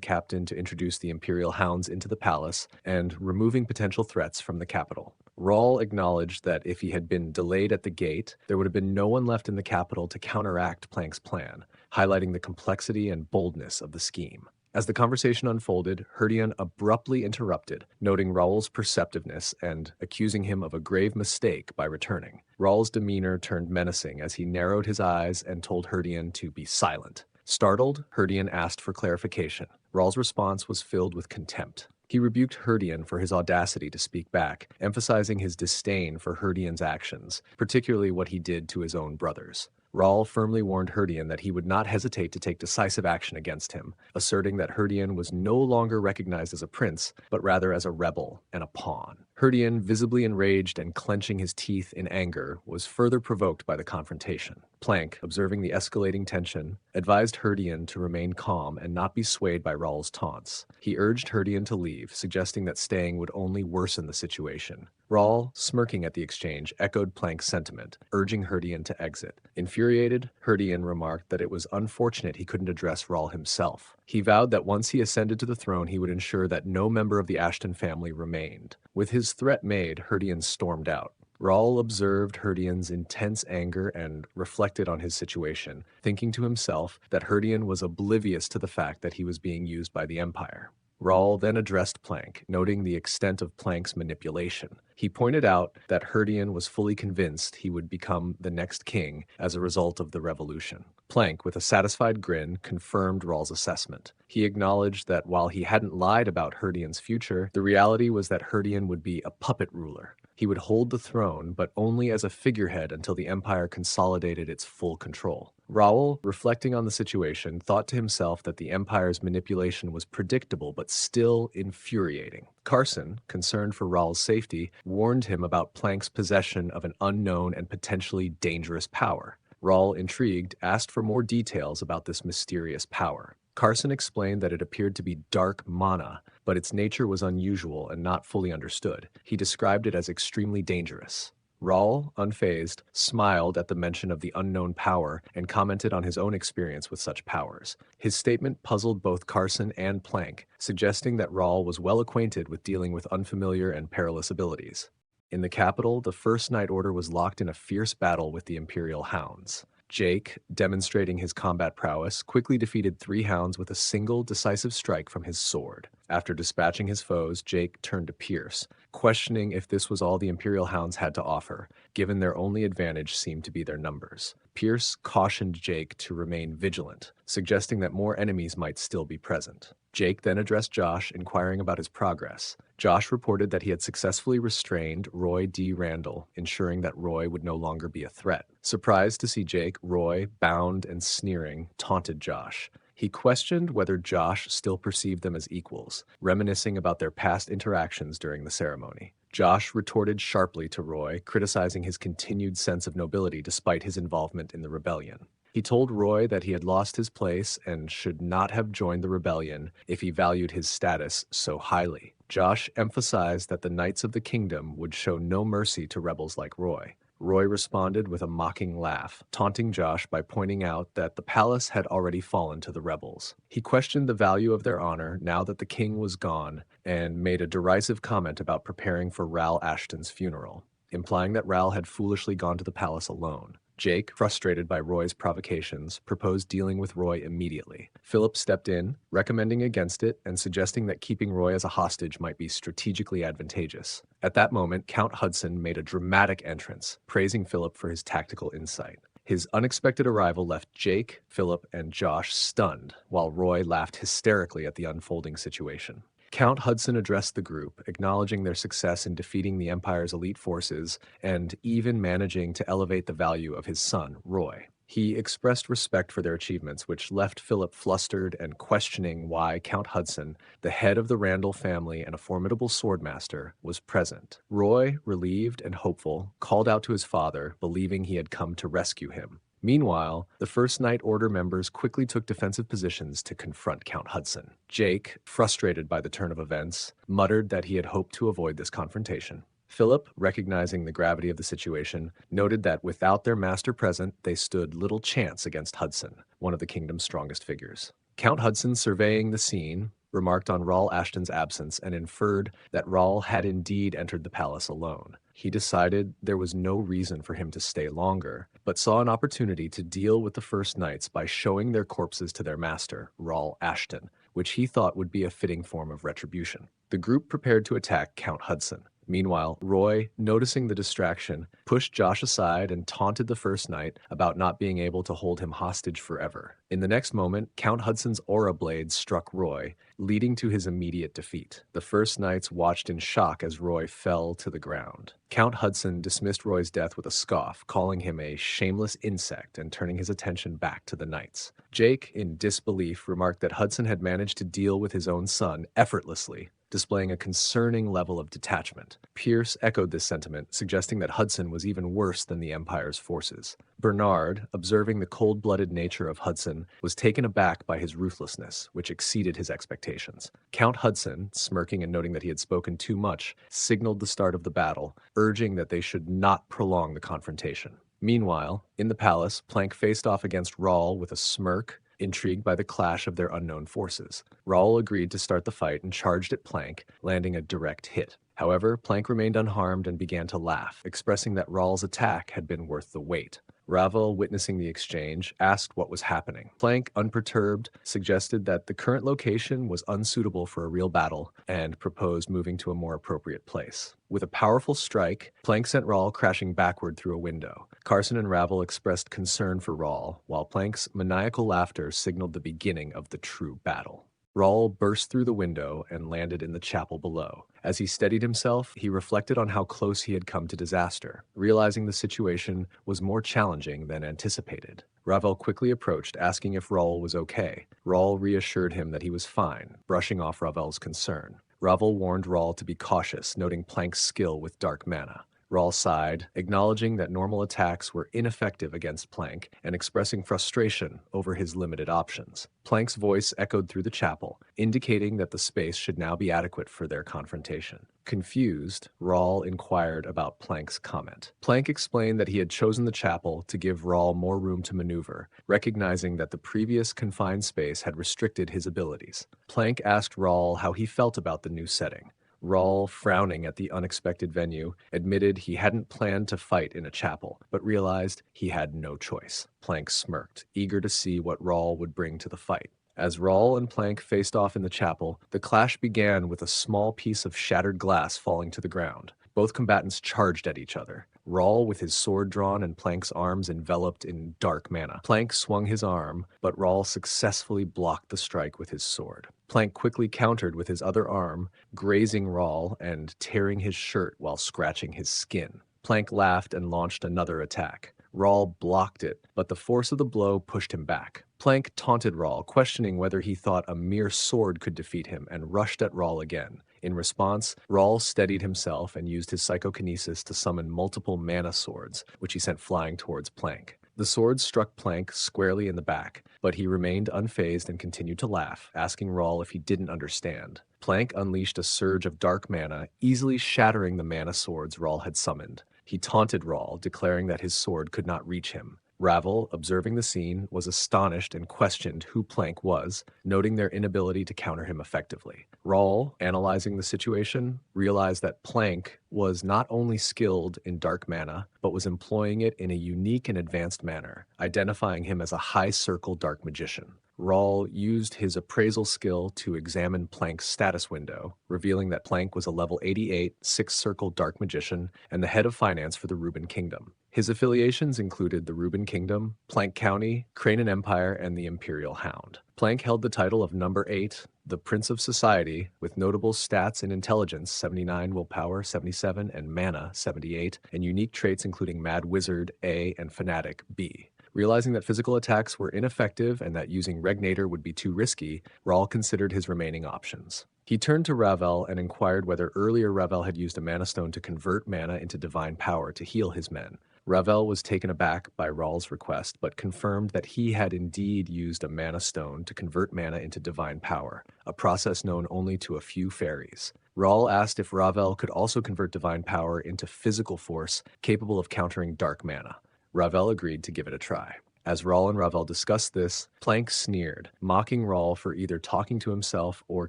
captain to introduce the Imperial Hounds into the palace, and removing potential threats from the capital. Raul acknowledged that if he had been delayed at the gate, there would have been no one left in the capital to counteract Plank's plan, highlighting the complexity and boldness of the scheme. As the conversation unfolded, Herdian abruptly interrupted, noting Raul's perceptiveness and accusing him of a grave mistake by returning. Raul's demeanor turned menacing as he narrowed his eyes and told Herdian to be silent. Startled, Herdian asked for clarification. Raul's response was filled with contempt. He rebuked Herdian for his audacity to speak back, emphasizing his disdain for Herdian's actions, particularly what he did to his own brothers. Raul firmly warned Herdian that he would not hesitate to take decisive action against him, asserting that Herdian was no longer recognized as a prince, but rather as a rebel and a pawn. Herdian, visibly enraged and clenching his teeth in anger, was further provoked by the confrontation. Plank, observing the escalating tension, advised Herdian to remain calm and not be swayed by Raul's taunts. He urged Herdian to leave, suggesting that staying would only worsen the situation. Raul, smirking at the exchange, echoed Plank's sentiment, urging Herdian to exit. Infuriated, Herdian remarked that it was unfortunate he couldn't address Raul himself. He vowed that once he ascended to the throne, he would ensure that no member of the Ashton family remained. With his threat made, Herdian stormed out. Raul observed Herdian's intense anger and reflected on his situation, thinking to himself that Herdian was oblivious to the fact that he was being used by the Empire. Raul then addressed Plank, noting the extent of Plank's manipulation. He pointed out that Herdian was fully convinced he would become the next king as a result of the revolution. Plank, with a satisfied grin, confirmed Raul's assessment. He acknowledged that while he hadn't lied about Herdian's future, the reality was that Herdian would be a puppet ruler. He would hold the throne, but only as a figurehead until the Empire consolidated its full control. Raul, reflecting on the situation, thought to himself that the Empire's manipulation was predictable but still infuriating. Carson, concerned for Raul's safety, warned him about Plank's possession of an unknown and potentially dangerous power. Raul, intrigued, asked for more details about this mysterious power. Carson explained that it appeared to be dark mana, but its nature was unusual and not fully understood. He described it as extremely dangerous. Raul, unfazed, smiled at the mention of the unknown power and commented on his own experience with such powers. His statement puzzled both Carson and Plank, suggesting that Raul was well acquainted with dealing with unfamiliar and perilous abilities. In the capital, the First Night Order was locked in a fierce battle with the Imperial Hounds. Jake, demonstrating his combat prowess, quickly defeated 3 hounds with a single decisive strike from his sword. After dispatching his foes, Jake turned to Pierce, questioning if this was all the Imperial hounds had to offer, given their only advantage seemed to be their numbers. Pierce cautioned Jake to remain vigilant, suggesting that more enemies might still be present. Jake then addressed Josh, inquiring about his progress. Josh reported that he had successfully restrained Roy D. Randall, ensuring that Roy would no longer be a threat. Surprised to see Jake, Roy, bound and sneering, taunted Josh. He questioned whether Josh still perceived them as equals, reminiscing about their past interactions during the ceremony. Josh retorted sharply to Roy, criticizing his continued sense of nobility despite his involvement in the rebellion. He told Roy that he had lost his place and should not have joined the rebellion if he valued his status so highly. Josh emphasized that the Knights of the Kingdom would show no mercy to rebels like Roy. Roy responded with a mocking laugh, taunting Josh by pointing out that the palace had already fallen to the rebels. He questioned the value of their honor now that the king was gone and made a derisive comment about preparing for Raul Ashton's funeral, implying that Raul had foolishly gone to the palace alone. Jake, frustrated by Roy's provocations, proposed dealing with Roy immediately. Philip stepped in, recommending against it and suggesting that keeping Roy as a hostage might be strategically advantageous. At that moment, Count Hudson made a dramatic entrance, praising Philip for his tactical insight. His unexpected arrival left Jake, Philip, and Josh stunned, while Roy laughed hysterically at the unfolding situation. Count Hudson addressed the group, acknowledging their success in defeating the Empire's elite forces and even managing to elevate the value of his son, Roy. He expressed respect for their achievements, which left Philip flustered and questioning why Count Hudson, the head of the Randall family and a formidable swordmaster, was present. Roy, relieved and hopeful, called out to his father, believing he had come to rescue him. Meanwhile, the First Night Order members quickly took defensive positions to confront Count Hudson. Jake, frustrated by the turn of events, muttered that he had hoped to avoid this confrontation. Philip, recognizing the gravity of the situation, noted that without their master present, they stood little chance against Hudson, one of the kingdom's strongest figures. Count Hudson, surveying the scene, remarked on Raul Ashton's absence and inferred that Raul had indeed entered the palace alone. He decided there was no reason for him to stay longer, but saw an opportunity to deal with the First Knights by showing their corpses to their master, Raul Ashton, which he thought would be a fitting form of retribution. The group prepared to attack Count Hudson. Meanwhile, Roy, noticing the distraction, pushed Josh aside and taunted the First Knight about not being able to hold him hostage forever. In the next moment, Count Hudson's aura blade struck Roy, leading to his immediate defeat. The First Knights watched in shock as Roy fell to the ground. Count Hudson dismissed Roy's death with a scoff, calling him a shameless insect and turning his attention back to the Knights. Jake, in disbelief, remarked that Hudson had managed to deal with his own son effortlessly, displaying a concerning level of detachment. Pierce echoed this sentiment, suggesting that Hudson was even worse than the Empire's forces. Bernard, observing the cold-blooded nature of Hudson, was taken aback by his ruthlessness, which exceeded his expectations. Count Hudson, smirking and noting that he had spoken too much, signaled the start of the battle, urging that they should not prolong the confrontation. Meanwhile, in the palace, Plank faced off against Raul with a smirk, intrigued by the clash of their unknown forces. Raul agreed to start the fight and charged at Plank, landing a direct hit. However, Plank remained unharmed and began to laugh, expressing that Raul's attack had been worth the wait. Ravel, witnessing the exchange, asked what was happening. Plank, unperturbed, suggested that the current location was unsuitable for a real battle and proposed moving to a more appropriate place. With a powerful strike, Plank sent Raul crashing backward through a window. Carson and Ravel expressed concern for Raul, while Plank's maniacal laughter signaled the beginning of the true battle. Raul burst through the window and landed in the chapel below. As he steadied himself, he reflected on how close he had come to disaster, realizing the situation was more challenging than anticipated. Ravel quickly approached, asking if Raul was okay. Raul reassured him that he was fine, brushing off Ravel's concern. Ravel warned Raul to be cautious, noting Plank's skill with dark mana. Raul sighed, acknowledging that normal attacks were ineffective against Plank and expressing frustration over his limited options. Plank's voice echoed through the chapel, indicating that the space should now be adequate for their confrontation. Confused, Raul inquired about Plank's comment. Plank explained that he had chosen the chapel to give Raul more room to maneuver, recognizing that the previous confined space had restricted his abilities. Plank asked Raul how he felt about the new setting. Raul, frowning at the unexpected venue, admitted he hadn't planned to fight in a chapel, but realized he had no choice. Plank smirked, eager to see what Raul would bring to the fight. As Raul and Plank faced off in the chapel, the clash began with a small piece of shattered glass falling to the ground. Both combatants charged at each other. Raul with his sword drawn and Plank's arms enveloped in dark mana. Plank swung his arm, but Raul successfully blocked the strike with his sword. Plank quickly countered with his other arm, grazing Raul and tearing his shirt while scratching his skin. Plank laughed and launched another attack. Raul blocked it, but the force of the blow pushed him back. Plank taunted Raul, questioning whether he thought a mere sword could defeat him, and rushed at Raul again. In response, Raul steadied himself and used his psychokinesis to summon multiple mana swords, which he sent flying towards Plank. The swords struck Plank squarely in the back, but he remained unfazed and continued to laugh, asking Raul if he didn't understand. Plank unleashed a surge of dark mana, easily shattering the mana swords Raul had summoned. He taunted Raul, declaring that his sword could not reach him. Ravel, observing the scene, was astonished and questioned who Plank was, noting their inability to counter him effectively. Raul, analyzing the situation, realized that Plank was not only skilled in dark mana, but was employing it in a unique and advanced manner, identifying him as a high-circle dark magician. Raul used his appraisal skill to examine Plank's status window, revealing that Plank was a level 88 six-circle dark magician and the head of finance for the Reuben Kingdom. His affiliations included the Reuben Kingdom, Plank County, Cranen Empire, and the Imperial Hound. Plank held the title of Number 8, the Prince of Society, with notable stats in intelligence 79, willpower 77, and mana 78, and unique traits including Mad Wizard A and Fanatic B. Realizing that physical attacks were ineffective and that using Regnator would be too risky, Raul considered his remaining options. He turned to Ravel and inquired whether earlier Ravel had used a mana stone to convert mana into divine power to heal his men. Ravel was taken aback by Raul's request, but confirmed that he had indeed used a mana stone to convert mana into divine power, a process known only to a few fairies. Raul asked if Ravel could also convert divine power into physical force capable of countering dark mana. Ravel agreed to give it a try. As Raul and Ravel discussed this, Plank sneered, mocking Raul for either talking to himself or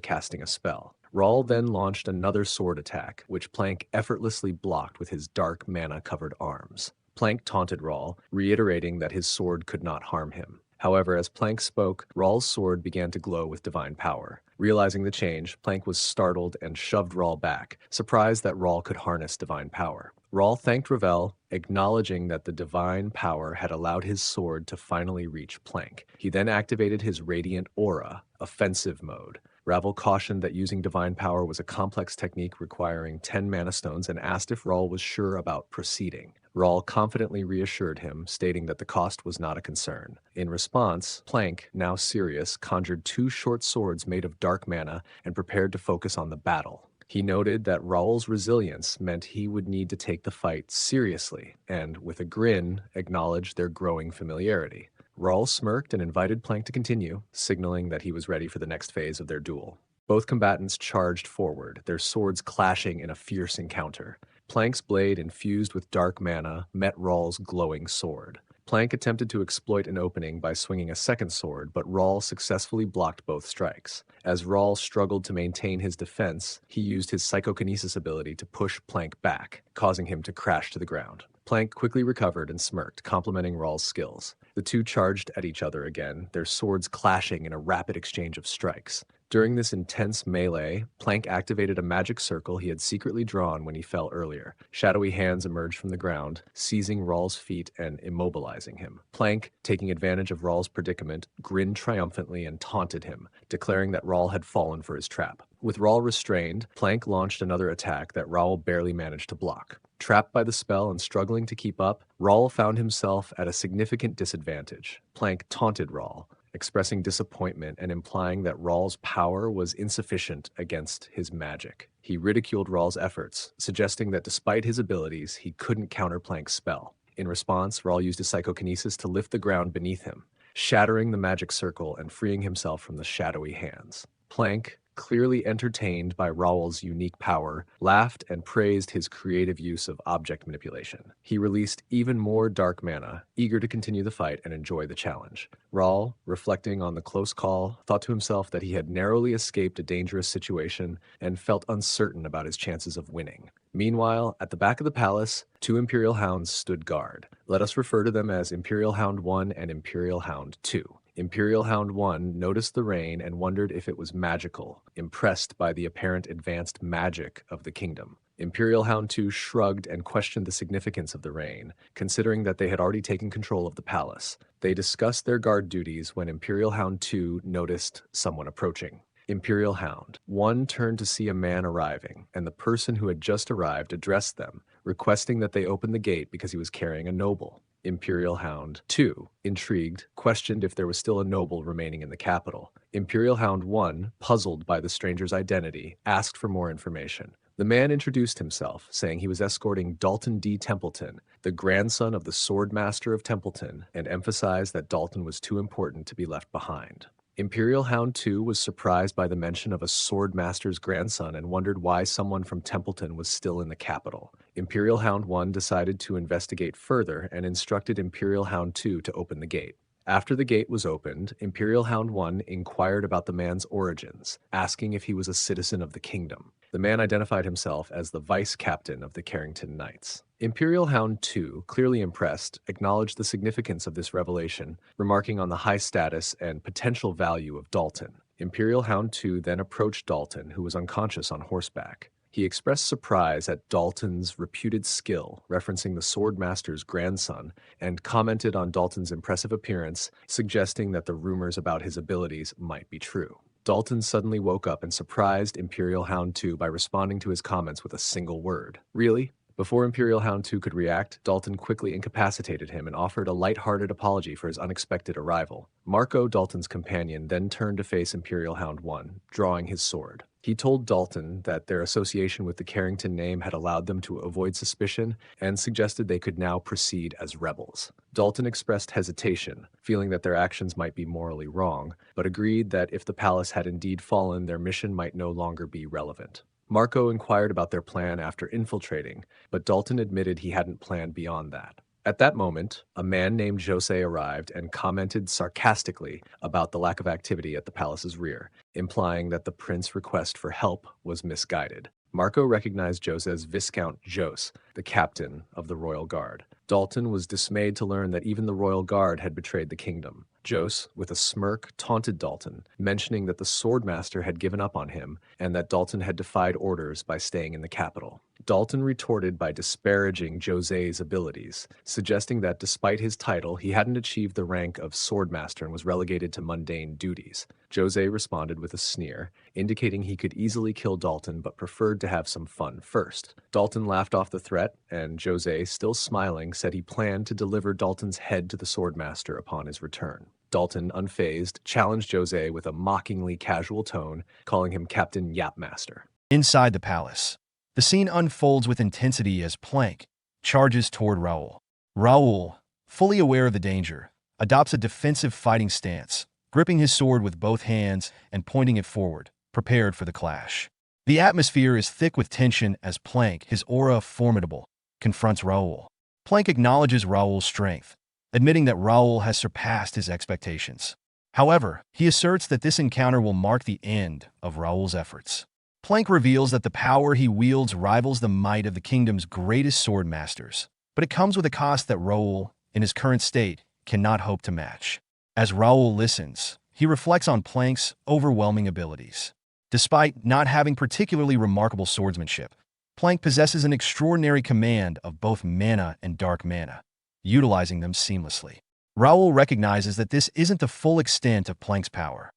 casting a spell. Raul then launched another sword attack, which Plank effortlessly blocked with his dark mana-covered arms. Plank taunted Raul, reiterating that his sword could not harm him. However, as Plank spoke, Raul's sword began to glow with divine power. Realizing the change, Plank was startled and shoved Raul back, surprised that Raul could harness divine power. Raul thanked Ravel, acknowledging that the divine power had allowed his sword to finally reach Plank. He then activated his Radiant Aura, offensive mode. Ravel cautioned that using divine power was a complex technique requiring 10 mana stones and asked if Raul was sure about proceeding. Raul confidently reassured him, stating that the cost was not a concern. In response, Plank, now serious, conjured 2 short swords made of dark mana and prepared to focus on the battle. He noted that Raul's resilience meant he would need to take the fight seriously, and, with a grin, acknowledged their growing familiarity. Raul smirked and invited Plank to continue, signaling that he was ready for the next phase of their duel. Both combatants charged forward, their swords clashing in a fierce encounter. Plank's blade, infused with dark mana, met Raul's glowing sword. Plank attempted to exploit an opening by swinging a second sword, but Raul successfully blocked both strikes. As Raul struggled to maintain his defense, he used his psychokinesis ability to push Plank back, causing him to crash to the ground. Plank quickly recovered and smirked, complimenting Raul's skills. The two charged at each other again, their swords clashing in a rapid exchange of strikes. During this intense melee, Plank activated a magic circle he had secretly drawn when he fell earlier. Shadowy hands emerged from the ground, seizing Raul's feet and immobilizing him. Plank, taking advantage of Raul's predicament, grinned triumphantly and taunted him, declaring that Raul had fallen for his trap. With Raul restrained, Plank launched another attack that Raul barely managed to block. Trapped by the spell and struggling to keep up, Raul found himself at a significant disadvantage. Plank taunted Raul, expressing disappointment and implying that Raul's power was insufficient against his magic. He ridiculed Raul's efforts, suggesting that despite his abilities, he couldn't counter Plank's spell. In response, Raul used his psychokinesis to lift the ground beneath him, shattering the magic circle and freeing himself from the shadowy hands. Plank, clearly entertained by Raul's unique power, laughed and praised his creative use of object manipulation. He released even more dark mana, eager to continue the fight and enjoy the challenge. Raul, reflecting on the close call, thought to himself that he had narrowly escaped a dangerous situation and felt uncertain about his chances of winning. Meanwhile, at the back of the palace, two Imperial Hounds stood guard. Let us refer to them as Imperial Hound 1 and Imperial Hound 2. Imperial Hound 1 noticed the rain and wondered if it was magical, impressed by the apparent advanced magic of the kingdom. Imperial Hound 2 shrugged and questioned the significance of the rain, considering that they had already taken control of the palace. They discussed their guard duties when Imperial Hound 2 noticed someone approaching. Imperial Hound 1 turned to see a man arriving, and the person who had just arrived addressed them, requesting that they open the gate because he was carrying a noble. Imperial Hound 2, intrigued, questioned if there was still a noble remaining in the capital. Imperial Hound 1, puzzled by the stranger's identity, asked for more information. The man introduced himself, saying he was escorting Dalton D. Templeton, the grandson of the Swordmaster of Templeton, and emphasized that Dalton was too important to be left behind. Imperial Hound 2 was surprised by the mention of a Swordmaster's grandson and wondered why someone from Templeton was still in the capital. Imperial Hound 1 decided to investigate further and instructed Imperial Hound 2 to open the gate. After the gate was opened, Imperial Hound 1 inquired about the man's origins, asking if he was a citizen of the kingdom. The man identified himself as the vice-captain of the Carrington Knights. Imperial Hound 2, clearly impressed, acknowledged the significance of this revelation, remarking on the high status and potential value of Dalton. Imperial Hound 2 then approached Dalton, who was unconscious on horseback. He expressed surprise at Dalton's reputed skill, referencing the Swordmaster's grandson, and commented on Dalton's impressive appearance, suggesting that the rumors about his abilities might be true. Dalton suddenly woke up and surprised Imperial Hound 2 by responding to his comments with a single word. "Really?" Before Imperial Hound 2 could react, Dalton quickly incapacitated him and offered a light-hearted apology for his unexpected arrival. Marco, Dalton's companion, then turned to face Imperial Hound 1, drawing his sword. He told Dalton that their association with the Carrington name had allowed them to avoid suspicion and suggested they could now proceed as rebels. Dalton expressed hesitation, feeling that their actions might be morally wrong, but agreed that if the palace had indeed fallen, their mission might no longer be relevant. Marco inquired about their plan after infiltrating, but Dalton admitted he hadn't planned beyond that. At that moment, a man named Jose arrived and commented sarcastically about the lack of activity at the palace's rear, implying that the prince's request for help was misguided. Marco recognized Jose as Viscount Jose, the captain of the Royal Guard. Dalton was dismayed to learn that even the Royal Guard had betrayed the kingdom. Jose, with a smirk, taunted Dalton, mentioning that the Swordmaster had given up on him and that Dalton had defied orders by staying in the capital. Dalton retorted by disparaging Jose's abilities, suggesting that despite his title, he hadn't achieved the rank of Swordmaster and was relegated to mundane duties. Jose responded with a sneer, indicating he could easily kill Dalton but preferred to have some fun first. Dalton laughed off the threat, and Jose, still smiling, said he planned to deliver Dalton's head to the Swordmaster upon his return. Dalton, unfazed, challenged Jose with a mockingly casual tone, calling him Captain Yapmaster. Inside the palace, the scene unfolds with intensity as Plank charges toward Raul. Raul, fully aware of the danger, adopts a defensive fighting stance, gripping his sword with both hands and pointing it forward, prepared for the clash. The atmosphere is thick with tension as Plank, his aura formidable, confronts Raul. Plank acknowledges Raul's strength, admitting that Raul has surpassed his expectations. However, he asserts that this encounter will mark the end of Raul's efforts. Plank reveals that the power he wields rivals the might of the kingdom's greatest sword masters, but it comes with a cost that Raul, in his current state, cannot hope to match. As Raul listens, he reflects on Plank's overwhelming abilities. Despite not having particularly remarkable swordsmanship, Plank possesses an extraordinary command of both mana and dark mana, utilizing them seamlessly. Raul recognizes that this isn't the full extent of Plank's power.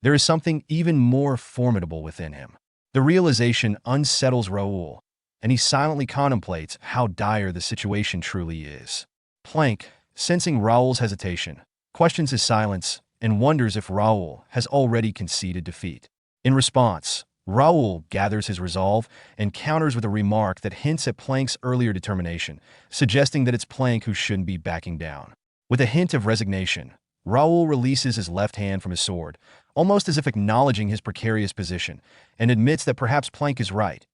There is something even more formidable within him. The realization unsettles Raul, and he silently contemplates how dire the situation truly is. Plank, sensing Raul's hesitation, questions his silence and wonders if Raul has already conceded defeat. In response, Raul gathers his resolve and counters with a remark that hints at Plank's earlier determination, suggesting that it's Plank who shouldn't be backing down. With a hint of resignation, Raul releases his left hand from his sword, almost as if acknowledging his precarious position, and admits that perhaps Plank is right.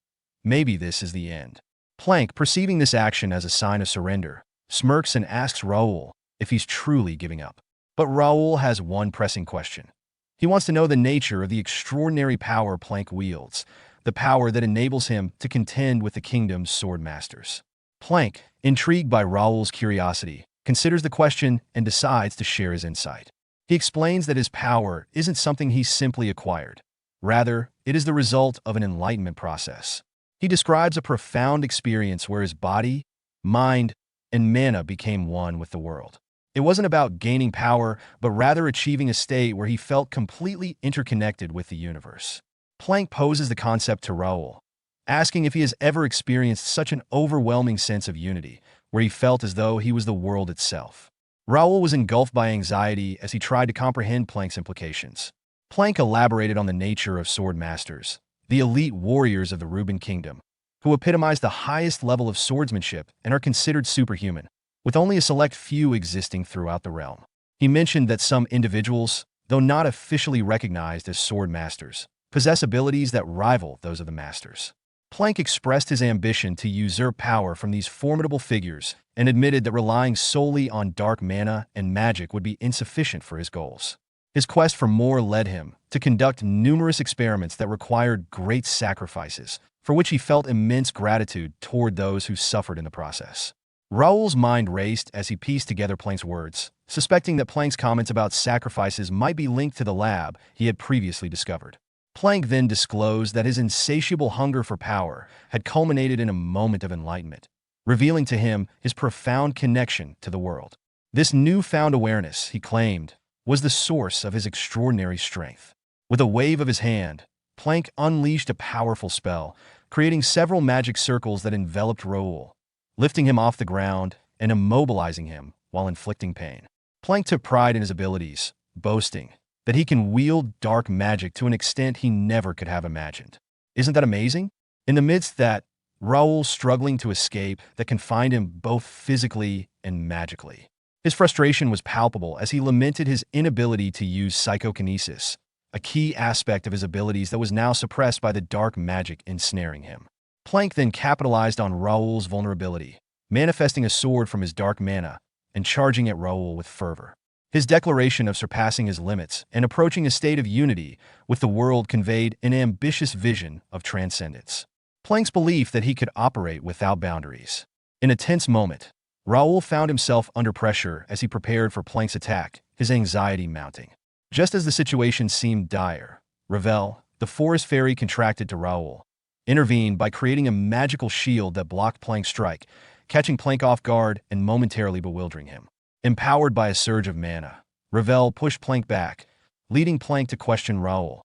Maybe this is the end. Plank, perceiving this action as a sign of surrender, smirks and asks Raul if he's truly giving up. But Raul has one pressing question. He wants to know the nature of the extraordinary power Plank wields, the power that enables him to contend with the kingdom's sword masters. Plank, intrigued by Raul's curiosity, considers the question and decides to share his insight. He explains that his power isn't something he simply acquired. Rather, it is the result of an enlightenment process. He describes a profound experience where his body, mind, and mana became one with the world. It wasn't about gaining power, but rather achieving a state where he felt completely interconnected with the universe. Plank poses the concept to Raul, asking if he has ever experienced such an overwhelming sense of unity, where he felt as though he was the world itself. Raul was engulfed by anxiety as he tried to comprehend Plank's implications. Plank elaborated on the nature of sword masters, the elite warriors of the Reuben Kingdom, who epitomize the highest level of swordsmanship and are considered superhuman, with only a select few existing throughout the realm. He mentioned that some individuals, though not officially recognized as sword masters, possess abilities that rival those of the masters. Plank expressed his ambition to usurp power from these formidable figures and admitted that relying solely on dark mana and magic would be insufficient for his goals. His quest for more led him to conduct numerous experiments that required great sacrifices, for which he felt immense gratitude toward those who suffered in the process. Raul's mind raced as he pieced together Plank's words, suspecting that Plank's comments about sacrifices might be linked to the lab he had previously discovered. Plank then disclosed that his insatiable hunger for power had culminated in a moment of enlightenment, revealing to him his profound connection to the world. This newfound awareness, he claimed, was the source of his extraordinary strength. With a wave of his hand, Plank unleashed a powerful spell, creating several magic circles that enveloped Raul, lifting him off the ground and immobilizing him while inflicting pain. Plank took pride in his abilities, boasting that he can wield dark magic to an extent he never could have imagined. Isn't that amazing? In the midst that, Raul struggling to escape that confined him both physically and magically. His frustration was palpable as he lamented his inability to use psychokinesis, a key aspect of his abilities that was now suppressed by the dark magic ensnaring him. Plank then capitalized on Raul's vulnerability, manifesting a sword from his dark mana and charging at Raul with fervor. His declaration of surpassing his limits and approaching a state of unity with the world conveyed an ambitious vision of transcendence. Plank's belief that he could operate without boundaries. In a tense moment, Raul found himself under pressure as he prepared for Plank's attack, his anxiety mounting. Just as the situation seemed dire, Ravel, the forest fairy contracted to Raul, intervened by creating a magical shield that blocked Plank's strike, catching Plank off guard and momentarily bewildering him. Empowered by a surge of mana, Ravel pushed Plank back, leading Plank to question Raul.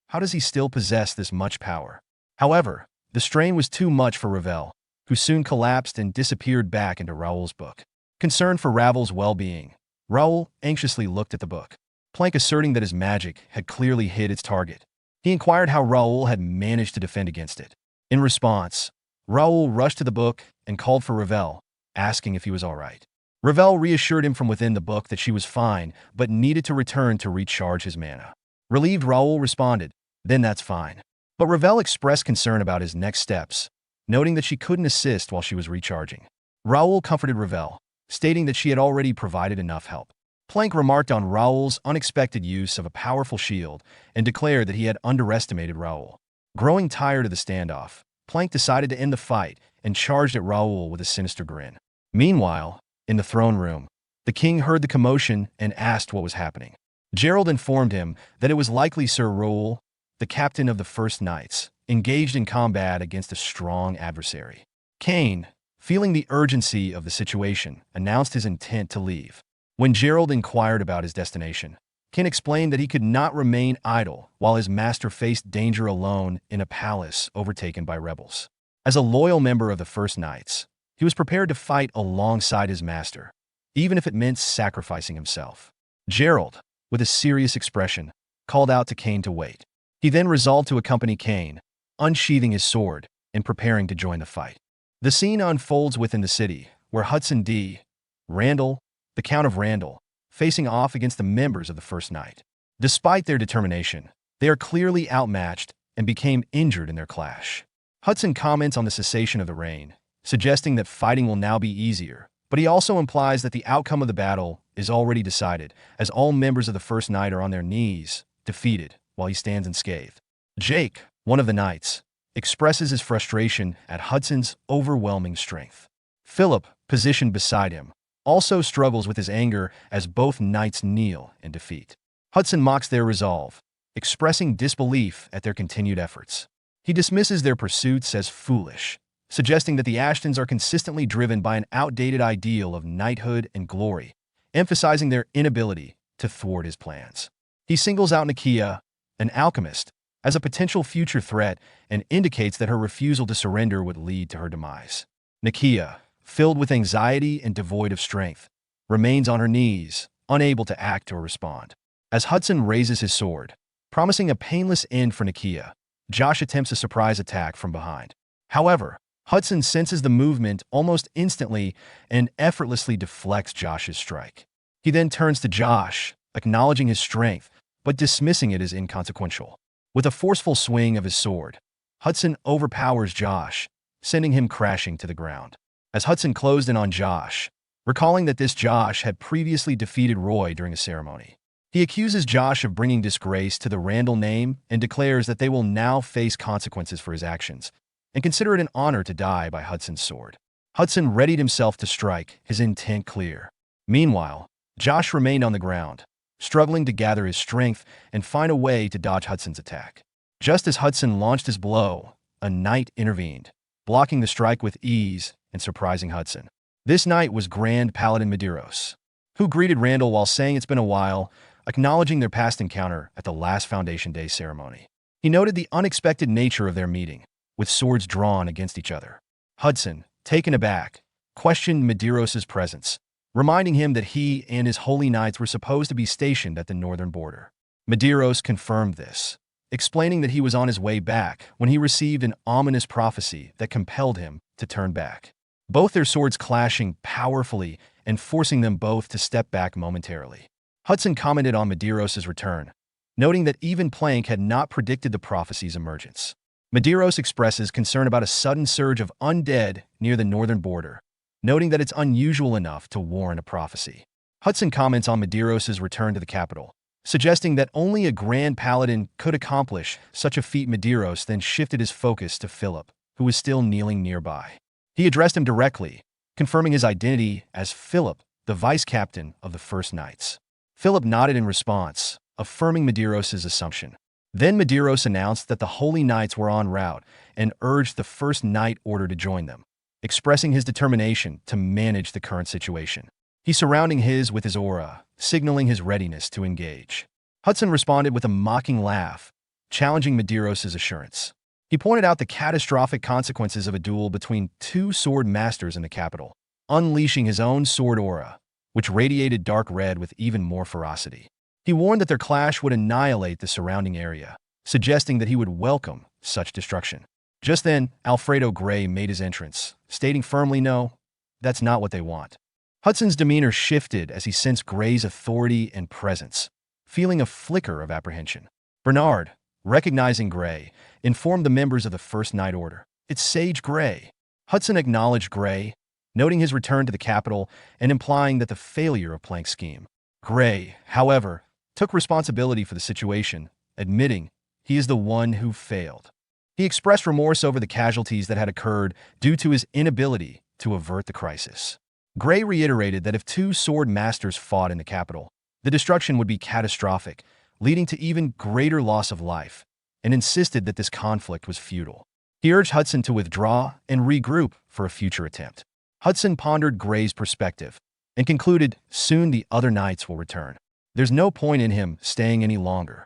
How does he still possess this much power? However, the strain was too much for Ravel, who soon collapsed and disappeared back into Raul's book. Concerned for Ravel's well-being, Raul anxiously looked at the book, Plank asserting that his magic had clearly hit its target. He inquired how Raul had managed to defend against it. In response, Raul rushed to the book and called for Ravel, asking if he was all right. Ravel reassured him from within the book that she was fine, but needed to return to recharge his mana. Relieved, Raul responded, "Then that's fine." But Ravel expressed concern about his next steps, noting that she couldn't assist while she was recharging. Raul comforted Ravel, stating that she had already provided enough help. Plank remarked on Raul's unexpected use of a powerful shield and declared that he had underestimated Raul. Growing tired of the standoff, Plank decided to end the fight and charged at Raul with a sinister grin. Meanwhile, in the throne room, the king heard the commotion and asked what was happening. Gerald informed him that it was likely Sir Raul, the captain of the First Knights, engaged in combat against a strong adversary. Kane, feeling the urgency of the situation, announced his intent to leave. When Gerald inquired about his destination, Kane explained that he could not remain idle while his master faced danger alone in a palace overtaken by rebels. As a loyal member of the First Knights, he was prepared to fight alongside his master, even if it meant sacrificing himself. Gerald, with a serious expression, called out to Kane to wait. He then resolved to accompany Kane, unsheathing his sword and preparing to join the fight. The scene unfolds within the city, where Hudson D. Randall, the Count of Randall, facing off against the members of the First Knight. Despite their determination, they are clearly outmatched and became injured in their clash. Hudson comments on the cessation of the rain, suggesting that fighting will now be easier, but he also implies that the outcome of the battle is already decided, as all members of the First Knight are on their knees, defeated, while he stands unscathed. Jake, one of the knights, expresses his frustration at Hudson's overwhelming strength. Philip, positioned beside him, also struggles with his anger as both knights kneel in defeat. Hudson mocks their resolve, expressing disbelief at their continued efforts. He dismisses their pursuits as foolish, suggesting that the Ashtons are consistently driven by an outdated ideal of knighthood and glory, emphasizing their inability to thwart his plans. He singles out Nikia, an alchemist, as a potential future threat and indicates that her refusal to surrender would lead to her demise. Nikia, filled with anxiety and devoid of strength, remains on her knees, unable to act or respond. As Hudson raises his sword, promising a painless end for Nikia, Josh attempts a surprise attack from behind. However, Hudson senses the movement almost instantly and effortlessly deflects Josh's strike. He then turns to Josh, acknowledging his strength, but dismissing it as inconsequential. With a forceful swing of his sword, Hudson overpowers Josh, sending him crashing to the ground. As Hudson closed in on Josh, recalling that this Josh had previously defeated Roy during a ceremony, he accuses Josh of bringing disgrace to the Randall name and declares that they will now face consequences for his actions, and consider it an honor to die by Hudson's sword. Hudson readied himself to strike, his intent clear. Meanwhile, Josh remained on the ground, struggling to gather his strength and find a way to dodge Hudson's attack. Just as Hudson launched his blow, a knight intervened, blocking the strike with ease and surprising Hudson. This knight was Grand Paladin Medeiros, who greeted Randall while saying it's been a while, acknowledging their past encounter at the last Foundation Day ceremony. He noted the unexpected nature of their meeting, with swords drawn against each other. Hudson, taken aback, questioned Medeiros' presence, reminding him that he and his holy knights were supposed to be stationed at the northern border. Medeiros confirmed this, explaining that he was on his way back when he received an ominous prophecy that compelled him to turn back. Both their swords clashing powerfully and forcing them both to step back momentarily. Hudson commented on Medeiros' return, noting that even Plank had not predicted the prophecy's emergence. Medeiros expresses concern about a sudden surge of undead near the northern border, noting that it's unusual enough to warrant a prophecy. Hudson comments on Medeiros' return to the capital, suggesting that only a Grand Paladin could accomplish such a feat. Medeiros then shifted his focus to Philip, who was still kneeling nearby. He addressed him directly, confirming his identity as Philip, the vice-captain of the First Knights. Philip nodded in response, affirming Medeiros' assumption. Then Medeiros announced that the Holy Knights were en route and urged the First Knight Order to join them, expressing his determination to manage the current situation. He surrounding his with his aura, signaling his readiness to engage. Hudson responded with a mocking laugh, challenging Medeiros' assurance. He pointed out the catastrophic consequences of a duel between two sword masters in the capital, unleashing his own sword aura, which radiated dark red with even more ferocity. He warned that their clash would annihilate the surrounding area, suggesting that he would welcome such destruction. Just then, Alfredo Gray made his entrance, stating firmly, "No, that's not what they want." Hudson's demeanor shifted as he sensed Gray's authority and presence, feeling a flicker of apprehension. Bernard, recognizing Gray, informed the members of the First Knight Order. "It's Sage Gray." Hudson acknowledged Gray, noting his return to the capital and implying that the failure of Plank's scheme. Gray, however, took responsibility for the situation, admitting he is the one who failed. He expressed remorse over the casualties that had occurred due to his inability to avert the crisis. Gray reiterated that if two sword masters fought in the capital, the destruction would be catastrophic, leading to even greater loss of life, and insisted that this conflict was futile. He urged Hudson to withdraw and regroup for a future attempt. Hudson pondered Gray's perspective and concluded soon the other knights will return. There's no point in him staying any longer.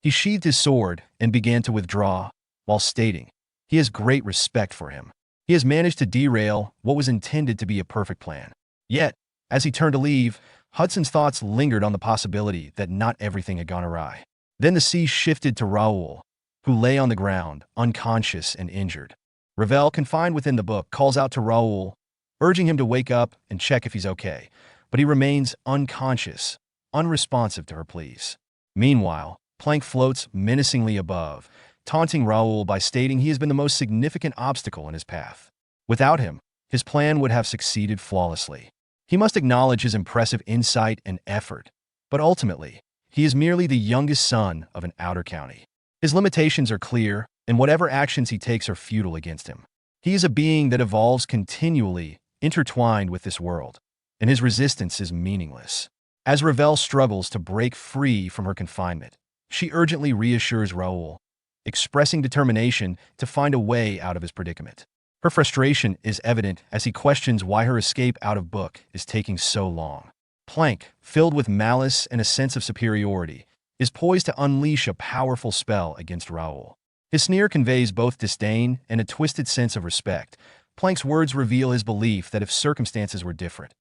He sheathed his sword and began to withdraw, while stating he has great respect for him. He has managed to derail what was intended to be a perfect plan. Yet, as he turned to leave, Hudson's thoughts lingered on the possibility that not everything had gone awry. Then the sea shifted to Raul, who lay on the ground, unconscious and injured. Ravel, confined within the book, calls out to Raul, urging him to wake up and check if he's okay, but he remains unconscious, unresponsive to her pleas. Meanwhile, Plank floats menacingly above, taunting Raul by stating he has been the most significant obstacle in his path. Without him, his plan would have succeeded flawlessly. He must acknowledge his impressive insight and effort, but ultimately, he is merely the youngest son of an outer county. His limitations are clear, and whatever actions he takes are futile against him. He is a being that evolves continually, intertwined with this world, and his resistance is meaningless. As Ravel struggles to break free from her confinement, she urgently reassures Raul, expressing determination to find a way out of his predicament. Her frustration is evident as he questions why her escape out of book is taking so long. Plank, filled with malice and a sense of superiority, is poised to unleash a powerful spell against Raul. His sneer conveys both disdain and a twisted sense of respect. Plank's words reveal his belief that if circumstances were different,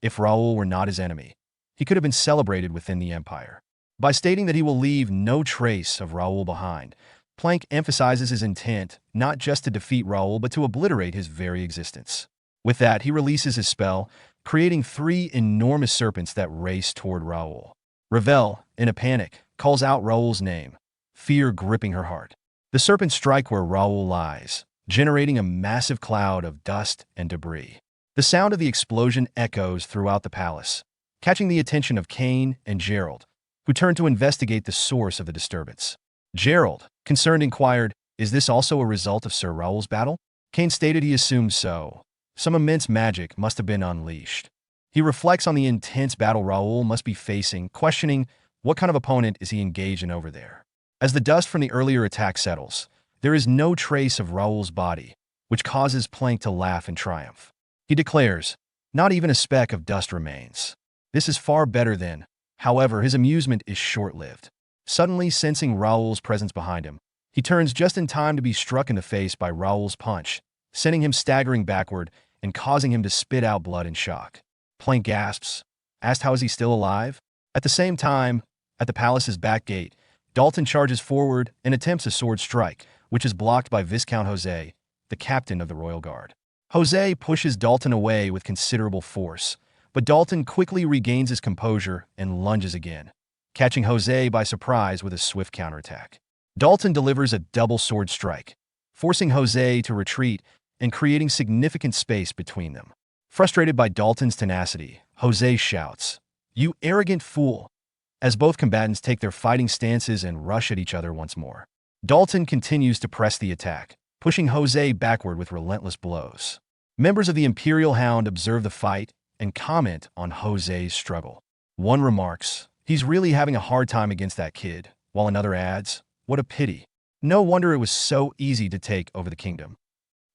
if Raul were not his enemy, he could have been celebrated within the Empire. By stating that he will leave no trace of Raul behind, Plank emphasizes his intent not just to defeat Raul but to obliterate his very existence. With that, he releases his spell, creating 3 enormous serpents that race toward Raul. Ravel, in a panic, calls out Raul's name, fear gripping her heart. The serpents strike where Raul lies, generating a massive cloud of dust and debris. The sound of the explosion echoes throughout the palace, catching the attention of Cain and Gerald, who turn to investigate the source of the disturbance. Gerald, concerned, inquired, "Is this also a result of Sir Raul's battle?" Cain stated he assumed so. Some immense magic must have been unleashed. He reflects on the intense battle Raul must be facing, questioning what kind of opponent is he engaged in over there. As the dust from the earlier attack settles, there is no trace of Raul's body, which causes Plank to laugh in triumph. He declares, "Not even a speck of dust remains. This is far better than." However, his amusement is short-lived. Suddenly sensing Raul's presence behind him, he turns just in time to be struck in the face by Raul's punch, sending him staggering backward and causing him to spit out blood in shock. Plank gasps, asked how is he still alive? At the same time, at the palace's back gate, Dalton charges forward and attempts a sword strike, which is blocked by Viscount Jose, the captain of the Royal Guard. Jose pushes Dalton away with considerable force, but Dalton quickly regains his composure and lunges again, catching Jose by surprise with a swift counterattack. Dalton delivers a double sword strike, forcing Jose to retreat and creating significant space between them. Frustrated by Dalton's tenacity, Jose shouts, "You arrogant fool!" as both combatants take their fighting stances and rush at each other once more. Dalton continues to press the attack, pushing Jose backward with relentless blows. Members of the Imperial Hound observe the fight and comment on Jose's struggle. One remarks, "He's really having a hard time against that kid," while another adds, "What a pity. No wonder it was so easy to take over the kingdom."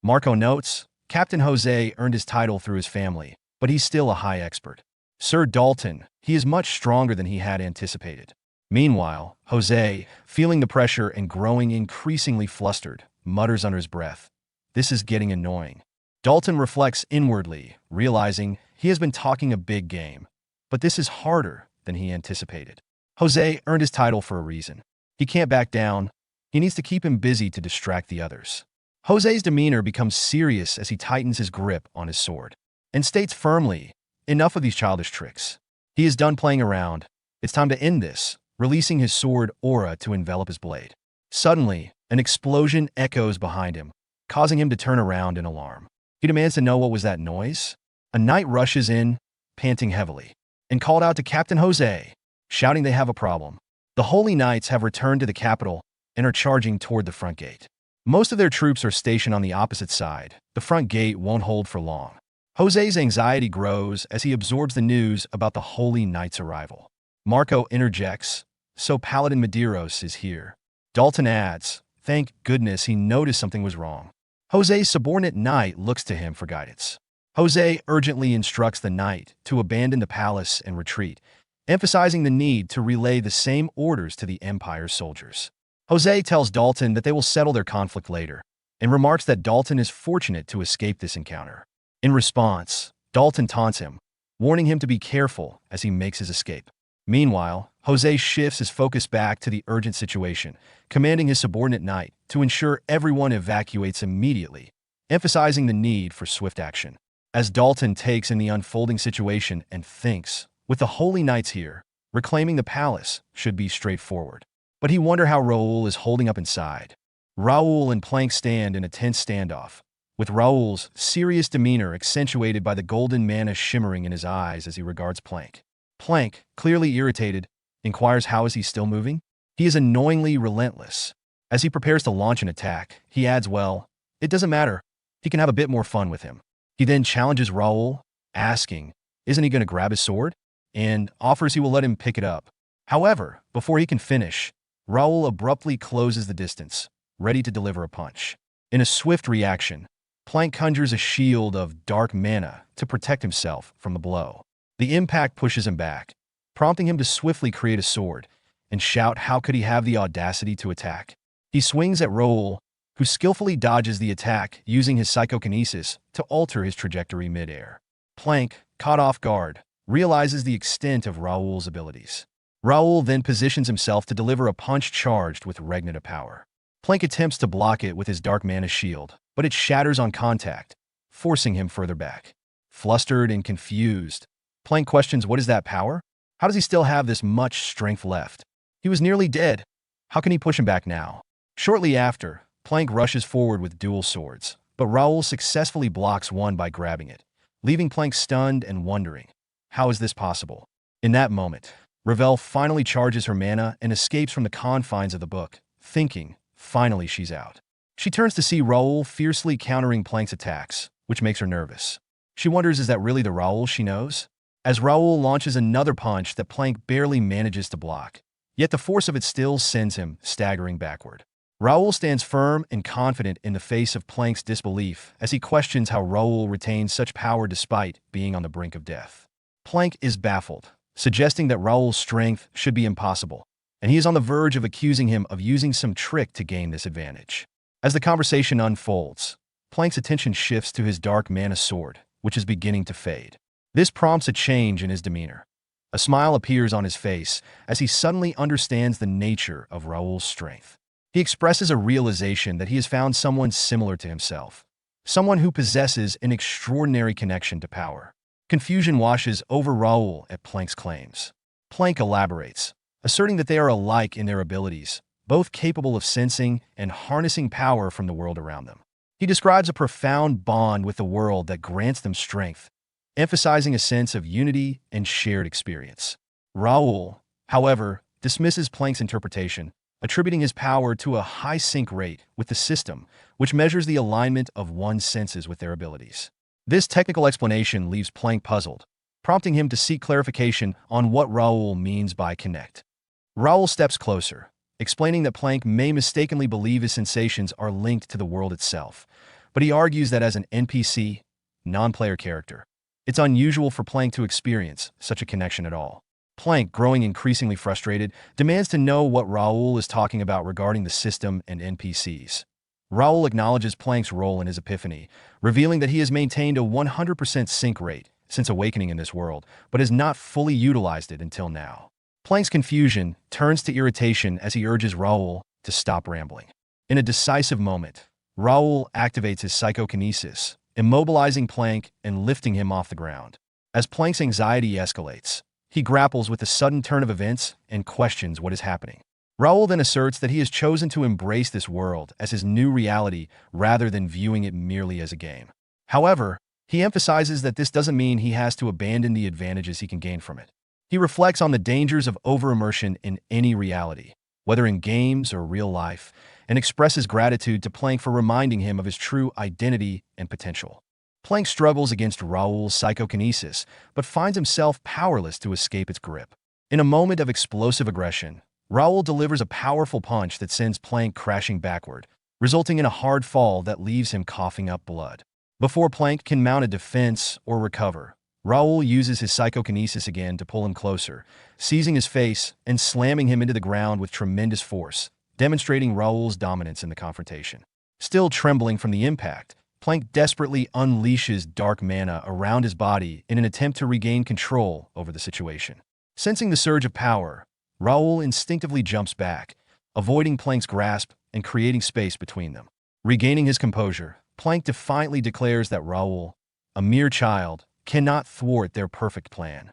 Marco notes, Captain Jose earned his title through his family, but he's still a high expert. Sir Dalton, he is much stronger than he had anticipated. Meanwhile, Jose, feeling the pressure and growing increasingly flustered, mutters under his breath, "This is getting annoying." Dalton reflects inwardly, realizing he has been talking a big game, but this is harder than he anticipated. Jose earned his title for a reason. He can't back down. He needs to keep him busy to distract the others. Jose's demeanor becomes serious as he tightens his grip on his sword and states firmly, "Enough of these childish tricks." He is done playing around. It's time to end this, releasing his sword aura to envelop his blade. Suddenly, an explosion echoes behind him, causing him to turn around in alarm. He demands to know what was that noise. A knight rushes in, panting heavily, and called out to Captain Jose, shouting they have a problem. The Holy Knights have returned to the capital and are charging toward the front gate. Most of their troops are stationed on the opposite side. The front gate won't hold for long. Jose's anxiety grows as he absorbs the news about the Holy Knight's arrival. Marco interjects, "So Paladin Medeiros is here." Dalton adds, "Thank goodness he noticed something was wrong." Jose's subordinate knight looks to him for guidance. Jose urgently instructs the knight to abandon the palace and retreat, emphasizing the need to relay the same orders to the Empire's soldiers. Jose tells Dalton that they will settle their conflict later, and remarks that Dalton is fortunate to escape this encounter. In response, Dalton taunts him, warning him to be careful as he makes his escape. Meanwhile, Jose shifts his focus back to the urgent situation, commanding his subordinate knight to ensure everyone evacuates immediately, emphasizing the need for swift action. As Dalton takes in the unfolding situation and thinks, with the Holy Knights here, reclaiming the palace should be straightforward. But he wonders how Raul is holding up inside. Raul and Plank stand in a tense standoff, with Raul's serious demeanor accentuated by the golden mana shimmering in his eyes as he regards Plank. Plank, clearly irritated, inquires how is he still moving? He is annoyingly relentless. As he prepares to launch an attack, he adds, well, it doesn't matter. He can have a bit more fun with him. He then challenges Raul, asking, isn't he going to grab his sword? And offers he will let him pick it up. However, before he can finish, Raul abruptly closes the distance, ready to deliver a punch. In a swift reaction, Plank conjures a shield of dark mana to protect himself from the blow. The impact pushes him back, prompting him to swiftly create a sword and shout how could he have the audacity to attack. He swings at Raul, who skillfully dodges the attack using his psychokinesis to alter his trajectory midair. Plank, caught off guard, realizes the extent of Raul's abilities. Raul then positions himself to deliver a punch charged with Regnita power. Plank attempts to block it with his dark mana shield, but it shatters on contact, forcing him further back. Flustered and confused, Plank questions what is that power? How does he still have this much strength left? He was nearly dead. How can he push him back now? Shortly after, Plank rushes forward with dual swords, but Raul successfully blocks one by grabbing it, leaving Plank stunned and wondering, how is this possible? In that moment, Ravel finally charges her mana and escapes from the confines of the book, thinking, finally she's out. She turns to see Raul fiercely countering Plank's attacks, which makes her nervous. She wonders is that really the Raul she knows? As Raul launches another punch that Plank barely manages to block, yet the force of it still sends him staggering backward. Raul stands firm and confident in the face of Plank's disbelief as he questions how Raul retains such power despite being on the brink of death. Plank is baffled, suggesting that Raul's strength should be impossible, and he is on the verge of accusing him of using some trick to gain this advantage. As the conversation unfolds, Plank's attention shifts to his dark mana sword, which is beginning to fade. This prompts a change in his demeanor. A smile appears on his face as he suddenly understands the nature of Raul's strength. He expresses a realization that he has found someone similar to himself, someone who possesses an extraordinary connection to power. Confusion washes over Raul at Plank's claims. Plank elaborates, asserting that they are alike in their abilities, both capable of sensing and harnessing power from the world around them. He describes a profound bond with the world that grants them strength, emphasizing a sense of unity and shared experience. Raul, however, dismisses Plank's interpretation, attributing his power to a high sync rate with the system, which measures the alignment of one's senses with their abilities. This technical explanation leaves Plank puzzled, prompting him to seek clarification on what Raul means by connect. Raul steps closer, explaining that Plank may mistakenly believe his sensations are linked to the world itself, but he argues that as an NPC, non-player character, it's unusual for Plank to experience such a connection at all. Plank, growing increasingly frustrated, demands to know what Raul is talking about regarding the system and NPCs. Raul acknowledges Plank's role in his epiphany, revealing that he has maintained a 100% sync rate since awakening in this world, but has not fully utilized it until now. Plank's confusion turns to irritation as he urges Raul to stop rambling. In a decisive moment, Raul activates his psychokinesis, immobilizing Plank and lifting him off the ground. As Plank's anxiety escalates, he grapples with the sudden turn of events and questions what is happening. Raul then asserts that he has chosen to embrace this world as his new reality rather than viewing it merely as a game. However, he emphasizes that this doesn't mean he has to abandon the advantages he can gain from it. He reflects on the dangers of over-immersion in any reality, whether in games or real life, and expresses gratitude to Plank for reminding him of his true identity and potential. Plank struggles against Raul's psychokinesis, but finds himself powerless to escape its grip. In a moment of explosive aggression, Raul delivers a powerful punch that sends Plank crashing backward, resulting in a hard fall that leaves him coughing up blood. Before Plank can mount a defense or recover, Raul uses his psychokinesis again to pull him closer, seizing his face and slamming him into the ground with tremendous force, demonstrating Raul's dominance in the confrontation. Still trembling from the impact, Plank desperately unleashes dark mana around his body in an attempt to regain control over the situation. Sensing the surge of power, Raul instinctively jumps back, avoiding Plank's grasp and creating space between them. Regaining his composure, Plank defiantly declares that Raul, a mere child, cannot thwart their perfect plan.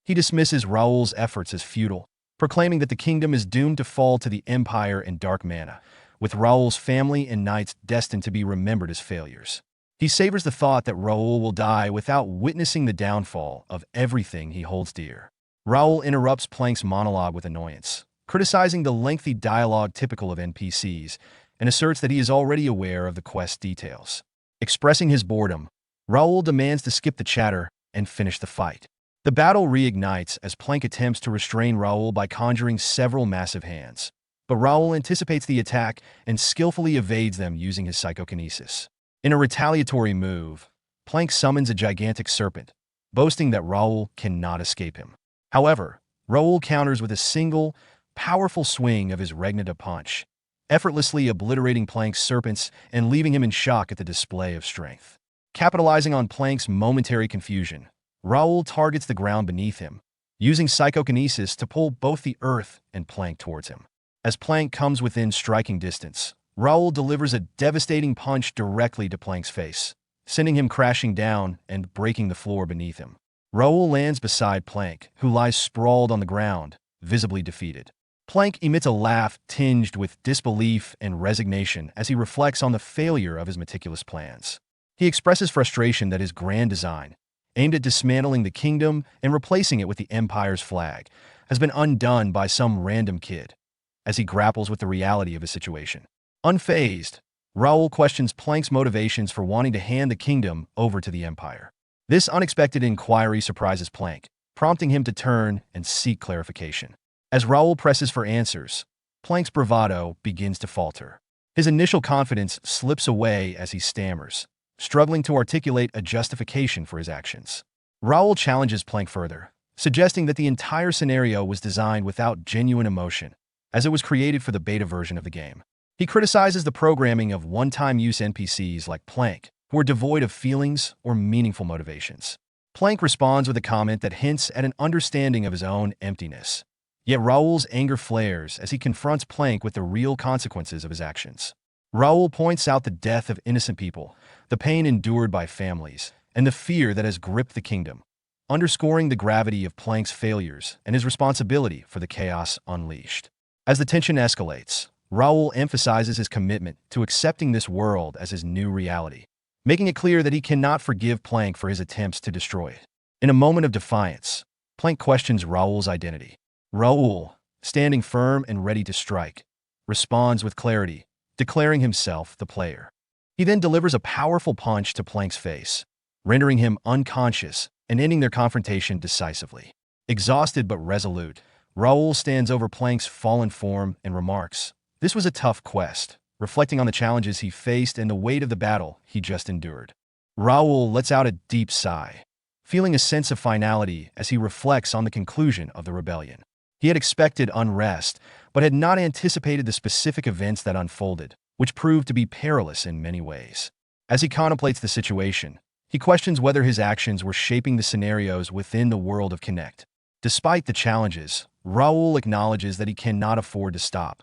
He dismisses Raul's efforts as futile, proclaiming that the kingdom is doomed to fall to the Empire and dark mana, with Raul's family and knights destined to be remembered as failures. He savors the thought that Raul will die without witnessing the downfall of everything he holds dear. Raul interrupts Plank's monologue with annoyance, criticizing the lengthy dialogue typical of NPCs, and asserts that he is already aware of the quest details. Expressing his boredom, Raul demands to skip the chatter and finish the fight. The battle reignites as Plank attempts to restrain Raul by conjuring several massive hands. But Raul anticipates the attack and skillfully evades them using his psychokinesis. In a retaliatory move, Plank summons a gigantic serpent, boasting that Raul cannot escape him. However, Raul counters with a single, powerful swing of his Regnita punch, effortlessly obliterating Plank's serpents and leaving him in shock at the display of strength. Capitalizing on Plank's momentary confusion, Raul targets the ground beneath him, using psychokinesis to pull both the earth and Plank towards him. As Plank comes within striking distance, Raul delivers a devastating punch directly to Plank's face, sending him crashing down and breaking the floor beneath him. Raul lands beside Plank, who lies sprawled on the ground, visibly defeated. Plank emits a laugh tinged with disbelief and resignation as he reflects on the failure of his meticulous plans. He expresses frustration that his grand design, aimed at dismantling the kingdom and replacing it with the Empire's flag, has been undone by some random kid, as he grapples with the reality of his situation. Unfazed, Raul questions Plank's motivations for wanting to hand the kingdom over to the Empire. This unexpected inquiry surprises Plank, prompting him to turn and seek clarification. As Raul presses for answers, Plank's bravado begins to falter. His initial confidence slips away as he stammers, struggling to articulate a justification for his actions. Raul challenges Plank further, suggesting that the entire scenario was designed without genuine emotion, as it was created for the beta version of the game. He criticizes the programming of one-time-use NPCs like Plank, who are devoid of feelings or meaningful motivations. Plank responds with a comment that hints at an understanding of his own emptiness. Yet Raul's anger flares as he confronts Plank with the real consequences of his actions. Raul points out the death of innocent people, the pain endured by families, and the fear that has gripped the kingdom, underscoring the gravity of Plank's failures and his responsibility for the chaos unleashed. As the tension escalates, Raul emphasizes his commitment to accepting this world as his new reality, making it clear that he cannot forgive Plank for his attempts to destroy it. In a moment of defiance, Plank questions Raul's identity. Raul, standing firm and ready to strike, responds with clarity, declaring himself the player. He then delivers a powerful punch to Plank's face, rendering him unconscious and ending their confrontation decisively. Exhausted but resolute, Raul stands over Plank's fallen form and remarks, "This was a tough quest," reflecting on the challenges he faced and the weight of the battle he just endured. Raul lets out a deep sigh, feeling a sense of finality as he reflects on the conclusion of the rebellion. He had expected unrest, but had not anticipated the specific events that unfolded, which proved to be perilous in many ways. As he contemplates the situation, he questions whether his actions were shaping the scenarios within the world of Connect. Despite the challenges, Raul acknowledges that he cannot afford to stop.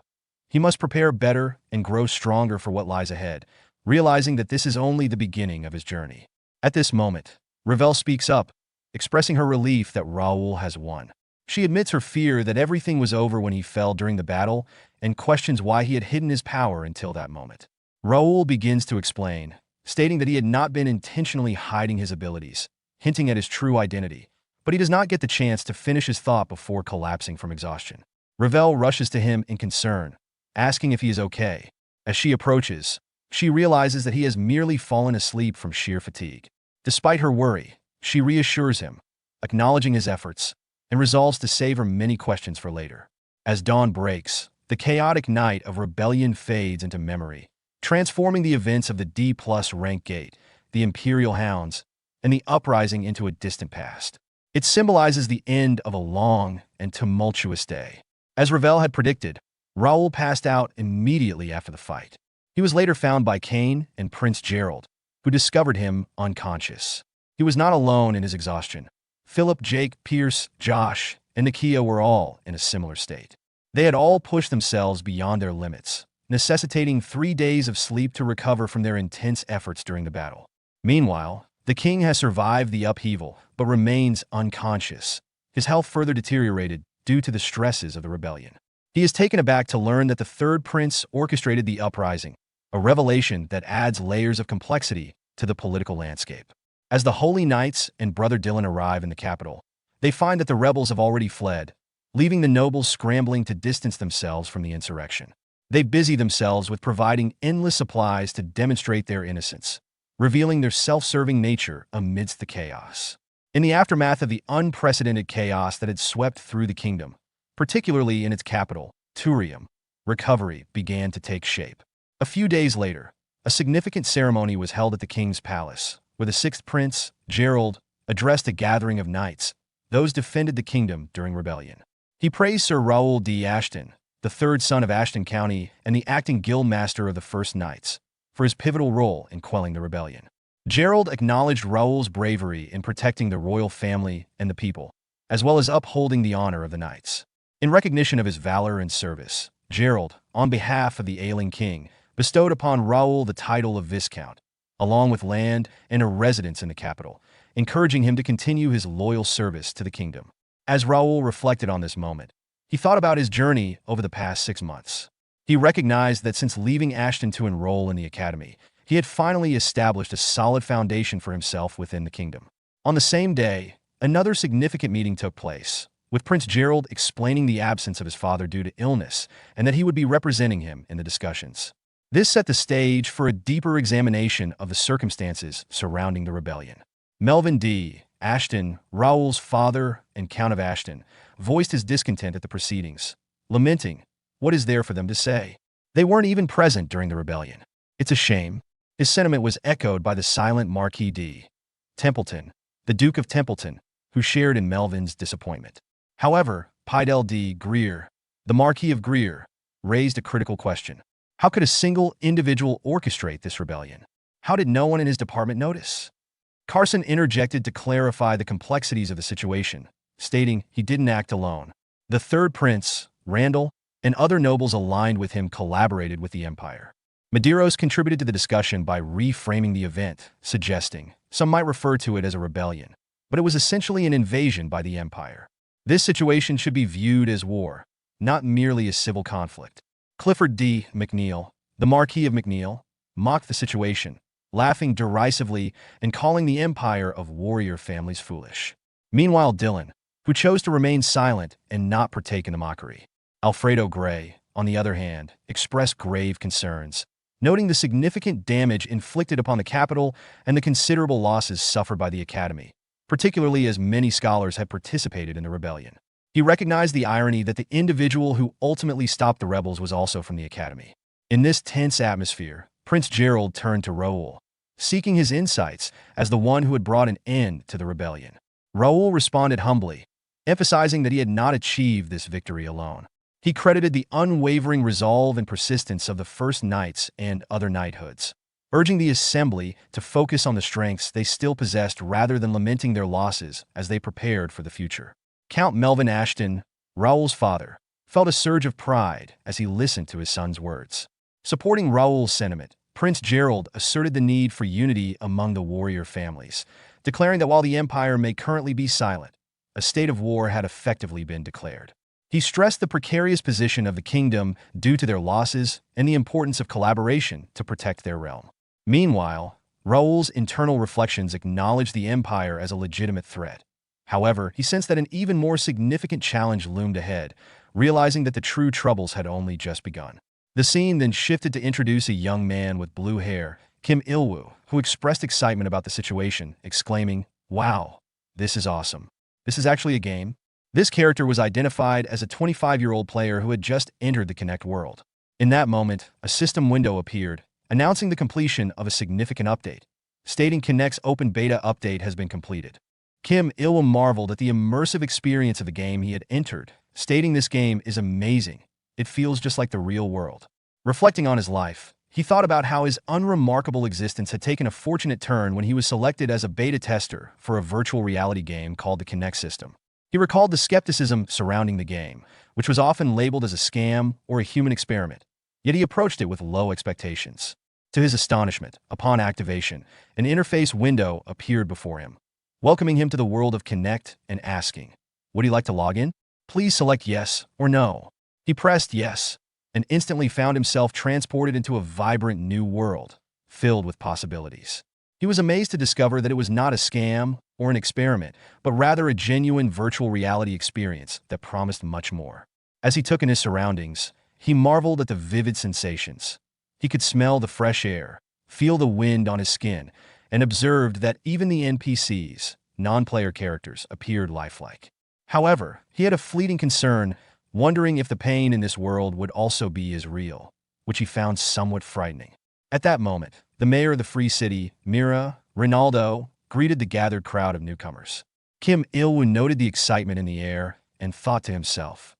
He must prepare better and grow stronger for what lies ahead, realizing that this is only the beginning of his journey. At this moment, Ravel speaks up, expressing her relief that Raul has won. She admits her fear that everything was over when he fell during the battle and questions why he had hidden his power until that moment. Raul begins to explain, stating that he had not been intentionally hiding his abilities, hinting at his true identity, but he does not get the chance to finish his thought before collapsing from exhaustion. Ravel rushes to him in concern, asking if he is okay. As she approaches, she realizes that he has merely fallen asleep from sheer fatigue. Despite her worry, she reassures him, acknowledging his efforts, and resolves to save her many questions for later. As dawn breaks, the chaotic night of rebellion fades into memory, transforming the events of the D+ rank gate, the Imperial Hounds, and the uprising into a distant past. It symbolizes the end of a long and tumultuous day. As Ravel had predicted, Raul passed out immediately after the fight. He was later found by Kane and Prince Gerald, who discovered him unconscious. He was not alone in his exhaustion. Philip, Jake, Pierce, Josh, and Nikia were all in a similar state. They had all pushed themselves beyond their limits, necessitating 3 days of sleep to recover from their intense efforts during the battle. Meanwhile, the king has survived the upheaval, but remains unconscious. His health further deteriorated due to the stresses of the rebellion. He is taken aback to learn that the third prince orchestrated the uprising, a revelation that adds layers of complexity to the political landscape. As the Holy Knights and Brother Dylan arrive in the capital, they find that the rebels have already fled, leaving the nobles scrambling to distance themselves from the insurrection. They busy themselves with providing endless supplies to demonstrate their innocence, revealing their self-serving nature amidst the chaos. In the aftermath of the unprecedented chaos that had swept through the kingdom, particularly in its capital, Turium, recovery began to take shape. A few days later, a significant ceremony was held at the king's palace, where the sixth prince, Gerald, addressed a gathering of knights, those defended the kingdom during rebellion. He praised Sir Raul D. Ashton, the third son of Ashton County and the acting guild master of the First Knights, for his pivotal role in quelling the rebellion. Gerald acknowledged Raul's bravery in protecting the royal family and the people, as well as upholding the honor of the knights. In recognition of his valor and service, Gerald, on behalf of the ailing king, bestowed upon Raul the title of Viscount, along with land and a residence in the capital, encouraging him to continue his loyal service to the kingdom. As Raul reflected on this moment, he thought about his journey over the past 6 months. He recognized that since leaving Ashton to enroll in the academy, he had finally established a solid foundation for himself within the kingdom. On the same day, another significant meeting took place, with Prince Gerald explaining the absence of his father due to illness and that he would be representing him in the discussions. This set the stage for a deeper examination of the circumstances surrounding the rebellion. Melvin D. Ashton, Raul's father and Count of Ashton, voiced his discontent at the proceedings, lamenting, "What is there for them to say? They weren't even present during the rebellion. It's a shame." His sentiment was echoed by the silent Marquis D. Templeton, the Duke of Templeton, who shared in Melvin's disappointment. However, Pidel D. Greer, the Marquis of Greer, raised a critical question. How could a single individual orchestrate this rebellion? How did no one in his department notice? Carson interjected to clarify the complexities of the situation, stating he didn't act alone. The third prince, Randall, and other nobles aligned with him collaborated with the empire. Medeiros contributed to the discussion by reframing the event, suggesting some might refer to it as a rebellion, but it was essentially an invasion by the empire. This situation should be viewed as war, not merely as civil conflict. Clifford D. McNeil, the Marquis of McNeil, mocked the situation, laughing derisively and calling the empire of warrior families foolish. Meanwhile, Dylan, who chose to remain silent and not partake in the mockery. Alfredo Gray, on the other hand, expressed grave concerns, noting the significant damage inflicted upon the capital and the considerable losses suffered by the academy, particularly as many scholars had participated in the rebellion. He recognized the irony that the individual who ultimately stopped the rebels was also from the academy. In this tense atmosphere, Prince Gerald turned to Raul, seeking his insights as the one who had brought an end to the rebellion. Raul responded humbly, emphasizing that he had not achieved this victory alone. He credited the unwavering resolve and persistence of the First Knights and other knighthoods, urging the assembly to focus on the strengths they still possessed rather than lamenting their losses as they prepared for the future. Count Melvin Ashton, Raul's father, felt a surge of pride as he listened to his son's words. Supporting Raul's sentiment, Prince Gerald asserted the need for unity among the warrior families, declaring that while the empire may currently be silent, a state of war had effectively been declared. He stressed the precarious position of the kingdom due to their losses and the importance of collaboration to protect their realm. Meanwhile, Raul's internal reflections acknowledged the empire as a legitimate threat. However, he sensed that an even more significant challenge loomed ahead, realizing that the true troubles had only just begun. The scene then shifted to introduce a young man with blue hair, Kim Il-woo, who expressed excitement about the situation, exclaiming, "Wow, this is awesome. This is actually a game." This character was identified as a 25-year-old player who had just entered the Connect world. In that moment, a system window appeared, announcing the completion of a significant update, stating Connect's open beta update has been completed. Kim Il-woo marveled at the immersive experience of the game he had entered, stating this game is amazing. It feels just like the real world. Reflecting on his life, he thought about how his unremarkable existence had taken a fortunate turn when he was selected as a beta tester for a virtual reality game called the Kinect system. He recalled the skepticism surrounding the game, which was often labeled as a scam or a human experiment, yet he approached it with low expectations. To his astonishment, upon activation, an interface window appeared before him, welcoming him to the world of Kinect and asking, "Would he like to log in? Please select yes or no." He pressed yes, and instantly found himself transported into a vibrant new world, filled with possibilities. He was amazed to discover that it was not a scam or an experiment, but rather a genuine virtual reality experience that promised much more. As he took in his surroundings, he marveled at the vivid sensations. He could smell the fresh air, feel the wind on his skin, and observed that even the NPCs, non-player characters, appeared lifelike. However, he had a fleeting concern, wondering if the pain in this world would also be as real, which he found somewhat frightening. At that moment, the mayor of the Free City, Mira, Ronaldo, greeted the gathered crowd of newcomers. Kim Il-woo noted the excitement in the air and thought to himself,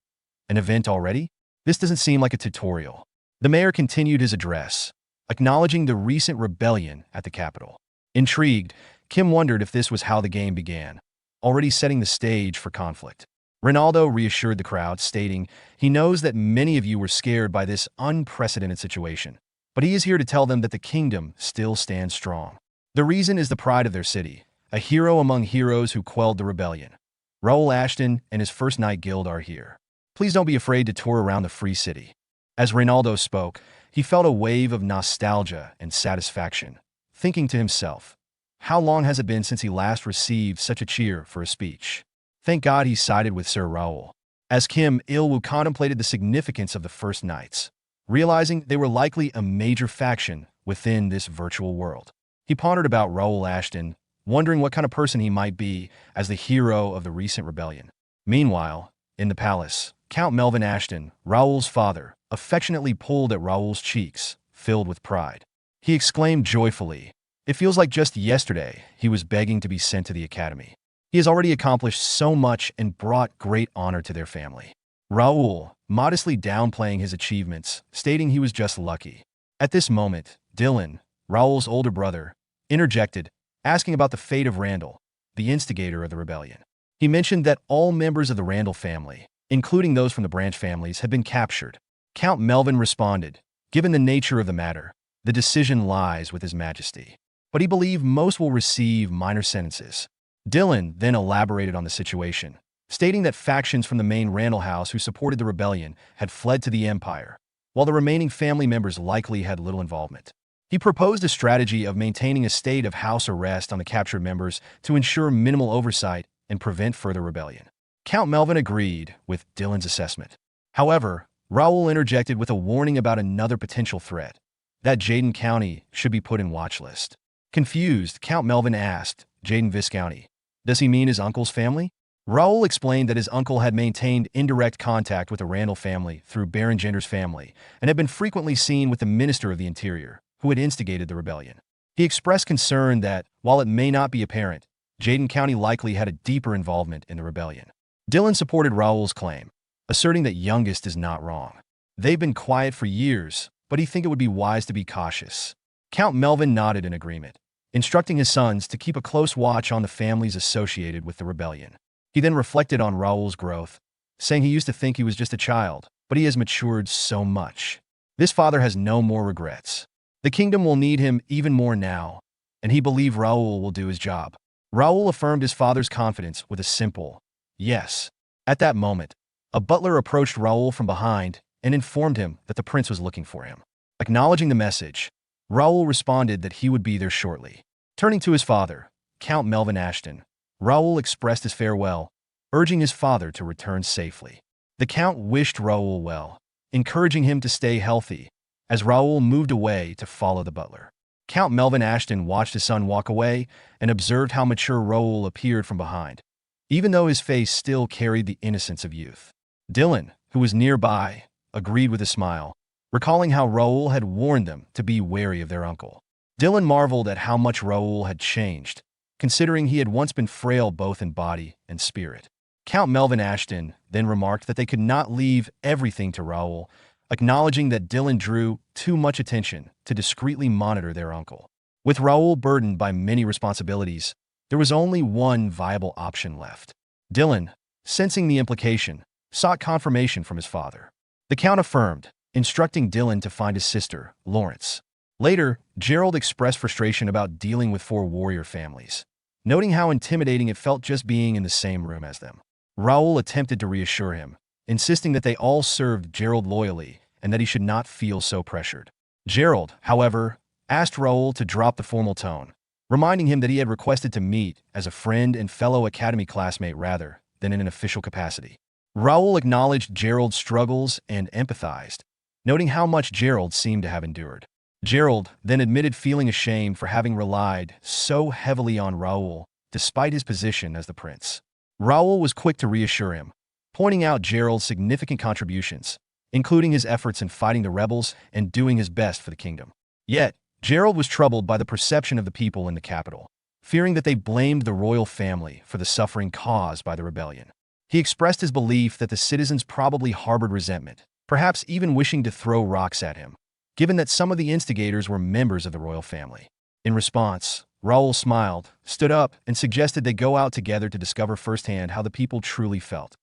"An event already? This doesn't seem like a tutorial." The mayor continued his address, acknowledging the recent rebellion at the capital. Intrigued, Kim wondered if this was how the game began, already setting the stage for conflict. Ronaldo reassured the crowd, stating, "He knows that many of you were scared by this unprecedented situation, but he is here to tell them that the kingdom still stands strong. The reason is the pride of their city, a hero among heroes who quelled the rebellion. Raul Ashton and his First Night Guild are here. Please don't be afraid to tour around the Free City." As Ronaldo spoke, he felt a wave of nostalgia and satisfaction, thinking to himself, how long has it been since he last received such a cheer for a speech? Thank God he sided with Sir Raul. As Kim Il-woo contemplated the significance of the First Knights, realizing they were likely a major faction within this virtual world, he pondered about Raul Ashton, wondering what kind of person he might be as the hero of the recent rebellion. Meanwhile, in the palace, Count Melvin Ashton, Raul's father, affectionately pulled at Raul's cheeks, filled with pride. He exclaimed joyfully, "It feels like just yesterday he was begging to be sent to the academy. He has already accomplished so much and brought great honor to their family." Raul, modestly downplaying his achievements, stating he was just lucky. At this moment, Dylan, Raul's older brother, interjected, asking about the fate of Randall, the instigator of the rebellion. He mentioned that all members of the Randall family, including those from the branch families, had been captured. Count Melvin responded, "Given the nature of the matter, the decision lies with His Majesty, but he believed most will receive minor sentences." Dylan then elaborated on the situation, stating that factions from the main Randall house who supported the rebellion had fled to the Empire, while the remaining family members likely had little involvement. He proposed a strategy of maintaining a state of house arrest on the captured members to ensure minimal oversight and prevent further rebellion. Count Melvin agreed with Dylan's assessment. However, Raul interjected with a warning about another potential threat, that Jaden County should be put in watch list. Confused, Count Melvin asked, "Jaden Viscounty, does he mean his uncle's family?" Raul explained that his uncle had maintained indirect contact with the Randall family through Baron Gender's family and had been frequently seen with the Minister of the Interior, who had instigated the rebellion. He expressed concern that, while it may not be apparent, Jaden County likely had a deeper involvement in the rebellion. Dylan supported Raul's claim, asserting that youngest is not wrong. They've been quiet for years, but he think it would be wise to be cautious. Count Melvin nodded in agreement, instructing his sons to keep a close watch on the families associated with the rebellion. He then reflected on Raul's growth, saying he used to think he was just a child, but he has matured so much. This father has no more regrets. The kingdom will need him even more now, and he believed Raul will do his job. Raul affirmed his father's confidence with a simple yes. At that moment, a butler approached Raul from behind and informed him that the prince was looking for him. Acknowledging the message, Raul responded that he would be there shortly. Turning to his father, Count Melvin Ashton, Raul expressed his farewell, urging his father to return safely. The Count wished Raul well, encouraging him to stay healthy, as Raul moved away to follow the butler. Count Melvin Ashton watched his son walk away and observed how mature Raul appeared from behind, even though his face still carried the innocence of youth. Dylan, who was nearby, agreed with a smile, recalling how Raul had warned them to be wary of their uncle. Dylan marveled at how much Raul had changed, considering he had once been frail both in body and spirit. Count Melvin Ashton then remarked that they could not leave everything to Raul, acknowledging that Dylan drew too much attention to discreetly monitor their uncle. With Raul burdened by many responsibilities, there was only one viable option left. Dylan, sensing the implication, sought confirmation from his father. The Count affirmed, instructing Dylan to find his sister, Lawrence. Later, Gerald expressed frustration about dealing with 4 warrior families, noting how intimidating it felt just being in the same room as them. Raul attempted to reassure him, insisting that they all served Gerald loyally and that he should not feel so pressured. Gerald, however, asked Raul to drop the formal tone, reminding him that he had requested to meet as a friend and fellow academy classmate rather than in an official capacity. Raul acknowledged Gerald's struggles and empathized, noting how much Gerald seemed to have endured. Gerald then admitted feeling ashamed for having relied so heavily on Raul despite his position as the prince. Raul was quick to reassure him, pointing out Gerald's significant contributions, including his efforts in fighting the rebels and doing his best for the kingdom. Yet, Gerald was troubled by the perception of the people in the capital, fearing that they blamed the royal family for the suffering caused by the rebellion. He expressed his belief that the citizens probably harbored resentment, perhaps even wishing to throw rocks at him, given that some of the instigators were members of the royal family. In response, Raul smiled, stood up, and suggested they go out together to discover firsthand how the people truly felt.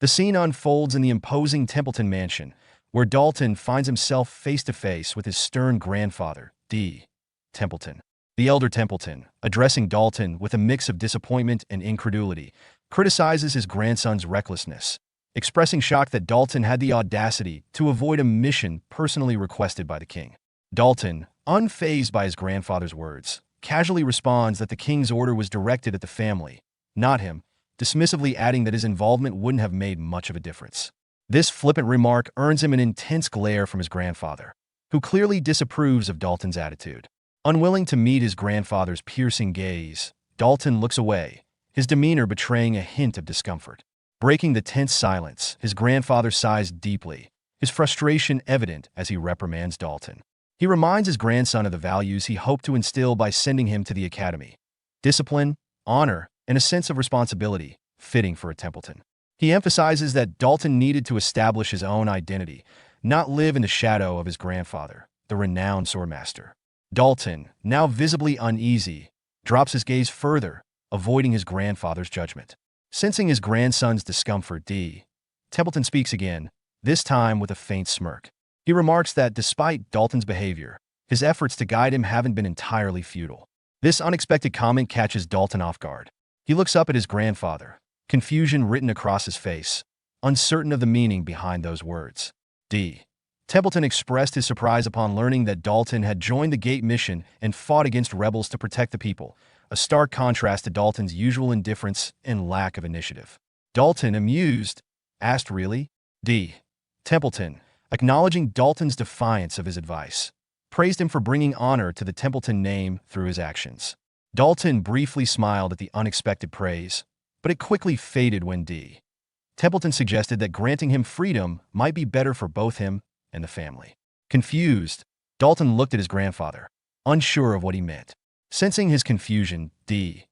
The scene unfolds in the imposing Templeton mansion, where Dalton finds himself face-to-face with his stern grandfather, D. Templeton. The elder Templeton, addressing Dalton with a mix of disappointment and incredulity, criticizes his grandson's recklessness, expressing shock that Dalton had the audacity to avoid a mission personally requested by the king. Dalton, unfazed by his grandfather's words, casually responds that the king's order was directed at the family, not him, dismissively adding that his involvement wouldn't have made much of a difference. This flippant remark earns him an intense glare from his grandfather, who clearly disapproves of Dalton's attitude. Unwilling to meet his grandfather's piercing gaze, Dalton looks away, his demeanor betraying a hint of discomfort. Breaking the tense silence, his grandfather sighs deeply, his frustration evident as he reprimands Dalton. He reminds his grandson of the values he hoped to instill by sending him to the academy: discipline, honor, and a sense of responsibility, fitting for a Templeton. He emphasizes that Dalton needed to establish his own identity, not live in the shadow of his grandfather, the renowned swordmaster. Dalton, now visibly uneasy, drops his gaze further, avoiding his grandfather's judgment. Sensing his grandson's discomfort, D. Templeton speaks again, this time with a faint smirk. He remarks that despite Dalton's behavior, his efforts to guide him haven't been entirely futile. This unexpected comment catches Dalton off guard. He looks up at his grandfather, confusion written across his face, uncertain of the meaning behind those words. D. Templeton expressed his surprise upon learning that Dalton had joined the Gate mission and fought against rebels to protect the people, a stark contrast to Dalton's usual indifference and lack of initiative. Dalton, amused, asked, "Really?" D. Templeton, acknowledging Dalton's defiance of his advice, praised him for bringing honor to the Templeton name through his actions. Dalton briefly smiled at the unexpected praise, but it quickly faded when D. Templeton suggested that granting him freedom might be better for both him and the family. Confused, Dalton looked at his grandfather, unsure of what he meant. Sensing his confusion, D.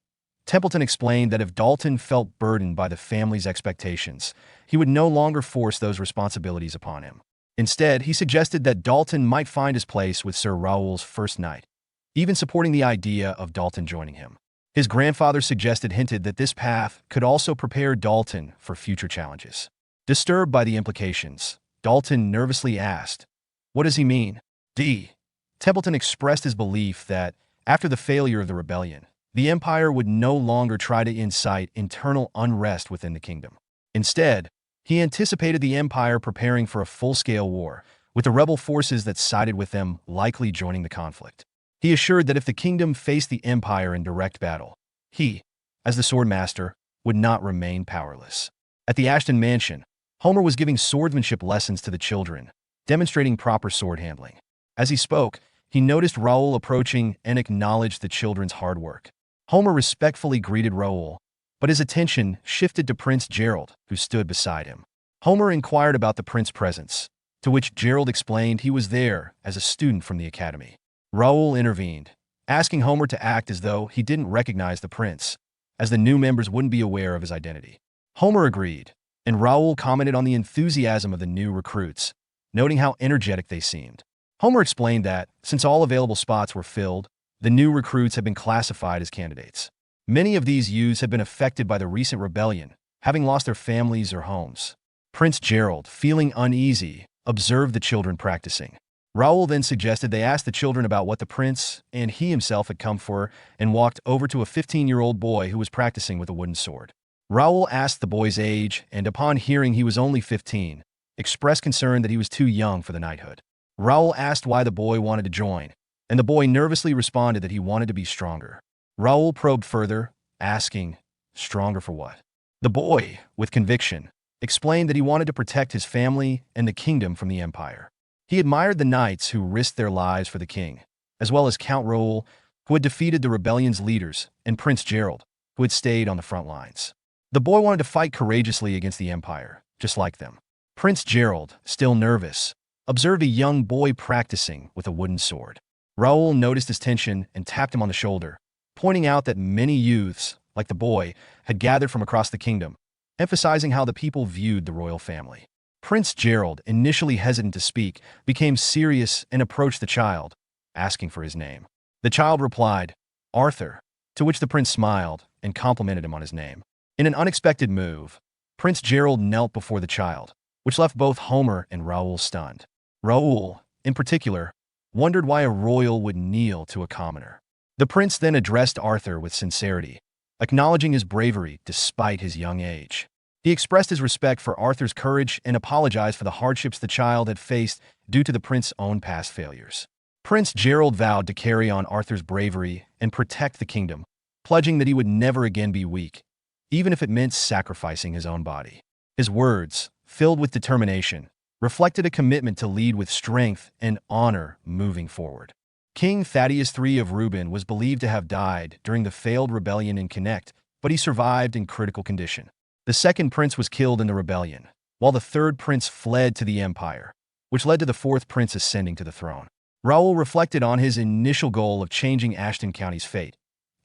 Templeton explained that if Dalton felt burdened by the family's expectations, he would no longer force those responsibilities upon him. Instead, he suggested that Dalton might find his place with Sir Raoul's first knight, even supporting the idea of Dalton joining him. His grandfather's suggested hinted that this path could also prepare Dalton for future challenges. Disturbed by the implications, Dalton nervously asked, "What does he mean?" D. Templeton expressed his belief that, after the failure of the rebellion, the Empire would no longer try to incite internal unrest within the kingdom. Instead, he anticipated the Empire preparing for a full-scale war, with the rebel forces that sided with them likely joining the conflict. He assured that if the kingdom faced the Empire in direct battle, he, as the swordmaster, would not remain powerless. At the Ashton mansion, Homer was giving swordsmanship lessons to the children, demonstrating proper sword handling. As he spoke, he noticed Raul approaching and acknowledged the children's hard work. Homer respectfully greeted Raul, but his attention shifted to Prince Gerald, who stood beside him. Homer inquired about the prince's presence, to which Gerald explained he was there as a student from the academy. Raul intervened, asking Homer to act as though he didn't recognize the prince, as the new members wouldn't be aware of his identity. Homer agreed, and Raul commented on the enthusiasm of the new recruits, noting how energetic they seemed. Homer explained that, since all available spots were filled, the new recruits had been classified as candidates. Many of these youths had been affected by the recent rebellion, having lost their families or homes. Prince Gerald, feeling uneasy, observed the children practicing. Raul then suggested they ask the children about what the prince and he himself had come for and walked over to a 15-year-old boy who was practicing with a wooden sword. Raul asked the boy's age and, upon hearing he was only 15, expressed concern that he was too young for the knighthood. Raul asked why the boy wanted to join, and the boy nervously responded that he wanted to be stronger. Raul probed further, asking, stronger for what? The boy, with conviction, explained that he wanted to protect his family and the kingdom from the empire. He admired the knights who risked their lives for the king, as well as Count Raul, who had defeated the rebellion's leaders, and Prince Gerald, who had stayed on the front lines. The boy wanted to fight courageously against the empire, just like them. Prince Gerald, still nervous, observed a young boy practicing with a wooden sword. Raul noticed his tension and tapped him on the shoulder, pointing out that many youths, like the boy, had gathered from across the kingdom, emphasizing how the people viewed the royal family. Prince Gerald, initially hesitant to speak, became serious and approached the child, asking for his name. The child replied, Arthur, to which the prince smiled and complimented him on his name. In an unexpected move, Prince Gerald knelt before the child, which left both Homer and Raul stunned. Raul, in particular, wondered why a royal would kneel to a commoner. The prince then addressed Arthur with sincerity, acknowledging his bravery despite his young age. He expressed his respect for Arthur's courage and apologized for the hardships the child had faced due to the prince's own past failures. Prince Gerald vowed to carry on Arthur's bravery and protect the kingdom, pledging that he would never again be weak, even if it meant sacrificing his own body. His words, filled with determination, reflected a commitment to lead with strength and honor moving forward. King Thaddeus III of Reuben was believed to have died during the failed rebellion in Connect, but he survived in critical condition. The second prince was killed in the rebellion, while the third prince fled to the empire, which led to the fourth prince ascending to the throne. Raul reflected on his initial goal of changing Ashton County's fate,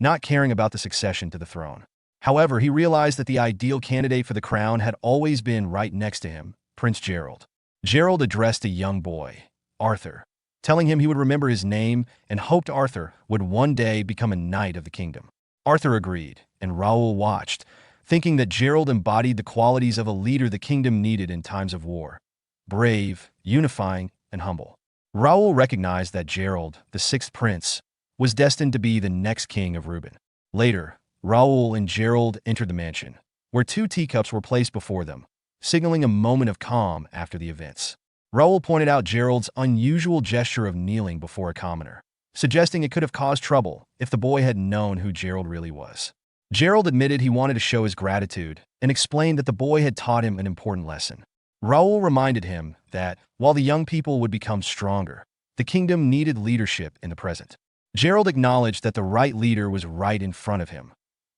not caring about the succession to the throne. However, he realized that the ideal candidate for the crown had always been right next to him, Prince Gerald. Gerald addressed a young boy, Arthur, telling him he would remember his name and hoped Arthur would one day become a knight of the kingdom. Arthur agreed, and Raul watched, thinking that Gerald embodied the qualities of a leader the kingdom needed in times of war: brave, unifying, and humble. Raul recognized that Gerald, the sixth prince, was destined to be the next king of Reuben. Later, Raul and Gerald entered the mansion, where two teacups were placed before them, signaling a moment of calm after the events. Raul pointed out Gerald's unusual gesture of kneeling before a commoner, suggesting it could have caused trouble if the boy had known who Gerald really was. Gerald admitted he wanted to show his gratitude and explained that the boy had taught him an important lesson. Raul reminded him that, while the young people would become stronger, the kingdom needed leadership in the present. Gerald acknowledged that the right leader was right in front of him,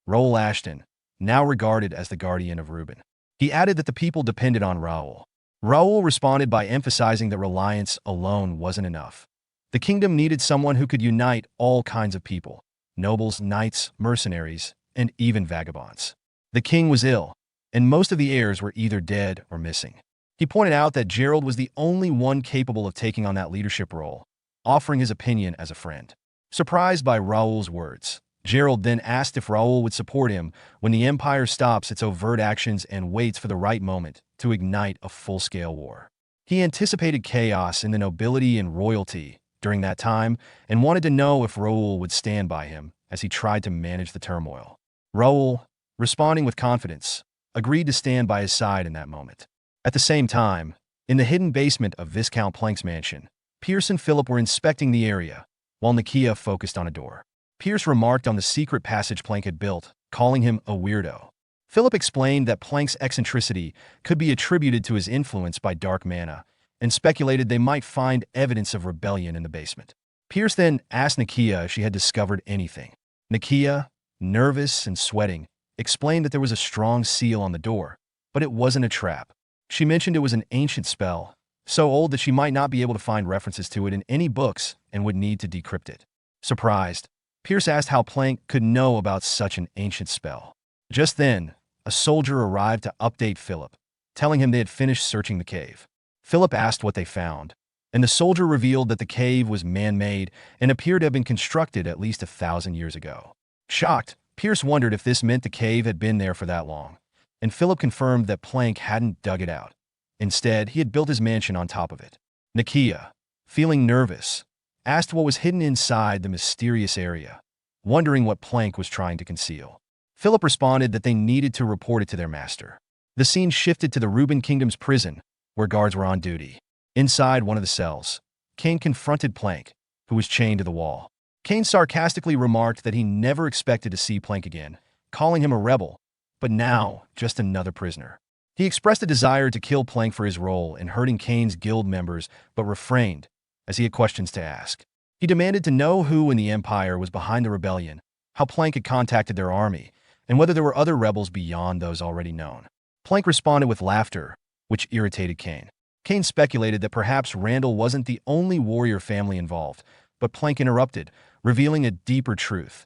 Raul Ashton, now regarded as the guardian of Reuben. He added that the people depended on Raul. Raul responded by emphasizing that reliance alone wasn't enough. The kingdom needed someone who could unite all kinds of people: nobles, knights, mercenaries, and even vagabonds. The king was ill, and most of the heirs were either dead or missing. He pointed out that Gerald was the only one capable of taking on that leadership role, offering his opinion as a friend. Surprised by Raul's words, Gerald then asked if Raul would support him when the empire stops its overt actions and waits for the right moment to ignite a full-scale war. He anticipated chaos in the nobility and royalty during that time and wanted to know if Raul would stand by him as he tried to manage the turmoil. Raul, responding with confidence, agreed to stand by his side in that moment. At the same time, in the hidden basement of Viscount Plank's mansion, Pierce and Philip were inspecting the area, while Nikia focused on a door. Pierce remarked on the secret passage Plank had built, calling him a weirdo. Philip explained that Plank's eccentricity could be attributed to his influence by dark mana, and speculated they might find evidence of rebellion in the basement. Pierce then asked Nikia if she had discovered anything. Nikia, nervous and sweating, explained that there was a strong seal on the door, but it wasn't a trap. She mentioned it was an ancient spell, so old that she might not be able to find references to it in any books and would need to decrypt it. Surprised, Pierce asked how Plank could know about such an ancient spell. Just then, a soldier arrived to update Philip, telling him they had finished searching the cave. Philip asked what they found, and the soldier revealed that the cave was man-made and appeared to have been constructed at least 1,000 years ago. Shocked, Pierce wondered if this meant the cave had been there for that long, and Philip confirmed that Plank hadn't dug it out. Instead, he had built his mansion on top of it. Nikia, feeling nervous, asked what was hidden inside the mysterious area, wondering what Plank was trying to conceal. Philip responded that they needed to report it to their master. The scene shifted to the Reuben Kingdom's prison, where guards were on duty. Inside one of the cells, Kane confronted Plank, who was chained to the wall. Kane sarcastically remarked that he never expected to see Plank again, calling him a rebel, but now just another prisoner. He expressed a desire to kill Plank for his role in hurting Kane's guild members, but refrained, as he had questions to ask. He demanded to know who in the Empire was behind the rebellion, how Plank had contacted their army, and whether there were other rebels beyond those already known. Plank responded with laughter, which irritated Kane. Kane speculated that perhaps Randall wasn't the only warrior family involved, but Plank interrupted, revealing a deeper truth.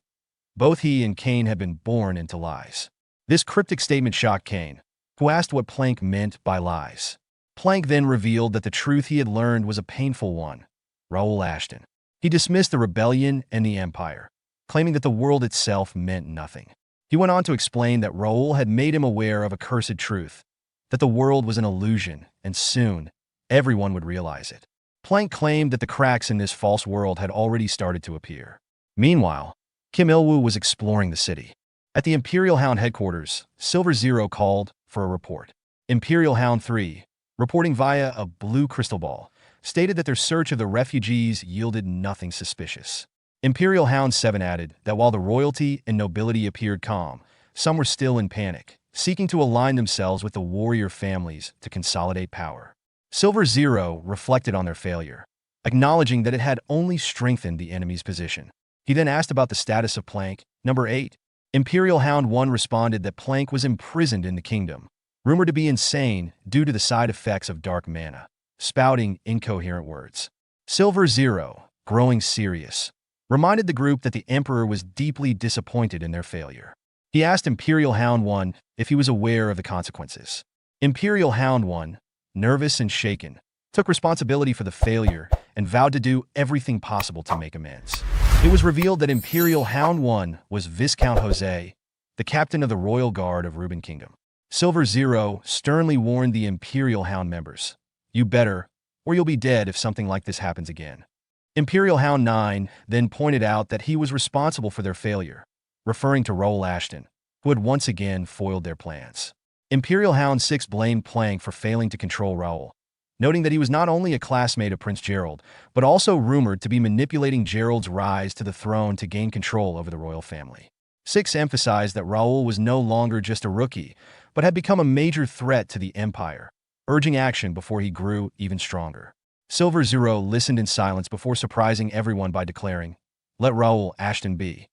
Both he and Kane had been born into lies. This cryptic statement shocked Kane, who asked what Plank meant by lies. Plank then revealed that the truth he had learned was a painful one: Raul Ashton. He dismissed the rebellion and the Empire, claiming that the world itself meant nothing. He went on to explain that Raul had made him aware of a cursed truth, that the world was an illusion, and soon, everyone would realize it. Plank claimed that the cracks in this false world had already started to appear. Meanwhile, Kim Il-woo was exploring the city. At the Imperial Hound headquarters, Silver Zero called for a report. Imperial Hound 3, reporting via a blue crystal ball, stated that their search of the refugees yielded nothing suspicious. Imperial Hound 7 added that while the royalty and nobility appeared calm, some were still in panic, seeking to align themselves with the warrior families to consolidate power. Silver Zero reflected on their failure, acknowledging that it had only strengthened the enemy's position. He then asked about the status of Plank, number 8. Imperial Hound 1 responded that Plank was imprisoned in the kingdom, rumored to be insane due to the side effects of dark mana, spouting incoherent words. Silver Zero, growing serious, reminded the group that the Emperor was deeply disappointed in their failure. He asked Imperial Hound 1 if he was aware of the consequences. Imperial Hound 1, nervous and shaken, took responsibility for the failure and vowed to do everything possible to make amends. It was revealed that Imperial Hound 1 was Viscount Jose, the captain of the Royal Guard of Reuben Kingdom. Silver Zero sternly warned the Imperial Hound members, "You better, or you'll be dead if something like this happens again." Imperial Hound 9 then pointed out that he was responsible for their failure, referring to Raul Ashton, who had once again foiled their plans. Imperial Hound 6 blamed Plank for failing to control Raul, noting that he was not only a classmate of Prince Gerald, but also rumored to be manipulating Gerald's rise to the throne to gain control over the royal family. 6 emphasized that Raul was no longer just a rookie, but had become a major threat to the Empire, urging action before he grew even stronger. Silver Zero listened in silence before surprising everyone by declaring, "Let Raul Ashton be."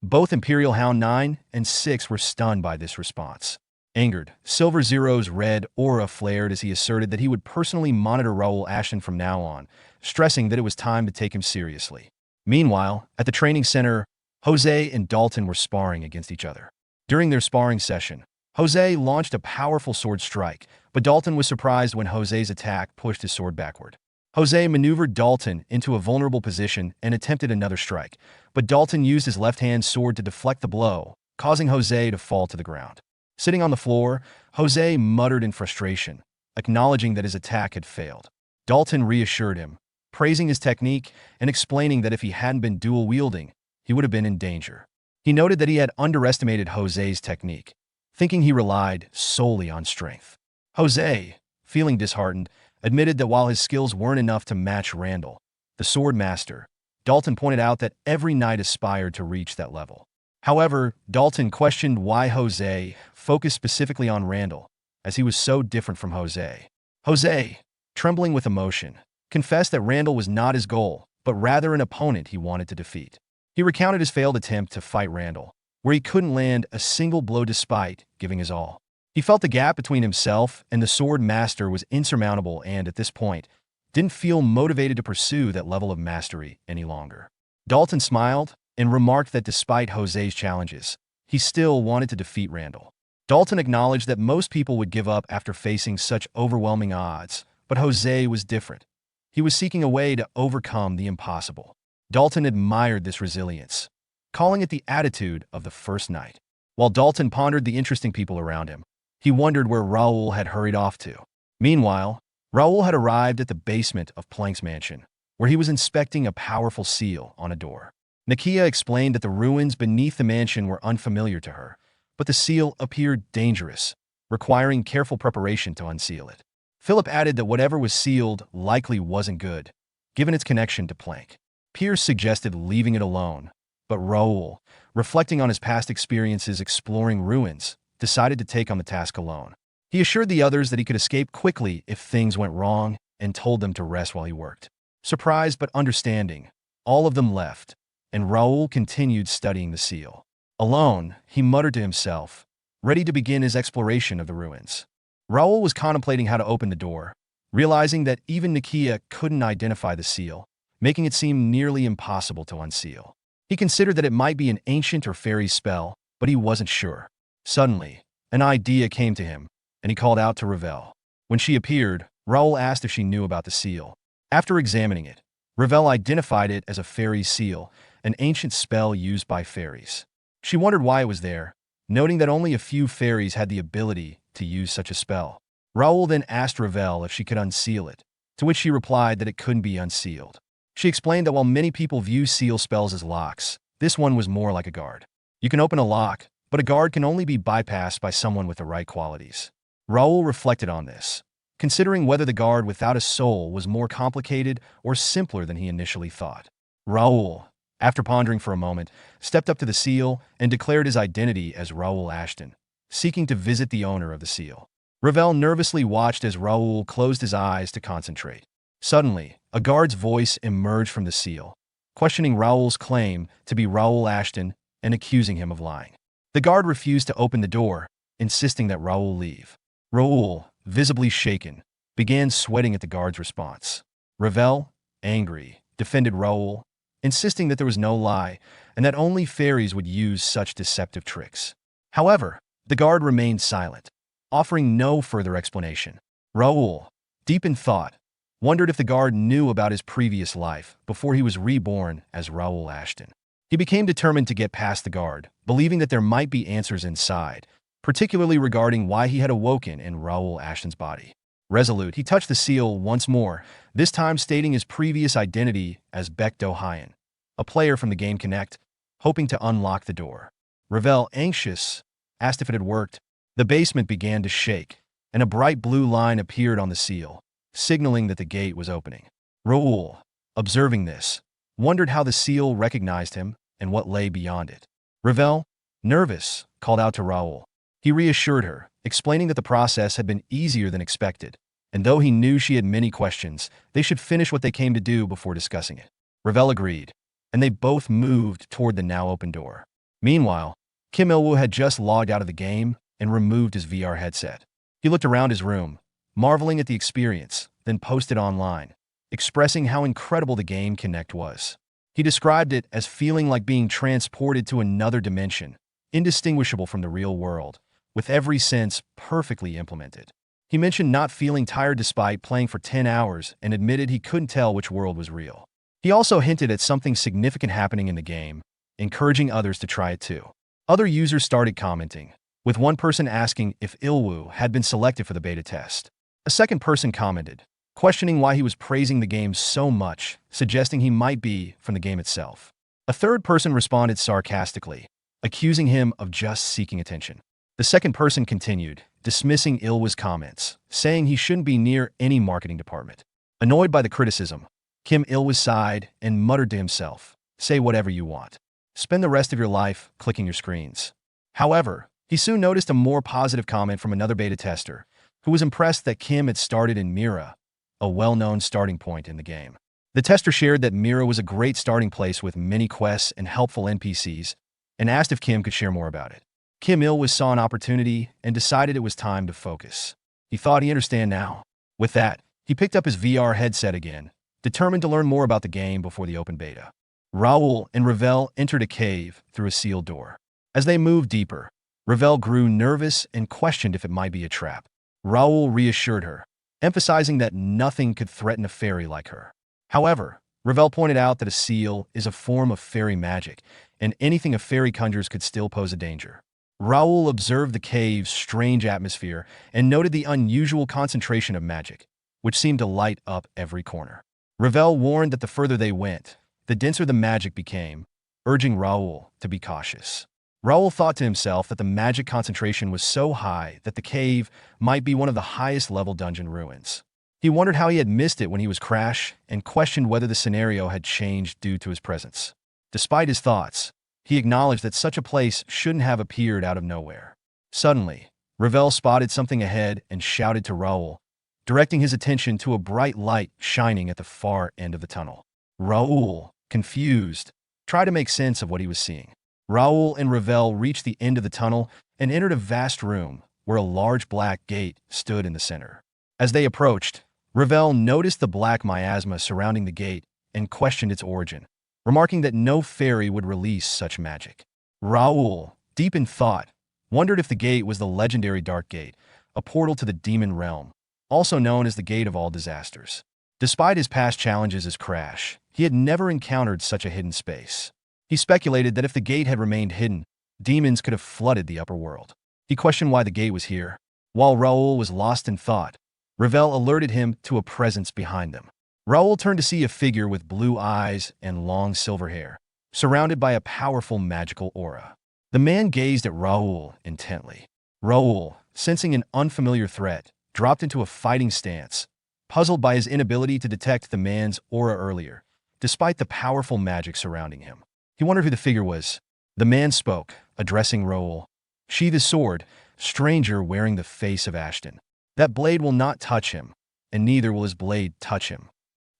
Both Imperial Hound 9 and 6 were stunned by this response. Angered, Silver Zero's red aura flared as he asserted that he would personally monitor Raul Ashton from now on, stressing that it was time to take him seriously. Meanwhile, at the training center, Jose and Dalton were sparring against each other. During their sparring session, Jose launched a powerful sword strike, but Dalton was surprised when Jose's attack pushed his sword backward. Jose maneuvered Dalton into a vulnerable position and attempted another strike, but Dalton used his left-hand sword to deflect the blow, causing Jose to fall to the ground. Sitting on the floor, Jose muttered in frustration, acknowledging that his attack had failed. Dalton reassured him, praising his technique and explaining that if he hadn't been dual-wielding, he would have been in danger. He noted that he had underestimated Jose's technique, thinking he relied solely on strength. Jose, feeling disheartened, admitted that while his skills weren't enough to match Randall, the sword master, Dalton pointed out that every knight aspired to reach that level. However, Dalton questioned why Jose focused specifically on Randall, as he was so different from Jose. Jose, trembling with emotion, confessed that Randall was not his goal, but rather an opponent he wanted to defeat. He recounted his failed attempt to fight Randall, where he couldn't land a single blow despite giving his all. He felt the gap between himself and the sword master was insurmountable and, at this point, didn't feel motivated to pursue that level of mastery any longer. Dalton smiled and remarked that despite Jose's challenges, he still wanted to defeat Randall. Dalton acknowledged that most people would give up after facing such overwhelming odds, But Jose was different. He was seeking a way to overcome the impossible. Dalton admired this resilience, calling it the attitude of the first night. While Dalton pondered the interesting people around him, he wondered where Raul had hurried off to. Meanwhile, Raul had arrived at the basement of Plank's mansion, where he was inspecting a powerful seal on a door. Nikia explained that the ruins beneath the mansion were unfamiliar to her, but the seal appeared dangerous, requiring careful preparation to unseal it. Philip added that whatever was sealed likely wasn't good, given its connection to Plank. Pierce suggested leaving it alone, but Raul, reflecting on his past experiences exploring ruins, decided to take on the task alone. He assured the others that he could escape quickly if things went wrong and told them to rest while he worked. Surprised but understanding, all of them left, and Raul continued studying the seal. Alone, he muttered to himself, ready to begin his exploration of the ruins. Raul was contemplating how to open the door, realizing that even Nikia couldn't identify the seal, making it seem nearly impossible to unseal. He considered that it might be an ancient or fairy spell, but he wasn't sure. Suddenly, an idea came to him, and he called out to Ravel. When she appeared, Raul asked if she knew about the seal. After examining it, Ravel identified it as a fairy seal, an ancient spell used by fairies. She wondered why it was there, noting that only a few fairies had the ability to use such a spell. Raul then asked Ravel if she could unseal it, to which she replied that it couldn't be unsealed. She explained that while many people view seal spells as locks, this one was more like a guard. You can open a lock, but a guard can only be bypassed by someone with the right qualities. Raul reflected on this, considering whether the guard without a soul was more complicated or simpler than he initially thought. Raul, after pondering for a moment, stepped up to the seal and declared his identity as Raul Ashton, seeking to visit the owner of the seal. Ravel nervously watched as Raul closed his eyes to concentrate. Suddenly, a guard's voice emerged from the seal, questioning Raul's claim to be Raul Ashton and accusing him of lying. The guard refused to open the door, insisting that Raul leave. Raul, visibly shaken, began sweating at the guard's response. Ravel, angry, defended Raul, insisting that there was no lie and that only fairies would use such deceptive tricks. However, the guard remained silent, offering no further explanation. Raul, deep in thought, wondered if the guard knew about his previous life before he was reborn as Raul Ashton. He became determined to get past the guard, believing that there might be answers inside, particularly regarding why he had awoken in Raul Ashton's body. Resolute, he touched the seal once more, this time stating his previous identity as Bae DoHyun, a player from the game Connect, hoping to unlock the door. Ravel, anxious, asked if it had worked. The basement began to shake, and a bright blue line appeared on the seal, signaling that the gate was opening. Raul, observing this, wondered how the seal recognized him and what lay beyond it. Ravel, nervous, called out to Raul. He reassured her, explaining that the process had been easier than expected, and though he knew she had many questions, they should finish what they came to do before discussing it. Ravel agreed, and they both moved toward the now open door. Meanwhile, Kim Il-woo had just logged out of the game and removed his VR headset. He looked around his room, marveling at the experience, then posted online, expressing how incredible the game Connect was. He described it as feeling like being transported to another dimension, indistinguishable from the real world, with every sense perfectly implemented. He mentioned not feeling tired despite playing for 10 hours and admitted he couldn't tell which world was real. He also hinted at something significant happening in the game, encouraging others to try it too. Other users started commenting, with one person asking if Il-woo had been selected for the beta test. A second person commented, questioning why he was praising the game so much, suggesting he might be from the game itself. A third person responded sarcastically, accusing him of just seeking attention. The second person continued, dismissing Il-woo's comments, saying he shouldn't be near any marketing department. Annoyed by the criticism, Kim Il-woo sighed and muttered to himself, "Say whatever you want. Spend the rest of your life clicking your screens." However, he soon noticed a more positive comment from another beta tester, who was impressed that Kim had started in Mira, a well-known starting point in the game. The tester shared that Mira was a great starting place with many quests and helpful NPCs, and asked if Kim could share more about it. Kim Il-woo saw an opportunity and decided it was time to focus. He thought he understand now. With that, he picked up his VR headset again, determined to learn more about the game before the open beta. Raul and Ravel entered a cave through a sealed door. As they moved deeper, Ravel grew nervous and questioned if it might be a trap. Raul reassured her, emphasizing that nothing could threaten a fairy like her. However, Ravel pointed out that a seal is a form of fairy magic, and anything a fairy conjures could still pose a danger. Raul observed the cave's strange atmosphere and noted the unusual concentration of magic, which seemed to light up every corner. Ravel warned that the further they went, the denser the magic became, urging Raul to be cautious. Raul thought to himself that the magic concentration was so high that the cave might be one of the highest-level dungeon ruins. He wondered how he had missed it when he was Crash and questioned whether the scenario had changed due to his presence. Despite his thoughts, he acknowledged that such a place shouldn't have appeared out of nowhere. Suddenly, Ravel spotted something ahead and shouted to Raul, directing his attention to a bright light shining at the far end of the tunnel. Raul, confused, tried to make sense of what he was seeing. Raul and Ravel reached the end of the tunnel and entered a vast room where a large black gate stood in the center. As they approached, Ravel noticed the black miasma surrounding the gate and questioned its origin, remarking that no fairy would release such magic. Raul, deep in thought, wondered if the gate was the legendary Dark Gate, a portal to the demon realm, also known as the Gate of All Disasters. Despite his past challenges as Crash, he had never encountered such a hidden space. He speculated that if the gate had remained hidden, demons could have flooded the upper world. He questioned why the gate was here. While Raul was lost in thought, Ravel alerted him to a presence behind them. Raul turned to see a figure with blue eyes and long silver hair, surrounded by a powerful magical aura. The man gazed at Raul intently. Raul, sensing an unfamiliar threat, dropped into a fighting stance, puzzled by his inability to detect the man's aura earlier, despite the powerful magic surrounding him. He wondered who the figure was. The man spoke, addressing Raul. "Sheath his sword, stranger wearing the face of Ashton. That blade will not touch him, and neither will his blade touch him."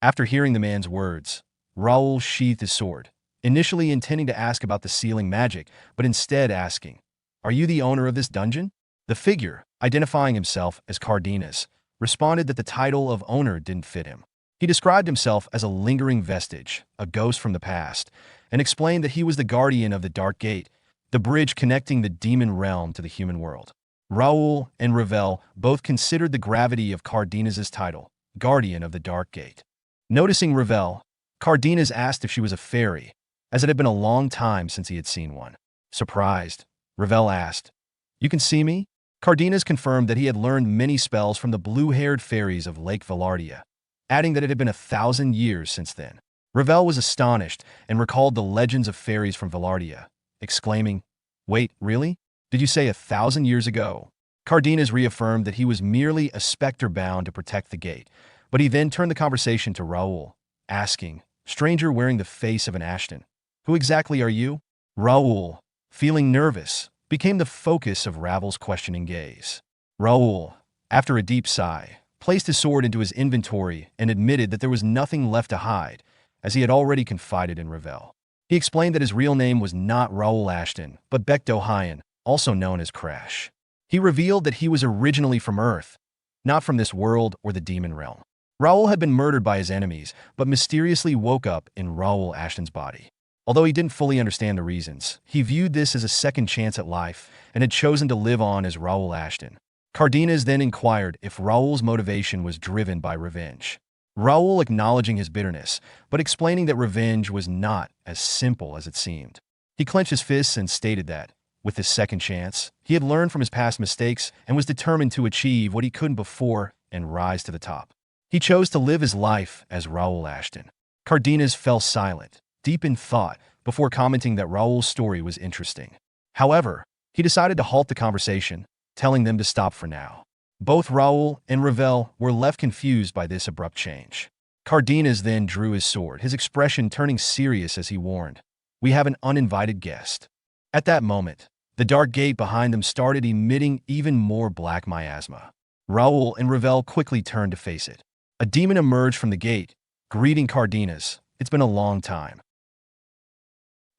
After hearing the man's words, Raul sheathed his sword, initially intending to ask about the sealing magic, but instead asking, "Are you the owner of this dungeon?" The figure, identifying himself as Cardenas, responded that the title of owner didn't fit him. He described himself as a lingering vestige, a ghost from the past, and explained that he was the guardian of the Dark Gate, the bridge connecting the demon realm to the human world. Raul and Ravel both considered the gravity of Cardenas' title, Guardian of the Dark Gate. Noticing Ravel, Cardenas asked if she was a fairy, as it had been a long time since he had seen one. Surprised, Ravel asked, "You can see me?" Cardenas confirmed that he had learned many spells from the blue-haired fairies of Lake Valardia, adding that it had been 1,000 years since then. Ravel was astonished and recalled the legends of fairies from Valardia, exclaiming, "Wait, really? Did you say 1,000 years ago?" Cardenas reaffirmed that he was merely a specter bound to protect the gate, but he then turned the conversation to Raul, asking, "Stranger wearing the face of an Ashton, who exactly are you?" Raul, feeling nervous, became the focus of Ravel's questioning gaze. Raul, after a deep sigh, placed his sword into his inventory and admitted that there was nothing left to hide, as he had already confided in Ravel. He explained that his real name was not Raul Ashton, but Bae DoHyun, also known as Crash. He revealed that he was originally from Earth, not from this world or the demon realm. Raul had been murdered by his enemies, but mysteriously woke up in Raul Ashton's body. Although he didn't fully understand the reasons, he viewed this as a second chance at life and had chosen to live on as Raul Ashton. Cardenas then inquired if Raul's motivation was driven by revenge. Raul acknowledging his bitterness, but explaining that revenge was not as simple as it seemed. He clenched his fists and stated that, with this second chance, he had learned from his past mistakes and was determined to achieve what he couldn't before and rise to the top. He chose to live his life as Raul Ashton. Cardenas fell silent, deep in thought, before commenting that Raul's story was interesting. However, he decided to halt the conversation, telling them to stop for now. Both Raul and Ravel were left confused by this abrupt change. Cardenas then drew his sword, his expression turning serious as he warned, "We have an uninvited guest." At that moment, the dark gate behind them started emitting even more black miasma. Raul and Ravel quickly turned to face it. A demon emerged from the gate, greeting Cardenas. "It's been a long time."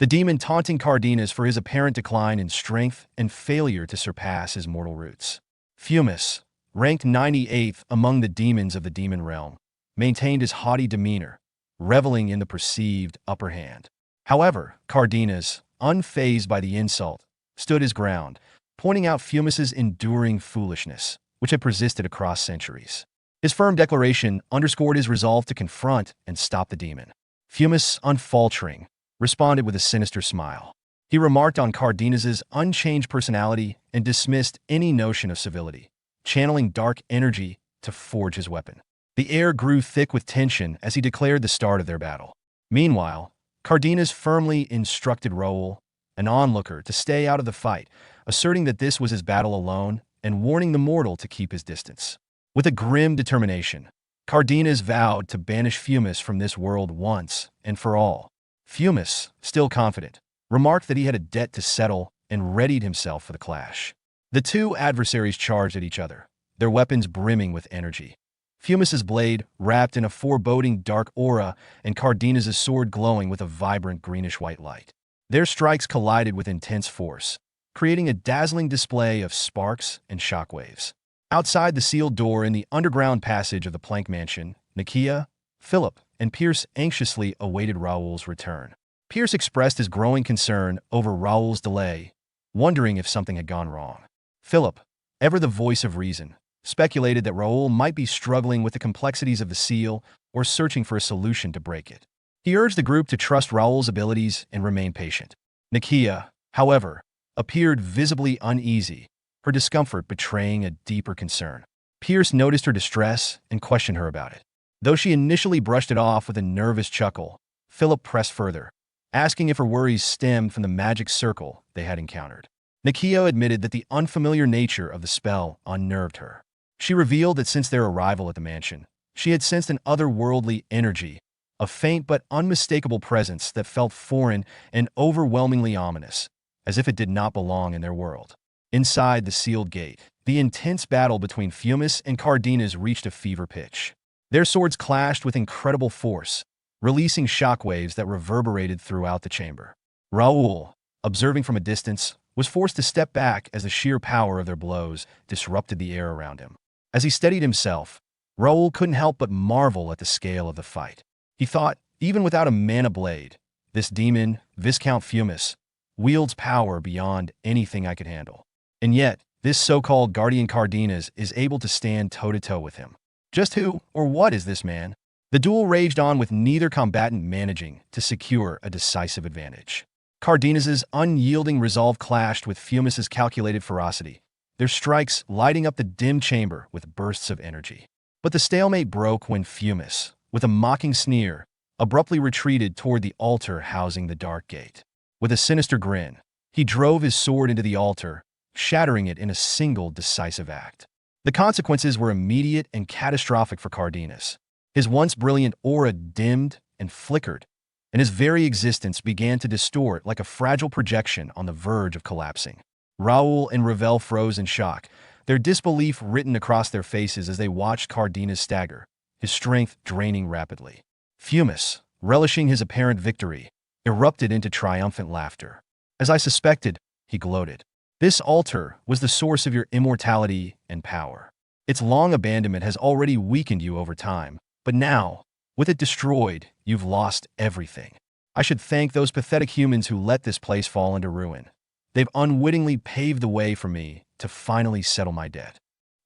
The demon taunting Cardenas for his apparent decline in strength and failure to surpass his mortal roots. Fumus, ranked 98th among the demons of the demon realm, maintained his haughty demeanor, reveling in the perceived upper hand. However, Cardenas, unfazed by the insult, stood his ground, pointing out Fumus's enduring foolishness, which had persisted across centuries. His firm declaration underscored his resolve to confront and stop the demon. Fumus, unfaltering, responded with a sinister smile. He remarked on Cardenas' unchanged personality and dismissed any notion of civility, channeling dark energy to forge his weapon. The air grew thick with tension as he declared the start of their battle. Meanwhile, Cardenas firmly instructed Raul, an onlooker, to stay out of the fight, asserting that this was his battle alone and warning the mortal to keep his distance. With a grim determination, Cardenas vowed to banish Fumus from this world once and for all. Fumus, still confident, remarked that he had a debt to settle and readied himself for the clash. The two adversaries charged at each other, their weapons brimming with energy. Fumus's blade wrapped in a foreboding dark aura and Cardenas' sword glowing with a vibrant greenish-white light. Their strikes collided with intense force, creating a dazzling display of sparks and shockwaves. Outside the sealed door in the underground passage of the Plank Mansion, Nikia, Philip, and Pierce anxiously awaited Raul's return. Pierce expressed his growing concern over Raul's delay, wondering if something had gone wrong. Philip, ever the voice of reason, speculated that Raul might be struggling with the complexities of the seal or searching for a solution to break it. He urged the group to trust Raul's abilities and remain patient. Nikia, however, appeared visibly uneasy, her discomfort betraying a deeper concern. Pierce noticed her distress and questioned her about it. Though she initially brushed it off with a nervous chuckle, Philip pressed further, asking if her worries stemmed from the magic circle they had encountered. Nikia admitted that the unfamiliar nature of the spell unnerved her. She revealed that since their arrival at the mansion, she had sensed an otherworldly energy, a faint but unmistakable presence that felt foreign and overwhelmingly ominous, as if it did not belong in their world. Inside the sealed gate, the intense battle between Fumus and Cardenas reached a fever pitch. Their swords clashed with incredible force, releasing shockwaves that reverberated throughout the chamber. Raul, observing from a distance, was forced to step back as the sheer power of their blows disrupted the air around him. As he steadied himself, Raul couldn't help but marvel at the scale of the fight. He thought, even without a mana blade, this demon, Viscount Fumus, wields power beyond anything I could handle. And yet, this so-called Guardian Cardenas is able to stand toe-to-toe with him. Just who or what is this man? The duel raged on with neither combatant managing to secure a decisive advantage. Cardenas' unyielding resolve clashed with Fumus's calculated ferocity, their strikes lighting up the dim chamber with bursts of energy. But the stalemate broke when Fumus, with a mocking sneer, abruptly retreated toward the altar housing the dark gate. With a sinister grin, he drove his sword into the altar, shattering it in a single decisive act. The consequences were immediate and catastrophic for Cardenas. His once brilliant aura dimmed and flickered, and his very existence began to distort like a fragile projection on the verge of collapsing. Raul and Ravel froze in shock, their disbelief written across their faces as they watched Cardenas stagger, his strength draining rapidly. Fumus, relishing his apparent victory, erupted into triumphant laughter. As I suspected, he gloated. This altar was the source of your immortality and power. Its long abandonment has already weakened you over time, but now, with it destroyed, you've lost everything. I should thank those pathetic humans who let this place fall into ruin. They've unwittingly paved the way for me to finally settle my debt.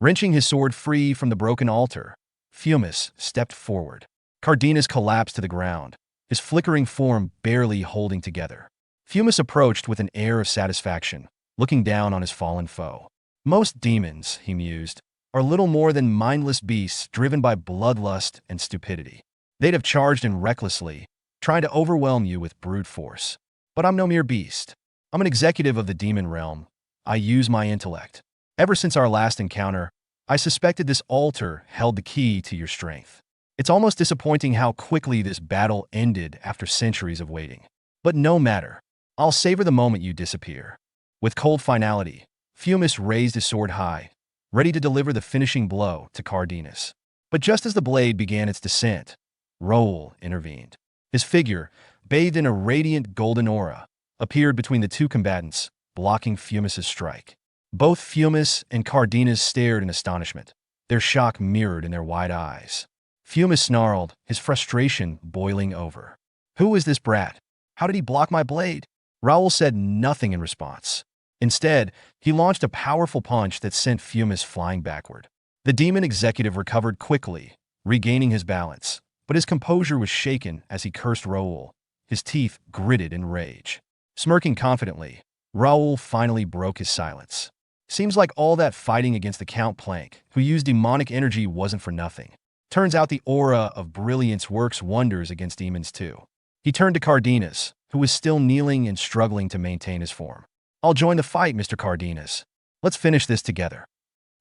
Wrenching his sword free from the broken altar, Fumus stepped forward. Cardenas collapsed to the ground, his flickering form barely holding together. Fumus approached with an air of satisfaction, looking down on his fallen foe. Most demons, he mused, are little more than mindless beasts driven by bloodlust and stupidity. They'd have charged in recklessly, trying to overwhelm you with brute force. But I'm no mere beast. I'm an executive of the demon realm. I use my intellect. Ever since our last encounter, I suspected this altar held the key to your strength. It's almost disappointing how quickly this battle ended after centuries of waiting. But no matter. I'll savor the moment you disappear. With cold finality, Fumus raised his sword high, ready to deliver the finishing blow to Cardenas. But just as the blade began its descent, Raul intervened. His figure, bathed in a radiant golden aura, appeared between the two combatants, blocking Fumus's strike. Both Fumus and Cardenas stared in astonishment, their shock mirrored in their wide eyes. Fumus snarled, his frustration boiling over. Who is this brat? How did he block my blade? Raul said nothing in response. Instead, he launched a powerful punch that sent Fumus flying backward. The demon executive recovered quickly, regaining his balance, but his composure was shaken as he cursed Raul, his teeth gritted in rage. Smirking confidently, Raul finally broke his silence. Seems like all that fighting against the Count Plank, who used demonic energy, wasn't for nothing. Turns out the aura of brilliance works wonders against demons too. He turned to Cardenas, who was still kneeling and struggling to maintain his form. "I'll join the fight, Mr. Cardenas. Let's finish this together."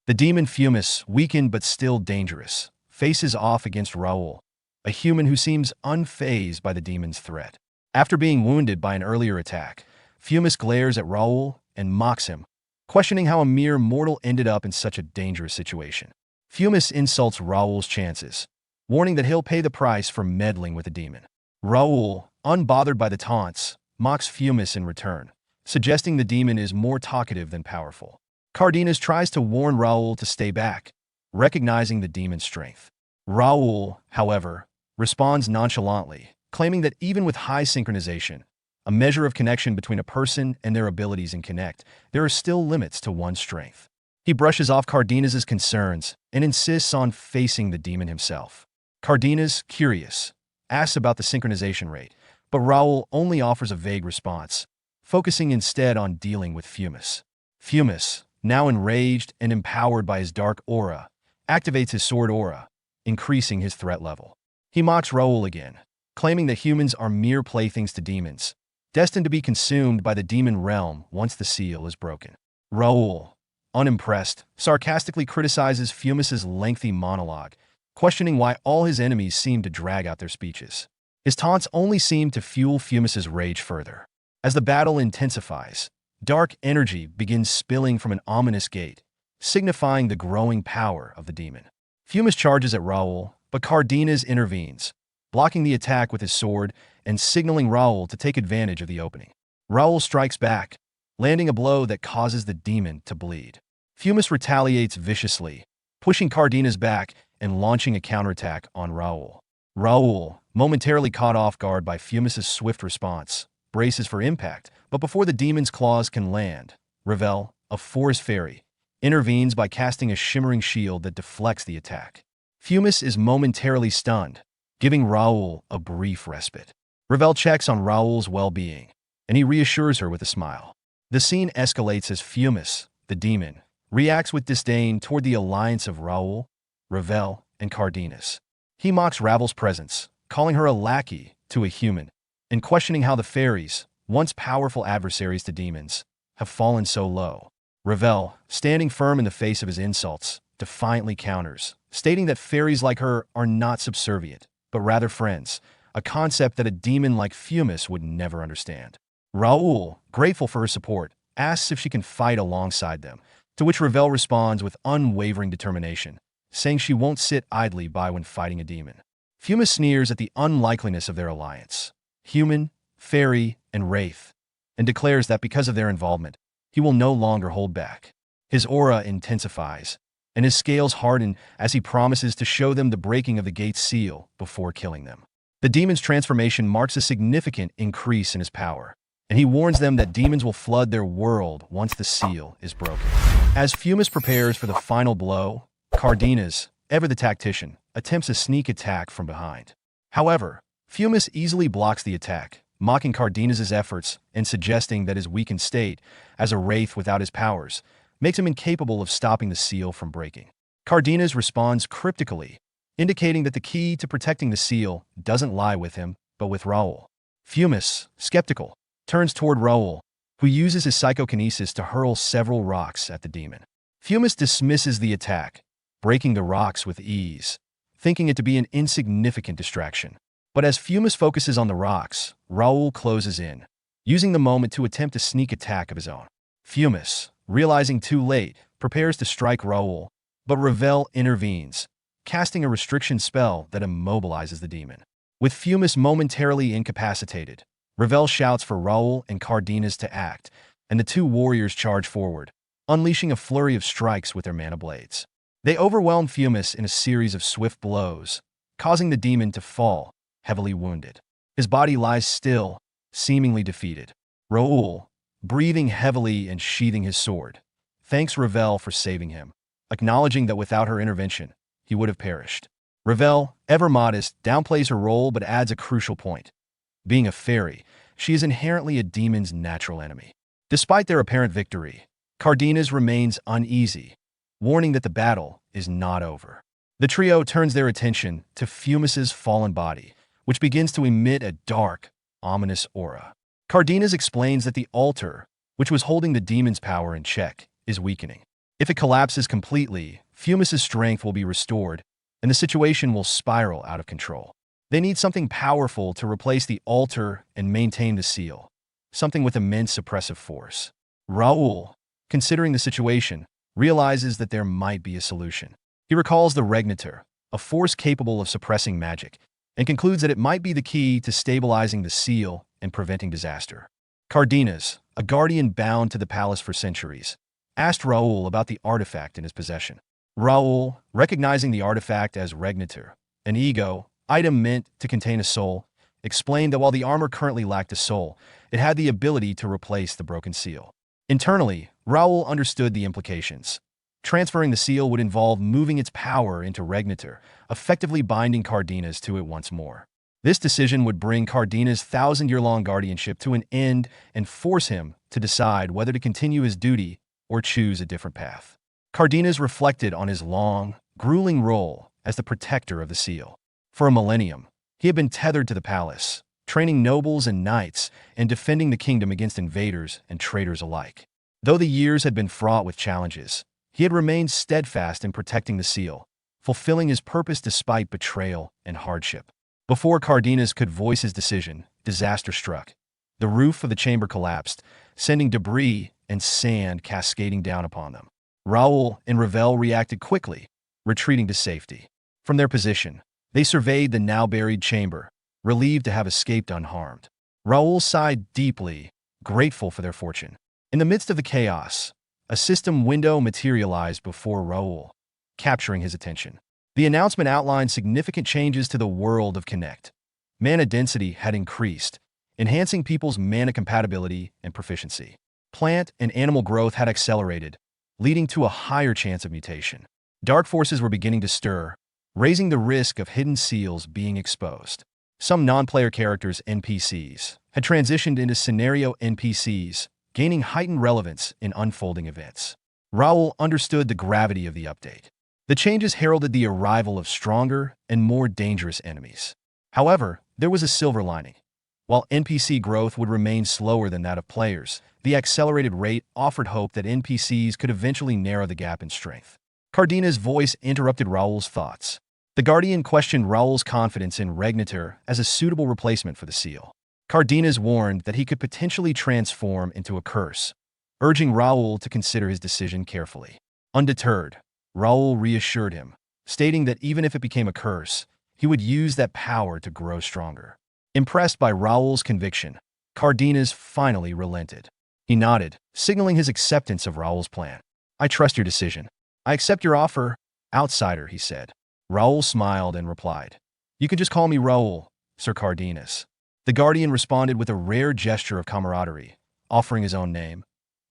The demon Fumus, weakened but still dangerous, faces off against Raul, a human who seems unfazed by the demon's threat. After being wounded by an earlier attack, Fumus glares at Raul and mocks him, questioning how a mere mortal ended up in such a dangerous situation. Fumus insults Raul's chances, warning that he'll pay the price for meddling with the demon. Raul, unbothered by the taunts, mocks Fumus in return, suggesting the demon is more talkative than powerful. Cardenas tries to warn Raul to stay back, recognizing the demon's strength. Raul, however, responds nonchalantly, claiming that even with high synchronization, a measure of connection between a person and their abilities in Connect, there are still limits to one's strength. He brushes off Cardenas' concerns and insists on facing the demon himself. Cardenas, curious, asks about the synchronization rate, but Raul only offers a vague response, focusing instead on dealing with Fumus. Fumus, now enraged and empowered by his dark aura, activates his sword aura, increasing his threat level. He mocks Raul again, claiming that humans are mere playthings to demons, destined to be consumed by the demon realm once the seal is broken. Raul, unimpressed, sarcastically criticizes Fumus's lengthy monologue, questioning why all his enemies seem to drag out their speeches. His taunts only seem to fuel Fumus's rage further. As the battle intensifies, dark energy begins spilling from an ominous gate, signifying the growing power of the demon. Fumus charges at Raul, but Cardenas intervenes, blocking the attack with his sword and signaling Raul to take advantage of the opening. Raul strikes back, landing a blow that causes the demon to bleed. Fumus retaliates viciously, pushing Cardenas back and launching a counterattack on Raul. Raul, momentarily caught off guard by Fumus's swift response, braces for impact, but before the demon's claws can land, Ravel, a forest fairy, intervenes by casting a shimmering shield that deflects the attack. Fumus is momentarily stunned, giving Raul a brief respite. Ravel checks on Raul's well-being, and he reassures her with a smile. The scene escalates as Fumus, the demon, reacts with disdain toward the alliance of Raul, Ravel, and Cardenas. He mocks Ravel's presence, calling her a lackey to a human, and questioning how the fairies, once powerful adversaries to demons, have fallen so low. Ravel, standing firm in the face of his insults, defiantly counters, stating that fairies like her are not subservient, but rather friends, a concept that a demon like Fumus would never understand. Raul, grateful for her support, asks if she can fight alongside them, to which Ravel responds with unwavering determination, saying she won't sit idly by when fighting a demon. Fumus sneers at the unlikeliness of their alliance, human, fairy, and wraith, and declares that because of their involvement, he will no longer hold back. His aura intensifies, and his scales harden as he promises to show them the breaking of the gate's seal before killing them. The demon's transformation marks a significant increase in his power, and he warns them that demons will flood their world once the seal is broken. As Fumus prepares for the final blow, Cardenas, ever the tactician, attempts a sneak attack from behind. However, Fumus easily blocks the attack, mocking Cardenas' efforts and suggesting that his weakened state, as a wraith without his powers, makes him incapable of stopping the seal from breaking. Cardenas responds cryptically, indicating that the key to protecting the seal doesn't lie with him, but with Raul. Fumus, skeptical, turns toward Raul, who uses his psychokinesis to hurl several rocks at the demon. Fumus dismisses the attack, breaking the rocks with ease, thinking it to be an insignificant distraction. But as Fumus focuses on the rocks, Raul closes in, using the moment to attempt a sneak attack of his own. Fumus, realizing too late, prepares to strike Raul, but Ravel intervenes, casting a restriction spell that immobilizes the demon. With Fumus momentarily incapacitated, Ravel shouts for Raul and Cardenas to act, and the two warriors charge forward, unleashing a flurry of strikes with their mana blades. They overwhelm Fumus in a series of swift blows, causing the demon to fall, heavily wounded. His body lies still, seemingly defeated. Raul, breathing heavily and sheathing his sword, thanks Ravel for saving him, acknowledging that without her intervention, he would have perished. Ravel, ever modest, downplays her role but adds a crucial point. Being a fairy, she is inherently a demon's natural enemy. Despite their apparent victory, Cardenas remains uneasy, warning that the battle is not over. The trio turns their attention to Fumus's fallen body, which begins to emit a dark, ominous aura. Cardenas explains that the altar, which was holding the demon's power in check, is weakening. If it collapses completely, Fumus's strength will be restored, and the situation will spiral out of control. They need something powerful to replace the altar and maintain the seal, something with immense suppressive force. Raul, considering the situation, realizes that there might be a solution. He recalls the Regnator, a force capable of suppressing magic, and concludes that it might be the key to stabilizing the seal and preventing disaster. Cardenas, a guardian bound to the palace for centuries, asked Raul about the artifact in his possession. Raul, recognizing the artifact as Regnator, an ego, item meant to contain a soul, explained that while the armor currently lacked a soul, it had the ability to replace the broken seal. Internally, Raul understood the implications. Transferring the seal would involve moving its power into Regnator, effectively binding Cardenas to it once more. This decision would bring Cardenas' 1,000-year-long guardianship to an end and force him to decide whether to continue his duty or choose a different path. Cardenas reflected on his long, grueling role as the protector of the seal. For a millennium, he had been tethered to the palace, training nobles and knights and defending the kingdom against invaders and traitors alike. Though the years had been fraught with challenges, he had remained steadfast in protecting the seal, fulfilling his purpose despite betrayal and hardship. Before Cardenas could voice his decision, disaster struck. The roof of the chamber collapsed, sending debris and sand cascading down upon them. Raul and Ravel reacted quickly, retreating to safety. From their position, they surveyed the now-buried chamber, relieved to have escaped unharmed. Raul sighed deeply, grateful for their fortune. In the midst of the chaos, a system window materialized before Raul, capturing his attention. The announcement outlined significant changes to the world of Connect. Mana density had increased, enhancing people's mana compatibility and proficiency. Plant and animal growth had accelerated, leading to a higher chance of mutation. Dark forces were beginning to stir, raising the risk of hidden seals being exposed. Some non-player characters, NPCs, had transitioned into scenario NPCs, gaining heightened relevance in unfolding events. Raul understood the gravity of the update. The changes heralded the arrival of stronger and more dangerous enemies. However, there was a silver lining. While NPC growth would remain slower than that of players, the accelerated rate offered hope that NPCs could eventually narrow the gap in strength. Cardenas' voice interrupted Raul's thoughts. The Guardian questioned Raul's confidence in Regnator as a suitable replacement for the seal. Cardenas warned that he could potentially transform into a curse, urging Raul to consider his decision carefully. Undeterred, Raul reassured him, stating that even if it became a curse, he would use that power to grow stronger. Impressed by Raul's conviction, Cardenas finally relented. He nodded, signaling his acceptance of Raul's plan. "I trust your decision. I accept your offer, outsider," he said. Raul smiled and replied, "You can just call me Raul, Sir Cardenas." The Guardian responded with a rare gesture of camaraderie, offering his own name,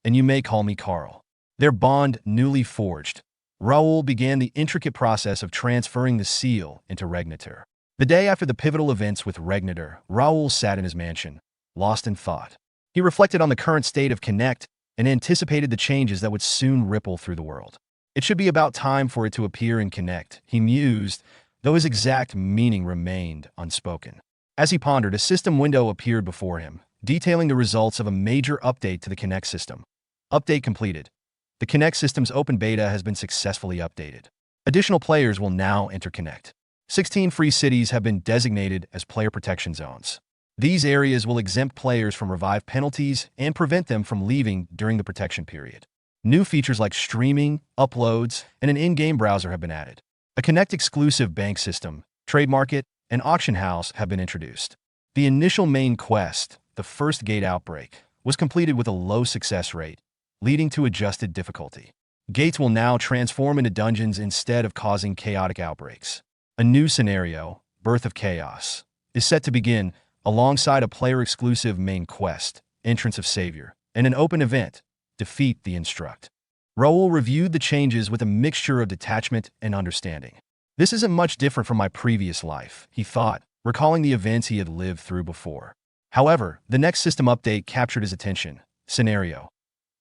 "And you may call me Carl." Their bond newly forged, Raul began the intricate process of transferring the seal into Regnator. The day after the pivotal events with Regnator, Raul sat in his mansion, lost in thought. He reflected on the current state of Connect and anticipated the changes that would soon ripple through the world. It should be about time for it to appear in Connect, he mused, though his exact meaning remained unspoken. As he pondered, a system window appeared before him, detailing the results of a major update to the Connect system. Update completed. The Connect system's open beta has been successfully updated. Additional players will now enter Connect. 16 free cities have been designated as player protection zones. These areas will exempt players from revive penalties and prevent them from leaving during the protection period. New features like streaming, uploads, and an in-game browser have been added. A Connect-exclusive bank system, trade market, and auction house have been introduced. The initial main quest, the first gate outbreak, was completed with a low success rate, leading to adjusted difficulty. Gates will now transform into dungeons instead of causing chaotic outbreaks. A new scenario, Birth of Chaos, is set to begin alongside a player-exclusive main quest, Entrance of Savior, and an open event, Defeat the Instruct. Raul reviewed the changes with a mixture of detachment and understanding. This isn't much different from my previous life, he thought, recalling the events he had lived through before. However, the next system update captured his attention. Scenario: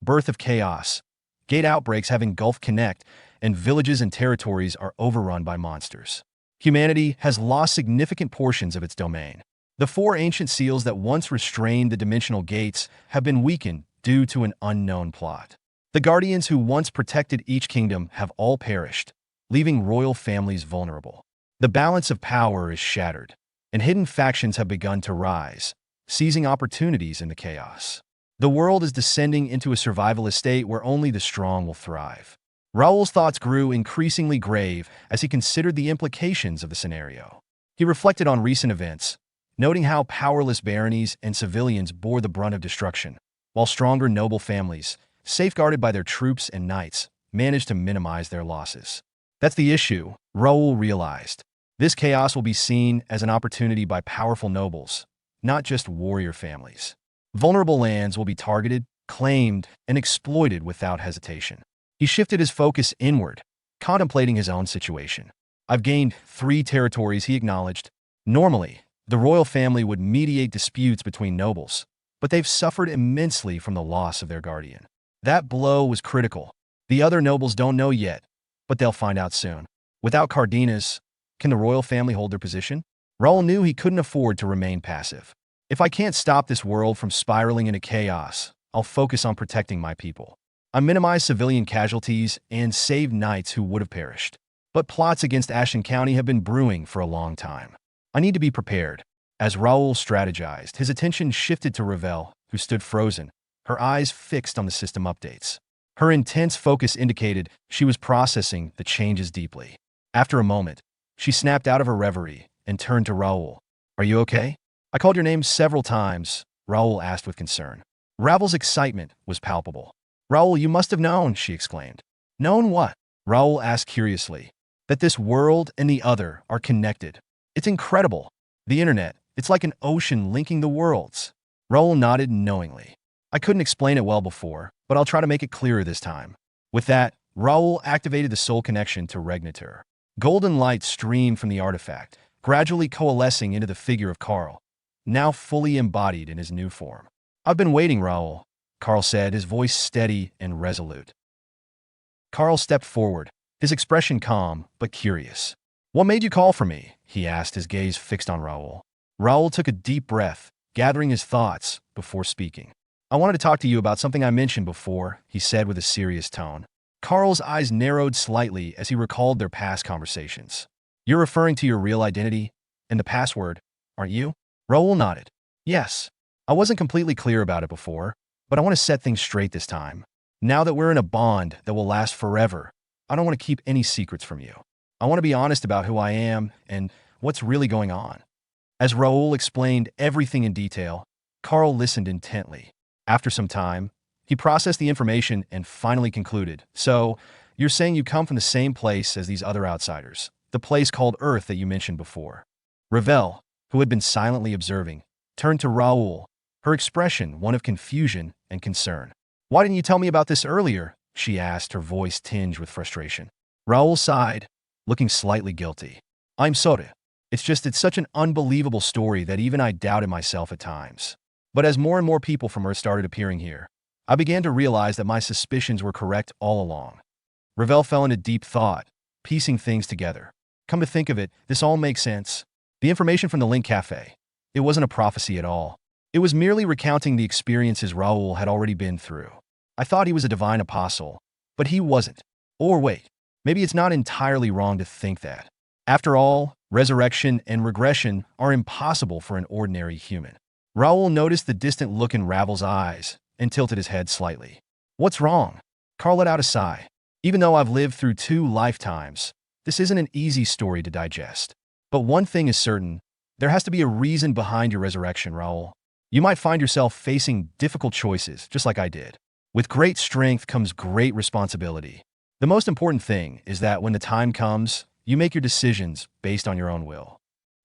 Birth of Chaos. Gate outbreaks have engulfed Connect, and villages and territories are overrun by monsters. Humanity has lost significant portions of its domain. The 4 ancient seals that once restrained the dimensional gates have been weakened due to an unknown plot. The guardians who once protected each kingdom have all perished, leaving royal families vulnerable. The balance of power is shattered, and hidden factions have begun to rise, seizing opportunities in the chaos. The world is descending into a survivalist state where only the strong will thrive. Raul's thoughts grew increasingly grave as he considered the implications of the scenario. He reflected on recent events, noting how powerless baronies and civilians bore the brunt of destruction, while stronger noble families, safeguarded by their troops and knights, managed to minimize their losses. That's the issue, Raul realized. This chaos will be seen as an opportunity by powerful nobles, not just warrior families. Vulnerable lands will be targeted, claimed, and exploited without hesitation. He shifted his focus inward, contemplating his own situation. I've gained 3 territories, he acknowledged. Normally, the royal family would mediate disputes between nobles, but they've suffered immensely from the loss of their guardian. That blow was critical. The other nobles don't know yet, but they'll find out soon. Without Cardenas, can the royal family hold their position? Raul knew he couldn't afford to remain passive. If I can't stop this world from spiraling into chaos, I'll focus on protecting my people. I minimize civilian casualties and save knights who would have perished. But plots against Ashton County have been brewing for a long time. I need to be prepared. As Raul strategized, his attention shifted to Ravel, who stood frozen, her eyes fixed on the system updates. Her intense focus indicated she was processing the changes deeply. After a moment, she snapped out of her reverie and turned to Raul. Are you okay? I called your name several times, Raul asked with concern. Ravel's excitement was palpable. Raul, you must have known, she exclaimed. Known what? Raul asked curiously. That this world and the other are connected. It's incredible. The internet, it's like an ocean linking the worlds. Raul nodded knowingly. I couldn't explain it well before, but I'll try to make it clearer this time. With that, Raul activated the soul connection to Regnator. Golden light streamed from the artifact, gradually coalescing into the figure of Carl, now fully embodied in his new form. I've been waiting, Raul, Carl said, his voice steady and resolute. Carl stepped forward, his expression calm but curious. What made you call for me? He asked, his gaze fixed on Raul. Raul took a deep breath, gathering his thoughts before speaking. I wanted to talk to you about something I mentioned before, he said with a serious tone. Carl's eyes narrowed slightly as he recalled their past conversations. You're referring to your real identity and the password, aren't you? Raul nodded. Yes. I wasn't completely clear about it before, but I want to set things straight this time. Now that we're in a bond that will last forever, I don't want to keep any secrets from you. I want to be honest about who I am and what's really going on. As Raul explained everything in detail, Carl listened intently. After some time, he processed the information and finally concluded. So, you're saying you come from the same place as these other outsiders, the place called Earth that you mentioned before. Ravel, who had been silently observing, turned to Raul, her expression one of confusion and concern. Why didn't you tell me about this earlier? She asked, her voice tinged with frustration. Raul sighed, looking slightly guilty. I'm sorry. It's such an unbelievable story that even I doubted myself at times. But as more and more people from Earth started appearing here, I began to realize that my suspicions were correct all along. Ravel fell into deep thought, piecing things together. Come to think of it, this all makes sense. The information from the Link Cafe, it wasn't a prophecy at all. It was merely recounting the experiences Raul had already been through. I thought he was a divine apostle, but he wasn't. Or wait, maybe it's not entirely wrong to think that. After all, resurrection and regression are impossible for an ordinary human. Raul noticed the distant look in Ravel's eyes and tilted his head slightly. What's wrong? Carl let out a sigh. Even though I've lived through 2 lifetimes, this isn't an easy story to digest. But one thing is certain, there has to be a reason behind your resurrection, Raul. You might find yourself facing difficult choices, just like I did. With great strength comes great responsibility. The most important thing is that when the time comes, you make your decisions based on your own will.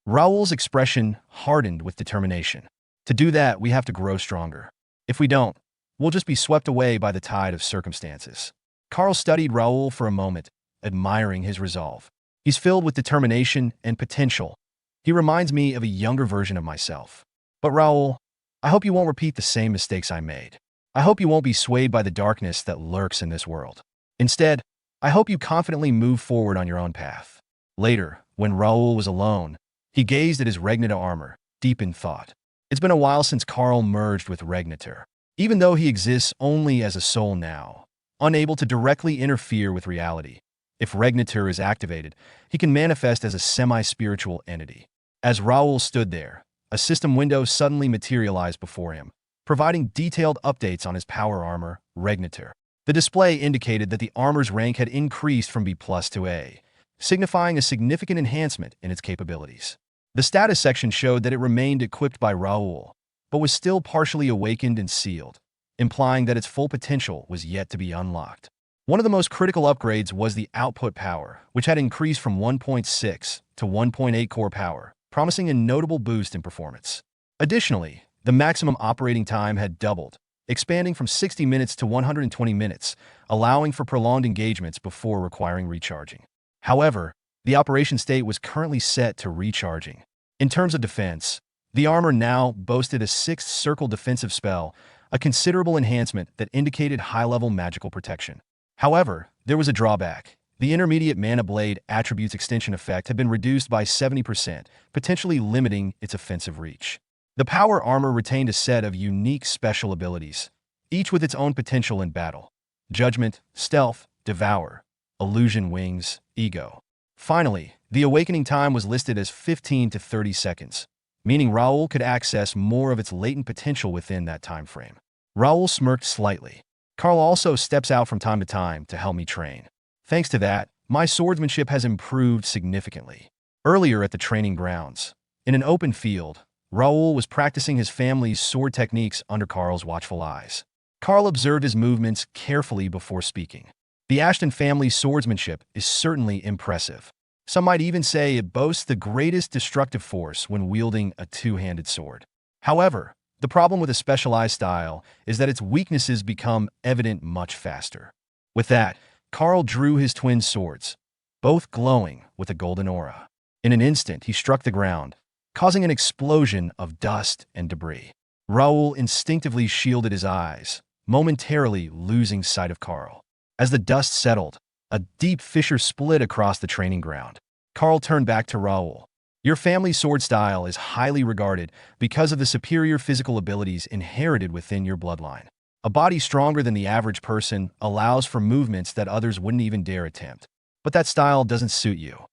Raul's expression hardened with determination. To do that, we have to grow stronger. If we don't, we'll just be swept away by the tide of circumstances. Carl studied Raul for a moment, admiring his resolve. He's filled with determination and potential. He reminds me of a younger version of myself. But Raul, I hope you won't repeat the same mistakes I made. I hope you won't be swayed by the darkness that lurks in this world. Instead, I hope you confidently move forward on your own path. Later, when Raul was alone, he gazed at his Regnita armor, deep in thought. It's been a while since Carl merged with Regnitor. Even though he exists only as a soul now, unable to directly interfere with reality, if Regnitor is activated, he can manifest as a semi-spiritual entity. As Raul stood there, a system window suddenly materialized before him, providing detailed updates on his power armor, Regnitor. The display indicated that the armor's rank had increased from B+ to A, signifying a significant enhancement in its capabilities. The status section showed that it remained equipped by Raul, but was still partially awakened and sealed, implying that its full potential was yet to be unlocked. One of the most critical upgrades was the output power, which had increased from 1.6 to 1.8 core power, promising a notable boost in performance. Additionally, the maximum operating time had doubled, expanding from 60 minutes to 120 minutes, allowing for prolonged engagements before requiring recharging. However, the operation state was currently set to recharging. In terms of defense, the armor now boasted a 6th circle defensive spell, a considerable enhancement that indicated high-level magical protection. However, there was a drawback. The intermediate Mana Blade attribute's extension effect had been reduced by 70%, potentially limiting its offensive reach. The power armor retained a set of unique special abilities, each with its own potential in battle: Judgment, Stealth, Devour, Illusion Wings, Ego. Finally, the awakening time was listed as 15 to 30 seconds, meaning Raul could access more of its latent potential within that time frame. Raul smirked slightly. Carl also steps out from time to time to help me train. Thanks to that, my swordsmanship has improved significantly. Earlier at the training grounds, in an open field, Raul was practicing his family's sword techniques under Carl's watchful eyes. Carl observed his movements carefully before speaking. The Ashton family's swordsmanship is certainly impressive. Some might even say it boasts the greatest destructive force when wielding a two-handed sword. However, the problem with a specialized style is that its weaknesses become evident much faster. With that, Carl drew his twin swords, both glowing with a golden aura. In an instant, he struck the ground, causing an explosion of dust and debris. Raul instinctively shielded his eyes, momentarily losing sight of Carl. As the dust settled, a deep fissure split across the training ground. Carl turned back to Raul. Your family's sword style is highly regarded because of the superior physical abilities inherited within your bloodline. A body stronger than the average person allows for movements that others wouldn't even dare attempt. But that style doesn't suit you.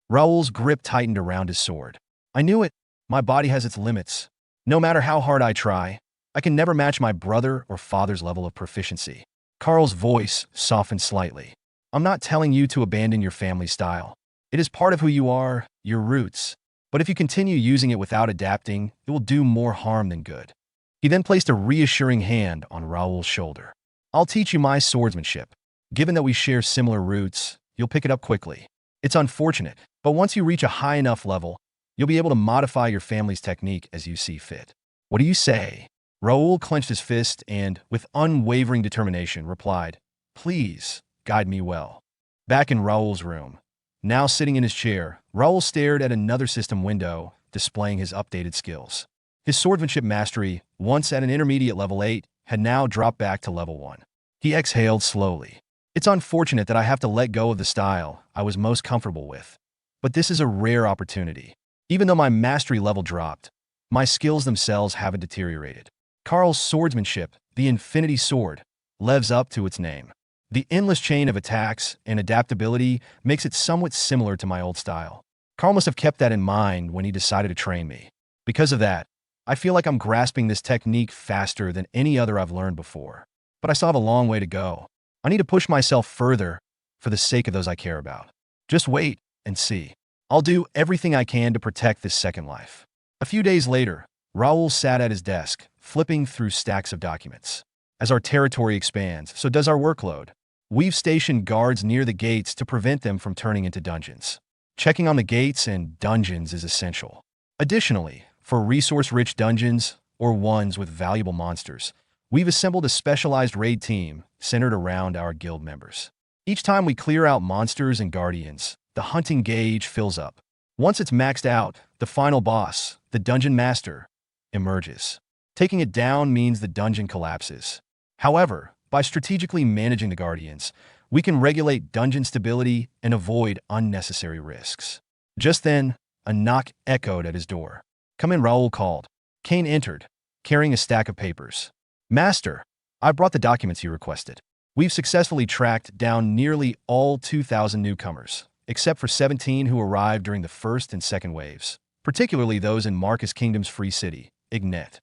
Raul's grip tightened around his sword. I knew it. My body has its limits. No matter how hard I try, I can never match my brother or father's level of proficiency. Carl's voice softened slightly. I'm not telling you to abandon your family style. It is part of who you are, your roots. But if you continue using it without adapting, it will do more harm than good. He then placed a reassuring hand on Raul's shoulder. I'll teach you my swordsmanship. Given that we share similar roots, you'll pick it up quickly. It's unfortunate, but once you reach a high enough level, you'll be able to modify your family's technique as you see fit. What do you say? Raul clenched his fist and, with unwavering determination, replied, Please, guide me well. Back in Raul's room, now sitting in his chair, Raul stared at another system window, displaying his updated skills. His swordsmanship mastery, once at an intermediate level 8, had now dropped back to level 1. He exhaled slowly. It's unfortunate that I have to let go of the style I was most comfortable with, but this is a rare opportunity. Even though my mastery level dropped, my skills themselves haven't deteriorated. Carl's swordsmanship, the Infinity Sword, lives up to its name. The endless chain of attacks and adaptability makes it somewhat similar to my old style. Carl must have kept that in mind when he decided to train me. Because of that, I feel like I'm grasping this technique faster than any other I've learned before. But I still have a long way to go. I need to push myself further for the sake of those I care about. Just wait and see. I'll do everything I can to protect this second life. A few days later, Raul sat at his desk, flipping through stacks of documents. As our territory expands, so does our workload. We've stationed guards near the gates to prevent them from turning into dungeons. Checking on the gates and dungeons is essential. Additionally, for resource-rich dungeons or ones with valuable monsters, We've assembled a specialized raid team centered around our guild members. Each time we clear out monsters and guardians, the hunting gauge fills up. Once it's maxed out, the final boss, the dungeon master, emerges. Taking it down means the dungeon collapses. However, by strategically managing the guardians, we can regulate dungeon stability and avoid unnecessary risks. Just then, a knock echoed at his door. "Come in," Raul called. Kane entered, carrying a stack of papers. "Master, I brought the documents you requested. We've successfully tracked down nearly all 2,000 newcomers, except for 17 who arrived during the first and second waves, particularly those in Marcus Kingdom's free city, Ignet."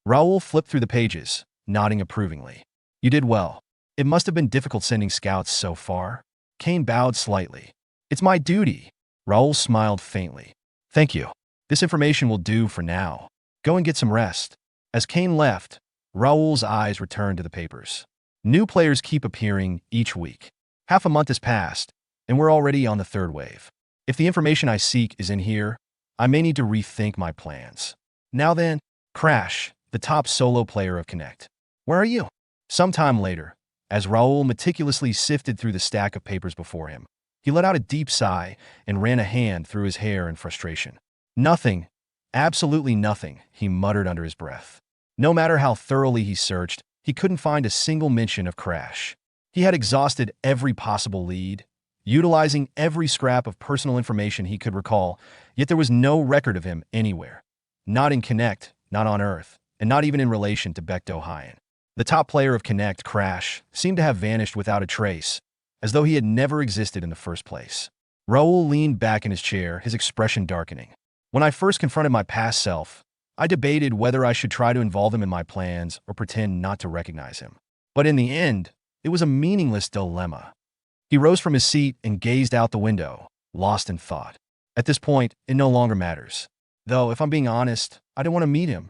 Raul flipped through the pages, nodding approvingly. "You did well. It must have been difficult sending scouts so far." Kane bowed slightly. "It's my duty." Raul smiled faintly. "Thank you. This information will do for now. Go and get some rest." As Kane left, Raul's eyes returned to the papers. New players keep appearing each week. Half a month has passed, and we're already on the third wave. If the information I seek is in here, I may need to rethink my plans. Now then, Crash, the top solo player of Connect. "Where are you?" Sometime later, as Raul meticulously sifted through the stack of papers before him, he let out a deep sigh and ran a hand through his hair in frustration. "Nothing, absolutely nothing," he muttered under his breath. No matter how thoroughly he searched, he couldn't find a single mention of Crash. He had exhausted every possible lead, utilizing every scrap of personal information he could recall, yet there was no record of him anywhere. Not in Connect, not on Earth, and not even in relation to Bae DoHyun. The top player of Connect, Crash, seemed to have vanished without a trace, as though he had never existed in the first place. Raul leaned back in his chair, his expression darkening. When I first confronted my past self, I debated whether I should try to involve him in my plans or pretend not to recognize him. But in the end, it was a meaningless dilemma. He rose from his seat and gazed out the window, lost in thought. At this point, it no longer matters. Though, if I'm being honest, I didn't want to meet him.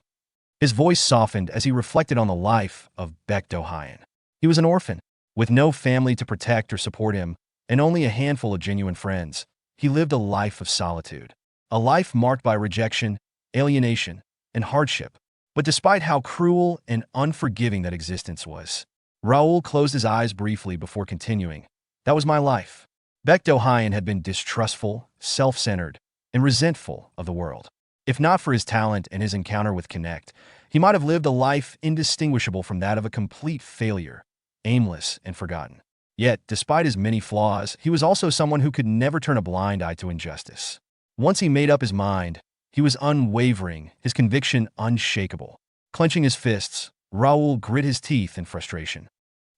His voice softened as he reflected on the life of Bae DoHyun. He was an orphan, with no family to protect or support him, and only a handful of genuine friends. He lived a life of solitude. A life marked by rejection, alienation, and hardship. But despite how cruel and unforgiving that existence was, Raul closed his eyes briefly before continuing. That was my life. Bae DoHyun had been distrustful, self-centered, and resentful of the world. If not for his talent and his encounter with Connect, he might have lived a life indistinguishable from that of a complete failure, aimless and forgotten. Yet, despite his many flaws, he was also someone who could never turn a blind eye to injustice. Once he made up his mind, he was unwavering, his conviction unshakable. Clenching his fists, Raul grit his teeth in frustration.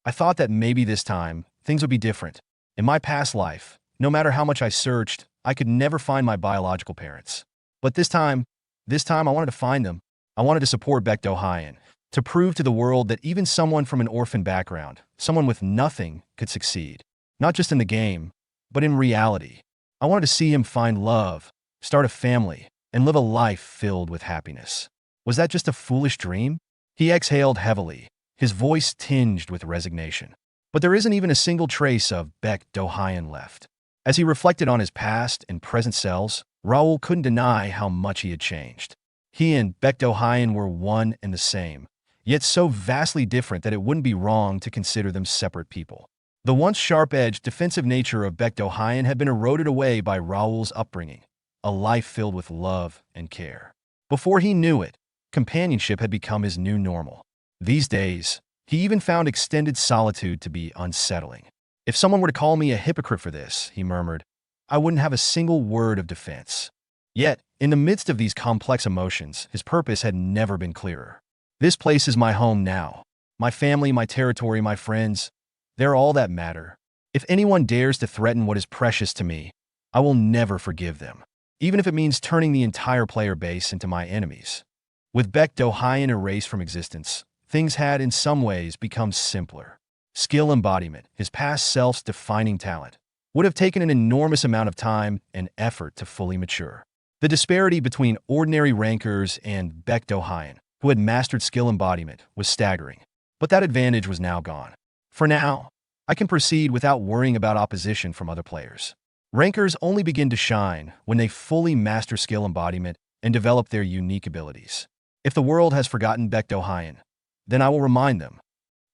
I thought that maybe this time, things would be different. In my past life, no matter how much I searched, I could never find my biological parents. But this time I wanted to find them. I wanted to support Bae DoHyun, to prove to the world that even someone from an orphan background, someone with nothing, could succeed. Not just in the game, but in reality. I wanted to see him find love, start a family, and live a life filled with happiness. Was that just a foolish dream? He exhaled heavily, his voice tinged with resignation. But there isn't even a single trace of Bae DoHyun left. As he reflected on his past and present selves, Raul couldn't deny how much he had changed. He and Bae DoHyun were one and the same, yet so vastly different that it wouldn't be wrong to consider them separate people. The once sharp-edged, defensive nature of Bae DoHyun had been eroded away by Raul's upbringing, a life filled with love and care. Before he knew it, companionship had become his new normal. These days, he even found extended solitude to be unsettling. If someone were to call me a hypocrite for this, he murmured, I wouldn't have a single word of defense. Yet, in the midst of these complex emotions, his purpose had never been clearer. This place is my home now. My family, my territory, my friends, they're all that matter. If anyone dares to threaten what is precious to me, I will never forgive them, even if it means turning the entire player base into my enemies. With Bae DoHyun erased from existence, things had in some ways become simpler. Skill embodiment, his past self's defining talent, would have taken an enormous amount of time and effort to fully mature. The disparity between ordinary rankers and Bae DoHyun, who had mastered skill embodiment, was staggering. But that advantage was now gone. For now, I can proceed without worrying about opposition from other players. Rankers only begin to shine when they fully master skill embodiment and develop their unique abilities. If the world has forgotten Bae DoHyun, then I will remind them.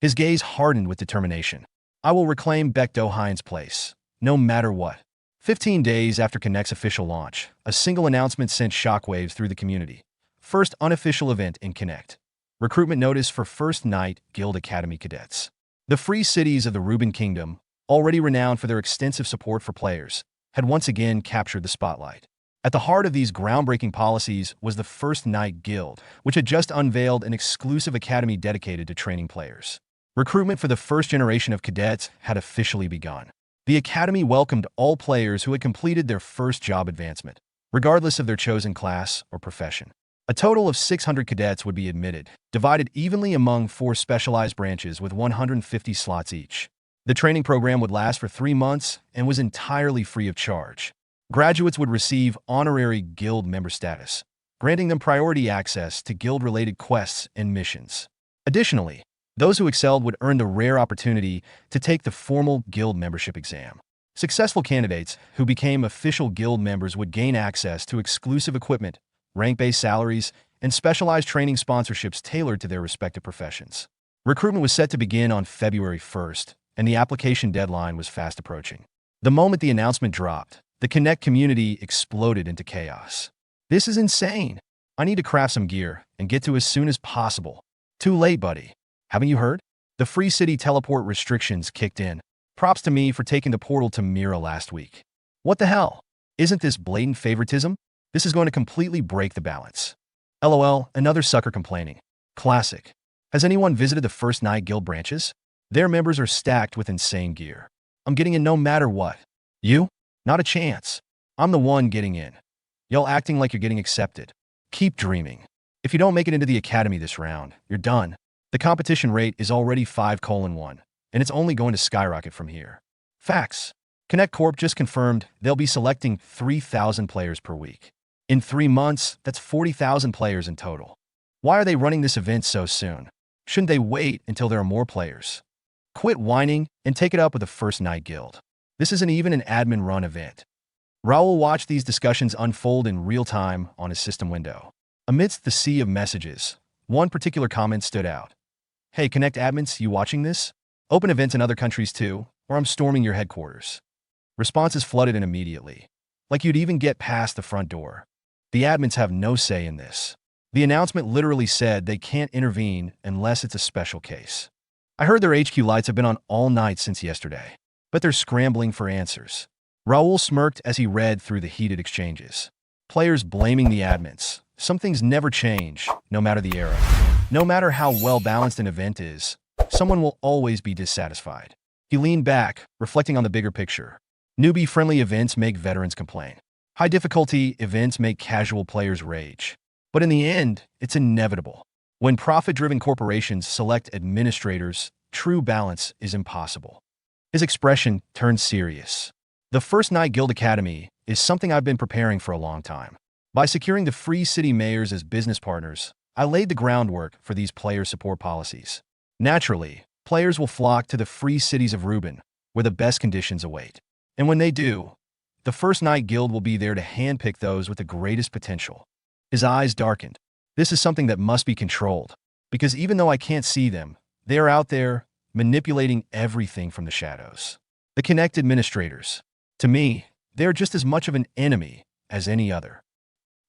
His gaze hardened with determination. I will reclaim Bae DoHyun's place, no matter what. 15 days after Connect's official launch, a single announcement sent shockwaves through the community. First unofficial event in Connect. Recruitment notice for First Night Guild Academy cadets. The free cities of the Ruben Kingdom, already renowned for their extensive support for players, had once again captured the spotlight. At the heart of these groundbreaking policies was the First Night Guild, which had just unveiled an exclusive academy dedicated to training players. Recruitment for the first generation of cadets had officially begun. The academy welcomed all players who had completed their first job advancement, regardless of their chosen class or profession. A total of 600 cadets would be admitted, divided evenly among 4 specialized branches with 150 slots each. The training program would last for 3 months and was entirely free of charge. Graduates would receive honorary guild member status, granting them priority access to guild-related quests and missions. Additionally, those who excelled would earn the rare opportunity to take the formal guild membership exam. Successful candidates who became official guild members would gain access to exclusive equipment, rank-based salaries, and specialized training sponsorships tailored to their respective professions. Recruitment was set to begin on February 1st, and the application deadline was fast approaching. The moment the announcement dropped, the Connect community exploded into chaos. This is insane. I need to craft some gear and get to as soon as possible. Too late, buddy. Haven't you heard? The free city teleport restrictions kicked in. Props to me for taking the portal to Mira last week. What the hell? Isn't this blatant favoritism? This is going to completely break the balance. LOL, another sucker complaining. Classic. Has anyone visited the First Night Guild branches? Their members are stacked with insane gear. I'm getting in no matter what. You? Not a chance. I'm the one getting in. Y'all acting like you're getting accepted. Keep dreaming. If you don't make it into the academy this round, you're done. The competition rate is already 5:1, and it's only going to skyrocket from here. Facts. Connect Corp just confirmed they'll be selecting 3,000 players per week. In 3 months, that's 40,000 players in total. Why are they running this event so soon? Shouldn't they wait until there are more players? Quit whining and take it up with the First Night Guild. This isn't even an admin-run event. Raul watched these discussions unfold in real time on his system window. Amidst the sea of messages, one particular comment stood out. Hey, Connect admins, you watching this? Open events in other countries too, or I'm storming your headquarters. Responses flooded in immediately, like you'd even get past the front door. The admins have no say in this. The announcement literally said they can't intervene unless it's a special case. I heard their HQ lights have been on all night since yesterday, but they're scrambling for answers. Raul smirked as he read through the heated exchanges. Players blaming the admins. Some things never change, no matter the era. No matter how well-balanced an event is, someone will always be dissatisfied. He leaned back, reflecting on the bigger picture. Newbie-friendly events make veterans complain. High-difficulty events make casual players rage. But in the end, it's inevitable. When profit-driven corporations select administrators, true balance is impossible. His expression turned serious. The First Night Guild Academy is something I've been preparing for a long time. By securing the free city mayors as business partners, I laid the groundwork for these player support policies. Naturally, players will flock to the free cities of Ruben, where the best conditions await. And when they do, the First Night Guild will be there to handpick those with the greatest potential. His eyes darkened. This is something that must be controlled, because even though I can't see them, they are out there, manipulating everything from the shadows. The Connect administrators. To me, they are just as much of an enemy as any other.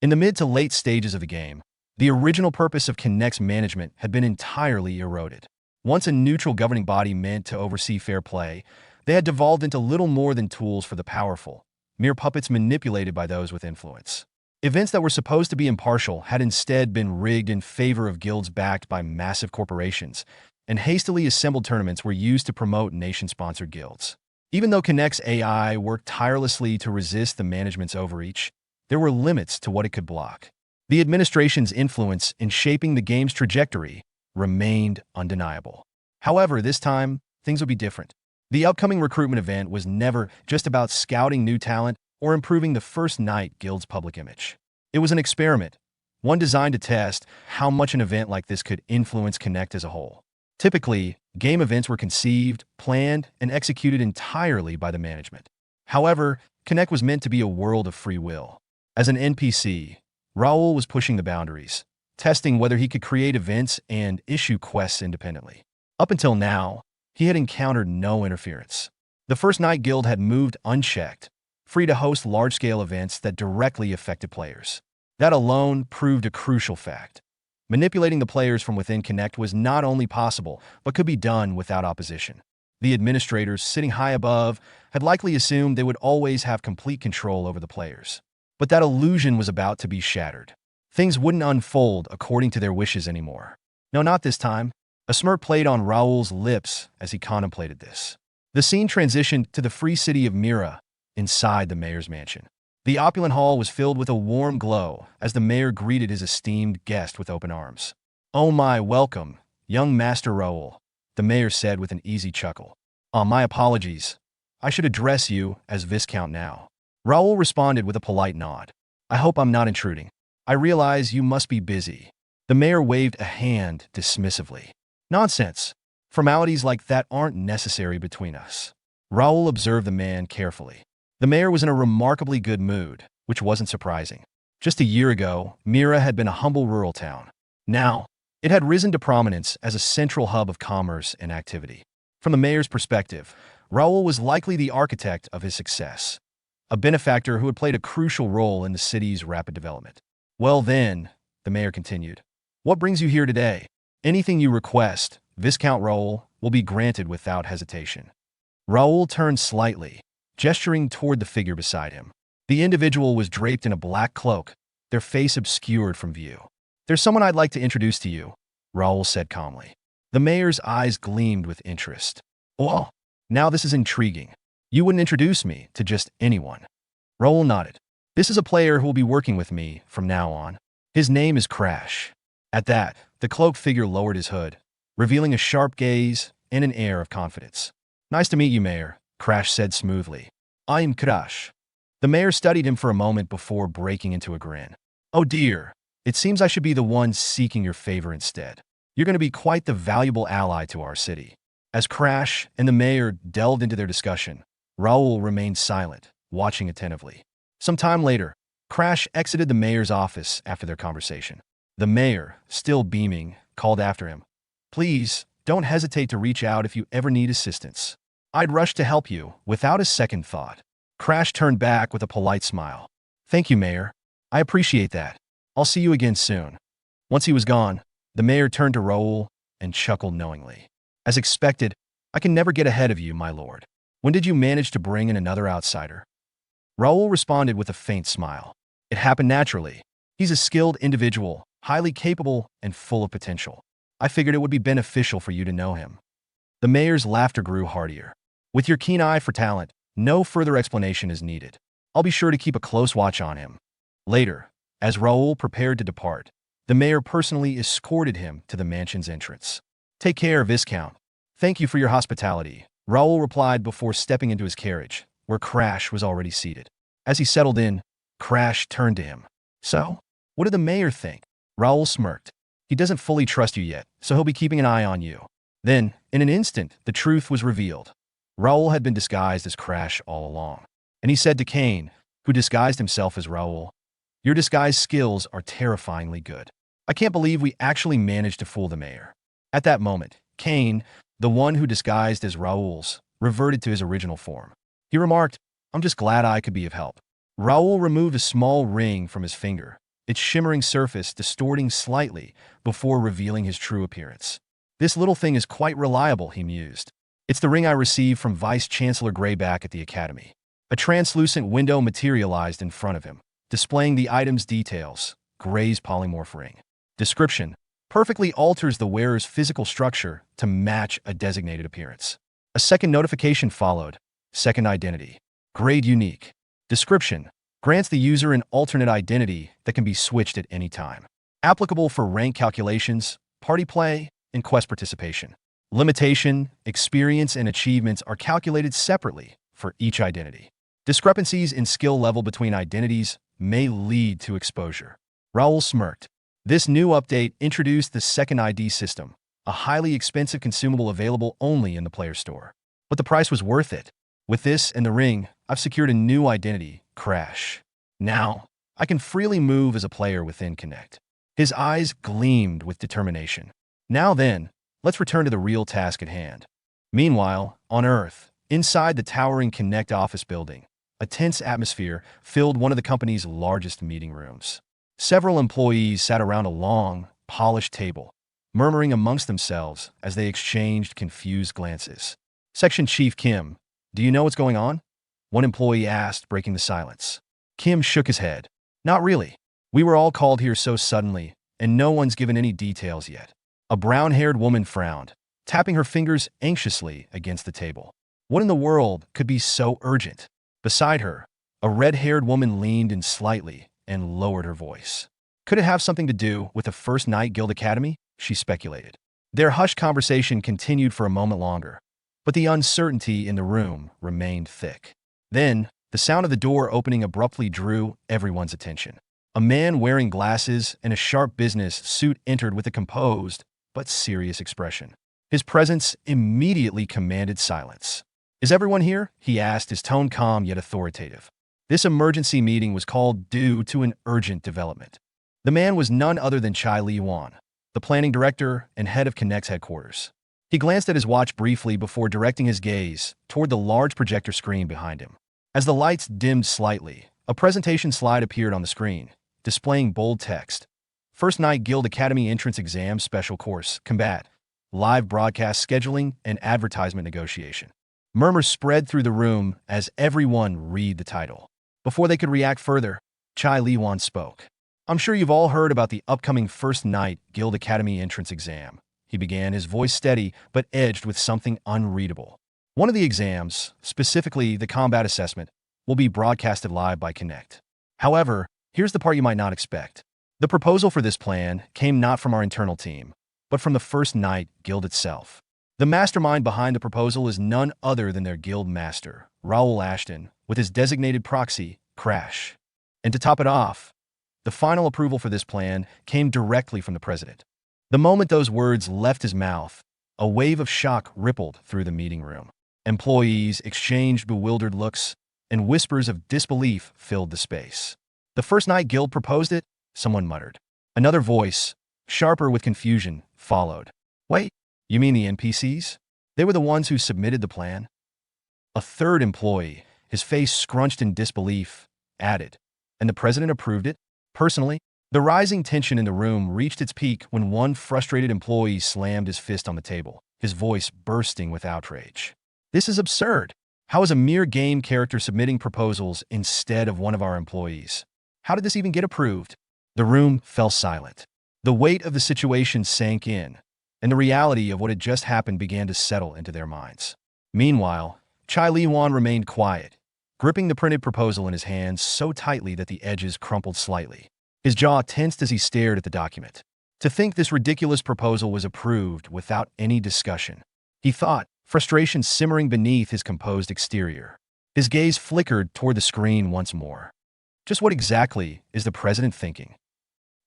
In the mid to late stages of the game, the original purpose of Connect's management had been entirely eroded. Once a neutral governing body meant to oversee fair play, they had devolved into little more than tools for the powerful, mere puppets manipulated by those with influence. Events that were supposed to be impartial had instead been rigged in favor of guilds backed by massive corporations, and hastily assembled tournaments were used to promote nation-sponsored guilds. Even though Connect's AI worked tirelessly to resist the management's overreach, there were limits to what it could block. The administration's influence in shaping the game's trajectory remained undeniable. However, this time, things would be different. The upcoming recruitment event was never just about scouting new talent or improving the First Night Guild's public image. It was an experiment, one designed to test how much an event like this could influence Connect as a whole. Typically, game events were conceived, planned, and executed entirely by the management. However, Connect was meant to be a world of free will. As an NPC, Raul was pushing the boundaries, testing whether he could create events and issue quests independently. Up until now, he had encountered no interference. The First Night Guild had moved unchecked, free to host large-scale events that directly affected players. That alone proved a crucial fact. Manipulating the players from within Connect was not only possible, but could be done without opposition. The administrators, sitting high above, had likely assumed they would always have complete control over the players. But that illusion was about to be shattered. Things wouldn't unfold according to their wishes anymore. No, not this time. A smirk played on Raul's lips as he contemplated this. The scene transitioned to the free city of Mira, inside the mayor's mansion. The opulent hall was filled with a warm glow as the mayor greeted his esteemed guest with open arms. "Oh my, welcome, young Master Raul," the mayor said with an easy chuckle. My apologies. I should address you as Viscount now." Raul responded with a polite nod. "I hope I'm not intruding. I realize you must be busy." The mayor waved a hand dismissively. "Nonsense. Formalities like that aren't necessary between us." Raul observed the man carefully. The mayor was in a remarkably good mood, which wasn't surprising. Just a year ago, Mira had been a humble rural town. Now, it had risen to prominence as a central hub of commerce and activity. From the mayor's perspective, Raul was likely the architect of his success, a benefactor who had played a crucial role in the city's rapid development. "Well then," the mayor continued, "what brings you here today? Anything you request, Viscount Raul, will be granted without hesitation." Raul turned slightly, gesturing toward the figure beside him. The individual was draped in a black cloak, their face obscured from view. "There's someone I'd like to introduce to you," Raul said calmly. The mayor's eyes gleamed with interest. "Oh, now this is intriguing. You wouldn't introduce me to just anyone." Raul nodded. "This is a player who will be working with me from now on. His name is Crash." At that, the cloaked figure lowered his hood, revealing a sharp gaze and an air of confidence. "Nice to meet you, Mayor," Crash said smoothly. "I'm Crash." The mayor studied him for a moment before breaking into a grin. "Oh dear, it seems I should be the one seeking your favor instead. You're going to be quite the valuable ally to our city." As Crash and the mayor delved into their discussion, Raul remained silent, watching attentively. Some time later, Crash exited the mayor's office after their conversation. The mayor, still beaming, called after him. "Please, don't hesitate to reach out if you ever need assistance. I'd rush to help you without a second thought." Crash turned back with a polite smile. "Thank you, Mayor. I appreciate that. I'll see you again soon." Once he was gone, the mayor turned to Raul and chuckled knowingly. "As expected, I can never get ahead of you, my lord. When did you manage to bring in another outsider?" Raul responded with a faint smile. "It happened naturally. He's a skilled individual, highly capable and full of potential. I figured it would be beneficial for you to know him." The mayor's laughter grew heartier. "With your keen eye for talent, no further explanation is needed. I'll be sure to keep a close watch on him." Later, as Raul prepared to depart, the mayor personally escorted him to the mansion's entrance. "Take care, Viscount. Thank you for your hospitality," Raul replied before stepping into his carriage, where Crash was already seated. As he settled in, Crash turned to him. "So, what did the mayor think?" Raul smirked. "He doesn't fully trust you yet, so he'll be keeping an eye on you." Then, in an instant, the truth was revealed. Raul had been disguised as Crash all along. And he said to Kane, who disguised himself as Raul, "Your disguise skills are terrifyingly good. I can't believe we actually managed to fool the mayor." At that moment, Kane, the one who disguised as Raul's, reverted to his original form. He remarked, "I'm just glad I could be of help." Raul removed a small ring from his finger, its shimmering surface distorting slightly before revealing his true appearance. "This little thing is quite reliable," he mused. "It's the ring I received from Vice-Chancellor Greyback at the Academy." A translucent window materialized in front of him, displaying the item's details. Grey's polymorph ring. Description: perfectly alters the wearer's physical structure to match a designated appearance. A second notification followed. Second identity. Grade unique. Description: grants the user an alternate identity that can be switched at any time. Applicable for rank calculations, party play, and quest participation. Limitation, experience, and achievements are calculated separately for each identity. Discrepancies in skill level between identities may lead to exposure. Raul smirked. This new update introduced the second ID system, a highly expensive consumable available only in the player store. But the price was worth it. With this and the ring, I've secured a new identity, Crash. Now, I can freely move as a player within Connect. His eyes gleamed with determination. Now then, let's return to the real task at hand. Meanwhile, on Earth, inside the towering Connect office building, a tense atmosphere filled one of the company's largest meeting rooms. Several employees sat around a long, polished table, murmuring amongst themselves as they exchanged confused glances. Section Chief Kim, do you know what's going on? One employee asked, breaking the silence. Kim shook his head. Not really. We were all called here so suddenly, and no one's given any details yet. A brown-haired woman frowned, tapping her fingers anxiously against the table. What in the world could be so urgent? Beside her, a red-haired woman leaned in slightly and lowered her voice. Could it have something to do with the First Night Guild Academy? She speculated. Their hushed conversation continued for a moment longer, but the uncertainty in the room remained thick. Then, the sound of the door opening abruptly drew everyone's attention. A man wearing glasses and a sharp business suit entered with a composed but serious expression. His presence immediately commanded silence. Is everyone here? He asked, his tone calm yet authoritative. This emergency meeting was called due to an urgent development. The man was none other than Chai Li-wan, the planning director and head of Connect's headquarters. He glanced at his watch briefly before directing his gaze toward the large projector screen behind him. As the lights dimmed slightly, a presentation slide appeared on the screen, displaying bold text. First Night Guild Academy Entrance Exam Special Course, Combat, Live Broadcast Scheduling and Advertisement Negotiation. Murmurs spread through the room as everyone read the title. Before they could react further, Chai Li-wan spoke. I'm sure you've all heard about the upcoming First Night Guild Academy Entrance Exam. He began, his voice steady but edged with something unreadable. One of the exams, specifically the combat assessment, will be broadcasted live by Connect. However, here's the part you might not expect. The proposal for this plan came not from our internal team, but from the First Night Guild itself. The mastermind behind the proposal is none other than their guild master, Raul Ashton, with his designated proxy, Crash. And to top it off, the final approval for this plan came directly from the president. The moment those words left his mouth, a wave of shock rippled through the meeting room. Employees exchanged bewildered looks, and whispers of disbelief filled the space. The First Night Guild proposed it, someone muttered. Another voice, sharper with confusion, followed. Wait, you mean the NPCs? They were the ones who submitted the plan? A third employee, his face scrunched in disbelief, added. And the president approved it? Personally? The rising tension in the room reached its peak when one frustrated employee slammed his fist on the table, his voice bursting with outrage. This is absurd. How is a mere game character submitting proposals instead of one of our employees? How did this even get approved? The room fell silent. The weight of the situation sank in, and the reality of what had just happened began to settle into their minds. Meanwhile, Chai Li-wan remained quiet, gripping the printed proposal in his hands so tightly that the edges crumpled slightly. His jaw tensed as he stared at the document. To think this ridiculous proposal was approved without any discussion. He thought, frustration simmering beneath his composed exterior. His gaze flickered toward the screen once more. Just what exactly is the president thinking?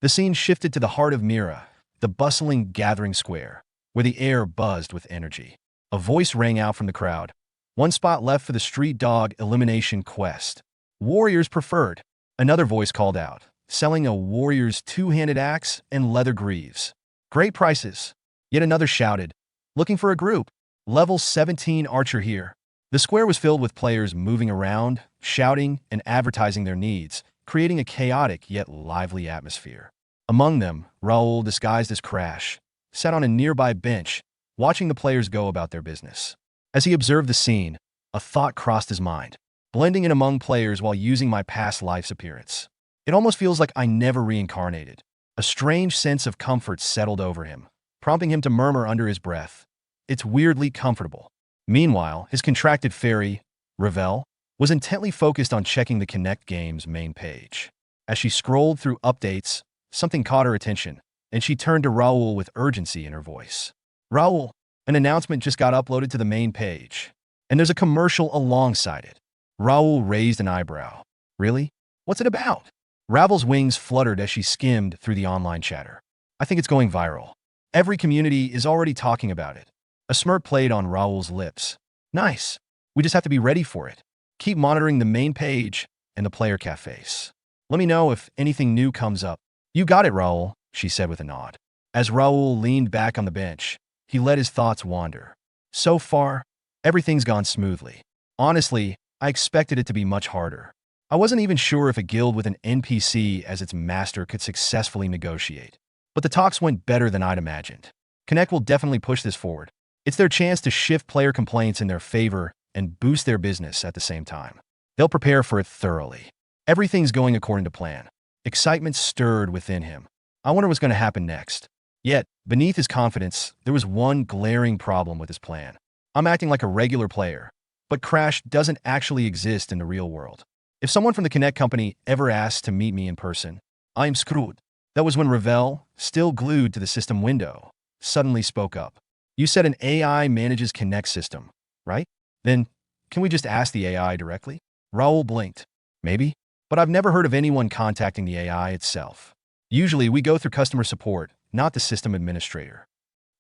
The scene shifted to the heart of Mira, the bustling gathering square, where the air buzzed with energy. A voice rang out from the crowd. One spot left for the street dog elimination quest. Warriors preferred. Another voice called out, selling a warrior's two-handed axe and leather greaves. Great prices. Yet another shouted, looking for a group. Level 17 archer here. The square was filled with players moving around, shouting, and advertising their needs, creating a chaotic yet lively atmosphere. Among them, Raul, disguised as Crash, sat on a nearby bench, watching the players go about their business. As he observed the scene, a thought crossed his mind. Blending in among players while using my past life's appearance. It almost feels like I never reincarnated. A strange sense of comfort settled over him, prompting him to murmur under his breath. It's weirdly comfortable. Meanwhile, his contracted fairy, Ravel, was intently focused on checking the Connect game's main page. As she scrolled through updates, something caught her attention, and she turned to Raul with urgency in her voice. Raul, an announcement just got uploaded to the main page, and there's a commercial alongside it. Raul raised an eyebrow. Really? What's it about? Ravel's wings fluttered as she skimmed through the online chatter. I think it's going viral. Every community is already talking about it. A smirk played on Raul's lips. Nice. We just have to be ready for it. Keep monitoring the main page and the player cafes. Let me know if anything new comes up. You got it, Raul. she said with a nod. As Raul leaned back on the bench, he let his thoughts wander. So far, everything's gone smoothly. Honestly, I expected it to be much harder. I wasn't even sure if a guild with an NPC as its master could successfully negotiate. But the talks went better than I'd imagined. Connect will definitely push this forward. It's their chance to shift player complaints in their favor and boost their business at the same time. They'll prepare for it thoroughly. Everything's going according to plan. Excitement stirred within him. I wonder what's going to happen next. Yet, beneath his confidence, there was one glaring problem with his plan. I'm acting like a regular player, but Crash doesn't actually exist in the real world. If someone from the Connect company ever asked to meet me in person, I am screwed. That was when Ravel, still glued to the system window, suddenly spoke up. You said an AI manages Connect system, right? Then, can we just ask the AI directly? Raul blinked. Maybe, but I've never heard of anyone contacting the AI itself. Usually, we go through customer support, not the system administrator.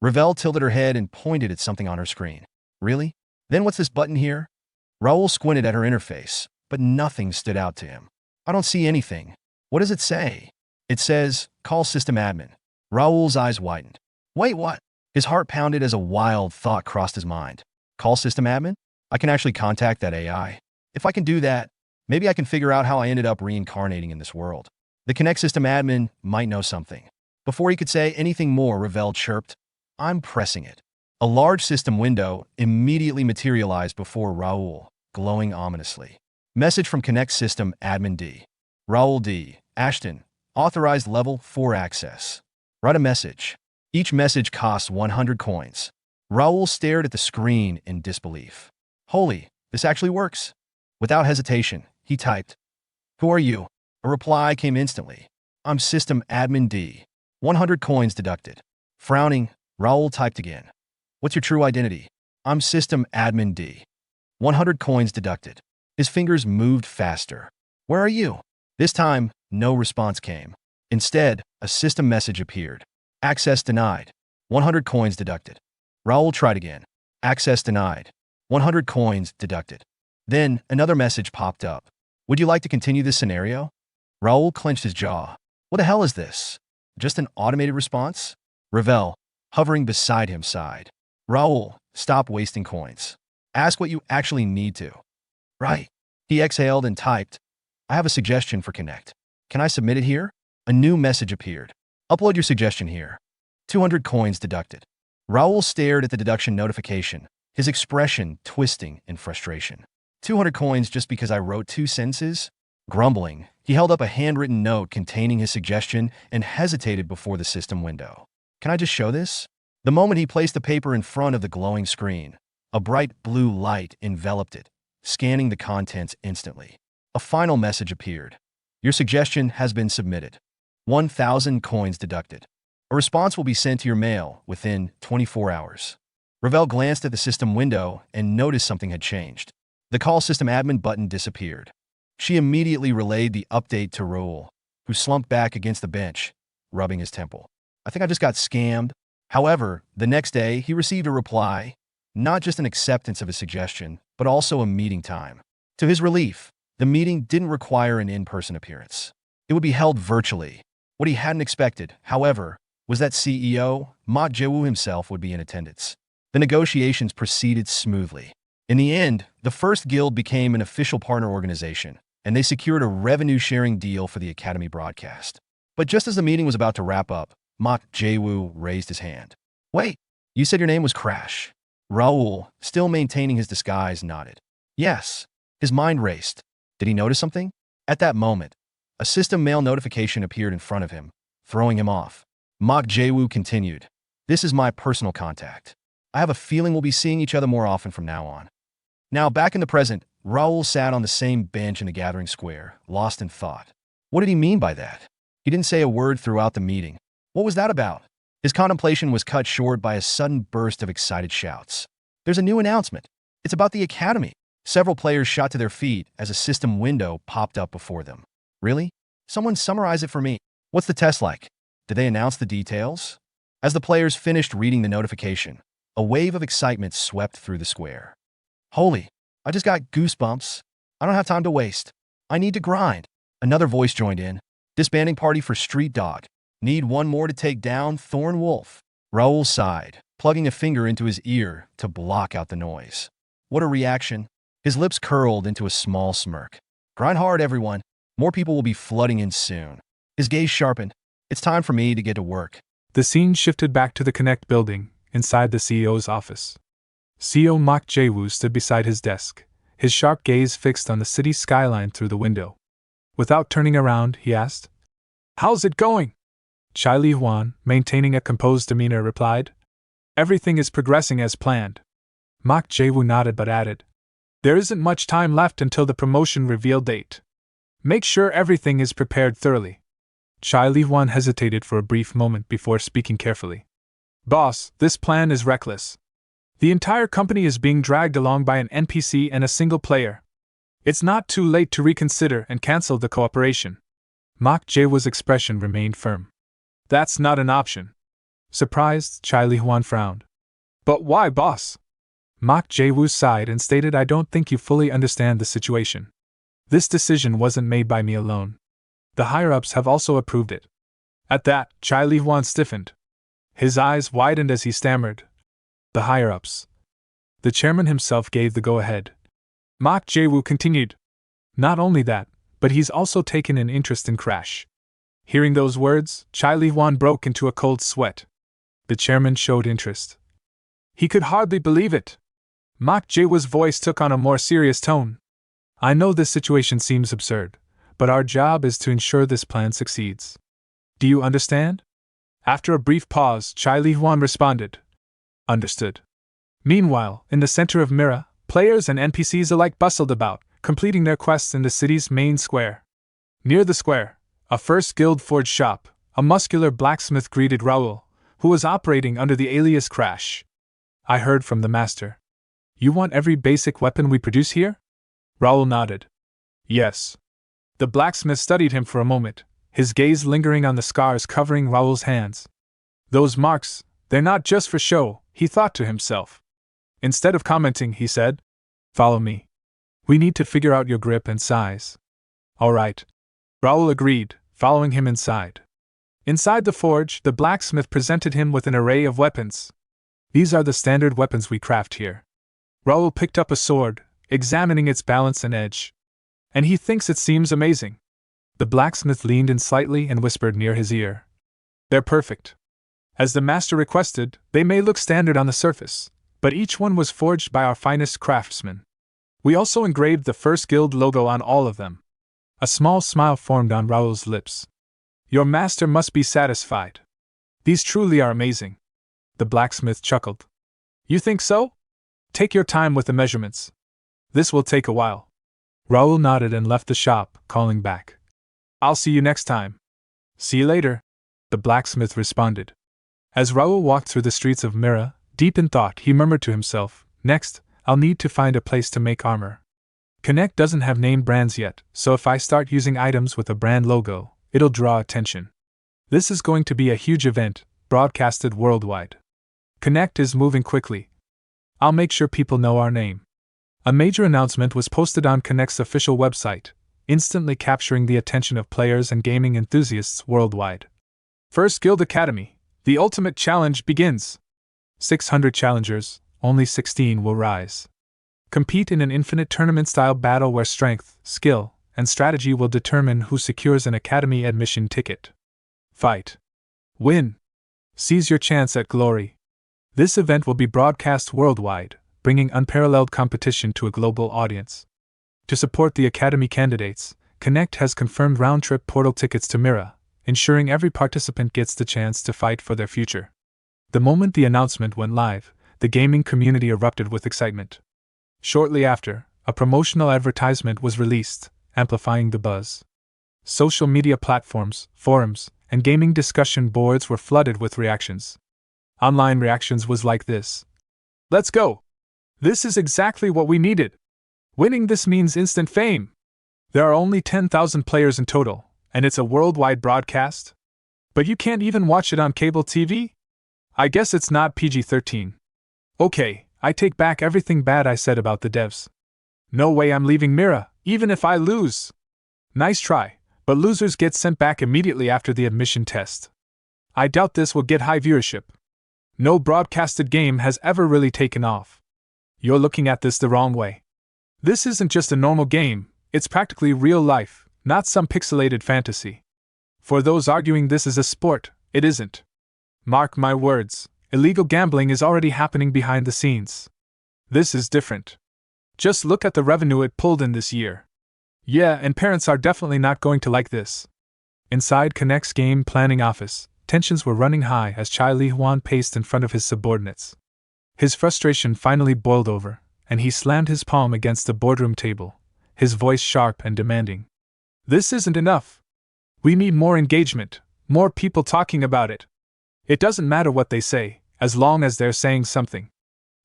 Ravel tilted her head and pointed at something on her screen. Really? Then what's this button here? Raul squinted at her interface, but nothing stood out to him. I don't see anything. What does it say? It says, call system admin. Raul's eyes widened. Wait, what? His heart pounded as a wild thought crossed his mind. Call system admin? I can actually contact that AI. If I can do that, maybe I can figure out how I ended up reincarnating in this world. The Connect system admin might know something. Before he could say anything more, Ravel chirped, I'm pressing it. A large system window immediately materialized before Raul, glowing ominously. Message from Connect System Admin D. Raul D. Ashton. Authorized level 4 access. Write a message. Each message costs 100 coins. Raul stared at the screen in disbelief. Holy, this actually works. Without hesitation, he typed, Who are you? A reply came instantly. I'm System Admin D. 100 coins deducted. Frowning, Raul typed again. What's your true identity? I'm System Admin D. 100 coins deducted. His fingers moved faster. Where are you? This time, no response came. Instead, a system message appeared. Access denied. 100 coins deducted. Raul tried again. Access denied. 100 coins deducted. Then, another message popped up. Would you like to continue this scenario? Raul clenched his jaw. What the hell is this? Just an automated response? Ravel, hovering beside him, sighed. Raul, stop wasting coins. Ask what you actually need to. Right. He exhaled and typed, I have a suggestion for Connect. Can I submit it here? A new message appeared. Upload your suggestion here. 200 coins deducted. Raul stared at the deduction notification, his expression twisting in frustration. 200 coins just because I wrote 2 sentences? Grumbling, he held up a handwritten note containing his suggestion and hesitated before the system window. Can I just show this? The moment he placed the paper in front of the glowing screen, a bright blue light enveloped it, scanning the contents instantly. A final message appeared. Your suggestion has been submitted. 1,000 coins deducted. A response will be sent to your mail within 24 hours. Ravel glanced at the system window and noticed something had changed. The call system admin button disappeared. She immediately relayed the update to Raul, who slumped back against the bench, rubbing his temple. I think I just got scammed. However, the next day, he received a reply, not just an acceptance of his suggestion, but also a meeting time. To his relief, the meeting didn't require an in-person appearance. It would be held virtually. What he hadn't expected, however, was that CEO, Ma Jae-woo himself, would be in attendance. The negotiations proceeded smoothly. In the end, the first guild became an official partner organization, and they secured a revenue-sharing deal for the Academy broadcast. But just as the meeting was about to wrap up, Ma Jae-woo raised his hand. Wait, you said your name was Crash. Raul, still maintaining his disguise, nodded. Yes. His mind raced. Did he notice something? At that moment, a system mail notification appeared in front of him, throwing him off. Ma Jae-woo continued. This is my personal contact. I have a feeling we'll be seeing each other more often from now on. Now, back in the present, Raul sat on the same bench in the gathering square, lost in thought. What did he mean by that? He didn't say a word throughout the meeting. What was that about? His contemplation was cut short by a sudden burst of excited shouts. There's a new announcement. It's about the Academy. Several players shot to their feet as a system window popped up before them. Really? Someone summarize it for me. What's the test like? Did they announce the details? As the players finished reading the notification, a wave of excitement swept through the square. Holy, I just got goosebumps. I don't have time to waste. I need to grind. Another voice joined in. Disbanding party for Street Dog. Need one more to take down Thorn Wolf. Raul sighed, plugging a finger into his ear to block out the noise. What a reaction. His lips curled into a small smirk. Grind hard, everyone. More people will be flooding in soon. His gaze sharpened. It's time for me to get to work. The scene shifted back to the Connect building, inside the CEO's office. CEO Mok Jae-woo stood beside his desk, his sharp gaze fixed on the city skyline through the window. Without turning around, he asked, "How's it going?" Chai Li-hwan, maintaining a composed demeanor, replied, "Everything is progressing as planned." Mok Jae-woo nodded but added, "There isn't much time left until the promotion reveal date. Make sure everything is prepared thoroughly." Chai Li-hwan hesitated for a brief moment before speaking carefully. "Boss, this plan is reckless. The entire company is being dragged along by an NPC and a single player. It's not too late to reconsider and cancel the cooperation." Mok Jae-woo's expression remained firm. "That's not an option." Surprised, Chai Li-hwan frowned. "But why, boss?" Mok Jae-woo sighed and stated, "I don't think you fully understand the situation. This decision wasn't made by me alone. The higher-ups have also approved it." At that, Chai Li-hwan stiffened. His eyes widened as he stammered, "The higher-ups." The chairman himself gave the go-ahead. Mok Jae-woo continued, "Not only that, but he's also taken an interest in Crash." Hearing those words, Chai Li-hwan broke into a cold sweat. The chairman showed interest. He could hardly believe it. Mok Jae-woo's voice took on a more serious tone. "I know this situation seems absurd, but our job is to ensure this plan succeeds. Do you understand?" After a brief pause, Chai Li-hwan responded, "Understood." Meanwhile, in the center of Mira, players and NPCs alike bustled about, completing their quests in the city's main square. Near the square, a First Guild forge shop, a muscular blacksmith greeted Raul, who was operating under the alias Crash. "I heard from the master. You want every basic weapon we produce here?" Raul nodded. "Yes." The blacksmith studied him for a moment, his gaze lingering on the scars covering Raul's hands. "Those marks, they're not just for show," he thought to himself. Instead of commenting, he said, "Follow me. We need to figure out your grip and size." "All right." Raul agreed, following him inside. Inside the forge, the blacksmith presented him with an array of weapons. "These are the standard weapons we craft here." Raul picked up a sword, examining its balance and edge. "And he thinks it seems amazing." The blacksmith leaned in slightly and whispered near his ear, "They're perfect. As the master requested, they may look standard on the surface, but each one was forged by our finest craftsmen. We also engraved the First Guild logo on all of them." A small smile formed on Raul's lips. "Your master must be satisfied. These truly are amazing." The blacksmith chuckled. "You think so? Take your time with the measurements. This will take a while." Raul nodded and left the shop, calling back, "I'll see you next time." "See you later," the blacksmith responded. As Raul walked through the streets of Mira, deep in thought, he murmured to himself, "Next, I'll need to find a place to make armor. Connect doesn't have named brands yet, so if I start using items with a brand logo, it'll draw attention. This is going to be a huge event, broadcasted worldwide. Connect is moving quickly. I'll make sure people know our name." A major announcement was posted on Connect's official website, instantly capturing the attention of players and gaming enthusiasts worldwide. "First Guild Academy, the ultimate challenge begins. 600 challengers, only 16 will rise. Compete in an infinite tournament-style battle where strength, skill, and strategy will determine who secures an academy admission ticket. Fight. Win. Seize your chance at glory." This event will be broadcast worldwide, bringing unparalleled competition to a global audience. To support the academy candidates, Connect has confirmed round-trip portal tickets to Mira, ensuring every participant gets the chance to fight for their future. The moment the announcement went live, the gaming community erupted with excitement. Shortly after, a promotional advertisement was released, amplifying the buzz. Social media platforms, forums, and gaming discussion boards were flooded with reactions. Online reactions was like this: "Let's go! This is exactly what we needed! Winning this means instant fame! There are only 10,000 players in total, and it's a worldwide broadcast? But you can't even watch it on cable TV? I guess it's not PG-13. Okay, I take back everything bad I said about the devs. No way I'm leaving Mira, even if I lose. Nice try, but losers get sent back immediately after the admission test." I doubt this will get high viewership. No broadcasted game has ever really taken off. You're looking at this the wrong way. This isn't just a normal game, it's practically real life, not some pixelated fantasy. For those arguing this is a sport, it isn't. Mark my words, illegal gambling is already happening behind the scenes. This is different. Just look at the revenue it pulled in this year. Yeah, and parents are definitely not going to like this. Inside Connect's game planning office, tensions were running high as Chai Li Huan paced in front of his subordinates. His frustration finally boiled over, and he slammed his palm against the boardroom table, his voice sharp and demanding. This isn't enough. We need more engagement, more people talking about it. It doesn't matter what they say, as long as they're saying something.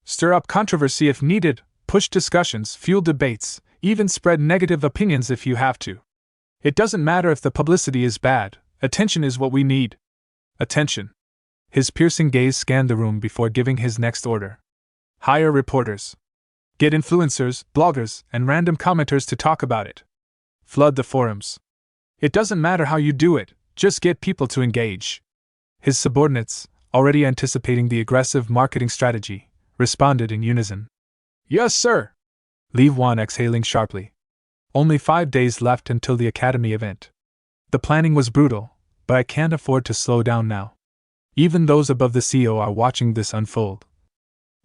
Stir up controversy if needed, push discussions, fuel debates, even spread negative opinions if you have to. It doesn't matter if the publicity is bad, attention is what we need. Attention. His piercing gaze scanned the room before giving his next order. Hire reporters. Get influencers, bloggers, and random commenters to talk about it. Flood the forums. It doesn't matter how you do it, just get people to engage. His subordinates, already anticipating the aggressive marketing strategy, responded in unison. Yes, sir. Li Huan exhaling sharply. Only 5 days left until the Academy event. The planning was brutal, but I can't afford to slow down now. Even those above the CEO are watching this unfold.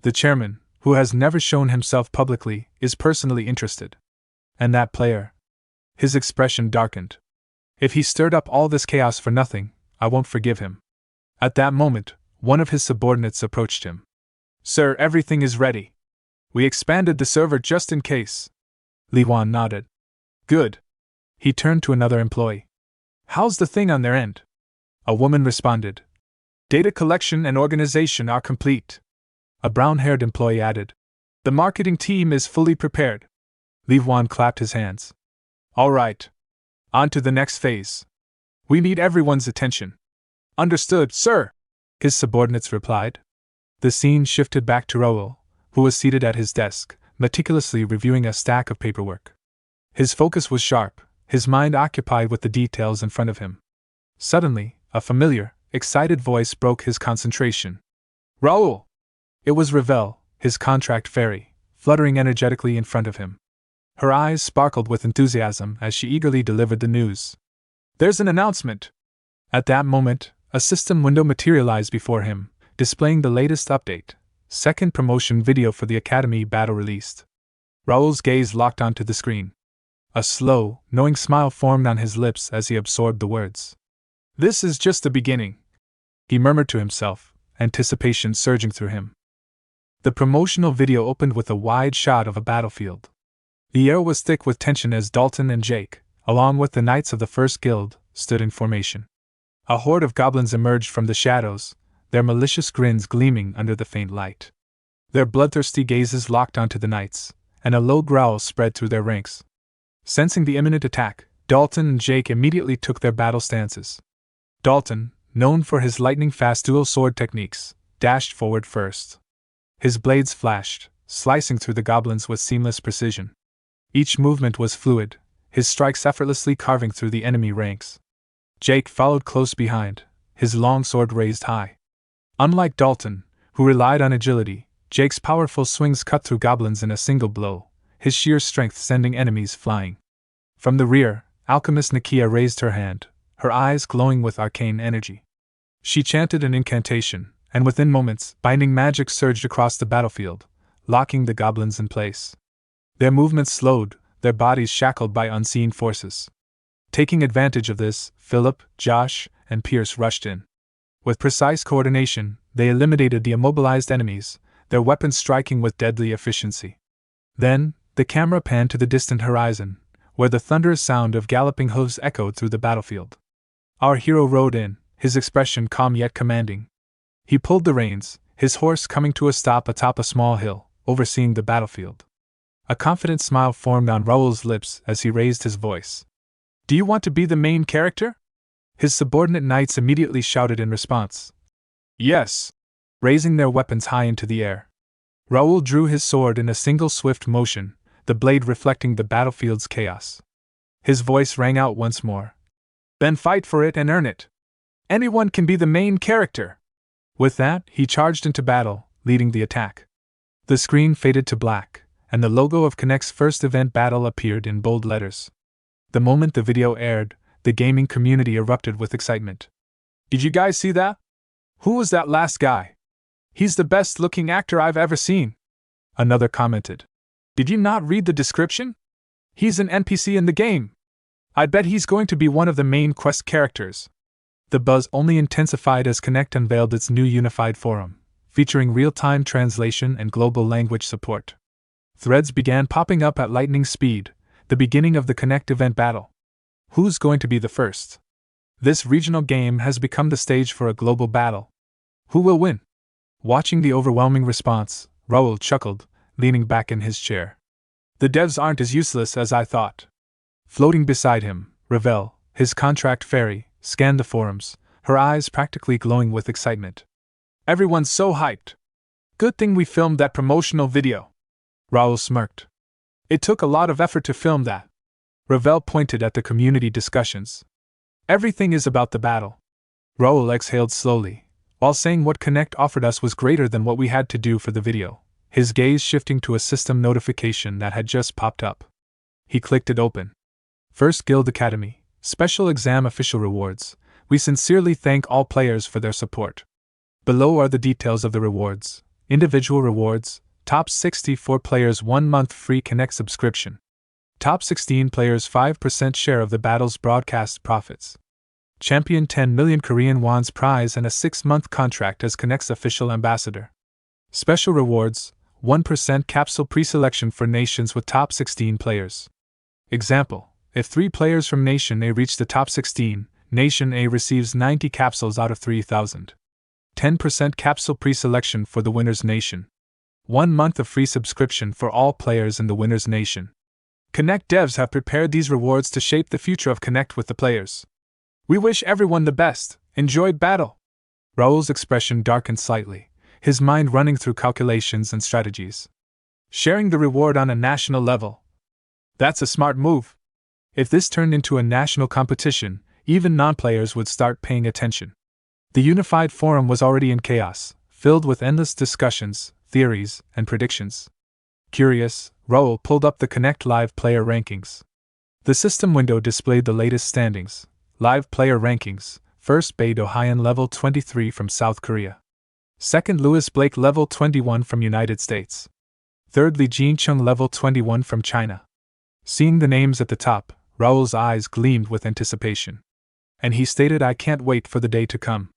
The chairman, who has never shown himself publicly, is personally interested. And that player. His expression darkened. If he stirred up all this chaos for nothing, I won't forgive him. At that moment, one of his subordinates approached him. Sir, everything is ready. We expanded the server just in case. Li Huan nodded. Good. He turned to another employee. How's the thing on their end? A woman responded. Data collection and organization are complete. A brown-haired employee added. The marketing team is fully prepared. Li Huan clapped his hands. All right. On to the next phase. We need everyone's attention. Understood, sir, his subordinates replied. The scene shifted back to Raul, who was seated at his desk, meticulously reviewing a stack of paperwork. His focus was sharp, his mind occupied with the details in front of him. Suddenly, a familiar, excited voice broke his concentration. Raul! It was Ravel, his contract fairy, fluttering energetically in front of him. Her eyes sparkled with enthusiasm as she eagerly delivered the news. There's an announcement! At that moment, a system window materialized before him, displaying the latest update, second promotion video for the Academy battle released. Raul's gaze locked onto the screen. A slow, knowing smile formed on his lips as he absorbed the words. This is just the beginning, he murmured to himself, anticipation surging through him. The promotional video opened with a wide shot of a battlefield. The air was thick with tension as Dalton and Jake, along with the knights of the First Guild, stood in formation. A horde of goblins emerged from the shadows, their malicious grins gleaming under the faint light. Their bloodthirsty gazes locked onto the knights, and a low growl spread through their ranks. Sensing the imminent attack, Dalton and Jake immediately took their battle stances. Dalton, known for his lightning-fast dual sword techniques, dashed forward first. His blades flashed, slicing through the goblins with seamless precision. Each movement was fluid, his strikes effortlessly carving through the enemy ranks. Jake followed close behind, his long sword raised high. Unlike Dalton, who relied on agility, Jake's powerful swings cut through goblins in a single blow, his sheer strength sending enemies flying. From the rear, alchemist Nikia raised her hand, her eyes glowing with arcane energy. She chanted an incantation, and within moments, binding magic surged across the battlefield, locking the goblins in place. Their movements slowed, their bodies shackled by unseen forces. Taking advantage of this, Philip, Josh, and Pierce rushed in. With precise coordination, they eliminated the immobilized enemies, their weapons striking with deadly efficiency. Then, the camera panned to the distant horizon, where the thunderous sound of galloping hooves echoed through the battlefield. Our hero rode in, his expression calm yet commanding. He pulled the reins, his horse coming to a stop atop a small hill, overseeing the battlefield. A confident smile formed on Raul's lips as he raised his voice. Do you want to be the main character? His subordinate knights immediately shouted in response. Yes, raising their weapons high into the air. Raul drew his sword in a single swift motion, the blade reflecting the battlefield's chaos. His voice rang out once more. Then fight for it and earn it. Anyone can be the main character. With that, he charged into battle, leading the attack. The screen faded to black, and the logo of Connect's first event battle appeared in bold letters. The moment the video aired, the gaming community erupted with excitement. Did you guys see that? Who was that last guy? He's the best-looking actor I've ever seen. Another commented. Did you not read the description? He's an NPC in the game. I bet he's going to be one of the main quest characters. The buzz only intensified as Connect unveiled its new unified forum, featuring real-time translation and global language support. Threads began popping up at lightning speed, the beginning of the Connect event battle. Who's going to be the first? This regional game has become the stage for a global battle. Who will win? Watching the overwhelming response, Raul chuckled, leaning back in his chair. The devs aren't as useless as I thought. Floating beside him, Ravel, his contract fairy, scanned the forums, her eyes practically glowing with excitement. Everyone's so hyped. Good thing we filmed that promotional video. Raul smirked. It took a lot of effort to film that. Ravel pointed at the community discussions. Everything is about the battle. Raul exhaled slowly, while saying what Connect offered us was greater than what we had to do for the video, his gaze shifting to a system notification that had just popped up. He clicked it open. First Guild Academy, Special Exam Official Rewards. We sincerely thank all players for their support. Below are the details of the rewards. Individual rewards, top 64 players 1 month free Connect subscription. Top 16 players 5% share of the battle's broadcast profits. Champion 10 million Korean won's prize and a 6-month contract as Connect's official ambassador. Special rewards, 1% capsule preselection for nations with top 16 players. Example, if 3 players from Nation A reach the top 16, Nation A receives 90 capsules out of 3,000. 10% capsule preselection for the winner's nation. 1 month of free subscription for all players in the winner's nation. Connect devs have prepared these rewards to shape the future of Connect with the players. We wish everyone the best. Enjoyed battle. Raul's expression darkened slightly, his mind running through calculations and strategies. Sharing the reward on a national level. That's a smart move. If this turned into a national competition, even non-players would start paying attention. The unified forum was already in chaos, filled with endless discussions, theories, and predictions. Curious, Raul pulled up the Connect Live player rankings. The system window displayed the latest standings. Live player rankings: first Bae DoHyun level 23 from South Korea. Second Louis Blake level 21 from United States. Third Lee Jin-chung level 21 from China. Seeing the names at the top, Raul's eyes gleamed with anticipation. And he stated, I can't wait for the day to come.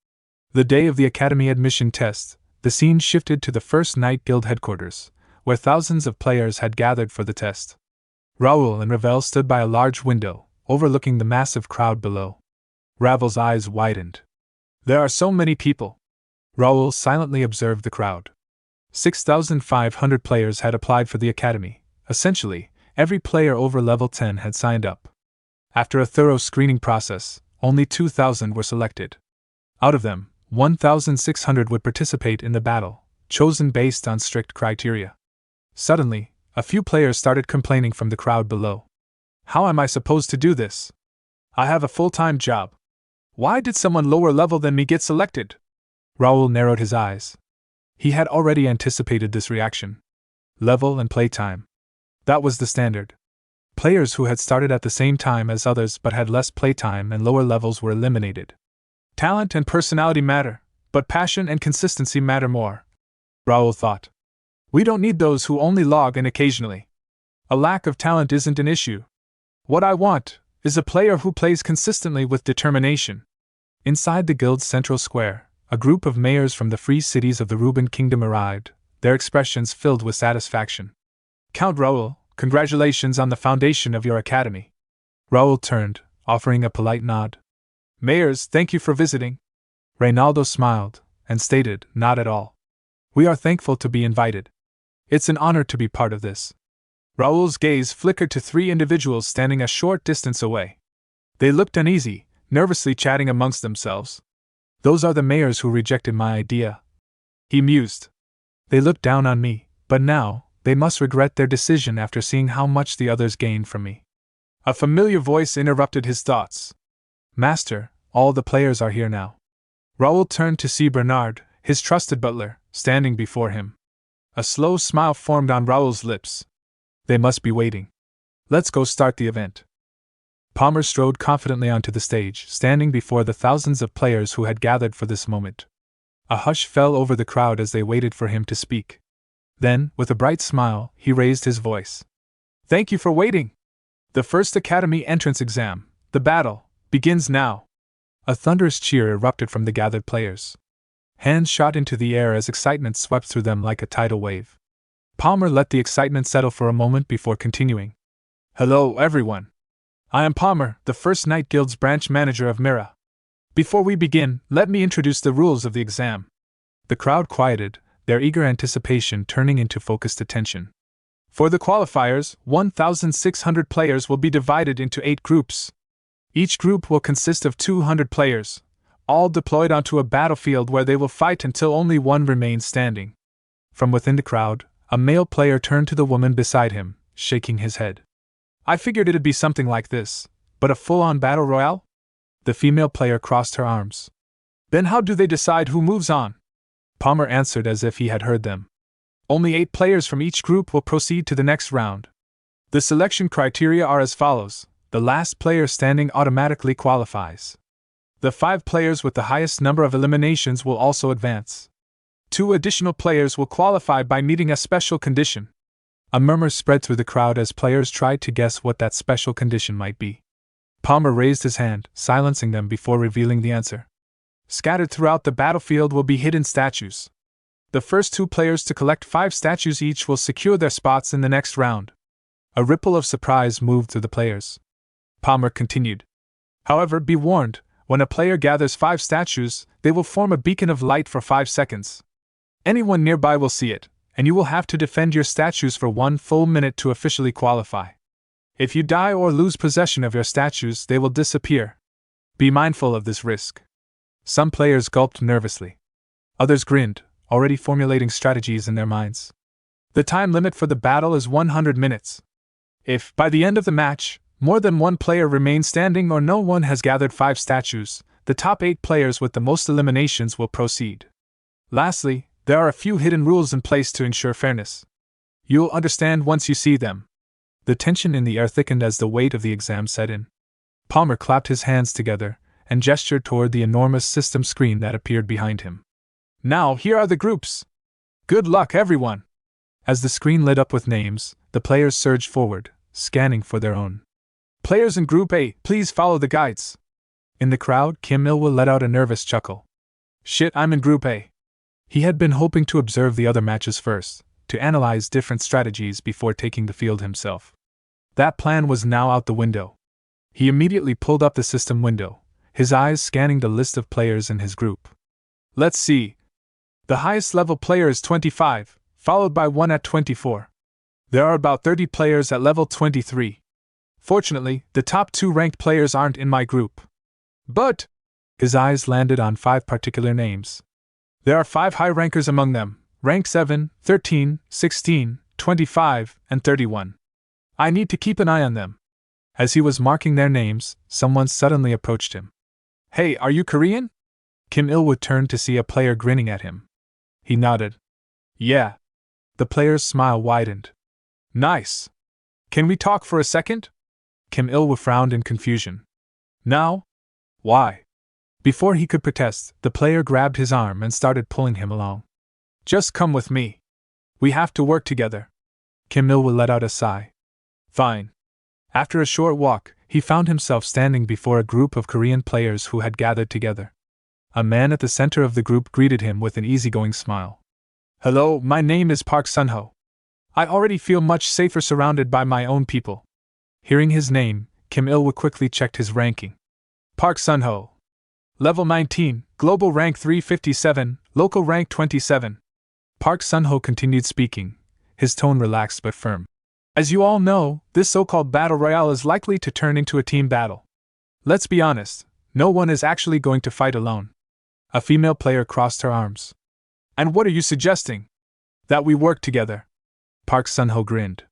The day of the Academy admission test, the scene shifted to the First Night Guild headquarters, where thousands of players had gathered for the test. Raul and Ravel stood by a large window, overlooking the massive crowd below. Ravel's eyes widened. There are so many people. Raul silently observed the crowd. 6,500 players had applied for the Academy. Essentially, every player over level 10 had signed up. After a thorough screening process, only 2,000 were selected. Out of them, 1,600 would participate in the battle, chosen based on strict criteria. Suddenly, a few players started complaining from the crowd below. How am I supposed to do this? I have a full-time job. Why did someone lower level than me get selected? Raul narrowed his eyes. He had already anticipated this reaction. Level and playtime. That was the standard. Players who had started at the same time as others but had less playtime and lower levels were eliminated. Talent and personality matter, but passion and consistency matter more, Raul thought. We don't need those who only log in occasionally. A lack of talent isn't an issue. What I want is a player who plays consistently with determination. Inside the guild's central square, a group of mayors from the free cities of the Ruben Kingdom arrived, their expressions filled with satisfaction. Count Raul, congratulations on the foundation of your academy. Raul turned, offering a polite nod. Mayors, thank you for visiting. Reynaldo smiled, and stated, not at all. We are thankful to be invited. It's an honor to be part of this. Raul's gaze flickered to 3 individuals standing a short distance away. They looked uneasy, nervously chatting amongst themselves. Those are the mayors who rejected my idea. He mused. They looked down on me, but now, they must regret their decision after seeing how much the others gained from me. A familiar voice interrupted his thoughts. Master, all the players are here now. Raul turned to see Bernard, his trusted butler, standing before him. A slow smile formed on Raul's lips. They must be waiting. Let's go start the event. Palmer strode confidently onto the stage, standing before the thousands of players who had gathered for this moment. A hush fell over the crowd as they waited for him to speak. Then, with a bright smile, he raised his voice. Thank you for waiting! The first Academy entrance exam, the battle, begins now. A thunderous cheer erupted from the gathered players. Hands shot into the air as excitement swept through them like a tidal wave. Palmer let the excitement settle for a moment before continuing. Hello, everyone. I am Palmer, the First Night Guild's branch manager of Mira. Before we begin, let me introduce the rules of the exam. The crowd quieted, their eager anticipation turning into focused attention. For the qualifiers, 1,600 players will be divided into 8 groups. Each group will consist of 200 players, all deployed onto a battlefield where they will fight until only one remains standing. From within the crowd, a male player turned to the woman beside him, shaking his head. I figured it'd be something like this, but a full-on battle royale? The female player crossed her arms. Then how do they decide who moves on? Palmer answered as if he had heard them. Only 8 players from each group will proceed to the next round. The selection criteria are as follows. The last player standing automatically qualifies. The 5 players with the highest number of eliminations will also advance. 2 additional players will qualify by meeting a special condition. A murmur spread through the crowd as players tried to guess what that special condition might be. Palmer raised his hand, silencing them before revealing the answer. Scattered throughout the battlefield will be hidden statues. The first 2 players to collect 5 statues each will secure their spots in the next round. A ripple of surprise moved through the players. Palmer continued. However, be warned, when a player gathers 5 statues, they will form a beacon of light for 5 seconds. Anyone nearby will see it, and you will have to defend your statues for 1 full minute to officially qualify. If you die or lose possession of your statues, they will disappear. Be mindful of this risk. Some players gulped nervously. Others grinned, already formulating strategies in their minds. The time limit for the battle is 100 minutes. If, by the end of the match, more than one player remains standing or no one has gathered 5 statues, the top 8 players with the most eliminations will proceed. Lastly, there are a few hidden rules in place to ensure fairness. You'll understand once you see them. The tension in the air thickened as the weight of the exam set in. Palmer clapped his hands together and gestured toward the enormous system screen that appeared behind him. Now, here are the groups. Good luck, everyone! As the screen lit up with names, the players surged forward, scanning for their own. Players in Group A, please follow the guides. In the crowd, Kim Il-woo let out a nervous chuckle. Shit, I'm in Group A. He had been hoping to observe the other matches first, to analyze different strategies before taking the field himself. That plan was now out the window. He immediately pulled up the system window, his eyes scanning the list of players in his group. Let's see. The highest level player is 25, followed by one at 24. There are about 30 players at level 23. Fortunately, the top 2 ranked players aren't in my group. But his eyes landed on 5 particular names. There are 5 high rankers among them, rank 7, 13, 16, 25, and 31. I need to keep an eye on them. As he was marking their names, someone suddenly approached him. Hey, are you Korean? Kim Il-woo turned to see a player grinning at him. He nodded. Yeah. The player's smile widened. Nice. Can we talk for a second? Kim Il-woo frowned in confusion. Now? Why? Before he could protest, the player grabbed his arm and started pulling him along. Just come with me. We have to work together. Kim Il-woo let out a sigh. Fine. After a short walk, he found himself standing before a group of Korean players who had gathered together. A man at the center of the group greeted him with an easygoing smile. Hello, my name is Park Sun-ho. I already feel much safer surrounded by my own people. Hearing his name, Kim Il-woo quickly checked his ranking. Park Sun-ho. Level 19, global rank 357, local rank 27. Park Sun-ho continued speaking, his tone relaxed but firm. As you all know, this so-called battle royale is likely to turn into a team battle. Let's be honest, no one is actually going to fight alone. A female player crossed her arms. And what are you suggesting? That we work together. Park Sun-ho grinned.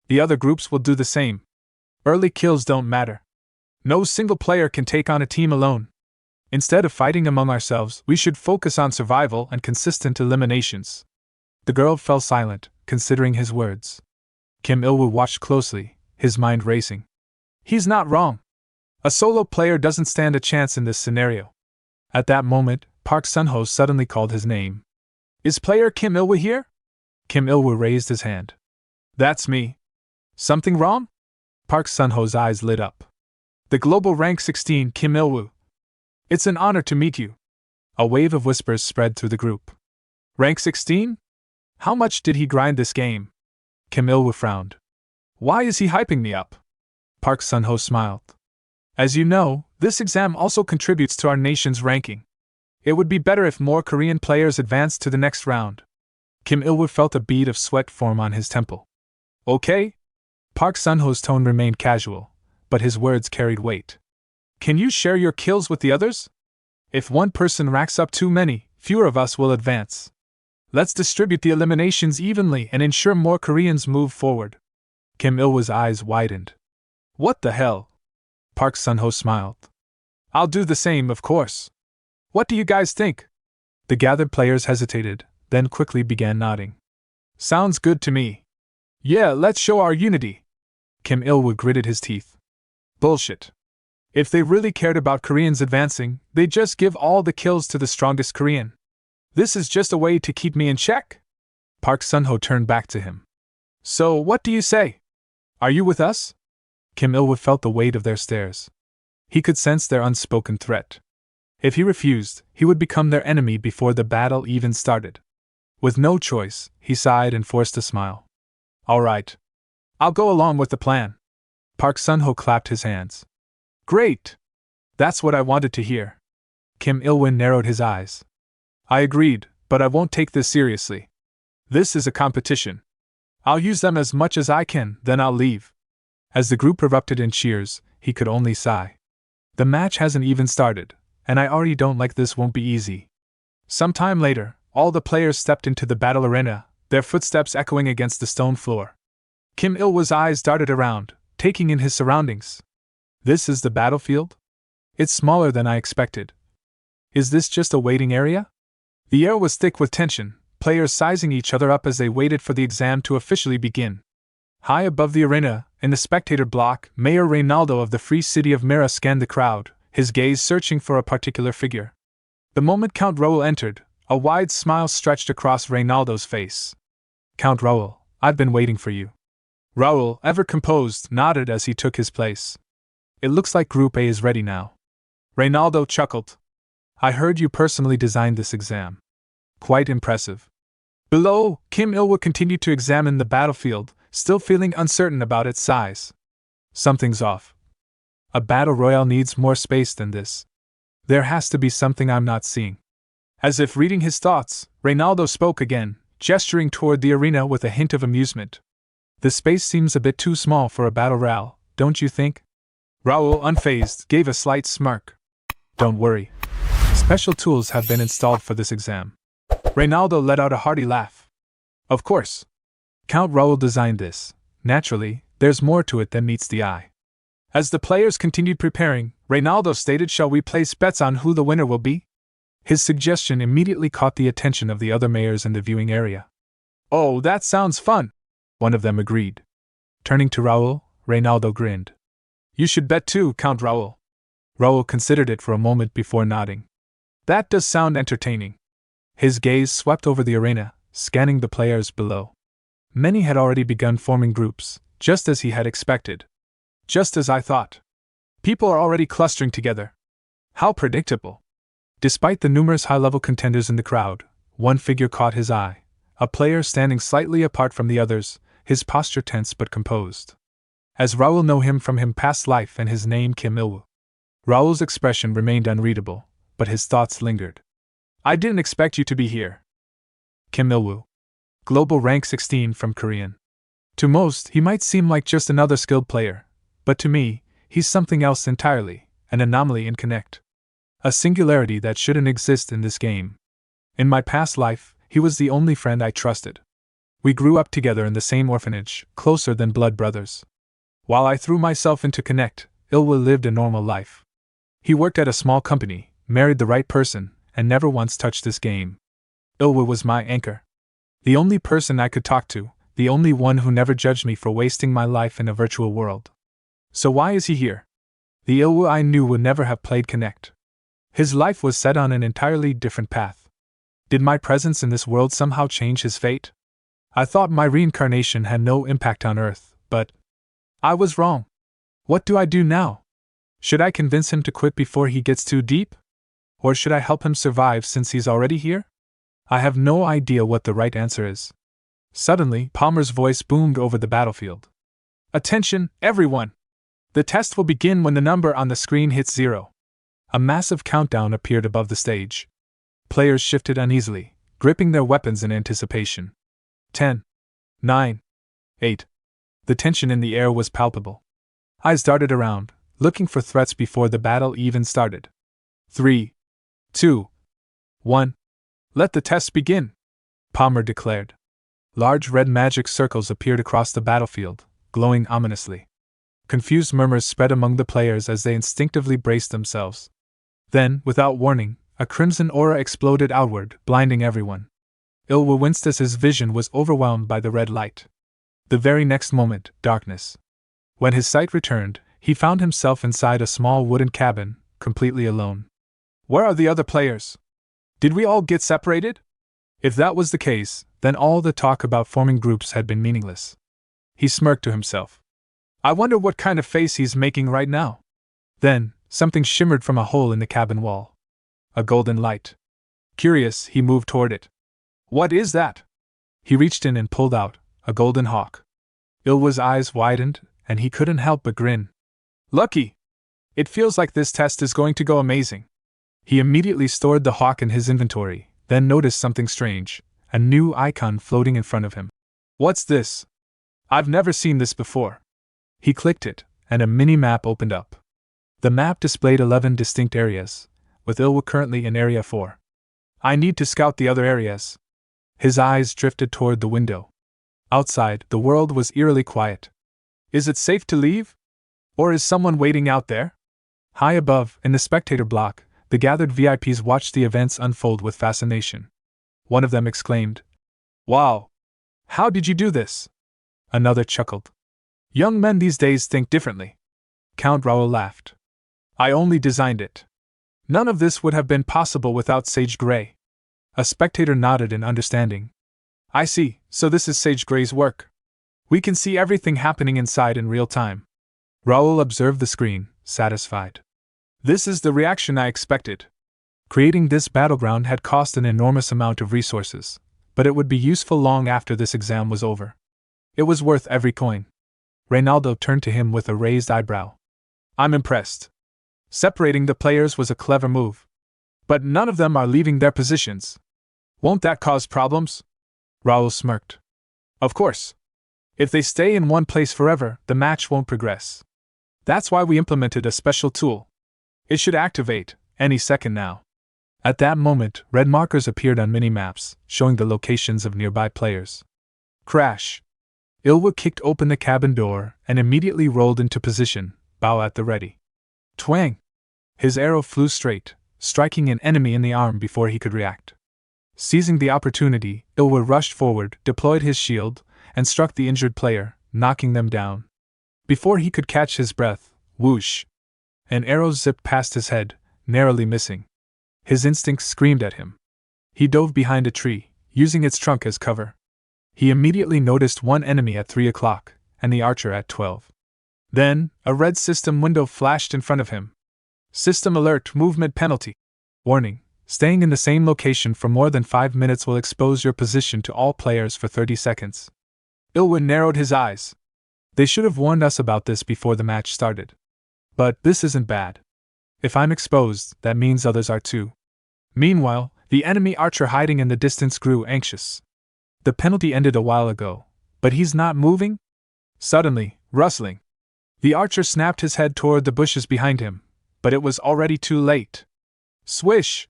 The other groups will do the same. Early kills don't matter. No single player can take on a team alone. Instead of fighting among ourselves, we should focus on survival and consistent eliminations. The girl fell silent, considering his words. Kim Il-woo watched closely, his mind racing. He's not wrong. A solo player doesn't stand a chance in this scenario. At that moment, Park Sun-ho suddenly called his name. Is player Kim Il-woo here? Kim Il-woo raised his hand. That's me. Something wrong? Park Sun-ho's eyes lit up. The global rank 16 Kim Il-woo. It's an honor to meet you. A wave of whispers spread through the group. Rank 16? How much did he grind this game? Kim Il-woo frowned. Why is he hyping me up? Park Sun-ho smiled. As you know, this exam also contributes to our nation's ranking. It would be better if more Korean players advanced to the next round. Kim Il-woo felt a bead of sweat form on his temple. Okay? Park Sun-ho's tone remained casual, but his words carried weight. Can you share your kills with the others? If one person racks up too many, fewer of us will advance. Let's distribute the eliminations evenly and ensure more Koreans move forward. Kim Il-woo's eyes widened. What the hell? Park Sun-ho smiled. I'll do the same, of course. What do you guys think? The gathered players hesitated, then quickly began nodding. Sounds good to me. Yeah, let's show our unity. Kim Il-woo gritted his teeth. Bullshit. If they really cared about Koreans advancing, they'd just give all the kills to the strongest Korean. This is just a way to keep me in check? Park Sun-ho turned back to him. So, what do you say? Are you with us? Kim Il-woo felt the weight of their stares. He could sense their unspoken threat. If he refused, he would become their enemy before the battle even started. With no choice, he sighed and forced a smile. All right. I'll go along with the plan. Park Sun-ho clapped his hands. Great! That's what I wanted to hear. Kim Il-woo narrowed his eyes. I agreed, but I won't take this seriously. This is a competition. I'll use them as much as I can, then I'll leave. As the group erupted in cheers, he could only sigh. The match hasn't even started, and I already don't like this won't be easy. Some time later, all the players stepped into the battle arena, their footsteps echoing against the stone floor. Kim Il-woo's eyes darted around, taking in his surroundings. This is the battlefield? It's smaller than I expected. Is this just a waiting area? The air was thick with tension, players sizing each other up as they waited for the exam to officially begin. High above the arena, in the spectator block, Mayor Reynaldo of the Free City of Mira scanned the crowd, his gaze searching for a particular figure. The moment Count Raul entered, a wide smile stretched across Reynaldo's face. Count Raul, I've been waiting for you. Raul, ever composed, nodded as he took his place. It looks like Group A is ready now. Reynaldo chuckled. I heard you personally designed this exam. Quite impressive. Below, Kim Il-woo continued to examine the battlefield, still feeling uncertain about its size. Something's off. A battle royale needs more space than this. There has to be something I'm not seeing. As if reading his thoughts, Reynaldo spoke again, gesturing toward the arena with a hint of amusement. The space seems a bit too small for a battle royale, don't you think? Raul, unfazed, gave a slight smirk. Don't worry. Special tools have been installed for this exam. Reynaldo let out a hearty laugh. Of course. Count Raul designed this. Naturally, there's more to it than meets the eye. As the players continued preparing, Reynaldo stated, shall we place bets on who the winner will be? His suggestion immediately caught the attention of the other mayors in the viewing area. Oh, that sounds fun! One of them agreed. Turning to Raul, Reynaldo grinned. You should bet too, Count Raul. Raul considered it for a moment before nodding. That does sound entertaining. His gaze swept over the arena, scanning the players below. Many had already begun forming groups, just as he had expected. Just as I thought. People are already clustering together. How predictable. Despite the numerous high-level contenders in the crowd, one figure caught his eye, a player standing slightly apart from the others, his posture tense but composed. As Raul knew him from his past life and his name Kim Il-woo. Raul's expression remained unreadable, but his thoughts lingered. I didn't expect you to be here. Kim Il-woo. Global rank 16 from Korean. To most, he might seem like just another skilled player, but to me, he's something else entirely, an anomaly in Connect. A singularity that shouldn't exist in this game. In my past life, he was the only friend I trusted. We grew up together in the same orphanage, closer than blood brothers. While I threw myself into Connect, Il-woo lived a normal life. He worked at a small company, married the right person, and never once touched this game. Ilwa was my anchor. The only person I could talk to, the only one who never judged me for wasting my life in a virtual world. So why is he here? The Ilwa I knew would never have played Connect. His life was set on an entirely different path. Did my presence in this world somehow change his fate? I thought my reincarnation had no impact on Earth, but I was wrong. What do I do now? Should I convince him to quit before he gets too deep? Or should I help him survive since he's already here? I have no idea what the right answer is. Suddenly, Palmer's voice boomed over the battlefield. Attention, everyone! The test will begin when the number on the screen hits 0. A massive countdown appeared above the stage. Players shifted uneasily, gripping their weapons in anticipation. 10, 9, 8. The tension in the air was palpable. Eyes darted around, looking for threats before the battle even started. 3, 2, 1. Let the test begin, Palmer declared. Large red magic circles appeared across the battlefield, glowing ominously. Confused murmurs spread among the players as they instinctively braced themselves. Then, without warning, a crimson aura exploded outward, blinding everyone. Ilwa winced as his vision was overwhelmed by the red light. The very next moment, darkness. When his sight returned, he found himself inside a small wooden cabin, completely alone. Where are the other players? Did we all get separated? If that was the case, then all the talk about forming groups had been meaningless. He smirked to himself. I wonder what kind of face he's making right now. Then, something shimmered from a hole in the cabin wall. A golden light. Curious, he moved toward it. What is that? He reached in and pulled out a golden hawk. Ilwa's eyes widened, and he couldn't help but grin. Lucky! It feels like this test is going to go amazing. He immediately stored the hawk in his inventory, then noticed something strange, a new icon floating in front of him. What's this? I've never seen this before. He clicked it, and a mini-map opened up. The map displayed 11 distinct areas, with Ilwa currently in Area 4. I need to scout the other areas. His eyes drifted toward the window. Outside, the world was eerily quiet. Is it safe to leave? Or is someone waiting out there? High above, in the spectator block, the gathered VIPs watched the events unfold with fascination. One of them exclaimed, Wow! How did you do this? Another chuckled. Young men these days think differently. Count Raul laughed. I only designed it. None of this would have been possible without Sage Grey. A spectator nodded in understanding. I see, so this is Sage Grey's work. We can see everything happening inside in real time. Raul observed the screen, satisfied. This is the reaction I expected. Creating this battleground had cost an enormous amount of resources, but it would be useful long after this exam was over. It was worth every coin. Randall turned to him with a raised eyebrow. I'm impressed. Separating the players was a clever move. But none of them are leaving their positions. Won't that cause problems? Raul smirked. Of course. If they stay in one place forever, the match won't progress. That's why we implemented a special tool. It should activate any second now. At that moment, red markers appeared on mini-maps, showing the locations of nearby players. Crash! Ilwa kicked open the cabin door and immediately rolled into position, bow at the ready. Twang! His arrow flew straight, striking an enemy in the arm before he could react. Seizing the opportunity, Ilwa rushed forward, deployed his shield, and struck the injured player, knocking them down. Before he could catch his breath, whoosh! An arrow zipped past his head, narrowly missing. His instincts screamed at him. He dove behind a tree, using its trunk as cover. He immediately noticed one enemy at 3 o'clock, and the archer at 12. Then, a red system window flashed in front of him. System alert, movement penalty. Warning, staying in the same location for more than 5 minutes will expose your position to all players for 30 seconds. Ilwa narrowed his eyes. They should have warned us about this before the match started. But this isn't bad. If I'm exposed, that means others are too. Meanwhile, the enemy archer hiding in the distance grew anxious. The penalty ended a while ago, but he's not moving? Suddenly, rustling. The archer snapped his head toward the bushes behind him, but it was already too late. Swish!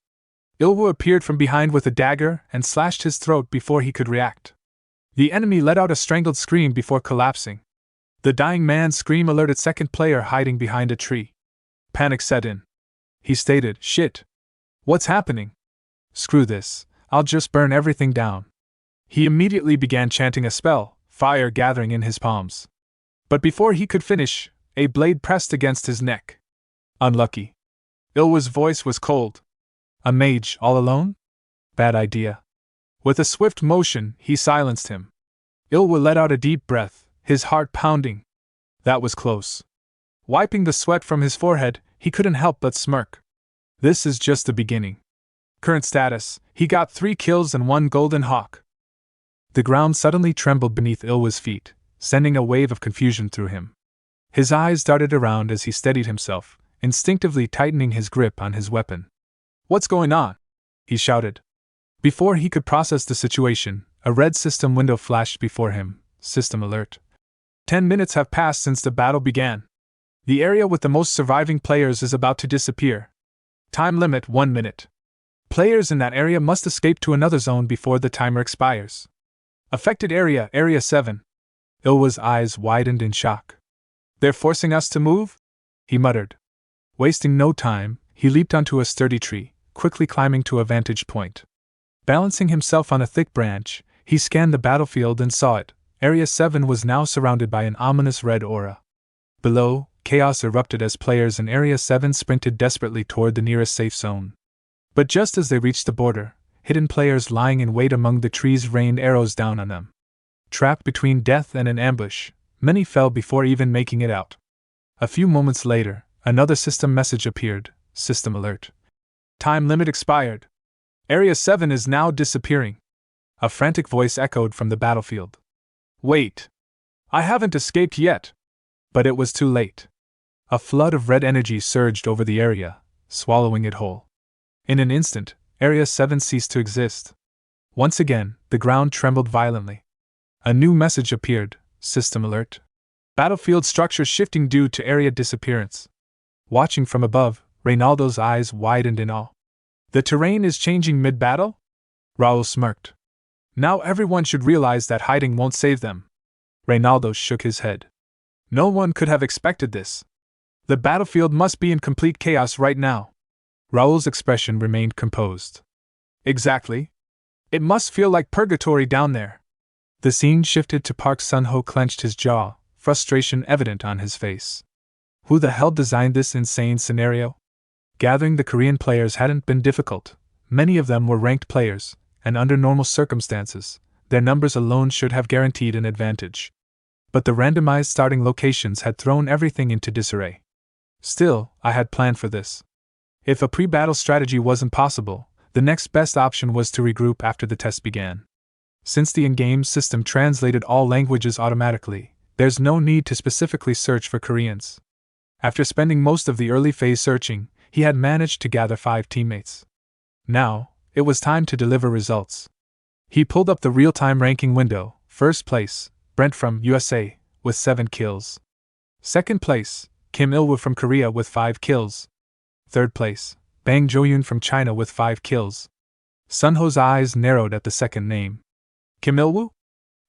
Ilwa appeared from behind with a dagger and slashed his throat before he could react. The enemy let out a strangled scream before collapsing. The dying man's scream alerted second player hiding behind a tree. Panic set in. He stated, Shit! What's happening? Screw this, I'll just burn everything down. He immediately began chanting a spell, fire gathering in his palms. But before he could finish, a blade pressed against his neck. Unlucky. Ilwa's voice was cold. A mage all alone? Bad idea. With a swift motion, he silenced him. Ilwa let out a deep breath, his heart pounding. That was close. Wiping the sweat from his forehead, he couldn't help but smirk. This is just the beginning. Current status, he got 3 kills and 1 golden hawk. The ground suddenly trembled beneath Ilwa's feet, sending a wave of confusion through him. His eyes darted around as he steadied himself, instinctively tightening his grip on his weapon. What's going on? He shouted. Before he could process the situation, a red system window flashed before him. System alert. 10 minutes have passed since the battle began. The area with the most surviving players is about to disappear. Time limit 1 minute. Players in that area must escape to another zone before the timer expires. Affected area, Area 7. Ilwa's eyes widened in shock. They're forcing us to move? He muttered. Wasting no time, he leaped onto a sturdy tree, quickly climbing to a vantage point. Balancing himself on a thick branch, he scanned the battlefield and saw it. Area 7 was now surrounded by an ominous red aura. Below, chaos erupted as players in Area 7 sprinted desperately toward the nearest safe zone. But just as they reached the border, hidden players lying in wait among the trees rained arrows down on them. Trapped between death and an ambush, many fell before even making it out. A few moments later, another system message appeared. System alert. Time limit expired. Area 7 is now disappearing. A frantic voice echoed from the battlefield. Wait. I haven't escaped yet. But it was too late. A flood of red energy surged over the area, swallowing it whole. In an instant, Area 7 ceased to exist. Once again, the ground trembled violently. A new message appeared. System alert. Battlefield structure shifting due to area disappearance. Watching from above, Reynaldo's eyes widened in awe. The terrain is changing mid-battle? Raul smirked. Now everyone should realize that hiding won't save them. Reynaldo shook his head. No one could have expected this. The battlefield must be in complete chaos right now. Raul's expression remained composed. Exactly. It must feel like purgatory down there. The scene shifted to Park Sun-ho clenched his jaw, frustration evident on his face. Who the hell designed this insane scenario? Gathering the Korean players hadn't been difficult. Many of them were ranked players, and under normal circumstances, their numbers alone should have guaranteed an advantage. But the randomized starting locations had thrown everything into disarray. Still, I had planned for this. If a pre-battle strategy wasn't possible, the next best option was to regroup after the test began. Since the in-game system translated all languages automatically, there's no need to specifically search for Koreans. After spending most of the early phase searching, he had managed to gather 5 teammates. Now, it was time to deliver results. He pulled up the real-time ranking window. First place, Brent from USA, with 7 kills. Second place, Kim Il-woo from Korea with 5 kills. Third place, Bang Jo-yoon from China with 5 kills. Sun-ho's eyes narrowed at the second name. Kim Il-woo?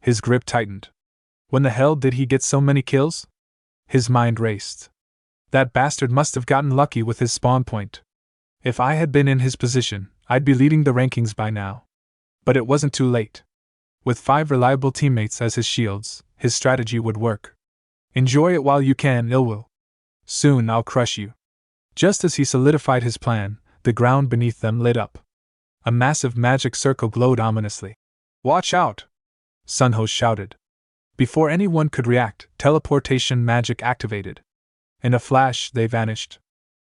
His grip tightened. When the hell did he get so many kills? His mind raced. That bastard must have gotten lucky with his spawn point. If I had been in his position, I'd be leading the rankings by now. But it wasn't too late. With 5 reliable teammates as his shields, his strategy would work. Enjoy it while you can, Il-woo. Soon I'll crush you. Just as he solidified his plan, the ground beneath them lit up. A massive magic circle glowed ominously. Watch out! Sun-ho shouted. Before anyone could react, teleportation magic activated. In a flash, they vanished.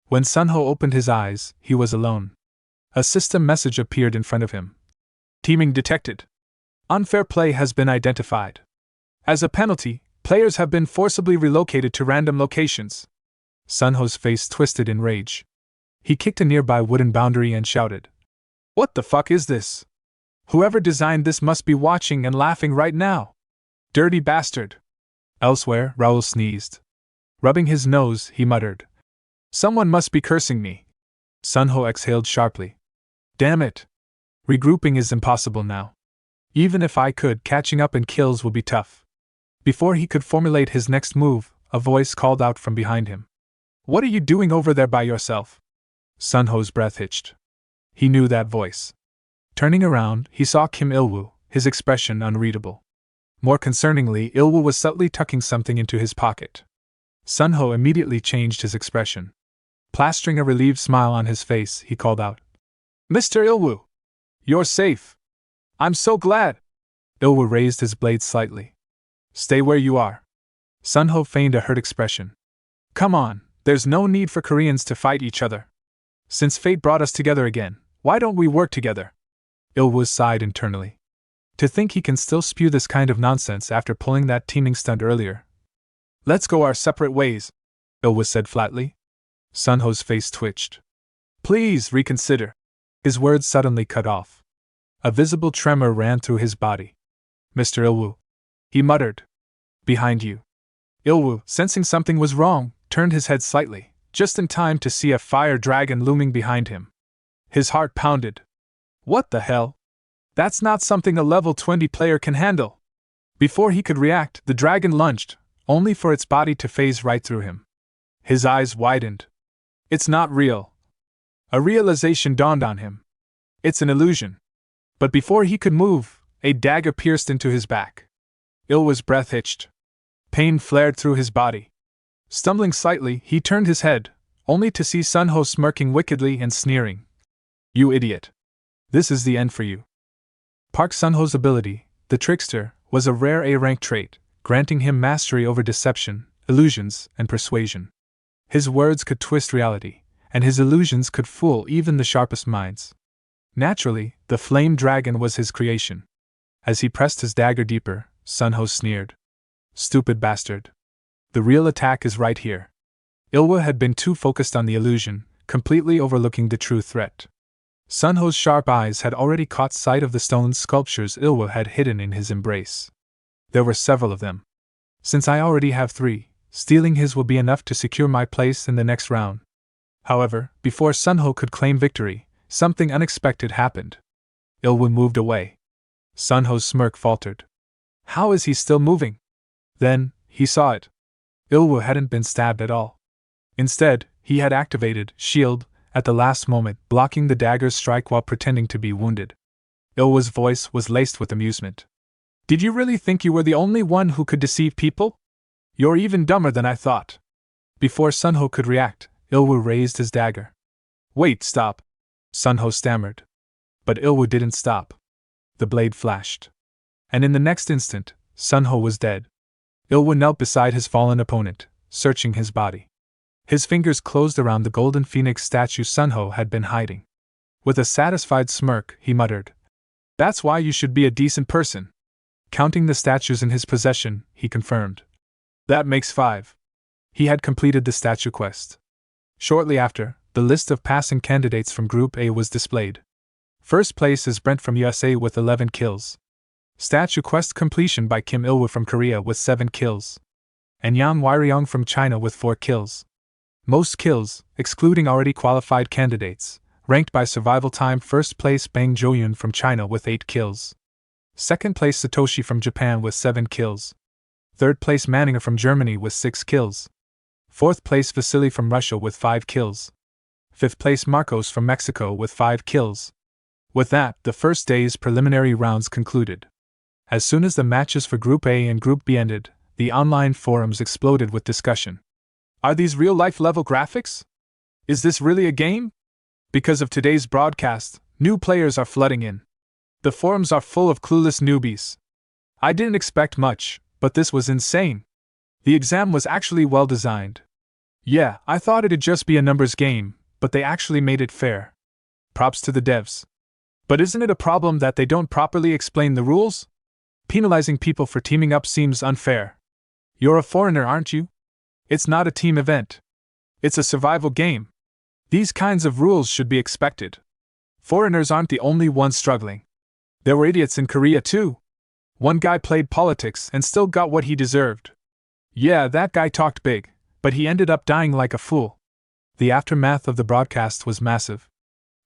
When Sun-ho opened his eyes, he was alone. A system message appeared in front of him. Teaming detected. Unfair play has been identified. As a penalty, players have been forcibly relocated to random locations. Sun-ho's face twisted in rage. He kicked a nearby wooden boundary and shouted. What the fuck is this? Whoever designed this must be watching and laughing right now. Dirty bastard. Elsewhere, Raul sneezed. Rubbing his nose, he muttered. Someone must be cursing me. Sun-ho exhaled sharply. Damn it. Regrouping is impossible now. Even if I could, catching up in kills will be tough. Before he could formulate his next move, a voice called out from behind him. What are you doing over there by yourself? Sun-ho's breath hitched. He knew that voice. Turning around, he saw Kim Il-woo, his expression unreadable. More concerningly, Il-woo was subtly tucking something into his pocket. Sun-ho immediately changed his expression. Plastering a relieved smile on his face, he called out, "Mr. Il-woo! You're safe! I'm so glad!" Il-woo raised his blade slightly. "Stay where you are." Sun-ho feigned a hurt expression. "Come on, there's no need for Koreans to fight each other. Since fate brought us together again, why don't we work together?" Il-woo sighed internally. To think he can still spew this kind of nonsense after pulling that teaming stunt earlier. "Let's go our separate ways," Il-woo said flatly. Sun-ho's face twitched. "Please reconsider." His words suddenly cut off. A visible tremor ran through his body. "Mr. Il-woo," he muttered. "Behind you." Il-woo, sensing something was wrong, turned his head slightly, just in time to see a fire dragon looming behind him. His heart pounded. What the hell? That's not something a level 20 player can handle. Before he could react, the dragon lunged, only for its body to phase right through him. His eyes widened. It's not real. A realization dawned on him. It's an illusion. But before he could move, a dagger pierced into his back. Il-woo's breath hitched. Pain flared through his body. Stumbling slightly, he turned his head, only to see Sun-ho smirking wickedly and sneering. "You idiot. This is the end for you." Park Sun-ho's ability, the trickster, was a rare A-rank trait, granting him mastery over deception, illusions, and persuasion. His words could twist reality, and his illusions could fool even the sharpest minds. Naturally, the flame dragon was his creation. As he pressed his dagger deeper, Sun-ho sneered. "Stupid bastard. The real attack is right here." Il-woo had been too focused on the illusion, completely overlooking the true threat. Sun-ho's sharp eyes had already caught sight of the stone sculptures Il-woo had hidden in his embrace. There were several of them. Since I already have 3, stealing his will be enough to secure my place in the next round. However, before Sun-ho could claim victory, something unexpected happened. Il-woo moved away. Sun-ho's smirk faltered. How is he still moving? Then, he saw it. Il-woo hadn't been stabbed at all. Instead, he had activated shield at the last moment, blocking the dagger's strike while pretending to be wounded. Il-woo's voice was laced with amusement. "Did you really think you were the only one who could deceive people? You're even dumber than I thought." Before Sun-ho could react, Il-woo raised his dagger. "Wait, stop," Sun-ho stammered. But Il-woo didn't stop. The blade flashed. And in the next instant, Sun-ho was dead. Il-woo knelt beside his fallen opponent, searching his body. His fingers closed around the golden phoenix statue Sun-ho had been hiding. With a satisfied smirk, he muttered, "That's why you should be a decent person." Counting the statues in his possession, he confirmed. "That makes 5. He had completed the statue quest. Shortly after, the list of passing candidates from Group A was displayed. First place is Brent from USA with 11 kills. Statue quest completion by Kim Il-woo from Korea with 7 kills. And Yang Wairyong from China with 4 kills. Most kills, excluding already qualified candidates, ranked by survival time. First place Bae DoHyun from China with 8 kills. Second place Satoshi from Japan with 7 kills. Third place Manga from Germany with 6 kills. Fourth place Vasily from Russia with 5 kills. Fifth place Marcos from Mexico with 5 kills. With that, the first day's preliminary rounds concluded. As soon as the matches for Group A and Group B ended, the online forums exploded with discussion. Are these real-life level graphics? Is this really a game? Because of today's broadcast, new players are flooding in. The forums are full of clueless newbies. I didn't expect much, but this was insane. The exam was actually well designed. Yeah, I thought it'd just be a numbers game, but they actually made it fair. Props to the devs. But isn't it a problem that they don't properly explain the rules? Penalizing people for teaming up seems unfair. You're a foreigner, aren't you? It's not a team event. It's a survival game. These kinds of rules should be expected. Foreigners aren't the only ones struggling. There were idiots in Korea too. One guy played politics and still got what he deserved. Yeah, that guy talked big, but he ended up dying like a fool. The aftermath of the broadcast was massive.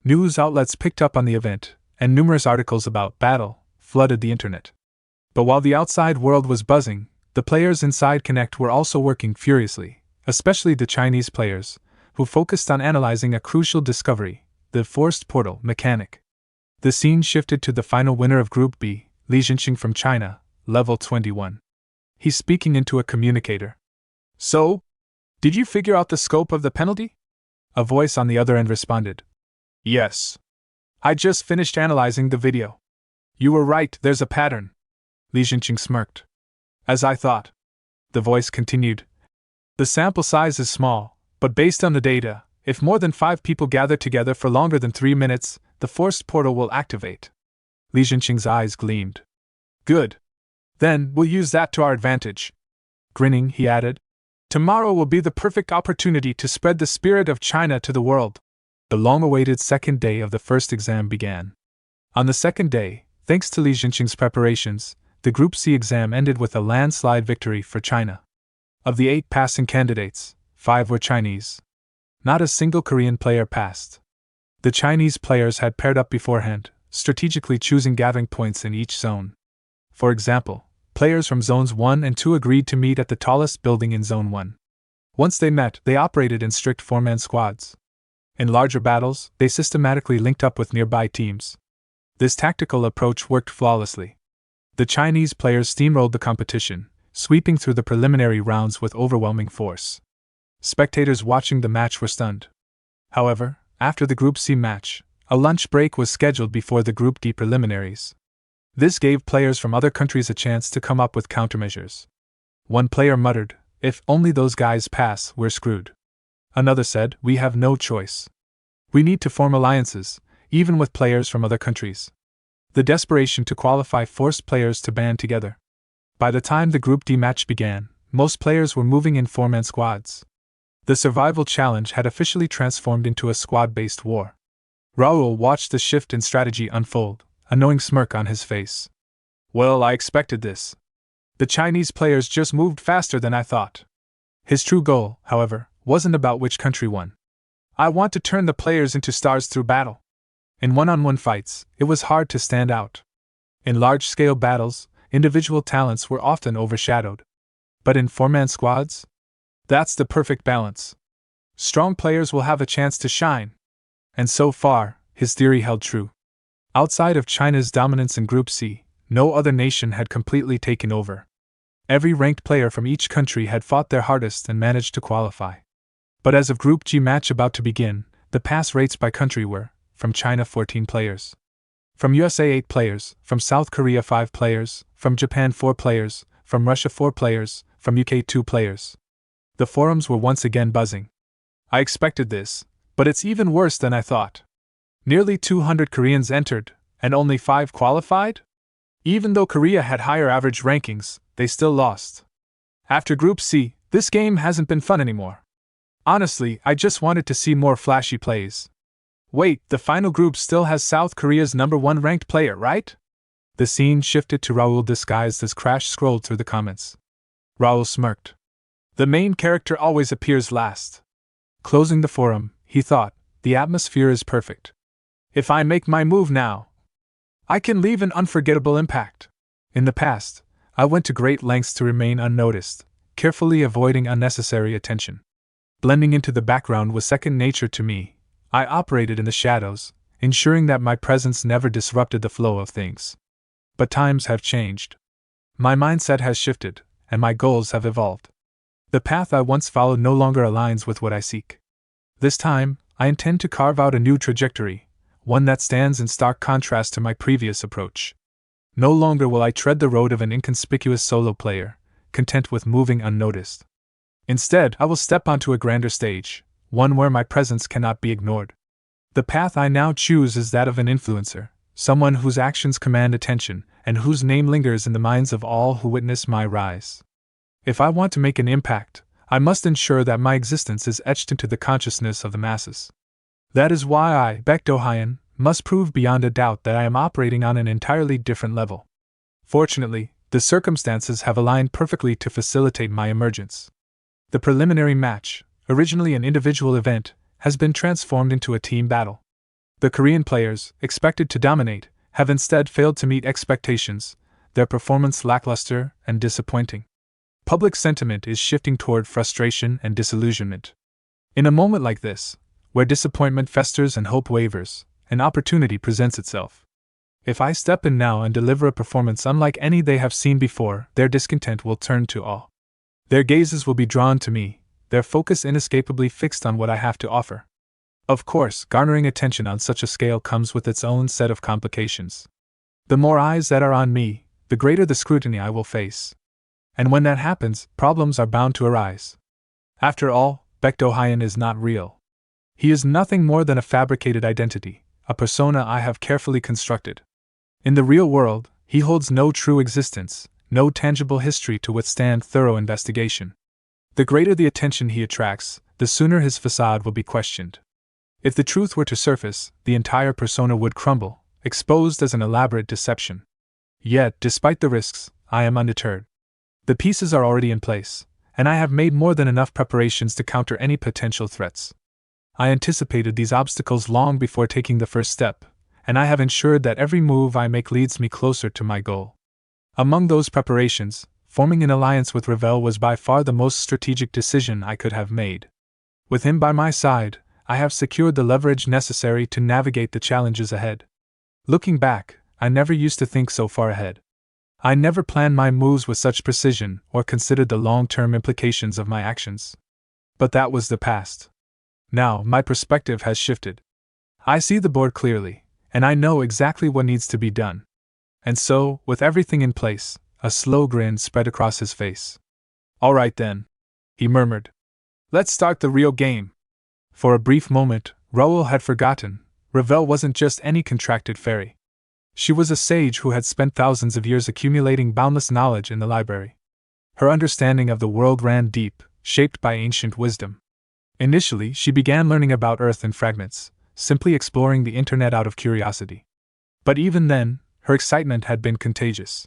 News outlets picked up on the event, and numerous articles about battle flooded the internet. But while the outside world was buzzing, the players inside Connect were also working furiously, especially the Chinese players, who focused on analyzing a crucial discovery: the forced portal mechanic. The scene shifted to the final winner of Group B, Li Jinqing from China, level 21. He's speaking into a communicator. So, did you figure out the scope of the penalty? A voice on the other end responded. Yes. I just finished analyzing the video. You were right, there's a pattern. Li Jinqing smirked. As I thought. The voice continued. The sample size is small, but based on the data, if more than 5 people gather together for longer than 3 minutes, the forced portal will activate. Li Jinqing's eyes gleamed. Good. Then, we'll use that to our advantage. Grinning, he added. Tomorrow will be the perfect opportunity to spread the spirit of China to the world. The long-awaited second day of the first exam began. On the second day, thanks to Li Jinqing's preparations, the Group C exam ended with a landslide victory for China. Of the 8 passing candidates, 5 were Chinese. Not a single Korean player passed. The Chinese players had paired up beforehand, strategically choosing gathering points in each zone. For example, players from Zones 1 and 2 agreed to meet at the tallest building in Zone 1. Once they met, they operated in strict 4-man squads. In larger battles, they systematically linked up with nearby teams. This tactical approach worked flawlessly. The Chinese players steamrolled the competition, sweeping through the preliminary rounds with overwhelming force. Spectators watching the match were stunned. However, after the Group C match, a lunch break was scheduled before the Group D preliminaries. This gave players from other countries a chance to come up with countermeasures. One player muttered, "If only those guys pass, we're screwed." Another said, "We have no choice. We need to form alliances, even with players from other countries." The desperation to qualify forced players to band together. By the time the Group D match began, most players were moving in 4-man squads. The survival challenge had officially transformed into a squad-based war. Raul watched the shift in strategy unfold, a knowing smirk on his face. Well, I expected this. The Chinese players just moved faster than I thought. His true goal, however, wasn't about which country won. I want to turn the players into stars through battle. In one-on-one fights, it was hard to stand out. In large-scale battles, individual talents were often overshadowed. But in 4-man squads? That's the perfect balance. Strong players will have a chance to shine. And so far, his theory held true. Outside of China's dominance in Group C, no other nation had completely taken over. Every ranked player from each country had fought their hardest and managed to qualify. But as of Group G match about to begin, the pass rates by country were, from China 14 players. From USA 8 players, from South Korea 5 players, from Japan 4 players, from Russia 4 players, from UK 2 players. The forums were once again buzzing. I expected this, but it's even worse than I thought. Nearly 200 Koreans entered, and only 5 qualified? Even though Korea had higher average rankings, they still lost. After Group C, this game hasn't been fun anymore. Honestly, I just wanted to see more flashy plays. Wait, the final group still has South Korea's #1 ranked player, right? The scene shifted to Raul disguised as Crash scrolled through the comments. Raul smirked. The main character always appears last. Closing the forum, he thought, the atmosphere is perfect. If I make my move now, I can leave an unforgettable impact. In the past, I went to great lengths to remain unnoticed, carefully avoiding unnecessary attention. Blending into the background was second nature to me. I operated in the shadows, ensuring that my presence never disrupted the flow of things. But times have changed. My mindset has shifted, and my goals have evolved. The path I once followed no longer aligns with what I seek. This time, I intend to carve out a new trajectory, one that stands in stark contrast to my previous approach. No longer will I tread the road of an inconspicuous solo player, content with moving unnoticed. Instead, I will step onto a grander stage, one where my presence cannot be ignored. The path I now choose is that of an influencer, someone whose actions command attention, and whose name lingers in the minds of all who witness my rise. If I want to make an impact, I must ensure that my existence is etched into the consciousness of the masses. That is why I, Bae DoHyun, must prove beyond a doubt that I am operating on an entirely different level. Fortunately, the circumstances have aligned perfectly to facilitate my emergence. The preliminary match, originally an individual event, has been transformed into a team battle. The Korean players, expected to dominate, have instead failed to meet expectations, their performance lackluster and disappointing. Public sentiment is shifting toward frustration and disillusionment. In a moment like this, where disappointment festers and hope wavers, an opportunity presents itself. If I step in now and deliver a performance unlike any they have seen before, their discontent will turn to awe. Their gazes will be drawn to me, their focus inescapably fixed on what I have to offer. Of course, garnering attention on such a scale comes with its own set of complications. The more eyes that are on me, the greater the scrutiny I will face. And when that happens, problems are bound to arise. After all, Bae DoHyun is not real. He is nothing more than a fabricated identity, a persona I have carefully constructed. In the real world, he holds no true existence, no tangible history to withstand thorough investigation. The greater the attention he attracts, the sooner his facade will be questioned. If the truth were to surface, the entire persona would crumble, exposed as an elaborate deception. Yet, despite the risks, I am undeterred. The pieces are already in place, and I have made more than enough preparations to counter any potential threats. I anticipated these obstacles long before taking the first step, and I have ensured that every move I make leads me closer to my goal. Among those preparations, forming an alliance with Raul was by far the most strategic decision I could have made. With him by my side, I have secured the leverage necessary to navigate the challenges ahead. Looking back, I never used to think so far ahead. I never planned my moves with such precision or considered the long-term implications of my actions. But that was the past. Now, my perspective has shifted. I see the board clearly, and I know exactly what needs to be done. And so, with everything in place, a slow grin spread across his face. "All right then," he murmured. "Let's start the real game." For a brief moment, Raul had forgotten, Ravel wasn't just any contracted fairy. She was a sage who had spent thousands of years accumulating boundless knowledge in the library. Her understanding of the world ran deep, shaped by ancient wisdom. Initially, she began learning about Earth in fragments, simply exploring the internet out of curiosity. But even then, her excitement had been contagious.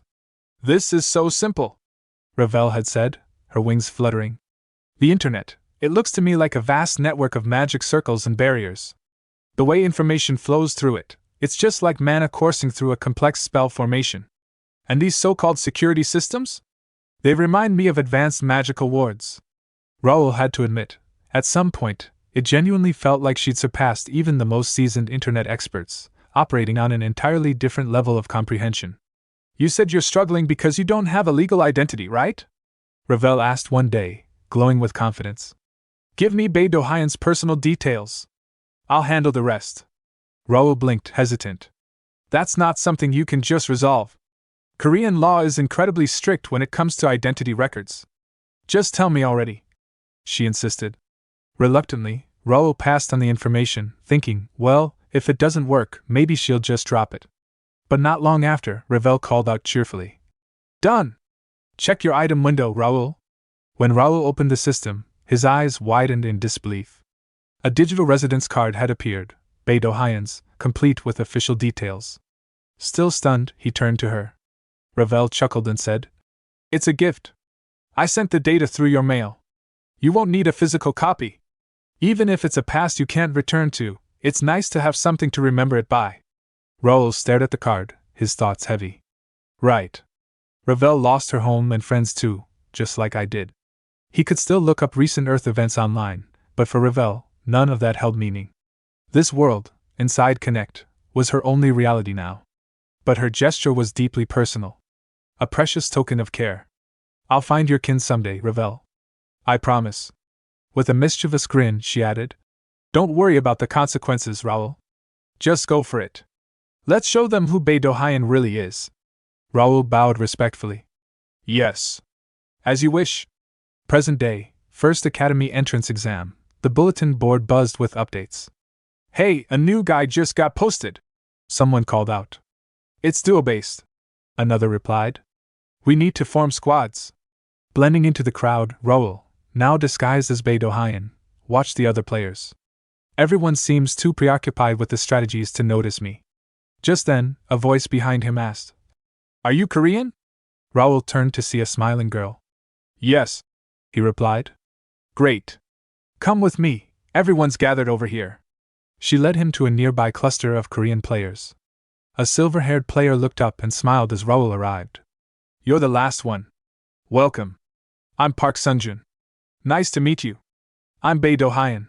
"This is so simple," Ravel had said, her wings fluttering. "The internet, it looks to me like a vast network of magic circles and barriers. The way information flows through it, it's just like mana coursing through a complex spell formation. And these so-called security systems? They remind me of advanced magical wards." Raul had to admit, at some point, it genuinely felt like she'd surpassed even the most seasoned internet experts, operating on an entirely different level of comprehension. "You said you're struggling because you don't have a legal identity, right?" Ravel asked one day, glowing with confidence. "Give me Bae DoHyun's personal details. I'll handle the rest." Raul blinked, hesitant. "That's not something you can just resolve. Korean law is incredibly strict when it comes to identity records. Just tell me already," she insisted. Reluctantly, Raul passed on the information, thinking, well, if it doesn't work, maybe she'll just drop it. But not long after, Ravel called out cheerfully. "Done! Check your item window, Raul." When Raul opened the system, his eyes widened in disbelief. A digital residence card had appeared, Bae DoHyun's, complete with official details. Still stunned, he turned to her. Ravel chuckled and said, "It's a gift. I sent the data through your mail. You won't need a physical copy. Even if it's a past you can't return to, it's nice to have something to remember it by." Raul stared at the card, his thoughts heavy. Right. Ravel lost her home and friends too, just like I did. He could still look up recent Earth events online, but for Ravel, none of that held meaning. This world, inside Connect, was her only reality now. But her gesture was deeply personal. A precious token of care. "I'll find your kin someday, Ravel. I promise." With a mischievous grin, she added, "Don't worry about the consequences, Raul. Just go for it. Let's show them who Bae DoHyun really is." Raul bowed respectfully. "Yes. As you wish." Present day, First Academy entrance exam. The bulletin board buzzed with updates. "Hey, a new guy just got posted," someone called out. "It's duel-based," another replied. "We need to form squads." Blending into the crowd, Raul, now disguised as Bae DoHyun, watched the other players. Everyone seems too preoccupied with the strategies to notice me. Just then, a voice behind him asked, "Are you Korean?" Raul turned to see a smiling girl. "Yes," he replied. "Great. Come with me, everyone's gathered over here." She led him to a nearby cluster of Korean players. A silver-haired player looked up and smiled as Raul arrived. "You're the last one. Welcome. I'm Park Sunjun. Nice to meet you. I'm Bae DoHyun."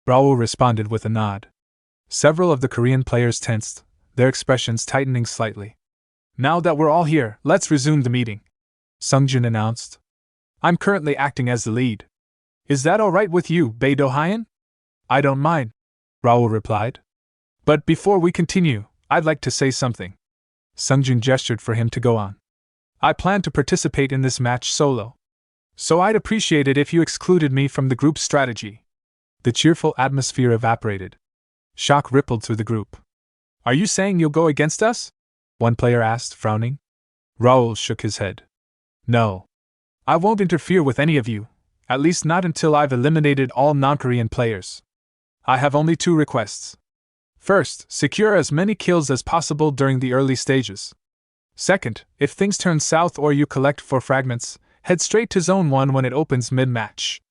Raul responded with a nod. Several of the Korean players tensed, their expressions tightening slightly. Now that we're all here, let's resume the meeting, Sungjun announced. I'm currently acting as the lead. Is that alright with you, Bae DoHyun? I don't mind, Raul replied. But before we continue, I'd like to say something. Sungjun gestured for him to go on. I plan to participate in this match solo. So I'd appreciate it if you excluded me from the group's strategy. The cheerful atmosphere evaporated. Shock rippled through the group. Are you saying you'll go against us? One player asked, frowning. Raul shook his head. No. I won't interfere with any of you, at least not until I've eliminated all non-Korean players. I have only 2 requests. First, secure as many kills as possible during the early stages. Second, if things turn south or you collect 4 fragments, head straight to Zone 1 when it opens mid-match.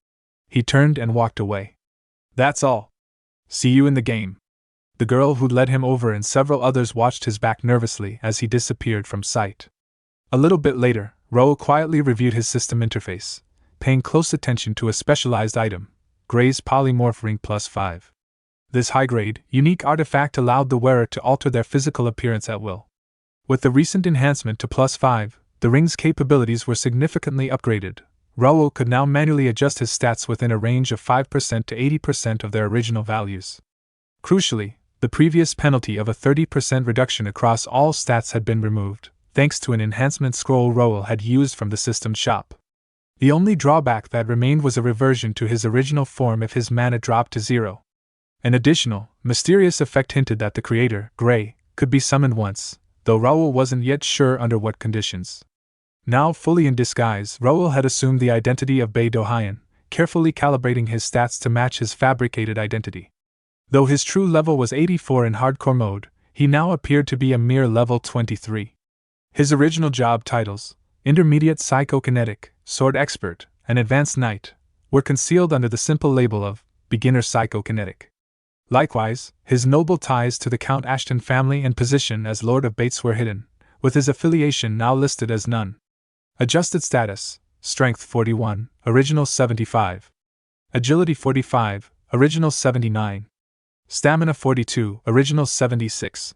He turned and walked away. That's all. See you in the game. The girl who'd led him over and several others watched his back nervously as he disappeared from sight. A little bit later, Raul quietly reviewed his system interface, paying close attention to a specialized item, Gray's Polymorph Ring +5. This high-grade, unique artifact allowed the wearer to alter their physical appearance at will. With the recent enhancement to +5, the ring's capabilities were significantly upgraded. Raul could now manually adjust his stats within a range of 5% to 80% of their original values. Crucially, the previous penalty of a 30% reduction across all stats had been removed, thanks to an enhancement scroll Raul had used from the system shop. The only drawback that remained was a reversion to his original form if his mana dropped to 0. An additional, mysterious effect hinted that the creator, Gray, could be summoned once, though Raul wasn't yet sure under what conditions. Now fully in disguise, Raul had assumed the identity of Bae DoHyun, carefully calibrating his stats to match his fabricated identity. Though his true level was 84 in hardcore mode, he now appeared to be a mere level 23. His original job titles, Intermediate Psychokinetic, Sword Expert, and Advanced Knight, were concealed under the simple label of Beginner Psychokinetic. Likewise, his noble ties to the Count Ashton family and position as Lord of Bates were hidden, with his affiliation now listed as none. Adjusted status, Strength 41, Original 75. Agility 45, Original 79. Stamina 42, Original 76.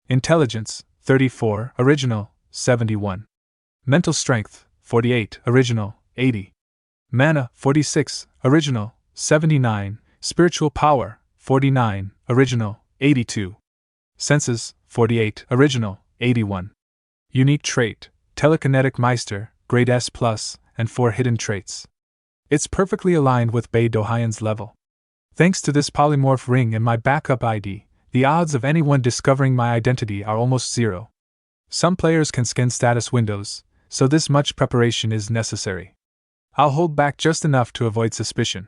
Intelligence 34, Original 71. Mental Strength 48, Original 80. Mana 46, Original 79. Spiritual Power 49, Original 82. Senses 48, Original 81. Unique Trait, Telekinetic Meister, Grade S+, and 4 hidden traits. It's perfectly aligned with Bae DoHyun's level. Thanks to this polymorph ring and my backup ID, the odds of anyone discovering my identity are almost 0. Some players can scan status windows, so this much preparation is necessary. I'll hold back just enough to avoid suspicion.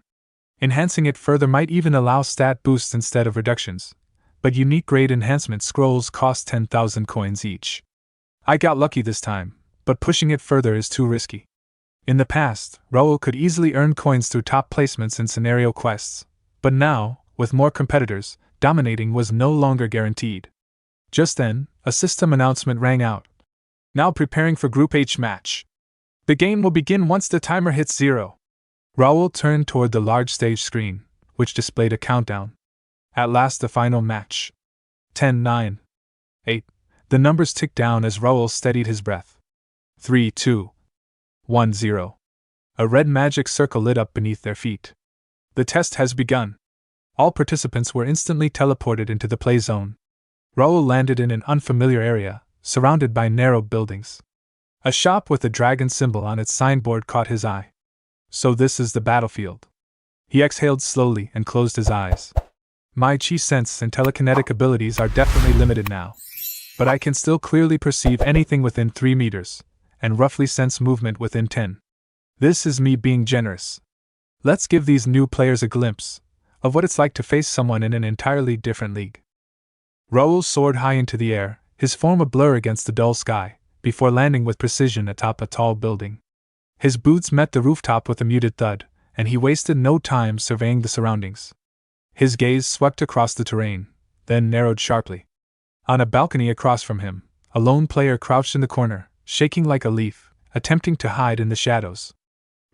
Enhancing it further might even allow stat boosts instead of reductions, but unique grade enhancement scrolls cost 10,000 coins each. I got lucky this time, but pushing it further is too risky. In the past, Raul could easily earn coins through top placements in scenario quests, but now, with more competitors, dominating was no longer guaranteed. Just then, a system announcement rang out. Now preparing for Group H match. The game will begin once the timer hits 0. Raul turned toward the large stage screen, which displayed a countdown. At last the final match. 10, 9, 8. The numbers ticked down as Raul steadied his breath. 3, 2, 1, 0. A red magic circle lit up beneath their feet. The test has begun. All participants were instantly teleported into the play zone. Raul landed in an unfamiliar area, surrounded by narrow buildings. A shop with a dragon symbol on its signboard caught his eye. So this is the battlefield. He exhaled slowly and closed his eyes. My chi sense and telekinetic abilities are definitely limited now, but I can still clearly perceive anything within 3 meters, and roughly sense movement within 10. This is me being generous. Let's give these new players a glimpse of what it's like to face someone in an entirely different league. Raul soared high into the air, his form a blur against the dull sky, before landing with precision atop a tall building. His boots met the rooftop with a muted thud, and he wasted no time surveying the surroundings. His gaze swept across the terrain, then narrowed sharply. On a balcony across from him, a lone player crouched in the corner, shaking like a leaf, attempting to hide in the shadows.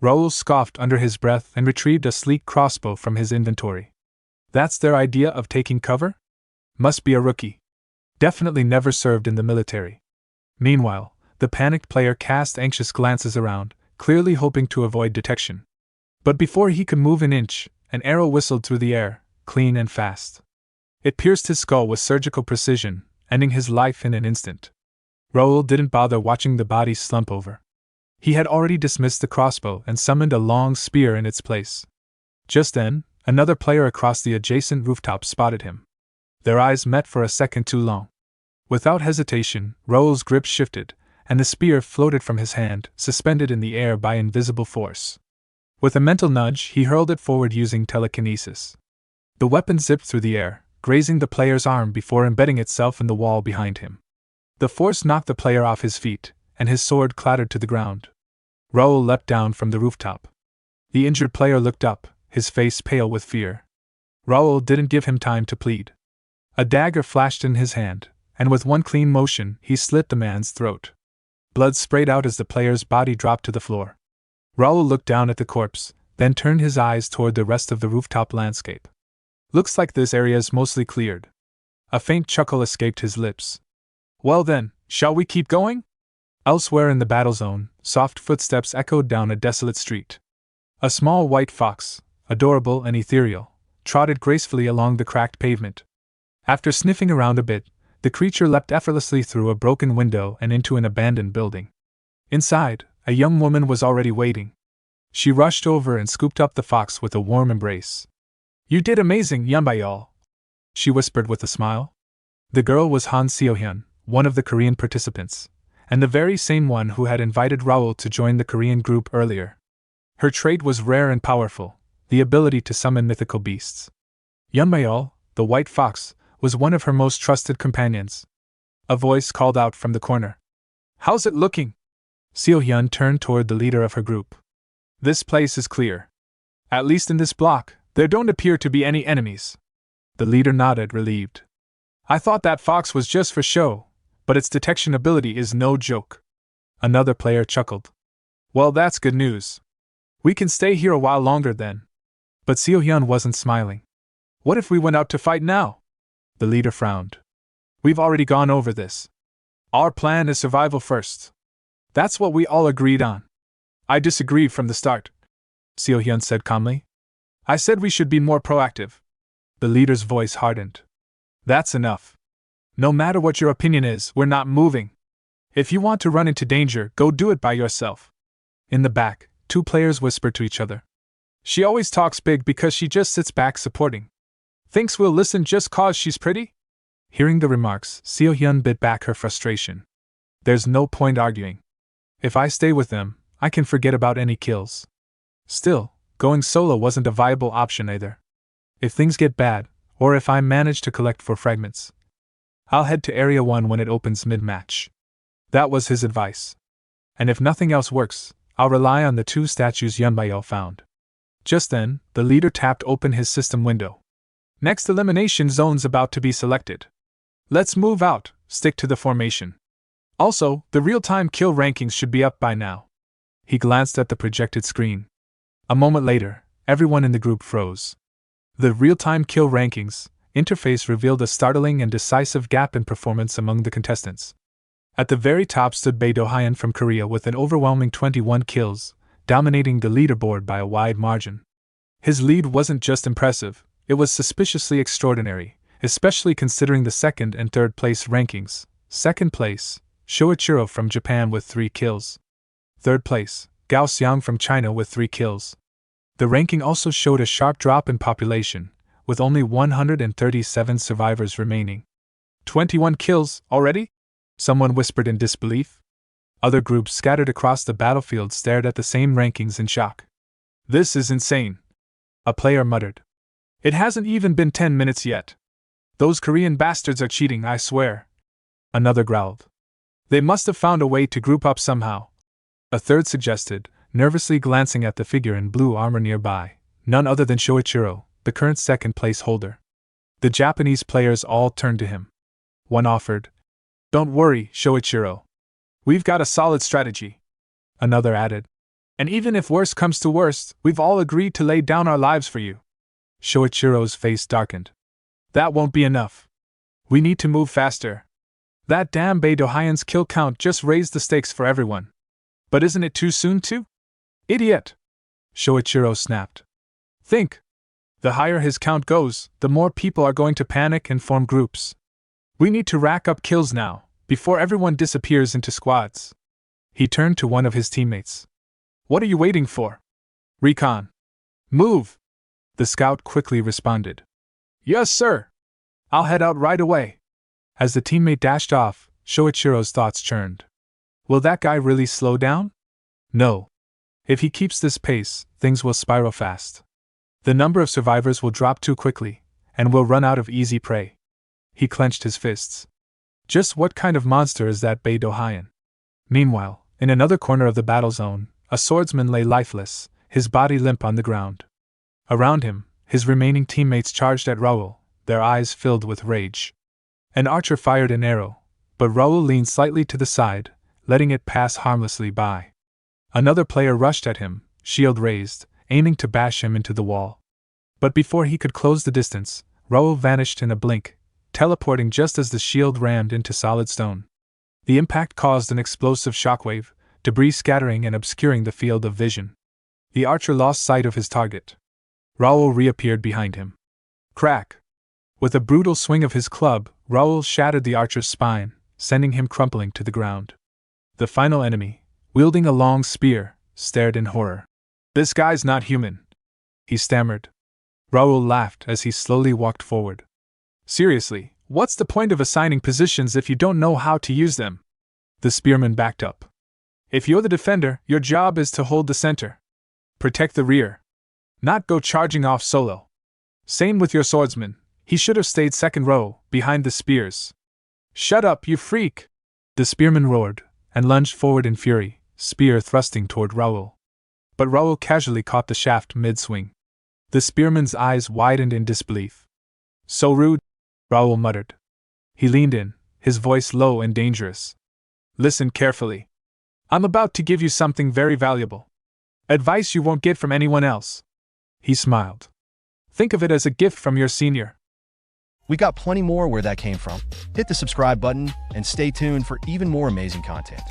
Raul scoffed under his breath and retrieved a sleek crossbow from his inventory. That's their idea of taking cover? Must be a rookie. Definitely never served in the military. Meanwhile, the panicked player cast anxious glances around, clearly hoping to avoid detection. But before he could move an inch, an arrow whistled through the air, clean and fast. It pierced his skull with surgical precision, ending his life in an instant. Raul didn't bother watching the body slump over. He had already dismissed the crossbow and summoned a long spear in its place. Just then, another player across the adjacent rooftop spotted him. Their eyes met for a second too long. Without hesitation, Raul's grip shifted, and the spear floated from his hand, suspended in the air by invisible force. With a mental nudge, he hurled it forward using telekinesis. The weapon zipped through the air, grazing the player's arm before embedding itself in the wall behind him. The force knocked the player off his feet, and his sword clattered to the ground. Raul leapt down from the rooftop. The injured player looked up, his face pale with fear. Raul didn't give him time to plead. A dagger flashed in his hand, and with one clean motion, he slit the man's throat. Blood sprayed out as the player's body dropped to the floor. Raul looked down at the corpse, then turned his eyes toward the rest of the rooftop landscape. Looks like this area is mostly cleared. A faint chuckle escaped his lips. Well then, shall we keep going? Elsewhere in the battle zone, soft footsteps echoed down a desolate street. A small white fox, adorable and ethereal, trotted gracefully along the cracked pavement. After sniffing around a bit, the creature leapt effortlessly through a broken window and into an abandoned building. Inside, a young woman was already waiting. She rushed over and scooped up the fox with a warm embrace. "You did amazing, Yunbayal," she whispered with a smile. The girl was Han Seo-hyun, one of the Korean participants, and the very same one who had invited Raul to join the Korean group earlier. Her trait was rare and powerful, the ability to summon mythical beasts. Yunbayal, the white fox, was one of her most trusted companions. A voice called out from the corner. "How's it looking?" Seo-hyun turned toward the leader of her group. "This place is clear. At least in this block, there don't appear to be any enemies." The leader nodded, relieved. "I thought that fox was just for show, but its detection ability is no joke." Another player chuckled. "Well, that's good news. We can stay here a while longer then." But Seo-hyun wasn't smiling. "What if we went out to fight now?" The leader frowned. "We've already gone over this. Our plan is survival first. That's what we all agreed on." "I disagree from the start," Seo-hyun said calmly. "I said we should be more proactive." The leader's voice hardened. "That's enough. No matter what your opinion is, we're not moving. If you want to run into danger, go do it by yourself." In the back, two players whispered to each other. "She always talks big because she just sits back supporting. Thinks we'll listen just 'cause she's pretty?" Hearing the remarks, Seo-hyun bit back her frustration. "There's no point arguing. If I stay with them, I can forget about any kills. Still, going solo wasn't a viable option either. If things get bad, or if I manage to collect 4 fragments, I'll head to Area 1 when it opens mid-match." That was his advice. "And if nothing else works, I'll rely on the 2 statues Yunbayal found." Just then, the leader tapped open his system window. "Next elimination zone's about to be selected. Let's move out, stick to the formation. Also, the real-time kill rankings should be up by now." He glanced at the projected screen. A moment later, everyone in the group froze. The real-time kill rankings interface revealed a startling and decisive gap in performance among the contestants. At the very top stood Bae DoHyun from Korea with an overwhelming 21 kills, dominating the leaderboard by a wide margin. His lead wasn't just impressive, it was suspiciously extraordinary, especially considering the second and third place rankings. Second place, Shoichiro from Japan with 3 kills. Third place, Gao Xiang from China with 3 kills. The ranking also showed a sharp drop in population, with only 137 survivors remaining. 21 kills, already? Someone whispered in disbelief. Other groups scattered across the battlefield stared at the same rankings in shock. "This is insane," a player muttered. "It hasn't even been 10 minutes yet. Those Korean bastards are cheating, I swear." Another growled. "They must have found a way to group up somehow." A third suggested, nervously glancing at the figure in blue armor nearby, none other than Shoichiro, the current second-place holder. The Japanese players all turned to him. One offered, "Don't worry, Shoichiro. We've got a solid strategy." Another added, "And even if worst comes to worst, we've all agreed to lay down our lives for you." Shoichiro's face darkened. That won't be enough. We need to move faster. That damn Bae DoHyun's kill count just raised the stakes for everyone. But isn't it too soon too? Idiot! Shoichiro snapped. Think. The higher his count goes, the more people are going to panic and form groups. We need to rack up kills now, before everyone disappears into squads. He turned to one of his teammates. What are you waiting for? Recon. Move! The scout quickly responded. Yes, sir! I'll head out right away. As the teammate dashed off, Shoichiro's thoughts churned. Will that guy really slow down? No. If he keeps this pace, things will spiral fast. The number of survivors will drop too quickly, and we'll run out of easy prey. He clenched his fists. Just what kind of monster is that Bae DoHyun? Meanwhile, in another corner of the battle zone, a swordsman lay lifeless, his body limp on the ground. Around him, his remaining teammates charged at Raul, their eyes filled with rage. An archer fired an arrow, but Raul leaned slightly to the side, letting it pass harmlessly by. Another player rushed at him, shield raised, aiming to bash him into the wall. But before he could close the distance, Raul vanished in a blink, teleporting just as the shield rammed into solid stone. The impact caused an explosive shockwave, debris scattering and obscuring the field of vision. The archer lost sight of his target. Raul reappeared behind him. Crack! With a brutal swing of his club, Raul shattered the archer's spine, sending him crumpling to the ground. The final enemy, wielding a long spear, stared in horror. This guy's not human, he stammered. Raul laughed as he slowly walked forward. Seriously, what's the point of assigning positions if you don't know how to use them? The spearman backed up. If you're the defender, your job is to hold the center. Protect the rear. Not go charging off solo. Same with your swordsman, he should have stayed second row, behind the spears. Shut up, you freak! The spearman roared, and lunged forward in fury, spear thrusting toward Raul. But Raul casually caught the shaft mid-swing. The spearman's eyes widened in disbelief. So rude, Raul muttered. He leaned in, his voice low and dangerous. Listen carefully. I'm about to give you something very valuable. Advice you won't get from anyone else. He smiled. Think of it as a gift from your senior. We got plenty more where that came from. Hit the subscribe button and stay tuned for even more amazing content.